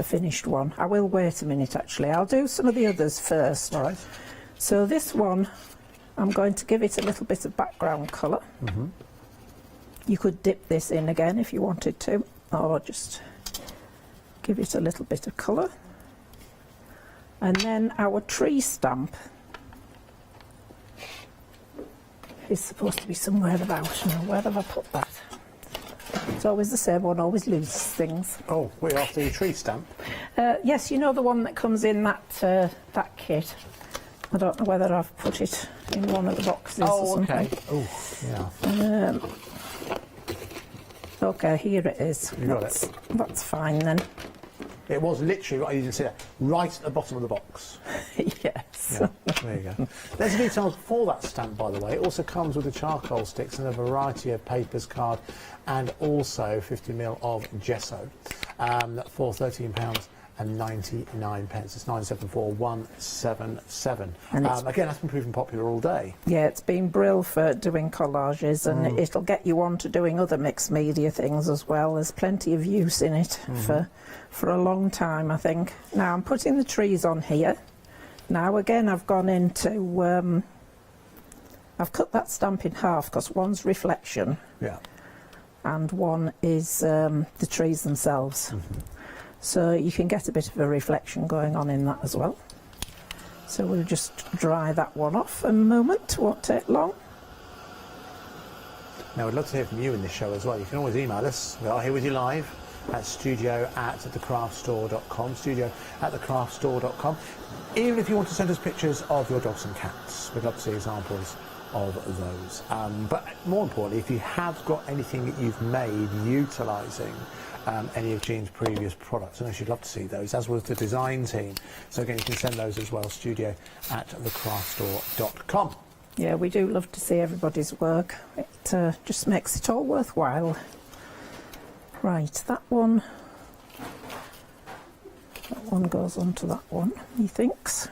finished one. I will wait a minute actually. I'll do some of the others first. All right. So this one, I'm going to give it a little bit of background colour. You could dip this in again if you wanted to, or just give it a little bit of colour. And then our tree stamp is supposed to be somewhere about. Now, where have I put that? It's always the same one, always loses things. Oh, we're after the tree stamp? Yes, you know the one that comes in that that kit. I don't know whether I've put it in one of the boxes or something. Okay. Oh, yeah. Okay, here it is. You got it. That's fine then. It was literally, you can see that, right at the bottom of the box. Yes. Yeah, there you go. There's details for that stamp, by the way. It also comes with the charcoal sticks and a variety of papers, card, and also 50ml of gesso for £13.99. It's 974177. Again, that's been proven popular all day. Yeah, it's been brilliant for doing collages, and it'll get you on to doing other mixed media things as well. There's plenty of use in it for a long time, I think. Now I'm putting the trees on here. Now again, I've gone into I've cut that stamp in half because one's reflection, and one is the trees themselves. So you can get a bit of a reflection going on in that as well. So we'll just dry that one off a moment, won't take long. Now, we'd love to hear from you in this show as well. You can always email us. We are here with you live at studio@thecraftstore.com, studio@thecraftstore.com. Even if you want to send us pictures of your dogs and cats, we'd love to see examples of those. But more importantly, if you have got anything that you've made utilising any of Jean's previous products, I know she'd love to see those, as was the design team. So again, you can send those as well, studio@thecraftstore.com. Yeah, we do love to see everybody's work. It just makes it all worthwhile. Right, that one, That one goes onto that one, he thinks.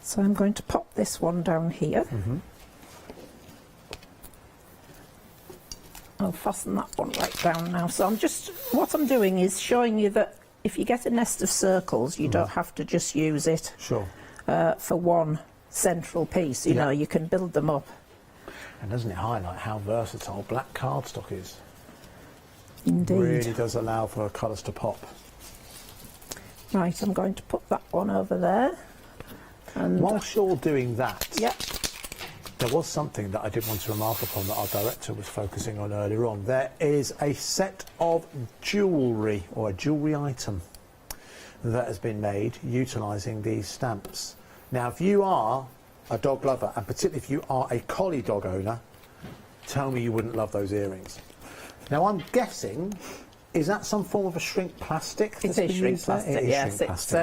So I'm going to pop this one down here. I'll fasten that one right down now. So what I'm doing is showing you that if you get a nest of circles, you don't have to just use it for one central piece. You know, you can build them up. And doesn't it highlight how versatile black cardstock is? Indeed. Really does allow for colours to pop. Right, I'm going to put that one over there. And whilst you're doing that, yeah, there was something that I did want to remark upon that our director was focusing on earlier on. There is a set of jewellery, or a jewellery item, that has been made utilising these stamps. Now, if you are a dog lover, and particularly if you are a collie dog owner, tell me you wouldn't love those earrings. Now, I'm guessing, is that some form of a shrink plastic? It is shrink plastic, yes. It's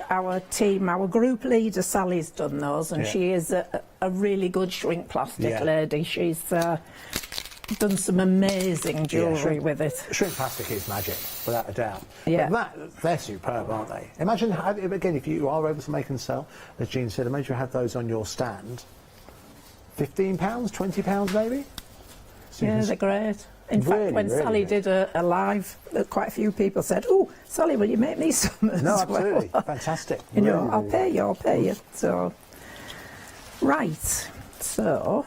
our team, our group leader Sally's done those, and she is a really good shrink plastic lady. She's done some amazing jewellery with it. Shrink plastic is magic, without a doubt. Yeah. But they're superb, aren't they? Imagine, again, if you are able to make and sell, as Jean said, imagine you have those on your stand. £15, £20 maybe? So yeah, they're great. In fact, when Sally did a live, quite a few people said, "Oh, Sally, will you make me some as No, well?" absolutely. Fantastic. You know, I'll pay you. So, right. So,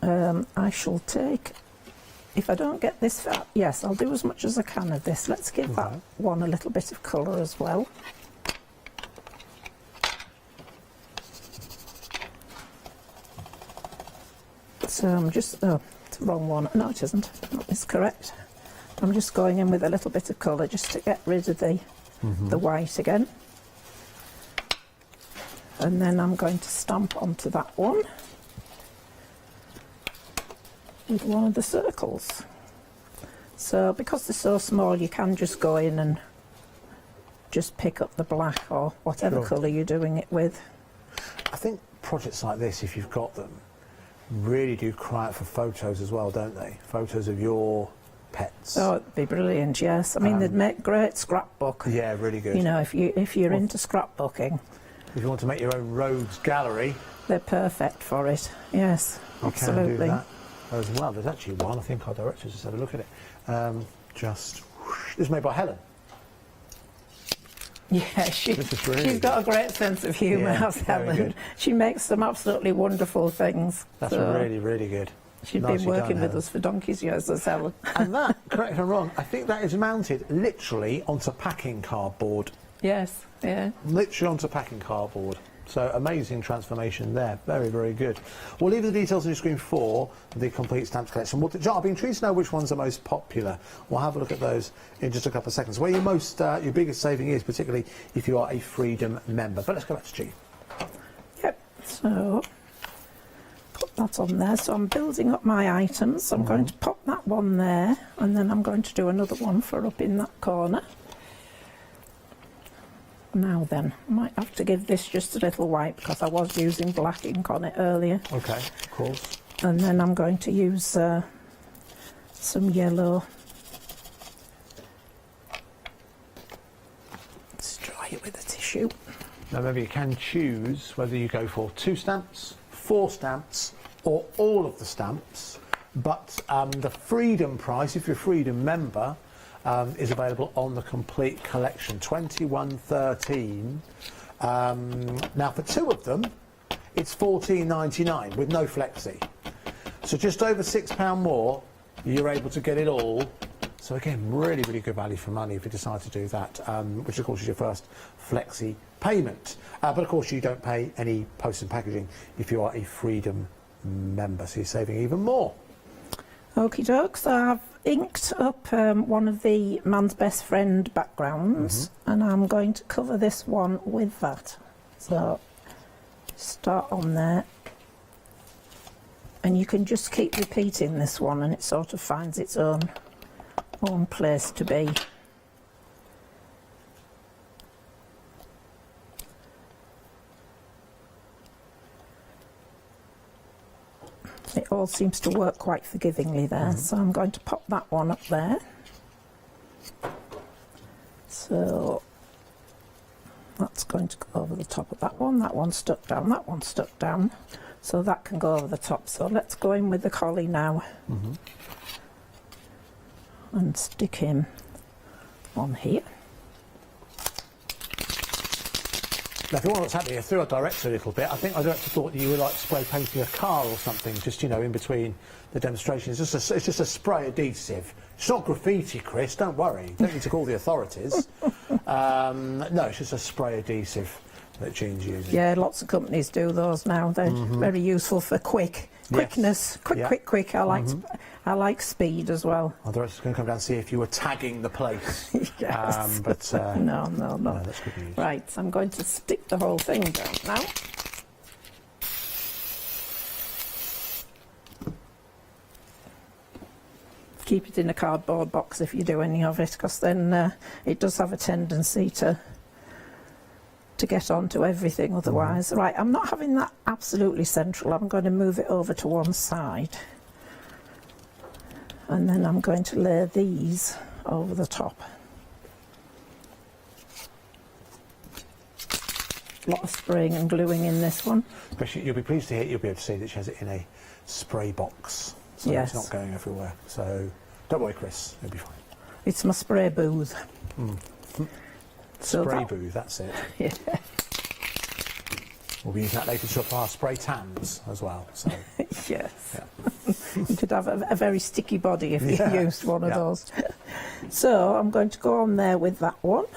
I shall take, if I don't get this far, yes, I'll do as much as I can of this. Let's give that one a little bit of colour as well. So I'm just, oh, it's the wrong one. No, it isn't. It's correct. I'm just going in with a little bit of colour just to get rid of the white again. And then I'm going to stamp onto that one with one of the circles. So because they're so small, you can just go in and just pick up the black or whatever colour you're doing it with. I think projects like this, if you've got them, really do cry out for photos as well, don't they? Photos of your pets. Oh, it'd be brilliant, yes. I mean, they'd make great scrapbook. Yeah, really good. You know, if you're into scrapbooking. If you want to make your own rogues gallery, they're perfect for it. Yes, you absolutely. can do that as well. There's actually one, I think our directors just had a look at it. This is made by Helen. Yeah, she's got a great sense of humour, has Helen. She makes some absolutely wonderful things. That's really, really good. She's been working with us for donkey's years, as Helen. And that, correct if I'm wrong, I think that is mounted literally onto packing cardboard. Yes, yeah. Literally onto packing cardboard. So amazing transformation there. Very, very good. We'll leave the details on your screen for the complete stamps collection. I've been intrigued to know which ones are most popular. We'll have a look at those in just a couple of seconds. Where your biggest saving is, particularly if you are a Freedom member. But let's go back to G. Yep. So put that on there. So I'm building up my items. So I'm going to pop that one there, and then I'm going to do another one for up in that corner. Now then, I might have to give this just a little wipe because I was using black ink on it earlier. Okay, of course. And then I'm going to use some yellow. Let's dry it with a tissue. Now maybe you can choose whether you go for 2 stamps, 4 stamps, or all of the stamps. But the Freedom price, if you're a Freedom member, is available on the complete collection, £21.13. Now for 2 of them, it's £14.99 with no flexi. So just over £6 more, you're able to get it all. So again, really, really good value for money if you decide to do that, which of course is your first flexi payment. But of course you don't pay any post and packaging if you are a Freedom member, so you're saving even more. Okie doke, so I've inked up one of the Man's Best Friend backgrounds, and I'm going to cover this one with that. So start on there, and you can just keep repeating this one and it sort of finds its own place to be. It all seems to work quite forgivingly there, so I'm going to pop that one up there. So that's going to go over the top of that one's stuck down, that one's stuck down, so that can go over the top. So let's go in with the collie now and stick him on here. Now, if you want what's happening, I threw a director a little bit. I think our director thought that you were like spray painting a car or something, just, you know, in between the demonstrations. It's just a spray adhesive. It's not graffiti, Chris, don't worry. You don't need to call the authorities. No, it's just a spray adhesive that Jean's using. Yeah, lots of companies do those now. They're very useful for quickness. Quick. I like speed as well. Our director's going to come down and see if you were tagging the place. Yes. No, that's good news. Right, so I'm going to stick the whole thing down now. Keep it in a cardboard box if you do any of it, because then it does have a tendency to get onto everything otherwise. Right, I'm not having that absolutely central. I'm going to move it over to one side. And then I'm going to lay these over the top. A lot of spraying and gluing in this one. Especially, you'll be pleased to hear, you'll be able to see that she has it in a spray box. So yes. It's not going everywhere. So don't worry, Chris, it'll be fine. It's my spray booth. So spray booth, that's it. Yeah. We'll be using that later to apply our spray tans as well. So. Yes. Yeah. You could have a very sticky body if you used one of those. So I'm going to go on there with that one.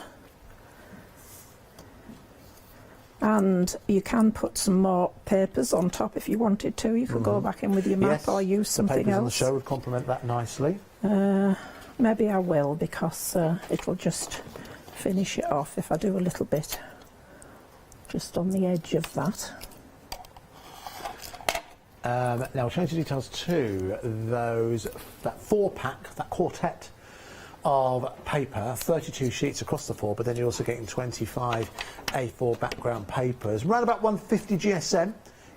And you can put some more papers on top if you wanted to. You could go back in with your map or use something the papers else. on the show would complement that nicely. Maybe I will, because it'll just finish it off if I do a little bit just on the edge of that. Now we'll change the details to that 4-pack, that quartet of paper, 32 sheets across the 4, but then you're also getting 25 A4 background papers, around about 150 GSM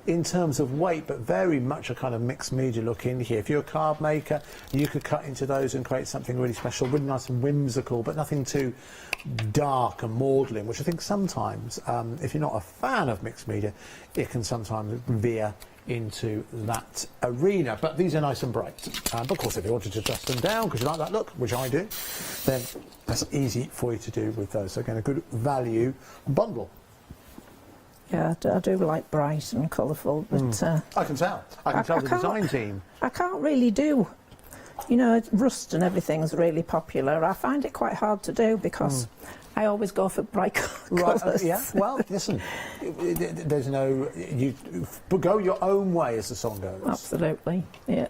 in terms of weight, but very much a kind of mixed media look in here. If you're a card maker, you could cut into those and create something really special, really nice and whimsical, but nothing too dark and maudlin, which I think sometimes, if you're not a fan of mixed media, it can sometimes veer into that arena. But these are nice and bright. But of course, if you wanted to adjust them down because you like that look, which I do, then that's easy for you to do with those. So again, a good value bundle. Yeah, I do like bright and colourful, but I can tell. I can tell the design team. I can't really do. You know, rust and everything's really popular. I find it quite hard to do because I always go for bright colours. Yeah, well, listen, there's no... You go your own way, as the song goes. Absolutely, yeah.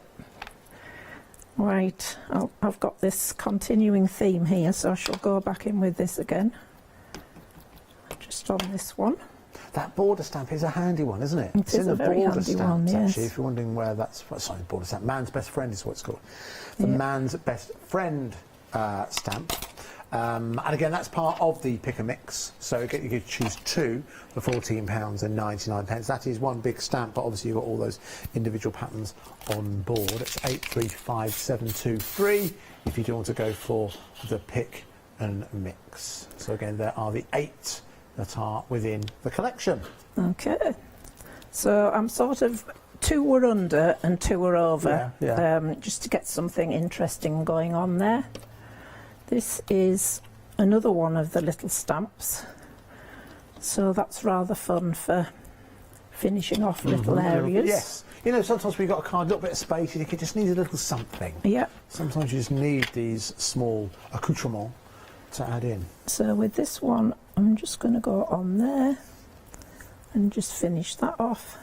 Right, I've got this continuing theme here, so I shall go back in with this again. Just on this one. That border stamp is a handy one, isn't it? It's in the very border handy one, yes. Actually, if you're wondering where that's... Sorry, border stamp. Man's Best Friend is what it's called. The Man's Best Friend stamp. And again, that's part of the pick and mix. So you could choose 2 for £14.99. That is one big stamp, but obviously you've got all those individual patterns on board. It's 835723 if you do want to go for the pick and mix. So again, there are the 8 that are within the collection. Okay, so I'm sort of 2 were under and 2 were over, just to get something interesting going on there. This is another one of the little stamps, so that's rather fun for finishing off little areas. Yes, you know, sometimes we've got a card, a little bit of space, you think it just needs a little something. Yeah. Sometimes you just need these small accoutrements to add in. So with this one, I'm just going to go on there and just finish that off.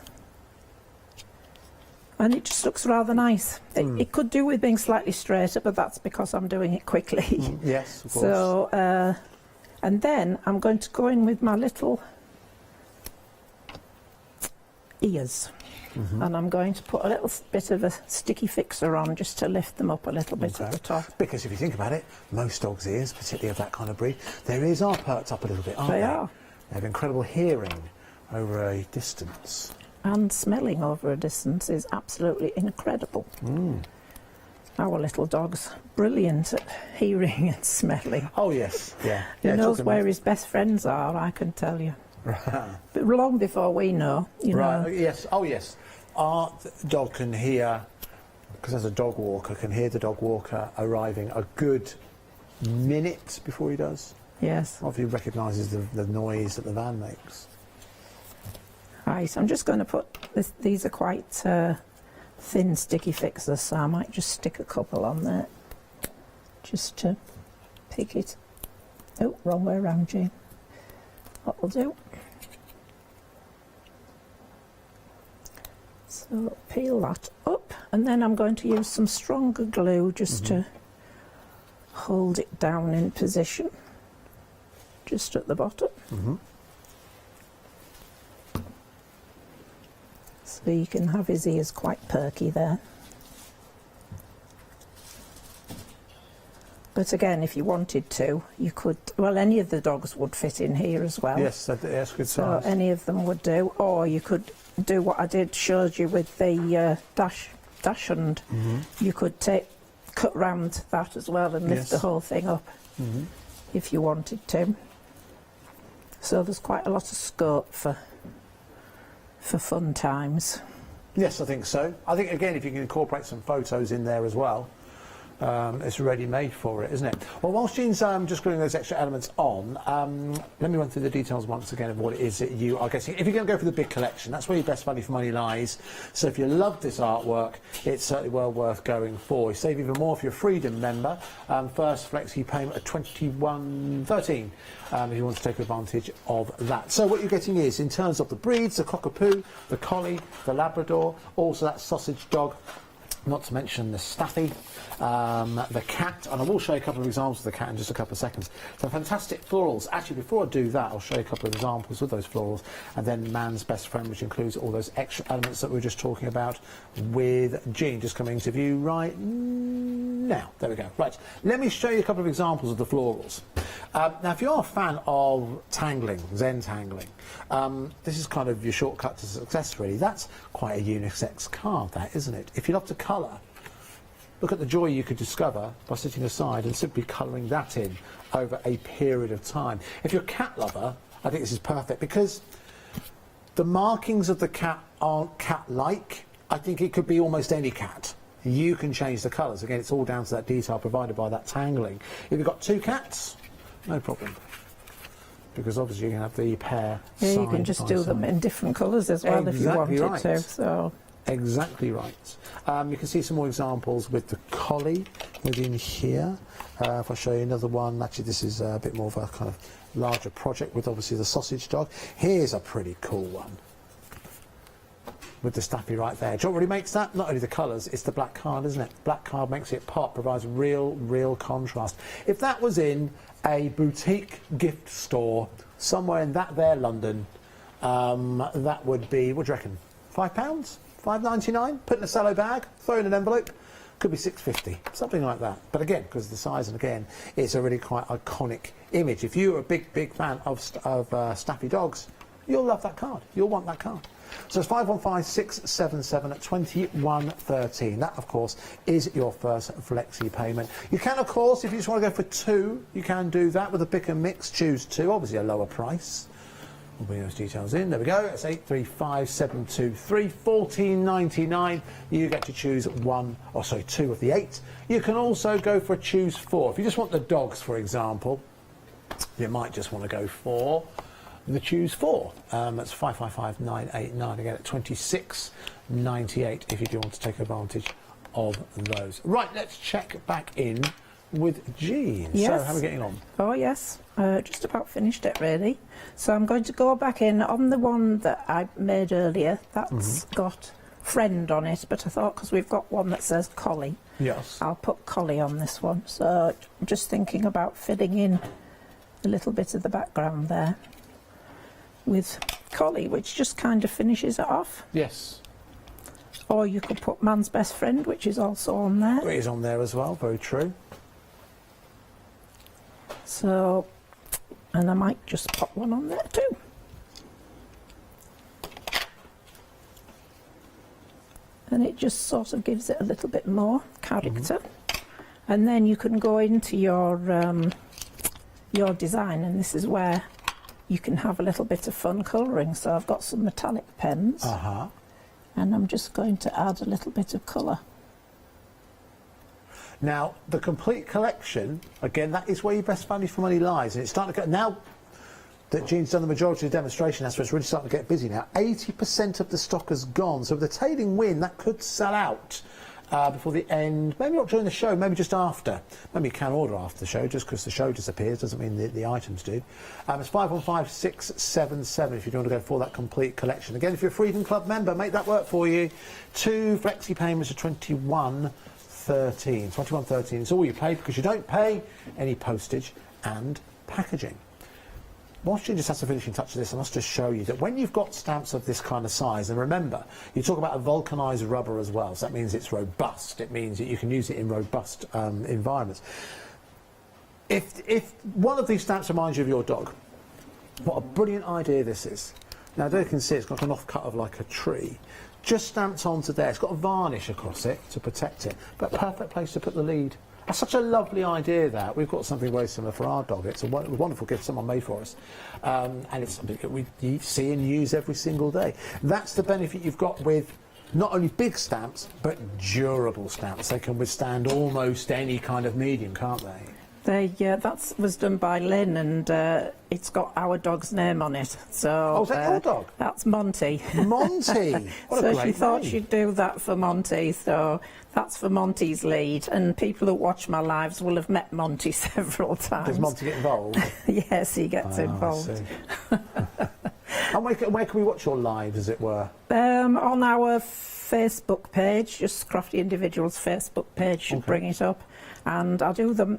And it just looks rather nice. It could do with being slightly straighter, but that's because I'm doing it quickly. Yes, of course. So, and then I'm going to go in with my little ears. And I'm going to put a little bit of a sticky fixer on just to lift them up a little bit at the top. Because if you think about it, most dogs' ears, particularly of that kind of breed, their ears are perked up a little bit, aren't they? They are. They have incredible hearing over a distance. and smelling over a distance is absolutely incredible. Our little dog's brilliant at hearing and smelling. Oh yes, yeah. He knows where his best friends are, I can tell you. But long before we know, you know. Yes. Oh yes. Our dog can hear, because as a dog walker, can hear the dog walker arriving a good minute before he does. Yes. Obviously he recognises the noise that the van makes. Right, I'm just going to put this, these are quite thin sticky fixers, so I might just stick a couple on there just to pick it. Oh, wrong way around, Jane. That will do. So peel that up, and then I'm going to use some stronger glue just to hold it down in position, just at the bottom. So you can have his ears quite perky there. But again, if you wanted to, you could, well, any of the dogs would fit in here as well. Yes, that's good So size. any of them would do, or you could do what I showed you with the dash and you could cut round that as well and lift the whole thing up if you wanted to. So there's quite a lot of scope for fun times. Yes, I think so. I think, again, if you can incorporate some photos in there as well, it's ready made for it, isn't it? Well, whilst Jean's just gluing those extra elements on, let me run through the details once again of what it is that you are getting. If you're going to go for the big collection, that's where your best value for money lies. So if you love this artwork, it's certainly well worth going for. You save even more if you're a Freedom member. First flexi payment at $21.13 if you want to take advantage of that. So what you're getting is, in terms of the breeds, the Cockapoo, the Collie, the Labrador, also that sausage dog, not to mention the Staffy, the cat, and I will show you a couple of examples of the cat in just a couple of seconds. So fantastic florals. Actually, before I do that, I'll show you a couple of examples of those florals, and then man's best friend, which includes all those extra elements that we were just talking about with Jean, just coming to view right now. There we go. Right, let me show you a couple of examples of the florals. Now, if you're a fan of tangling, Zen tangling, this is kind of your shortcut to success, really. That's quite a unisex card, that, isn't it? If you love to colour, look at the joy you could discover by sitting aside and simply colouring that in over a period of time. If you're a cat lover, I think this is perfect, because the markings of the cat aren't cat-like. I think it could be almost any cat. You can change the colours. Again, it's all down to that detail provided by that tangling. If you've got two cats, no problem, because obviously you can have the pair. Yeah, you can just do them in different colours as well if you wanted to. So. Exactly right. You can see some more examples with the Collie within here. If I show you another one, actually this is a bit more of a kind of larger project with obviously the sausage dog. Here's a pretty cool one with the Staffy right there. Do you know what really makes that? Not only the colours, it's the black card, isn't it? Black card makes it pop, provides real contrast. If that was in a boutique gift store somewhere in that there London, that would be, what do you reckon, £5? $5.99, put in a cello bag, throw in an envelope, could be $6.50, something like that. But again, because of the size, and again, it's a really quite iconic image. If you're a big fan of Staffy dogs, you'll love that card. You'll want that card. So it's 515677 at $21.13. That, of course, is your first flexi payment. You can, of course, if you just want to go for two, you can do that with a pick and mix. Choose two, obviously a lower price. We'll bring those details in. There we go. It's 835723, $14.99. You get to choose two of the 8. You can also go for a choose 4. If you just want the dogs, for example, you might just want to go for the choose 4. That's 555989. Again at $26.98 if you do want to take advantage of those. Right, let's check back in with Jean. Yes. So how are we getting on? Oh yes, just about finished it really. So I'm going to go back in on the one that I made earlier. That's got friend on it, but I thought because we've got one that says Collie, yes, I'll put Collie on this one. So I'm just thinking about filling in a little bit of the background there with Collie, which just kind of finishes it off. Yes. Or you could put Man's Best Friend, which is also on there. It is on there as well, very true. So, and I might just pop one on there too. and it just sort of gives it a little bit more character. And then you can go into your design, and this is where you can have a little bit of fun colouring. So I've got some metallic pens, and I'm just going to add a little bit of colour. Now, the complete collection, again, that is where your best value for money lies, and it's starting to get, now that Jean's done the majority of the demonstration, that's where it's really starting to get busy now. 80% of the stock has gone, so with the tailing win, that could sell out before the end, maybe not during the show, maybe just after. Maybe you can order after the show, just because the show disappears doesn't mean the items do. It's 515677 if you want to go for that complete collection. Again, if you're a Freedom Club member, make that work for you. 2 flexi payments of £21.13. £21.13 is all you pay, because you don't pay any postage and packaging. Whilst Jean just has the finishing touch of this, I must just show you that when you've got stamps of this kind of size, and remember, you talk about a vulcanised rubber as well, so that means it's robust. It means that you can use it in robust environments. If one of these stamps reminds you of your dog, what a brilliant idea this is. Now, there you can see it's got an off-cut of like a tree, just stamped onto there. It's got a varnish across it to protect it, but perfect place to put the lead. That's such a lovely idea, that. We've got something very similar for our dog. It's a wonderful gift someone made for us. And it's something that we see and use every single day. That's the benefit you've got with not only big stamps, but durable stamps. They can withstand almost any kind of medium, can't they? That was done by Lynn, and it's got our dog's name on it. So, is that your dog? That's Monty. Monty! What a So great she thought name. she'd do that for Monty, so that's for Monty's lead. And people who watch my lives will have met Monty several times. Does Monty get involved? Yes, he gets involved. I see. And where can we watch your lives, as it were? On our Facebook page, just Crafty Individuals Facebook page should bring it up. And I do them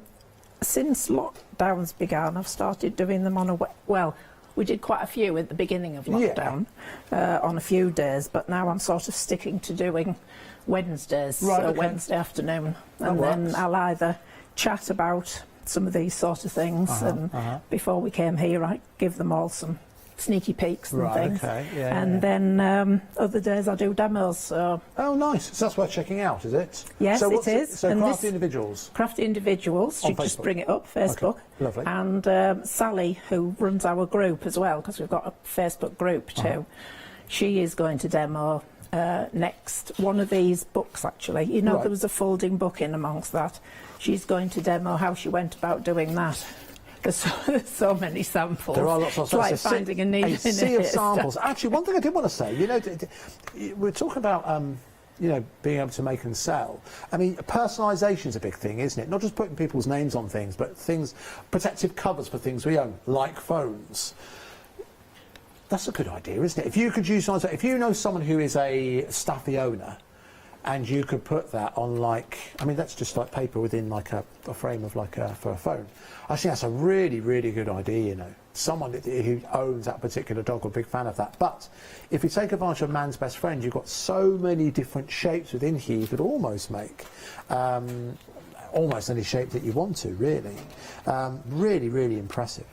since lockdowns began. I've started doing them on a well, we did quite a few at the beginning of lockdown, on a few days, but now I'm sort of sticking to doing Wednesdays, Wednesday afternoon, and then I'll either chat about some of these sort of things, and before we came here I give them all some sneaky peeks and things, and then other days I do demos. So. Oh, nice! So that's worth checking out, is it? Yes, so it is. So Crafty Individuals. Crafty Individuals. Should just bring it up, Facebook. Okay. Lovely. And Sally, who runs our group as well, because we've got a Facebook group too. She is going to demo next one of these books. Actually, you know, there was a folding book in amongst that. She's going to demo how she went about doing that. There's so many samples. There are lots of samples. It's like finding a needle in a sea of haystack. samples. Actually, one thing I did want to say, you know, we're talking about, you know, being able to make and sell. I mean, personalisation is a big thing, isn't it? Not just putting people's names on things, but things, protective covers for things we own, like phones. That's a good idea, isn't it? If you could use, if you know someone who is a Staffy owner, and you could put that on, like, I mean, that's just like paper within like a frame of like for a phone. I think that's a really, really good idea, you know. Someone who owns that particular dog, we're a big fan of that. But if you take advantage of man's best friend, you've got so many different shapes within here, you could almost make almost any shape that you want to, really. Really, really impressive.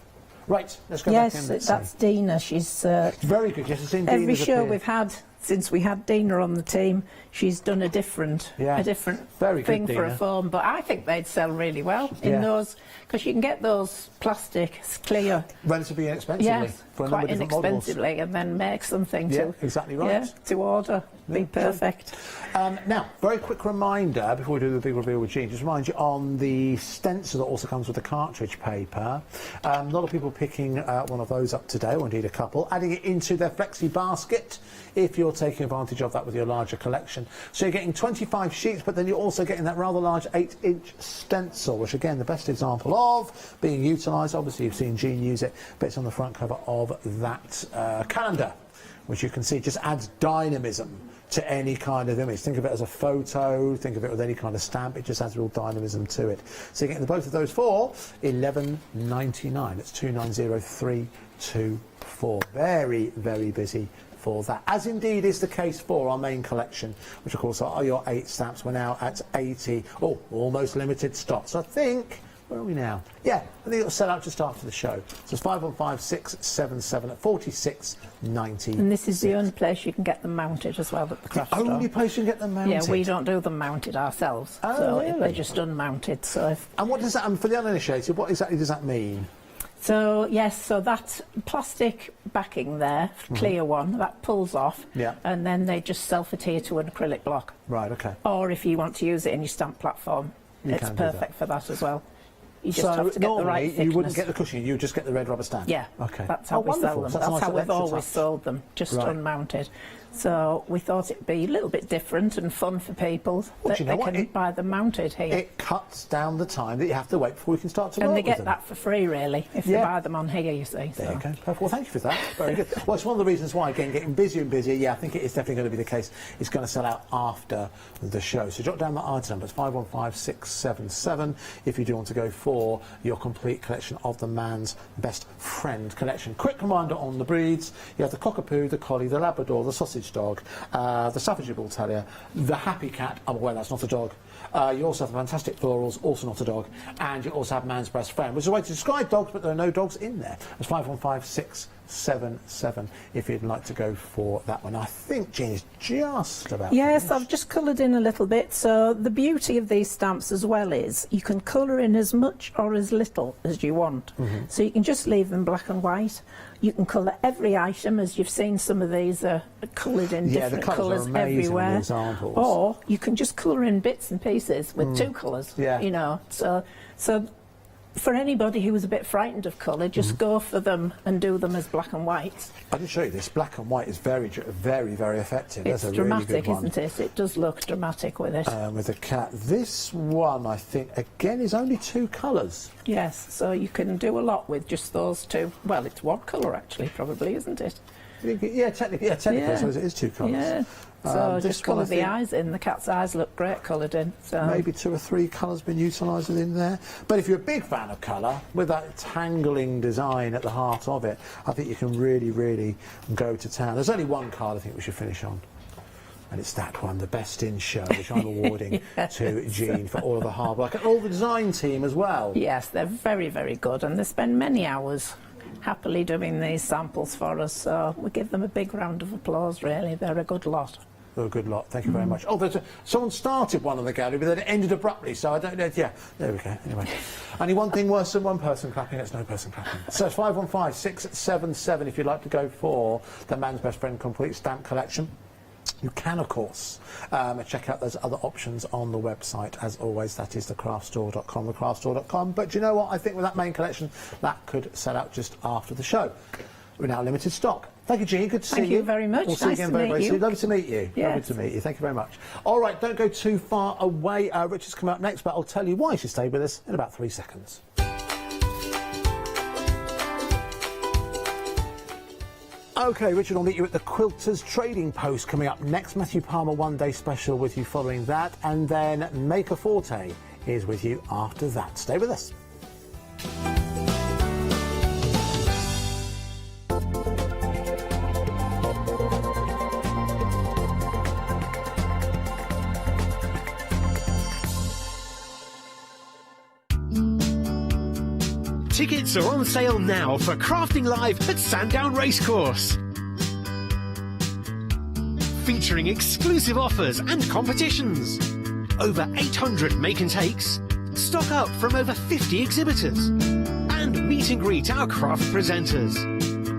Right, let's go back in. Yes, that's Dina. She's very good. Yes, I've seen every Dina's show appear. we've had since we had Dina on the team. She's done a different Very thing good, for a Dina. phone, but I think they'd sell really well in those, because you can get those plastic clear relatively inexpensively for a number quite of different models. inexpensively, and then make something to exactly right. to order. Be perfect. Now, very quick reminder before we do the big reveal with Jean, just remind you on the stencil that also comes with the cartridge paper. A lot of people picking one of those up today, or indeed a couple, adding it into their flexi basket if you're taking advantage of that with your larger collection. So you're getting 25 sheets, but then you're also getting that rather large 8-inch stencil, which again, the best example of being utilised. Obviously, you've seen Jean use it, but it's on the front cover of that calendar, which you can see just adds dynamism to any kind of image. Think of it as a photo, think of it with any kind of stamp, it just adds real dynamism to it. So you're getting both of those for £11.99. It's 290324. Very, very busy for that, as indeed is the case for our main collection, which of course are your 8 stamps. We're now at 80, almost limited stock. So I think Where are we now? Yeah, I think it'll sell out just after the show. So it's 515677 at 46.90. And this is the only place you can get them mounted as well at the craft store. The only place you can get them mounted? Yeah, we don't do them mounted ourselves. Oh, so really? they're just unmounted. So and what does that, for the uninitiated, what exactly does that mean? So yes, so that plastic backing there, clear one, that pulls off, and then they just self-adhere to an acrylic block. Right, okay. Or if you want to use it in your stamp platform, it's perfect for that as well. You just have to get the right thickness. You wouldn't get the cushion, you would just get the red rubber stamp? Yeah, okay. That's how we sell them. That's how we've always sold them, just unmounted. So we thought it'd be a little bit different and fun for people that they can buy them mounted here. It cuts down the time that you have to wait before we can start to work And they with get them. that for free, really, if they buy them on here, you see. There you go. Perfect. Well, thank you for that. Very good. Well, it's one of the reasons why, again, getting busier and busier. Yeah, I think it is definitely going to be the case. It's going to sell out after the show. So jot down that item number. It's 515677 if you do want to go for your complete collection of the Man's Best Friend collection. Quick reminder on the breeds. You have the Cockapoo, the Collie, the Labrador, the Sausage Dog, the Staffordshire Bull Terrier, the Happy Cat. I'm aware that's not a dog. You also have the Fantastic Florals, also not a dog. And you also have Man's Best Friend, which is a way to describe dogs, but there are no dogs in there. It's 515677 if you'd like to go for that one. I think Jean is just about Yes, I've just coloured in a little bit. So the beauty of these stamps as well is you can colour in as much or as little as you want. So you can just leave them black and white. You can colour every item, as you've seen some of these are coloured in different colours everywhere. Or you can just colour in bits and pieces with two colours, you know. So for anybody who was a bit frightened of colour, just go for them and do them as black and white. I can show you this. Black and white is very, very, very effective. It's That's a dramatic, really good one. isn't it? It does look dramatic with it. With a cat. This one, I think, again, is only two colours. Yes, so you can do a lot with just those two. Well, it's one colour, actually, probably, isn't it? Yeah, technically, so it is two colours. Yeah. So just colour the eyes in. The cat's eyes look great coloured in. So maybe 2 or 3 colours been utilised in there. But if you're a big fan of colour, with that tangling design at the heart of it, I think you can really, really go to town. There's only one card I think we should finish on. And it's that one, the Best in Show, which I'm awarding to Jean for all of the hard work and all the design team as well. Yes, they're very, very good, and they spend many hours happily doing these samples for us, so we give them a big round of applause, really. They're a good lot. They're a good lot, thank you very much. Oh, someone started one on the gallery, but then it ended abruptly, so I don't know. Yeah, there we go. Anyway, only one thing worse than one person clapping, it's no person clapping. So it's 515677 if you'd like to go for the Man's Best Friend Complete Stamp Collection. You can, of course, check out those other options on the website. As always, that is thecraftstore.com, thecraftstore.com. But do you know what? I think with that main collection, that could sell out just after the show. We're now limited stock. Thank you, Jean. Good to see you. Thank you very much. We'll see you again very, very soon. Lovely to meet you. Yes. Lovely to meet you. Thank you very much. All right, don't go too far away. Richard's coming up next, but I'll tell you why you should stay with us in about 3 seconds. OK, Richard will meet you at the Quilters Trading Post coming up next. Matthew Palmer one-day special with you following that. And then Maker Forte is with you after that. Stay with us. Tickets are on sale now for Crafting Live at Sandown Racecourse. Featuring exclusive offers and competitions. Over 800 make and takes. Stock up from over 50 exhibitors. And meet and greet our craft presenters.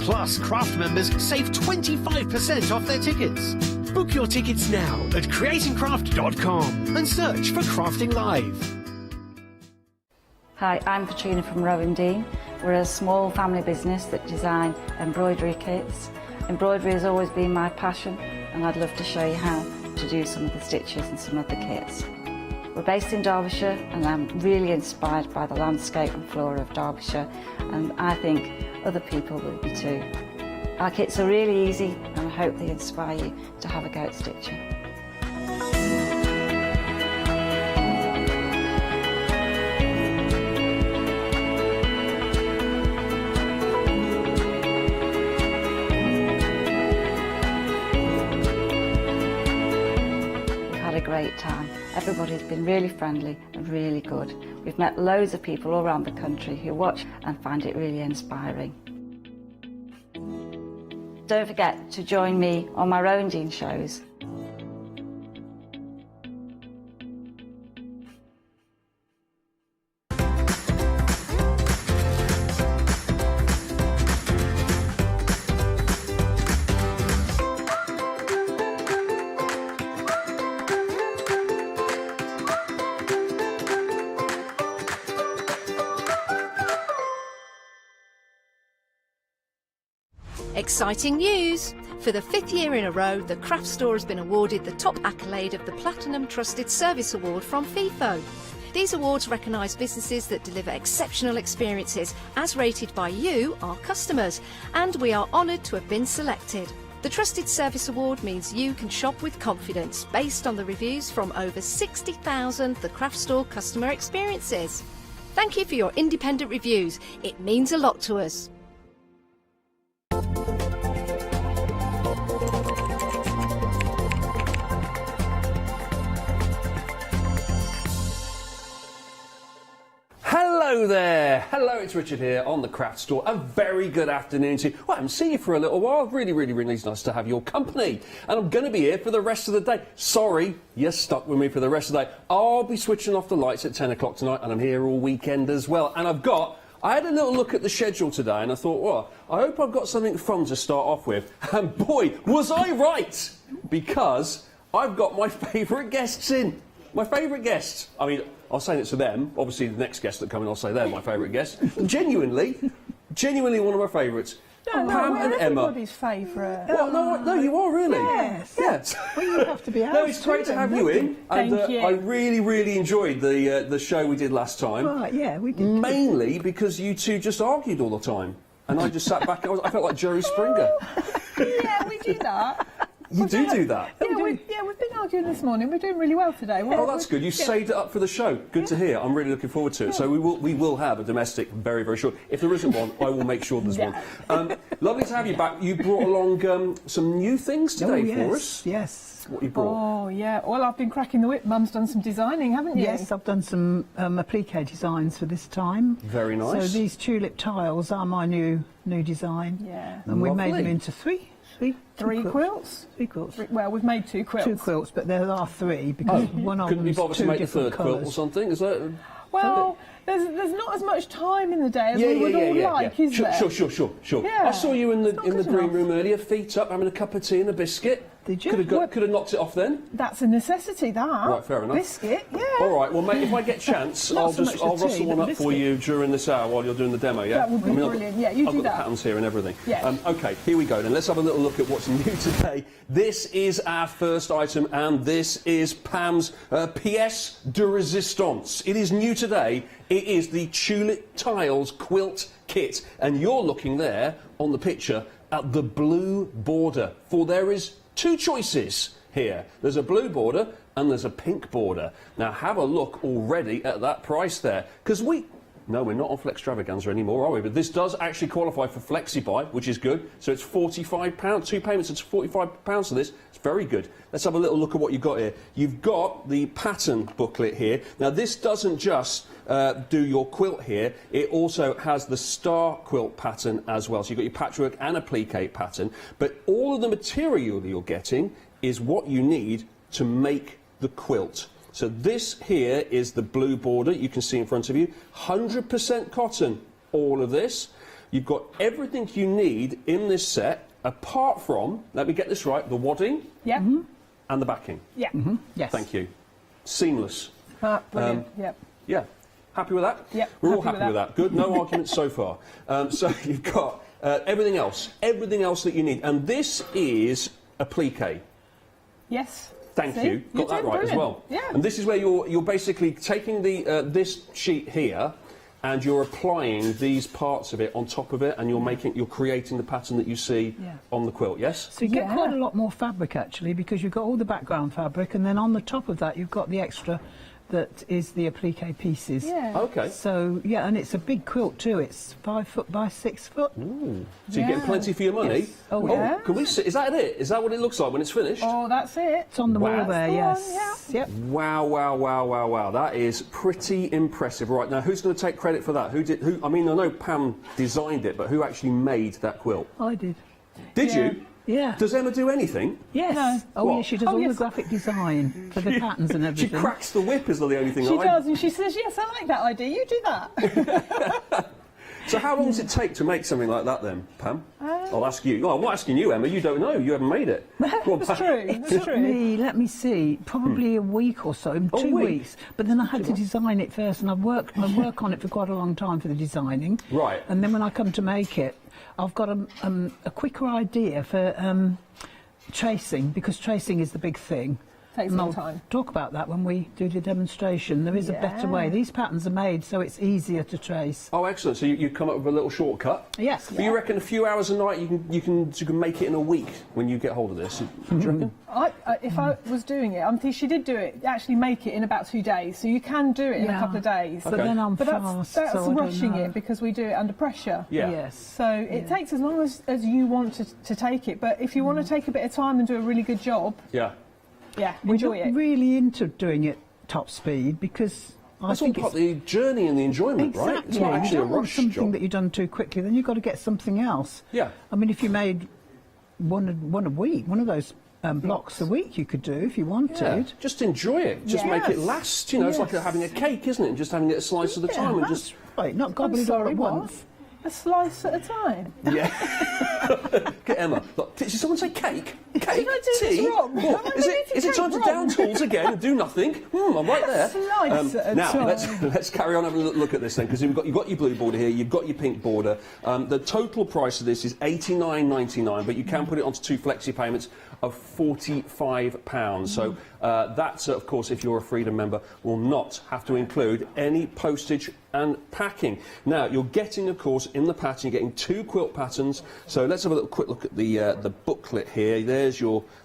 Plus, craft members save 25% off their tickets. Book your tickets now at creatingcraft.com and search for Crafting Live. Hi, I'm Katrina from Rowan Dean. We're a small family business that design embroidery kits. Embroidery has always been my passion, and I'd love to show you how to do some of the stitches and some of the kits. We're based in Derbyshire, and I'm really inspired by the landscape and flora of Derbyshire, and I think other people will be too. Our kits are really easy, and I hope they inspire you to have a go at stitching. Great time. Everybody's been really friendly and really good. We've met loads of people all around the country who watch and find it really inspiring. Don't forget to join me on my rowing shows. Exciting news! For the 5th year in a row, the Craft Store has been awarded the top accolade of the Platinum Trusted Service Award from FIFO. These awards recognise businesses that deliver exceptional experiences as rated by you, our customers, and we are honoured to have been selected. The Trusted Service Award means you can shop with confidence based on the reviews from over 60,000 The Craft Store customer experiences. Thank you for your independent reviews. It means a lot to us. Hello there! Hello, it's Richard here on the Craft Store. A very good afternoon to you. Well, I haven't seen you for a little while. Really nice to have your company. And I'm going to be here for the rest of the day. Sorry, you're stuck with me for the rest of the day. I'll be switching off the lights at 10 o'clock tonight, and I'm here all weekend as well. And I had a little look at the schedule today, and I thought, well, I hope I've got something fun to start off with. And boy, was I right! Because I've got my favourite guests in. My favourite guests. I mean, I'll say it to them. Obviously, the next guests that come in, I'll say they're my favourite guests. Genuinely one of my favourites. Pam and Emma. Everybody's favourite. Well, no, you are really. Yes. Yes. Well, you have to be out. No, it's great to have you in. And Thank you. I really enjoyed the show we did last time. Right, yeah, we did. Mainly because you two just argued all the time. And I just sat back, I felt like Jerry Springer. Yeah, we do that. You do that? Yeah, we've been arguing this morning. We're doing really well today. Oh, that's good. You saved it up for the show. Good to hear. I'm really looking forward to it. So we will have a domestic very short. If there isn't one, I will make sure there's one. Lovely to have you back. You brought along some new things today for us. Yes. What you brought? Oh, yeah. Well, I've been cracking the whip. Mum's done some designing, haven't you? Yes, I've done some applique designs for this time. Very nice. So these tulip tiles are my new design. Yeah. And we made them into three quilts. Three quilts. Well, we've made 2 quilts. 2 quilts, but there are 3 because one of them is 2 different colours. Couldn't you bother to make the third quilt or something? Is that? Well, there's not as much time in the day as we would all like, is there? Sure. Yeah. I saw you in the green room earlier, feet up, having a cup of tea and a biscuit. Did you? Could have knocked it off then. That's a necessity, that. Right, fair enough. Biscuit, yeah. All right, well, mate, if I get a chance, I'll rustle one up for you during this hour while you're doing the demo, yeah? That would be brilliant. Yeah, you do that. I've got the patterns here and everything. Yeah. OK, here we go then. Let's have a little look at what's new today. This is our first item, and this is Pam's pièce de résistance. It is new today. It is the Tulip Tiles Quilt Kit, and you're looking there on the picture at the blue border, for there is 2 choices here. There's a blue border and there's a pink border. Now have a look already at that price there, because no, we're not on Flextravaganza anymore, are we? But this does actually qualify for Flexi-Buy, which is good. So it's £45, 2 payments, it's £45 for this. It's very good. Let's have a little look at what you've got here. You've got the pattern booklet here. Now this doesn't just do your quilt here, it also has the star quilt pattern as well. So you've got your patchwork and applique pattern, but all of the material that you're getting is what you need to make the quilt. So this here is the blue border, you can see in front of you, 100% cotton, all of this. You've got everything you need in this set, apart from, let me get this right, the wadding and the backing. Yeah. Yes. Thank you. Seamless. Brilliant, Yeah. Happy with that? Yep. We're all happy with that. Good. No arguments so far. So you've got everything else that you need. And this is applique. Yes. Thank you. Got that right as well. Yeah. And this is where you're basically taking the this sheet here and you're applying these parts of it on top of it, and you're creating the pattern that you see on the quilt, yes? So you get quite a lot more fabric actually, because you've got all the background fabric, and then on the top of that you've got the extra that is the applique pieces. Yeah. Okay. So, yeah, and it's a big quilt too. It's 5 foot by 6 foot. Ooh. So you're getting plenty for your money? Yes. Oh, yeah. Can we see? Is that it? Is that what it looks like when it's finished? Oh, that's it. It's on the wall there, yes. Yep. Wow, wow, wow, wow, wow. That is pretty impressive. Right, now, who's going to take credit for that? Who? I mean, I know Pam designed it, but who actually made that quilt? I did. Did you? Yeah. Does Emma do anything? Yes. No. Oh, What? yeah, she does all the graphic design for the patterns and She everything. cracks the whip is the only thing She I... does, and she says, yes, I like that idea, you do that. So how long does it take to make something like that then, Pam? I'll ask you. Oh, I'm not asking you, Emma. You don't know. You haven't made it. Go on, Pam. It took me, let me see, probably a week or so, 2 weeks. But then I had to design it first, and I work on it for quite a long time for the designing. Right. And then when I come to make it, I've got a quicker idea for tracing, because tracing is the big thing. Takes And some I'll time. talk about that when we do the demonstration. There is a better way. These patterns are made so it's easier to trace. Oh, excellent. So you come up with a little shortcut? Yes. But you reckon a few hours a night you can make it in a week when you get hold of this? Do you reckon? If I was doing it, she did do it, actually make it in about 2 days, so you can do it in a couple of days. But then I'm But fast, that's so I don't rushing know. it because we do it under pressure. Yeah. Yes. So it takes as long as you want to take it, but if you want to take a bit of time and do a really good job, Yeah. We're enjoy not it. really into doing it top speed because That's I think all part of the journey and the enjoyment, exactly. right? It's not actually you a don't want rush something job. that you've done too quickly, then you've got to get something else. Yeah. I mean, if you made one a week, one of those blocks a week you could do if you wanted. Yeah, just enjoy it. Just make it last. You know, it's like having a cake, isn't it? And just having it a slice at a time and just... Right, not gobble it all at once. A slice at a time. Yeah. Get Emma. Look, did someone say cake? Cake? Did I do this tea? wrong? Oh, Have I is made it it time to wrong? down tools again and do nothing? I'm right there. Slice at a now time. let's carry on having a look at this then, because you've got your blue border here, you've got your pink border. The total price of this is £89.99, but you can put it onto 2 flexi payments of £45. So that, of course, if you're a Freedom member, will not have to include any postage and packing. Now, you're getting, of course, in the pattern, you're getting 2 quilt patterns. So let's have a little quick look at the booklet here.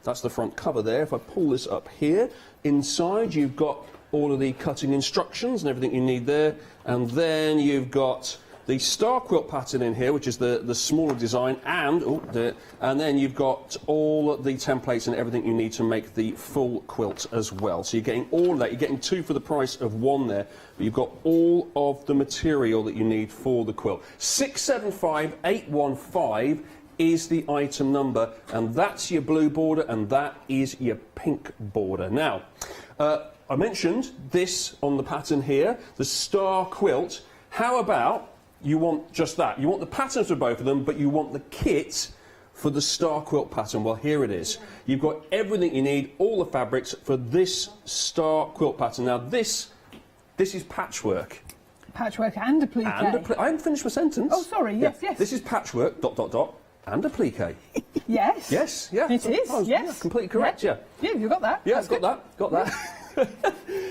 That's the front cover there. If I pull this up here, inside you've got all of the cutting instructions and everything you need there. And then you've got the star quilt pattern in here, which is the smaller design, and then you've got all the templates and everything you need to make the full quilt as well. So you're getting all of that. You're getting 2 for the price of 1 there, but you've got all of the material that you need for the quilt. 675815 is the item number, and that's your blue border, and that is your pink border. Now, I mentioned this on the pattern here, the star quilt. How about you want just that? You want the patterns for both of them, but you want the kit for the star quilt pattern. Well, here it is. You've got everything you need, all the fabrics for this star quilt pattern. Now, this is patchwork. Patchwork and applique. I haven't finished my sentence. Oh, sorry, yes. This is patchwork, ... and applique. Yes. Yes, yeah. It is, yes. yes. Completely correct, yeah. Yeah, you got that. Yeah, I've got that.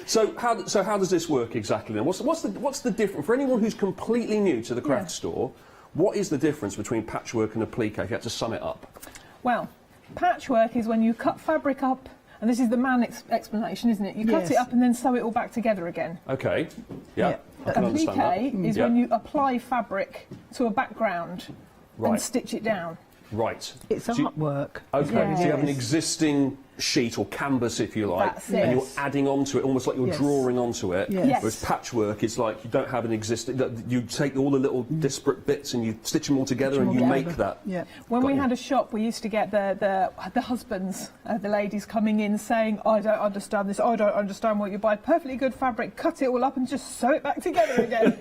So how does this work exactly then? What's the difference for anyone who's completely new to the craft store? What is the difference between patchwork and applique? If you had to sum it up. Well, patchwork is when you cut fabric up, and this is the man explanation, isn't it? You cut it up and then sew it all back together again. Okay. Yeah. I can understand that. Applique is when you apply fabric to a background and stitch it down. Right. It's artwork. Okay, so you have an existing sheet or canvas, if you like, That's it. and you're adding onto it, almost like you're drawing onto it. Yes. Whereas patchwork is like you don't have an existing. You take all the little disparate bits and you stitch them all together and you make that. Yeah. When we had a shop, we used to get the husbands, the ladies coming in saying, "I don't understand this. I don't understand what you buy. Perfectly good fabric, cut it all up and just sew it back together again."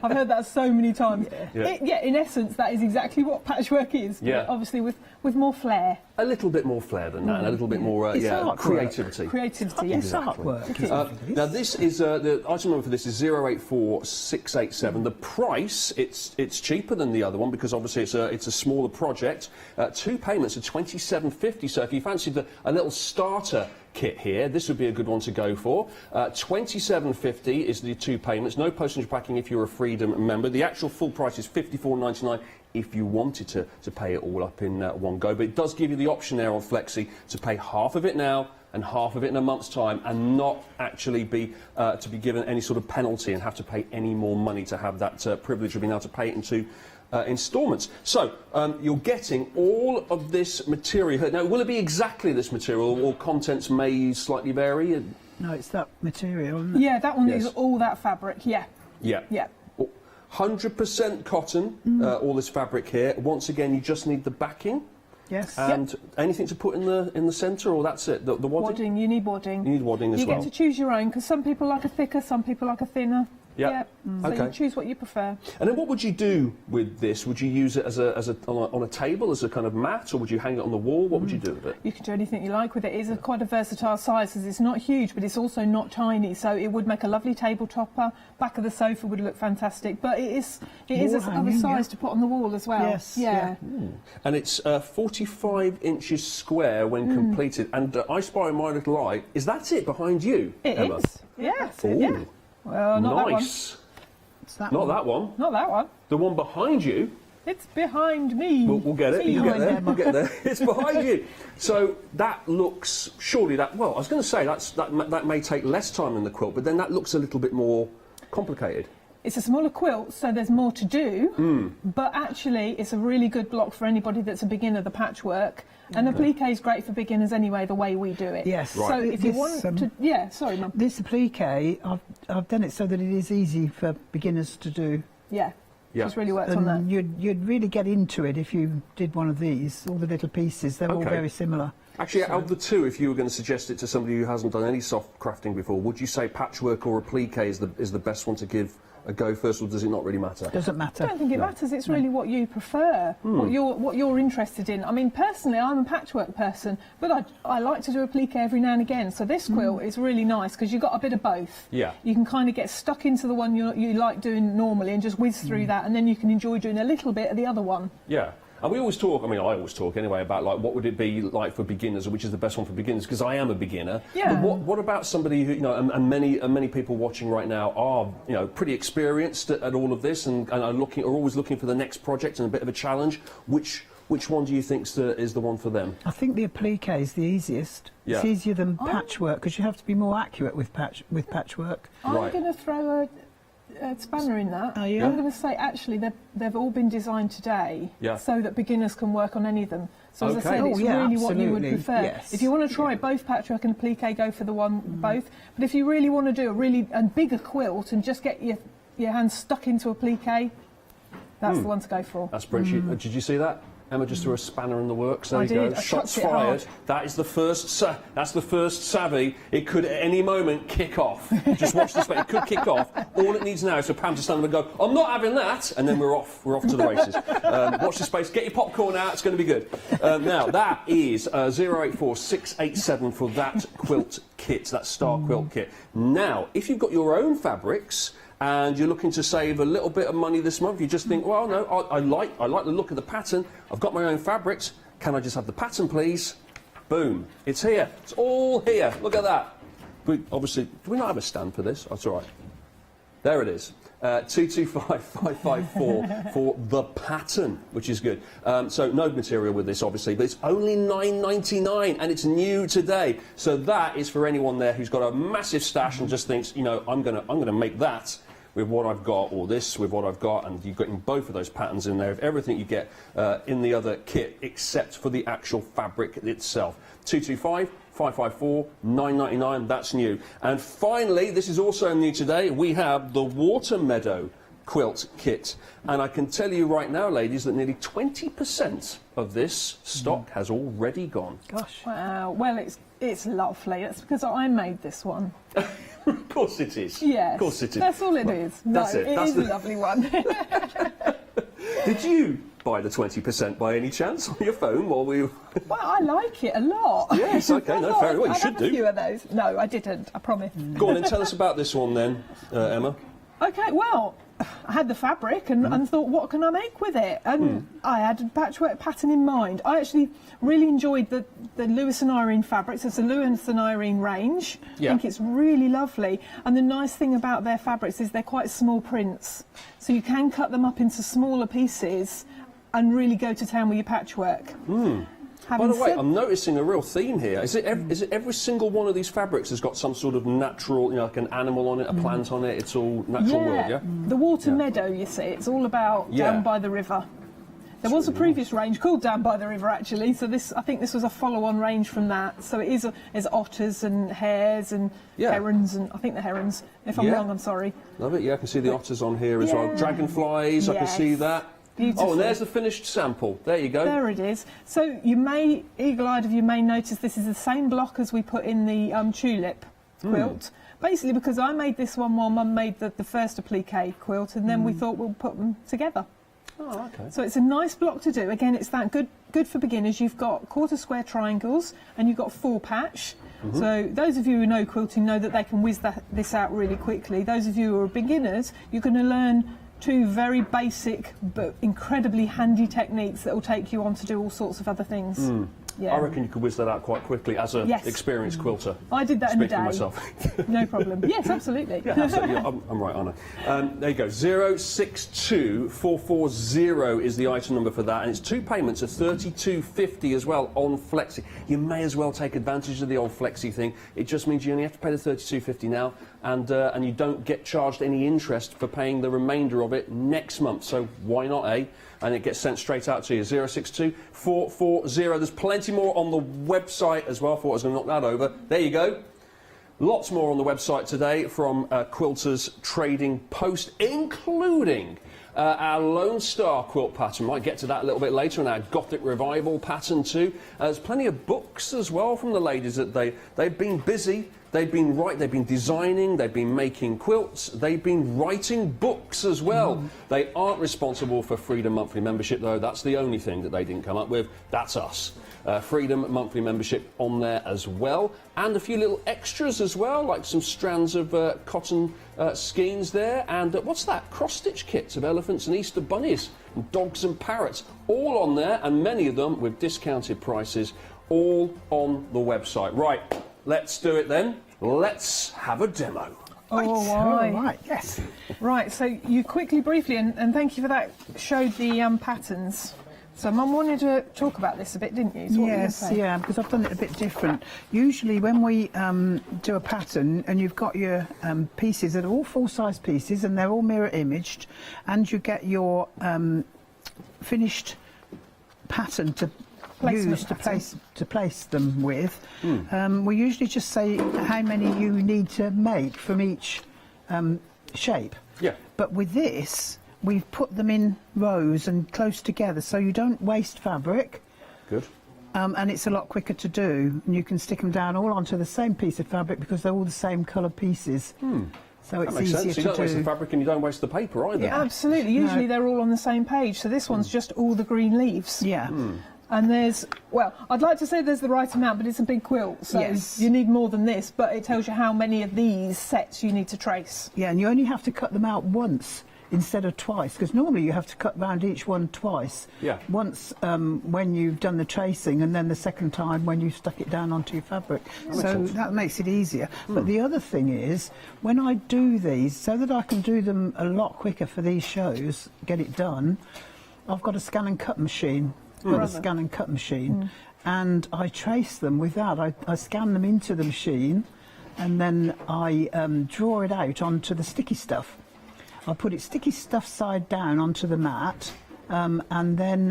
I've heard that so many times. Yeah. In essence, that is exactly what patchwork is. Yeah. But obviously with more flair. A little bit more flair than that, and a little bit more creativity. Creativity, yes. Exactly. Artwork. Now this is the item number for this is 084687. The price it's cheaper than the other one because obviously it's a smaller project. 2 payments of £27.50. So if you fancied a little starter kit here, this would be a good one to go for. £27.50 is the 2 payments. No postage packing if you're a Freedom member. The actual full price is £54.99. If you wanted to pay it all up in one go. But it does give you the option there on Flexi to pay half of it now and half of it in a month's time, and not actually be to be given any sort of penalty and have to pay any more money to have that privilege of being able to pay it into instalments. So you're getting all of this material here. Now, will it be exactly this material, or contents may slightly vary? No, it's that material, isn't it? Yeah, that one Yes. is all that fabric, yeah. Yeah. Yeah. 100% cotton, all this fabric here. Once again, you just need the backing. Yes. And anything to put in the centre, or that's it? The wadding? Wadding, you need wadding. You need wadding as you well. get to choose your own, because some people like a thicker, some people like a thinner. Yep. So Okay. you choose what you prefer. And then what would you do with this? Would you use it as on a table, as a kind of mat, or would you hang it on the wall? What would you do with it? You can do anything you like with it. It's quite a versatile size, because it's not huge, but it's also not tiny. So it would make a lovely table topper. Back of the sofa would look fantastic. But it is Wall of a hanging, size yeah. to put on the wall as well. Yes, Yeah. And it's 45 inches square when completed. And I spy in my little eye. Is that it behind you, It Emma? is. Yeah. That's Ooh. it, yeah. Well, not that one. Nice. It's that Not one. that one. Not that one. The one behind you. It's behind me. We'll get it. See You'll get behind there. Emma. We'll get there. It's behind you. So that looks surely that. Well, I was going to say that may take less time than the quilt, but then that looks a little bit more complicated. It's a smaller quilt, so there's more to do, but actually it's a really good block for anybody that's a beginner, the patchwork. And the applique is great for beginners anyway, the way we do it. Yes. So if you want to... Yeah, sorry, Mum. This applique, I've done it so that it is easy for beginners to do. Yeah. Yeah. Just really worked And on that. you'd really get into it if you did one of these. All the little pieces, they're all Okay. very similar. Actually, of the two, if you were going to suggest it to somebody who hasn't done any soft crafting before, would you say patchwork or applique is the best one to give a go first, or does it not really matter? Doesn't I matter. don't think it matters. It's really what you prefer, what you're interested in. I mean, personally, I'm a patchwork person, but I like to do applique every now and again. So this quilt is really nice because you've got a bit of both. Yeah. You can kind of get stuck into the one you like doing normally and just whiz through that, and then you can enjoy doing a little bit of the other one. Yeah. And we always talk, I mean, I always talk anyway, about like what would it be like for beginners, or which is the best one for beginners, because I am a beginner. Yeah. But what about somebody who, you know, and many people watching right now are, you know, pretty experienced at all of this, and are always looking for the next project and a bit of a challenge. Which one do you think is the one for them? I think the applique is the easiest. Yeah. It's easier than patchwork because you have to be more accurate with patchwork. I'm going to throw a spanner in that. Oh, yeah? I'm going to say actually they've all been designed today so that beginners can work on any of them. So as I said, it's really what you would prefer. Yes. If you want to try both patchwork and applique, go for the one both. But if you really want to do a bigger quilt and just get your hands stuck into applique, that's the one to go for. That's brilliant. Did you see that? Emma just threw a spanner in the works. There I you did. go. I Shots touched it fired. hard. That is the first. That's the first savvy. It could at any moment kick off. Just watch this. It could kick off. All it needs now is for Pam to stand up and go, "I'm not having that," and then we're off. We're off to the races. Watch the space. Get your popcorn out. It's going to be good. Now that is 084687 for that quilt kit. That star quilt kit. Now, if you've got your own fabrics and you're looking to save a little bit of money this month, you just think, well, no, I like the look of the pattern. I've got my own fabrics. Can I just have the pattern, please? Boom. It's here. It's all here. Look at that. Obviously, do we not have a stand for this? That's all right. There it is. 225554 for the pattern, which is good. So no material with this, obviously, but it's only $9.99 and it's new today. So that is for anyone there who's got a massive stash and just thinks, you know, I'm gonna make that with what I've got, or this with what I've got, and you've got both of those patterns in there of everything you get in the other kit, except for the actual fabric itself. 225-554, $9.99, that's new. And finally, this is also new today, we have the Water Meadow quilt kit. And I can tell you right now, ladies, that nearly 20% of this stock has already gone. Gosh. Wow. Well, it's lovely. That's because I made this one. Of course it is. Yes. Of course it is. That's all it is. That's no, it. It That's is the... a lovely one. Did you buy the 20% by any chance on your phone while we... Well, I like it a lot. Yes, OK, no, fair enough. You should do. a few of those. No, I didn't. I promise. Go on and tell us about this one then, Emma. OK, well, I had the fabric and thought, what can I make with it? And I had a patchwork pattern in mind. I actually really enjoyed the Lewis and Irene fabrics. It's a Lewis and Irene range. Yeah. I think it's really lovely. And the nice thing about their fabrics is they're quite small prints. So you can cut them up into smaller pieces and really go to town with your patchwork. By the way, I'm noticing a real theme here. Is it every single one of these fabrics has got some sort of natural, you know, like an animal on it, a plant on it? It's all natural world, yeah? The water meadow, you see, it's all about down by the river. There was a previous range called Down by the River, actually, so I think this was a follow-on range from that. So it is otters and hares and herons, and I think the herons. If I'm wrong, I'm sorry. Love it, yeah, I can see the otters on here as well. Dragonflies, I can see that. Beautiful. Oh, and there's the finished sample. There you go. There it is. So you may, eagle-eyed of you may notice this is the same block as we put in the tulip quilt. Basically because I made this one while Mum made the first applique quilt, and then we thought we'll put them together. Oh, okay. So it's a nice block to do. Again, it's that good for beginners. You've got quarter square triangles and you've got 4 patch. So those of you who know quilting know that they can whiz this out really quickly. Those of you who are beginners, you're going to learn 2 very basic but incredibly handy techniques that will take you on to do all sorts of other things. I reckon you could whiz that out quite quickly as an experienced quilter. I did that in a day. Myself. No problem. Yes, absolutely. Yeah, absolutely. I'm right, aren't I? There you go. 062440 is the item number for that, and it's 2 payments of $32.50 as well on Flexi. You may as well take advantage of the old Flexi thing. It just means you only have to pay the $32.50 now, and you don't get charged any interest for paying the remainder of it next month. So why not, eh? And it gets sent straight out to you. 062440. There's plenty more on the website as well. I thought I was going to knock that over. There you go. Lots more on the website today from Quilters Trading Post, including our Lone Star quilt pattern. Might get to that a little bit later, and our Gothic Revival pattern too. There's plenty of books as well from the ladies that they've been busy. They've been designing, they've been making quilts, they've been writing books as well. They aren't responsible for Freedom Monthly membership though. That's the only thing that they didn't come up with. That's us. Freedom Monthly membership on there as well. And a few little extras as well, like some strands of cotton skeins there. And what's that? Cross-stitch kits of elephants and Easter bunnies and dogs and parrots. All on there, and many of them with discounted prices, all on the website. Right. Let's do it then. Let's have a demo. Right, yes. Right, so you quickly, briefly, and thank you for that, showed the patterns. So Mum wanted to talk about this a bit, didn't you? So yes, yeah, because I've done it a bit different. Usually when we do a pattern and you've got your pieces that are all full-size pieces and they're all mirror imaged, and you get your finished pattern to use to place them with. We usually just say how many you need to make from each shape. Yeah. But with this, we've put them in rows and close together, so you don't waste fabric. Good. And it's a lot quicker to do, and you can stick them down all onto the same piece of fabric because they're all the same colour pieces. So it's easier to do. You don't waste the fabric and you don't waste the paper either. Yeah, absolutely. Usually they're all on the same page, so this one's just all the green leaves. Yeah. And there's, well, I'd like to say there's the right amount, but it's a big quilt, so you need more than this, but it tells you how many of these sets you need to trace. Yeah, and you only have to cut them out once instead of twice, because normally you have to cut round each one twice. Yeah. Once when you've done the tracing, and then the second time when you stuck it down onto your fabric. That makes it easier. But the other thing is, when I do these, so that I can do them a lot quicker for these shows, get it done, I've got a scan and cut machine. And I trace them with that. I scan them into the machine, and then I draw it out onto the sticky stuff. I put it sticky stuff side down onto the mat, and then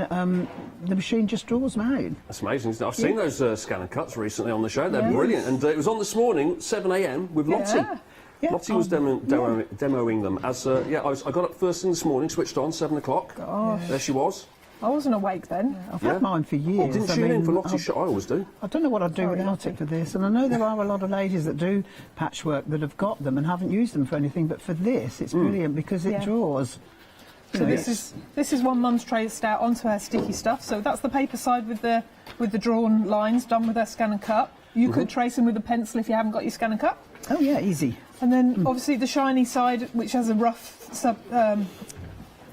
the machine just draws them out. That's amazing. I've seen those scan and cuts recently on the show. They're brilliant. And it was on this morning, 7 a.m. with Lottie. Yeah. Lottie was demoing them. I got up first thing this morning, switched on, 7 o'clock. There she was. I wasn't awake then. I've had mine for years. Oh, didn't tune in for Lottie's shot? I always do. I don't know what I'd do without it for this, and I know there are a lot of ladies that do patchwork that have got them and haven't used them for anything, but for this it's brilliant because it draws. So this is one Mum's traced out onto her sticky stuff. So that's the paper side with the drawn lines done with her scan and cut. You could trace them with a pencil if you haven't got your scan and cut. Oh yeah, easy. And then obviously the shiny side, which has a rough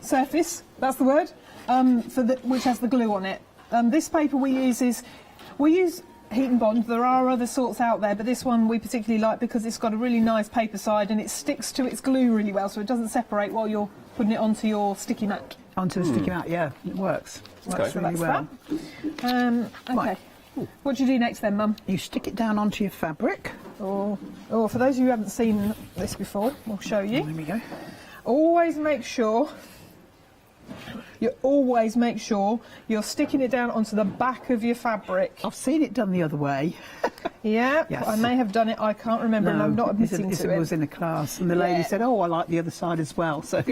surface. That's the word. Which has the glue on it. This paper we use heat and bond. There are other sorts out there, but this one we particularly like because it's got a really nice paper side and it sticks to its glue really well, so it doesn't separate while you're putting it onto your sticky mat. Onto the sticky mat, yeah, it works. Works So really that's well. okay. Right. What do you do next then, Mum? You stick it down onto your fabric. Or for those of you who haven't seen this before, we'll show you. There we go. Always make sure you're sticking it down onto the back of your fabric. I've seen it done the other way. Yeah, Yes. I may have done it, I can't remember, and I'm not admitting to it it. was in a class, and the lady said, "Oh, I like the other side as well." So,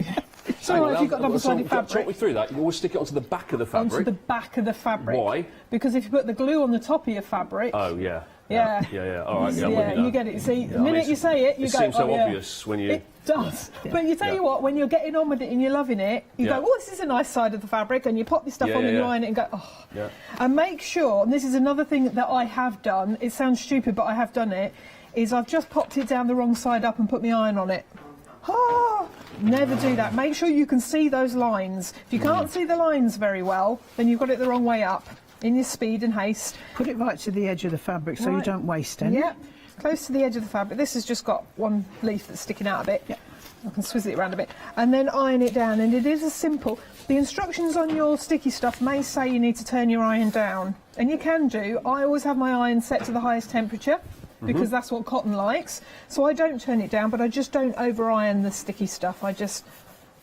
So if you've got double-sided fabric, Talk me through that. You always stick it onto the back of the fabric. onto the back of the fabric. Why? Because if you put the glue on the top of your fabric, Oh, yeah. Yeah. Yeah. All right. Yeah, I'm with yeah, you now. you get it. See, Yeah, the I mean, minute you say it, you it go, seems so oh, yeah. obvious when you... It does. But you tell you what, when you're getting on with it and you're loving it, you Yeah. go, oh, this is a nice side of the fabric, and you pop your stuff Yeah, on and yeah, you yeah. iron it and go, oh. Yeah. And make sure, and this is another thing that I have done, it sounds stupid, but I have done it, is I've just popped it down the wrong side up and put my iron on it. Oh, never do that. Make sure you can see those lines. If you can't see the lines very well, then you've got it the wrong way up. In your speed and haste. put it right to the edge of the fabric so you Right. don't waste any. Yep, close to the edge of the fabric. This has just got one leaf that's sticking out a bit. Yep. I can swizzle it around a bit. And then iron it down, and it is as simple. The instructions on your sticky stuff may say you need to turn your iron down, and you can do. I always have my iron set to the highest temperature, because that's what cotton likes. So I don't turn it down, but I just don't over iron the sticky stuff. I just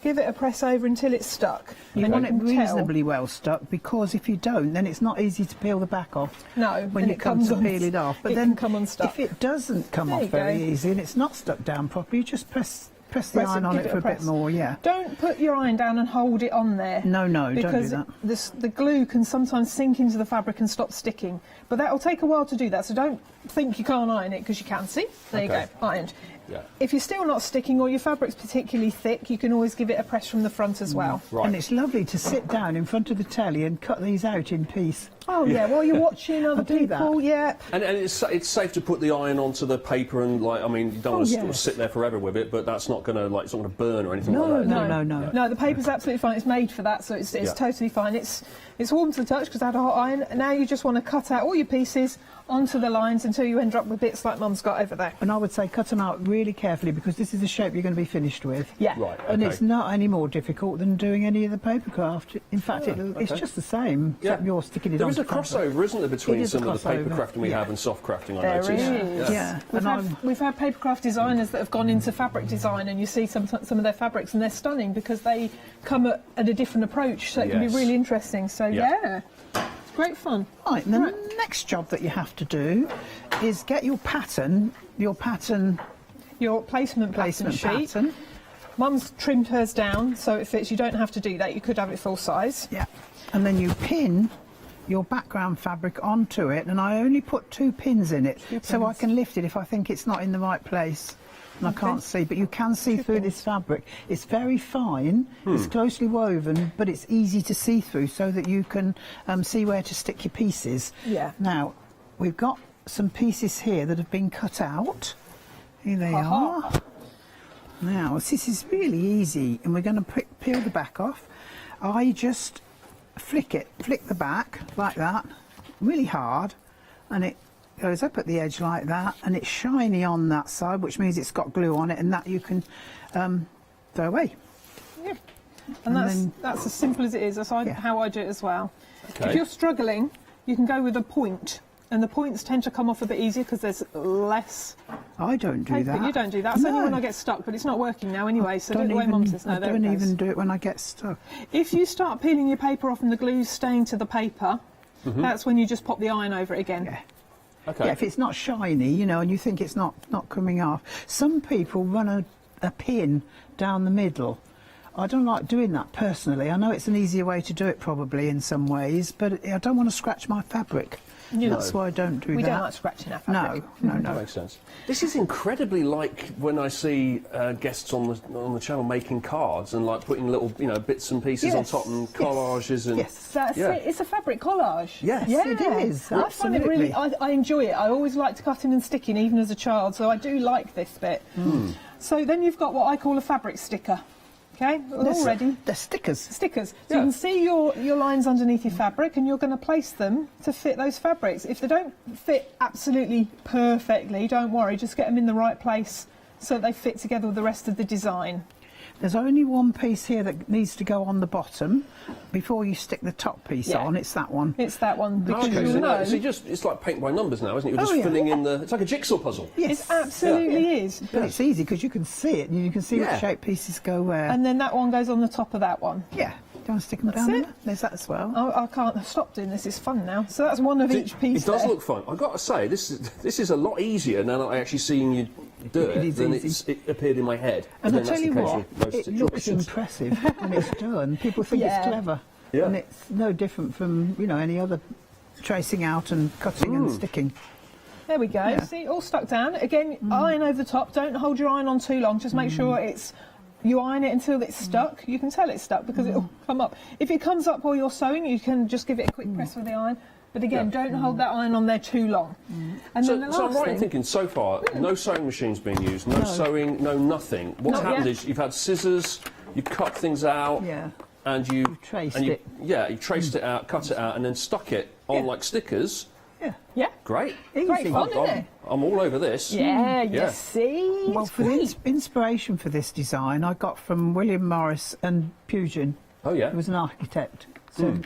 give it a press over until it's stuck. You And want it can tell. reasonably well stuck, because if you don't, then it's not easy to peel the back off. No, when and you it come comes to on- peel it off. But it then, can come unstuck. if it doesn't come There off you very go. easy and it's not stuck down properly, you just press the Press iron on give it for a bit press. more. Yeah. Don't put your iron down and hold it on there. No, don't do because that. the glue can sometimes sink into the fabric and stop sticking. But that will take a while to do that, so don't think you can't iron it, because you can. See? There you Okay. go, ironed. Yeah. If you're still not sticking or your fabric's particularly thick, you can always give it a press from the front as well. Right. And it's lovely to sit down in front of the telly and cut these out in piece. Oh, yeah, while you're watching other do that. people, yeah. And it's safe to put the iron onto the paper and, like, I mean, you don't want to sort of yes. sit there forever with it, but that's not going to, like, it's not going to burn or anything No, like that. no. No, the paper's absolutely fine. It's made for that, so it's Yeah. totally fine. It's warm to the touch because I had a hot iron. Now you just want to cut out all your pieces onto the lines until you end up with bits like Mum's got over there. And I would say cut them out really carefully, because this is the shape you're going to be finished with. Yeah. Right, And okay. it's not any more difficult than doing any of the paper craft. In fact, it's okay. just the same, except you're sticking it There is onto a crossover, isn't there, between It is a some of the paper crossover, crafting we yeah. have and soft crafting, I There noticed. is. Yeah. We've had papercraft designers that have gone into fabric design, and you see some of their fabrics, and they're stunning because they come at a different approach, so it can be Yes. really interesting. So Yeah. it's great fun. Right, and then the next job that you have to do is get your pattern, Your placement pattern sheet. pattern. Mum's trimmed hers down so it fits. You don't have to do that. You could have it full size. Yeah. And then you pin your background fabric onto it, and I only put 2 pins in it, so I can lift it if I think it's not in the right place and I can't see. But you can see through this fabric. It's very fine, it's closely woven, but it's easy to see through, so that you can see where to stick your pieces. Yeah. Now, we've got some pieces here that have been cut out. Here they are. Now, this is really easy, and we're going to peel the back off. I just flick the back like that, really hard, and it goes up at the edge like that, and it's shiny on that side, which means it's got glue on it, and that you can throw away. Yeah. And that's as simple as it is. That's how I do it as well. Okay. If you're struggling, you can go with a point. And the points tend to come off a bit easier because there's less I don't do paper. that. You don't do that. That's No. only when I get stuck, but it's not working now anyway, so don't do the way even- Mum says. No, I there don't it goes. even do it when I get stuck. If you start peeling your paper off and the glue's staying to the paper, that's when you just pop the iron over it again. Yeah. Okay. Yeah, if it's not shiny, you know, and you think it's not coming off. Some people run a pin down the middle. I don't like doing that personally. I know it's an easier way to do it probably in some ways, but I don't want to scratch my fabric. That's why I don't do that. We don't like scratching our fabric. No. That makes sense. This is incredibly like when I see guests on the channel making cards and like putting little bits and pieces on top and collages and That's it. It's a fabric collage. Yes, yeah. it is. I find it really. Absolutely. I enjoy it. I always liked cutting and sticking, even as a child. So I do like this bit. So then you've got what I call a fabric sticker. Okay, all ready. They're stickers. Stickers. So you can see your lines underneath your fabric, and you're going to place them to fit those fabrics. If they don't fit absolutely perfectly, don't worry. Just get them in the right place so that they fit together with the rest of the design. There's only one piece here that needs to go on the bottom before you stick the top piece on. It's that one. It's that one. Because Okay, you'll so, know. it's like paint by numbers now, isn't it? You're just Oh, yeah. filling in the... It's like a jigsaw puzzle. Yes. It absolutely is. But it's easy because you can see it and you can see what shape pieces go where. And then that one goes on the top of that one. Yeah. Do you want to stick them That's down it. there? There's that as well. I can't stop doing this. It's fun now. So that's one of each piece. It does there. look fun. I've got to say, this is a lot easier now that I actually seen you do it than it appeared in my head. And I then tell that's you the case what, with most it looks situations. impressive when it's done. People think it's clever. Yeah. And it's no different from, you know, any other tracing out and cutting and sticking. There we go. Yeah. See, all stuck down. Again, iron over the top. Don't hold your iron on too long. Just make sure you iron it until it's stuck. You can tell it's stuck because it'll come up. If it comes up while you're sewing, you can just give it a quick press with the iron. But again, don't hold that iron on there too long. And So, then the so I'm last right in thing, thinking, so far, no sewing machines being used, no sewing, no nothing. What's Not happened yet. is you've had scissors, you cut things out, and you traced it. Yeah, you traced it out, cut it out, and then stuck it on like stickers. Yeah. Great. Great fun, isn't it? I'm all over this. Yeah, you see. Well, for the inspiration for this design, I got from William Morris and Pugin. Oh, yeah. Who was an architect. So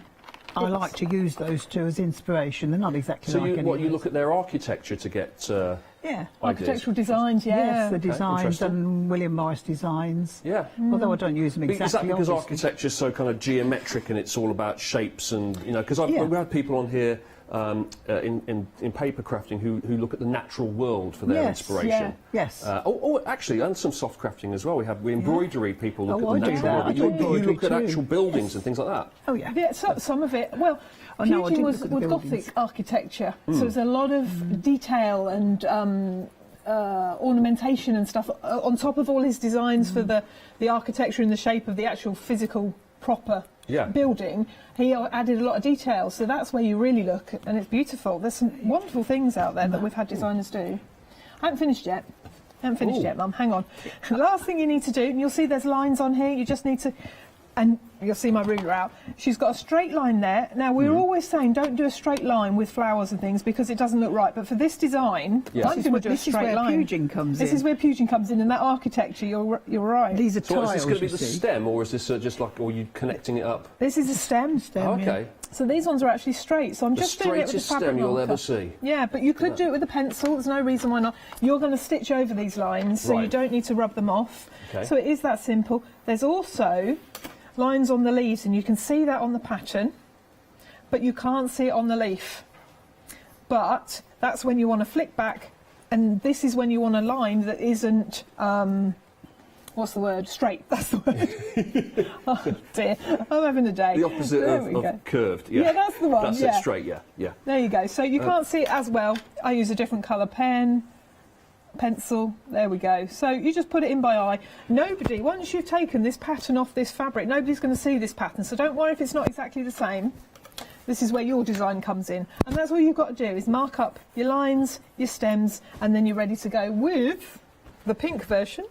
I like to use those two as inspiration. They're not exactly So like any you others. look at their architecture to get ideas? Architectural designs, Yes, the Okay, designs interesting. and William Morris designs. Yeah. Although I don't use them exactly. Is that because obviously. architecture's so kind of geometric and it's all about shapes and, you know, because we've had people on here in paper crafting who look at the natural world for their inspiration. Yes. Actually, and some soft crafting as well. We embroidery people look Oh, at I the do natural that. world. I do You embroidery look at too. actual buildings and things like that. Oh, yeah. Yeah, some of it. Well, Oh, no, I Pugin did was look at the with buildings. Gothic architecture, so there's a lot of detail and ornamentation and stuff on top of all his designs for the architecture and the shape of the actual physical proper building. He added a lot of detail, so that's where you really look, and it's beautiful. There's some wonderful things out there that we've had designers do. I haven't finished yet. Mum. Hang on. The last thing you need to do, and you'll see there's lines on here. You just need to. And you'll see my ruler out. She's got a straight line there. Now, we're always saying don't do a straight line with flowers and things because it doesn't look right. But for this design, I'm going to do a straight line. Pugin comes in. This is where Pugin comes in, and that architecture, you're right. These are So tiles, is this going to be you the see. stem, or is this just like, or are you connecting it up? This is a stem. Oh, okay. So these ones are actually straight. So I'm The just doing it with the straightest fabric stem you'll marker. ever see. Yeah, but you could do it with a pencil. There's no reason why not. You're going to stitch over these lines, so you Right. don't need to rub them off. Okay. So it is that simple. There's also lines on the leaves, and you can see that on the pattern, but you can't see it on the leaf. But that's when you want to flick back, and this is when you want a line that isn't, what's the word? Straight, that's the word. Oh dear, I'm having a day. The opposite There we go. of curved. Yeah. Yeah, that's the one, That's yeah. it, straight. Yeah. There you go. So you can't see it as well. I use a different colour pen, pencil. There we go. So you just put it in by eye. Nobody, once you've taken this pattern off this fabric, nobody's going to see this pattern. So don't worry if it's not exactly the same. This is where your design comes in. And that's all you've got to do is mark up your lines, your stems, and then you're ready to go with the pink version.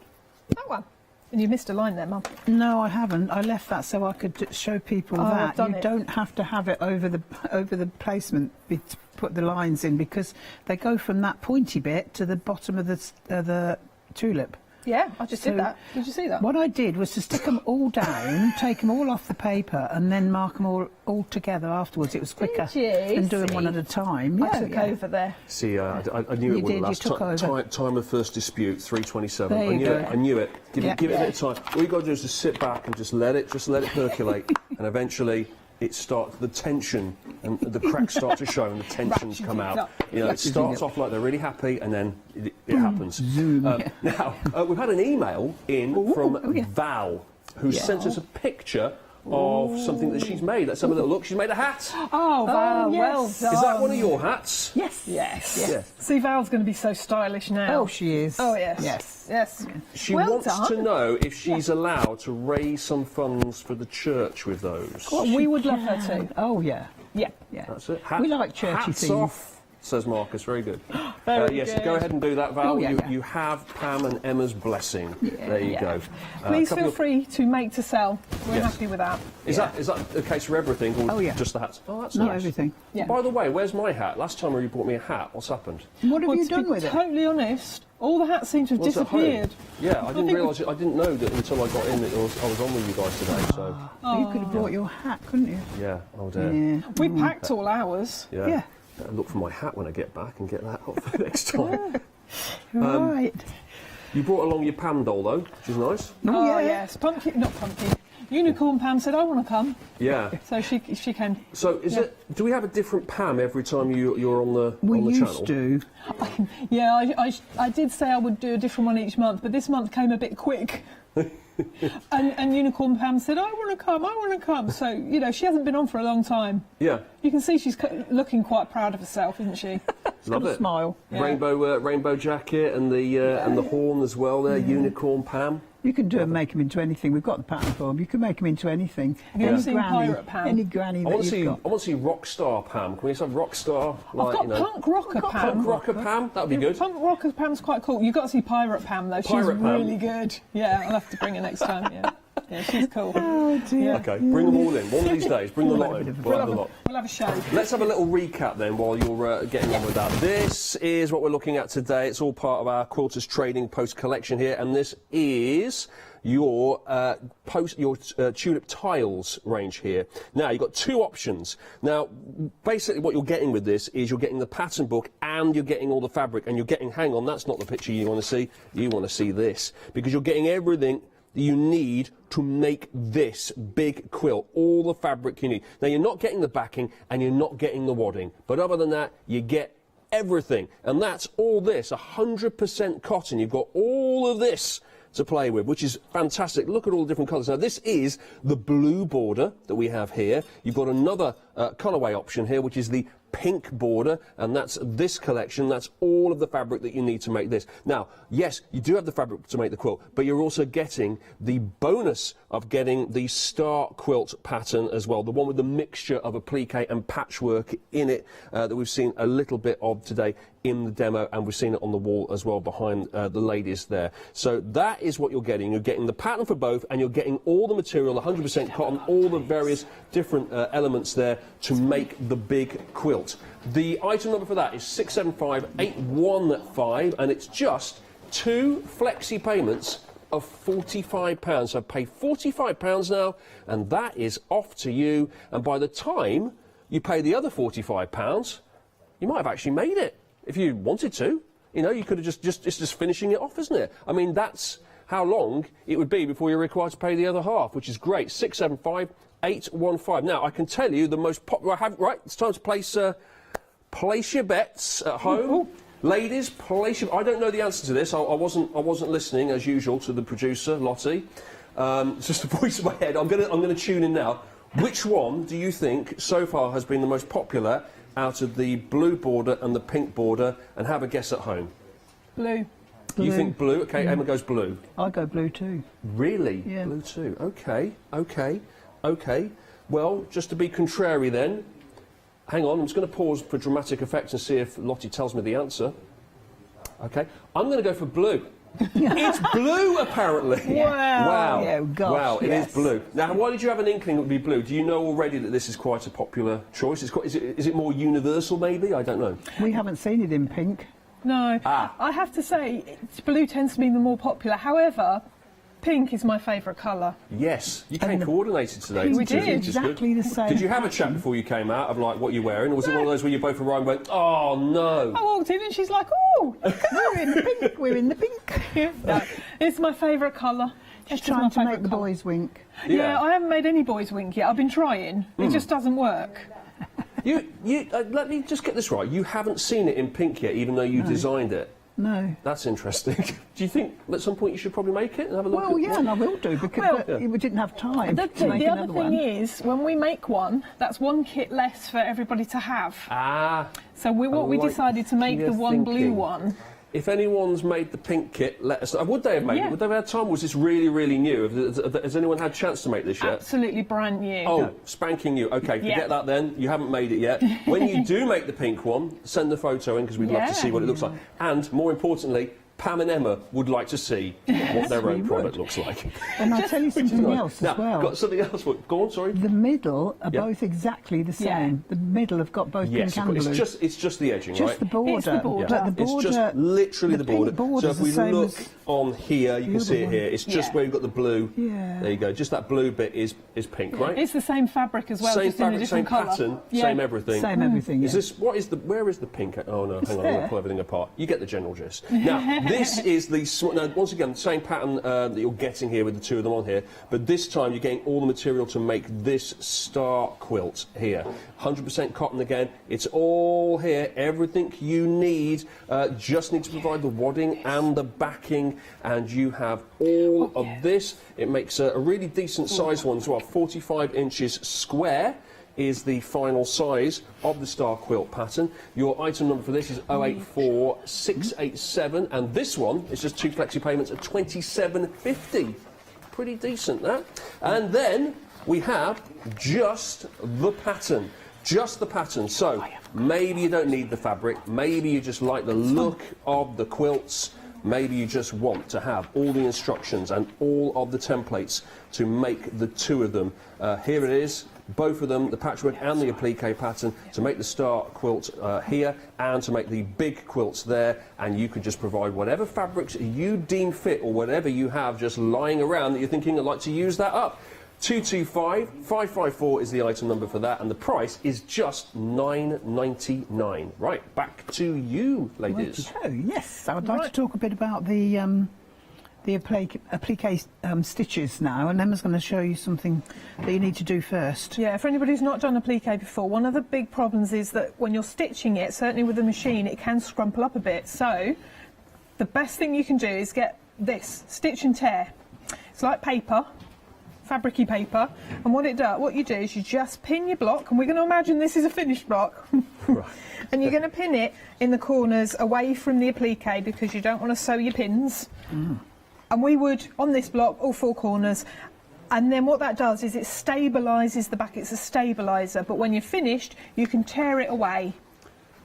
That one. And you missed a line there, Mum. No, I haven't. I left that so I could show people I've that done you it. don't have to have it over the placement to put the lines in because they go from that pointy bit to the bottom of the tulip. Yeah, I just did that. Did you see that? What I did was to stick them all down, take them all off the paper, and then mark them all together afterwards. It was quicker than doing one at a time. I took over there. See, I knew You it did, would you took over. time of first dispute, 3:27. There I you knew go. it. I knew it. Give Yeah. it a bit of time. All you got to do is just sit back and just let it percolate, and eventually it starts. The tension and the cracks start to show, and the tensions come out. You know, it starts off like they're really happy, and then it happens. Now we've had an email in from Val, who sent us a picture of something that she's made. Let's have a little look. She's made a hat. Oh, Val, yes. well done. Is that one of your hats? Yes. Yes. See, Val's going to be so stylish now. Oh, she is. Oh, yes. Yes. She Well wants done. to know if she's allowed to raise some funds for the church with those. Well, we would love her to. Oh, yeah. Yeah. Yeah. That's it. We like churchy hats things. off. says Marcus. Very good. Very yes, good. go ahead and do that, Val. Oh, yeah, You have Pam and Emma's blessing. There you go. Please feel free to make to sell. We're happy with that. Is that the case for everything, or just the hats? Oh, that's Not nice. everything. Yeah. By the way, where's my hat? Last time you bought me a hat. What's happened? What have Well, you to done be with it? totally honest, all the hats seem to have What's at home? disappeared. Yeah, I didn't think realise it. I didn't know that until I got in that I was on with you guys today. So You could have brought your hat, couldn't you? yeah, oh dear. Yeah. We packed all ours. Yeah. Better look for my hat when I get back and get that off next time. Right. You brought along your Pam doll though, which is nice. Oh, yes, pumpkin, not pumpkin. Unicorn Pam said, I want to come. Yeah. So she came. So is it? Do we have a different Pam every time you're on the We on the used channel? to. Yeah, I did say I would do a different one each month, but this month came a bit quick. and Unicorn Pam said, I want to come, I want to come. So, you know, she hasn't been on for a long time. Yeah. You can see she's looking quite proud of herself, isn't she? Love it. Smile. Yeah. Rainbow jacket and the horn as well there. Unicorn Pam. You can do and make them into anything. We've got the pattern for them. You can make them into anything. Have you ever seen Pirate Pam? Any granny I that want to you've see. got. I want to see Rockstar Pam. Can we just have Rockstar? I've got Punk Rocker Pam. Punk Rocker Pam. That'd be good. Punk Rocker Pam's quite cool. You've got to see Pirate Pam though. Pirate she's Pam. really good. Yeah, I'll have to bring her next time. Yeah, yeah, she's cool. Oh dear. Yeah. Okay, bring them all in. One of these days, bring the lot in. We'll have the lot. We'll have a show. Let's have a little recap then while you're getting on with that. This is what we're looking at today. It's all part of our Quilters Trading Post collection here, and this is your tulip tiles range here. Now you've got two options. Now basically what you're getting with this is you're getting the pattern book and you're getting all the fabric, and you're getting, hang on, that's not the picture you want to see. You want to see this, because you're getting everything that you need to make this big quilt, all the fabric you need. Now you're not getting the backing and you're not getting the wadding, but other than that you get everything, and that's all this 100% cotton. You've got all of this to play with, which is fantastic. Look at all the different colours. Now this is the blue border that we have here. You've got another colourway option here, which is the pink border, and that's this collection. That's all of the fabric that you need to make this. Now, yes, you do have the fabric to make the quilt, but you're also getting the bonus of getting the star quilt pattern as well, the one with the mixture of applique and patchwork in it that we've seen a little bit of today in the demo, and we've seen it on the wall as well behind the ladies there. So that is what you're getting. You're getting the pattern for both, and you're getting all the material, 100% cotton, all the various different elements there to make the big quilt. The item number for that is 675815, and it's just 2 flexi payments of £45. So pay £45 now, and that is off to you. And by the time you pay the other £45, you might have actually made it if you wanted to. You know, you could have it's just finishing it off, isn't it? I mean, that's how long it would be before you're required to pay the other half, which is great. 675815. Now, I can tell you the most popular. Right, it's time to place your bets at home. Ooh. Ladies, place your. I don't know the answer to this. I wasn't listening as usual to the producer, Lottie. It's just a voice in my head. I'm gonna tune in now. Which one do you think so far has been the most popular out of the blue border and the pink border? And have a guess at home. Blue. You think blue? Okay, Emma goes blue. I go blue too. Really? Yeah. Blue too. Okay. Well, just to be contrary then, hang on, I'm just going to pause for dramatic effect and see if Lottie tells me the answer. Okay, I'm going to go for blue. It's blue, apparently. Wow. Yeah, gosh, wow, it yes. is blue. Now, why did you have an inkling it would be blue? Do you know already that this is quite a popular choice? Is it more universal, maybe? I don't know. We haven't seen it in pink. No. I have to say, blue tends to be the more popular. However, pink is my favourite colour. Yes, you came coordinated today. We didn't you? did. Which is good. Exactly the same. Did you have a chat before you came out of like what you're wearing, or was it one of those where you both arrived and went, oh no? I walked in and she's like, oh, We're in the pink. We're in the pink. no, it's my favourite colour. Just It's my trying to make favourite the colour. boys wink. Yeah, I haven't made any boys wink yet. I've been trying. It just doesn't work. Let me just get this right. You haven't seen it in pink yet, even though you designed it. No. That's interesting. Do you think at some point you should probably make it and have a look? Well, at yeah, and I will do, because we didn't have time to make The other another thing one. is, when we make one, that's one kit less for everybody to have. Ah. So what we like decided to make the one blue thinking. one. if anyone's made the pink kit, let us know. Would they have made it? Would they have had time? Was this really, really new? Has anyone had a chance to make this yet? Absolutely brand new. Oh, spanking new. OK, forget that then. You haven't made it yet. When you do make the pink one, send the photo in because we'd love to see what it looks like. And, more importantly, Pam and Emma would like to see what their own product looks like. And I'll tell you something else as well. Got something else. Go on, sorry. The middle are both exactly the same. The middle have got both pink and blue. It's just the edging, just right? The border. It's the border. But the border. It's just literally the border. So if we look as on here, you can see it here. It's just where you've got the blue. Yeah. There you go. Just that blue bit is pink, right? It's the same fabric as well, same just fabric, in a different same colour. pattern, same everything. Same everything. Is this where is the pink? Oh no, hang on, I'm going to pull everything apart. You get the general gist. Now this is the now once again the same pattern that you're getting here with the two of them on here, but this time you're getting all the material to make this star quilt here. 100% cotton again. It's all here. Everything you need. Just need to provide the wadding and the backing, and you have all of this. It makes a really decent size one as well. 45 inches square is the final size of the star quilt pattern. Your item number for this is 084687, and this one is just 2 flexi payments at £27.50. Pretty decent, that. And then we have just the pattern. Just the pattern. So maybe you don't need the fabric, maybe you just like the look of the quilts, maybe you just want to have all the instructions and all of the templates to make the two of them. Here it is, both of them, the patchwork and the applique pattern, to make the star quilt here and to make the big quilts there, and you can just provide whatever fabrics you deem fit or whatever you have just lying around that you're thinking I'd like to use that up. 225554 is the item number for that, and the price is just £9.99. Right, back to you, ladies. Oh, yes, I would like to talk a bit about the applique stitches now, and Emma's going to show you something that you need to do first. Yeah, for anybody who's not done applique before, one of the big problems is that when you're stitching it, certainly with the machine, it can scrumple up a bit. So the best thing you can do is get this, stitch and tear. It's like paper, fabricy paper, and what you do is you just pin your block, and we're going to imagine this is a finished block. Right. And you're going to pin it in the corners away from the applique because you don't want to sew your pins. And we would, on this block, all 4 corners, and then what that does is it stabilises the back. It's a stabiliser, but when you're finished, you can tear it away.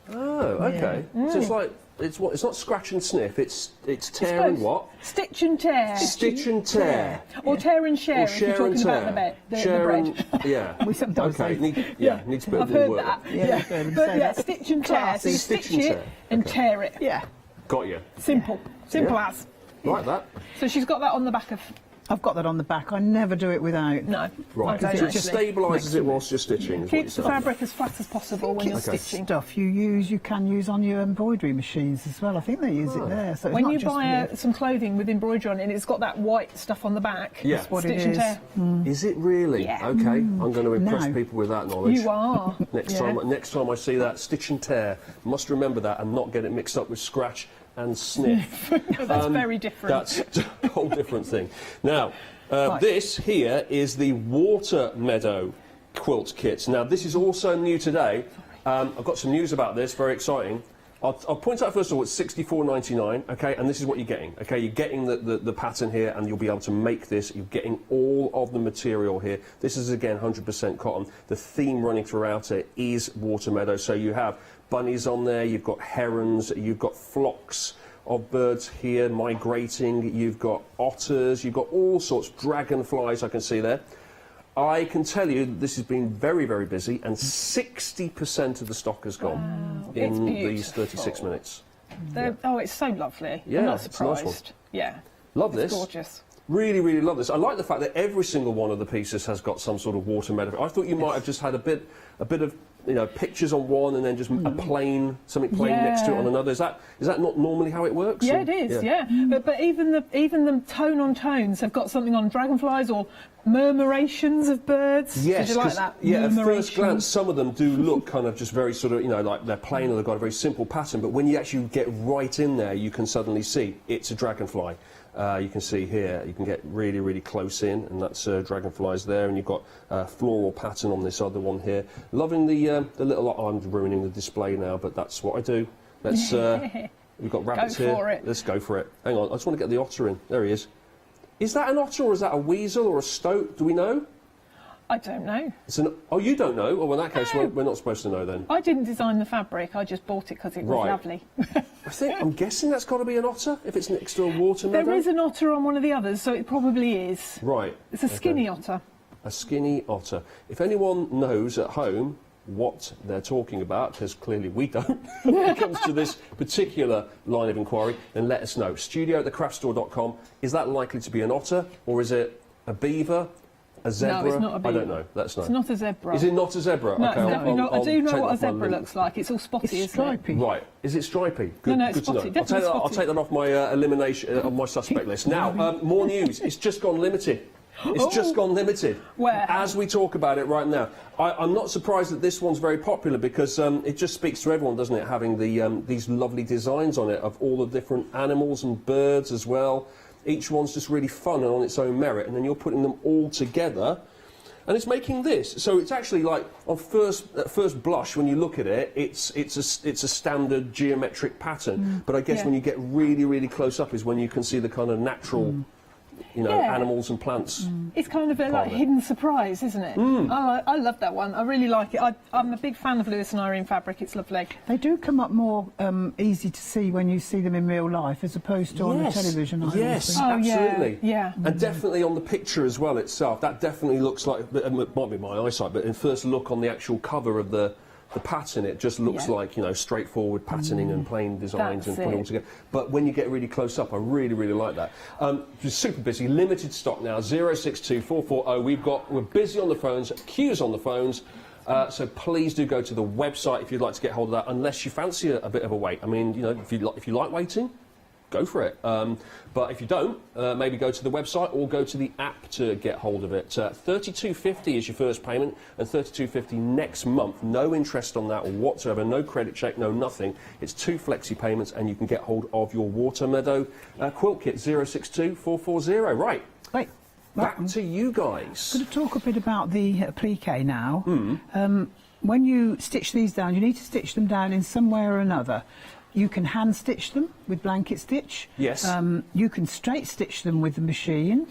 Oh, okay. So it's like, it's not scratch and sniff, it's tear and what? Stitch and tear. Stitch and tear. Or tear and share, if you're talking about the bread. Yeah. We sometimes say. Needs a bit I've more heard work. that. Yeah. But yeah, stitch and tear. So you Stitch stitch and it tear. and tear it. Yeah. Got you. Simple. Simple as. Like that. So she's got that on the back of... I've got that on the back. I never do it without. No. Right. I don't So it actually. stabilises it whilst you're stitching. Keeps the fabric as flat as possible when you're stitching. Stuff you can use on your embroidery machines as well. I think they use it there. So it's when not you just buy some clothing with embroidery on it, and it's got that white stuff on the back. Yeah. That's what stitch it and is. tear. Is it really? Yeah. Okay. I'm going to impress No. people with that knowledge. You are. Next time I see that stitch and tear, must remember that and not get it mixed up with scratch and sniff. That's very different. That's a whole different thing. Now, this here is the Water Meadow quilt kit. Now, this is also new today. I've got some news about this, very exciting. I'll point out first of all, it's $64.99, okay, and this is what you're getting, okay? You're getting the pattern here, and you'll be able to make this. You're getting all of the material here. This is, again, 100% cotton. The theme running throughout it is Water Meadow, so you have bunnies on there, you've got herons, you've got flocks of birds here migrating, you've got otters, you've got all sorts, dragonflies I can see there. I can tell you this has been very, very busy, and 60% of the stock has gone in these 36 minutes. Oh, it's so lovely. Yeah, I'm not it's a nice surprised. one. Yeah. Love this. It's gorgeous. Really, really love this. I like the fact that every single one of the pieces has got some sort of water meadow. I thought you might have just had a bit of pictures on one and then just something plain next to it on another. Is that not normally how it works? Yeah, it is. Yeah. But even the tone on tones have got something on dragonflies or murmurations of birds. Yes, did you like that? Yeah, at first glance, some of them do look kind of just very sort of, like they're plain or they've got a very simple pattern. But when you actually get right in there, you can suddenly see it's a dragonfly. You can see here, you can get really, really close in, and that's dragonflies there, and you've got floral pattern on this other one here. Loving the little... I'm ruining the display now, but that's what I do. Let's We've got rabbits Go here. for it. Let's go for it. Hang on, I just want to get the otter in. There he is. Is that an otter or is that a weasel or a stoat? Do we know? I don't know. Oh, you don't know? Oh, well, in that case, we're not supposed to know then. I didn't design the fabric, I just bought it because it was Right. lovely. I'm guessing that's got to be an otter if it's next to a water meadow. There is an otter on one of the others, so it probably is. Right. It's a skinny otter. A skinny otter. If anyone knows at home what they're talking about, because clearly we don't, when it comes to this particular line of inquiry, then let us know. studio@thecraftstore.com. Is that likely to be an otter, or is it a beaver, a zebra? No, it's not a beaver. I don't know. That's It's not a zebra. Is it not a zebra? No, okay, it's definitely not. I do know take what a that off my zebra list. looks like. It's all spotty, It's isn't it? stripy. Right. Is it stripy? Good, No, it's good to know. spotty, I'll definitely I'll spotty. take that off my elimination, on my suspect list. Now, more news. It's just gone limited. It's just gone limited. Where? As we talk about it right now. I'm not surprised that this one's very popular because it just speaks to everyone, doesn't it? Having these lovely designs on it of all the different animals and birds as well. Each one's just really fun and on its own merit, and then you're putting them all together. And it's making this, so it's actually like at first blush when you look at it, it's a standard geometric pattern. But I guess when you get really, really close up is when you can see the kind of natural, animals and plants. It's kind of a like hidden surprise, isn't it? I love that one. I really like it. I'm a big fan of Lewis and Irene fabric. It's lovely. They do come up more easy to see when you see them in real life as opposed to on the television. I Yes, always think. absolutely. Yeah. And definitely on the picture as well itself. That definitely looks like, it might be my eyesight, but in first look on the actual cover of the pattern, it just looks like, straightforward patterning and plain designs and putting it all together. But when you get really close up, I really, really like that. Just super busy, limited stock now, 062440. We're busy on the phones, queues on the phones. So please do go to the website if you'd like to get hold of that, unless you fancy a bit of a wait. I mean, if you like waiting, go for it. But if you don't, maybe go to the website or go to the app to get hold of it. $32.50 is your first payment, and $32.50 next month. No interest on that whatsoever, no credit check, no nothing. It's 2 flexi payments, and you can get hold of your Water Meadow quilt kit, 062440. Right. Back to you guys. I'm going to talk a bit about the applique now. When you stitch these down, you need to stitch them down in some way or another. You can hand stitch them with blanket stitch. Yes. You can straight stitch them with the machine.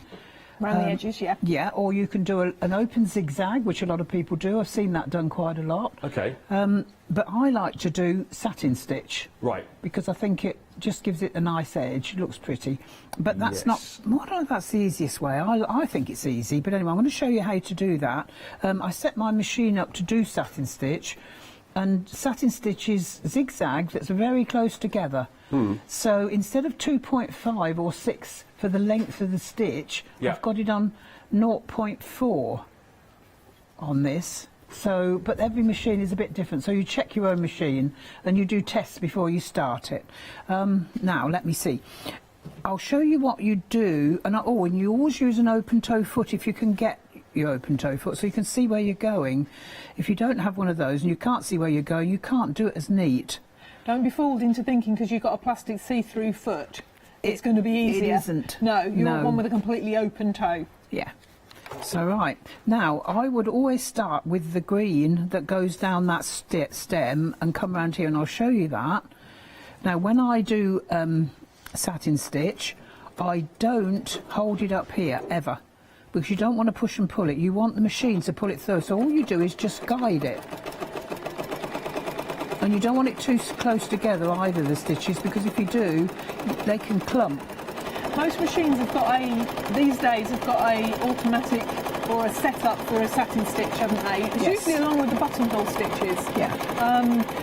Around the edges, yeah. Yeah, or you can do an open zigzag, which a lot of people do. I've seen that done quite a lot. Okay. But I like to do satin stitch. Right. Because I think it just gives it a nice edge, looks pretty. But that's not, well, I don't know if that's the easiest way. I think it's easy, but anyway, I'm going to show you how to do that. I set my machine up to do satin stitch, and satin stitch is zigzag that's very close together. So instead of 2.5 or 6 for the length of the stitch, I've got it on 0.4 on this. So, but every machine is a bit different, so you check your own machine and you do tests before you start it. Now, let me see. I'll show you what you do, and you always use an open toe foot if you can get your open toe foot, so you can see where you're going. If you don't have one of those and you can't see where you're going, you can't do it as neat. Don't be fooled into thinking because you've got a plastic see-through foot, it's going to be easier. It isn't. No, you want one with a completely open toe. Yeah. So, right, now I would always start with the green that goes down that stem and come around here, and I'll show you that. Now, when I do satin stitch, I don't hold it up here, ever, because you don't want to push and pull it. You want the machine to pull it through, so all you do is just guide it. And you don't want it too close together either, the stitches, because if you do, they can clump. Most machines have got these days have got a automatic or a setup for a satin stitch, haven't they? It's usually along with the buttonhole stitches. Yeah.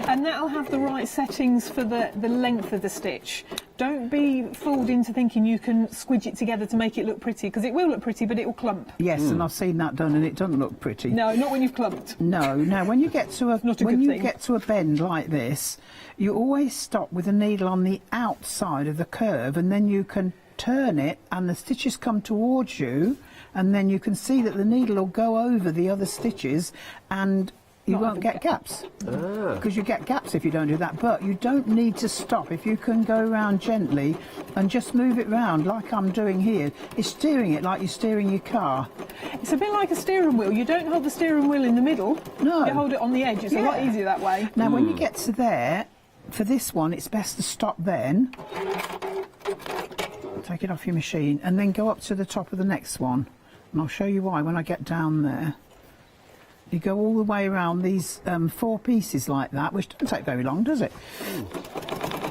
And that'll have the right settings for the length of the stitch. Don't be fooled into thinking you can squidge it together to make it look pretty, because it will look pretty, but it will clump. Yes, and I've seen that done, and it doesn't look pretty. No, not when you've clumped. No. Now, when you get to get to a bend like this, you always stop with a needle on the outside of the curve, and then you can turn it, and the stitches come towards you, and then you can see that the needle will go over the other stitches, and you won't get gaps, because you get gaps if you don't do that. But you don't need to stop. If you can go around gently and just move it round like I'm doing here, you're steering it like you're steering your car. It's a bit like a steering wheel. You don't hold the steering wheel in the middle. No. You hold it on the edge. It's a lot easier that way. Now, when you get to there, for this one, it's best to stop then. Take it off your machine and then go up to the top of the next one. And I'll show you why when I get down there. You go all the way around these 4 pieces like that, which doesn't take very long, does it?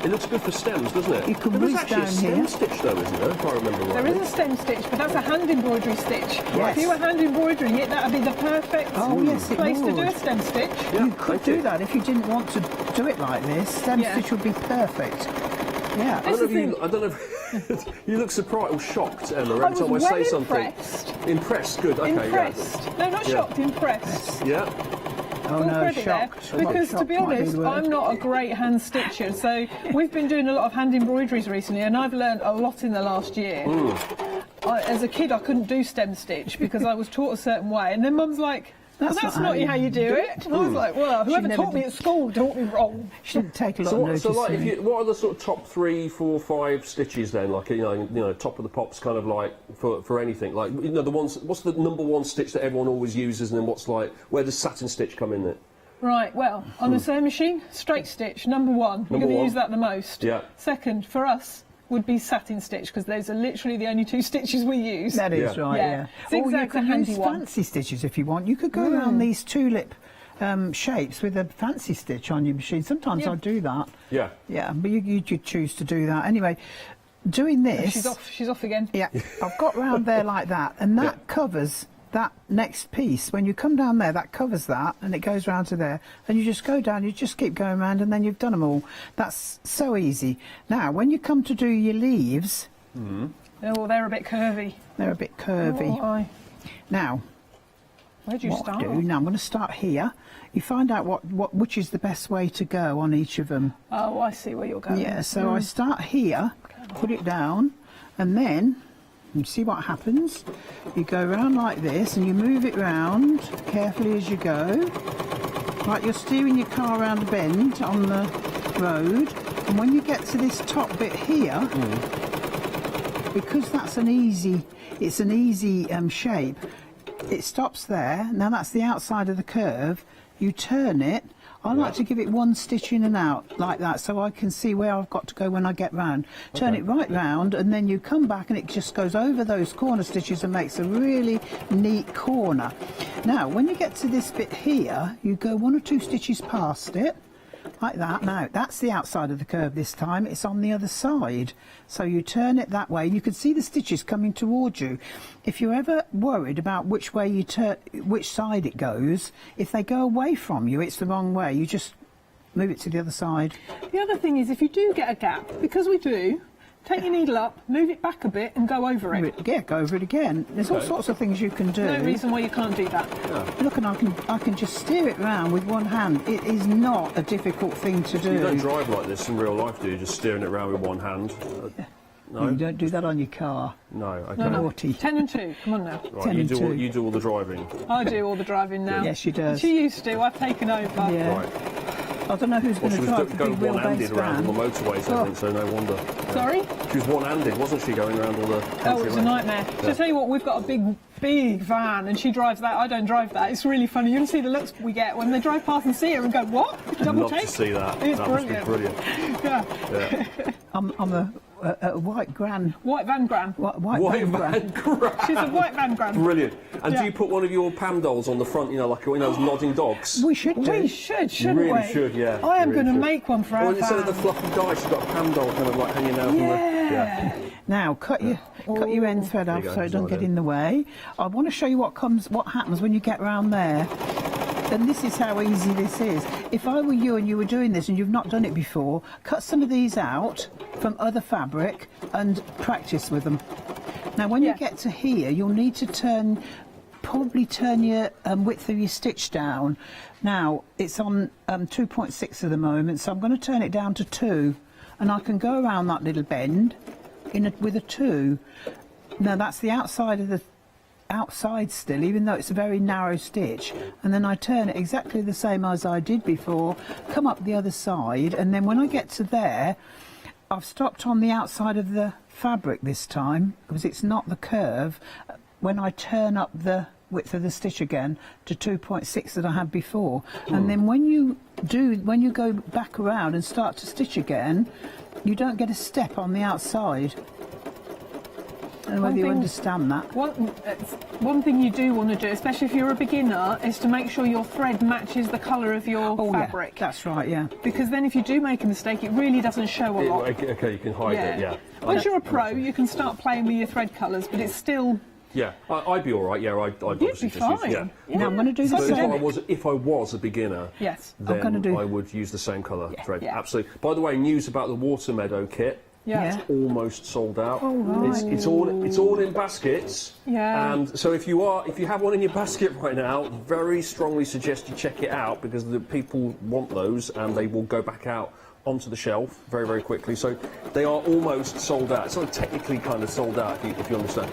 It looks good for stems, doesn't it? You can There is whiz actually a down stem here. stitch though, isn't there, if I remember There rightly? is a stem stitch, but that's a hand embroidery stitch. Yes. If you were hand embroidering it, that would be the perfect Yes, it place to do would. a stem stitch. You could do that if you didn't want to do it like this. Stem stitch would be perfect. Yeah. I don't know if you look surprised or shocked, Emma, every time I was say well something. impressed. Impressed, good, okay, Impressed. No, not Yeah. shocked, impressed. Yeah. Oh Full no, credit shocked. there. Because to be Shocked might be honest, the word. I'm not a great hand stitcher, so we've been doing a lot of hand embroideries recently, and I've learned a lot in the last year. As a kid, I couldn't do stem stitch because I was taught a certain way, and then Mum's like, "Well, that's not how you do it." I was like, "Well, whoever taught me at school taught me wrong." She didn't take a lot So, of what, notice. so like, of it. what are the sort of top 3, 4, 5 stitches then? Like, you know, top of the pops, kind of like for anything. Like, you know, the ones. What's the number 1 stitch that everyone always uses, and then what's like, where does satin stitch come in there? Right, well, on the sewing machine, straight stitch, number 1. We're Number going to 1. use that the most. Yeah. Second, for us, would be satin stitch, because those are literally the only 2 stitches we use. That is right, yeah. Or you Zigzag's a can handy use one. fancy stitches if you want. You could go around these tulip shapes with a fancy stitch on your machine. Sometimes Yeah. I do that. Yeah. Yeah, but you choose to do that. Anyway, doing this... She's off again. Yeah, I've got round there like that, and that covers that next piece. When you come down there, that covers that, and it goes round to there, and you just go down, you just keep going round, and then you've done them all. That's so easy. Now, when you come to do your leaves... Oh, they're a bit curvy. They're a bit curvy. Oh, aye. Now, where do you what start? I do, now I'm going to start here. You find out which is the best way to go on each of them. Oh, I see where you're going. Yeah, so I start here, put it down, and then you see what happens. You go round like this, and you move it round carefully as you go, like you're steering your car around a bend on the road. And when you get to this top bit here, because that's an easy shape, it stops there. Now that's the outside of the curve. You turn it. I like to give it 1 stitch in and out like that, so I can see where I've got to go when I get round. Turn it right round, and then you come back, and it just goes over those corner stitches and makes a really neat corner. Now, when you get to this bit here, you go 1 or 2 stitches past it, like that. Now, that's the outside of the curve this time. It's on the other side. So you turn it that way, and you can see the stitches coming towards you. If you're ever worried about which way you turn, which side it goes, if they go away from you, it's the wrong way. You just move it to the other side. The other thing is, if you do get a gap, because we do, take your needle up, move it back a bit, and go over it. Yeah, go over it again. There's all sorts of things you can do. No reason why you can't do that. Look, and I can just steer it round with 1 hand. It is not a difficult thing to do. You don't drive like this in real life, do you? Just steering it around with 1 hand. No? You don't do that on your car. No, okay. No, no. Naughty. 10 and 2, come on now. Right, you do all the driving. I do all the driving now. Yes, she does. She used to, I've taken over. Yeah. Right. I don't know who's Well, going she to was drive the going big one-handed wheelbase around van. all the motorways, I think, so no wonder. Yeah. Sorry? She was one-handed, wasn't she, going around all the country Oh, it was a lanes? nightmare. So I tell you what, we've got a big van, and she drives that. I don't drive that. It's really funny. You'll see the looks we get when they drive past and see her and go, "What? Double Love take?" to see that. It's That brilliant. must be brilliant. Yeah. Yeah. I'm a white gran. White van gran. White van gran. She's a white van gran. Brilliant. And Yeah. do you put one of your Pam dolls on the front, you know, like those nodding dogs? We should do. We should, shouldn't You really we? should, yeah. I am You really going to should. make one for our Or instead of the van. fluffy guy, she's got a Pam doll kind of like hanging out from the... Yeah. Now cut your end thread There off you go, so it doesn't right get there. in the way. I want to show you what happens when you get round there. And this is how easy this is. If I were you and you were doing this and you've not done it before, cut some of these out from other fabric and practice with them. Now when you get to here, you'll need to probably turn your width of your stitch down. Now it's on 2.6 at the moment, so I'm going to turn it down to 2, and I can go around that little bend with a 2. Now that's the outside of the outside still, even though it's a very narrow stitch, and then I turn it exactly the same as I did before, come up the other side, and then when I get to there, I've stopped on the outside of the fabric this time because it's not the curve. When I turn up the width of the stitch again to 2.6 that I had before, and then when you when you go back around and start to stitch again, you don't get a step on the outside. I don't know whether you understand that. One thing you do want to do, especially if you're a beginner, is to make sure your thread matches the colour of your fabric. Yeah, that's right, yeah. Because then if you do make a mistake, it really doesn't show a lot. Okay, you can hide it, yeah. Once you're a pro, you can start playing with your thread colours, but it's still... Yeah, I'd be all right. Yeah, I'd obviously just use. Yeah. Now I'm going to do the same. If I was a beginner, yes, then I would use the same colour thread. Yeah. Absolutely. By the way, news about the Water Meadow kit. Yeah. It's almost sold out. Oh, right. It's all in baskets. Yeah. And so if you have one in your basket right now, very strongly suggest you check it out, because the people want those and they will go back out onto the shelf very, very quickly. So they are almost sold out. It's not technically kind of sold out, if you understand.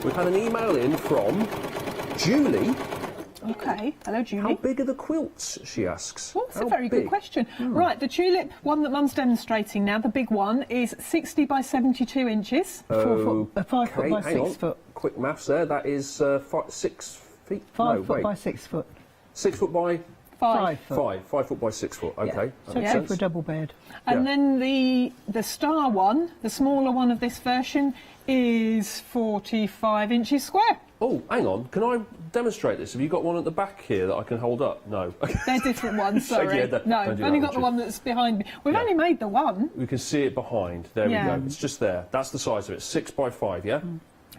We've had an email in from Julie. Okay, hello Julie. How big are the quilts, she asks? Well, that's a very good question. Right, the tulip one that Mum's demonstrating now, the big one, is 60 by 72 inches. 5 foot by 6 foot. Quick maths there, that is 6 feet? 5 foot by 6 foot. 6 foot by... 5 foot. 5 foot by 6 foot, okay. Yeah. So it's for a double bed. And then the star one, the smaller one of this version, is 45 inches square. Oh, hang on, can I demonstrate this? Have you got one at the back here that I can hold up? No. They're different ones, sorry. No, I've only got the one that's behind me. We've only made the one. We can see it behind. There we go. It's just there. That's the size of it. 6 by 5, yeah?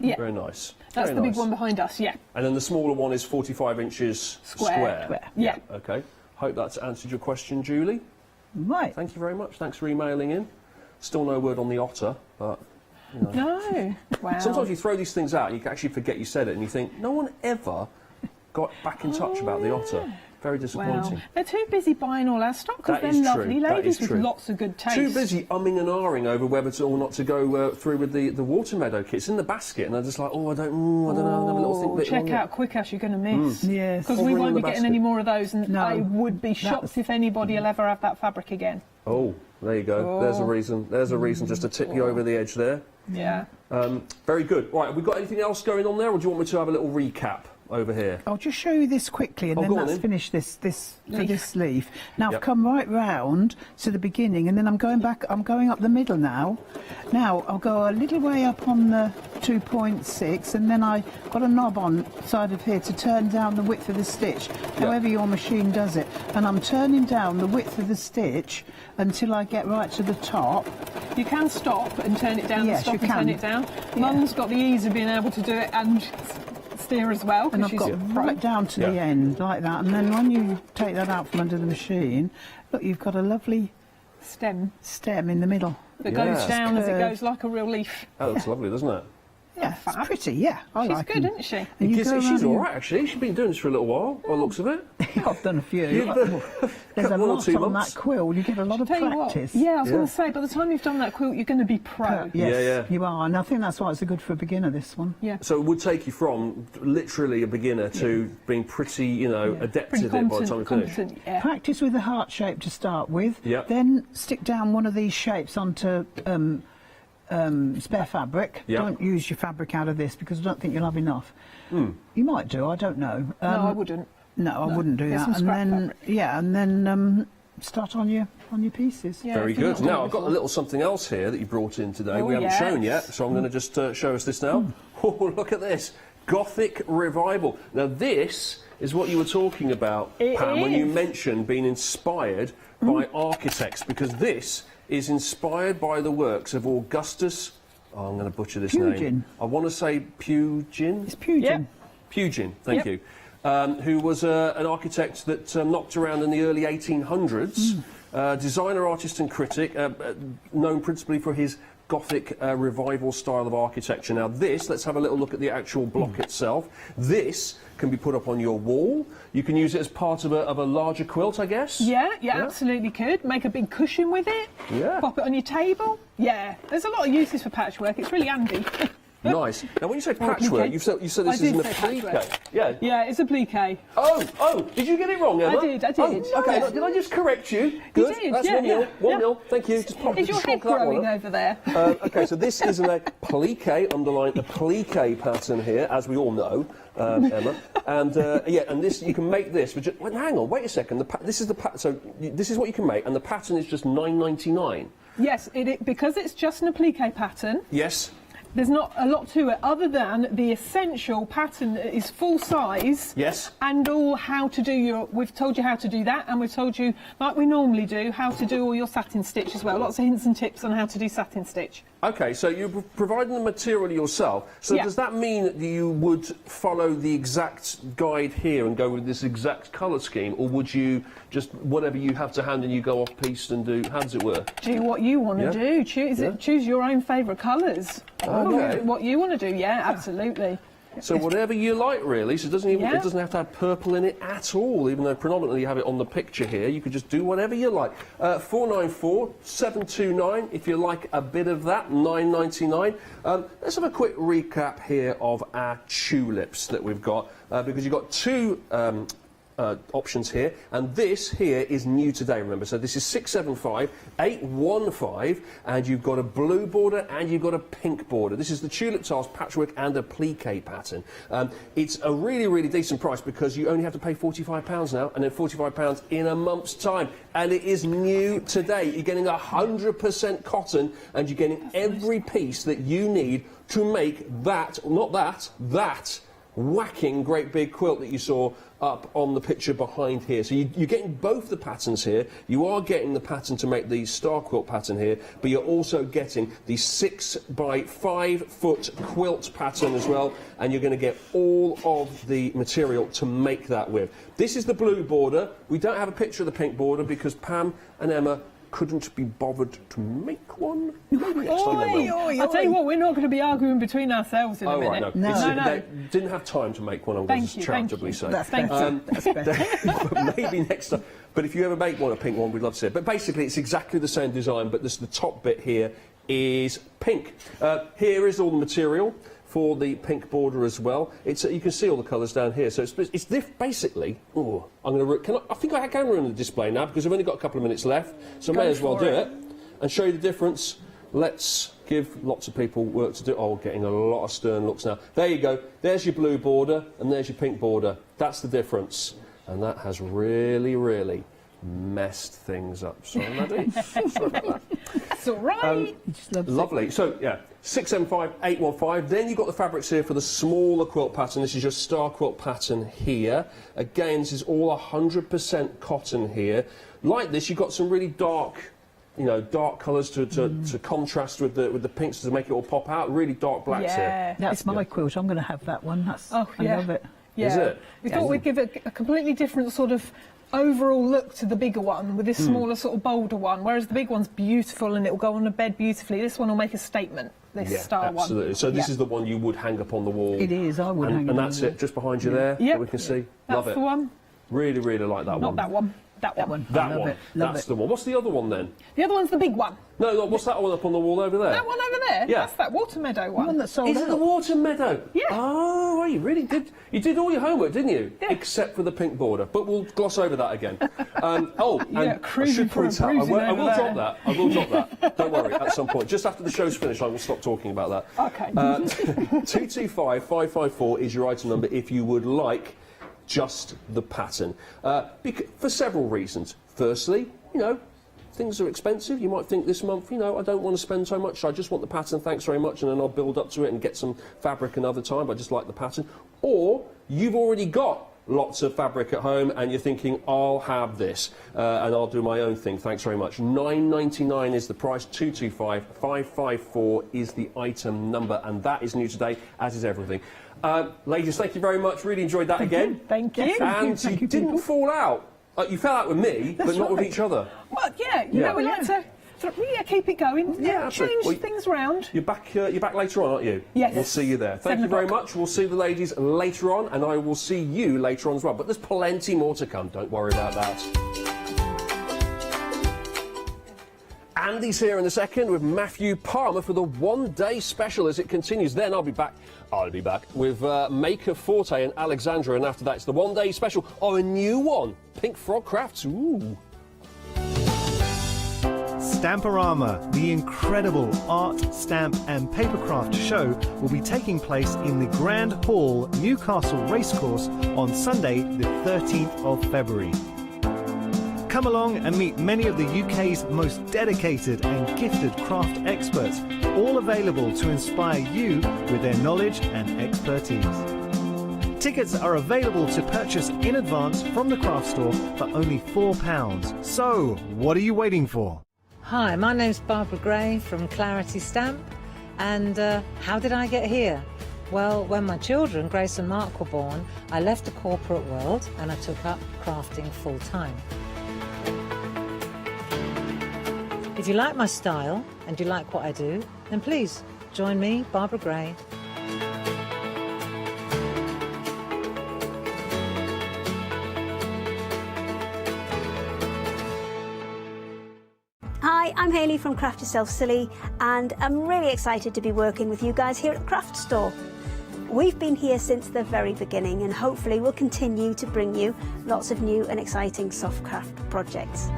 Yeah. Very nice. That's the big one behind us, yeah. And then the smaller one is 45 inches square. Yeah. Okay. Hope that's answered your question, Julie. Right. Thank you very much. Thanks for emailing in. Still no word on the otter, but... You know. No. Wow. Sometimes you throw these things out and you actually forget you said it, and you think, no one ever got back in touch about the otter. Very disappointing. Wow. They're too busy buying all our stock because they're lovely ladies with lots of good taste. Too busy umming and ahhing over whether to or not to go through with the Water Meadow kit. It's in the basket, and they're just like, I don't know, have a little think. Check out Quick-Ash, you're going to miss. Yes. Because we won't be getting any more of those, and I would be shocked if anybody will ever have that fabric again. Oh, there you go. There's a reason. There's a reason just to tip you over the edge there. Yeah. Very good. Right, have we got anything else going on there, or do you want me to have a little recap over here? I'll just show you this quickly, and then let's finish this leaf. Now I've come right round to the beginning, and then I'm going back. I'm going up the middle now. Now I'll go a little way up on the 2.6, and then I got a knob on side of here to turn down the width of the stitch, however your machine does it. And I'm turning down the width of the stitch until I get right to the top. You can stop and turn it down. Yes, stop you and can. Turn it down. Mum's got the ease of being able to do it and steer as well. And I've got right down to the end like that, and then when you take that out from under the machine, look, you've got a lovely stem in the middle that goes down as it goes, like a real leaf. That looks lovely, doesn't it? Yeah, it's pretty, yeah. I She's like good, them. isn't she? And She's all right, actually. She's been doing this for a little while, by the looks of it. I've done a few. There's a 1 or lot 2 on months. that quilt. You get a lot of practice. I was going to say, by the time you've done that quilt, you're going to be pro. Yes, you are. And I think that's why it's good for a beginner, this one. Yeah. So it would take you from literally a beginner to being pretty, adept at it by the time you finish. Yeah. Practice with the heart shape to start with. Yeah. Then stick down one of these shapes onto spare fabric. Don't use your fabric out of this because I don't think you'll have enough. You might do, I don't know. No, I wouldn't. No, I wouldn't do Get that. some And then scrap and then start on your pieces. Yeah, very good. Now I've got a little something else here that you brought in today. We haven't shown yet, so I'm going to just show us this now. Oh, look at this. Gothic Revival. Now this is what you were talking about, Pam, when you mentioned being inspired by architects, because this is inspired by the works of Augustus... Oh, I'm going to butcher this name. I want to say Pugin. It's Pugin. Yep. Pugin, thank you. Who was an architect that knocked around in the early 1800s. Designer, artist and critic, known principally for his Gothic revival style of architecture. Now this, let's have a little look at the actual block itself. This can be put up on your wall. You can use it as part of a larger quilt, I guess. Yeah, absolutely could. Make a big cushion with it. Yeah. Pop it on your table. Yeah, there's a lot of uses for patchwork. It's really handy. Nice. Now, when you say patchwork, you said this is an applique. Yeah. Yeah, it's applique. Oh, did you get it wrong, Emma? I did. Oh, okay, did I just correct you? Good. You did, That's yeah, 1-0. Thank you. Just pop Is your head growing over there? Okay, so this is an applique, underline applique pattern here, as we all know, Emma. And and this you can make this. But just, hang on, wait a second. This is the so this is what you can make, and the pattern is just $9.99. Yes, because it's just an applique pattern. Yes. There's not a lot to it other than the essential pattern is full size. Yes. And all how to do we've told you how to do that, and we've told you, like we normally do, how to do all your satin stitch as well. Lots of hints and tips on how to do satin stitch. Okay, so you're providing the material yourself. So does that mean that you would follow the exact guide here and go with this exact colour scheme, or would you just, whatever you have to hand and you go off-piste and do, how does it work? Do what you want to do. Choose your own favourite colours. Okay. What you want to do, yeah, absolutely. So whatever you like, really. So it doesn't have to have purple in it at all, even though predominantly you have it on the picture here. You could just do whatever you like. 494 729 if you like a bit of that. $9.99. Let's have a quick recap here of our tulips that we've got, because you've got two options here, and this here is new today, remember. So this is 675 815, and you've got a blue border and you've got a pink border. This is the tulip tiles patchwork and applique pattern. It's a really decent price because you only have to pay £45 now, and then £45 in a month's time, and it is new today. You're getting 100% cotton, and you're getting every piece that you need to make that whacking great big quilt that you saw up on the picture behind here. So you're getting both the patterns here. You are getting the pattern to make the star quilt pattern here, but you're also getting the 6 by 5 foot quilt pattern as well, and you're going to get all of the material to make that with. This is the blue border. We don't have a picture of the pink border because Pam and Emma couldn't be bothered to make one. Maybe next time they will. I'll tell you what, we're not going to be arguing between ourselves in a minute. No. They didn't have time to make one, I'm going to charitably say. That's better. Maybe next time. But if you ever make one, a pink one, we'd love to see it. But basically, it's exactly the same design, but the top bit here is pink. Here is all the material for the pink border as well. It's you can see all the colours down here. So it's basically. Oh, I think I can ruin the display now because I've only got a couple of minutes left, so I may as well do it and show you the difference. Let's give lots of people work to do. Oh, getting a lot of stern looks now. There you go. There's your blue border and there's your pink border. That's the difference, and that has really messed things up. Sorry, Maddie. Sorry about that. It's all right. Lovely. So, yeah, 675 815. Then you've got the fabrics here for the smaller quilt pattern. This is your star quilt pattern here. Again, this is all 100% cotton here. Like this, you've got some really dark, dark colours to contrast with the pinks to make it all pop out. Really dark blacks here. That's my quilt. I'm going to have that one. I love it. Yeah. Is it? We thought we'd give it a completely different sort of overall look to the bigger one with this smaller sort of bolder one, whereas the big one's beautiful and it will go on a bed beautifully. This one will make a statement, this star one. Absolutely. So this is the one you would hang up on the wall. It is, I would hang it and that's it, just behind you there, that we can see. Love it. That's the one. Really like that one. Not that one. That one. That one. That's the one. What's the other one then? The other one's the big one. No, what's that one up on the wall over there? That one over there? Yeah. That's that water meadow one. The one that sold Is it the water meadow? Yeah. Oh, well, you really did. You did all your homework, didn't you? Yeah. Except for the pink border. But we'll gloss over that again. And I should point out, I will drop that. I will drop that. Don't worry, at some point. Just after the show's finished, I will stop talking about that. Okay. 225 554 is your item number if you would like just the pattern. For several reasons. Firstly, things are expensive. You might think this month, I don't want to spend so much. I just want the pattern, thanks very much, and then I'll build up to it and get some fabric another time. I just like the pattern. Or you've already got lots of fabric at home and you're thinking, I'll have this and I'll do my own thing. Thanks very much. $9.99 is the price. 225 554 is the item number, and that is new today, as is everything. Ladies, thank you very much. Really enjoyed that again. Thank you. And you didn't fall out. You fell out with me, but not with each other. Well, we like to keep it going. Change things around. You're back later on, aren't you? Yes. We'll see you there. Thank you very much. We'll see the ladies later on, and I will see you later on as well. But there's plenty more to come. Don't worry about that. Andy's here in a second with Matthew Palmer for the one-day special as it continues. Then I'll be back with Maker Forte and Alexandra, and after that it's the one-day special on a new one, Pink Frog Crafts. Ooh. Stamporama, the incredible art, stamp and papercraft show, will be taking place in the Grand Hall, Newcastle Racecourse on Sunday the 13th of February. Come along and meet many of the UK's most dedicated and gifted craft experts, all available to inspire you with their knowledge and expertise. Tickets are available to purchase in advance from the craft store for only £4. So, what are you waiting for? Hi, my name's Barbara Gray from Clarity Stamp, and how did I get here? Well, when my children, Grace and Mark, were born, I left the corporate world and I took up crafting full-time. If you like my style and you like what I do, then please join me, Barbara Gray. Hi, I'm Hayley from Craft Yourself Silly, and I'm really excited to be working with you guys here at the Craft Store. We've been here since the very beginning, and hopefully we'll continue to bring you lots of new and exciting soft craft projects.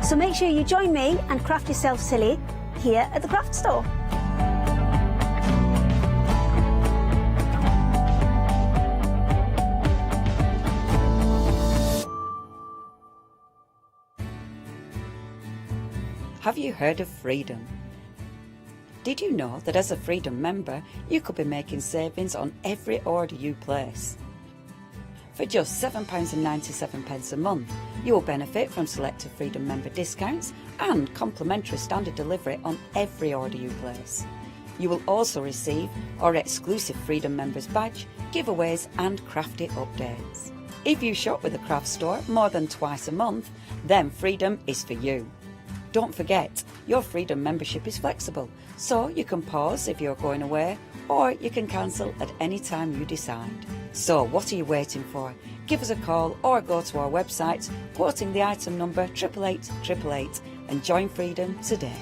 So make sure you join me and Craft Yourself Silly here at the Craft Store. Have you heard of Freedom? Did you know that as a Freedom member, you could be making savings on every order you place? For just £7.97 a month, you will benefit from selected Freedom member discounts and complimentary standard delivery on every order you place. You will also receive our exclusive Freedom members badge, giveaways and crafty updates. If you shop with the Craft Store more than twice a month, then Freedom is for you. Don't forget, your Freedom membership is flexible, so you can pause if you're going away, or you can cancel at any time you decide. So what are you waiting for? Give us a call or go to our website, quoting the item number 888 888, and join Freedom today.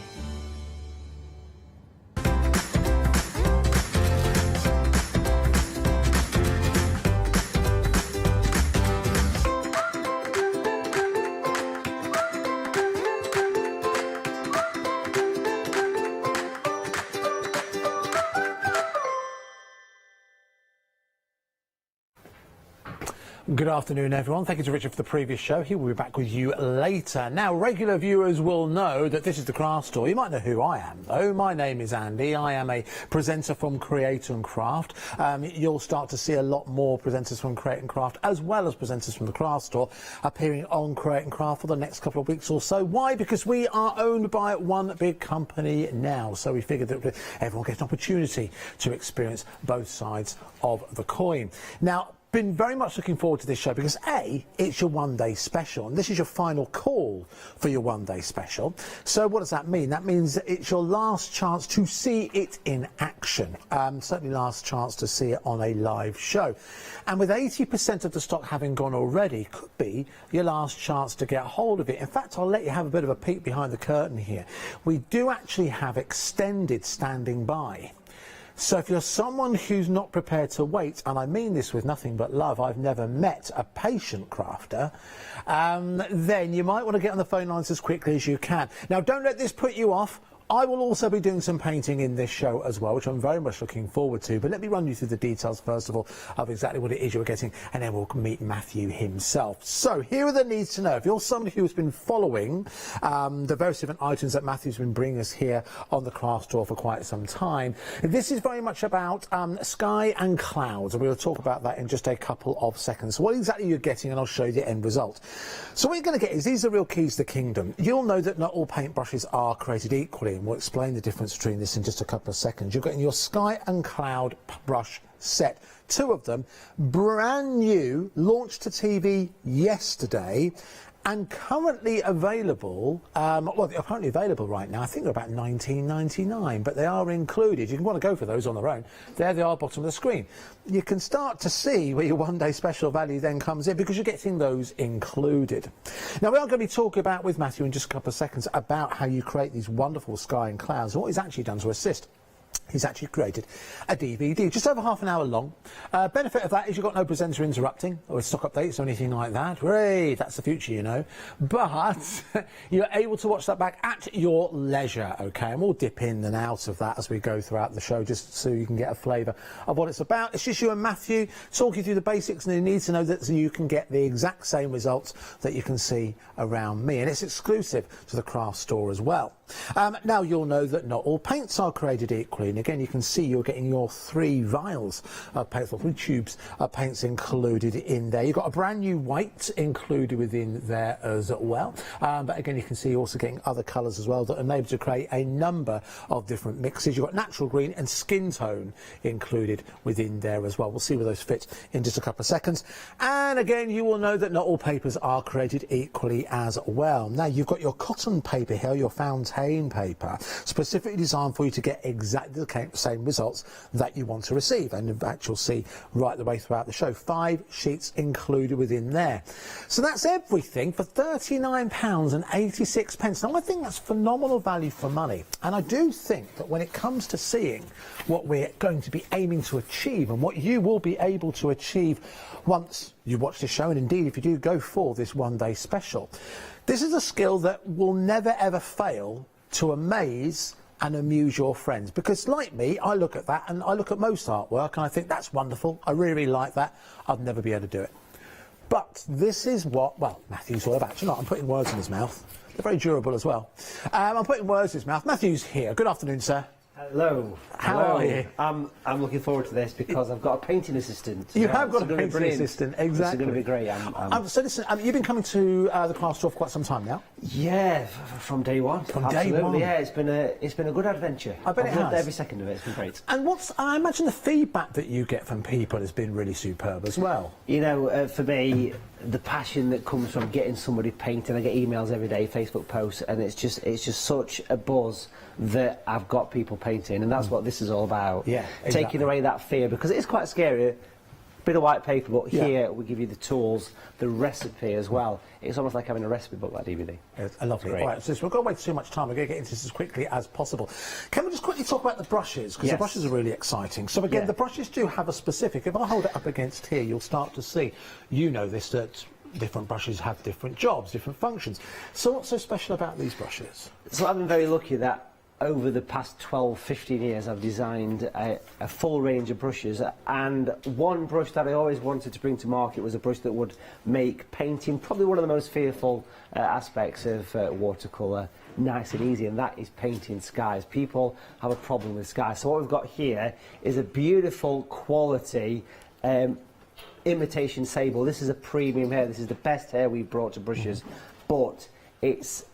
Good afternoon, everyone. Thank you to Richard for the previous show. He will be back with you later. Now, regular viewers will know that this is the Craft Store. You might know who I am, though. My name is Andy. I am a presenter from Create and Craft. You'll start to see a lot more presenters from Create and Craft, as well as presenters from the Craft Store, appearing on Create and Craft for the next couple of weeks or so. Why? Because we are owned by one big company now. So we figured that everyone gets an opportunity to experience both sides of the coin. Now, been very much looking forward to this show because A, it's your one-day special, and this is your final call for your one-day special. So what does that mean? That means that it's your last chance to see it in action. Certainly last chance to see it on a live show. And with 80% of the stock having gone already, could be your last chance to get hold of it. In fact, I'll let you have a bit of a peek behind the curtain here. We do actually have extended standing by. So if you're someone who's not prepared to wait, and I mean this with nothing but love, I've never met a patient crafter, then you might want to get on the phone lines as quickly as you can. Now, don't let this put you off. I will also be doing some painting in this show as well, which I'm very much looking forward to. But let me run you through the details, first of all, of exactly what it is you're getting, and then we'll meet Matthew himself. So here are the needs to know. If you're somebody who's been following the various different items that Matthew's been bringing us here on the Craft Store for quite some time, this is very much about sky and clouds, and we'll talk about that in just a couple of seconds. So what exactly you're getting, and I'll show you the end result. So what you're going to get is these are real keys to the kingdom. You'll know that not all paintbrushes are created equally, and we'll explain the difference between this in just a couple of seconds. You're getting your Sky and Cloud brush set. Two of them, brand new, launched to TV yesterday, and currently available, well, they're currently available right now. I think they're about $19.99, but they are included. You can want to go for those on their own. There they are, bottom of the screen. You can start to see where your one-day special value then comes in, because you're getting those included. Now, we are going to be talking about with Matthew in just a couple of seconds about how you create these wonderful sky and clouds, and what he's actually done to assist. He's actually created a DVD, just over half an hour long. Benefit of that is you've got no presenter interrupting or stock updates or anything like that. Hooray, that's the future, you know. But you're able to watch that back at your leisure, OK? And we'll dip in and out of that as we go throughout the show, just so you can get a flavour of what it's about. It's just you and Matthew talking through the basics, and you need to know that you can get the exact same results that you can see around me. And it's exclusive to the craft store as well. Now, you'll know that not all paints are created equally. And again, you can see you're getting your 3 vials of paints, or 3 tubes of paints included in there. You've got a brand new white included within there as well. But again, you can see you're also getting other colours as well that enable to create a number of different mixes. You've got natural green and skin tone included within there as well. We'll see where those fit in just a couple of seconds. And again, you will know that not all papers are created equally as well. Now, you've got your cotton paper here, your fountain paper, specifically designed for you to get exactly the same results that you want to receive. And in fact, you'll see right the way throughout the show, 5 sheets included within there. So that's everything for £39.86. Now, I think that's phenomenal value for money. And I do think that when it comes to seeing what we're going to be aiming to achieve, and what you will be able to achieve once you watch this show, and indeed if you do go for this one-day special, this is a skill that will never ever fail to amaze and amuse your friends. Because like me, I look at that and I look at most artwork and I think that's wonderful, I really, really like that, I'd never be able to do it. But this is what, well, Matthew's all about. You know, I'm putting words in his mouth. They're very durable as well. I'm putting words in his mouth. Matthew's here. Good afternoon, sir. Hello. How Hello. are you? I'm looking forward to this because I've got a painting assistant. You have got a painting assistant, exactly. This is going to be great. So listen, you've been coming to the craft store for quite some time now. Yeah, from day one. From Absolutely, day one. Yeah, it's been a good adventure. I bet I've it loved has. every second of it. It's been great. And I imagine the feedback that you get from people has been really superb as well. You know, for me, the passion that comes from getting somebody painting. I get emails every day, Facebook posts, and it's just such a buzz that I've got people painting, and that's what this is all about. Yeah, exactly. Taking away that fear, because it is quite scary. Bit of white paper, but here we give you the tools, the recipe as well. It's almost like having a recipe book, that DVD. It's lovely. All right, so we're going to wait too much time. We're going to get into this as quickly as possible. Can we just quickly talk about the brushes? Because the brushes are really exciting. So again, the brushes do have a specific, if I hold it up against here, you'll start to see, you know this, that different brushes have different jobs, different functions. So what's so special about these brushes? So I've been very lucky that over the past 12, 15 years I've designed a full range of brushes, and one brush that I always wanted to bring to market was a brush that would make painting probably one of the most fearful aspects of watercolour nice and easy, and that is painting skies. People have a problem with skies. So what we've got here is a beautiful quality imitation sable. This is a premium hair. This is the best hair we've brought to brushes, but it's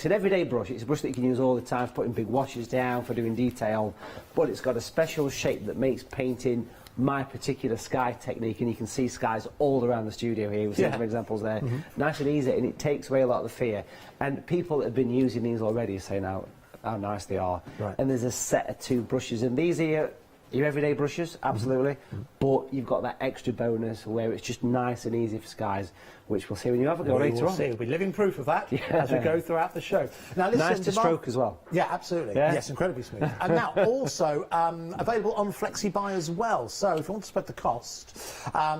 an everyday brush. It's a brush that you can use all the time for putting big washes down, for doing detail, but it's got a special shape that makes painting my particular sky technique, and you can see skies all around the studio here. We've seen some examples there. Nice and easy, and it takes away a lot of the fear. And people that have been using these already say now how nice they are. Right. And there's a set of 2 brushes, and these are your everyday brushes, absolutely, but you've got that extra bonus where it's just nice and easy for skies, which we'll see when you have a go later on. We'll be living proof of that as we go throughout the show. Now, listen, nice to stroke as well. Yeah, absolutely. Yeah. Yes, incredibly smooth. And now also available on FlexiBuy as well. So if you want to spread the cost,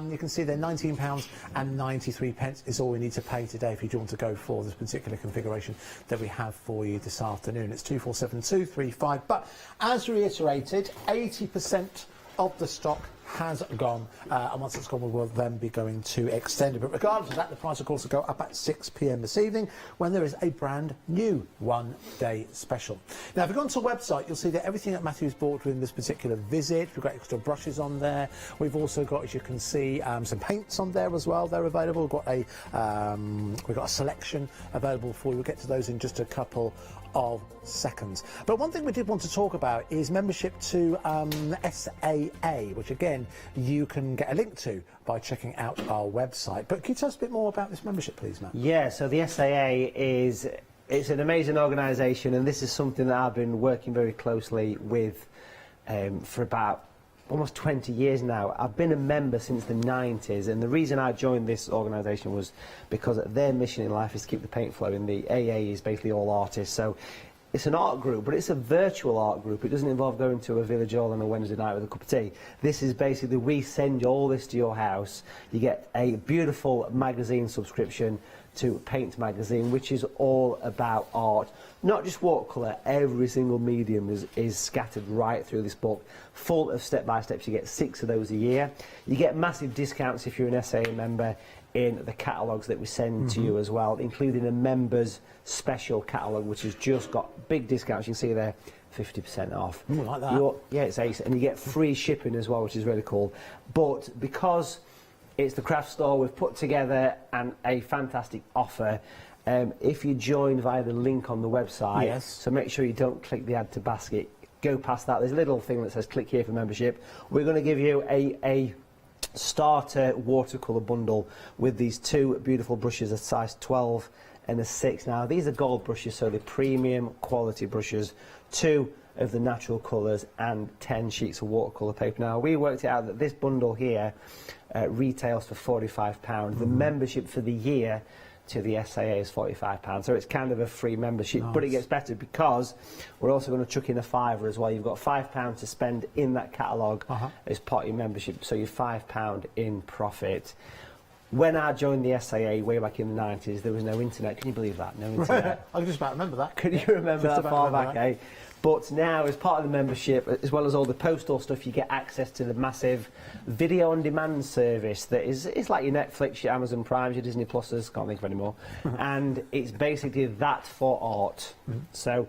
you can see there £19.93 is all we need to pay today if you do want to go for this particular configuration that we have for you this afternoon. It's 247235. But as reiterated, 80% of the stock has gone, and once it's gone, we will then be going to extend it. But regardless of that, the price, of course, will go up at 6 p.m. this evening when there is a brand new one-day special. Now, if you go onto the website, you'll see that everything that Matthew's bought within this particular visit, we've got extra brushes on there. We've also got, as you can see, some paints on there as well. They're available. We've got a selection available for you. We'll get to those in just a couple of seconds. But one thing we did want to talk about is membership to SAA, which again again, you can get a link to by checking out our website. But can you tell us a bit more about this membership, please, Matt? Yeah, so the SAA it's an amazing organisation, and this is something that I've been working very closely with for about almost 20 years now. I've been a member since the 90s, and the reason I joined this organisation was because their mission in life is to keep the paint flowing. The AA is basically all artists, so it's an art group, but it's a virtual art group. It doesn't involve going to a village hall on a Wednesday night with a cup of tea. This is basically, we send all this to your house. You get a beautiful magazine subscription to Paint Magazine, which is all about art. Not just watercolour, every single medium is scattered right through this book, full of step-by-steps. You get 6 of those a year. You get massive discounts if you're an SAA member in the catalogues that we send to you as well, including a members special catalogue, which has just got big discounts. You can see there, 50% off. Ooh, like that. Yeah, it's ace, and you get free shipping as well, which is really cool. But because it's the craft store, we've put together a fantastic offer. If you join via the link on the website, yes. So make sure you don't click the add to basket. Go past that. There's a little thing that says click here for membership. We're going to give you a starter watercolour bundle with these 2 beautiful brushes, a size 12 and a 6. Now, these are gold brushes, so they're premium quality brushes, 2 of the natural colours and 10 sheets of watercolour paper. Now, we worked it out that this bundle here retails for £45. The membership for the year to the SAA is £45, so it's kind of a free membership. Nice. But it gets better because we're also going to chuck in a £5 as well. You've got £5 to spend in that catalogue as part of your membership, so you're £5 in profit. When I joined the SAA way back in the 90s, there was no internet. Can you believe that? No internet. I just about remember that. Can you remember that far back, eh? But now, as part of the membership, as well as all the postal stuff, you get access to the massive video-on-demand service that is like your Netflix, your Amazon Prime, your Disney Pluses, can't think of any more. And it's basically that for art. So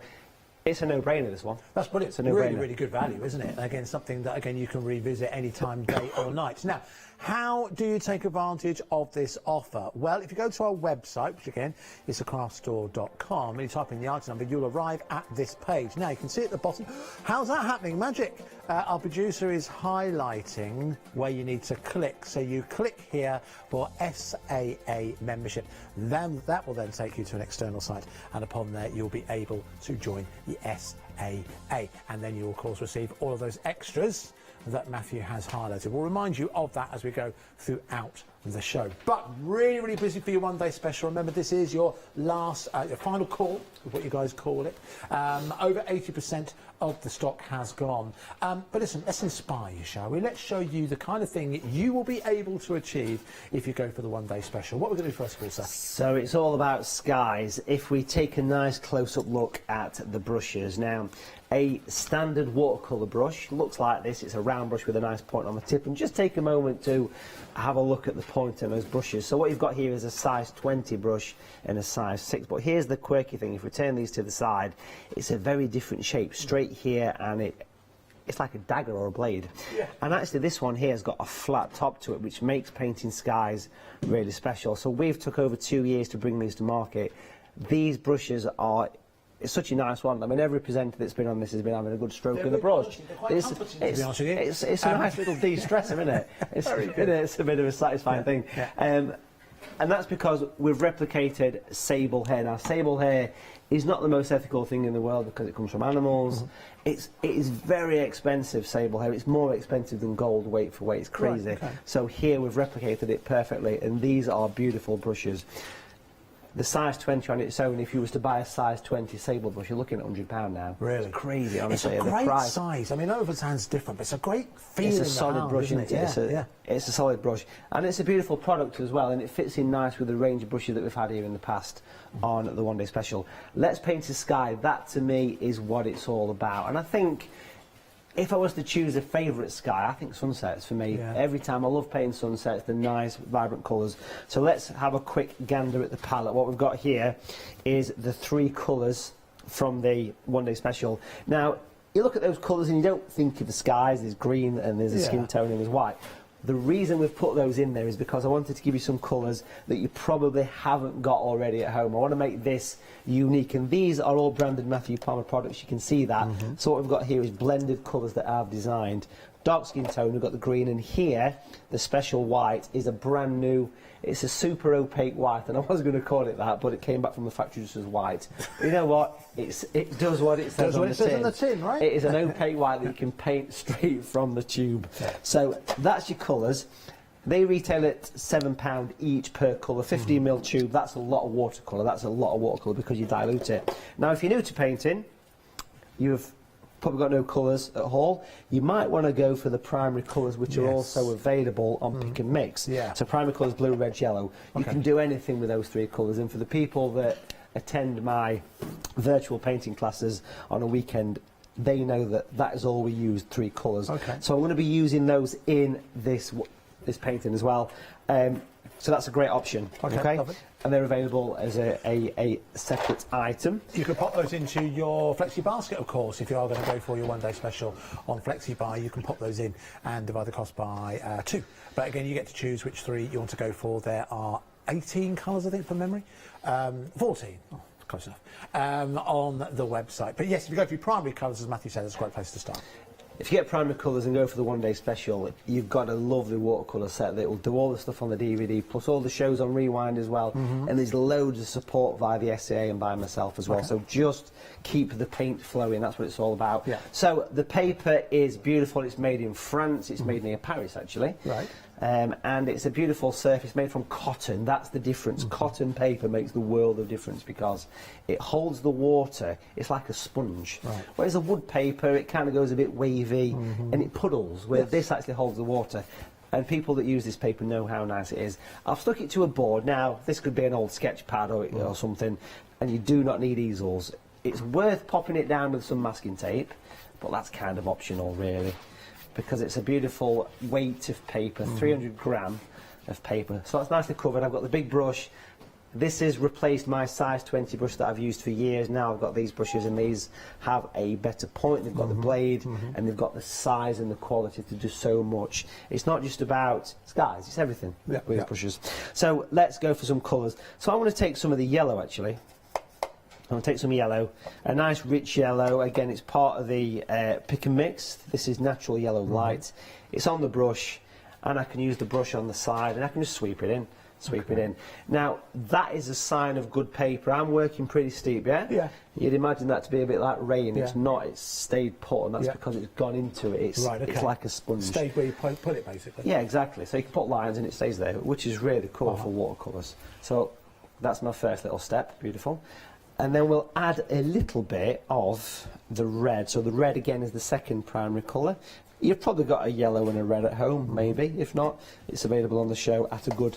it's a no-brainer, this one. That's brilliant. It's a no-brainer. Really, really good value, isn't it? Again, something that, again, you can revisit any time, day or night. Now, how do you take advantage of this offer? Well, if you go to our website, which again is thecraftstore.com, and you type in the item number, you'll arrive at this page. Now, you can see at the bottom, how's that happening? Magic. Our producer is highlighting where you need to click. So you click here for SAA membership. Then that will then take you to an external site, and upon there, you'll be able to join the SAA. And then you will, of course, receive all of those extras that Matthew has highlighted. We'll remind you of that as we go throughout the show. But really, really busy for your one-day special. Remember, this is your last, your final call, what you guys call it. Over 80% of the stock has gone. But listen, let's inspire you, shall we? Let's show you the kind of thing you will be able to achieve if you go for the one-day special. What are we going to do first of all, sir? So it's all about skies. If we take a nice close-up look at the brushes. Now, a standard watercolour brush looks like this. It's a round brush with a nice point on the tip, and just take a moment to have a look at the point in those brushes. So what you've got here is a size 20 brush and a size 6, but here's the quirky thing. If we turn these to the side, it's a very different shape, straight here, and it's like a dagger or a blade. Yeah. And actually this one here has got a flat top to it, which makes painting skies really special. So we've took over 2 years to bring these to market. These brushes are, it's such a nice one. I mean, every presenter that's been on this has been having a good stroke of the brush. It's a nice little de-stressor, isn't it? It's a bit of a satisfying thing. Yeah. And that's because we've replicated sable hair. Now, sable hair is not the most ethical thing in the world because it comes from animals. It is very expensive, sable hair. It's more expensive than gold weight for weight. It's crazy. Right, okay. So here we've replicated it perfectly, and these are beautiful brushes. The size 20 on its own, if you was to buy a size 20 sable brush, you're looking at £100 now. Really? It's crazy, honestly. It's a great size. I mean, I know it sounds different, but it's a great feeling. It's a solid brush, isn't it? It's a solid brush. And it's a beautiful product as well, and it fits in nice with the range of brushes that we've had here in the past on the one-day special. Let's paint the sky. That, to me, is what it's all about. And I think, if I was to choose a favourite sky, I think sunsets for me. Yeah. Every time I love painting sunsets, the nice, vibrant colours. So let's have a quick gander at the palette. What we've got here is the 3 colours from the one-day special. Now, you look at those colours and you don't think of the skies. There's green and there's a skin tone and there's white. The reason we've put those in there is because I wanted to give you some colours that you probably haven't got already at home. I want to make this unique, and these are all branded Matthew Palmer products. You can see that. So what we've got here is blended colours that I've designed dark skin tone, we've got the green, and here the special white is a brand new, it's a super opaque white, and I was going to call it that, but it came back from the factory just as white. But you know what? It does what it says on the tin. Right? It is an opaque white that you can paint straight from the tube. So that's your colours. They retail at £7 each per colour, 15mm tube. That's a lot of watercolour. That's a lot of watercolour because you dilute it. Now, if you're new to painting, you've probably got no colours at all. You might want to go for the primary colours, which are also available on Pick and Mix. So primary colours, blue, red, yellow. You can do anything with those 3 colours. And for the people that attend my virtual painting classes on a weekend, they know that that is all we use, 3 colours. So I'm going to be using those in this painting as well. So that's a great option. And they're available as a separate item. You can pop those into your Flexi basket, of course, if you are going to go for your one-day special on Flexi Buy. You can pop those in and divide the cost by 2. But again, you get to choose which 3 you want to go for. There are 18 colours, I think, from memory. 14. Oh, close enough. On the website. But yes, if you go for your primary colours, as Matthew said, it's a great place to start. If you get primary colours and go for the one-day special, you've got a lovely watercolour set that will do all the stuff on the DVD, plus all the shows on Rewind as well, and there's loads of support via the SAA and by myself as well, so just keep the paint flowing, that's what it's all about. So the paper is beautiful, it's made in France, it's made near Paris actually. And it's a beautiful surface made from cotton. That's the difference. Cotton paper makes the world of difference because it holds the water. It's like a sponge. Whereas a wood paper, it kind of goes a bit wavy and it puddles, where this actually holds the water. And people that use this paper know how nice it is. I've stuck it to a board. Now, this could be an old sketch pad or something, and you do not need easels. It's worth popping it down with some masking tape, but that's kind of optional, really, because it's a beautiful weight of paper, 300 gram of paper. So that's nicely covered. I've got the big brush. This has replaced my size 20 brush that I've used for years. Now I've got these brushes, and these have a better point. They've got the blade, and they've got the size and the quality to do so much. It's not just about, guys, it's everything with these brushes. So let's go for some colours. So I'm going to take some of the yellow, actually. I'm going to take some yellow, a nice rich yellow. Again, it's part of the Pick and Mix. This is natural yellow light. It's on the brush, and I can use the brush on the side, and I can just sweep it in. It in. Now, that is a sign of good paper. I'm working pretty steep, yeah? You'd imagine that to be a bit like rain. It's not. It's stayed put, and that's because it's gone into it. It's, it's like a sponge. Stayed where you put it, basically. Yeah, exactly. So you can put lines, and it stays there, which is really cool for watercolours. So that's my first little step. Beautiful. And then we'll add a little bit of the red. So the red, again, is the second primary colour. You've probably got a yellow and a red at home, maybe. If not, it's available on the show at a good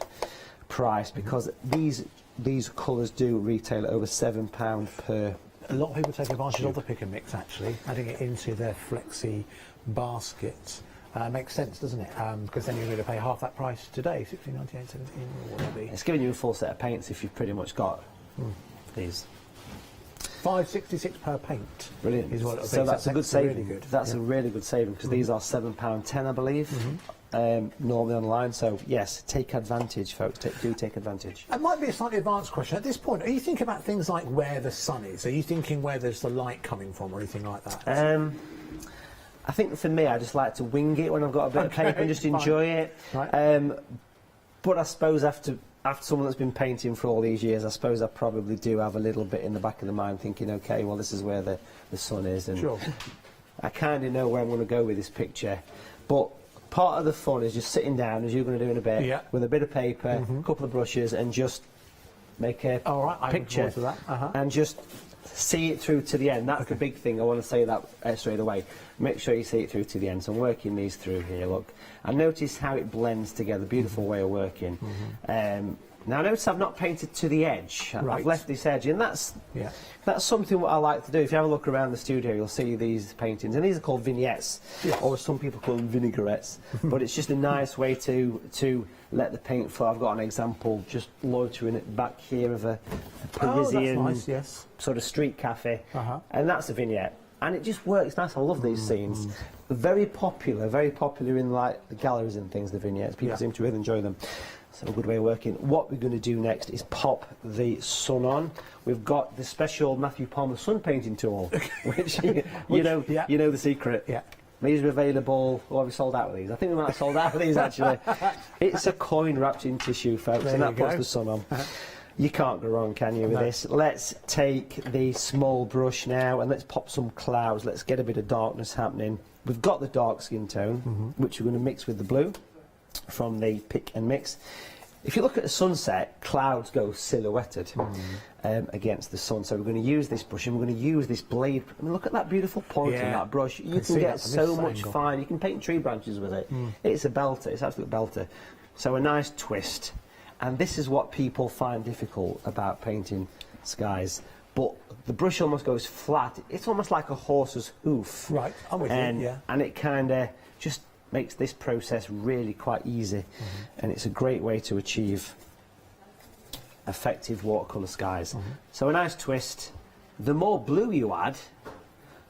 price, because these colours do retail at over £7 per. A lot of people take advantage of the Pick and Mix, actually, adding it into their Flexi basket. Makes sense, doesn't it? Because then you're going to pay half that price today, £16.98, £17, or whatever. It's giving you a full set of paints if you've pretty much got these. £5.66 per paint. Brilliant. Is what so that's a good saving. Really good. That's a really good saving, because these are £7.10, I believe. Normally online, so yes, take advantage, folks. Do take advantage. It might be a slightly advanced question at this point. Are you thinking about things like where the sun is? Are you thinking where there's the light coming from, or anything like that? I think for me, I just like to wing it when I've got a bit of paper and just enjoy it. But I suppose after someone that's been painting for all these years, I suppose I probably do have a little bit in the back of the mind thinking, okay, well, this is where the sun is, and I kind of know where I'm going to go with this picture. But part of the fun is just sitting down, as you're going to do in a bit, with a bit of paper, a couple of brushes, and just make a picture and just see it through to the end. That's the big thing. I want to say that straight away. Make sure you see it through to the end. So I'm working these through here, look. And notice how it blends together. Beautiful way of working. Now notice I've not painted to the edge. I've left this edge, and that's something what I like to do. If you have a look around the studio, you'll see these paintings, and these are called vignettes, or some people call them vinaigrettes. But it's just a nice way to let the paint flow. I've got an example just loitering it back here of a Parisian sort of street cafe, and that's a vignette. And it just works nice. I love these scenes. Very popular in like the galleries and things, the vignettes. People seem to really enjoy them. So a good way of working. What we're going to do next is pop the sun on. We've got the special Matthew Palmer sun painting tool, which you know the secret. These are available. Oh, have we sold out of these? I think we might have sold out of these actually. It's a coin wrapped in tissue, folks, and that puts the sun on. You can't go wrong, can you, with this? Let's take the small brush now and let's pop some clouds. Let's get a bit of darkness happening. We've got the dark skin tone, which we're going to mix with the blue from the pick and mix. If you look at a sunset, clouds go silhouetted against the sun. So we're going to use this brush and we're going to use this blade. I mean, look at that beautiful point in that brush. You can get so much fine. You can paint tree branches with it. It's a belter. It's absolute belter. So a nice twist. And this is what people find difficult about painting skies. But the brush almost goes flat. It's almost like a horse's hoof. Right, I'm with you, yeah. And it kind of just makes this process really quite easy. And it's a great way to achieve effective watercolour skies. So a nice twist. The more blue you add,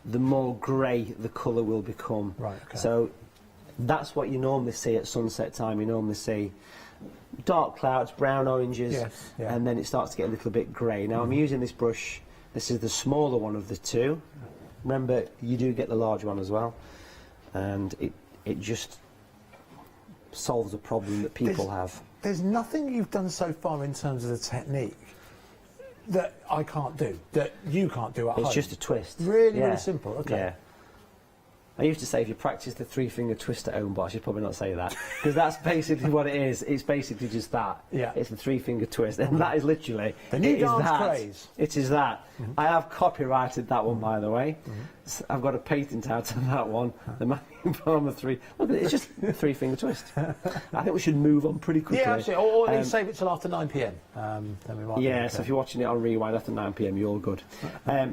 the more grey the colour will become. Right, okay. So that's what you normally see at sunset time. You normally see dark clouds, brown oranges, and then it starts to get a little bit grey. Now I'm using this brush. This is the smaller one of the two. Remember, you do get the large one as well, and it just solves a problem that people have. There's nothing you've done so far in terms of the technique that I can't do, that you can't do at home. It's just a twist. Really, really simple. Okay. Yeah. I used to say if you practice the three-finger twist at home, but I should probably not say that, because that's basically what it is. It's basically just that. Yeah. It's the three-finger twist, and that is literally the new dance that. craze. It is that. I have copyrighted that one, by the way. I've got a patent out on that one. The man from the three. Look, it's just a three-finger twist. I think we should move on pretty quickly. Yeah, absolutely. Or at least save it till after 9 p.m. Then we might. Yeah, so if you're watching it on rewind after 9 p.m, you're all good.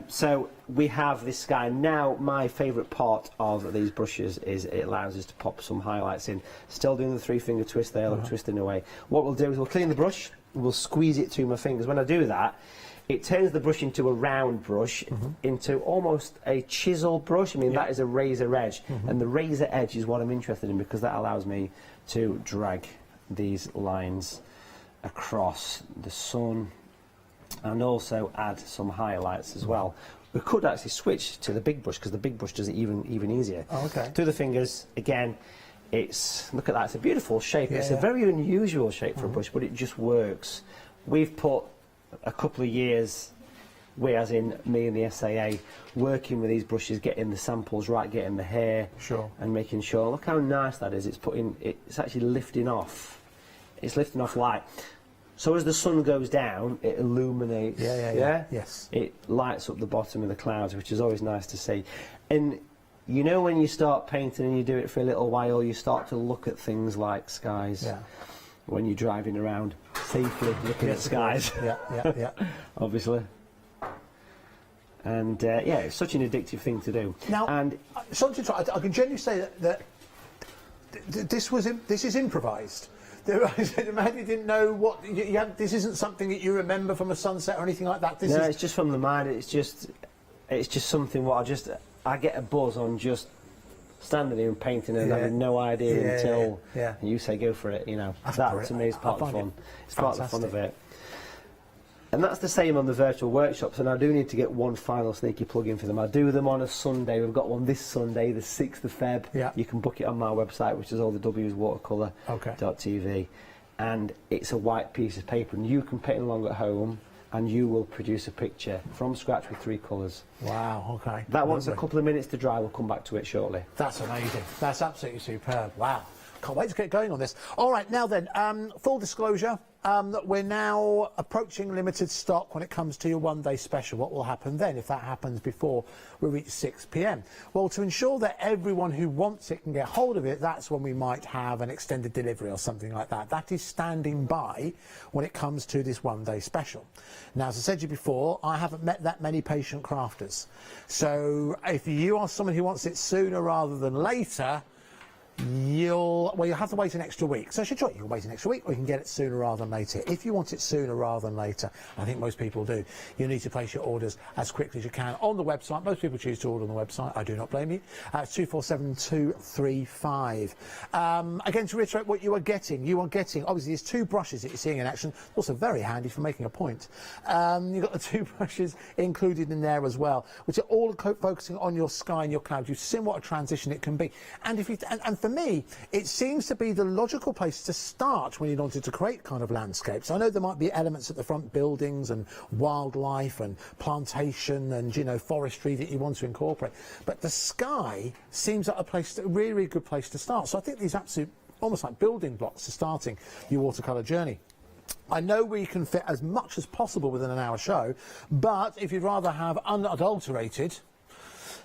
So we have this guy. Now, my favourite part of these brushes is it allows us to pop some highlights in. Still doing the three-finger twist there, look, twisting away. What we'll do is we'll clean the brush, we'll squeeze it through my fingers. When I do that, it turns the brush into a round brush, into almost a chisel brush. I mean, that is a razor edge, and the razor edge is what I'm interested in because that allows me to drag these lines across the sun and also add some highlights as well. We could actually switch to the big brush because the big brush does it even easier. Oh, okay. Through the fingers, again, look at that, it's a beautiful shape. It's a very unusual shape for a brush, but it just works. We've put a couple of years, we as in me and the SAA, working with these brushes, getting the samples right, getting the hair, and making sure. Look how nice that is. It's actually lifting off. It's lifting off light. So as the sun goes down, it illuminates. Yes. It lights up the bottom of the clouds, which is always nice to see. And you know, when you start painting and you do it for a little while, you start to look at things like skies. Yeah. When you're driving around safely looking at skies. Yeah. Obviously. And yeah, it's such an addictive thing to do. Now, and something I can genuinely say that this is improvised. You didn't know what you had. This isn't something that you remember from a sunset or anything like that. It's just from the mind. It's just something what I get a buzz on just standing here and painting and having no idea until you say go for it. You know, that to me is part of the fun. It's part of the fun of it. And that's the same on the virtual workshops, and I do need to get one final sneaky plug-in for them. I do them on a Sunday. We've got one this Sunday, the 6th of Feb. Yeah. You can book it on my website, which is all the wswatercolour.tv. And it's a white piece of paper, and you can paint along at home, and you will produce a picture from scratch with 3 colours. Wow, okay. That wants a couple of minutes to dry. We'll come back to it shortly. That's amazing. That's absolutely superb. Wow. Can't wait to get going on this. All right, now then, full disclosure, we're now approaching limited stock when it comes to your one-day special. What will happen then if that happens before we reach 6 p.m? Well, to ensure that everyone who wants it can get hold of it, that's when we might have an extended delivery or something like that. That is standing by when it comes to this one-day special. Now, as I said to you before, I haven't met that many patient crafters. So if you are someone who wants it sooner rather than later, you'll have to wait an extra week. So you can wait an extra week, or you can get it sooner rather than later. If you want it sooner rather than later, I think most people do, you need to place your orders as quickly as you can on the website. Most people choose to order on the website. I do not blame you. It's 247235. Again, to reiterate what you are getting, obviously these two brushes that you're seeing in action, also very handy for making a point. You've got the two brushes included in there as well, which are all focusing on your sky and your clouds. You've seen what a transition it can be. And for me, it seems to be the logical place to start when you wanted to create kind of landscapes. I know there might be elements at the front, buildings and wildlife and plantation and, you know, forestry that you want to incorporate, but the sky seems like a really, really good place to start. So I think these almost like building blocks to starting your watercolour journey. I know we can fit as much as possible within an hour show, but if you'd rather have unadulterated,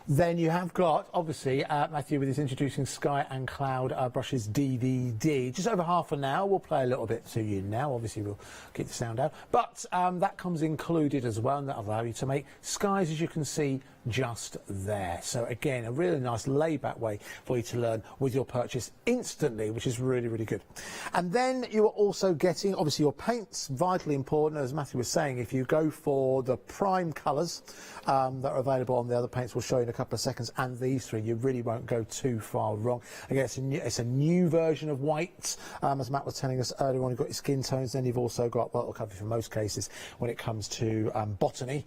then you have got, obviously, Matthew with his Introducing Sky and Cloud Brushes DVD. Just over half an hour. We'll play a little bit to you now. Obviously, we'll keep the sound out. But that comes included as well, and that'll allow you to make skies, as you can see, just there. So, again, a really nice laid-back way for you to learn with your purchase instantly, which is really, really good. And then you are also getting, obviously, your paints, vitally important. As Matthew was saying, if you go for the prime colours that are available on the other paints, we'll show you in a couple of seconds, and these three, you really won't go too far wrong. Again, it's a new version of white, as Matt was telling us earlier on. You've got your skin tones, then you've also got, well, it'll cover you for most cases when it comes to botany,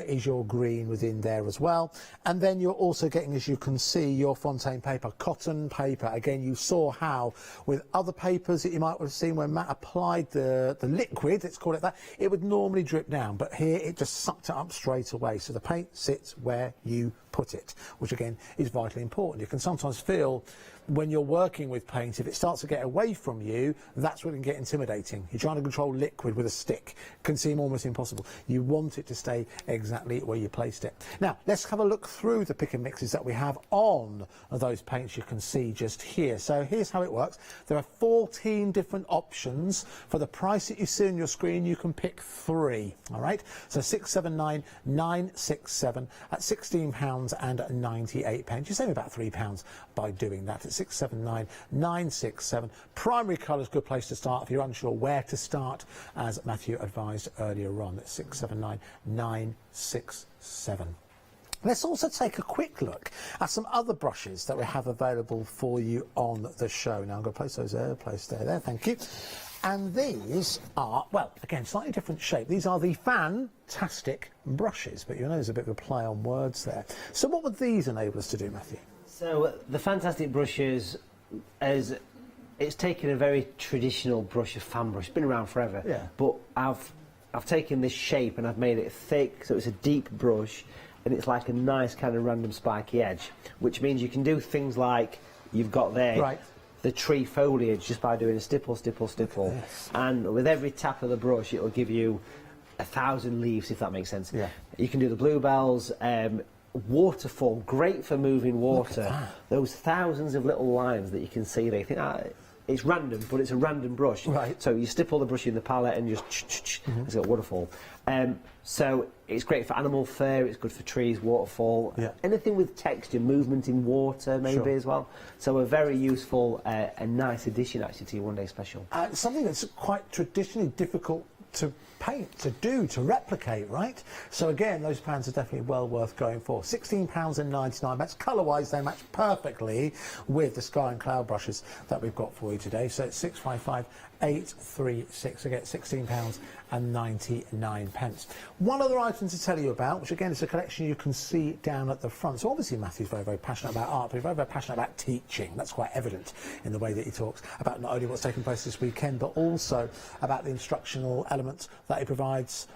is your green within there as well. And then you're also getting, as you can see, your Fontaine paper, cotton paper. Again, you saw how with other papers that you might have seen when Matt applied the liquid, let's call it that, it would normally drip down, but here it just sucked it up straight away. So the paint sits where you put it, which again is vitally important. You can sometimes feel when you're working with paint, if it starts to get away from you, that's when it can get intimidating. You're trying to control liquid with a stick. It can seem almost impossible. You want it to stay exactly where you placed it. Now, let's have a look through the pick and mixes that we have on those paints you can see just here. So here's how it works. There are 14 different options. For the price that you see on your screen, you can pick 3. All right? So 679,967 at £16.98. You save about £3 by doing that. 679,967. Primary colour is a good place to start if you're unsure where to start, as Matthew advised earlier on. That's 679,967. Let's also take a quick look at some other brushes that we have available for you on the show. Now I'm going to place those there, there, thank you. And these are, well, again, slightly different shape. These are the fantastic brushes, but you know there's a bit of a play on words there. So what would these enable us to do, Matthew? So the fantastic brushes, it's taken a very traditional brush, a fan brush, it's been around forever. Yeah. But I've taken this shape and I've made it thick, so it's a deep brush, and it's like a nice kind of random spiky edge, which means you can do things like you've got there. Right. The tree foliage just by doing a stipple, stipple, stipple. Yes. And with every tap of the brush, it'll give you 1,000 leaves, if that makes sense. Yeah. You can do the bluebells. Waterfall, great for moving water. Those thousands of little lines that you can see there. You think, it's random, but it's a random brush. Right. So you stipple the brush in the palette and just it's got waterfall. So it's great for animal fur, it's good for trees, waterfall, anything with texture, movement in water maybe as well. So a very useful, a nice addition actually to your one day special. Something that's quite traditionally difficult to paint, to do, to replicate, right? So again, those pans are definitely well worth going for. £16.99. Colour-wise, they match perfectly with the Sky and Cloud brushes that we've got for you today. So it's 655,836. Again, £16.99. One other item to tell you about, which again is a collection you can see down at the front. So obviously Matthew's very, very passionate about art, but he's very, very passionate about teaching. That's quite evident in the way that he talks about not only what's taking place this weekend, but also about the instructional elements that he provides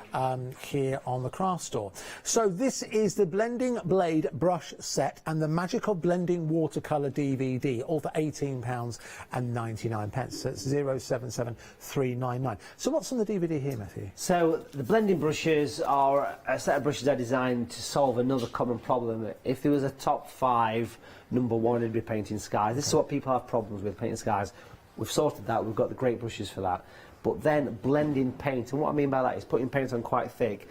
here on the craft store. So this is the Blending Blade brush set and the Magical Blending Watercolour DVD, all for £18.99. So it's 077399. So what's on the DVD here, Matthew? So the blending brushes are a set of brushes I designed to solve another common problem. If there was a top 5, number 1 would be painting skies. This is what people have problems with, painting skies. We've sorted that, we've got the great brushes for that. But then blending paint, and what I mean by that is putting paint on quite thick.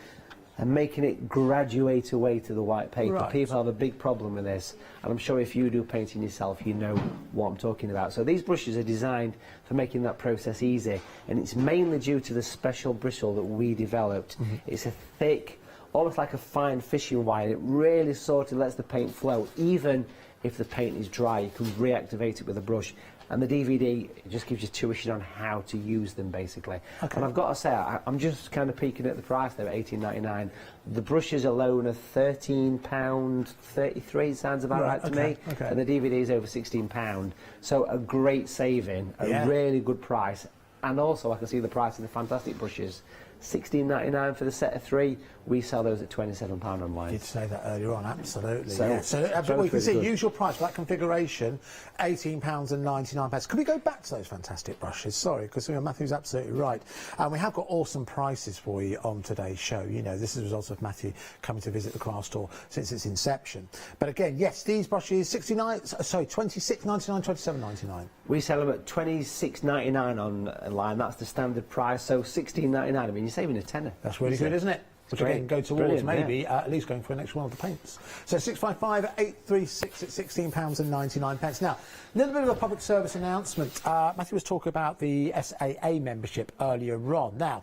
and making it graduate away to the white paper. Right. People have a big problem with this, and I'm sure if you do painting yourself, you know what I'm talking about. So these brushes are designed for making that process easy, and it's mainly due to the special bristle that we developed. It's a thick, almost like a fine fishing wire. It really sort of lets the paint flow. Even if the paint is dry, you can reactivate it with a brush. And the DVD just gives you tuition on how to use them, basically. Okay. And I've got to say, I'm just kind of peeking at the price there at $18.99. The brushes alone are £13.33, sounds about right to me. Okay. And the DVD is over £16. So a great saving, a really good price. And also, I can see the price of the fantastic brushes. $16.99 for the set of 3. We sell those at £27 online. You did say that earlier on, absolutely. So, yeah. So well, you can see good. usual price for that configuration, £18.99. Can we go back to those fantastic brushes? Sorry, because Matthew's absolutely right. And we have got awesome prices for you on today's show. You know, this is a result of Matthew coming to visit the craft store since its inception. But again, yes, these brushes £26.99, £27.99. We sell them at $26.99 online. That's the standard price. So $16.99. I mean, you're saving a tenner. That's really good, isn't it? Which again go towards maybe at least going for an extra one of the paints. So 655 836 at £16.99. Now, a little bit of a public service announcement. Matthew was talking about the SAA membership earlier on. Now,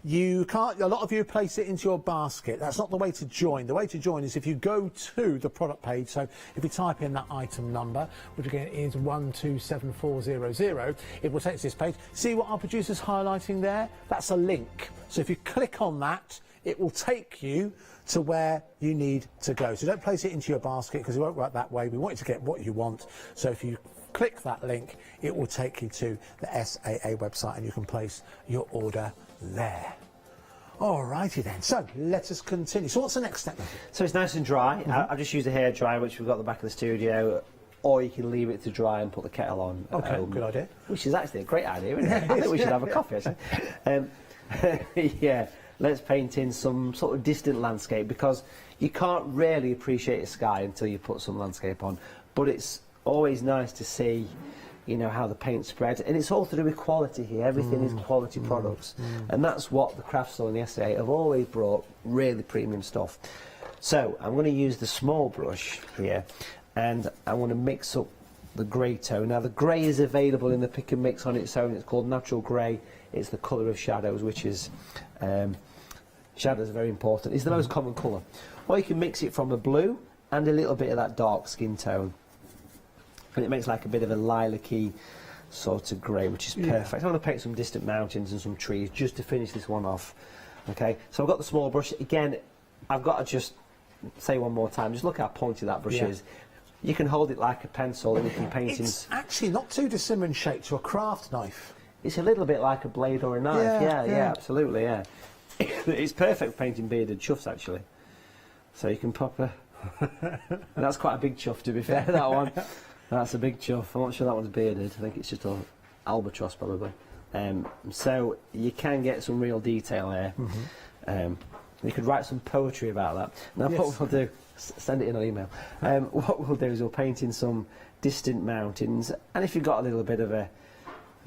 you can't. A lot of you place it into your basket. That's not the way to join. The way to join is if you go to the product page. So if you type in that item number, which again is 127400, it will take to this page. See what our producer's highlighting there? That's a link. So if you click on that, it will take you to where you need to go. So don't place it into your basket because it won't work that way. We want you to get what you want. So if you click that link, it will take you to the SAA website and you can place your order there. Alrighty then, so let us continue. So what's the next step? So it's nice and dry. I've just used a hair dryer, which we've got at the back of the studio, or you can leave it to dry and put the kettle on. Okay, good idea. Which is actually a great idea, isn't it? I think we should have a coffee, actually. Yeah. Let's paint in some sort of distant landscape, because you can't really appreciate the sky until you put some landscape on. But it's always nice to see, you know, how the paint spreads. And it's all to do with quality here. Everything is quality products. And that's what the craft store and the SAA have always brought, really premium stuff. So I'm going to use the small brush here, and I want to mix up the grey tone. Now the grey is available in the pick and mix on its own. It's called natural grey. It's the colour of shadows, which is... shadows are very important. It's the most common colour. Or you can mix it from a blue and a little bit of that dark skin tone. And it makes like a bit of a lilac-y sort of grey, which is perfect. I want to paint some distant mountains and some trees just to finish this one off. Okay, so I've got the small brush. Again, I've got to just say one more time, just look how pointy that brush is. You can hold it like a pencil and you can paint in... It's actually not too dissimilar in shape to a craft knife. It's a little bit like a blade or a knife. Yeah, absolutely, yeah. It's perfect for painting bearded chuffs, actually. So you can pop a... That's quite a big chuff, to be fair, that one. That's a big chuff. I'm not sure that one's bearded. I think it's just an albatross, probably. So you can get some real detail there. You could write some poetry about that. Now, what we'll do... Send it in on email. What we'll do is we'll paint in some distant mountains. And if you've got a little bit of a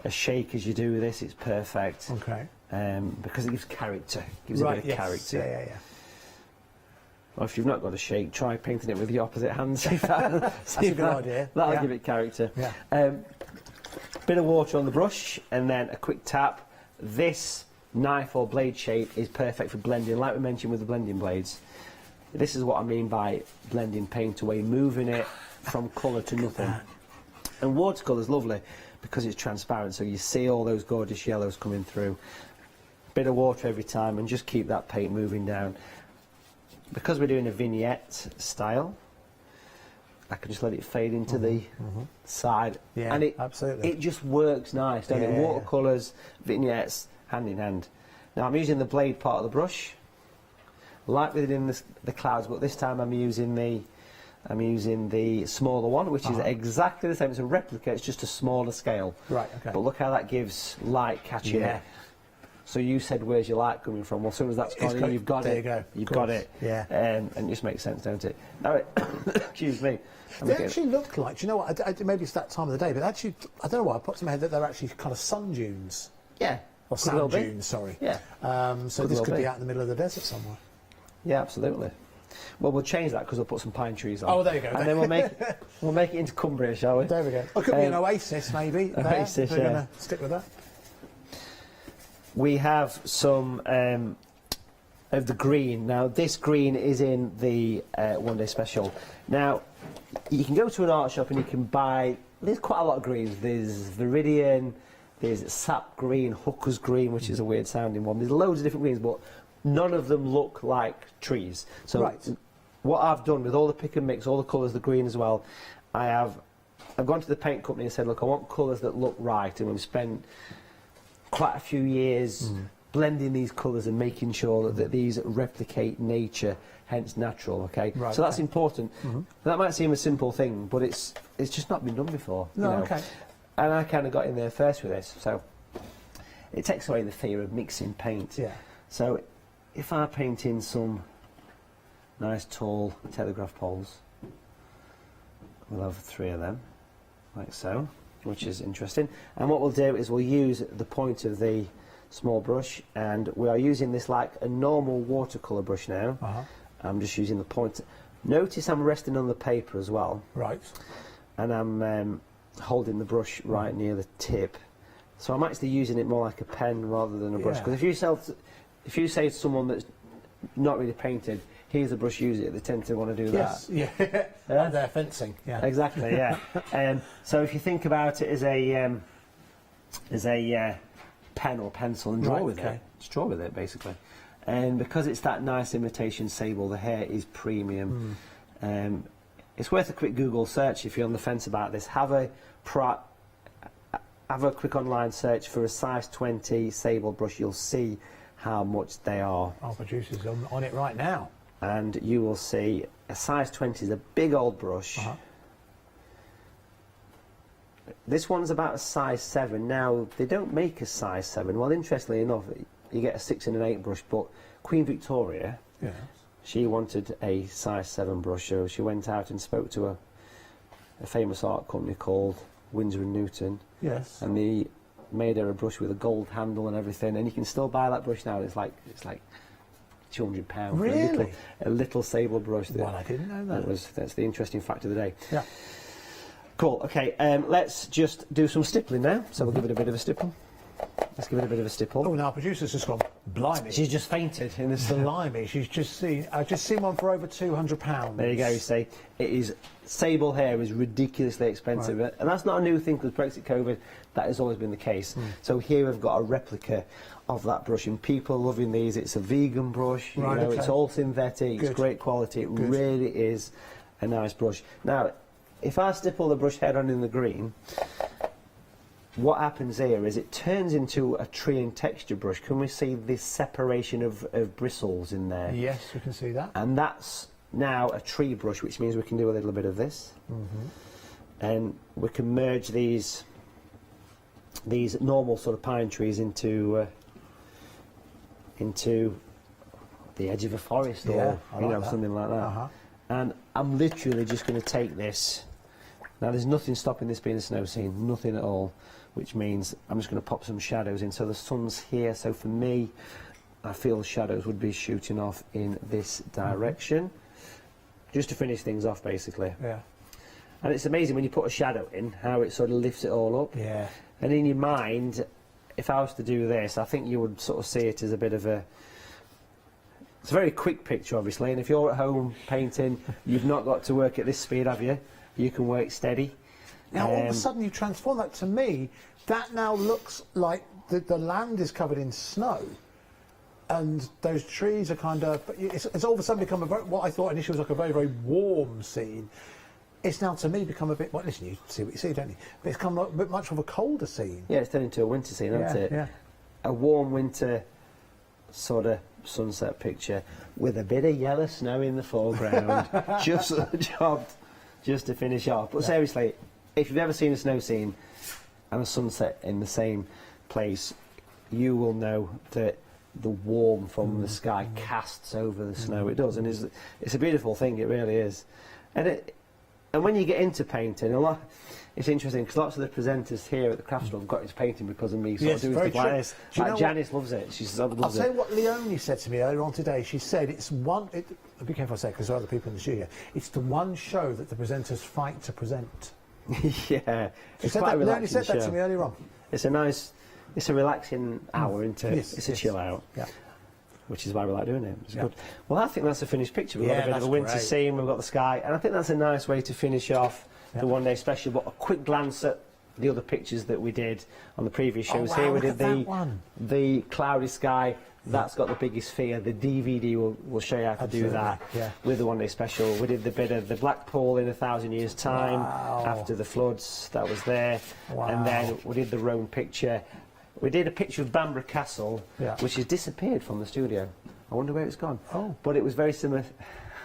shake as you do this, it's perfect. Okay. Because it gives character. It gives a bit of character. Yeah. Or if you've not got a shake, try painting it with the opposite hand. That's a good idea. That'll give it character. Bit of water on the brush and then a quick tap. This knife or blade shape is perfect for blending, like we mentioned with the blending blades. This is what I mean by blending paint away, moving it from colour to nothing. And watercolour's lovely because it's transparent, so you see all those gorgeous yellows coming through. Bit of water every time and just keep that paint moving down. Because we're doing a vignette style, I can just let it fade into the side. Yeah, and absolutely. It just works nice, doesn't it? Watercolours, vignettes, hand in hand. Now I'm using the blade part of the brush, like we did in the clouds, but this time I'm using the smaller one, which is exactly the same. It's a replica, it's just a smaller scale. Right, okay. But look how that gives light catching it. So you said, where's your light coming from? Well, as soon as that's gone in, you've got it. There you go. You've got it. Yeah. And it just makes sense, don't it? Now, excuse me. They actually look like, do you know what, maybe it's that time of the day, but actually, I don't know why, I popped in my head that they're actually kind of sun dunes. Yeah. Or sand dunes, sorry. Yeah. So this could be out in the middle of the desert somewhere. Yeah, absolutely. Well, we'll change that because we'll put some pine trees on. Oh, there you go. And then we'll make it into Cumbria, shall we? There we go. It could be an oasis, maybe. Oasis, We're going to stick with that. We have some of the green. Now, this green is in the one-day special. Now, you can go to an art shop and you can buy... There's quite a lot of greens. There's Viridian, there's sap green, hooker's green, which is a weird-sounding one. There's loads of different greens, but none of them look like trees. So what I've done with all the pick and mix, all the colours, the green as well, I've gone to the paint company and said, look, I want colours that look right, and we've spent quite a few years blending these colours and making sure that these replicate nature, hence natural, okay? Right, so that's important. That might seem a simple thing, but it's just not been done before. No, you know? okay. And I kind of got in there first with this, so it takes away the fear of mixing paint. Yeah. So if I paint in some nice tall telegraph poles, we'll have 3 of them, like so, which is interesting. And what we'll do is we'll use the point of the small brush, and we are using this like a normal watercolour brush now. I'm just using the point. Notice I'm resting on the paper as well. Right. And I'm holding the brush right near the tip. So I'm actually using it more like a pen rather than a brush. Because if you say to someone that's not really painted, here's a brush, use it, they tend to want to do that. Yeah. And they're fencing. Yeah. Exactly. Yeah. So if you think about it as a pen or pencil and draw with it, just draw with it basically. And because it's that nice imitation sable, the hair is premium. It's worth a quick Google search if you're on the fence about this. Have a quick online search for a size 20 sable brush. You'll see how much they are. Our producer's on it right now. And you will see a size 20 is a big old brush. This one's about a size 7. Now, they don't make a size 7. Well, interestingly enough, you get a 6 and an 8 brush, but Queen Victoria, she wanted a size 7 brush, so she went out and spoke to a famous art company called Winsor & Newton. Yes. And they made her a brush with a gold handle and everything, and you can still buy that brush now. It's like £200 Really? for a little sable brush. Well, I didn't know that. That's the interesting fact of the day. Yeah. Cool. Okay. Let's just do some stippling now. So we'll give it a bit of a stipple. Let's give it a bit of a stipple. Oh, now our producer's just gone, blimey. She's just fainted in this. Blimey, she's just seen. I've just seen one for over £200. There you go. You see, it is sable hair is ridiculously expensive, and that's not a new thing because Brexit, COVID, that has always been the case. So here we've got a replica of that brush, and people are loving these. It's a vegan brush. Right, You know, it's all synthetic. It's great quality. It really is a nice brush. Now, if I stipple the brush head on in the green, what happens here is it turns into a tree and texture brush. Can we see this separation of bristles in there? Yes, we can see that. And that's now a tree brush, which means we can do a little bit of this. And we can merge these normal sort of pine trees into the edge of a forest or something like that. And I'm literally just going to take this. Now there's nothing stopping this being a snow scene, nothing at all, which means I'm just going to pop some shadows in. So the sun's here, so for me, I feel the shadows would be shooting off in this direction, just to finish things off basically. Yeah. And it's amazing when you put a shadow in, how it sort of lifts it all up. Yeah. And in your mind, if I was to do this, I think you would sort of see it as a bit of a... It's a very quick picture, obviously, and if you're at home painting, you've not got to work at this speed, have you? You can work steady. Now, all of a sudden, you transform that. To me, that now looks like the land is covered in snow, and those trees are kind of... It's all of a sudden become what I thought initially was like a very, very warm scene. It's now, to me, become a bit... Well, listen, you see what you see, don't you? But it's become a bit much of a colder scene. Yeah, it's turned into a winter scene, hasn't it? Yeah. A warm winter sort of sunset picture with a bit of yellow snow in the foreground. Just the job, just to finish off. But seriously, if you've ever seen a snow scene and a sunset in the same place, you will know that the warmth from the sky casts over the snow. It does, and it's a beautiful thing. It really is. And when you get into painting, It's interesting because lots of the presenters here at the craft store have got into painting because of me sort of doing very stuff like true. this. Do you Like know Janice loves it. She loves I'll tell it. you what Leonie said to me earlier on today. She said it's one. Be careful what I say because there are other people in the studio. It's the one show that the presenters fight to present. Yeah, She it's said quite that, a Leonie said relaxing that show. to me earlier on. It's a nice, it's a relaxing hour, isn't it? Yes, It's a yes. chill out. Yeah. Which is why we like doing it. It's Yeah. good. Well, I think that's a finished picture. We've got Yeah, a bit of that's a winter great. scene, we've got the sky, and I think that's a nice way to finish off the one-day special. But a quick glance at the other pictures that we did on the previous shows. wow, Here we look did at that one. the cloudy sky. That's got the biggest fear. The DVD will show you how to do Absolutely, that yeah. with the one-day special. We did the bit of the Blackpool in 1,000 years' time Wow. after the floods. That was there, Wow. and then we did the Rome picture. We did a picture of Bamborough Castle, Yeah. which has disappeared from the studio. I wonder where it's gone. Oh. But it was very similar.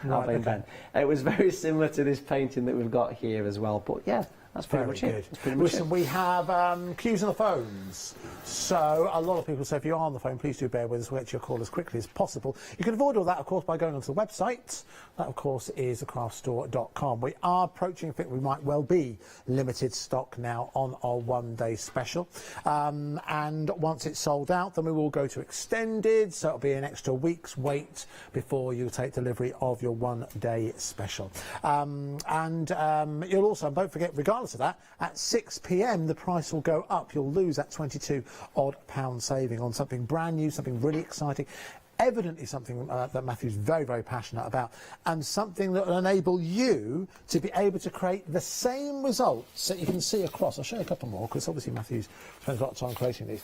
I'll blame okay. Ben. It was very similar to this painting that we've got here as well. But yeah, that's pretty Very much good. it. That's pretty much Listen, it. we have queues on the phones. So a lot of people say if you are on the phone, please do bear with us. We'll get your call as quickly as possible. You can avoid all that, of course, by going onto the website. That, of course, is thecraftstore.com. We are approaching, I think we might well be limited stock now on our one-day special. And once it's sold out, then we will go to extended. So it'll be an extra week's wait before you take delivery of your one-day special. You'll also, don't forget, regardless of that, at 6 p.m. the price will go up. You'll lose that £22 saving on something brand new, something really exciting. Evidently something that Matthew's very, very passionate about, and something that will enable you to be able to create the same results that you can see across. I'll show you a couple more, because obviously Matthew's spends a lot of time creating these.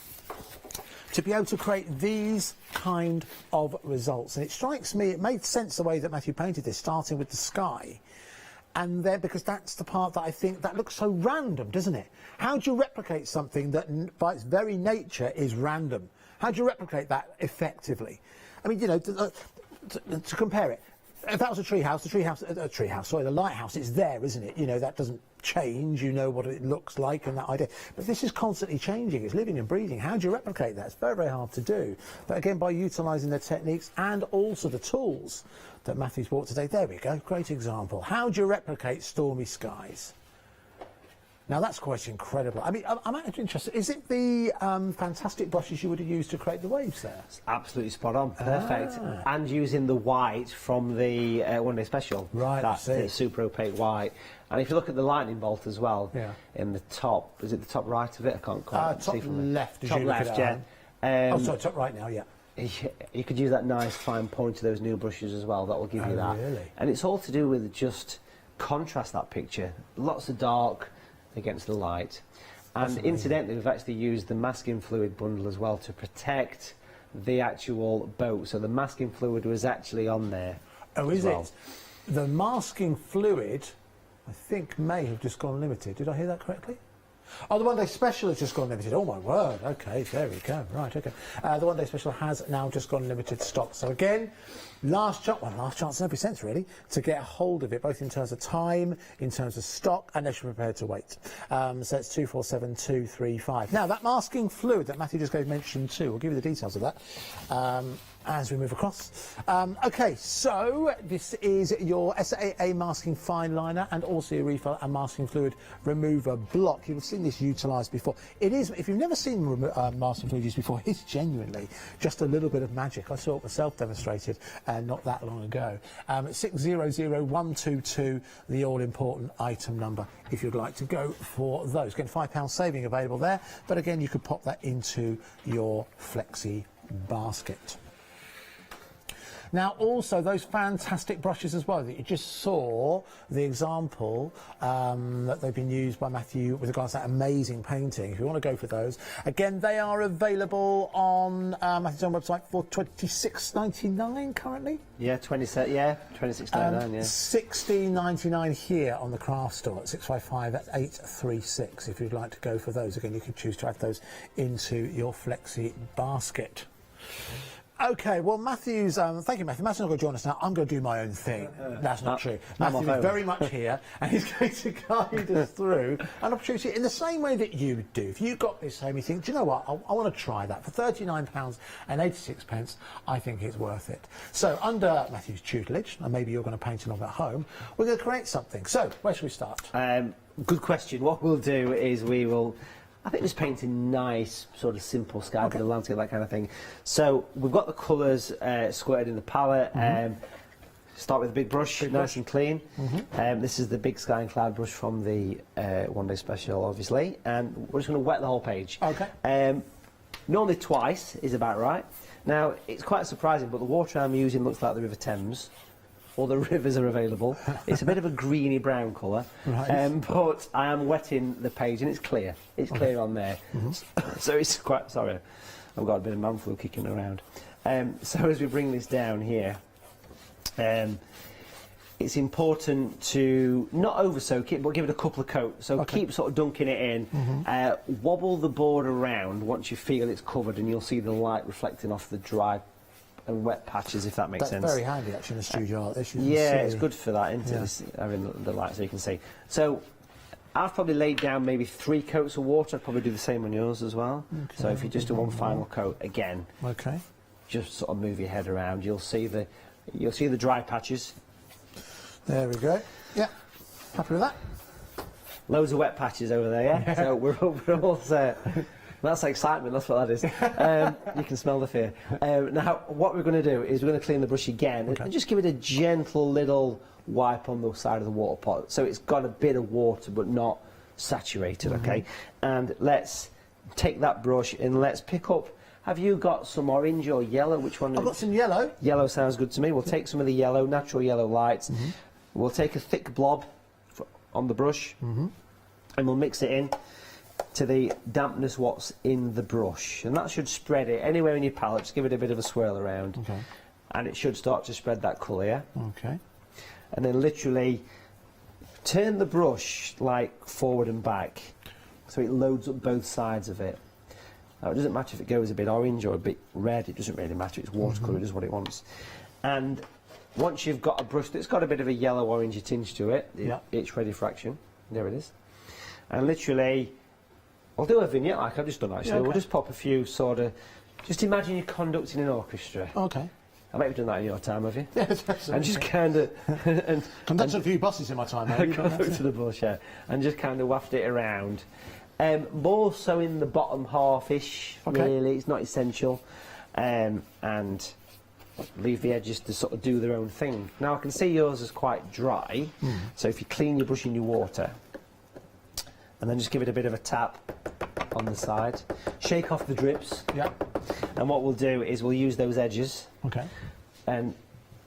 To be able to create these kind of results. And it strikes me, it made sense the way that Matthew painted this, starting with the sky. And then, because that's the part that I think that looks so random, doesn't it? How do you replicate something that by its very nature is random? How do you replicate that effectively? I mean, you know, to compare it, if that was the lighthouse, it's there, isn't it? You know, that doesn't change, you know what it looks like and that idea. But this is constantly changing, it's living and breathing. How do you replicate that? It's very, very hard to do. But again, by utilising the techniques and also the tools that Matthew's brought today, there we go, great example. How do you replicate stormy skies? Now that's quite incredible. I mean, I'm actually interested. Is it the fantastic brushes you would have used to create the waves there? It's absolutely spot on, perfect. And using the white from the one-day special. Right, That's the super opaque white. And if you look at the lightning bolt as well, in the top, is it the top right of it? I can't quite see from there. Left, as top you look left, at yeah. oh, sorry, top right now, yeah. You could use that nice fine point to those new brushes as well. That will give you that. Really? And it's all to do with just contrast that picture. Lots of dark against the light. And incidentally, we've actually used the masking fluid bundle as well to protect the actual boat. So the masking fluid was actually on there. Oh, is it? The masking fluid, I think, may have just gone limited. Did I hear that correctly? Oh, the one-day special has just gone limited. Oh, my word. OK, there we go. Right, OK. The one-day special has now just gone limited stock. So, again, last chance in every sense, really, to get a hold of it, both in terms of time, in terms of stock, unless you're prepared to wait. So it's 247235. Now, that masking fluid that Matthew just gave mention to, we'll give you the details of that as we move across. OK, so this is your SAA masking fine liner and also your refill and masking fluid remover block. You've seen this utilised before. It is, if you've never seen masking fluid used before, it's genuinely just a little bit of magic. I saw it myself demonstrated not that long ago. 600122, the all-important item number, if you'd like to go for those. Again, £5 saving available there, but again, you could pop that into your flexi basket. Now, also, those fantastic brushes as well that you just saw, the example that they've been used by Matthew with regards to that amazing painting. If you want to go for those, again, they are available on Matthew's own website for $26.99 currently. Yeah, $26.99, yeah. $16.99 here on the craft store at 655, that's 836 if you'd like to go for those. Again, you can choose to add those into your flexi basket. OK, well, Matthew's... thank you, Matthew. Matthew's not going to join us now. I'm going to do my own thing. That's not true. Matthew is very much here, and he's going to guide us through an opportunity in the same way that you do. If you got this home, you think, do you know what, I want to try that. For £39.86, I think it's worth it. So, under Matthew's tutelage, and maybe you're going to paint along at home, we're going to create something. So, where should we start? Good question. What we'll do is we will... I think just painting nice, sort of simple sky, bit of landscape, that kind of thing. So we've got the colours squirted in the palette. Start with a big brush, nice and clean. This is the big sky and cloud brush from the One Day Special, obviously. And we're just going to wet the whole page. Normally twice is about right. Now, it's quite surprising, but the water I'm using looks like the River Thames. All the rivers are available. It's a bit of a greeny brown colour, but I am wetting the page and it's clear. It's clear on there. So it's quite... Sorry, I've got a bit of man flu kicking around. So as we bring this down here, it's important to not over soak it, but give it a couple of coats. So keep sort of dunking it in. Wobble the board around once you feel it's covered, and you'll see the light reflecting off the dry and wet patches, if that makes sense. That's very handy, actually, in a studio like this. Yeah, it's good for that, isn't it? Having the light so you can see. So I've probably laid down maybe 3 coats of water. I'd probably do the same on yours as well. So if you just do one final coat again, just sort of move your head around. You'll see the dry patches. There we go. Yeah, happy with that. Loads of wet patches over there. Yeah. So we're all set. That's excitement, that's what that is. You can smell the fear. Now, what we're going to do is we're going to clean the brush again and just give it a gentle little wipe on the side of the water pot. So it's got a bit of water but not saturated, okay? And let's take that brush and let's pick up... Have you got some orange or yellow? Which one? I've got some yellow. Yellow sounds good to me. We'll take some of the yellow, natural yellow lights. We'll take a thick blob on the brush and we'll mix it in to the dampness what's in the brush, and that should spread it anywhere in your palette. Just give it a bit of a swirl around, and it should start to spread that colour. And then literally turn the brush like forward and back, so it loads up both sides of it. Now, it doesn't matter if it goes a bit orange or a bit red. It doesn't really matter. It's watercolour. It does what it wants. And once you've got a brush that's got a bit of a yellow-orangey tinge to it, it's ready for action. There it is. And literally, I'll do a vignette like I've just done actually. We'll just pop a few sort of... Just imagine you're conducting an orchestra. I bet you've done that in your time, have you? Yes, absolutely. And just kind of... Conducted a few buses in my time, have you? Conducted the bush, yeah. And just kind of waft it around. More so in the bottom half-ish, really. It's not essential. And leave the edges to sort of do their own thing. Now, I can see yours is quite dry. So if you clean your brush in your water, and then just give it a bit of a tap on the side. Shake off the drips. And what we'll do is we'll use those edges. And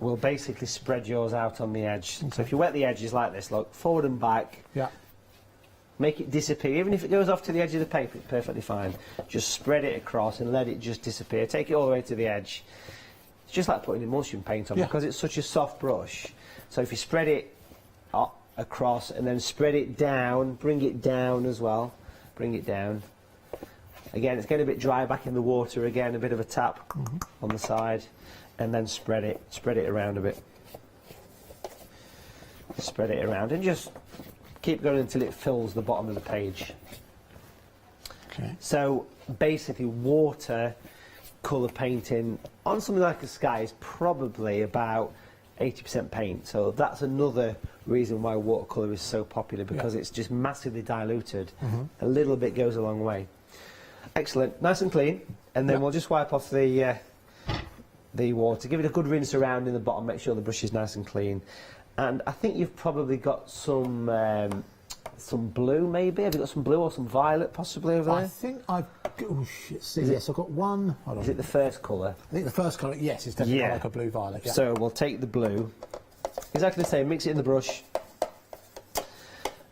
we'll basically spread yours out on the edge. So if you wet the edges like this, look, forward and back. Make it disappear. Even if it goes off to the edge of the paper, it's perfectly fine. Just spread it across and let it just disappear. Take it all the way to the edge. It's just like putting emulsion paint on because it's such a soft brush. So if you spread it across and then spread it down, bring it down as well, bring it down. Again, it's getting a bit dry back in the water again, a bit of a tap on the side, and then spread it around a bit. Spread it around and just keep going until it fills the bottom of the page. So basically water colour painting on something like a sky is probably about 80% paint, so that's another reason why watercolour is so popular, because it's just massively diluted. A little bit goes a long way. Excellent, nice and clean, and then we'll just wipe off the water, give it a good rinse around in the bottom, make sure the brush is nice and clean. And I think you've probably got some blue, maybe. Have you got some blue or some violet possibly over there? I think I've... Oh, shit, yes, I've got one... Hold on. Is it the first colour? I think the first colour, yes, it's definitely got like a blue-violet. So we'll take the blue, exactly the same, mix it in the brush,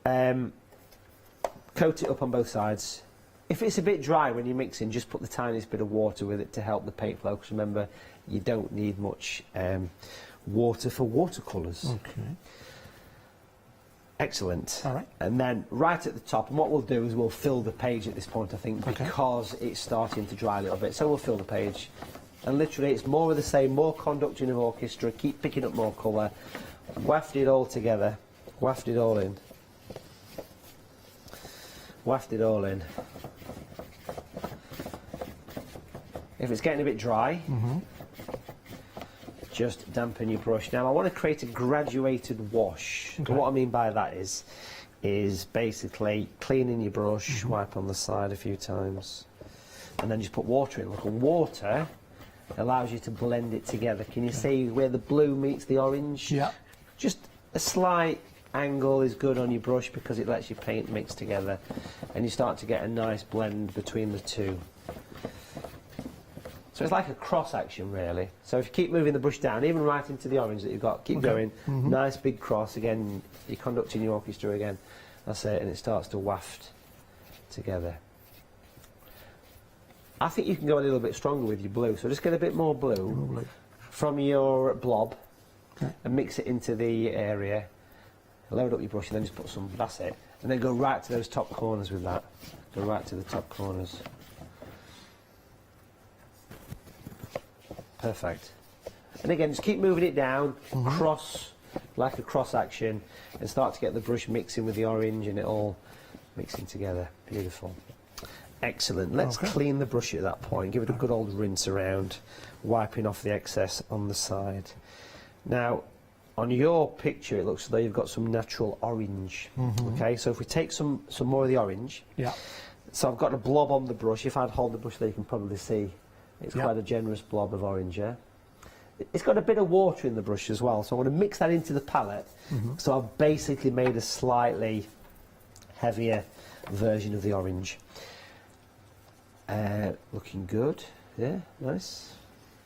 coat it up on both sides. If it's a bit dry when you're mixing, just put the tiniest bit of water with it to help the paint flow, because remember, you don't need much water for watercolours. Excellent. And then right at the top, and what we'll do is we'll fill the page at this point, I think, because it's starting to dry a little bit. So we'll fill the page and literally it's more of the same, more conducting of orchestra, keep picking up more colour, waft it all together, waft it all in, waft it all in. If it's getting a bit dry, just dampen your brush. Now I want to create a graduated wash. Okay. And what I mean by that is basically cleaning your brush, wipe on the side a few times, and then just put water in. Look, and water allows you to blend it together. Can you see where the blue meets the orange? Yeah. Just a slight angle is good on your brush because it lets your paint mix together, and you start to get a nice blend between the two. So it's like a cross action really. So if you keep moving the brush down, even right into the orange that you've got, keep going, nice big cross, again, you're conducting your orchestra again, that's it, and it starts to waft together. I think you can go a little bit stronger with your blue, so just get a bit more blue from your blob and mix it into the area, load up your brush and then just put some, that's it, and then go right to those top corners with that, go right to the top corners. Perfect. And again, just keep moving it down, cross, like a cross action, and start to get the brush mixing with the orange and it all mixing together. Beautiful. Excellent. Let's clean the brush at that point. Give it a good old rinse around, wiping off the excess on the side. Now, on your picture, it looks as though you've got some natural orange. Okay, so if we take some more of the orange. Yeah. So I've got a blob on the brush. If I'd hold the brush there, you can probably see it's quite a generous blob of orange, yeah? It's got a bit of water in the brush as well, so I want to mix that into the palette. So I've basically made a slightly heavier version of the orange. Looking good, yeah, nice.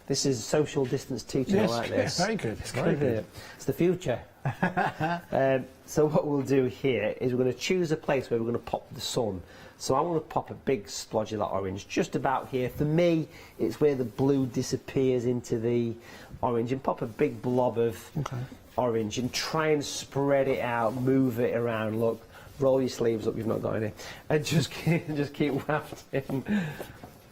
This is social distance teaching, I like this. Very good, very good. It's the future. So what we'll do here is we're going to choose a place where we're going to pop the sun. So I want to pop a big splodge of that orange just about here. For me, it's where the blue disappears into the orange, and pop a big blob of orange and try and spread it out, move it around. Look, roll your sleeves up, you've not got any, and just keep wafting.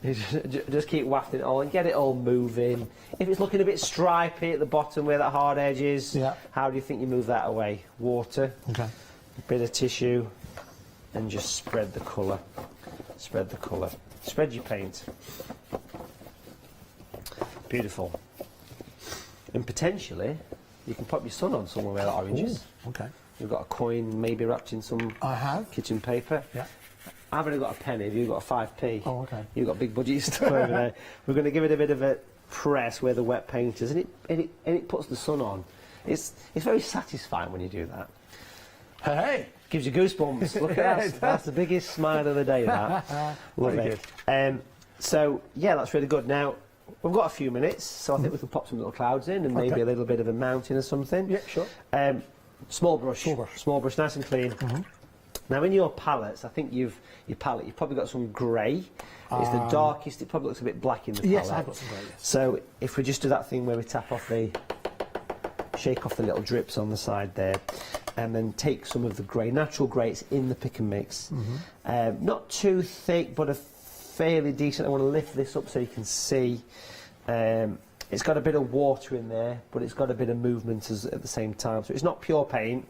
Just keep wafting it all and get it all moving. If it's looking a bit stripy at the bottom where that hard edge is, how do you think you move that away? Water, a bit of tissue, and just spread the colour. Spread the colour. Spread your paint. Beautiful. And potentially, you can pop your sun on somewhere where that orange is. You've got a coin maybe wrapped in some kitchen paper. I've only got a penny, if you've got a 5p. Oh, okay. You've got big budget stuff over there. We're going to give it a bit of a press where the wet paint is, and it puts the sun on. It's very satisfying when you do that. Hey! Gives you goosebumps. Look at that. That's the biggest smile of the day, that. Love it. So, yeah, that's really good. Now, we've got a few minutes, so I think we can pop some little clouds in and maybe a little bit of a mountain or something. Yeah, sure. Small brush, nice and clean. Now, in your palettes, I think your palette, you've probably got some grey. It's the darkest. It probably looks a bit black in the palette. Yes, I've got some grey. Yes. So, if we just do that thing where we shake off the little drips on the side there, and then take some of the grey, natural grey, it's in the pick and mix. Not too thick, but a fairly decent. I want to lift this up so you can see. It's got a bit of water in there, but it's got a bit of movement at the same time. So it's not pure paint,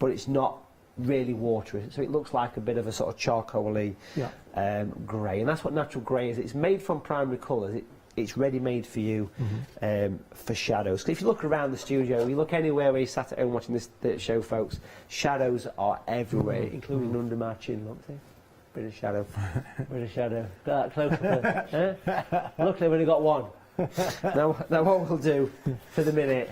but it's not really watery. So it looks like a bit of a sort of charcoaly grey. And that's what natural grey is. It's made from primary colours. It's ready-made for you for shadows. If you look around the studio, you look anywhere where you sat at home watching this show, folks, shadows are everywhere, including under my chin. Look, see? Bit of shadow. Bit of shadow. Got that close up. Luckily, we only got one. Now what we'll do for the minute,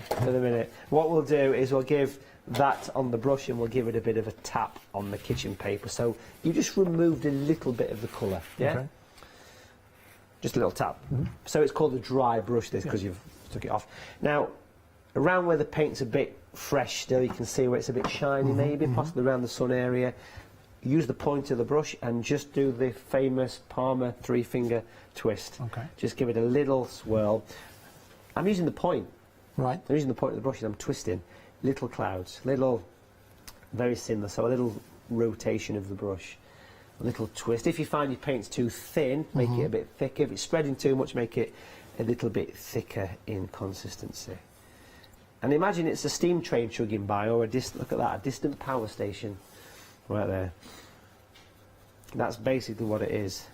what we'll do is we'll give that on the brush and we'll give it a bit of a tap on the kitchen paper. So you just removed a little bit of the colour, yeah? Just a little tap. So it's called a dry brush, this, because you've took it off. Now, around where the paint's a bit fresh still, you can see where it's a bit shiny maybe, possibly around the sun area. Use the point of the brush and just do the famous Palmer 3-finger twist. Just give it a little swirl. I'm using the point. I'm using the point of the brush and I'm twisting. Little clouds, very thin, so a little rotation of the brush. A little twist. If you find your paint's too thin, make it a bit thicker. If it's spreading too much, make it a little bit thicker in consistency. And imagine it's a steam train chugging by, or look at that, a distant power station right there. That's basically what it is.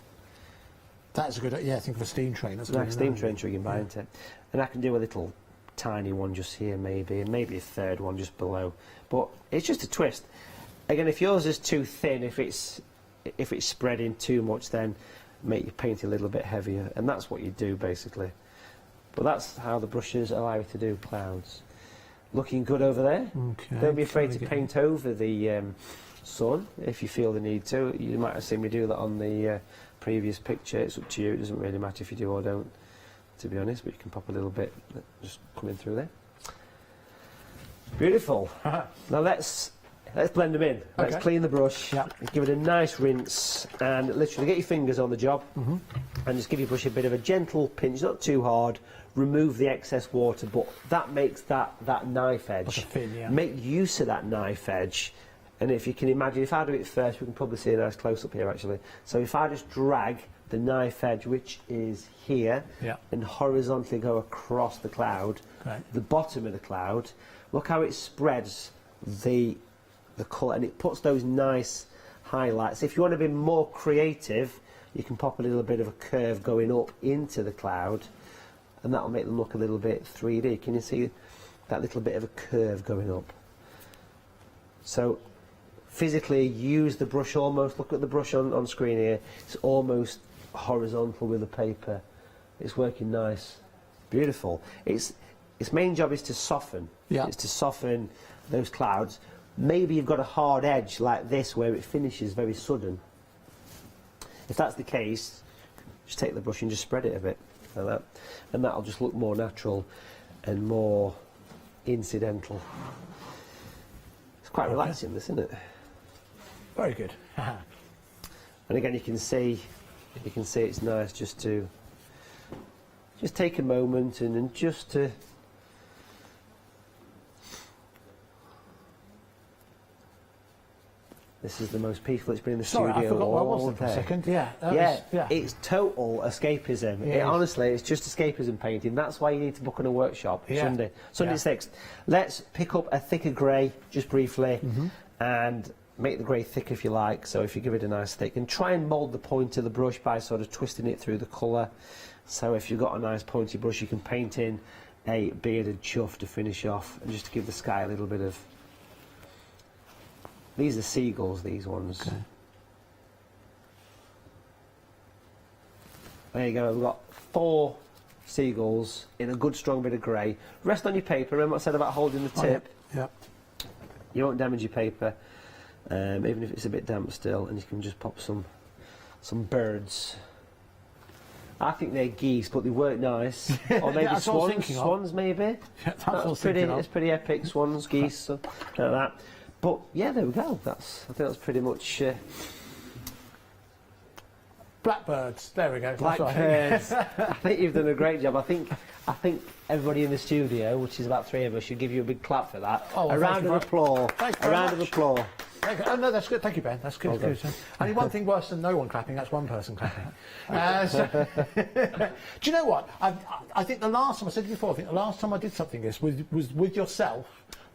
That's a good, yeah, think of a steam train. That's like a steam train chugging by, isn't it? And I can do a little tiny one just here maybe, and maybe a third one just below. But it's just a twist. Again, if yours is too thin, if it's spreading too much, then make your paint a little bit heavier, and that's what you do basically. But that's how the brushes allow you to do clouds. Looking good over there. Okay. Don't be afraid to paint over the sun if you feel the need to. You might have seen me do that on the previous picture. It's up to you. It doesn't really matter if you do or don't, to be honest, but you can pop a little bit just coming through there. Beautiful. Now let's blend them in. Let's clean the brush, give it a nice rinse, and literally get your fingers on the job, and just give your brush a bit of a gentle pinch, not too hard. Remove the excess water, but that makes that knife edge. Like a fin, yeah. Make use of that knife edge. And if you can imagine, if I do it first, we can probably see a nice close-up here actually. So if I just drag the knife edge, which is here, and horizontally go across the cloud, the bottom of the cloud, look how it spreads the colour, and it puts those nice highlights. If you want to be more creative, you can pop a little bit of a curve going up into the cloud, and that'll make them look a little bit 3D. Can you see that little bit of a curve going up? So physically use the brush almost, look at the brush on screen here, it's almost horizontal with the paper. It's working nice. Beautiful. Its main job is to soften. It's to soften those clouds. Maybe you've got a hard edge like this where it finishes very sudden. If that's the case, just take the brush and just spread it a bit like that, and that'll just look more natural and more incidental. It's quite relaxing, this, isn't it? Very good. And again, you can see it's nice just to take a moment and just to this is the most peaceful it's been in the studio. I forgot where I was all for a day. second. It's total escapism. Honestly, it's just escapism painting. That's why you need to book on a workshop Sunday 6th. Let's pick up a thicker grey just briefly and make the grey thick if you like. So if you give it a nice thick, and try and mould the point of the brush by sort of twisting it through the colour. So if you've got a nice pointy brush, you can paint in a bearded chuff to finish off, and just to give the sky a little bit of. These are seagulls, these ones. Okay. There you go, we've got 4 seagulls in a good strong bit of grey. Rest on your paper, remember what I said about holding the tip? You won't damage your paper, even if it's a bit damp still, and you can just pop some birds. I think they're geese, but they work nice. Or maybe swans maybe. That's pretty epic, swans, geese, something like that. But yeah, there we go. I think that's pretty much. Blackbirds. There we go. Blackbirds. I think you've done a great job. I think everybody in the studio, which is about 3 of us, should give you a big clap for that. Oh, well, a round of applause. A round of applause. Oh no, that's good. Thank you, Ben. That's good. Well good. Only one thing worse than no one clapping. That's one person clapping. Do you know what? I think the last time I said it before. I think the last time I did something this was with yourself.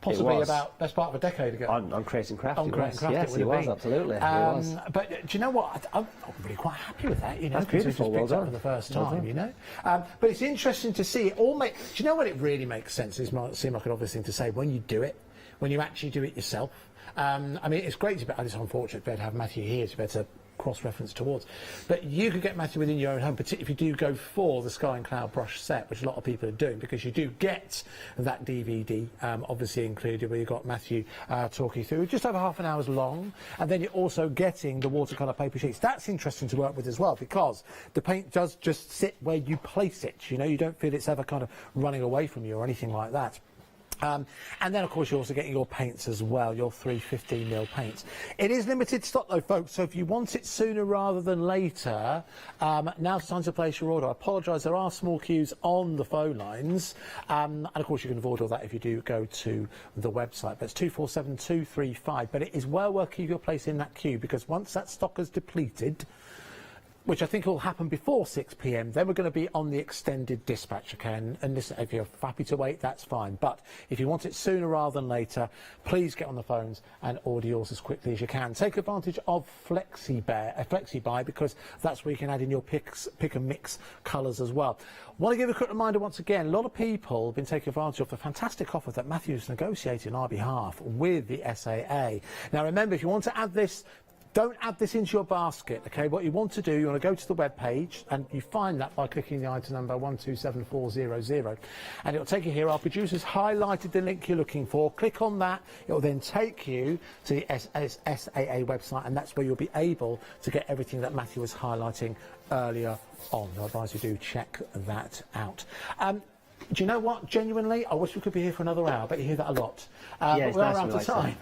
Possibly about best part of a decade ago. On Creating Craft. On Creating Craft, yes, it was absolutely. But do you know what? I'm really quite happy with that. You know, that's beautiful. Well done. For the first time, you know. But it's interesting to see it all make. Do you know what? It really makes sense. This might seem like an obvious thing to say when you do it, when you actually do it yourself. I mean, it's great to be. It's unfortunate to have Matthew here to be able to cross-reference towards, but you could get Matthew within your own home, particularly if you do go for the Sky and Cloud brush set, which a lot of people are doing, because you do get that DVD obviously included, where you've got Matthew talking through, just over half an hour's long, and then you're also getting the watercolour paper sheets. That's interesting to work with as well, because the paint does just sit where you place it, you know, you don't feel it's ever kind of running away from you or anything like that. And then, of course, you're also getting your paints as well, your 315mm paints. It is limited stock, though, folks, so if you want it sooner rather than later, now's the time to place your order. I apologise, there are small queues on the phone lines, and, of course, you can avoid all that if you do go to the website. But it's 247235, but it is well worth keeping your place in that queue, because once that stock is depleted, which I think will happen before 6 p.m. Then we're going to be on the extended dispatch, okay? And listen, if you're happy to wait, that's fine. But if you want it sooner rather than later, please get on the phones and order yours as quickly as you can. Take advantage of FlexiBuy, because that's where you can add in your pick and mix colours as well. Want to give a quick reminder once again, a lot of people have been taking advantage of the fantastic offer that Matthew's negotiated on our behalf with the SAA. Now remember, if you want to add this, don't add this into your basket, okay? What you want to do, you want to go to the web page, and you find that by clicking the item number 127400, and it'll take you here. Our producer's highlighted the link you're looking for. Click on that. It'll then take you to the SAA website, and that's where you'll be able to get everything that Matthew was highlighting earlier on. I advise you do check that out. Do you know what? Genuinely, I wish we could be here for another hour, but you hear that a lot. But we are out of time.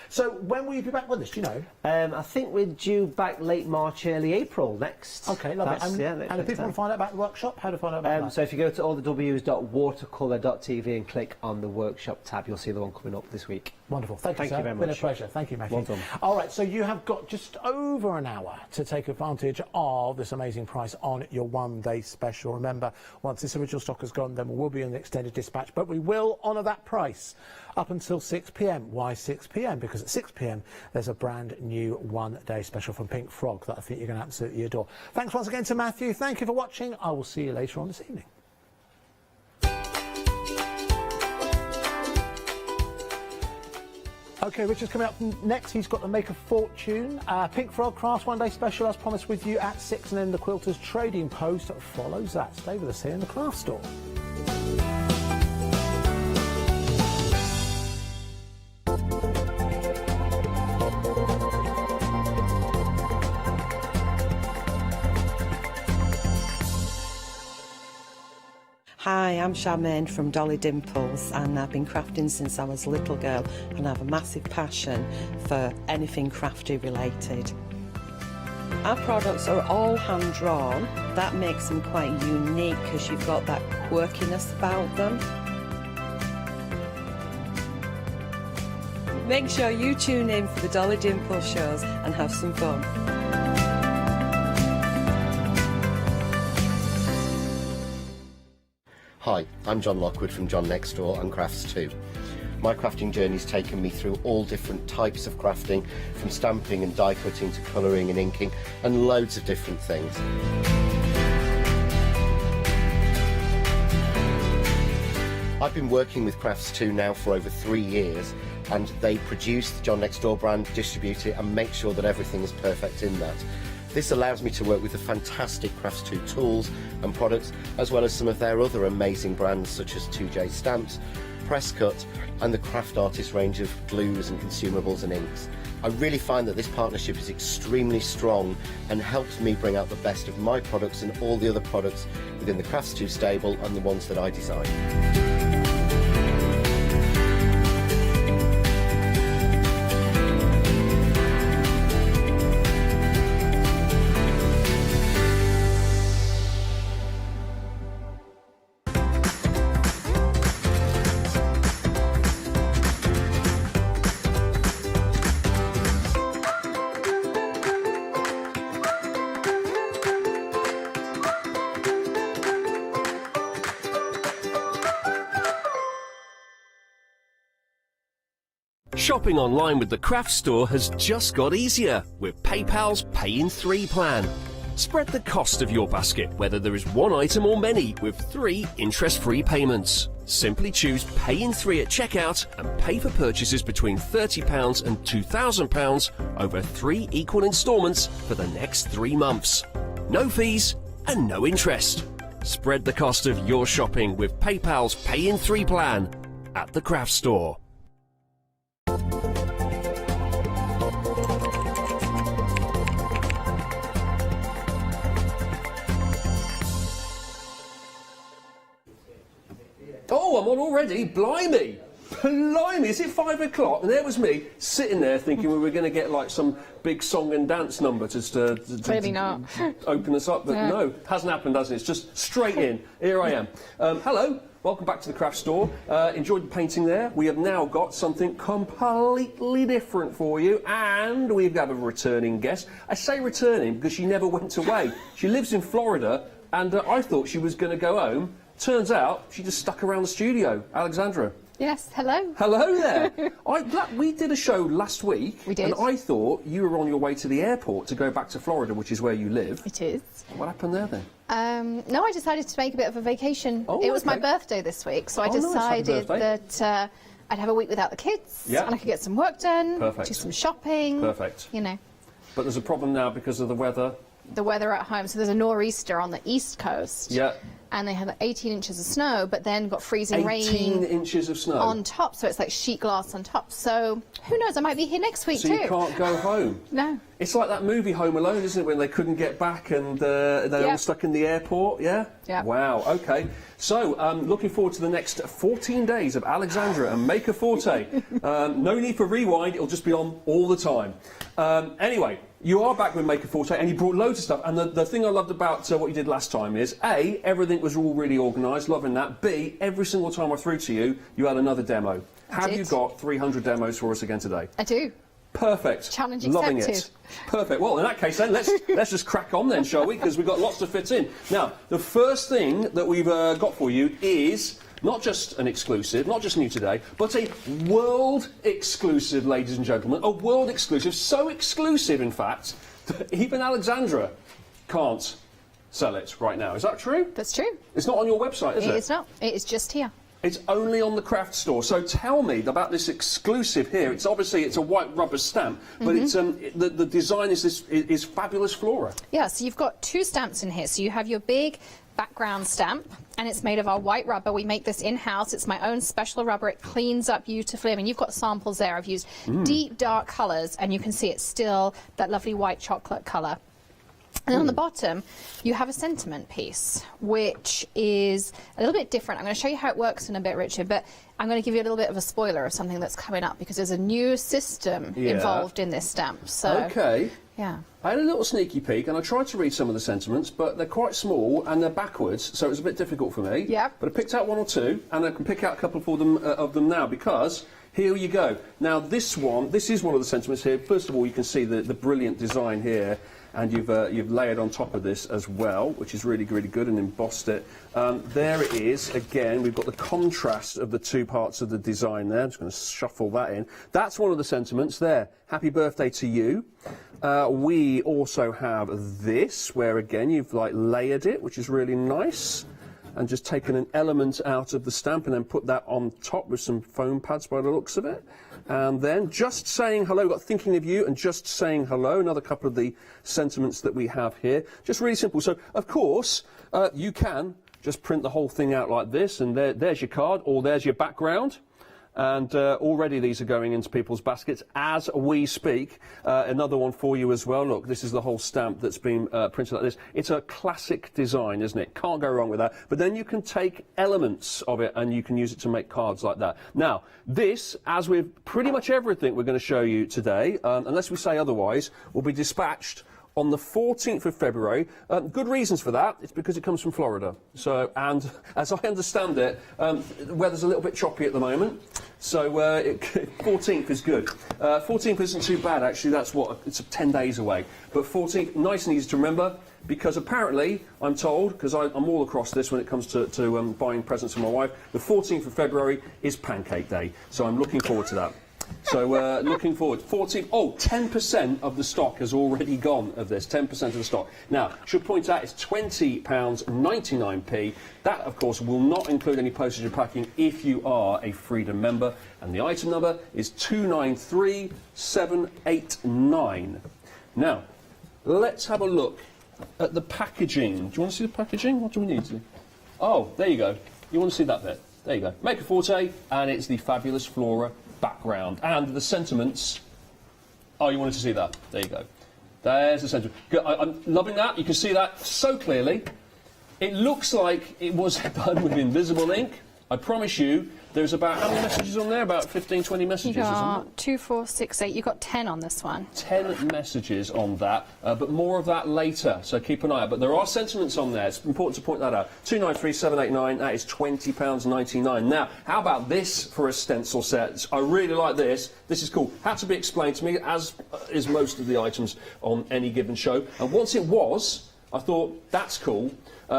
So when will you be back with us, do you know? I think we're due back late March, early April next. Okay, lovely. And if people want to find out about the workshop, how do they find out about that? So if you go to allthews.watercolour.tv and click on the workshop tab, you'll see the one coming up this week. Wonderful. Thank you, sir. you very much. Been a pleasure. Thank you, Matthew. Well done. All right, so you have got just over an hour to take advantage of this amazing price on your one-day special. Remember, once this original stock has gone, then we will be in the extended dispatch, but we will honour that price up until 6 p.m. Why 6 p.m? Because at 6 p.m. there's a brand new one-day special from Pink Frog that I think you're going to absolutely adore. Thanks once again to Matthew. Thank you for watching. I will see you later on this evening. Okay, Richard's coming up next. He's got to make a fortune. Pink Frog Crafts One Day Special, as promised, with you at 6, and then the Quilters Trading Post follows that. Stay with us here in the craft store. Hi, I'm Charmaine from Dolly Dimples, and I've been crafting since I was a little girl, and I have a massive passion for anything crafty related. Our products are all hand drawn. That makes them quite unique because you've got that quirkiness about them. Make sure you tune in for the Dolly Dimples shows and have some fun. Hi, I'm John Lockwood from John Next Door and Crafts 2. My crafting journey's taken me through all different types of crafting, from stamping and die cutting to colouring and inking, and loads of different things. I've been working with Crafts 2 now for over 3 years, and they produce the John Next Door brand, distribute it, and make sure that everything is perfect in that. This allows me to work with the fantastic Crafts 2 tools and products, as well as some of their other amazing brands such as 2J Stamps, Presscut, and the Craft Artist range of glues and consumables and inks. I really find that this partnership is extremely strong and helps me bring out the best of my products and all the other products within the Crafts 2 stable and the ones that I design. Shopping online with the Craft Store has just got easier with PayPal's Pay in 3 plan. Spread the cost of your basket, whether there is one item or many, with 3 interest-free payments. Simply choose Pay in 3 at checkout and pay for purchases between £30 and £2,000 over 3 equal instalments for the next 3 months. No fees and no interest. Spread the cost of your shopping with PayPal's Pay in 3 plan at the Craft Store. Oh, I'm on already? Blimey! Blimey, is it 5 o'clock? And there was me, sitting there thinking we were going to get like some big song and dance number to Clearly not. open us up, but no, hasn't happened, has it? It's just straight in. Here I am. Hello, welcome back to the craft store. Enjoyed the painting there. We have now got something completely different for you, and we have a returning guest. I say returning because she never went away. She lives in Florida, and I thought she was going to go home. Turns out she just stuck around the studio. Alexandra. Yes, hello. Hello there. We did a show last week. We did. And I thought you were on your way to the airport to go back to Florida, which is where you live. It is. What happened there then? No, I decided to make a bit of a vacation. Oh, it was my okay. birthday this week, so I Oh, nice. Happy decided birthday. that I'd have a week without the kids, Yeah. and I could get some work done, Perfect. do some shopping. Perfect. You know, But there's a problem now because of the weather. the weather at home. So there's a nor'easter on the east coast. Yeah. And they had 18 inches of snow, but then got freezing 18 rain inches of snow. on top, so it's like sheet glass on top. So who knows? I might be here next week So too. you can't go home. No. It's like that movie Home Alone, isn't it, when they couldn't get back and they're all Yep. stuck in the airport, yeah? Yep. Wow, OK. So, looking forward to the next 14 days of Alexandra and Maker Forte. No need for rewind, it'll just be on all the time. Anyway, you are back with Maker Forte and you brought loads of stuff. And the thing I loved about what you did last time is, A, everything was all really organised, loving that. B, every single time I threw to you, you had another demo. Have did. you got 300 demos for us again today? I do. Perfect. Challenge Loving accepted. it. Perfect. Well, in that case, then let's just crack on, then, shall we? Because we've got lots to fit in. Now, the first thing that we've got for you is not just an exclusive, not just new today, but a world exclusive, ladies and gentlemen. A world exclusive, so exclusive, in fact, that even Alexandra can't sell it right now. Is that true? That's true. It's not on your website, is it? It is not. It is just here. It's only on the craft store. So tell me about this exclusive here. It's obviously it's a white rubber stamp, but it's the design is fabulous flora. Yeah, so you've got two stamps in here. So you have your big background stamp, and it's made of our white rubber. We make this in-house. It's my own special rubber. It cleans up beautifully. I mean, you've got samples there. I've used deep, dark colours, and you can see it's still that lovely white chocolate colour. And on the bottom, you have a sentiment piece, which is a little bit different. I'm going to show you how it works in a bit, Richard, but I'm going to give you a little bit of a spoiler of something that's coming up, because there's a new system involved in this stamp. So, Okay. yeah. I had a little sneaky peek, and I tried to read some of the sentiments, but they're quite small and they're backwards, so it was a bit difficult for me. Yeah. But I picked out one or two, and I can pick out a couple for them, of them now, because here you go. Now, this is one of the sentiments here. First of all, you can see the brilliant design here. And you've layered on top of this as well, which is really, really good, and embossed it. There it is. Again, we've got the contrast of the two parts of the design there. I'm just going to shuffle that in. That's one of the sentiments there. Happy birthday to you. We also have this, where again you've like layered it, which is really nice. And just taken an element out of the stamp and then put that on top with some foam pads by the looks of it. And then just saying hello, got thinking of you and just saying hello, another couple of the sentiments that we have here. Just really simple. So, of course, you can just print the whole thing out like this, and there's your card, or there's your background. And already these are going into people's baskets as we speak. Another one for you as well. Look, this is the whole stamp that's been printed like this. It's a classic design, isn't it? Can't go wrong with that. But then you can take elements of it and you can use it to make cards like that. Now, this, as with pretty much everything we're going to show you today, unless we say otherwise, will be dispatched on the 14th of February. Good reasons for that. It's because it comes from Florida. So, and as I understand it, the weather's a little bit choppy at the moment. So 14th is good. 14th isn't too bad, actually. It's 10 days away. But 14th, nice and easy to remember, because apparently, I'm told, because I'm all across this when it comes to buying presents for my wife, the 14th of February is Pancake Day. So I'm looking forward to that. So looking forward. 10% of the stock has already gone of this. 10% of the stock. Now, should point out it's £20.99p. That, of course, will not include any postage and packing if you are a Freedom member. And the item number is 293789. Now, let's have a look at the packaging. Do you want to see the packaging? What do we need to? Oh, there you go. You want to see that bit? There you go. Maker Forte, and it's the fabulous Flora background. And the sentiments... Oh, you wanted to see that? There you go. There's the sentiment. I'm loving that. You can see that so clearly. It looks like it was done with invisible ink. I promise you, there's about, how many messages on there? About 15, 20 messages, You isn't got it? 2, 4, 6, 8. You got 10 on this one. 10 messages on that, but more of that later, so keep an eye out. But there are sentiments on there. It's important to point that out. 293789, that is £20.99. Now, how about this for a stencil set? I really like this. This is cool. Had to be explained to me, as is most of the items on any given show. And once it was, I thought, that's cool.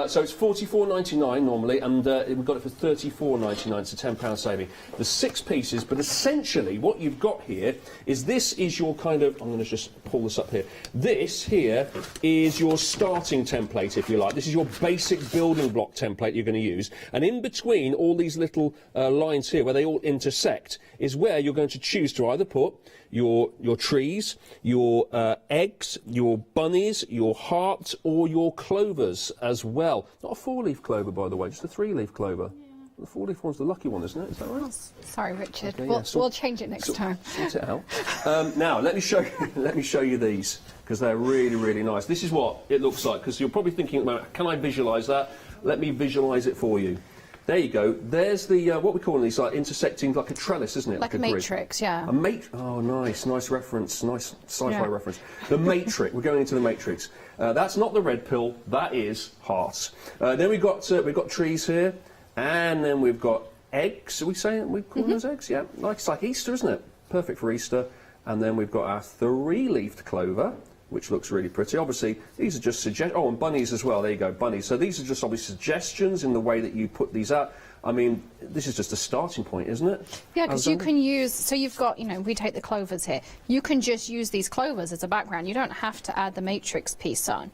So it's £44.99 normally, and we've got it for £34.99. It's a £10 saving. There's 6 pieces, but essentially what you've got here is this is your kind of, I'm going to just pull this up here. This here is your starting template, if you like. This is your basic building block template you're going to use. And in between all these little lines here, where they all intersect, is where you're going to choose to either put your trees, your eggs, your bunnies, your heart, or your clovers as well. Not a 4-leaf clover, by the way, just a 3-leaf clover. Yeah. The 4-leaf one's the lucky one, isn't it? Is that right? Sorry, Richard. Okay, we'll change it next time. Sort it out. Now, let me show you these, because they're really, really nice. This is what it looks like, because you're probably thinking about, can I visualise that? Let me visualise it for you. There you go. There's the what we call these, like intersecting, like a trellis, isn't it? Like a matrix, yeah. Oh, nice reference, nice sci-fi reference. The matrix. We're going into the matrix. That's not the red pill. That is hearts. Then we've got trees here, and then we've got eggs. Are we saying we call those eggs? Yeah, it's like Easter, isn't it? Perfect for Easter. And then we've got our 3-leafed clover, which looks really pretty. Obviously, these are just suggestions. Oh, and bunnies as well. There you go, bunnies. So these are just obviously suggestions in the way that you put these out. I mean, this is just a starting point, isn't it? Yeah, because you can use, so you've got, we take the clovers here. You can just use these clovers as a background. You don't have to add the matrix piece on.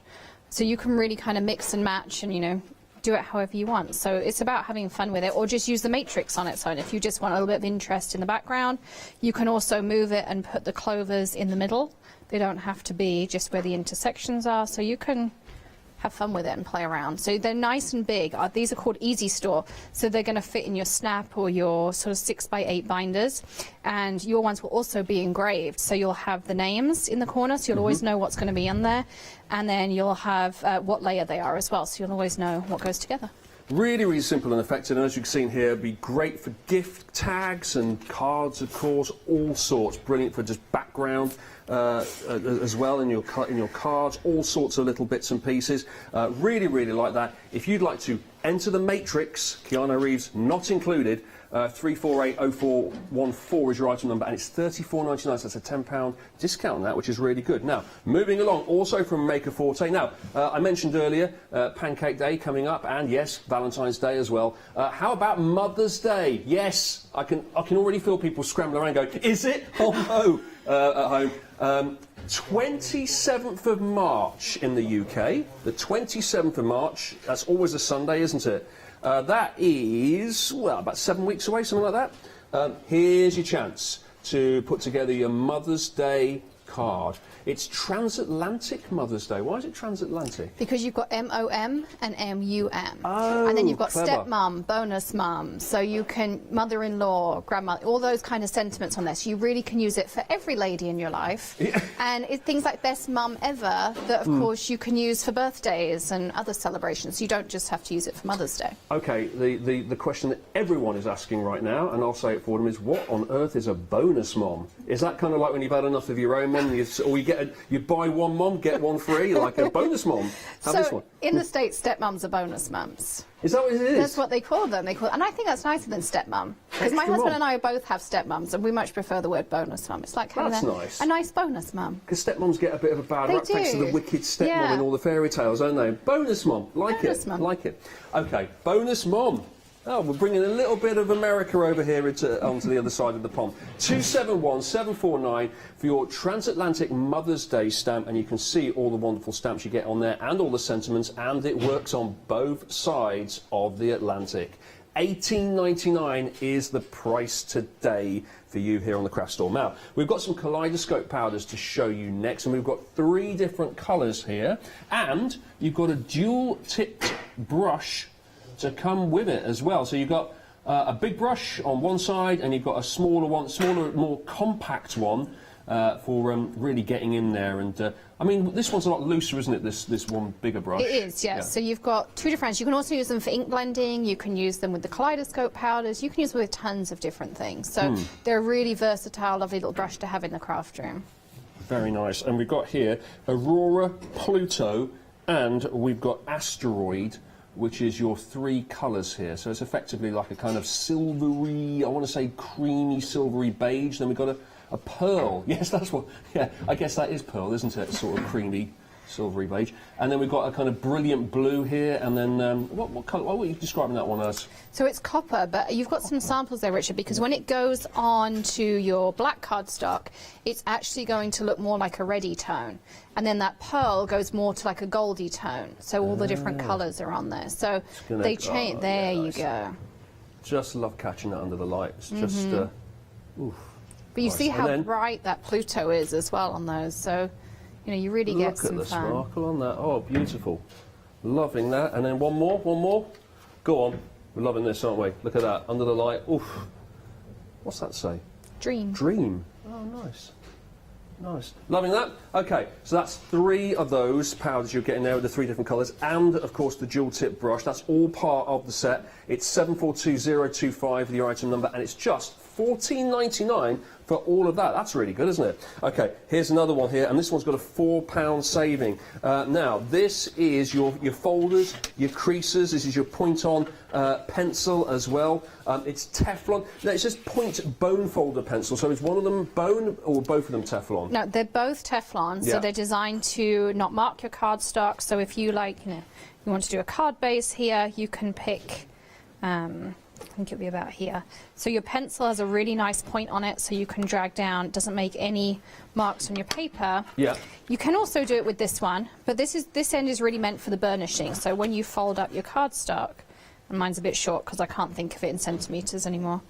So you can really kind of mix and match and, do it however you want. So it's about having fun with it, or just use the matrix on its own. If you just want a little bit of interest in the background, you can also move it and put the clovers in the middle. They don't have to be just where the intersections are, so you can have fun with it and play around. So they're nice and big. These are called Easy Store, so they're going to fit in your snap or your sort of 6x8 binders, and your ones will also be engraved, so you'll have the names in the corner, so you'll always know what's going to be on there, and then you'll have what layer they are as well, so you'll always know what goes together. Really, really simple and effective, and as you've seen here, it'd be great for gift tags and cards, of course, all sorts. Brilliant for just background as well in your cards, all sorts of little bits and pieces. Really, really like that. If you'd like to enter the matrix, Keanu Reeves not included, 3480414 is your item number, and it's £34.99, so that's a £10 discount on that, which is really good. Now, moving along, also from Maker Forte. Now, I mentioned earlier Pancake Day coming up, and yes, Valentine's Day as well. How about Mother's Day? Yes, I can already feel people scrambling around going, is it? Oh no, at home. 27th of March in the UK, the 27th of March, that's always a Sunday, isn't it? That is, well, about 7 weeks away, something like that. Here's your chance to put together your Mother's Day card. It's Transatlantic Mother's Day. Why is it Transatlantic? Because you've got MOM and MUM. Oh, and then you've got clever. stepmom, bonus mum, so you can mother-in-law, grandma, all those kind of sentiments on there. So you really can use it for every lady in your life. Yeah. And things like best mum ever that, of course, you can use for birthdays and other celebrations. You don't just have to use it for Mother's Day. OK, the question that everyone is asking right now, and I'll say it for them, is what on earth is a bonus mom? Is that kind of like when you've had enough of your own mom, or you buy one mom, get one free, like a bonus mom? Have this one. In the States, stepmoms are bonus mums. Is that what it is? That's what they call them. And I think that's nicer than stepmom. Because my husband and I both have stepmoms, and we much prefer the word bonus mum. It's like having a nice bonus mum. Because stepmoms get a bit of a bad rap thanks to the wicked stepmom in all the fairy tales, don't they? Bonus mom, like it. OK, bonus mom. Oh, we're bringing a little bit of America over here onto the other side of the pond. 271749 for your Transatlantic Mother's Day stamp, and you can see all the wonderful stamps you get on there and all the sentiments, and it works on both sides of the Atlantic. $18.99 is the price today for you here on the craft store. Now, we've got some kaleidoscope powders to show you next, and we've got 3 different colours here, and you've got a dual-tipped brush to come with it as well. So you've got a big brush on one side, and you've got a smaller, more compact one for really getting in there. And I mean, this one's a lot looser, isn't it, this one bigger brush? It is, yes. Yeah. So you've got two different. You can also use them for ink blending, you can use them with the kaleidoscope powders, you can use them with tons of different things. So they're a really versatile, lovely little brush to have in the craft room. Very nice. And we've got here Aurora, Pluto, and we've got Asteroid, which is your 3 colours here. So it's effectively like a kind of silvery, I want to say creamy silvery beige. Then we've got a pearl. Yes, that's what, yeah, I guess that is pearl, isn't it? Sort of creamy, silvery beige. And then we've got a kind of brilliant blue here. And then, what colour, what were you describing that one as? So it's copper, but you've got some samples there, Richard, because when it goes on to your black cardstock, it's actually going to look more like a reddy tone. And then that pearl goes more to like a goldy tone. So all the different colours are on there. So they change. There you go. Just love catching that under the light. It's just, oof. But you see how bright that Pluto is as well on those. So, you know, you really get some fun. Look at the sparkle on that. Oh, beautiful. Loving that. And then one more. Go on. We're loving this, aren't we? Look at that. Under the light. Oof. What's that say? Dream. Dream. Oh, nice. Nice. Loving that. Okay, so that's 3 of those powders you're getting there with the 3 different colours, and of course the dual tip brush. That's all part of the set. It's 742025 with your item number, and it's just $14.99 for all of that. That's really good, isn't it? Okay, here's another one here, and this one's got a £4 saving. Now, this is your folders, your creases. This is your point-on pencil as well. It's Teflon. Now, it says point bone folder pencil, so is one of them bone or both of them Teflon? No, they're both Teflon, so they're designed to not mark your cardstock. So if you like, you want to do a card base here, you can pick, I think it'll be about here. So your pencil has a really nice point on it, so you can drag down. It doesn't make any marks on your paper. Yeah. You can also do it with this one, but this end is really meant for the burnishing. So when you fold up your cardstock, and mine's a bit short because I can't think of it in centimetres anymore.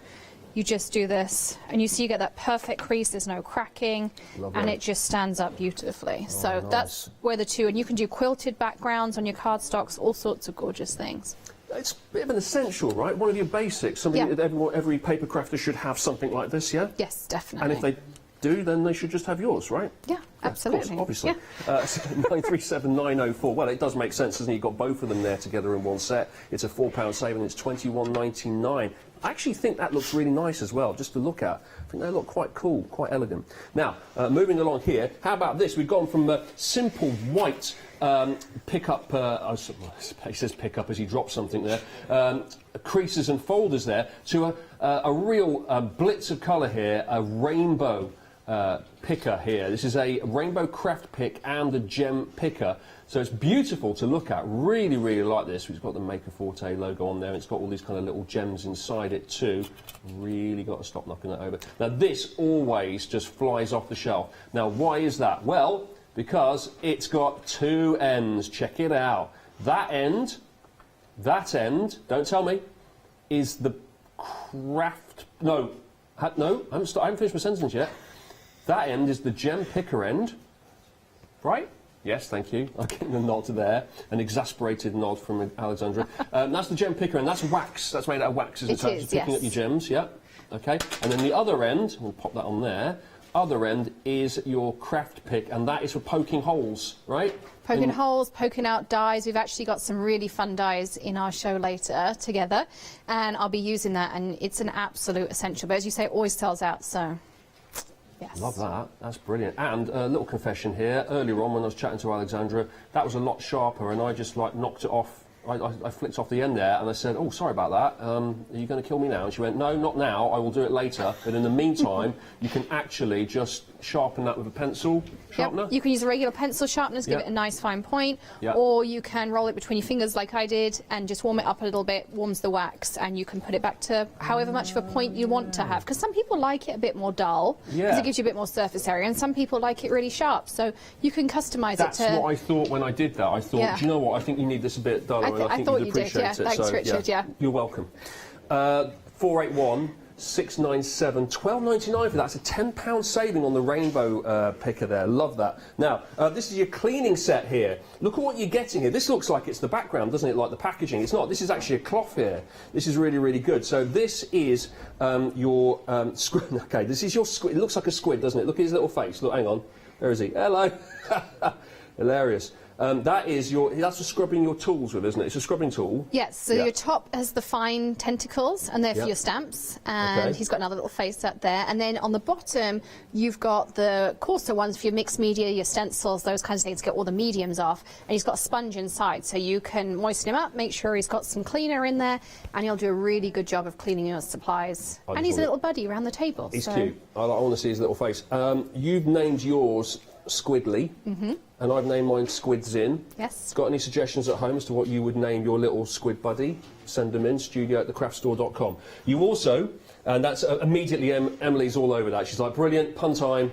You just do this, and you see you get that perfect crease. There's no cracking, and it just stands up beautifully. So that's where the two, and you can do quilted backgrounds on your cardstocks, all sorts of gorgeous things. It's a bit of an essential, right? One of your basics. Something that every paper crafter should have something like this, yeah? Yes, definitely. And if they do, then they should just have yours, right? Yeah, absolutely. Of course, obviously. 937904. Well, it does make sense, doesn't it? You've got both of them there together in one set. It's a £4 saving. It's $21.99. I actually think that looks really nice as well, just to look at. I think they look quite cool, quite elegant. Now, moving along here, how about this? We've gone from a simple white pick-up, he says pick-up as he drops something there, creases and folders there, to a real blitz of colour here, a rainbow picker here. This is a rainbow craft pick and a gem picker. So it's beautiful to look at. Really, really like this. We've got the Maker Forte logo on there. It's got all these kind of little gems inside it too. Really got to stop knocking that over. Now this always just flies off the shelf. Now why is that? Well, because it's got 2 ends. Check it out. That end, don't tell me, is the craft... No, I haven't finished my sentence yet. That end is the gem picker end, right? Yes, thank you. I'm getting a nod there, an exasperated nod from Alexandra. That's the gem picker end. That's wax. That's made out of wax, isn't it? So just picking up your gems, yeah. Okay. And then the other end, we'll pop that on there. Other end is your craft pick, and that is for poking holes, right? Poking holes, poking out dies. We've actually got some really fun dies in our show later together, and I'll be using that, and it's an absolute essential. But as you say, it always sells out, so... Yes. Love that. That's brilliant. And a little confession here. Earlier on when I was chatting to Alexandra, that was a lot sharper, and I just like knocked it off. I flicked off the end there, and I said, oh, sorry about that. Are you going to kill me now? And she went, no, not now. I will do it later. But in the meantime, you can actually just sharpen that with a pencil sharpener. Yep. You can use a regular pencil sharpener to give it a nice fine point, or you can roll it between your fingers like I did and just warm it up a little bit, warms the wax, and you can put it back to however much of a point you want to have. Because some people like it a bit more dull, because it gives you a bit more surface area, and some people like it really sharp. So you can customise it to... That's what I thought when I did that. I thought, do you know what, I think you need this a bit duller. I thought you did, yeah. Thanks, Richard, yeah. You're welcome. 481 697 12.99 for that. It's a £10 saving on the rainbow picker there. Love that. Now, this is your cleaning set here. Look at what you're getting here. This looks like it's the background, doesn't it? Like the packaging. It's not. This is actually a cloth here. This is really, really good. So this is your squid. Okay, this is your squid. It looks like a squid, doesn't it? Look at his little face. Look, hang on. There is he. Hello. Hilarious. That's for scrubbing your tools with, isn't it? It's a scrubbing tool. Yes, so your top has the fine tentacles, and they're for your stamps, and he's got another little face up there. And then on the bottom, you've got the coarser ones for your mixed media, your stencils, those kinds of things, to get all the mediums off. And he's got a sponge inside, so you can moisten him up, make sure he's got some cleaner in there, and he'll do a really good job of cleaning your supplies. And he's a little buddy around the table. He's cute. I want to see his little face. You've named yours Squidly, and I've named mine Squidsin. Yes. Got any suggestions at home as to what you would name your little squid buddy? Send them in, studio@thecraftstore.com. You also, and that's immediately Emily's all over that. She's like, brilliant, pun time,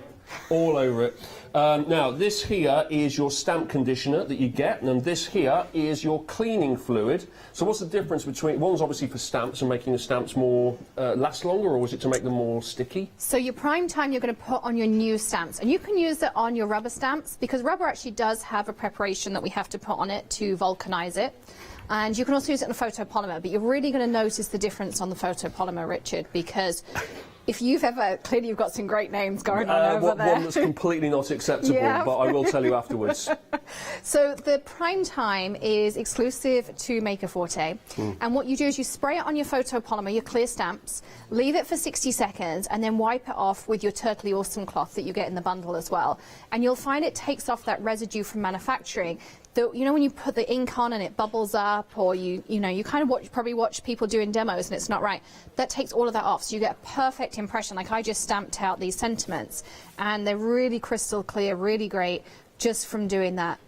all over it. Now, this here is your stamp conditioner that you get, and this here is your cleaning fluid. So what's the difference between, one's obviously for stamps and making the stamps more, last longer, or was it to make them more sticky? So your prime time you're going to put on your new stamps, and you can use it on your rubber stamps, because rubber actually does have a preparation that we have to put on it to vulcanize it. And you can also use it in a photopolymer, but you're really going to notice the difference on the photopolymer, Richard, because if you've ever, clearly you've got some great names going on over there. One that's completely not acceptable, Yeah. but I will tell you afterwards. So the prime time is exclusive to Maker Forte, and what you do is you spray it on your photopolymer, your clear stamps, leave it for 60 seconds, and then wipe it off with your Turtley Awesome cloth that you get in the bundle as well. And you'll find it takes off that residue from manufacturing. You know when you put the ink on and it bubbles up, or you kind of probably watch people doing demos and it's not right. That takes all of that off, so you get a perfect impression. Like I just stamped out these sentiments, and they're really crystal clear, really great, just from doing that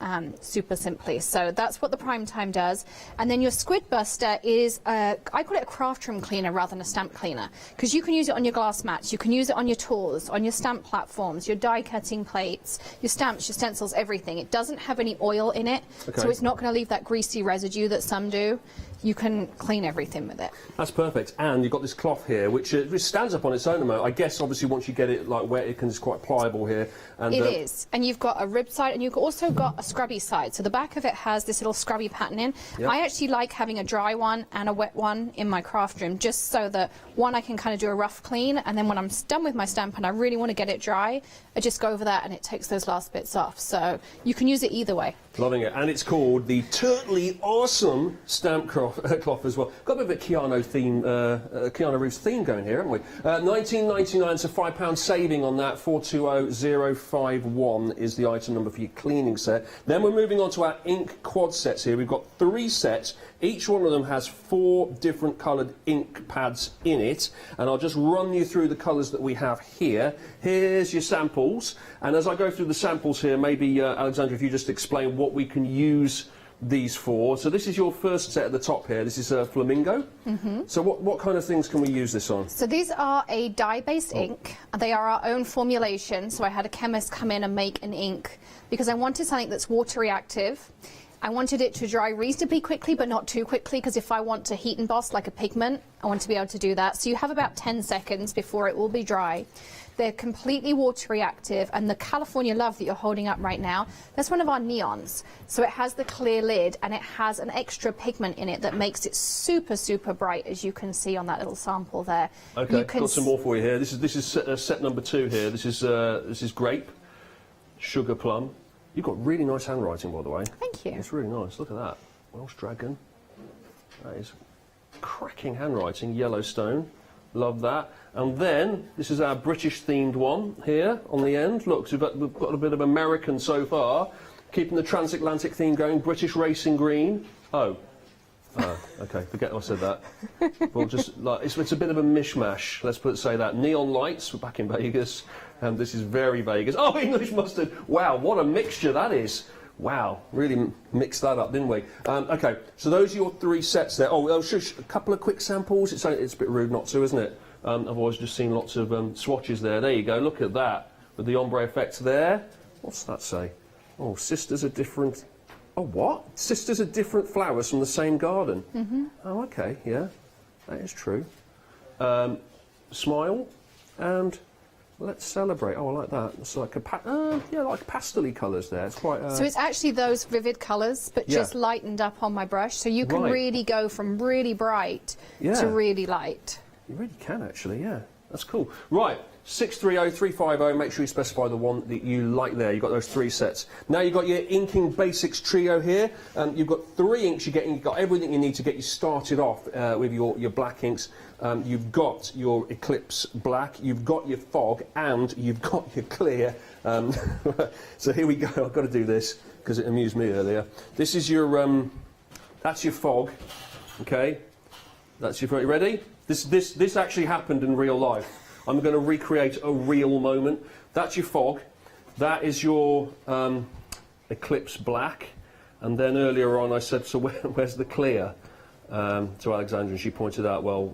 super simply. So that's what the prime time does. And then your Squid Buster is, I call it a craft room cleaner rather than a stamp cleaner, because you can use it on your glass mats, you can use it on your tools, on your stamp platforms, your die cutting plates, your stamps, your stencils, everything. It doesn't have any oil in it, so it's not going to leave that greasy residue that some do. You can clean everything with it. That's perfect. And you've got this cloth here, which stands up on its own. I guess, obviously, once you get it like wet, it's quite pliable here. And, it is. And you've got a rib side, and you've also got a scrubby side. So the back of it has this little scrubby patterning. Yep. I actually like having a dry one and a wet one in my craft room, just so that, one, I can kind of do a rough clean, and then when I'm done with my stamp and I really want to get it dry, I just go over that and it takes those last bits off. So you can use it either way. Loving it. And it's called the Turtley Awesome Stamp cloth as well. Got a bit of a Keanu theme, Keanu Reeves theme going here, haven't we? £19.99, so £5 saving on that. 420051 is the item number for your cleaning set. Then we're moving on to our ink quad sets here. We've got 3 sets. Each one of them has 4 different coloured ink pads in it, and I'll just run you through the colours that we have here. Here's your samples, and as I go through the samples here, maybe Alexandra, if you just explain what we can use these for. So this is your first set at the top here. This is a flamingo. So what kind of things can we use this on? So these are a dye-based ink. They are our own formulation. So I had a chemist come in and make an ink because I wanted something that's water reactive. I wanted it to dry reasonably quickly, but not too quickly, because if I want to heat emboss like a pigment, I want to be able to do that. So you have about 10 seconds before it will be dry. They're completely water reactive, and the California Love that you're holding up right now, that's one of our neons. So it has the clear lid, and it has an extra pigment in it that makes it super, super bright, as you can see on that little sample there. Okay, got some more for you here. This is set number 2 here. This is grape, sugar plum. You've got really nice handwriting, by the way. Thank you. It's really nice. Look at that. Welsh Dragon. That is cracking handwriting. Yellowstone. Love that. And then, this is our British-themed one here on the end. Look, so we've got a bit of American so far. Keeping the transatlantic theme going. British Racing Green. Oh, okay. Forget I said that. Well, just like it's a bit of a mishmash. Let's say that. Neon lights. We're back in Vegas. And this is very Vegas. Oh, English mustard. Wow, what a mixture that is. Wow, really mixed that up, didn't we? Okay, so those are your 3 sets there. Oh, shush, a couple of quick samples. It's a bit rude not to, isn't it? I've always just seen lots of swatches there. There you go, look at that. With the ombre effect there. What's that say? Oh, sisters are different. Oh, what? Sisters are different flowers from the same garden. Oh, okay, yeah, that is true. Smile and... Let's celebrate. Oh, I like that. It's like like pastel-y colours there. It's quite. So it's actually those vivid colours, but just lightened up on my brush. So you can really go from really bright to really light. You really can, actually. Yeah, that's cool. Right. 630 350, make sure you specify the one that you like there. You've got those 3 sets. Now you've got your Inking Basics trio here. You've got 3 inks you've got everything you need to get you started off with your black inks. You've got your Eclipse Black, you've got your Fog, and you've got your Clear. So here we go. I've got to do this because it amused me earlier. This is your, that's your Fog, okay? That's your, you ready? This actually happened in real life. I'm going to recreate a real moment. That's your Fog. That is your Eclipse Black. And then earlier on I said, so where's the Clear? To Alexandra, and she pointed out, well,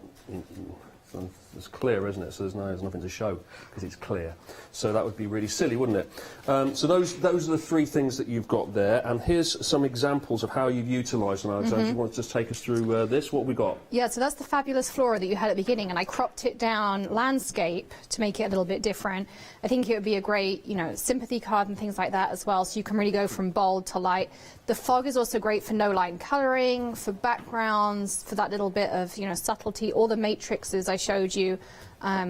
it's clear, isn't it? So there's nothing to show because it's clear. So that would be really silly, wouldn't it? So those are the 3 things that you've got there. And here's some examples of how you've utilised them, Alexandra. You want to just take us through this? What have we got? Yeah, so that's the fabulous flora that you had at the beginning, and I cropped it down landscape to make it a little bit different. I think it would be a great, sympathy card and things like that as well, so you can really go from bold to light. The Fog is also great for no line colouring, for backgrounds, for that little bit of, subtlety. All the matrices I showed you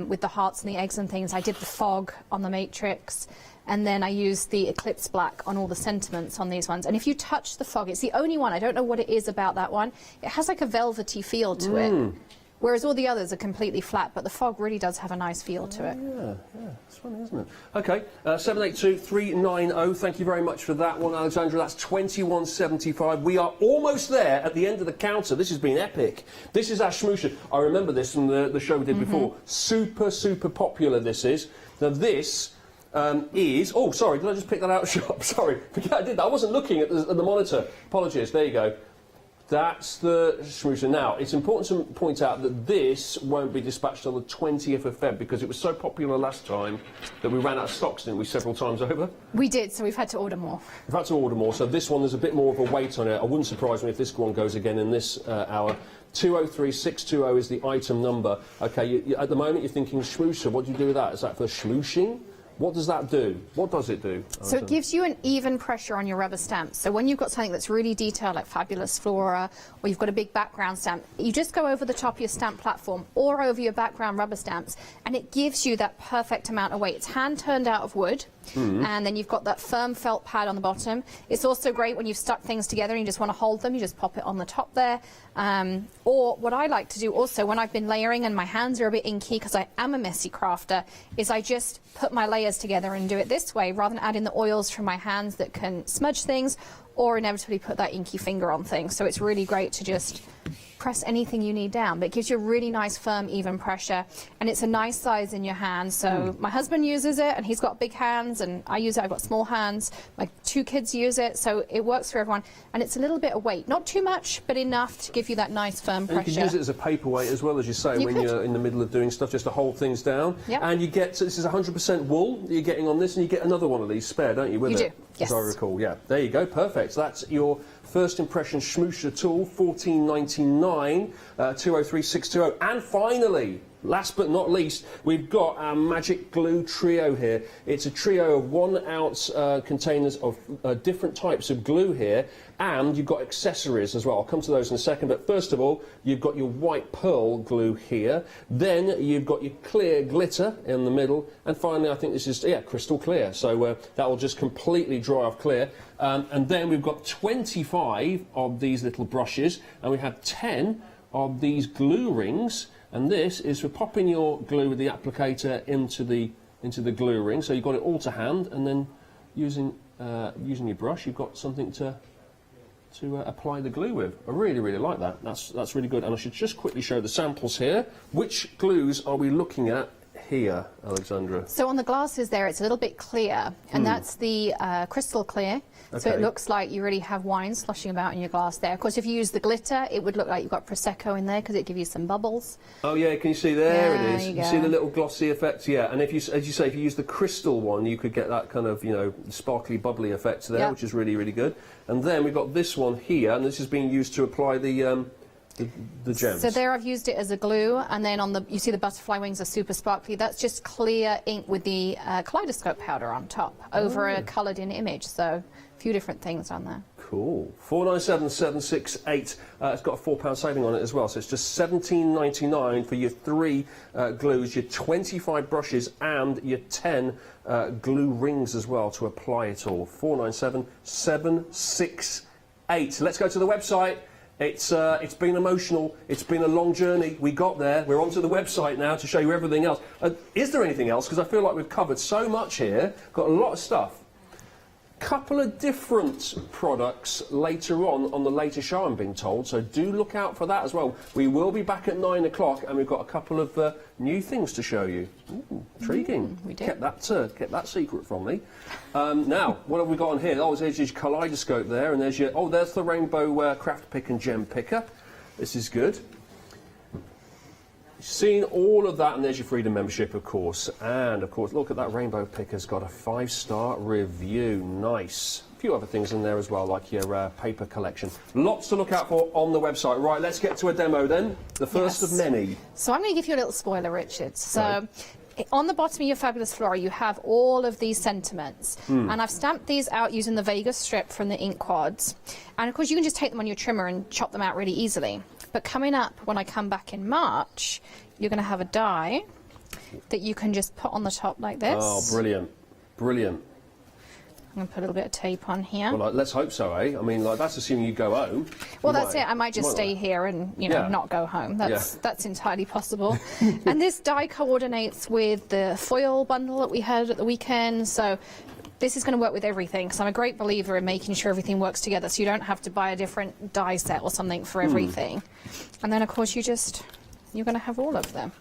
with the hearts and the eggs and things, I did the Fog on the matrix, and then I used the Eclipse Black on all the sentiments on these ones. And if you touch the Fog, it's the only one, I don't know what it is about that one, it has like a velvety feel to it. Whereas all the others are completely flat, but the Fog really does have a nice feel to it. Yeah, it's funny, isn't it? Okay, 782 390, thank you very much for that one, Alexandra. That's 21.75. We are almost there at the end of the counter. This has been epic. This is our schmoosher. I remember this from the show we did before. Super, super popular this is. Now this is... Oh, sorry, did I just pick that out of shop? Sorry, I did that. I wasn't looking at the monitor. Apologies, there you go. That's the schmoosher. Now, it's important to point out that this won't be dispatched on the 20th of Feb because it was so popular last time that we ran out of stocks, didn't we, several times over? We did, so we've had to order more. We've had to order more, so this one, there's a bit more of a weight on it. I wouldn't surprise me if this one goes again in this hour. 203620 is the item number. Okay, at the moment you're thinking schmoosher, what do you do with that? Is that for schmooshing? What does that do? What does it do? So it gives you an even pressure on your rubber stamps. So when you've got something that's really detailed, like Fabulous Flora, or you've got a big background stamp, you just go over the top of your stamp platform or over your background rubber stamps, and it gives you that perfect amount of weight. It's hand turned out of wood, and then you've got that firm felt pad on the bottom. It's also great when you've stuck things together and you just want to hold them, you just pop it on the top there. Or what I like to do also when I've been layering and my hands are a bit inky, because I am a messy crafter, is I just put my layers together and do it this way rather than adding the oils from my hands that can smudge things or inevitably put that inky finger on things. So it's really great to just press anything you need down, but it gives you a really nice firm even pressure, and it's a nice size in your hand. So my husband uses it and he's got big hands, and I use it, I've got small hands, my 2 kids use it, so it works for everyone, and it's a little bit of weight, not too much but enough to give you that nice firm pressure. And you can use it as a paperweight as well, as you say, when you're in the middle of doing stuff, just to hold things down. And you get, so this is 100% wool that you're getting on this, and you get another one of these spare, don't you, with it? You do, yes. As I recall, yeah. There you go, perfect. That's your first impression schmoosher tool, $14.99, 203620. And finally, last but not least, we've got our magic glue trio here. It's a trio of 1 ounce containers of different types of glue here, and you've got accessories as well. I'll come to those in a second, but first of all, you've got your white pearl glue here, then you've got your clear glitter in the middle, and finally I think this is, crystal clear, so that will just completely dry off clear. And then we've got 25 of these little brushes, and we have 10 of these glue rings, and this is for popping your glue with the applicator into the glue ring. So you've got it all to hand, and then using your brush, you've got something to apply the glue with. I really, really like that. That's really good. And I should just quickly show the samples here. Which glues are we looking at here, Alexandra? So on the glasses there, it's a little bit clear, and that's the crystal clear. So it looks like you really have wine sloshing about in your glass there. Of course, if you use the glitter, it would look like you've got Prosecco in there because it gives you some bubbles. Oh yeah, can you see there? Yeah, it is. You see the little glossy effect, yeah. And if you, as you say, if you use the crystal one, you could get that kind of, sparkly, bubbly effect there, which is really, really good. And then we've got this one here, and this is being used to apply the gems. So there I've used it as a glue, and then on you see the butterfly wings are super sparkly. That's just clear ink with the kaleidoscope powder on top over a coloured in image. So a few different things on there. Cool. 497,768. It's got a £4 saving on it as well, so it's just £17.99 for your 3 glues, your 25 brushes, and your 10 glue rings as well to apply it all. 497,768. Let's go to the website. It's been emotional. It's been a long journey. We got there. We're onto the website now to show you everything else. Is there anything else? Because I feel like we've covered so much here. Got a lot of stuff. Couple of different products later on the later show, I'm being told, so do look out for that as well. We will be back at 9 o'clock, and we've got a couple of new things to show you. Ooh, intriguing. We did. Kept that secret from me. Now, what have we got on here? Oh, there's your kaleidoscope there, and there's your... Oh, there's the rainbow craft pick and gem picker. This is good. Seen all of that, and there's your Freedom membership, of course. And, of course, look at that rainbow picker's got a 5-star review. Nice. A few other things in there as well, like your paper collection. Lots to look out for on the website. Right, let's get to a demo then. The first of many. So I'm going to give you a little spoiler, Richard. So on the bottom of your fabulous flora, you have all of these sentiments. And I've stamped these out using the Vegas strip from the ink quads. And, of course, you can just take them on your trimmer and chop them out really easily. But coming up, when I come back in March, you're going to have a die that you can just put on the top like this. Oh, brilliant. Brilliant. I'm going to put a little bit of tape on here. Well, let's hope so, eh? I mean, that's assuming you go home. Well, that's it. I might just stay here and, you know, not go home. That's entirely possible. And this die coordinates with the foil bundle that we had at the weekend. So this is going to work with everything, because I'm a great believer in making sure everything works together, so you don't have to buy a different die set or something for everything. And then, of course, you're going to have all of them.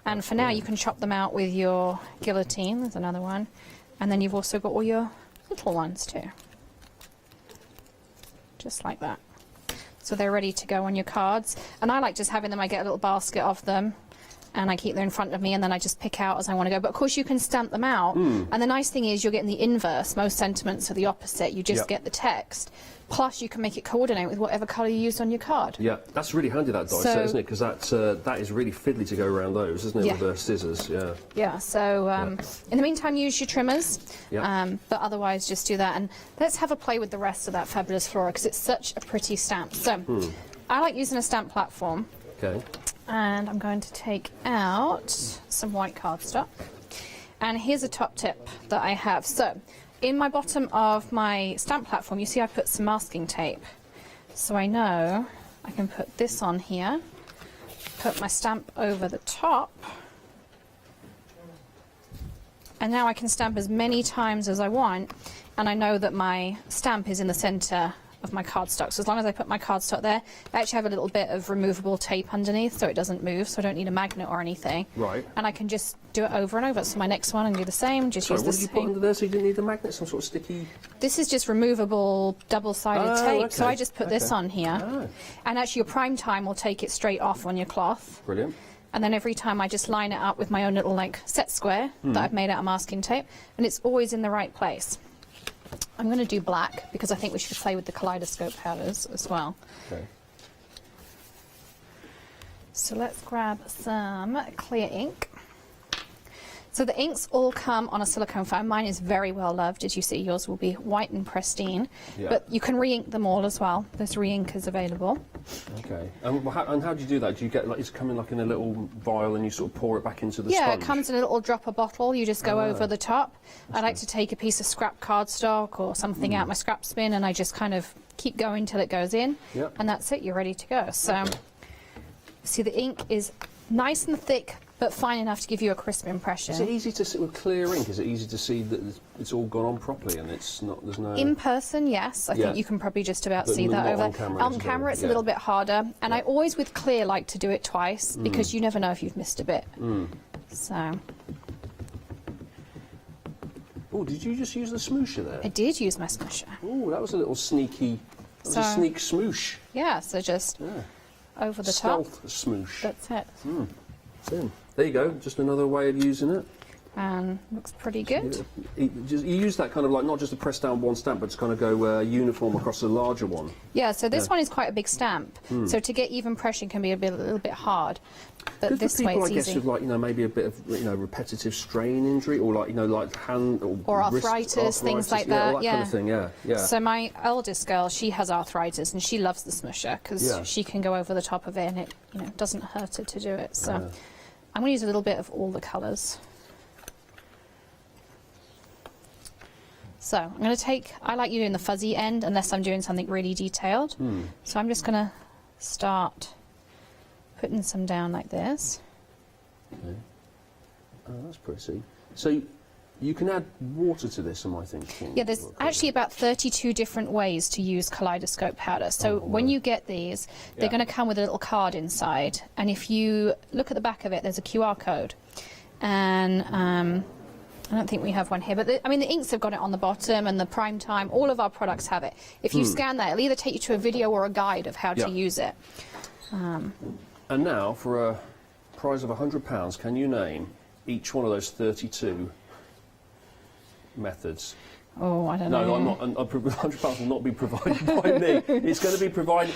And for now, you can chop them out with your guillotine. There's another one. And then you've also got all your little ones, too. Just like that. So they're ready to go on your cards. And I like just having them. I get a little basket of them, and I keep them in front of me, and then I just pick out as I want to go. But of course you can stamp them out, and the nice thing is you're getting the inverse. Most sentiments are the opposite. You just get the text, plus you can make it coordinate with whatever colour you used on your card. Yeah, that's really handy, that die set, isn't it? Because that is really fiddly to go around those, isn't it, with the scissors? Yeah, so in the meantime use your trimmers, but otherwise just do that. And let's have a play with the rest of that fabulous flora, because it's such a pretty stamp. So I like using a stamp platform. Okay. And I'm going to take out some white cardstock. And here's a top tip that I have. So, in my bottom of my stamp platform, you see I put some masking tape. So I know I can put this on here, put my stamp over the top, and now I can stamp as many times as I want, and I know that my stamp is in the centre of my cardstock. So as long as I put my cardstock there, I actually have a little bit of removable tape underneath so it doesn't move, so I don't need a magnet or anything. Right. And I can just do it over and over. So my next one, I can do the same, just use the same. What did you put under there so you didn't need the magnet, some sort of sticky? This is just removable double-sided tape, okay. so I just put this on here. And actually your prime time will take it straight off on your cloth. Brilliant. And then every time I just line it up with my own little like set square that I've made out of masking tape, and it's always in the right place. I'm going to do black because I think we should play with the kaleidoscope powders as well. Okay. So let's grab some clear ink. So the inks all come on a silicone foam. Mine is very well loved, as you see. Yours will be white and pristine, but you can re-ink them all as well. There's re-inkers available. Okay. And how do you do that? Do you get it's coming like in a little vial and you sort of pour it back into the sponge? Yeah, it comes in a little dropper bottle. You just go over the top. I like to take a piece of scrap cardstock or something out my scrap bin, and I just kind of keep going till it goes in, and that's it. You're ready to go. So, see, the ink is nice and thick, but fine enough to give you a crisp impression. Is it easy to see with clear ink? Is it easy to see that it's all gone on properly and it's not? There's no. In person, yes, I think you can probably just about see that over. On camera, it's a little bit harder, and I always with clear like to do it twice because you never know if you've missed a bit. So. Oh, did you just use the smoosher there? I did use my smoosher. Oh, that was a little sneaky. That was a sneak smoosh. Yeah, so just over the top. Stealth smoosh. That's it. There you go, just another way of using it. and looks pretty good. You use that kind of like not just to press down one stamp, but to kind of go uniform across the larger one. Yeah, so this one is quite a big stamp, so to get even pressure can be a little bit hard. But Good this for people, way it's I guess, easy. with like maybe a bit of repetitive strain injury, or like like hand or wrist arthritis, things like yeah, that. all that kind of thing. Yeah. So my eldest girl, she has arthritis, and she loves the smusher because she can go over the top of it, and it doesn't hurt her to do it. So I'm going to use a little bit of all the colours. So I'm going to take. I like using the fuzzy end unless I'm doing something really detailed. So I'm just going to start putting some down like this. Okay. Oh, that's pretty. So you can add water to this, am I thinking? Yeah, there's actually about 32 different ways to use kaleidoscope powder. So when you get these, they're going to come with a little card inside. And if you look at the back of it, there's a QR code. And I don't think we have one here, but the inks have got it on the bottom, and the prime time, all of our products have it. If you scan that, it'll either take you to a video or a guide of how to use it. And now, for a prize of £100, can you name each one of those 32 methods? Oh, I don't know. No, I'm not. £100 will not be provided by me. It's going to be provided.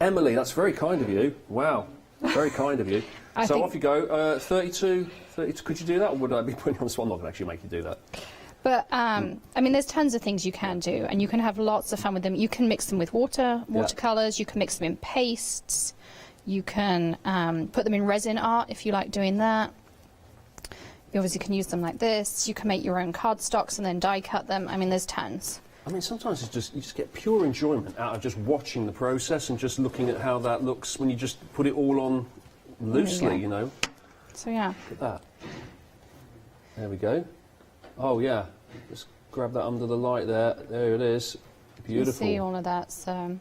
Emily, that's very kind of you. Wow, very kind of you. So off you go. 32. Could you do that, or would I be putting you on the spot? I'm not going to actually make you do that. But, there's tons of things you can do, and you can have lots of fun with them. You can mix them with watercolours, you can mix them in pastes, you can put them in resin art if you like doing that. You obviously can use them like this. You can make your own cardstocks and then die cut them. There's tons. Sometimes you just get pure enjoyment out of just watching the process and just looking at how that looks when you just put it all on loosely, So, yeah. Look at that. There we go. Oh, yeah. Just grab that under the light there. There it is. Beautiful. You see all of that. So,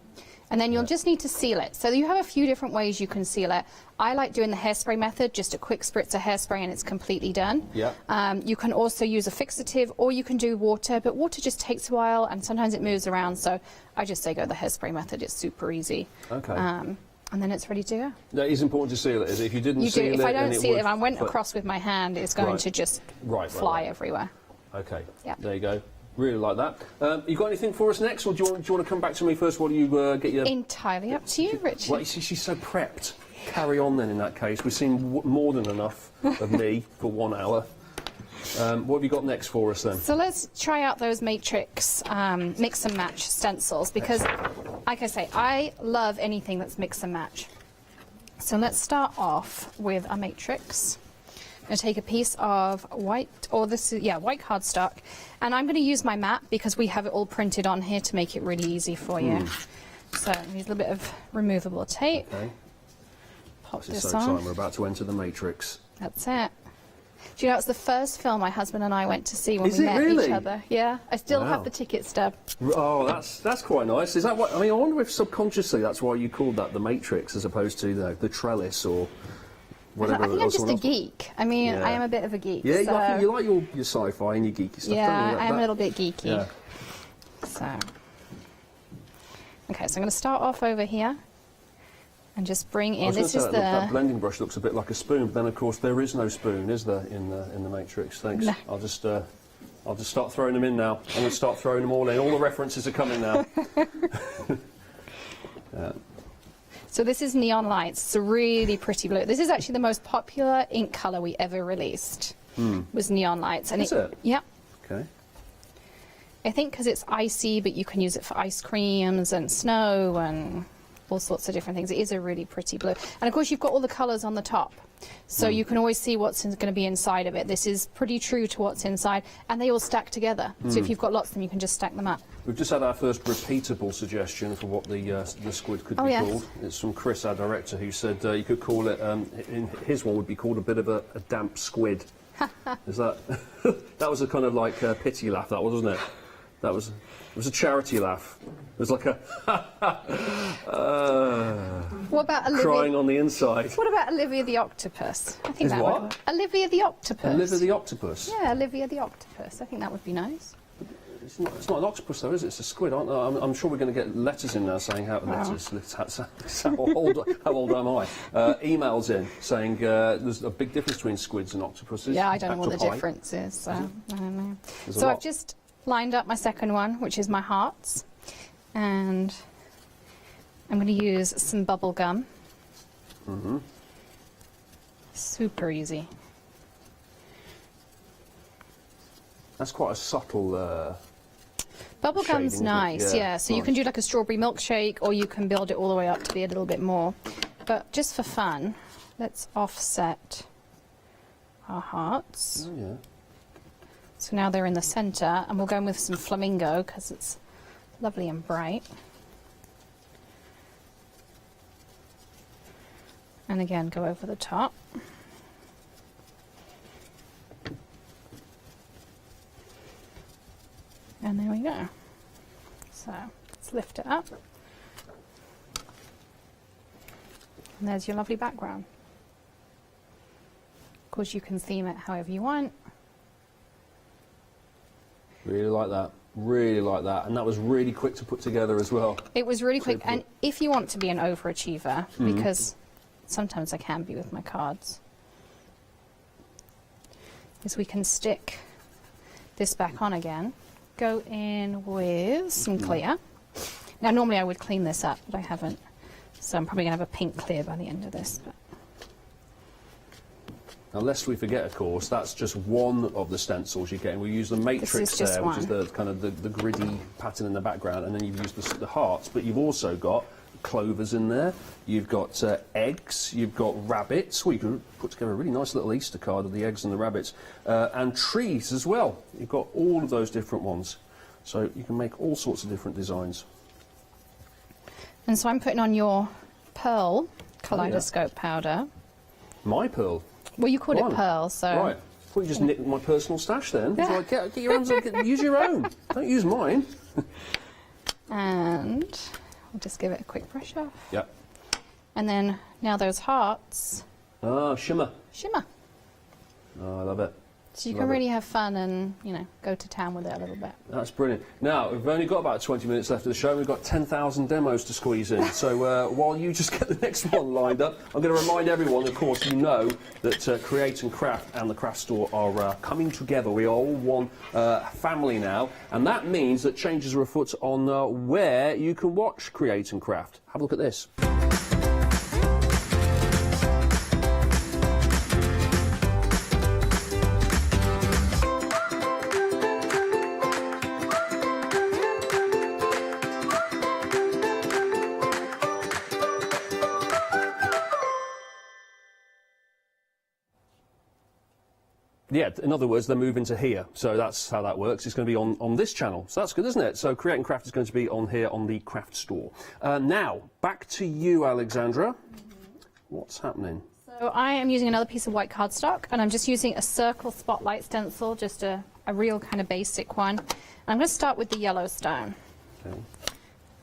and then you'll just need to seal it. So you have a few different ways you can seal it. I like doing the hairspray method, just a quick spritz of hairspray and it's completely done. Yeah. You can also use a fixative, or you can do water, but water just takes a while and sometimes it moves around. So I just say go the hairspray method. It's super easy. Okay. And then it's ready to go. That is important to seal it, is it? If you didn't seal it, if I don't then seal it, if I went across with my hand, it's going to just fly everywhere. Okay. Yeah. There you go. Really like that. You got anything for us next, or do you want to come back to me first? What do you get your... Entirely up to you, Richard. Well, you see, she's so prepped. Carry on then in that case. We've seen more than enough of me for 1 hour. What have you got next for us then? So let's try out those matrix mix and match stencils, because, like I say, I love anything that's mix and match. So let's start off with a matrix. I'm going to take a piece of white cardstock, and I'm going to use my map because we have it all printed on here to make it really easy for you. So use a little bit of removable tape. Okay. Pop this is this so on. exciting. We're about to enter the matrix. That's it. Do you know, it's the first film my husband and I went to see when Is we it met really? each other. Yeah, I still Wow. have the ticket stub. Oh, that's quite nice. Is that what? I wonder if subconsciously that's why you called that the matrix as opposed to the trellis or whatever. I think I'm just a geek. I am a bit of a geek. Yeah, so you like your sci-fi and your geeky stuff, yeah, don't you? I am a little bit geeky. Yeah. So, okay, so I'm going to start off over here and just bring in. This is that blending brush looks a bit like a spoon, but then of course there is no spoon, is there, in the matrix? Thanks. No. I'll just start throwing them in now. I'm going to start throwing them all in. All the references are coming now. So this is Neon Lights. It's a really pretty blue. This is actually the most popular ink colour we ever released. Was Neon Lights. And Is it? Yeah. Okay. I think because it's icy, but you can use it for ice creams and snow and all sorts of different things. It is a really pretty blue. And of course you've got all the colours on the top. So you can always see what's going to be inside of it. This is pretty true to what's inside. And they all stack together. So if you've got lots of them, you can just stack them up. We've just had our first repeatable suggestion for what the squid could be called. It's from Chris, our director, who said you could call it, in his one would be called a bit of a damp squid. Is that... that was a kind of like pity laugh, that wasn't it? That was... It was a charity laugh. It was like a... What about Olivia? Crying on the inside. What about Olivia the Octopus? I think Is that what? would... Olivia the Octopus. Olivia the Octopus? Yeah, Olivia the Octopus. I think that would be nice. It's not an octopus though, is it? It's a squid, aren't they? I'm sure we're going to get letters in now saying how old am I? Emails in saying there's a big difference between squids and octopuses. Yeah, I don't know what the difference is, so I don't know. So I've just lined up my second one, which is my hearts, and I'm going to use some bubble gum. Super easy. That's quite a subtle bubble gum's nice, yeah. So nice. you can do like a strawberry milkshake, or you can build it all the way up to be a little bit more. But just for fun, let's offset our hearts. Oh, yeah. So now they're in the centre, and we'll go in with some flamingo because it's lovely and bright. And again, go over the top. And there we go. So let's lift it up. And there's your lovely background. Of course, you can theme it however you want. Really like that. Really like that. And that was really quick to put together as well. It was really quick. And if you want to be an overachiever, because sometimes I can be with my cards, is we can stick this back on again. Go in with some clear. Now normally I would clean this up, but I haven't, so I'm probably going to have a pink clear by the end of this. But now, lest we forget, of course, that's just one of the stencils you're getting. We use the matrix there, which is the kind of the gritty pattern in the background, and then you've used the hearts, but you've also got clovers in there, you've got eggs, you've got rabbits. Well, you can put together a really nice little Easter card of the eggs and the rabbits, and trees as well. You've got all of those different ones, so you can make all sorts of different designs. And so I'm putting on your pearl kaleidoscope powder. My pearl? Well, you called it pearl, so... Right. Well, you just nicked my personal stash then. Yeah. Like, get your hands on, use your own. Don't use mine. And I'll just give it a quick brush off. Yep. And then, now those hearts. Ah, shimmer. Shimmer. Oh, I love it. So you can really have fun and, you know, go to town with it a little bit. That's brilliant. Now, we've only got about 20 minutes left of the show. We've got 10,000 demos to squeeze in. So while you just get the next one lined up, I'm going to remind everyone, of course, you know that Create and Craft and the Craft Store are coming together. We are all one family now. And that means that changes are afoot on where you can watch Create and Craft. Have a look at this. Yeah, in other words, they're moving to here, so that's how that works. It's going to be on this channel, so that's good, isn't it? So Create and Craft is going to be on here on the Craft Store. Now, back to you, Alexandra. What's happening? So I am using another piece of white cardstock, and I'm just using a circle spotlight stencil, just a real kind of basic one. And I'm going to start with the Yellowstone. Okay.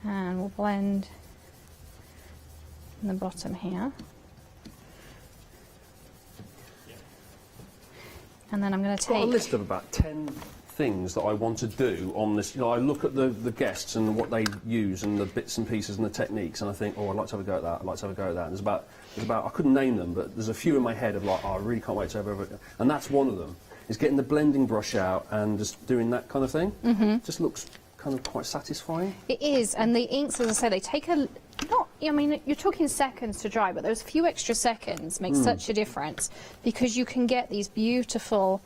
And we'll blend in the bottom here. And then I'm going to take... I've got a list of about 10 things that I want to do on this. You know, I look at the guests and what they use and the bits and pieces and the techniques, and I think, oh, I'd like to have a go at that, I'd like to have a go at that. And there's about, I couldn't name them, but there's a few in my head of like, oh, I really can't wait to have a... And that's one of them, is getting the blending brush out and just doing that kind of thing. Just looks kind of quite satisfying. It is, and the inks, as I say, they take a... I mean, you're talking seconds to dry, but those few extra seconds make such a difference because you can get these beautiful,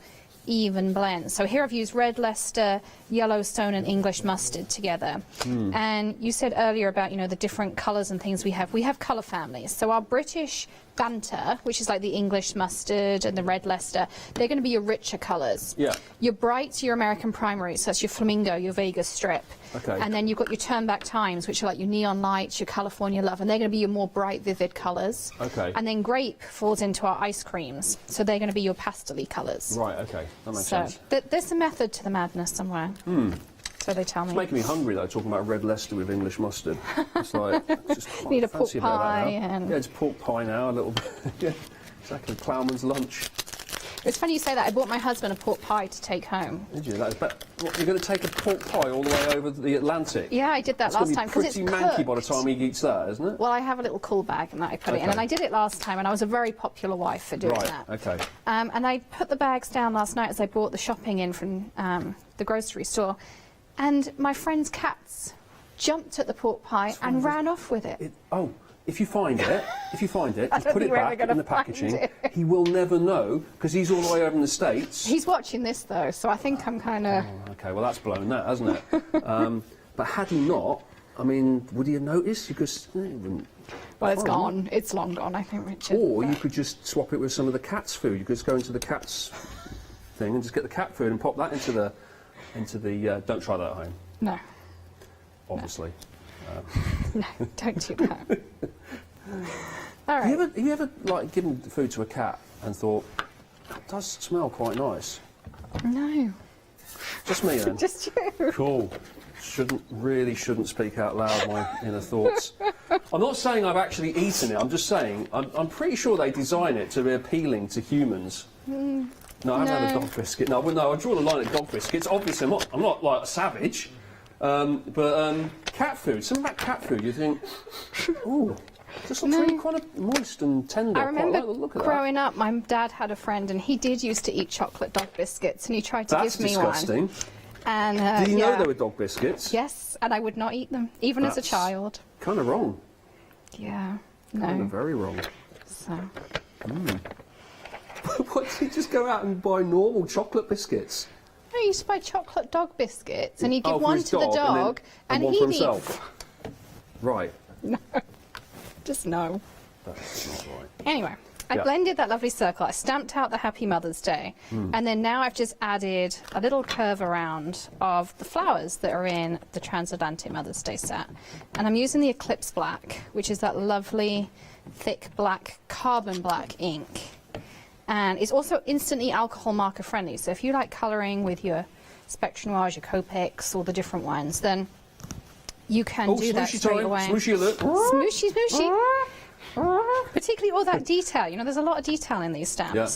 even blends. So here I've used Red Leicester, Yellowstone, and English Mustard together. And you said earlier about, you know, the different colours and things we have. We have colour families. So our British Banter, which is like the English Mustard and the Red Leicester, they're going to be your richer colours. Yeah. Your Brights, your American Primary, so that's your Flamingo, your Vegas Strip. Okay. And then you've got your Turn Back Times, which are like your Neon Lights, your California Love, and they're going to be your more bright, vivid colours. Okay. And then Grape falls into our ice creams, so they're going to be your pastel-y colours. Right, okay, that makes So sense. there's a method to the madness somewhere. So they tell me. It's making me hungry though, talking about Red Leicester with English mustard. It's like, just quite Need a pork fancy a bit of that pie now. and... Yeah, it's pork pie now, a little bit. Yeah, exactly, ploughman's lunch. It's funny you say that. I bought my husband a pork pie to take home. Did you? That is what, you're going to take a pork pie all the way over the Atlantic? Yeah, I did that last time because it's pretty manky by the time he eats that, isn't it? Well, I have a little cool bag and that I put it in, and I did it last time, and I was a very popular wife for doing that. Okay. And I put the bags down last night as I brought the shopping in from the grocery store, and my friend's cats jumped at the pork pie and ran off with it. If you find it, you put it back in the packaging. It. He will never know because he's all the way over in the States. He's watching this though, so I think I'm kind of. Oh, okay, well that's blown that, hasn't it? But had he not, I mean, would he have noticed? Because well, it's gone. It's long gone, I think, Richard. Or you could just swap it with some of the cat's food. You could just go into the cat's thing and just get the cat food and pop that into the. Don't try that at home. No. Obviously. No, don't do that. All right. Have you ever like given food to a cat and thought that does smell quite nice? No. Just me then. Just you. Cool. Shouldn't speak out loud my inner thoughts. I'm not saying I've actually eaten it. I'm just saying I'm pretty sure they design it to be appealing to humans. No, I haven't had a dog biscuit. No, I draw the line at dog biscuits. Obviously, I'm not like a savage. But cat food, something about cat food, you think, ooh, this looks really kind of moist and tender. I remember like the look of growing up, my dad had a friend and he did used to eat chocolate dog biscuits and he tried to give me disgusting. one. And, did you know they were dog biscuits? Yes, and I would not eat them, even as a child. Kind of wrong. Yeah, no. Kind of very wrong. So. Why did you just go out and buy normal chocolate biscuits? No, you used to buy chocolate dog biscuits, and you give for one his to the dog, and he'd one for eat. himself. Right. No, just no. That's not right. Anyway, I blended that lovely circle. I stamped out the Happy Mother's Day, and then now I've just added a little curve around of the flowers that are in the Transatlantic Mother's Day set. And I'm using the Eclipse Black, which is that lovely, thick black, carbon black ink. And it's also instantly alcohol marker friendly. So if you like colouring with your Spectrum Noirs, your Copics, all the different ones, then you can do that straight away. Smooshy alert. Smooshy, smooshy. Particularly all that detail. You know, there's a lot of detail in these stamps. Yeah.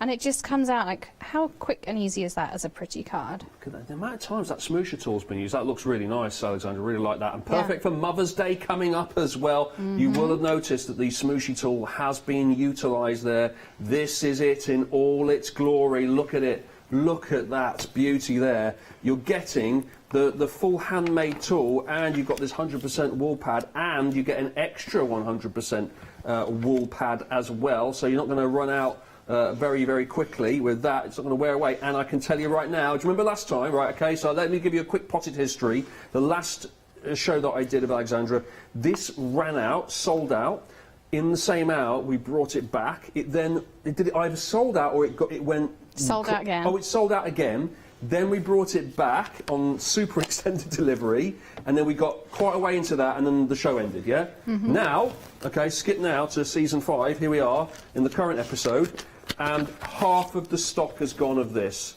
And it just comes out like, how quick and easy is that as a pretty card? The amount of times that smoosher tool's been used, that looks really nice, Alexandra. Really like that. And perfect for Mother's Day coming up as well. You will have noticed that the smooshy tool has been utilised there. This is it in all its glory. Look at it. Look at that beauty there. You're getting the full handmade tool, and you've got this 100% wool pad, and you get an extra 100% wool pad as well. So you're not going to run out very, very quickly with that. It's not going to wear away. And I can tell you right now, do you remember last time? Right, okay, so let me give you a quick potted history. The last show that I did of Alexandra, this ran out, sold out. In the same hour, we brought it back. It either sold out or it went... Sold out again. Oh, it sold out again. Then we brought it back on super extended delivery, and then we got quite a way into that, and then the show ended, yeah? Now, okay, skip now to season 5. Here we are in the current episode, and half of the stock has gone of this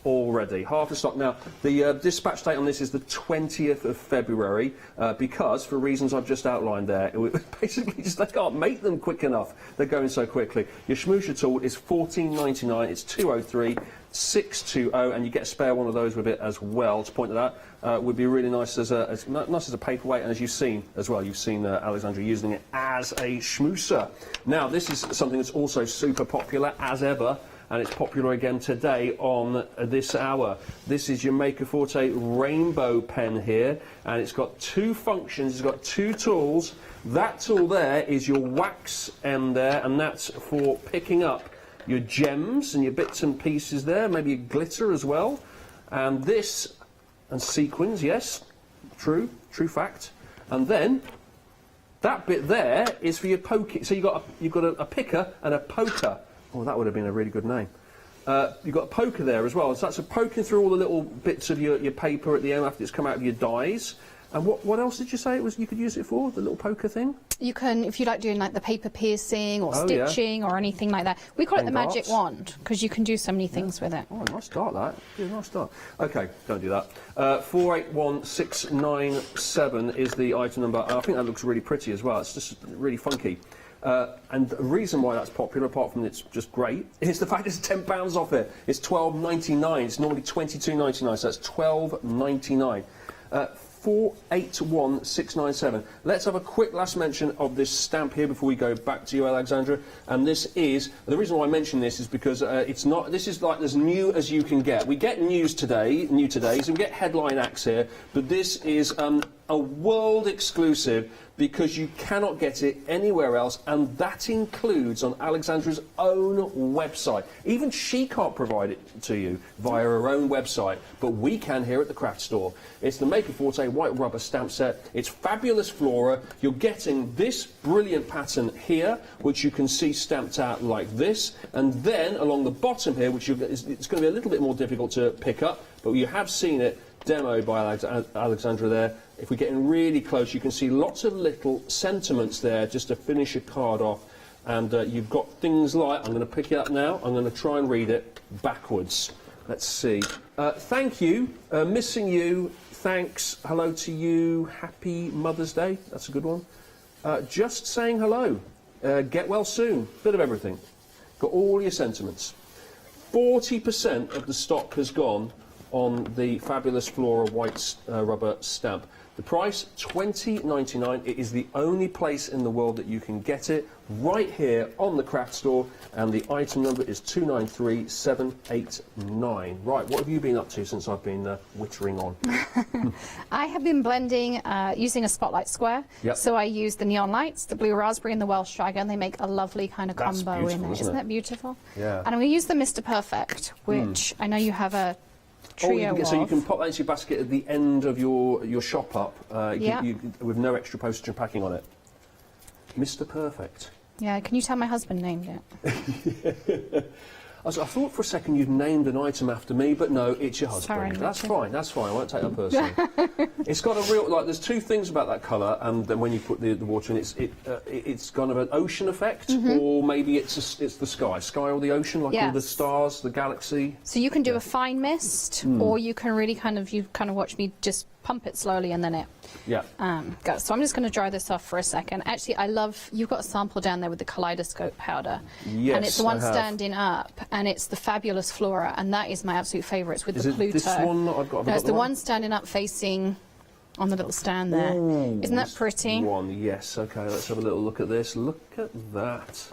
already. Half the stock. Now, the dispatch date on this is the 20th of February, because, for reasons I've just outlined there, it basically just, they can't make them quick enough. They're going so quickly. Your Schmoosher tool is $14.99. It's 203-620, and you get a spare one of those with it as well. To point that out, would be really nice as a paperweight, and as you've seen as well, you've seen Alexandra using it as a schmooser. Now, this is something that's also super popular as ever, and it's popular again today on this hour. This is your Maker Forte Rainbow pen here, and it's got two functions, it's got two tools. That tool there is your wax end there, and that's for picking up your gems and your bits and pieces there, maybe your glitter as well. And this, and sequins, yes, true fact. And then, that bit there is for your poking. So you've got a picker and a poker. Oh, that would have been a really good name. You've got a poker there as well. So that's a poking through all the little bits of your paper at the end after it's come out of your dies. And what else did you say it was? You could use it for the little poker thing. You can, if you like doing like the paper piercing or stitching or anything like that. We call it the magic wand because you can do so many things with it. Oh, nice start that. Yeah, nice start. Okay, don't do that. 481697 is the item number. I think that looks really pretty as well. It's just really funky. And the reason why that's popular, apart from it's just great, is the fact it's £10 off it. It's £12.99. It's normally £22.99, so that's £12.99. 481697. Let's have a quick last mention of this stamp here before we go back to you, Alexandra. And this is, the reason why I mention this is because it's not, this is like as new as you can get. We get new today, so we get headline acts here, but this is a world exclusive because you cannot get it anywhere else, and that includes on Alexandra's own website. Even she can't provide it to you via her own website, but we can here at the craft store. It's the Maker Forte white rubber stamp set. It's fabulous flora. You're getting this brilliant pattern here, which you can see stamped out like this, and then along the bottom here, which it's going to be a little bit more difficult to pick up, but you have seen it demoed by Alexandra there. If we're getting really close, you can see lots of little sentiments there just to finish a card off. And you've got things like, I'm going to pick it up now, I'm going to try and read it backwards. Let's see. Thank you, missing you, thanks, hello to you, happy Mother's Day, that's a good one. Just saying hello, get well soon, bit of everything. Got all your sentiments. 40% of the stock has gone on the fabulous Flora white rubber stamp. The price, $20.99. It is the only place in the world that you can get it, right here on the craft store, and the item number is 293789. Right, what have you been up to since I've been wittering on? I have been blending using a spotlight square. Yep. So I use the neon lights, the blue raspberry and the Welsh dragon. They make a lovely kind of That's combo in beautiful, it. Isn't that beautiful? Yeah. And I'm going to use the Mr. Perfect, which I know you have a trio of. So you can pop that into your basket at the end of your shop up with no extra postage and packing on it. Mr. Perfect. Yeah, can you tell my husband named it? I thought for a second you'd named an item after me, but no, it's your husband. Sorry, that's Richard. fine, that's fine, I won't take that personally. It's got a real, like, there's two things about that colour, and then when you put the water in, it's kind of an ocean effect, or maybe it's the sky or the ocean, like all the stars, the galaxy. So you can do a fine mist, or you can really kind of watch me just pump it slowly and then it goes. So I'm just going to dry this off for a second. Actually, you've got a sample down there with the kaleidoscope powder. Yes, and it's the one I have. standing up, and it's the fabulous Flora, and that is my absolute favourite. It's with the Pluto. Is this one that I've got? No, it's the one standing up facing on the little stand there. Ooh, Isn't that pretty? One, yes. Okay, let's have a little look at this. Look at that.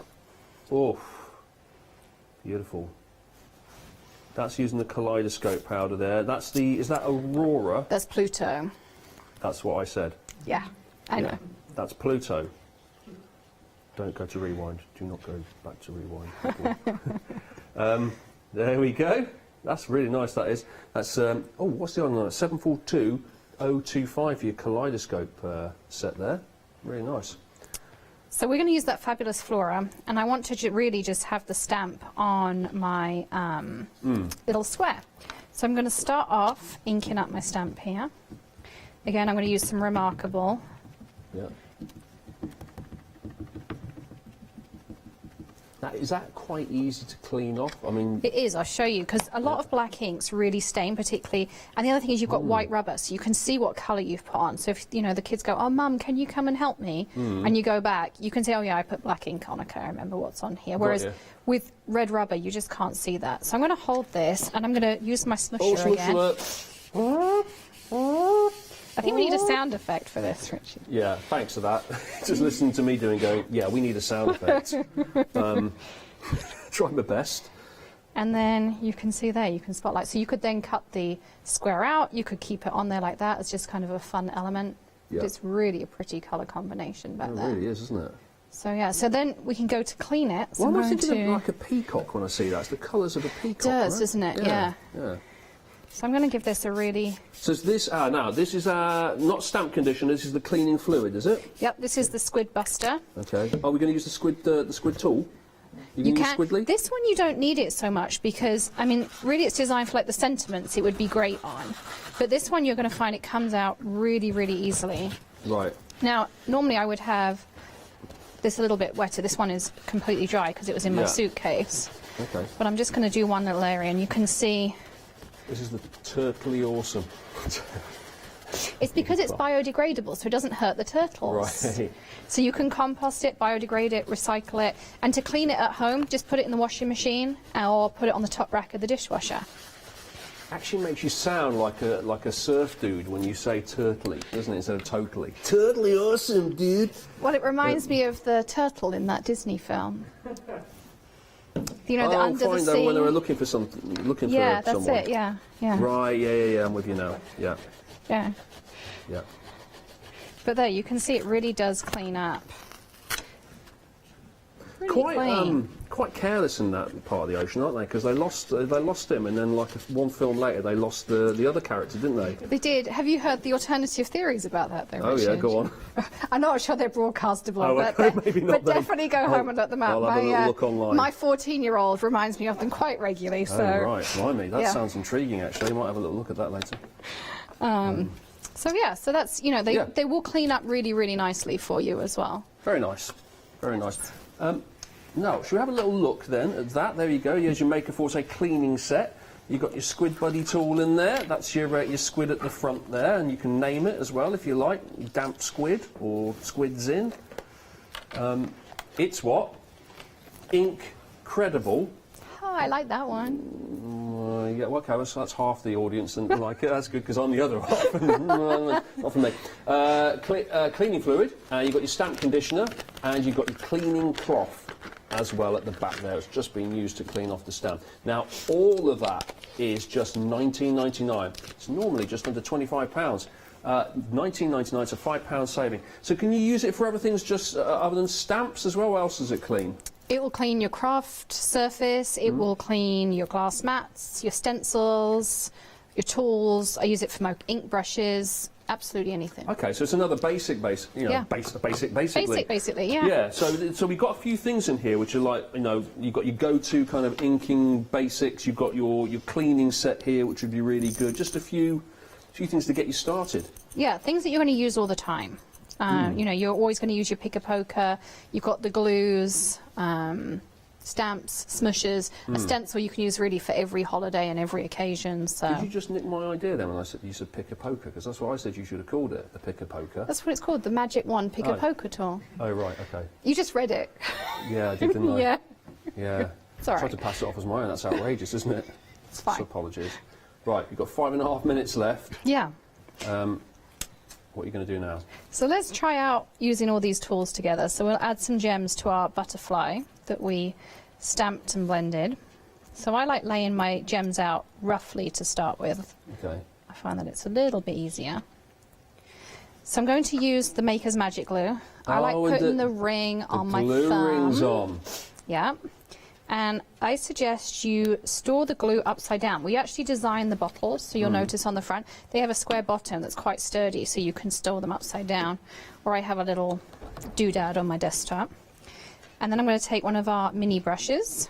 Oh, beautiful. That's using the kaleidoscope powder there. Is that Aurora? That's Pluto. That's what I said. Yeah, I know. That's Pluto. Don't go to rewind. Do not go back to rewind. There we go. That's really nice, that is. That's, what's the other one? 742025 for your kaleidoscope set there. Really nice. So we're going to use that fabulous Flora, and I want to really just have the stamp on my little square. So I'm going to start off inking up my stamp here. Again, I'm going to use some Remarkable. Yeah. Is that quite easy to clean off? I mean, it is. I'll show you, because a lot of black inks really stain, particularly. And the other thing is you've got white rubber, so you can see what colour you've put on. So if the kids go, "Oh, Mum, can you come and help me?" and you go back, you can say, "Oh yeah, I put black ink on. Okay, I remember what's on here." Whereas with red rubber, you just can't see that. So I'm going to hold this, and I'm going to use my smusher again. I think we need a sound effect for this, Richard. Yeah, thanks for that. Just listening to me yeah, we need a sound effect. Try my best. And then you can see there, you can spotlight. So you could then cut the square out, you could keep it on there like that. It's just kind of a fun element. Yep. It's really a pretty colour combination back there. It really is, isn't it? So yeah, so then we can go to clean it. So Why am I thinking of like a peacock when I see that? It's the colours of a peacock, It does, right? doesn't it? Yeah. So I'm going to give this a really... So is this, now, this is not stamp conditioner, this is the cleaning fluid, is it? Yep, this is the Squid Buster. Okay. Are we going to use the squid tool? You can use Squidly? This one you don't need it so much because, I mean, really it's designed for like the sentiments it would be great on. But this one you're going to find it comes out really, really easily. Right. Now, normally I would have this a little bit wetter. This one is completely dry because it was in my suitcase. Okay. But I'm just going to do one little area and you can see... This is the turtly awesome. It's because it's biodegradable, so it doesn't hurt the turtles. Right. So you can compost it, biodegrade it, recycle it, and to clean it at home, just put it in the washing machine or put it on the top rack of the dishwasher. Actually makes you sound like a surf dude when you say turtly, doesn't it, instead of totally. Totally awesome, dude. Well, it reminds me of the turtle in that Disney film. You know, the under the sea. When they were looking for something, yeah, for someone. that's it. Yeah, yeah. Right. Yeah. I'm with you now. Yeah. Yeah. Yeah. But there, you can see it really does clean up. Really clean. Quite careless in that part of the ocean, aren't they? Because they lost him, and then like one film later, they lost the other character, didn't they? They did. Have you heard the alternative theories about that, though, Oh, Richard? yeah, go on. I'm not sure they're broadcastable, Oh, but, maybe not but then. definitely go home and look them up. I'll have a little look online. My 14-year-old reminds me of them quite regularly. So, oh, right, blimey, that yeah. sounds intriguing, actually. You might have a little look at that later. So, yeah, so that's, you know, they will clean up really, really nicely for you as well. Very nice. Very nice. Now, should we have a little look then at that? There you go. Here's your Maker Force cleaning set. You've got your Squid Buddy tool in there. That's your squid at the front there, and you can name it as well if you like. Damp squid or squids in. It's what? Incredible. Oh, I like that one. Yeah, well, okay, so that's half the audience and like it. That's good because I'm the other half. Not for me. Cleaning fluid. You've got your stamp conditioner, and you've got your cleaning cloth as well at the back there. It's just being used to clean off the stamp. Now, all of that is just $19.99. It's normally just under £25. $19.99, it's a £5 saving. So can you use it for other things just other than stamps as well? What else does it clean? It will clean your craft surface, it will clean your glass mats, your stencils, your tools. I use it for my ink brushes, absolutely anything. Okay, so it's another basically. Basically, yeah. Yeah, so we've got a few things in here which are like, you know, you've got your go-to kind of inking basics, you've got your cleaning set here, which would be really good. Just a few things to get you started. Yeah, things that you're going to use all the time. You know, you're always going to use your picker-poker. You've got the glues, stamps, smushes. A stencil you can use really for every holiday and every occasion. So. Did you just nick my idea then when I said you said picker-poker? Because that's what I said you should have called it, the picker-poker. That's what it's called, the Magic Wand picker-poker tool. Oh, right, okay. You just read it. Yeah, I did, didn't I? Yeah. Yeah. It's all right. I tried to pass it off as my own. That's outrageous, isn't it? It's fine. So apologies. Right, you've got 5.5 minutes left. Yeah. What are you going to do now? So let's try out using all these tools together. So we'll add some gems to our butterfly that we stamped and blended. So I like laying my gems out roughly to start with. Okay. I find that it's a little bit easier. So I'm going to use the Maker's Magic Glue. I like putting the ring on my thumb. Glue rings on. Yeah. And I suggest you store the glue upside down. We actually designed the bottles, so you'll notice on the front, they have a square bottom that's quite sturdy, so you can store them upside down. Or I have a little doodad on my desktop. And then I'm going to take one of our mini brushes.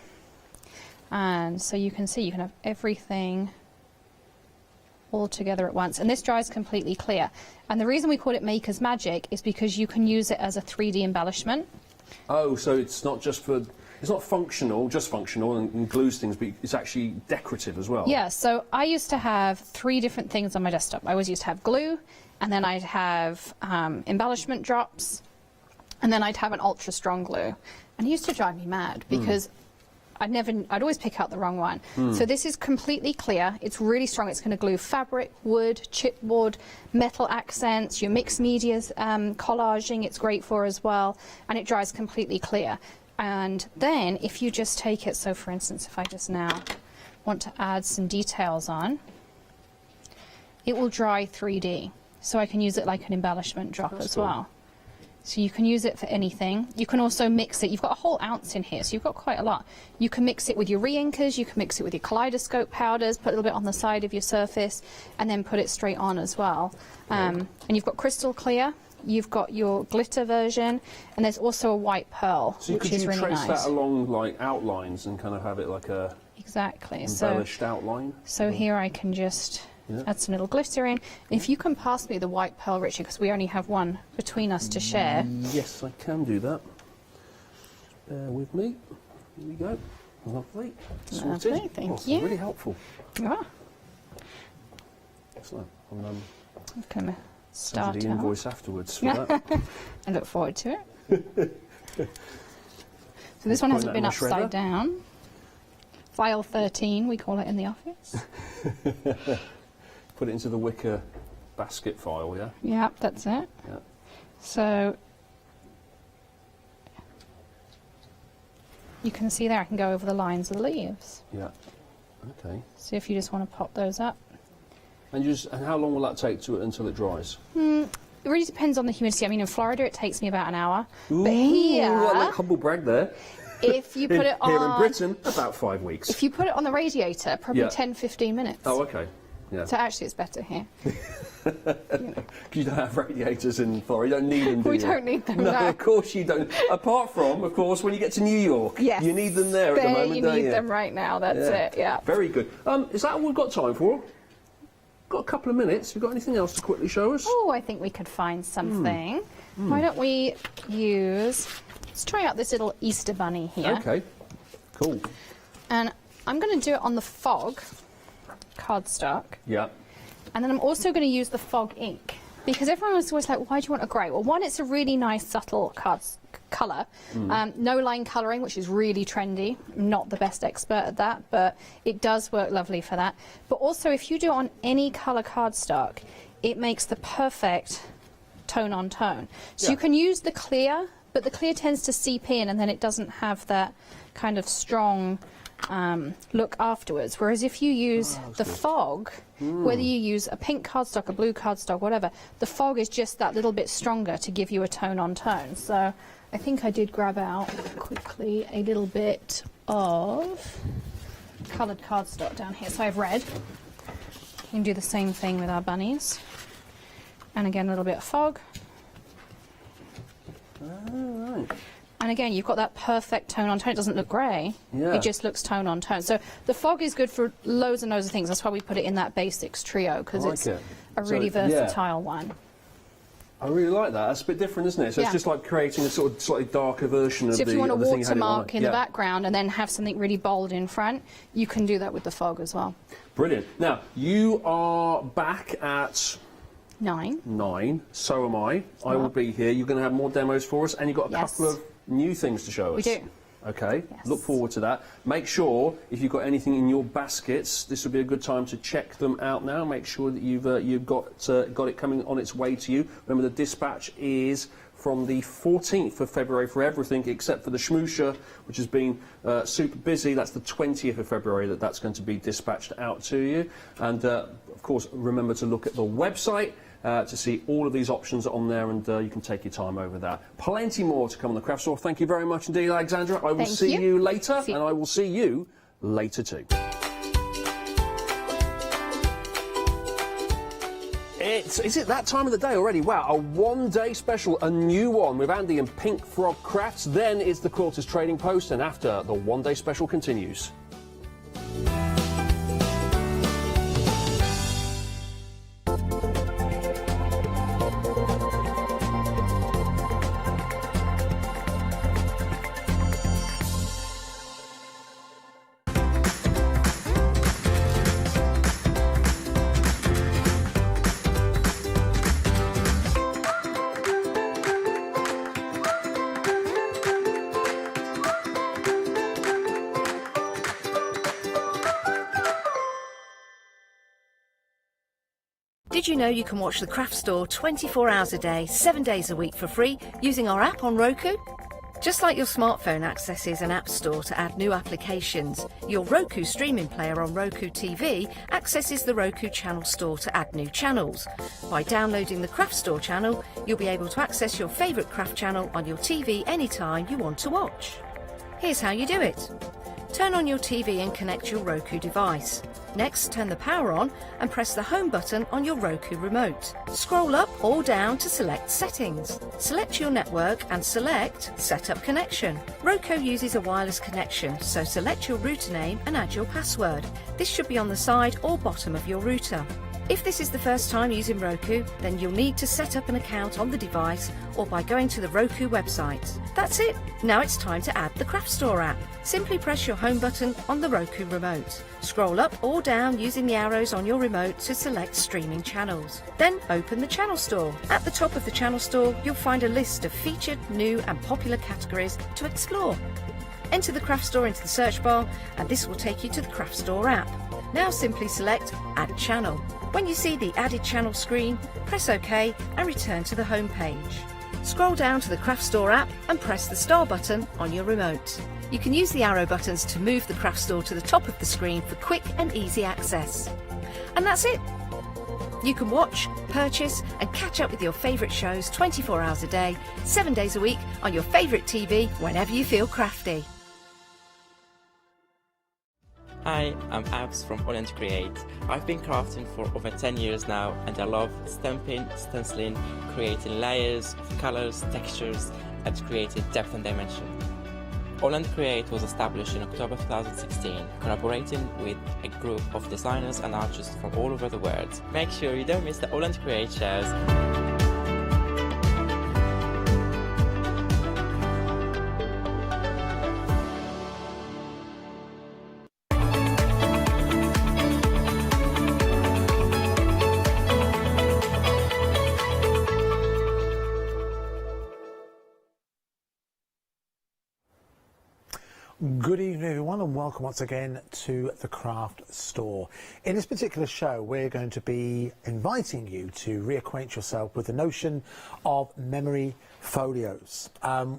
And so you can see, you can have everything all together at once. And this dries completely clear. And the reason we call it Maker's Magic is because you can use it as a 3D embellishment. Oh, so it's not just for... It's not functional, just functional and glues things, but it's actually decorative as well. Yeah, so I used to have 3 different things on my desktop. I always used to have glue, and then I'd have embellishment drops, and then I'd have an ultra strong glue. And it used to drive me mad because I'd always pick out the wrong one. So this is completely clear. It's really strong. It's going to glue fabric, wood, chipboard, metal accents, your mixed medias, collaging it's great for as well, and it dries completely clear. And then if you just take it, so for instance, if I just now want to add some details on, it will dry 3D. So I can use it like an embellishment drop as well. So you can use it for anything. You can also mix it. You've got a whole ounce in here, so you've got quite a lot. You can mix it with your re-inkers, you can mix it with your kaleidoscope powders, put a little bit on the side of your surface, and then put it straight on as well. And you've got crystal clear. You've got your glitter version, and there's also a white pearl, so which is really nice. Could you trace that along like outlines and kind of have it like a embellished outline? So here I can just add some little glitter in. If you can pass me the white pearl, Richard, because we only have one between us to share. Yes, I can do that. Bear with me. Here we go. Lovely. Sorted. Lovely, thank you. Really helpful. Ah. Excellent. Okay. start Send you the out. invoice afterwards for that. I look forward to it. So this one hasn't been upside down. File 13, we call it in the office. Put it into the wicker basket file, yeah? Yeah, that's it. Yeah. So you can see there I can go over the lines of the leaves. Yeah. Okay. So if you just want to pop those up. And how long will that take until it dries? It really depends on the humidity. I mean, in Florida, it takes me about an hour. Ooh, but here, like humble brag there. If you put it on... Here in Britain, about 5 weeks. If you put it on the radiator, probably Yeah. 10-15 minutes. Oh, okay. Yeah. So actually, it's better here. You don't have radiators in Florida. You don't need them, do We you? don't need them, No, no. of course you don't. Apart from, of course, when you get to New York. Yes. You need them there at the moment, you don't need you? them right now, that's it, yeah. Very good. Is that all we've got time for? Got a couple of minutes. You got anything else to quickly show us? Oh, I think we could find something. Why don't we let's try out this little Easter bunny here. Okay, cool. And I'm going to do it on the fog cardstock. Yeah. And then I'm also going to use the fog ink. Because everyone was always like, why do you want a grey? Well, one, it's a really nice, subtle colour. No line colouring, which is really trendy. I'm not the best expert at that, but it does work lovely for that. But also, if you do it on any colour cardstock, it makes the perfect tone on tone. So you can use the clear, but the clear tends to seep in and then it doesn't have that kind of strong look afterwards. Whereas if you use the fog, whether you use a pink cardstock, a blue cardstock, whatever, the fog is just that little bit stronger to give you a tone on tone. So I think I did grab out quickly a little bit of coloured cardstock down here. So I have red. You can do the same thing with our bunnies. And again, a little bit of fog. Right. And again, you've got that perfect tone on tone. It doesn't look grey. Yeah. It just looks tone on tone. So the fog is good for loads and loads of things. That's why we put it in that basics trio, because it's a really versatile one. I really like that. That's a bit different, isn't it? So it's just like creating a sort of slightly darker version of the So if you want a of the thing you had watermark in mind. the background and then have something really bold in front, you can do that with the fog as well. Brilliant. Now, you are back at 9. So am I. I will be here. You're going to have more demos for us, and you've got a couple of new things to show us. We do. Okay, look forward to that. Make sure, if you've got anything in your baskets, this would be a good time to check them out now. Make sure that you've got it coming on its way to you. Remember, the dispatch is from the 14th of February for everything except for the Schmoosher, which has been super busy. That's the 20th of February that's going to be dispatched out to you. And, of course, remember to look at the website to see all of these options on there, and you can take your time over that. Plenty more to come on the Craft Store. Thank you very much indeed, Alexandra. I will see you later, and I will see you later too. Is it that time of the day already? Wow, a one-day special, a new one with Andy and Pink Frog Crafts. Then is the Quilters Trading Post, and after, the one-day special continues. Did you know you can watch the Craft Store 24 hours a day, 7 days a week for free using our app on Roku? Just like your smartphone accesses an app store to add new applications, your Roku streaming player on Roku TV accesses the Roku channel store to add new channels. By downloading the Craft Store channel, you'll be able to access your favourite craft channel on your TV anytime you want to watch. Here's how you do it. Turn on your TV and connect your Roku device. Next, turn the power on and press the home button on your Roku remote. Scroll up or down to select Settings. Select your network and select Set Up Connection. Roku uses a wireless connection, so select your router name and add your password. This should be on the side or bottom of your router. If this is the first time using Roku, then you'll need to set up an account on the device or by going to the Roku website. That's it. Now it's time to add the Craft Store app. Simply press your home button on the Roku remote. Scroll up or down using the arrows on your remote to select streaming channels. Then open the Channel Store. At the top of the Channel Store, you'll find a list of featured, new and popular categories to explore. Enter the Craft Store into the search bar and this will take you to the Craft Store app. Now simply select Add Channel. When you see the Added Channel screen, press OK and return to the home page. Scroll down to the Craft Store app and press the star button on your remote. You can use the arrow buttons to move the Craft Store to the top of the screen for quick and easy access. And that's it. You can watch, purchase and catch up with your favourite shows 24 hours a day, 7 days a week on your favourite TV whenever you feel crafty. Hi, I'm Abs from AALL Create. I've been crafting for over 10 years now and I love stamping, stenciling, creating layers, colours, textures and creating depth and dimension. AALL Create was established in October 2016, collaborating with a group of designers and artists from all over the world. Make sure you don't miss the AALL Create shows. Good evening everyone and welcome once again to the Craft Store. In this particular show we're going to be inviting you to reacquaint yourself with the notion of memory folios.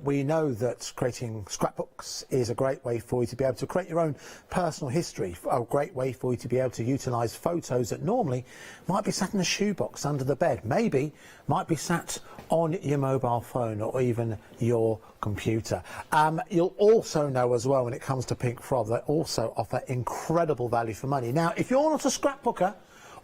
We know that creating scrapbooks is a great way for you to be able to create your own personal history, a great way for you to be able to utilise photos that normally might be sat in a shoebox under the bed, maybe might be sat on your mobile phone or even your computer. You'll also know as well when it comes to Pink Frog, they also offer incredible value for money. Now, if you're not a scrapbooker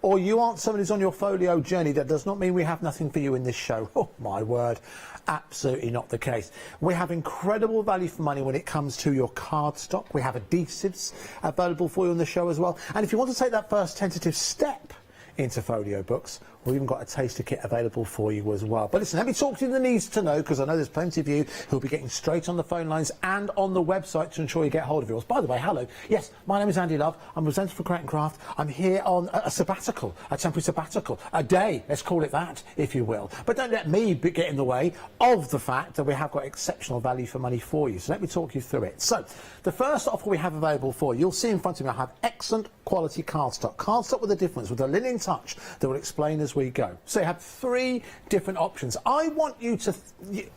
or you aren't somebody who's on your folio journey, that does not mean we have nothing for you in this show. Oh, my word. Absolutely not the case. We have incredible value for money when it comes to your cardstock. We have adhesives available for you on the show as well. And if you want to take that first tentative step into folio books, we've even got a taster kit available for you as well. But listen, let me talk to you the needs to know, because I know there's plenty of you who'll be getting straight on the phone lines and on the website to ensure you get hold of yours. By the way, hello. Yes, my name is Andy Love. I'm presenter for Create and Craft. I'm here on a sabbatical, a temporary sabbatical, a day, let's call it that, if you will. But don't let me get in the way of the fact that we have got exceptional value for money for you. So let me talk you through it. So the first offer we have available for you, you'll see in front of me I have excellent quality cardstock. Cardstock with a difference, with a linen touch that will explain as we go. So you have 3 different options. I want you to,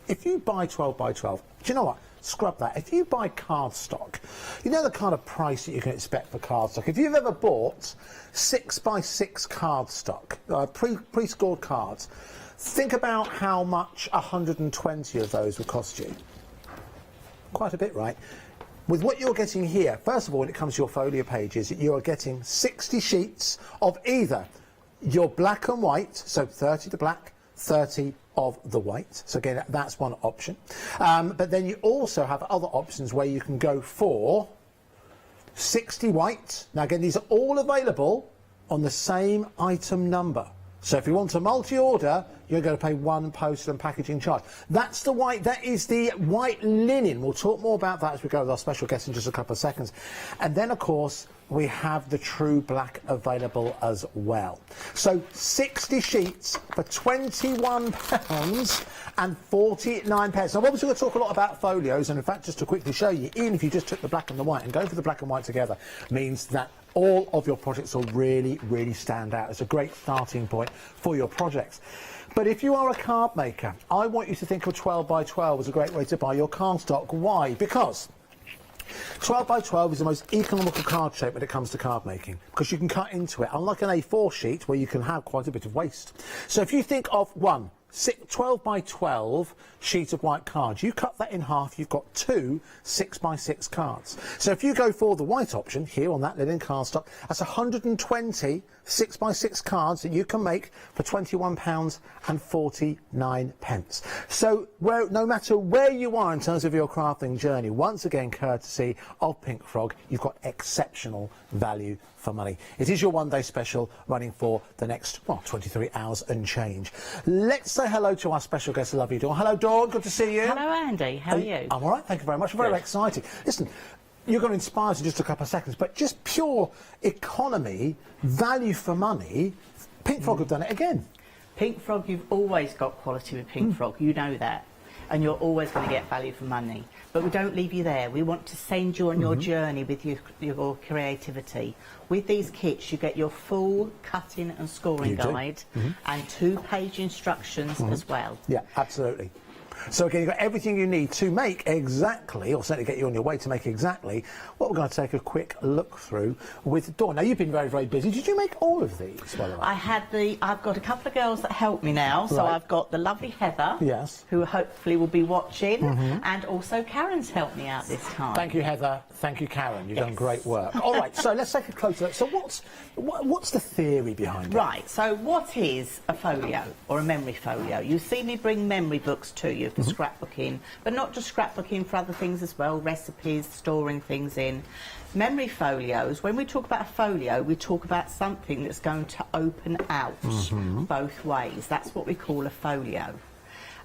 if you buy 12 by 12, do you know what? Scrub that. If you buy cardstock, you know the kind of price that you can expect for cardstock. If you've ever bought 6 by 6 cardstock, pre-scored cards, think about how much 120 of those would cost you. Quite a bit, right? With what you're getting here, first of all, when it comes to your folio pages, you're getting 60 sheets of either your black and white, so 30 the black, 30 of the white. So again, that's one option. But then you also have other options where you can go for 60 white. Now again, these are all available on the same item number. So if you want to multi-order, you're going to pay 1 postal and packaging charge. That's the white, that is the white linen. We'll talk more about that as we go with our special guest in just a couple of seconds. And then, of course, we have the true black available as well. So 60 sheets for £21 and 49 pence. Now, obviously, we'll talk a lot about folios, and in fact, just to quickly show you, even if you just took the black and the white and go for the black and white together, means that all of your projects will really, really stand out. It's a great starting point for your projects. But if you are a card maker, I want you to think of 12 by 12 as a great way to buy your cardstock. Why? Because 12 by 12 is the most economical card shape when it comes to card making, because you can cut into it, unlike an A4 sheet where you can have quite a bit of waste. So if you think of 1, 12 by 12 sheet of white cards. You cut that in half, you've got 2 6 by 6 cards. So if you go for the white option here on that linen cardstock, that's 120 6 by 6 cards that you can make for £21.49. So no matter where you are in terms of your crafting journey, once again courtesy of Pink Frog, you've got exceptional value for money. It is your one-day special running for the next 23 hours and change. Let's say hello to our special guest, the lovely Dawn. Hello, Dawn. Good to see you. Hello, Andy. How are you? I'm all right. Thank you very much. Very exciting. Listen, you're going to inspire us in just a couple of seconds, but just pure economy, value for money, Pink Frog have done it again. Pink Frog, you've always got quality with Pink Frog. You know that. And you're always going to get value for money. But we don't leave you there. We want to send you on your journey with your creativity. With these kits, you get your full cutting and scoring guide and 2-page instructions as well. Yeah, absolutely. So again, you've got everything you need to make exactly, or certainly get you on your way to make exactly, what we're going to take a quick look through with Dawn. Now, you've been very, very busy. Did you make all of these, by the way? I've got a couple of girls that help me now. So I've got the lovely Heather, who hopefully will be watching, and also Karen's helped me out this time. Thank you, Heather. Thank you, Karen. You've done great work. All right, so let's take a closer look. So what's the theory behind it? Right, so what is a folio, or a memory folio? You see me bring memory books to you for scrapbooking, but not just scrapbooking, for other things as well, recipes, storing things in. Memory folios, when we talk about a folio, we talk about something that's going to open out both ways. That's what we call a folio.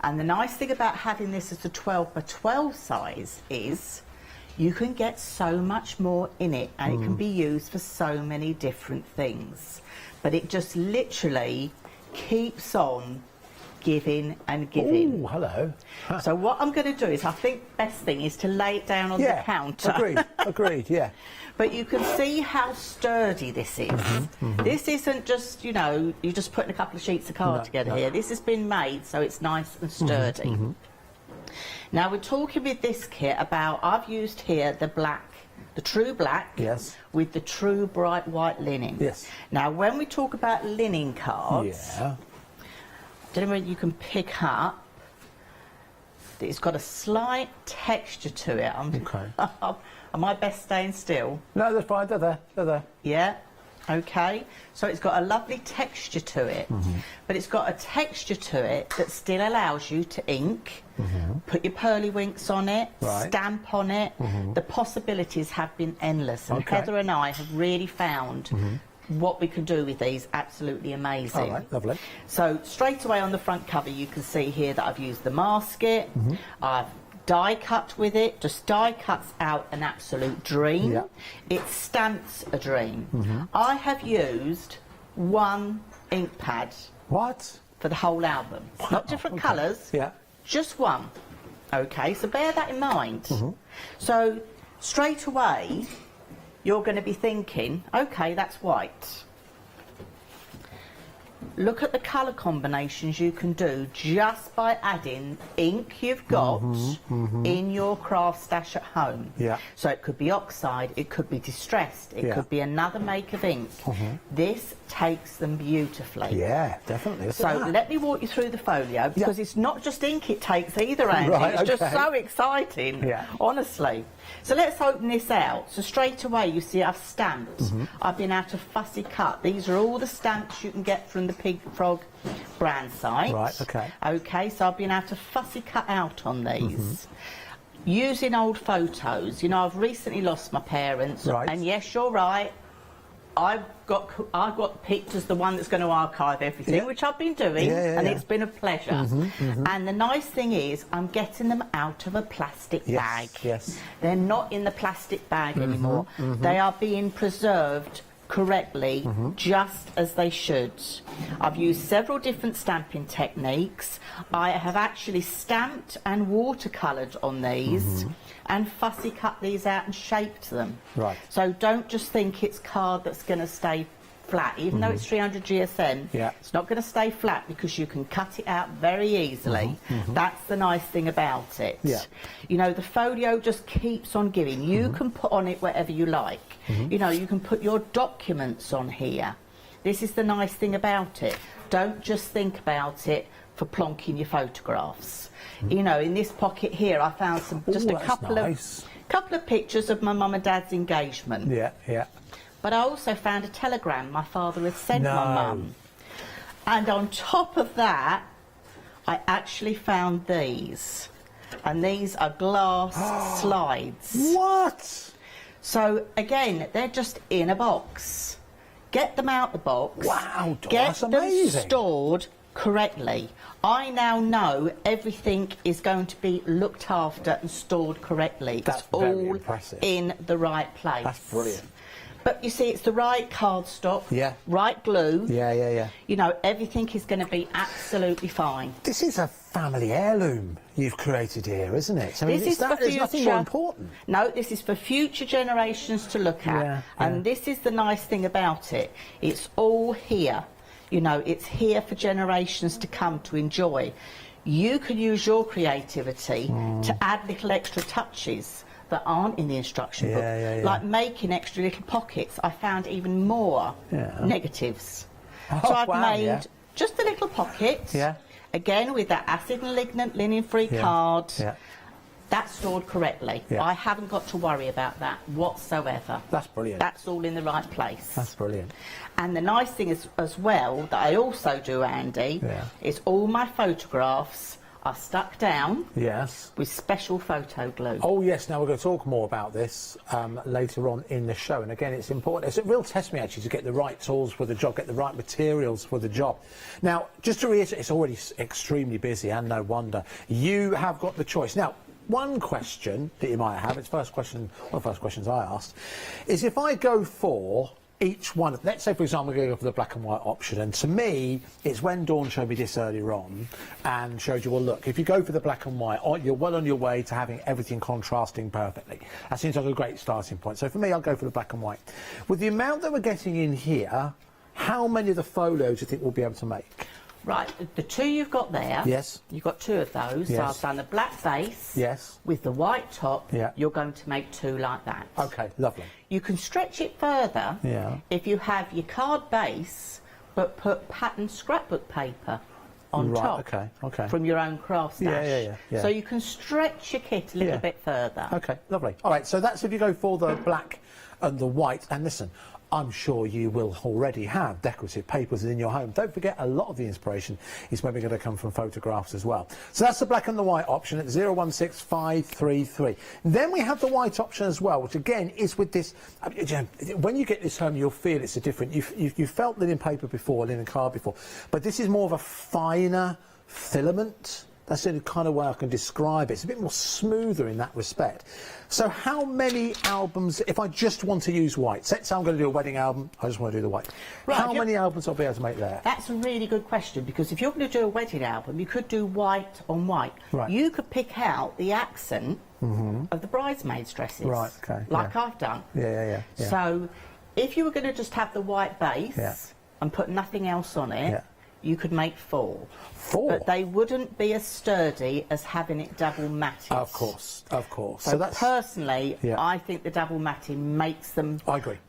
And the nice thing about having this as a 12 by 12 size is you can get so much more in it, and it can be used for so many different things. But it just literally keeps on giving and giving. Ooh, hello. So what I'm going to do is, I think best thing is to lay it down on the counter. Agreed, yeah. But you can see how sturdy this is. This isn't just, you know, you're just putting a couple of sheets of card together here. This has been made so it's nice and sturdy. Now we're talking with this kit about, I've used here the black, the true black, with the true bright white linen. Now when we talk about linen cards, I don't know whether you can pick up, it's got a slight texture to it. Am I best staying still? No, that's fine. They're there. They're there. Yeah. Okay. So it's got a lovely texture to it, but it's got a texture to it that still allows you to ink, put your pearly winks on it, stamp on it. The possibilities have been endless, and Heather and I have really found what we can do with these absolutely amazing. All right, lovely. So straight away on the front cover you can see here that I've used the masket, I've die cut with it. Just die cuts out an absolute dream. It stamps a dream. I have used 1 ink pad. What? For the whole album. Not different colours, just 1. Okay, so bear that in mind. So straight away you're going to be thinking, okay, that's white. Look at the colour combinations you can do just by adding ink you've got in your craft stash at home. So it could be oxide, it could be distressed, it could be another make of ink. This takes them beautifully. Yeah, definitely. So let me walk you through the folio, because it's not just ink it takes either, Andy. It's just so exciting, honestly. So let's open this out. So straight away you see I've stamped. I've been able to fussy cut. These are all the stamps you can get from the Pink Frog brand site. Okay, so I've been able to fussy cut out on these. Using old photos. You know, I've recently lost my parents, and yes, you're right, I've got picked as the one that's going to archive everything, which I've been doing, and it's been a pleasure. And the nice thing is, I'm getting them out of a plastic bag. They're not in the plastic bag anymore. They are being preserved correctly, just as they should. I've used several different stamping techniques. I have actually stamped and watercoloured on these and fussy cut these out and shaped them. So don't just think it's card that's going to stay flat. Even though it's 300 GSM, it's not going to stay flat, because you can cut it out very easily. That's the nice thing about it. You know, the folio just keeps on giving. You can put on it whatever you like. You know, you can put your documents on here. This is the nice thing about it. Don't just think about it for plonking your photographs. You know, in this pocket here, I found just a couple of pictures of my mum and dad's engagement. Yeah, yeah. But I also found a telegram my father had sent my mum. And on top of that, I actually found these. And these are glass slides. What? So, again, they're just in a box. Get them out the box. Wow, that's amazing. Get them stored correctly. I now know everything is going to be looked after and stored correctly. That's it's very all impressive. in the right place. That's brilliant. But you see, it's the right cardstock, right glue. Yeah. You know, everything is going to be absolutely fine. This is a family heirloom you've created here, isn't it? I mean, This is for there's future. nothing more important. No, this is for future generations to look at. And this is the nice thing about it. It's all here. You know, it's here for generations to come to enjoy. You can use your creativity to add little extra touches that aren't in the instruction book, like making extra little pockets. I found even more negatives. So I've made just a little pocket, again with that acid and lignin linen-free card. That's stored correctly. I haven't got to worry about that whatsoever. That's brilliant. That's all in the right place. That's brilliant. And the nice thing is, as well, that I also do, Andy, is all my photographs are stuck down with special photo glue. Oh yes, now we're going to talk more about this later on in the show, and again it's important, it's a real test me actually to get the right tools for the job, get the right materials for the job. Now just to reiterate, it's already extremely busy and no wonder. You have got the choice. Now one question that you might have, it's first question, one of the first questions I asked, is if I go for each one, let's say for example we're going to go for the black and white option, and to me it's when Dawn showed me this earlier on and showed you, well look, if you go for the black and white, you're well on your way to having everything contrasting perfectly. That seems like a great starting point. So for me, I'll go for the black and white. With the amount that we're getting in here, how many of the photos do you think we'll be able to make? Right, the two you've got there, you've got two of those, so I've done the black base with the white top, you're going to make two like that. Okay, lovely. You can stretch it further if you have your card base, but put patterned scrapbook paper on top from your own craft stash. So you can stretch your kit a little bit further. Okay, lovely. All right, so that's if you go for the black and the white, and listen, I'm sure you will already have decorative papers in your home. Don't forget, a lot of the inspiration is maybe going to come from photographs as well. So that's the black and the white option at 016533. Then we have the white option as well, which again is with this. When you get this home, you'll feel it's a different. You've felt linen paper before, linen card before, but this is more of a finer filament. That's the kind of way I can describe it. It's a bit more smoother in that respect. So how many albums, if I just want to use white, say I'm going to do a wedding album, I just want to do the white. Right, how many albums I'll be able to make there? That's a really good question, because if you're going to do a wedding album, you could do white on white. Right. You could pick out the accent of the bridesmaids' dresses. Right, okay. Like I've done. Yeah. So if you were going to just have the white base and put nothing else on it, you could make four. But they wouldn't be as sturdy as having it double matted. Of course. So that's, personally, I think the double matting makes them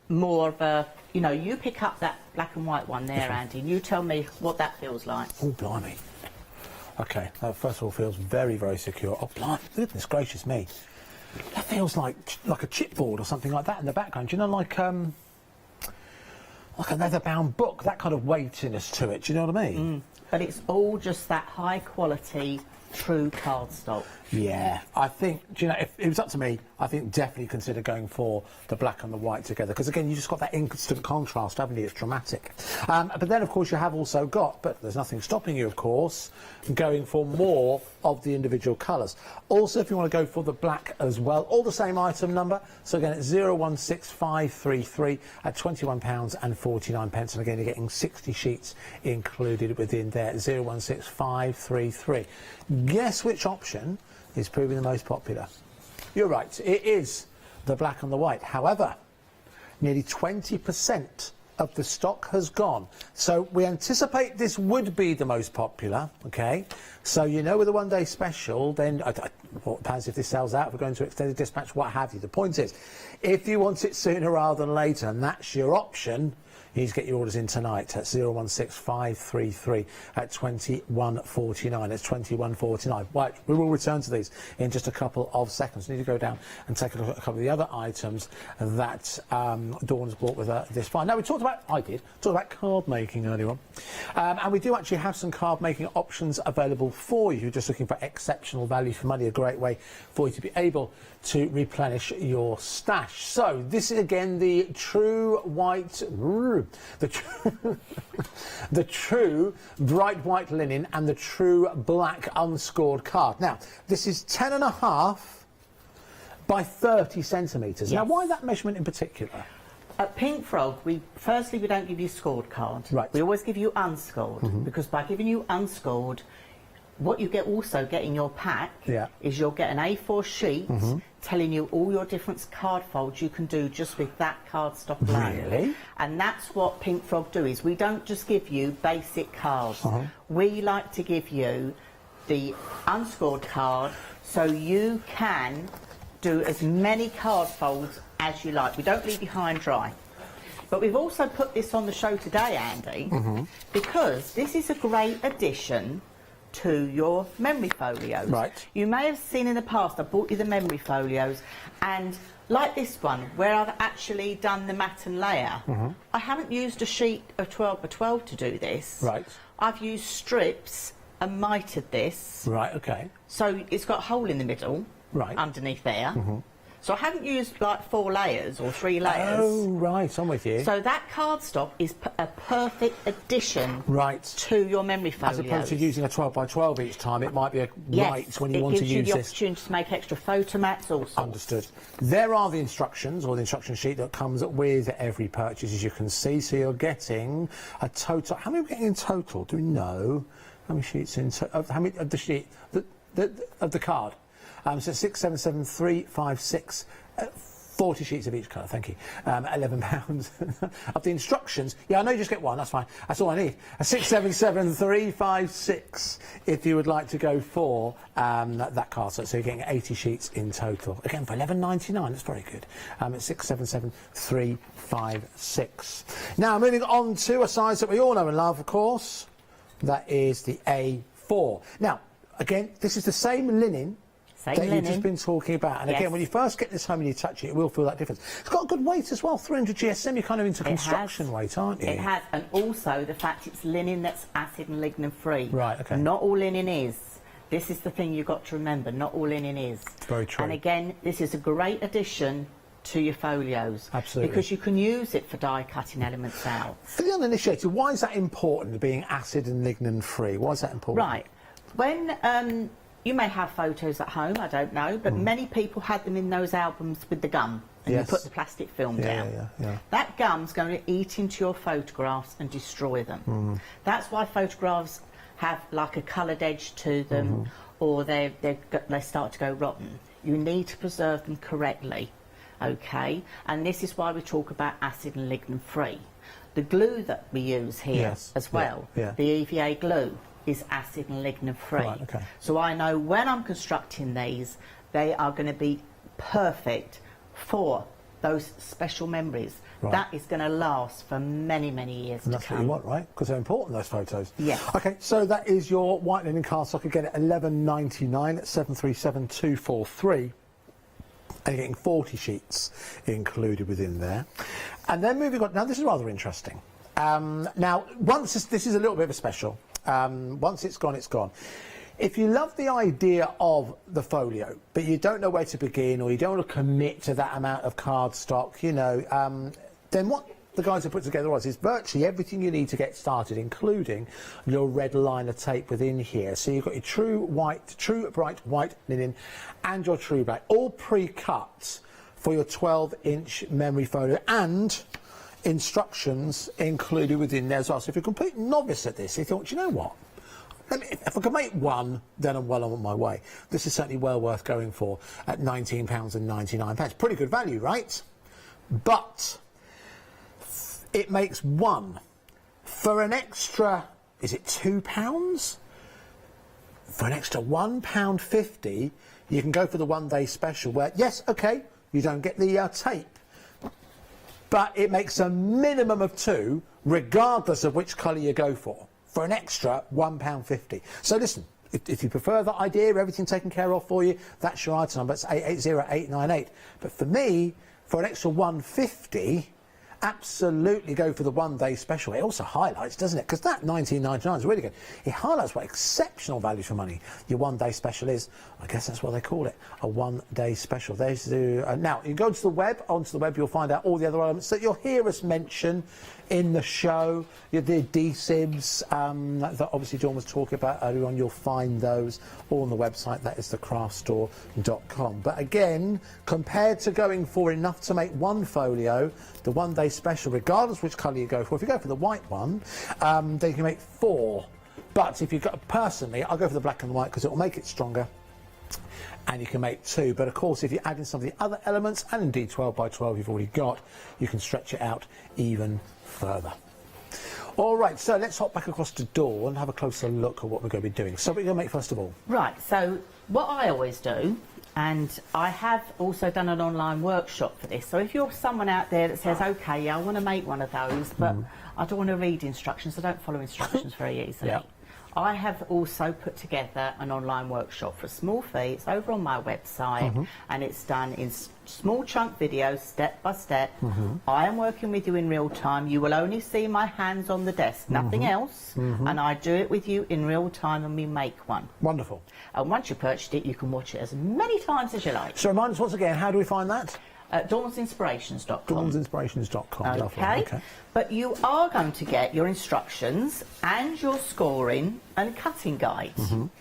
more of a, you know, you pick up that black and white one there, Andy, and you tell me what that feels like. Oh, blimey. Okay, that first of all feels very, very secure. Oh, blimey, goodness gracious me. That feels like a chipboard or something like that in the background. Do you know, like a leather-bound book, that kind of weightiness to it, do you know what I mean? But it's all just that high-quality, true cardstock. Yeah, I think, do you know, if it was up to me, I think definitely consider going for the black and the white together, because again, you just got that instant contrast, haven't you? It's dramatic. But then, of course, you have also got, but there's nothing stopping you, of course, from going for more of the individual colours. Also, if you want to go for the black as well, all the same item number, so again, it's 016533 at £21.49, and again, you're getting 60 sheets included within there, 016533. Guess which option is proving the most popular? You're right, it is the black and the white. However, nearly 20% of the stock has gone. So we anticipate this would be the most popular, okay? So you know with a one-day special, then what depends if this sells out, if we're going to extended dispatch, what have you. The point is, if you want it sooner rather than later, and that's your option, you need to get your orders in tonight at 016533 at 21.49. That's 21.49. Right, we will return to these in just a couple of seconds. We need to go down and take a look at a couple of the other items that Dawn's bought with her this fine. Now, we talked about card making earlier on. And we do actually have some card making options available for you. Just looking for exceptional value for money, a great way for you to be able to replenish your stash. So this is again the true white, the true bright white linen and the true black unscored card. Now this is 10.5 by 30 centimetres. Yes. Now why that measurement in particular? At Pink Frog, we don't give you scored card. Right. We always give you unscored, because by giving you unscored, what you also get in your pack is you'll get an A4 sheet telling you all your different card folds you can do just with that cardstock alone. Really? And that's what Pink Frog do, is we don't just give you basic cards. We like to give you the unscored card so you can do as many card folds as you like. We don't leave you high and dry. But we've also put this on the show today, Andy, because this is a great addition to your memory folios. Right. You may have seen in the past, I bought you the memory folios, and like this one, where I've actually done the matte and layer, I haven't used a sheet of 12 by 12 to do this. Right. I've used strips and mitered this. Right, okay. So it's got a hole in the middle, underneath there. So I haven't used like 4 layers or 3 layers. Oh, right, I'm with you. So that cardstock is a perfect addition to your memory folios. As opposed to using a 12 by 12 each time, it might be when you want to use this. It gives you the opportunity to make extra photo mats also. Understood. There are the instructions, or the instruction sheet that comes with every purchase, as you can see. So you're getting a total. How many are we getting in total? Do we know how many sheets in total? How many of the sheet of the card? So 6, 7, 7, 3, 5, 6, 40 sheets of each colour, thank you. £11 of the instructions. Yeah, I know you just get one, that's fine. That's all I need. 6, 7, 7, 3, 5, 6, if you would like to go for that card. So you're getting 80 sheets in total. Again, for £11.99, that's very good. It's 6, 7, 7, 3, 5, 6. Now, moving on to a size that we all know and love, of course. That is the A4. Now, again, this is the same linen you've just been talking about. And again, when you first get this home and you touch it, it will feel that difference. It's got a good weight as well, 300 GSM. You're kind of into construction weight, aren't you? It has, and also the fact it's linen that's acid and lignin free. Right, okay. Not all linen is. This is the thing you've got to remember, not all linen is. It's very true. And again, this is a great addition to your folios. Absolutely. Because you can use it for die cutting elements out. For the uninitiated, why is that important, being acid and lignin free? Why is that important? Right. When you may have photos at home, I don't know, but many people had them in those albums with the gum, and you put the plastic film down. That gum's going to eat into your photographs and destroy them. That's why photographs have like a coloured edge to them, or they start to go rotten. You need to preserve them correctly, okay? And this is why we talk about acid and lignin free. The glue that we use here as well, the EVA glue, is acid and lignin free. Right, okay. So I know when I'm constructing these, they are going to be perfect for those special memories. Right. That is going to last for many, many years And to that's come. what you want, right? Because they're important, those photos. Yes. Okay, so that is your white linen cardstock, again at £11.99 at 737243. And you're getting 40 sheets included within there. And then moving on, now this is rather interesting. Now, once this is a little bit of a special. Once it's gone, it's gone. If you love the idea of the folio, but you don't know where to begin, or you don't want to commit to that amount of cardstock, you know, then what the guys have put together is virtually everything you need to get started, including your red liner tape within here. So you've got your true bright white linen and your true black, all pre-cut for your 12-inch memory folio, and instructions included within there as well. So if you're a complete novice at this, you thought, you know what? If I can make one, then I'm well on my way. This is certainly well worth going for at £19.99. Pretty good value, right? But it makes one for an extra, is it £2? for an extra £1.50, you can go for the one-day special where, yes, OK, you don't get the tape, but it makes a minimum of 2, regardless of which colour you go for an extra £1.50. So listen, if you prefer that idea, everything taken care of for you, that's your item number. It's 880898. But for me, for an extra £1.50, absolutely go for the one-day special. It also highlights, doesn't it? Because that £19.99 is really good. It highlights what exceptional value for money your one-day special is. I guess that's what they call it, a one-day special. There's the, now, you go to the web. Onto the web, you'll find out all the other elements that you'll hear us mention in the show. The adhesives that obviously Dawn was talking about earlier on, you'll find those all on the website. That is thecraftstore.com. But again, compared to going for enough to make one folio, the one-day special, regardless which colour you go for, if you go for the white one, then you can make 4. But if you've got, personally, I'll go for the black and white because it will make it stronger. And you can make 2, but of course if you add in some of the other elements, and indeed 12 by 12 you've already got, you can stretch it out even further. All right, so let's hop back across to Dawn and have a closer look at what we're going to be doing. So what are we going to make first of all? Right, so what I always do, and I have also done an online workshop for this, so if you're someone out there that says, OK, yeah, I want to make one of those, but I don't want to read instructions, I don't follow instructions very easily. Yeah. I have also put together an online workshop for a small fee. It's over on my website, and it's done in small chunk videos, step by step. I am working with you in real time. You will only see my hands on the desk, nothing else, and I do it with you in real time, and we make one. Wonderful. And once you've purchased it, you can watch it as many times as you like. So remind us once again, how do we find that? Dawnsinspirations.com. Dawnsinspirations.com. Okay. But you are going to get your instructions and your scoring and cutting guide.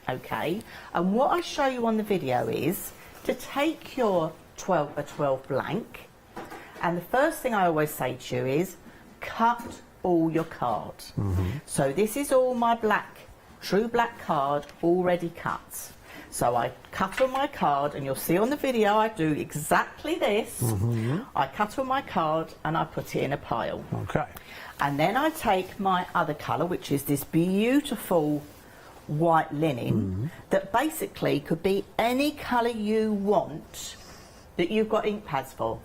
Okay. And what I show you on the video is to take your 12 by 12 blank, and the first thing I always say to you is cut all your card. So this is all my black, true black card already cut. So I cut on my card, and you'll see on the video I do exactly this. I cut on my card and I put it in a pile. Okay. And then I take my other colour, which is this beautiful white linen, that basically could be any colour you want that you've got ink pads for.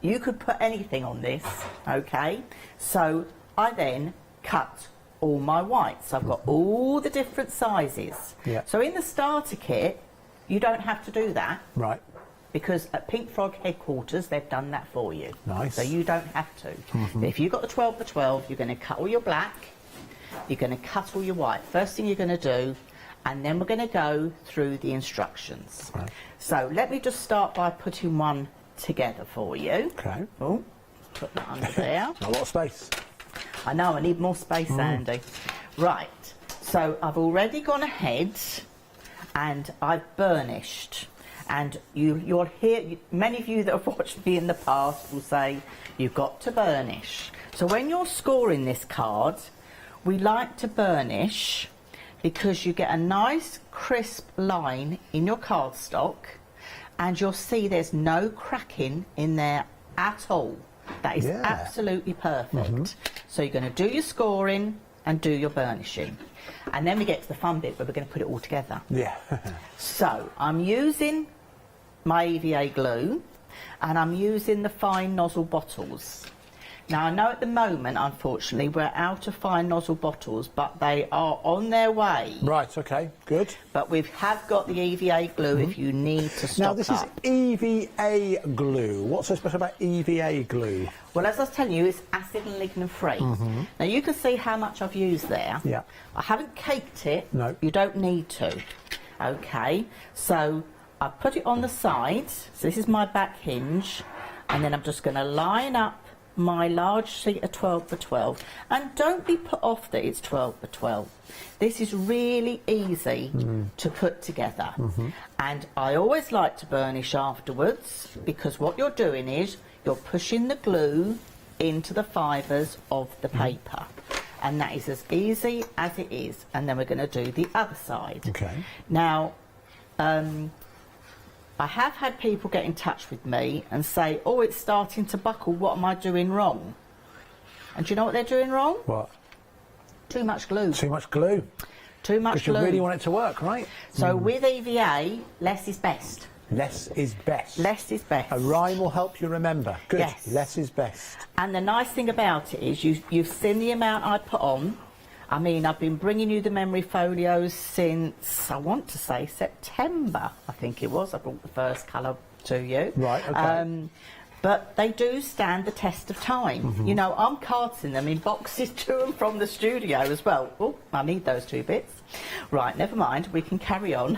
You could put anything on this, okay? So I then cut all my whites. I've got all the different sizes. Yeah. So in the starter kit, you don't have to do that. Right. Because at Pink Frog headquarters, they've done that for you. Nice. So you don't have to. But if you've got the 12 by 12, you're going to cut all your black, you're going to cut all your white. First thing you're going to do, and then we're going to go through the instructions. Right. So let me just start by putting one together for you. Okay. Oh, put that under there. A lot of space. I know, I need more space, Andy. Right, so I've already gone ahead and I've burnished. And you'll hear, many of you that have watched me in the past will say, you've got to burnish. So when you're scoring this card, we like to burnish because you get a nice crisp line in your cardstock, and you'll see there's no cracking in there at all. That is absolutely perfect. So you're going to do your scoring and do your burnishing. And then we get to the fun bit where we're going to put it all together. Yeah. So I'm using my EVA glue, and I'm using the fine nozzle bottles. Now, I know at the moment, unfortunately, we're out of fine nozzle bottles, but they are on their way. Right, OK, good. But we have got the EVA glue if you need to stock Now, this is EVA glue. What's so special about EVA glue? Well, as I was telling you, it's acid and lignin free. Now, you can see how much I've used there. Yeah. I haven't caked it. No. You don't need to. OK, so I've put it on the side. So this is my back hinge. And then I'm just going to line up my large sheet of 12 by 12, and don't be put off that it's 12 by 12. This is really easy to put together, and I always like to burnish afterwards, because what you're doing is you're pushing the glue into the fibres of the paper, and that is as easy as it is. And then we're going to do the other side. Okay. Now, I have had people get in touch with me and say, oh, it's starting to buckle, what am I doing wrong? And do you know what they're doing wrong? What? Too much glue. Too much glue. Too much Because you glue. really want it to work, right? So with EVA, less is best. Less is best. Less is best. A rhyme will help you remember. Good. Yes. Less is best. And the nice thing about it is you've seen the amount I put on. I mean, I've been bringing you the memory folios since, I want to say, September, I think it was. I brought the first colour to you. Right, okay. But they do stand the test of time. You know, I'm carting them in boxes to and from the studio as well. Oh, I need those 2 bits. Right, never mind, we can carry on.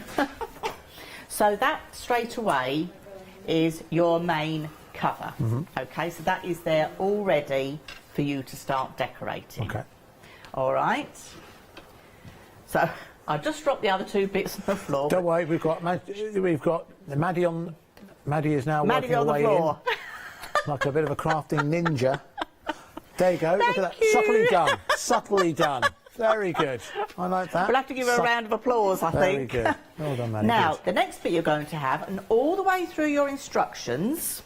So that straight away is your main cover. Okay, so that is there already for you to start decorating. Okay. All right. So I just dropped the other 2 bits on the floor. Don't worry, we've got Maddie on. Maddie is now Maddie working on the away floor. in, like a bit of a crafting ninja. There you go. Look at that. you. Subtly done. Subtly done. Very good. I like that. We'll have to give her a round of applause, I think. Very good. Well done, Maddie. Now, Good. the next bit you're going to have, and all the way through your instructions,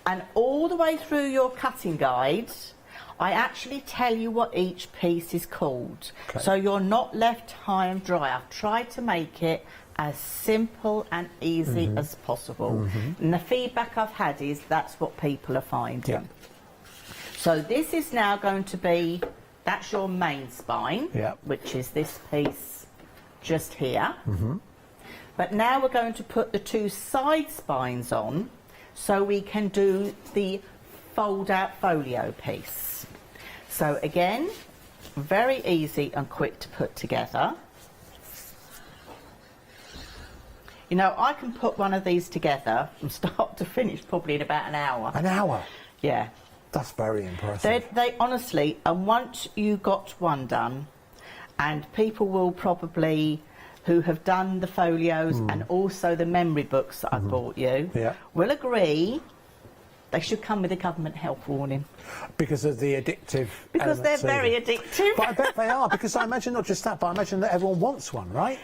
and all the way through your cutting guides, I actually tell you what each piece is called. Okay. So you're not left high and dry. I've tried to make it as simple and easy as possible. And the feedback I've had is that's what people are finding. Yeah. So this is now going to be, that's your main spine, Yeah. which is this piece just here. But now we're going to put the 2 side spines on so we can do the fold out folio piece. So again, very easy and quick to put together. You know, I can put one of these together from start to finish probably in about an hour. An hour? Yeah. That's very impressive. They honestly, and once you got one done, and people will probably, who have done the folios and also the memory books that I bought you, will agree they should come with a government health warning. Because of the addictive Because they're element to very them. addictive. But I bet they are, because I imagine not just that, but I imagine that everyone wants one, right?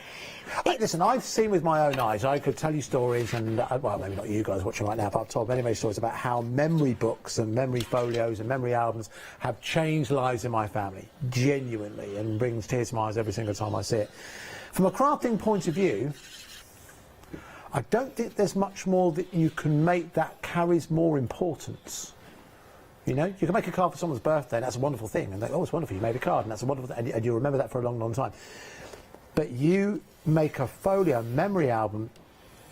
Listen, I've seen with my own eyes, I could tell you stories, and, well, maybe not you guys watching right now, but I've told many, many stories about how memory books and memory folios and memory albums have changed lives in my family, genuinely, and brings tears to my eyes every single time I see it. From a crafting point of view, I don't think there's much more that you can make that carries more importance. You know, you can make a card for someone's birthday, and that's a wonderful thing, and they, oh, it's wonderful, you made a card, and that's a wonderful thing, and you remember that for a long, long time. But you make a folio memory album,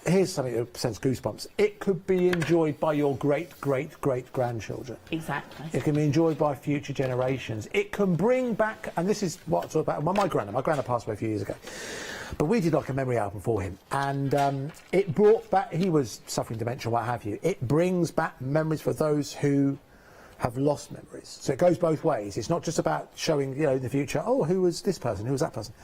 here's something that sends goosebumps. It could be enjoyed by your great-great-great-grandchildren. Exactly. It can be enjoyed by future generations. It can bring back, and this is what I talk about, well, my granddad passed away a few years ago. But we did like a memory album for him, and it brought back, he was suffering dementia, what have you. It brings back memories for those who have lost memories. So it goes both ways. It's not just about showing, you know, in the future, oh, who was this person, who was that person.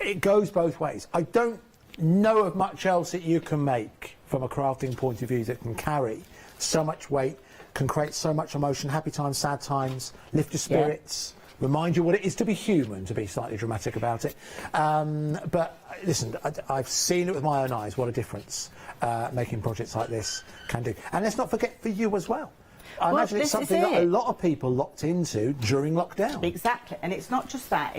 It goes both ways. I don't know of much else that you can make from a crafting point of view that can carry so much weight, can create so much emotion, happy times, sad times, lift your spirits, remind you what it is to be human, to be slightly dramatic about it. But listen, I've seen it with my own eyes, what a difference making projects like this can do. And let's not forget for you as well. I imagine it's something that a lot of people locked into during lockdown. Exactly, and it's not just that,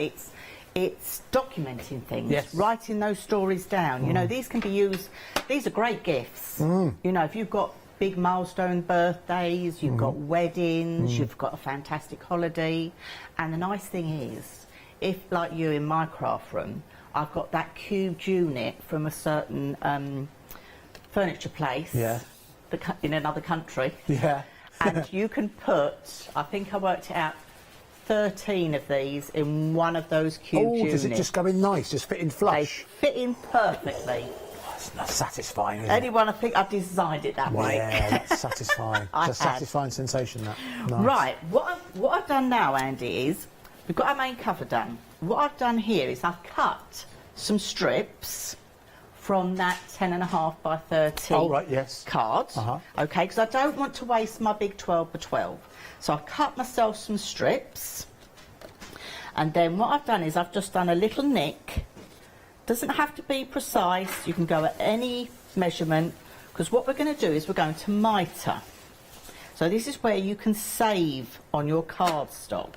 it's documenting things, Yes. writing those stories down. You know, these can be used, these are great gifts. You know, if you've got big milestone birthdays, you've got weddings, you've got a fantastic holiday. And the nice thing is, if, like you in my craft room, I've got that cubed unit from a certain furniture place in another country. Yeah. And you can put, I think I worked it out, 13 of these in one of those cubed units. Does it just go in nice, just fit in flush? They fit in perfectly. That's satisfying, isn't Anyone, I think I've designed it that way. Yeah, that's satisfying. It's a satisfying sensation, that. Nice. Right, what I've done now, Andy, is we've got our main cover done. What I've done here is I've cut some strips from that 10.5 by 30 card. Okay, because I don't want to waste my big 12 by 12. So I've cut myself some strips, and then what I've done is I've just done a little nick. Doesn't have to be precise, you can go at any measurement, because what we're going to do is we're going to mitre. So this is where you can save on your cardstock.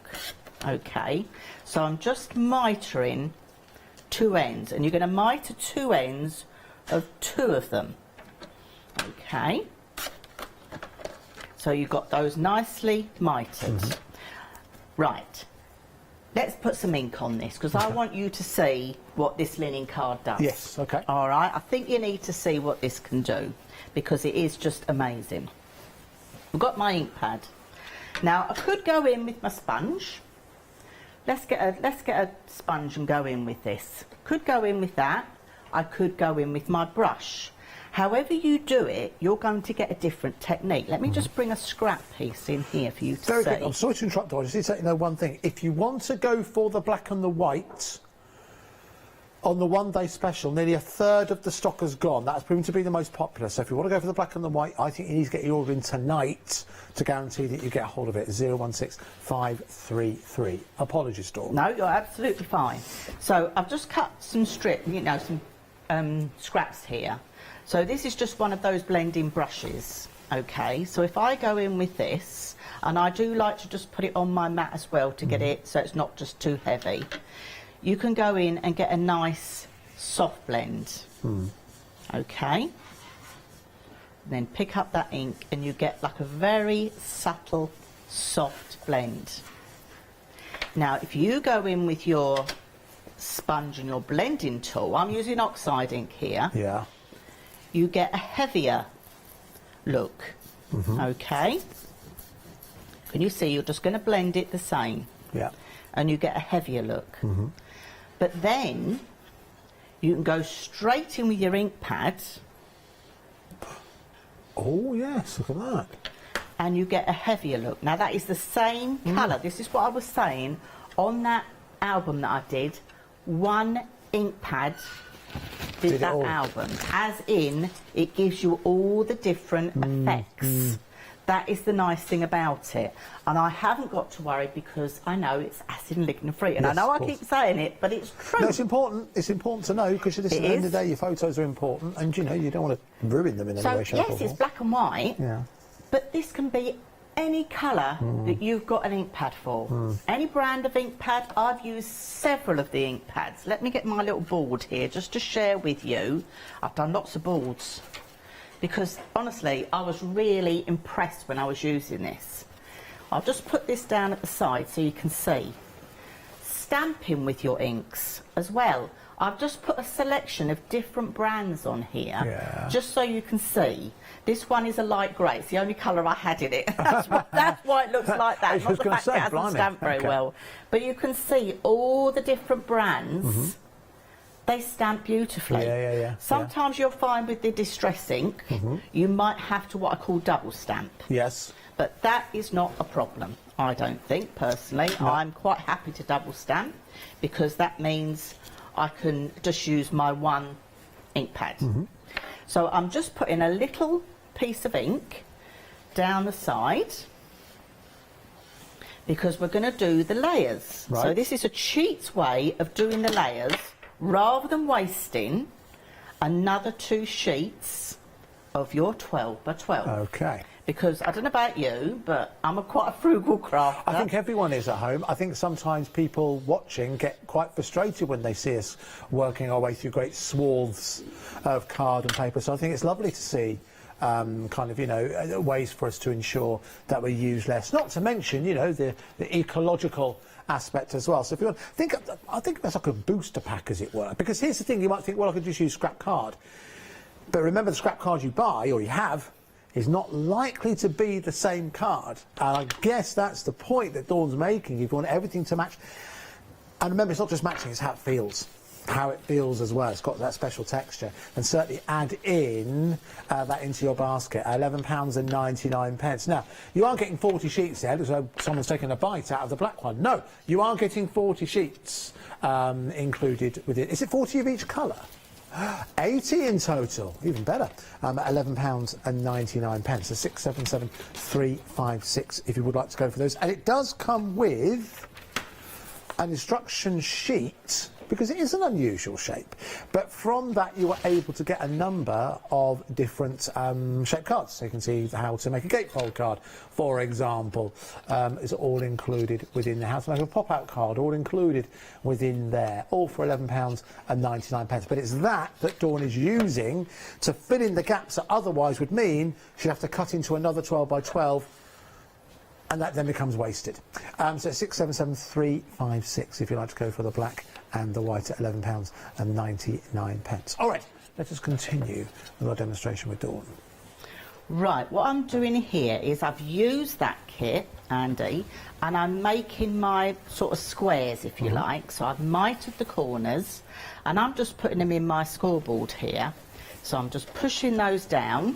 Okay, so I'm just mitering two ends, and you're going to mitre two ends of two of them. Okay, so you've got those nicely mitered. Right, let's put some ink on this, because I want you to see what this linen card does. Yes, okay. All right, I think you need to see what this can do, because it is just amazing. I've got my ink pad. Now, I could go in with my sponge. Let's get a sponge and go in with this. Could go in with that. I could go in with my brush. However you do it, you're going to get a different technique. Let me just bring a scrap piece in here for you to see. Very good. I'm sorry to interrupt, I just need to let you know one thing. If you want to go for the black and the white, on the one-day special, nearly a third of the stock has gone. That's proven to be the most popular. So if you want to go for the black and the white, I think you need to get your order in tonight to guarantee that you get a hold of it. 016533. Apologies, Dawn. No, you're absolutely fine. So I've just cut some some scraps here. So this is just one of those blending brushes. Okay, so if I go in with this, and I do like to just put it on my mat as well to get it so it's not just too heavy. You can go in and get a nice soft blend. Okay, then pick up that ink and you get like a very subtle soft blend. Now if you go in with your sponge and your blending tool, I'm using oxide ink here, you get a heavier look. Okay, can you see? You're just going to blend it the same, and you get a heavier look. But then you can go straight in with your ink pad. Oh yes, look at that. And you get a heavier look. Now that is the same colour. This is what I was saying on that album that I did. One ink pad did that album. As in, it gives you all the different effects. That is the nice thing about it. And I haven't got to worry because I know it's acid and lignin free. And Yes, I know I of keep course. saying it, but it's true. No, it's important. It's important to know because at the end of the day, your photos are important, and you know you don't want to ruin them in any way, shape, or yes, form. it's black and white, Yeah. but this can be any colour that you've got an ink pad for. Any brand of ink pad. I've used several of the ink pads. Let me get my little board here just to share with you. I've done lots of boards because honestly I was really impressed when I was using this. I'll just put this down at the side so you can see. Stamping with your inks as well. I've just put a selection of different brands on here just so you can see. This one is a light grey. It's the only colour I had in it. That's why it looks like that. Not the fact it hasn't stamped very well. But you can see all the different brands. They stamp beautifully. Sometimes you'll find with the distress ink, you might have to what I call double stamp. Yes. But that is not a problem, I don't think, personally. No. I'm quite happy to double stamp because that means I can just use my one ink pad. So I'm just putting a little piece of ink down the side because we're going to do the layers. Right. So this is a cheat way of doing the layers rather than wasting another 2 sheets of your 12 by 12. Okay. Because I don't know about you, but I'm quite a frugal crafter. I think everyone is at home. I think sometimes people watching get quite frustrated when they see us working our way through great swaths of card and paper. So I think it's lovely to see kind of, you know, ways for us to ensure that we use less. Not to mention, you know, the ecological aspect as well. So if you want, I think that's like a booster pack, as it were. Because here's the thing: you might think, well, I could just use scrap card, but remember, the scrap card you buy or you have is not likely to be the same card. And I guess that's the point that Dawn's making. You want everything to match. And remember, it's not just matching, it's how it feels. How it feels as well. It's got that special texture. And certainly add in that into your basket. £11.99. Now, you aren't getting 40 sheets there, so someone's taken a bite out of the black one. No, you are getting 40 sheets included with it. Is it 40 of each colour? 80 in total, even better. £11.99, so 677,356 if you would like to go for those. And it does come with an instruction sheet because it is an unusual shape. But from that, you were able to get a number of different shape cards. So you can see how to make a gatefold card, for example, is all included within there. How to make a pop-out card, all included within there, all for £11.99. But it's that Dawn is using to fill in the gaps that otherwise would mean she'd have to cut into another 12 by 12, and that then becomes wasted. So 677356 if you'd like to go for the black and the white at £11.99. All right, let us continue with our demonstration with Dawn. Right, what I'm doing here is I've used that kit, Andy, and I'm making my sort of squares, if you like. So I've mitered the corners, and I'm just putting them in my scoreboard here. So I'm just pushing those down.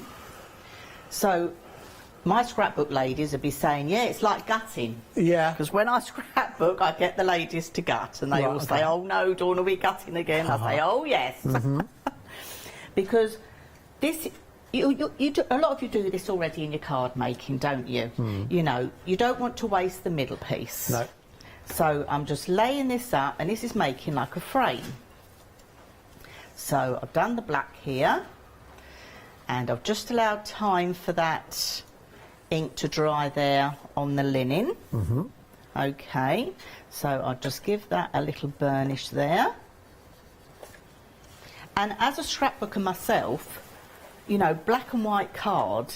So my scrapbook ladies would be saying, yeah, it's like gutting. Yeah. Because when I scrapbook, I get the ladies to gut, and they all say, oh no, Dawn, are we gutting again? I say, oh yes. Because this, you do, a lot of you do this already in your card making, don't you? You know, you don't want to waste the middle piece. No. So I'm just laying this up, and this is making like a frame. So I've done the black here, and I've just allowed time for that ink to dry there on the linen. Okay, so I'll just give that a little burnish there. And as a scrapbooker myself, you know, black and white card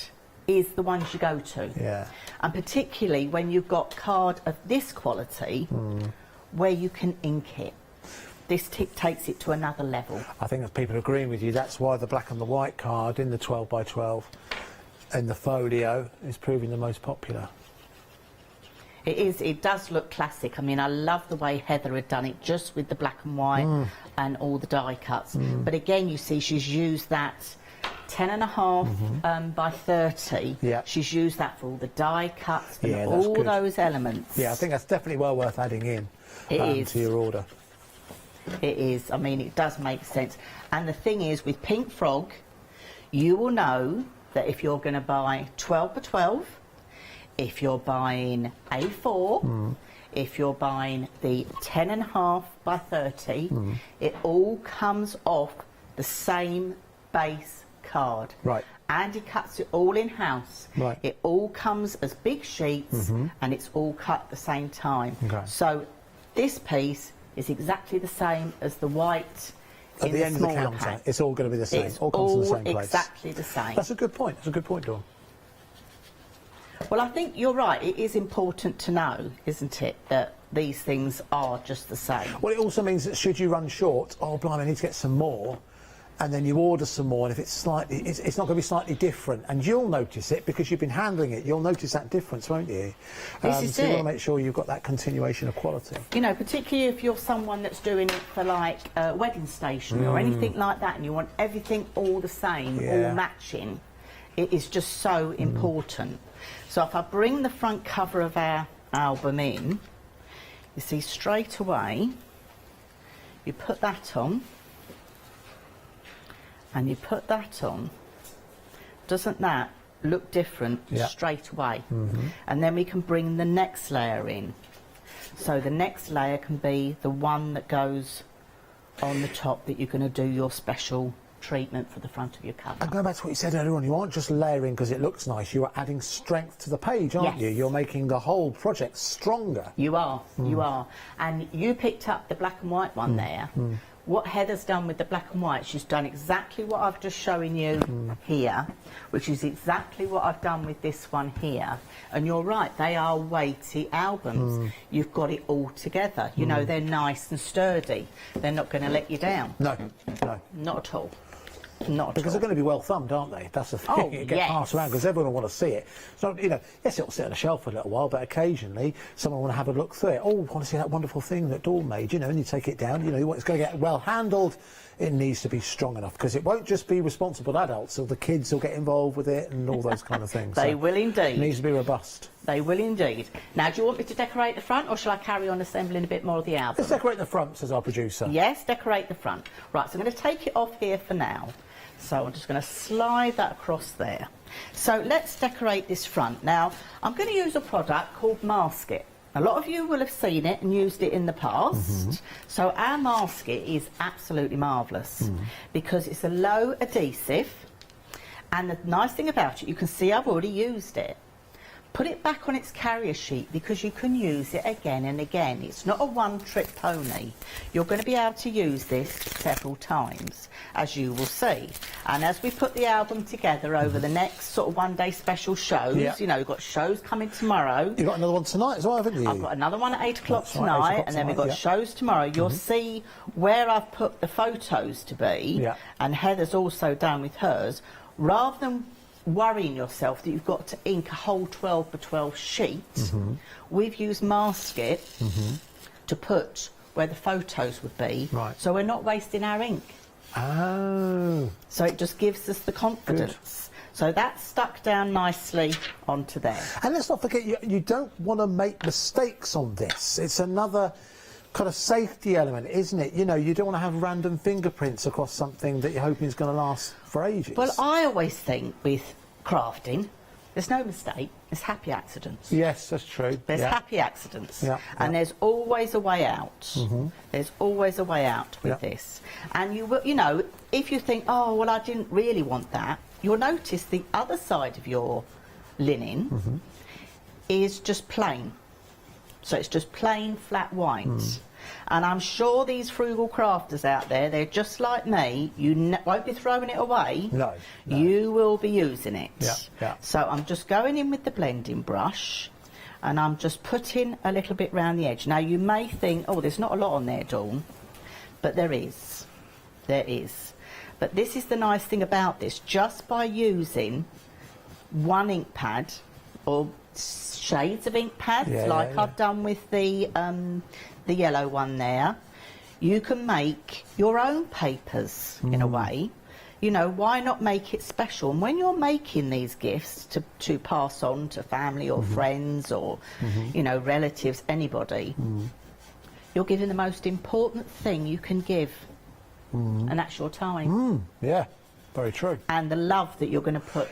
is the ones you go to. Yeah. And particularly when you've got card of this quality, where you can ink it. This takes it to another level. I think as people are agreeing with you, that's why the black and the white card in the 12 by 12 and the folio is proving the most popular. It is, it does look classic. I mean, I love the way Heather had done it just with the black and white and all the die cuts. But again, you see she's used that 10.5 by 30. Yeah. She's used that for all the die cuts and Yeah, that's all good. those elements. Yeah, I think that's definitely well worth adding in to your order. It is. I mean, it does make sense. And the thing is, with Pink Frog, you will know that if you're going to buy 12 by 12, if you're buying A4, if you're buying the 10.5 by 30, it all comes off the same base card. Right. Andy cuts it all in-house. Right. It all comes as big sheets, and it's all cut at the same time. Okay. So this piece is exactly the same as the white At in the end of the smaller counter, pack. it's all going to be the same. It's all comes from the same place. exactly the same. That's a good point. That's a good point, Dawn. Well, I think you're right. It is important to know, isn't it, that these things are just the same. Well, it also means that should you run short, oh, blimey, I need to get some more, and then you order some more, and if it's slightly, it's not going to be slightly different, and you'll notice it because you've been handling it. You'll notice that difference, won't you? This is so you it. want to make sure you've got that continuation of quality. You know, particularly if you're someone that's doing it for, like, wedding stationery or anything like that, and you want everything all the same, all matching, it is just so important. So if I bring the front cover of our album in, you see straight away, you put that on, and you put that on. Doesn't that look different straight away? And then we can bring the next layer in. So the next layer can be the one that goes on the top that you're going to do your special treatment for the front of your cover. And going back to what you said earlier on, you aren't just layering because it looks nice, you are adding strength to the page, aren't you? You're making the whole project stronger. You are, you are. And you picked up the black and white one there. What Heather's done with the black and white, she's done exactly what I've just shown you here, which is exactly what I've done with this one here. And you're right, they are weighty albums. You've got it all together. You know, they're nice and sturdy. They're not going to let you down. No, no. Not at all. Not because they're going to be well thumbed, aren't they? That's the thing. Oh, It gets passed around because everyone will want to see it. So, you know, yes, it'll sit on a shelf for a little while, but occasionally someone will have a look through it. Oh, I want to see that wonderful thing that Dawn made, you know, and you take it down. You know, it's going to get well handled. It needs to be strong enough because it won't just be responsible adults, so the kids will get involved with it and all those kind of things. They will indeed. It needs to be robust. They will indeed. Now, do you want me to decorate the front, or shall I carry on assembling a bit more of the album? Let's decorate the front, says our producer. Yes, decorate the front. Right, so I'm going to take it off here for now. So I'm just going to slide that across there. So let's decorate this front. Now, I'm going to use a product called Mask It. A lot of you will have seen it and used it in the past. So our masket is absolutely marvellous because it's a low adhesive, and the nice thing about it, you can see I've already used it. Put it back on its carrier sheet because you can use it again and again. It's not a one-trick pony. You're going to be able to use this several times, as you will see. And as we put the album together over the next sort of one-day special shows, you know, we've got shows coming tomorrow. You've got another one tonight as well, haven't you? I've got another one at 8 o'clock That's right, tonight, 8 o'clock and then we've got tonight, shows tomorrow. You'll see where I've put the photos to be, and Heather's also done with hers. Rather than worrying yourself that you've got to ink a whole 12 by 12 sheet, we've used masket to put where the photos would be, so we're not wasting our ink. So it just gives us the confidence. So that's stuck down nicely onto there. And let's not forget, you don't want to make mistakes on this. It's another kind of safety element, isn't it? You know, you don't want to have random fingerprints across something that you're hoping is going to last for ages. Well, I always think with crafting, there's no mistake, there's happy accidents. Yes, that's true. There's happy accidents. And there's always a way out. There's always a way out with this. And you will, you know, if you think, oh, well, I didn't really want that, you'll notice the other side of your linen is just plain. So it's just plain flat white. And I'm sure these frugal crafters out there, they're just like me. You won't be throwing it away. No. You will be using it. So I'm just going in with the blending brush, and I'm just putting a little bit round the edge. Now you may think, oh, there's not a lot on there, Dawn, but there is. There is. But this is the nice thing about this. Just by using one ink pad or shades of ink pads, I've done with the yellow one there, you can make your own papers in a way. You know, why not make it special? And when you're making these gifts to pass on to family or friends or, you know, relatives, anybody, you're giving the most important thing you can give, and that's your time. Yeah, very true. And the love that you're going to put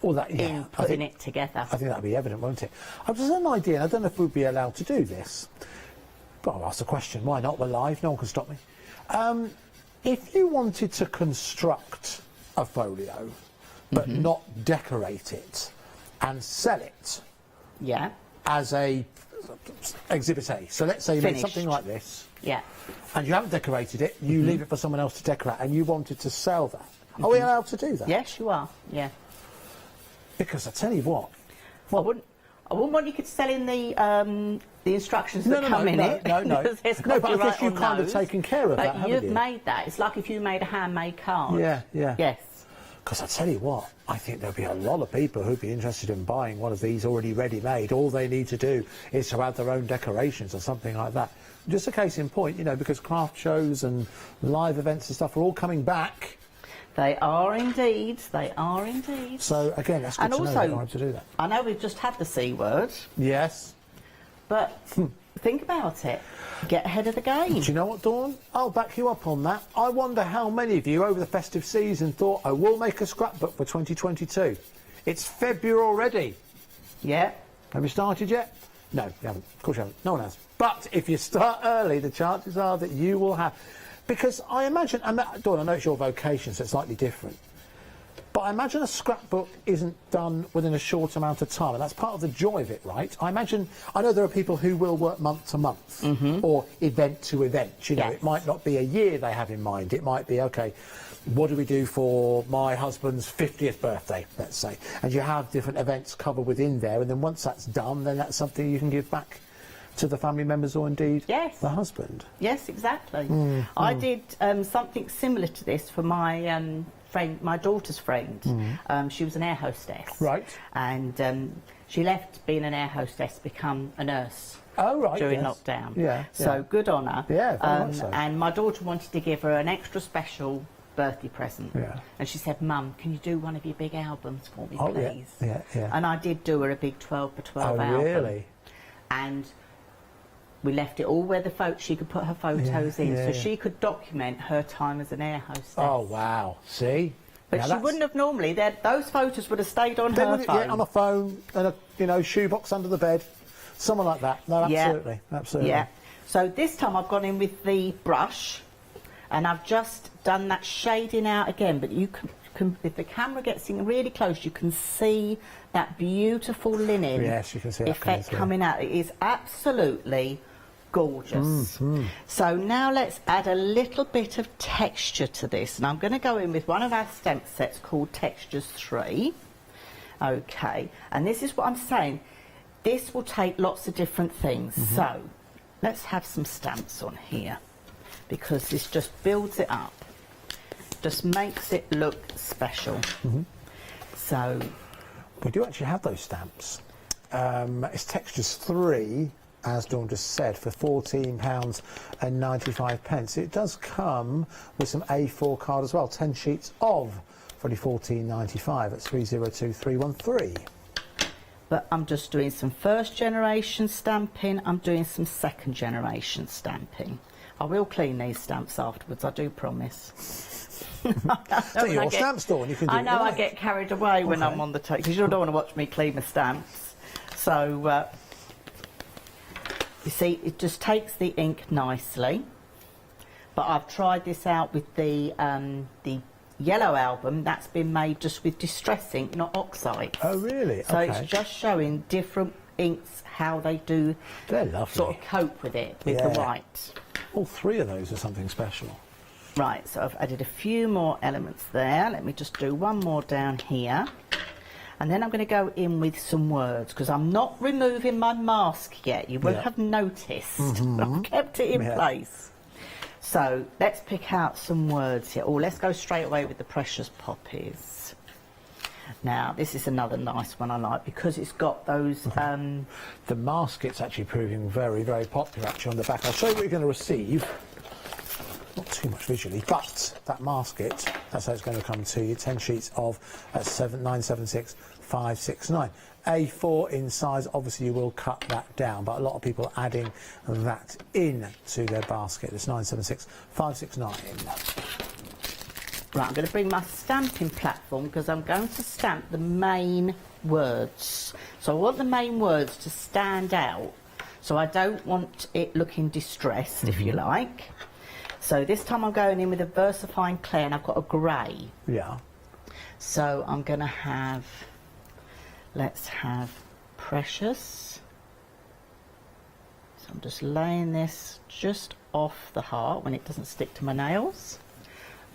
all that, in putting it together. I think that'd be evident, won't it? I've just an idea, and I don't know if we'd be allowed to do this, but I'll ask the question. Why not? We're live, no one can stop me. If you wanted to construct a folio, but not decorate it, and sell it as a Exhibit A. So let's say you made something like this, and you haven't decorated it, you leave it for someone else to decorate, and you wanted to sell that. Are we allowed to do that? Yes, you are, Because I tell you what... I wouldn't want you to sell in the instructions that come in it. No, but I guess you've kind of taken care of that, haven't you? But you've made that. It's like if you made a handmade card. Yes. Because I tell you what, I think there'll be a lot of people who'd be interested in buying one of these already ready-made. All they need to do is to add their own decorations or something like that. Just a case in point, you know, because craft shows and live events and stuff are all coming back. They are indeed. They are indeed. So again, that's good to know how to do that. I know we've just had the C word. Yes. But think about it. Get ahead of the game. Do you know what, Dawn? I'll back you up on that. I wonder how many of you over the festive season thought, I will make a scrapbook for 2022. It's February already. Yeah. Have you started yet? No, you haven't. Of course you haven't. No one has. But if you start early, the chances are that you will have... Because I imagine, Dawn, I know it's your vocation, so it's slightly different, but I imagine a scrapbook isn't done within a short amount of time, and that's part of the joy of it, right? I know there are people who will work month to month, or event to event, you know, it might not be a year they have in mind, it might be, okay, what do we do for my husband's 50th birthday, let's say, and you have different events covered within there, and then once that's done, then that's something you can give back to the family members or indeed the husband. Yes, exactly. I did something similar to this for my friend, my daughter's friend. She was an air hostess. Right. And she left being an air hostess to become a nurse. Oh, right, during lockdown. Yeah. So good on her. Yeah, very much so. And my daughter wanted to give her an extra special birthday present. Yeah. And she said, Mum, can you do one of your big albums for me, Oh, please? yeah. And I did do her a big 12 by 12 album. Oh, really? And we left it all where she could put her photos in, so she could document her time as an air hostess. Oh, wow. See? But she wouldn't have normally. Those photos would have stayed on her phone. Yeah, on a phone and a shoebox under the bed. Someone like that. No, absolutely, absolutely. Yeah. So this time I've gone in with the brush, and I've just done that shading out again. But you can if the camera gets in really close, you can see that beautiful linen yes, you can see that effect coming out. It is absolutely gorgeous. So now let's add a little bit of texture to this, and I'm going to go in with one of our stamp sets called Textures 3. Okay, and this is what I'm saying. This will take lots of different things. So let's have some stamps on here, because this just builds it up, just makes it look special. So we do actually have those stamps. It's Textures 3, as Dawn just said, for £14.95. It does come with some A4 card as well, 10 sheets of for only £14.95 at 302313. But I'm just doing some first generation stamping, I'm doing some second generation stamping. I will clean these stamps afterwards, I do promise. So your stamp store, and you can do I know, it right. I get carried away when I'm on the tape, because you don't want to watch me clean my stamps. So, you see, it just takes the ink nicely. But I've tried this out with the yellow album. That's been made just with distress ink, not oxide. Oh, really? So okay. it's just showing different inks, how they do They're lovely. sort of cope with it, with the white. All three of those are something special. Right, so I've added a few more elements there. Let me just do one more down here. And then I'm going to go in with some words, because I'm not removing my mask yet. You will have noticed. I've kept it in place. So let's pick out some words here. Oh, let's go straight away with the Precious Poppies. Now, this is another nice one I like, because it's got those... The masket's actually proving very, very popular, actually, on the back. I'll show you what you're going to receive. Not too much visually, but that masket, that's how it's going to come to you. 10 sheets of 976-569. A4 in size. Obviously you will cut that down, but a lot of people are adding that in to their basket. It's 976-569. Right, I'm going to bring my stamping platform, because I'm going to stamp the main words. So I want the main words to stand out, so I don't want it looking distressed, if you like. So this time I'm going in with a VersaFine Clear, and I've got a grey. Yeah. So I'm going to have, let's have Precious. So I'm just laying this just off the heart when it doesn't stick to my nails.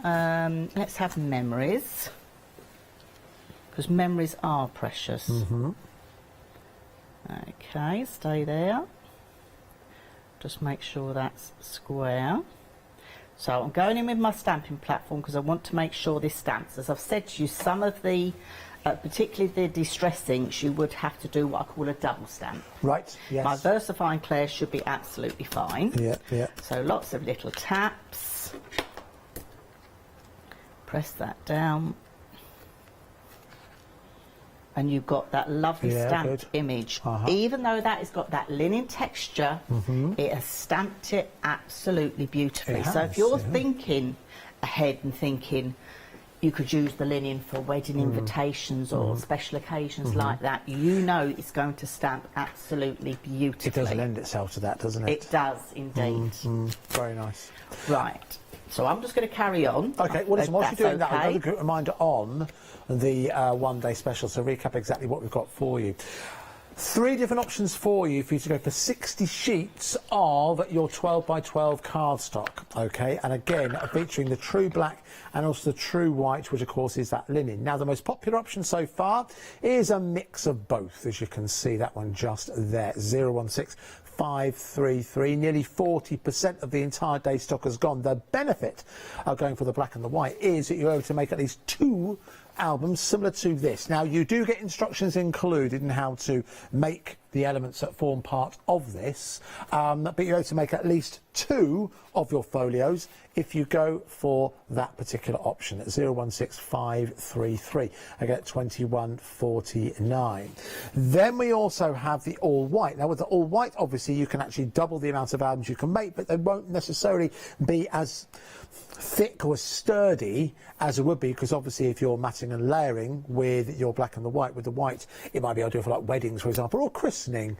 Let's have Memories, because memories are precious. Okay, stay there. Just make sure that's square. So I'm going in with my stamping platform, because I want to make sure this stamps. As I've said to you, some of the, particularly the distress inks, you would have to do what I call a double stamp. Right, yes. My VersaFine Clear should be absolutely fine. Yeah. So lots of little taps. Press that down. And you've got that lovely stamped image. Even though that has got that linen texture, it has stamped it absolutely beautifully. So if you're thinking ahead and thinking you could use the linen for wedding invitations or special occasions like that, you know it's going to stamp absolutely beautifully. It does lend itself to that, doesn't it? It does indeed. Very nice. Right. So I'm just going to carry on. Okay, well, listen, whilst you're doing that, okay. another quick reminder on the one-day special, so recap exactly what we've got for you. 3 different options for you to go for 60 sheets of your 12 by 12 cardstock, okay? And again, featuring the true black and also the true white, which of course is that linen. Now, the most popular option so far is a mix of both, as you can see, that one just there, 016-533. Nearly 40% of the entire day stock has gone. The benefit of going for the black and the white is that you're able to make at least 2 albums similar to this. Now, you do get instructions included in how to make the elements that form part of this, but you're able to make at least 2 of your folios if you go for that particular option at 016-533. I get 21.49. Then we also have the all white. Now, with the all white, obviously you can actually double the amount of albums you can make, but they won't necessarily be as thick or sturdy as it would be, because obviously if you're matting and layering with your black and the white, with the white it might be ideal for like weddings, for example, or Christmas listening.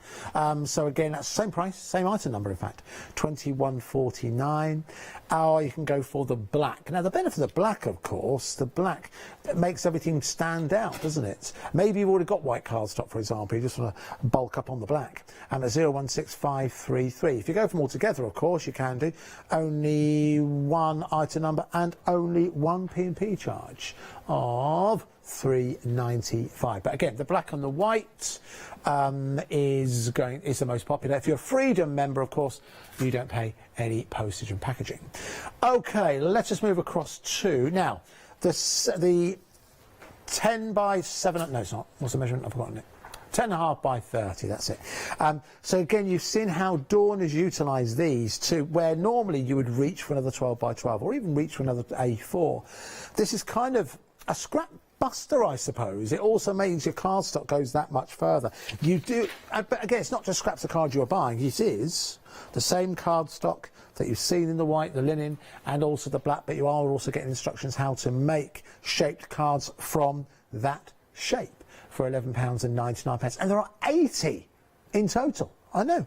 So again, that's the same price, same item number, in fact, £21.49. Or you can go for the black. Now, the benefit of the black, of course, the black makes everything stand out, doesn't it? Maybe you've already got white cardstock, for example. You just want to bulk up on the black. And a 016533. If you go from all together, of course, you can do only one item number and only one P&P charge of £3.95. But again, the black and the white is the most popular. If you're a Freedom member, of course, you don't pay any postage and packaging. Okay, let's just move across to now the 10 by 7. No, it's not. What's the measurement? I've forgotten it. 10.5 by 30, that's it. So again, you've seen how Dawn has utilised these to where normally you would reach for another 12 by 12 or even reach for another A4. This is kind of a scrap buster, I suppose. It also means your cardstock goes that much further. You do, but again, it's not just scraps of card you're buying. It is the same cardstock that you've seen in the white, the linen, and also the black, but you are also getting instructions how to make shaped cards from that shape for £11.99. And there are 80 in total. I know.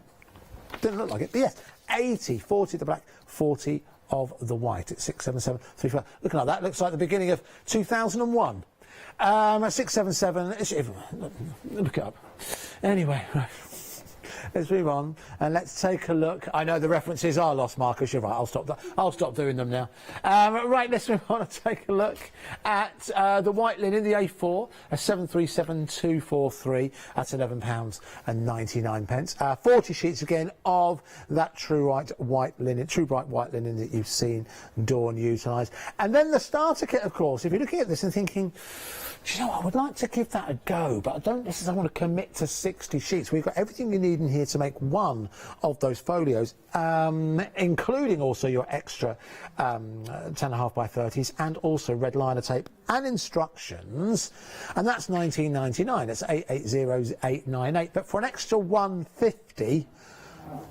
Didn't look like it, but yes, 80. 40 the black, 40 of the white. It's 67735. Looking like that, looks like the beginning of 2001. 677. Look it up. Anyway, let's move on and let's take a look. I know the references are lost, Marcus. You're right. I'll stop doing them now. Right, let's move on and take a look at the white linen, the A4, a 737243 at £11.99. 40 sheets again of that true bright white linen that you've seen Dawn utilise. And then the starter kit, of course. If you're looking at this and thinking, do you know what, I would like to give that a go, but I don't necessarily want to commit to 60 sheets. We've got everything you need in here to make one of those folios, including also your extra 10.5 by 30s and also red liner tape and instructions, and that's £19.99. It's 880898. But for an extra £150,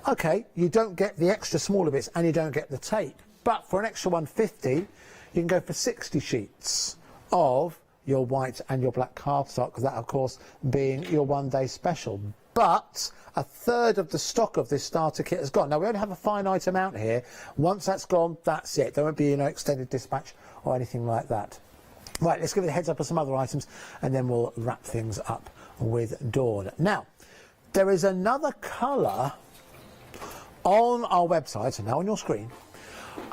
okay, you don't get the extra smaller bits and you don't get the tape. But for an extra £150, you can go for 60 sheets of your white and your black cardstock, that of course being your one-day special. But a third of the stock of this starter kit has gone. Now we only have a finite amount here. Once that's gone, that's it. There won't be extended dispatch or anything like that. Right, let's give it a heads up on some other items and then we'll wrap things up with Dawn. Now, there is another colour on our website, and now on your screen,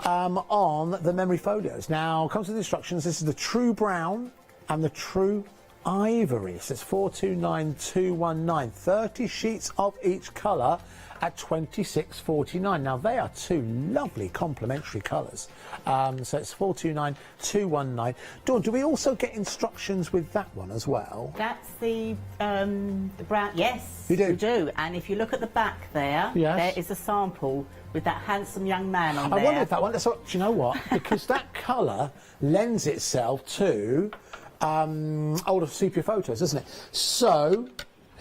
on the memory folios. Now, comes with the instructions. This is the true brown and the true ivory. So it's 429219. 30 sheets of each colour at £26.49. Now they are two lovely complementary colours. So it's 429219. Dawn, do we also get instructions with that one as well? That's the brown. Yes, you do. We do. And if you look at the back there, there is a sample with that handsome young man on there. I wonder if that one. Do you know what? Because that colour lends itself to older sepia photos, doesn't it? So,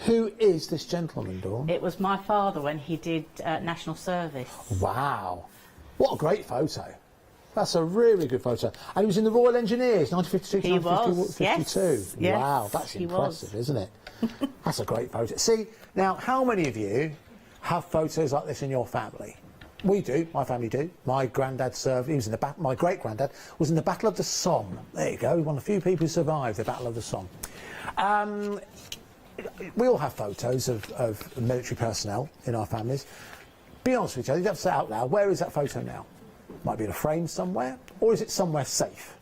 who is this gentleman, Dawn? It was my father when he did national service. Wow, what a great photo! That's a really good photo. And he was in the Royal Engineers, 1952 to 1952. Yes. Wow, that's impressive, isn't it? That's a great photo. See, now, how many of you have photos like this in your family? We do. My family do. My granddad served. He was in the my great granddad was in the Battle of the Somme. There you go. One of the few people who survived the Battle of the Somme. We all have photos of military personnel in our families. Be honest with each other. You have to say out loud. Where is that photo now? Might be in a frame somewhere, or is it somewhere safe?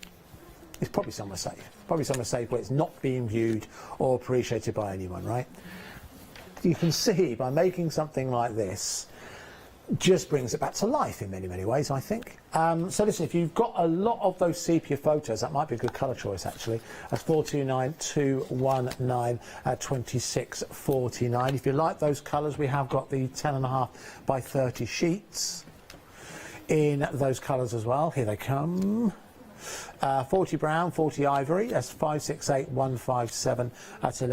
It's probably somewhere safe. Probably somewhere safe where it's not being viewed or appreciated by anyone, right? You can see by making something like this, just brings it back to life in many, many ways, I think. So listen, if you've got a lot of those sepia photos, that might be a good colour choice, actually. That's 429219 at £26.49. If you like those colours, we have got the 10.5 by 30 sheets in those colours as well. Here they come. 40 brown, 40 ivory. That's 568157 at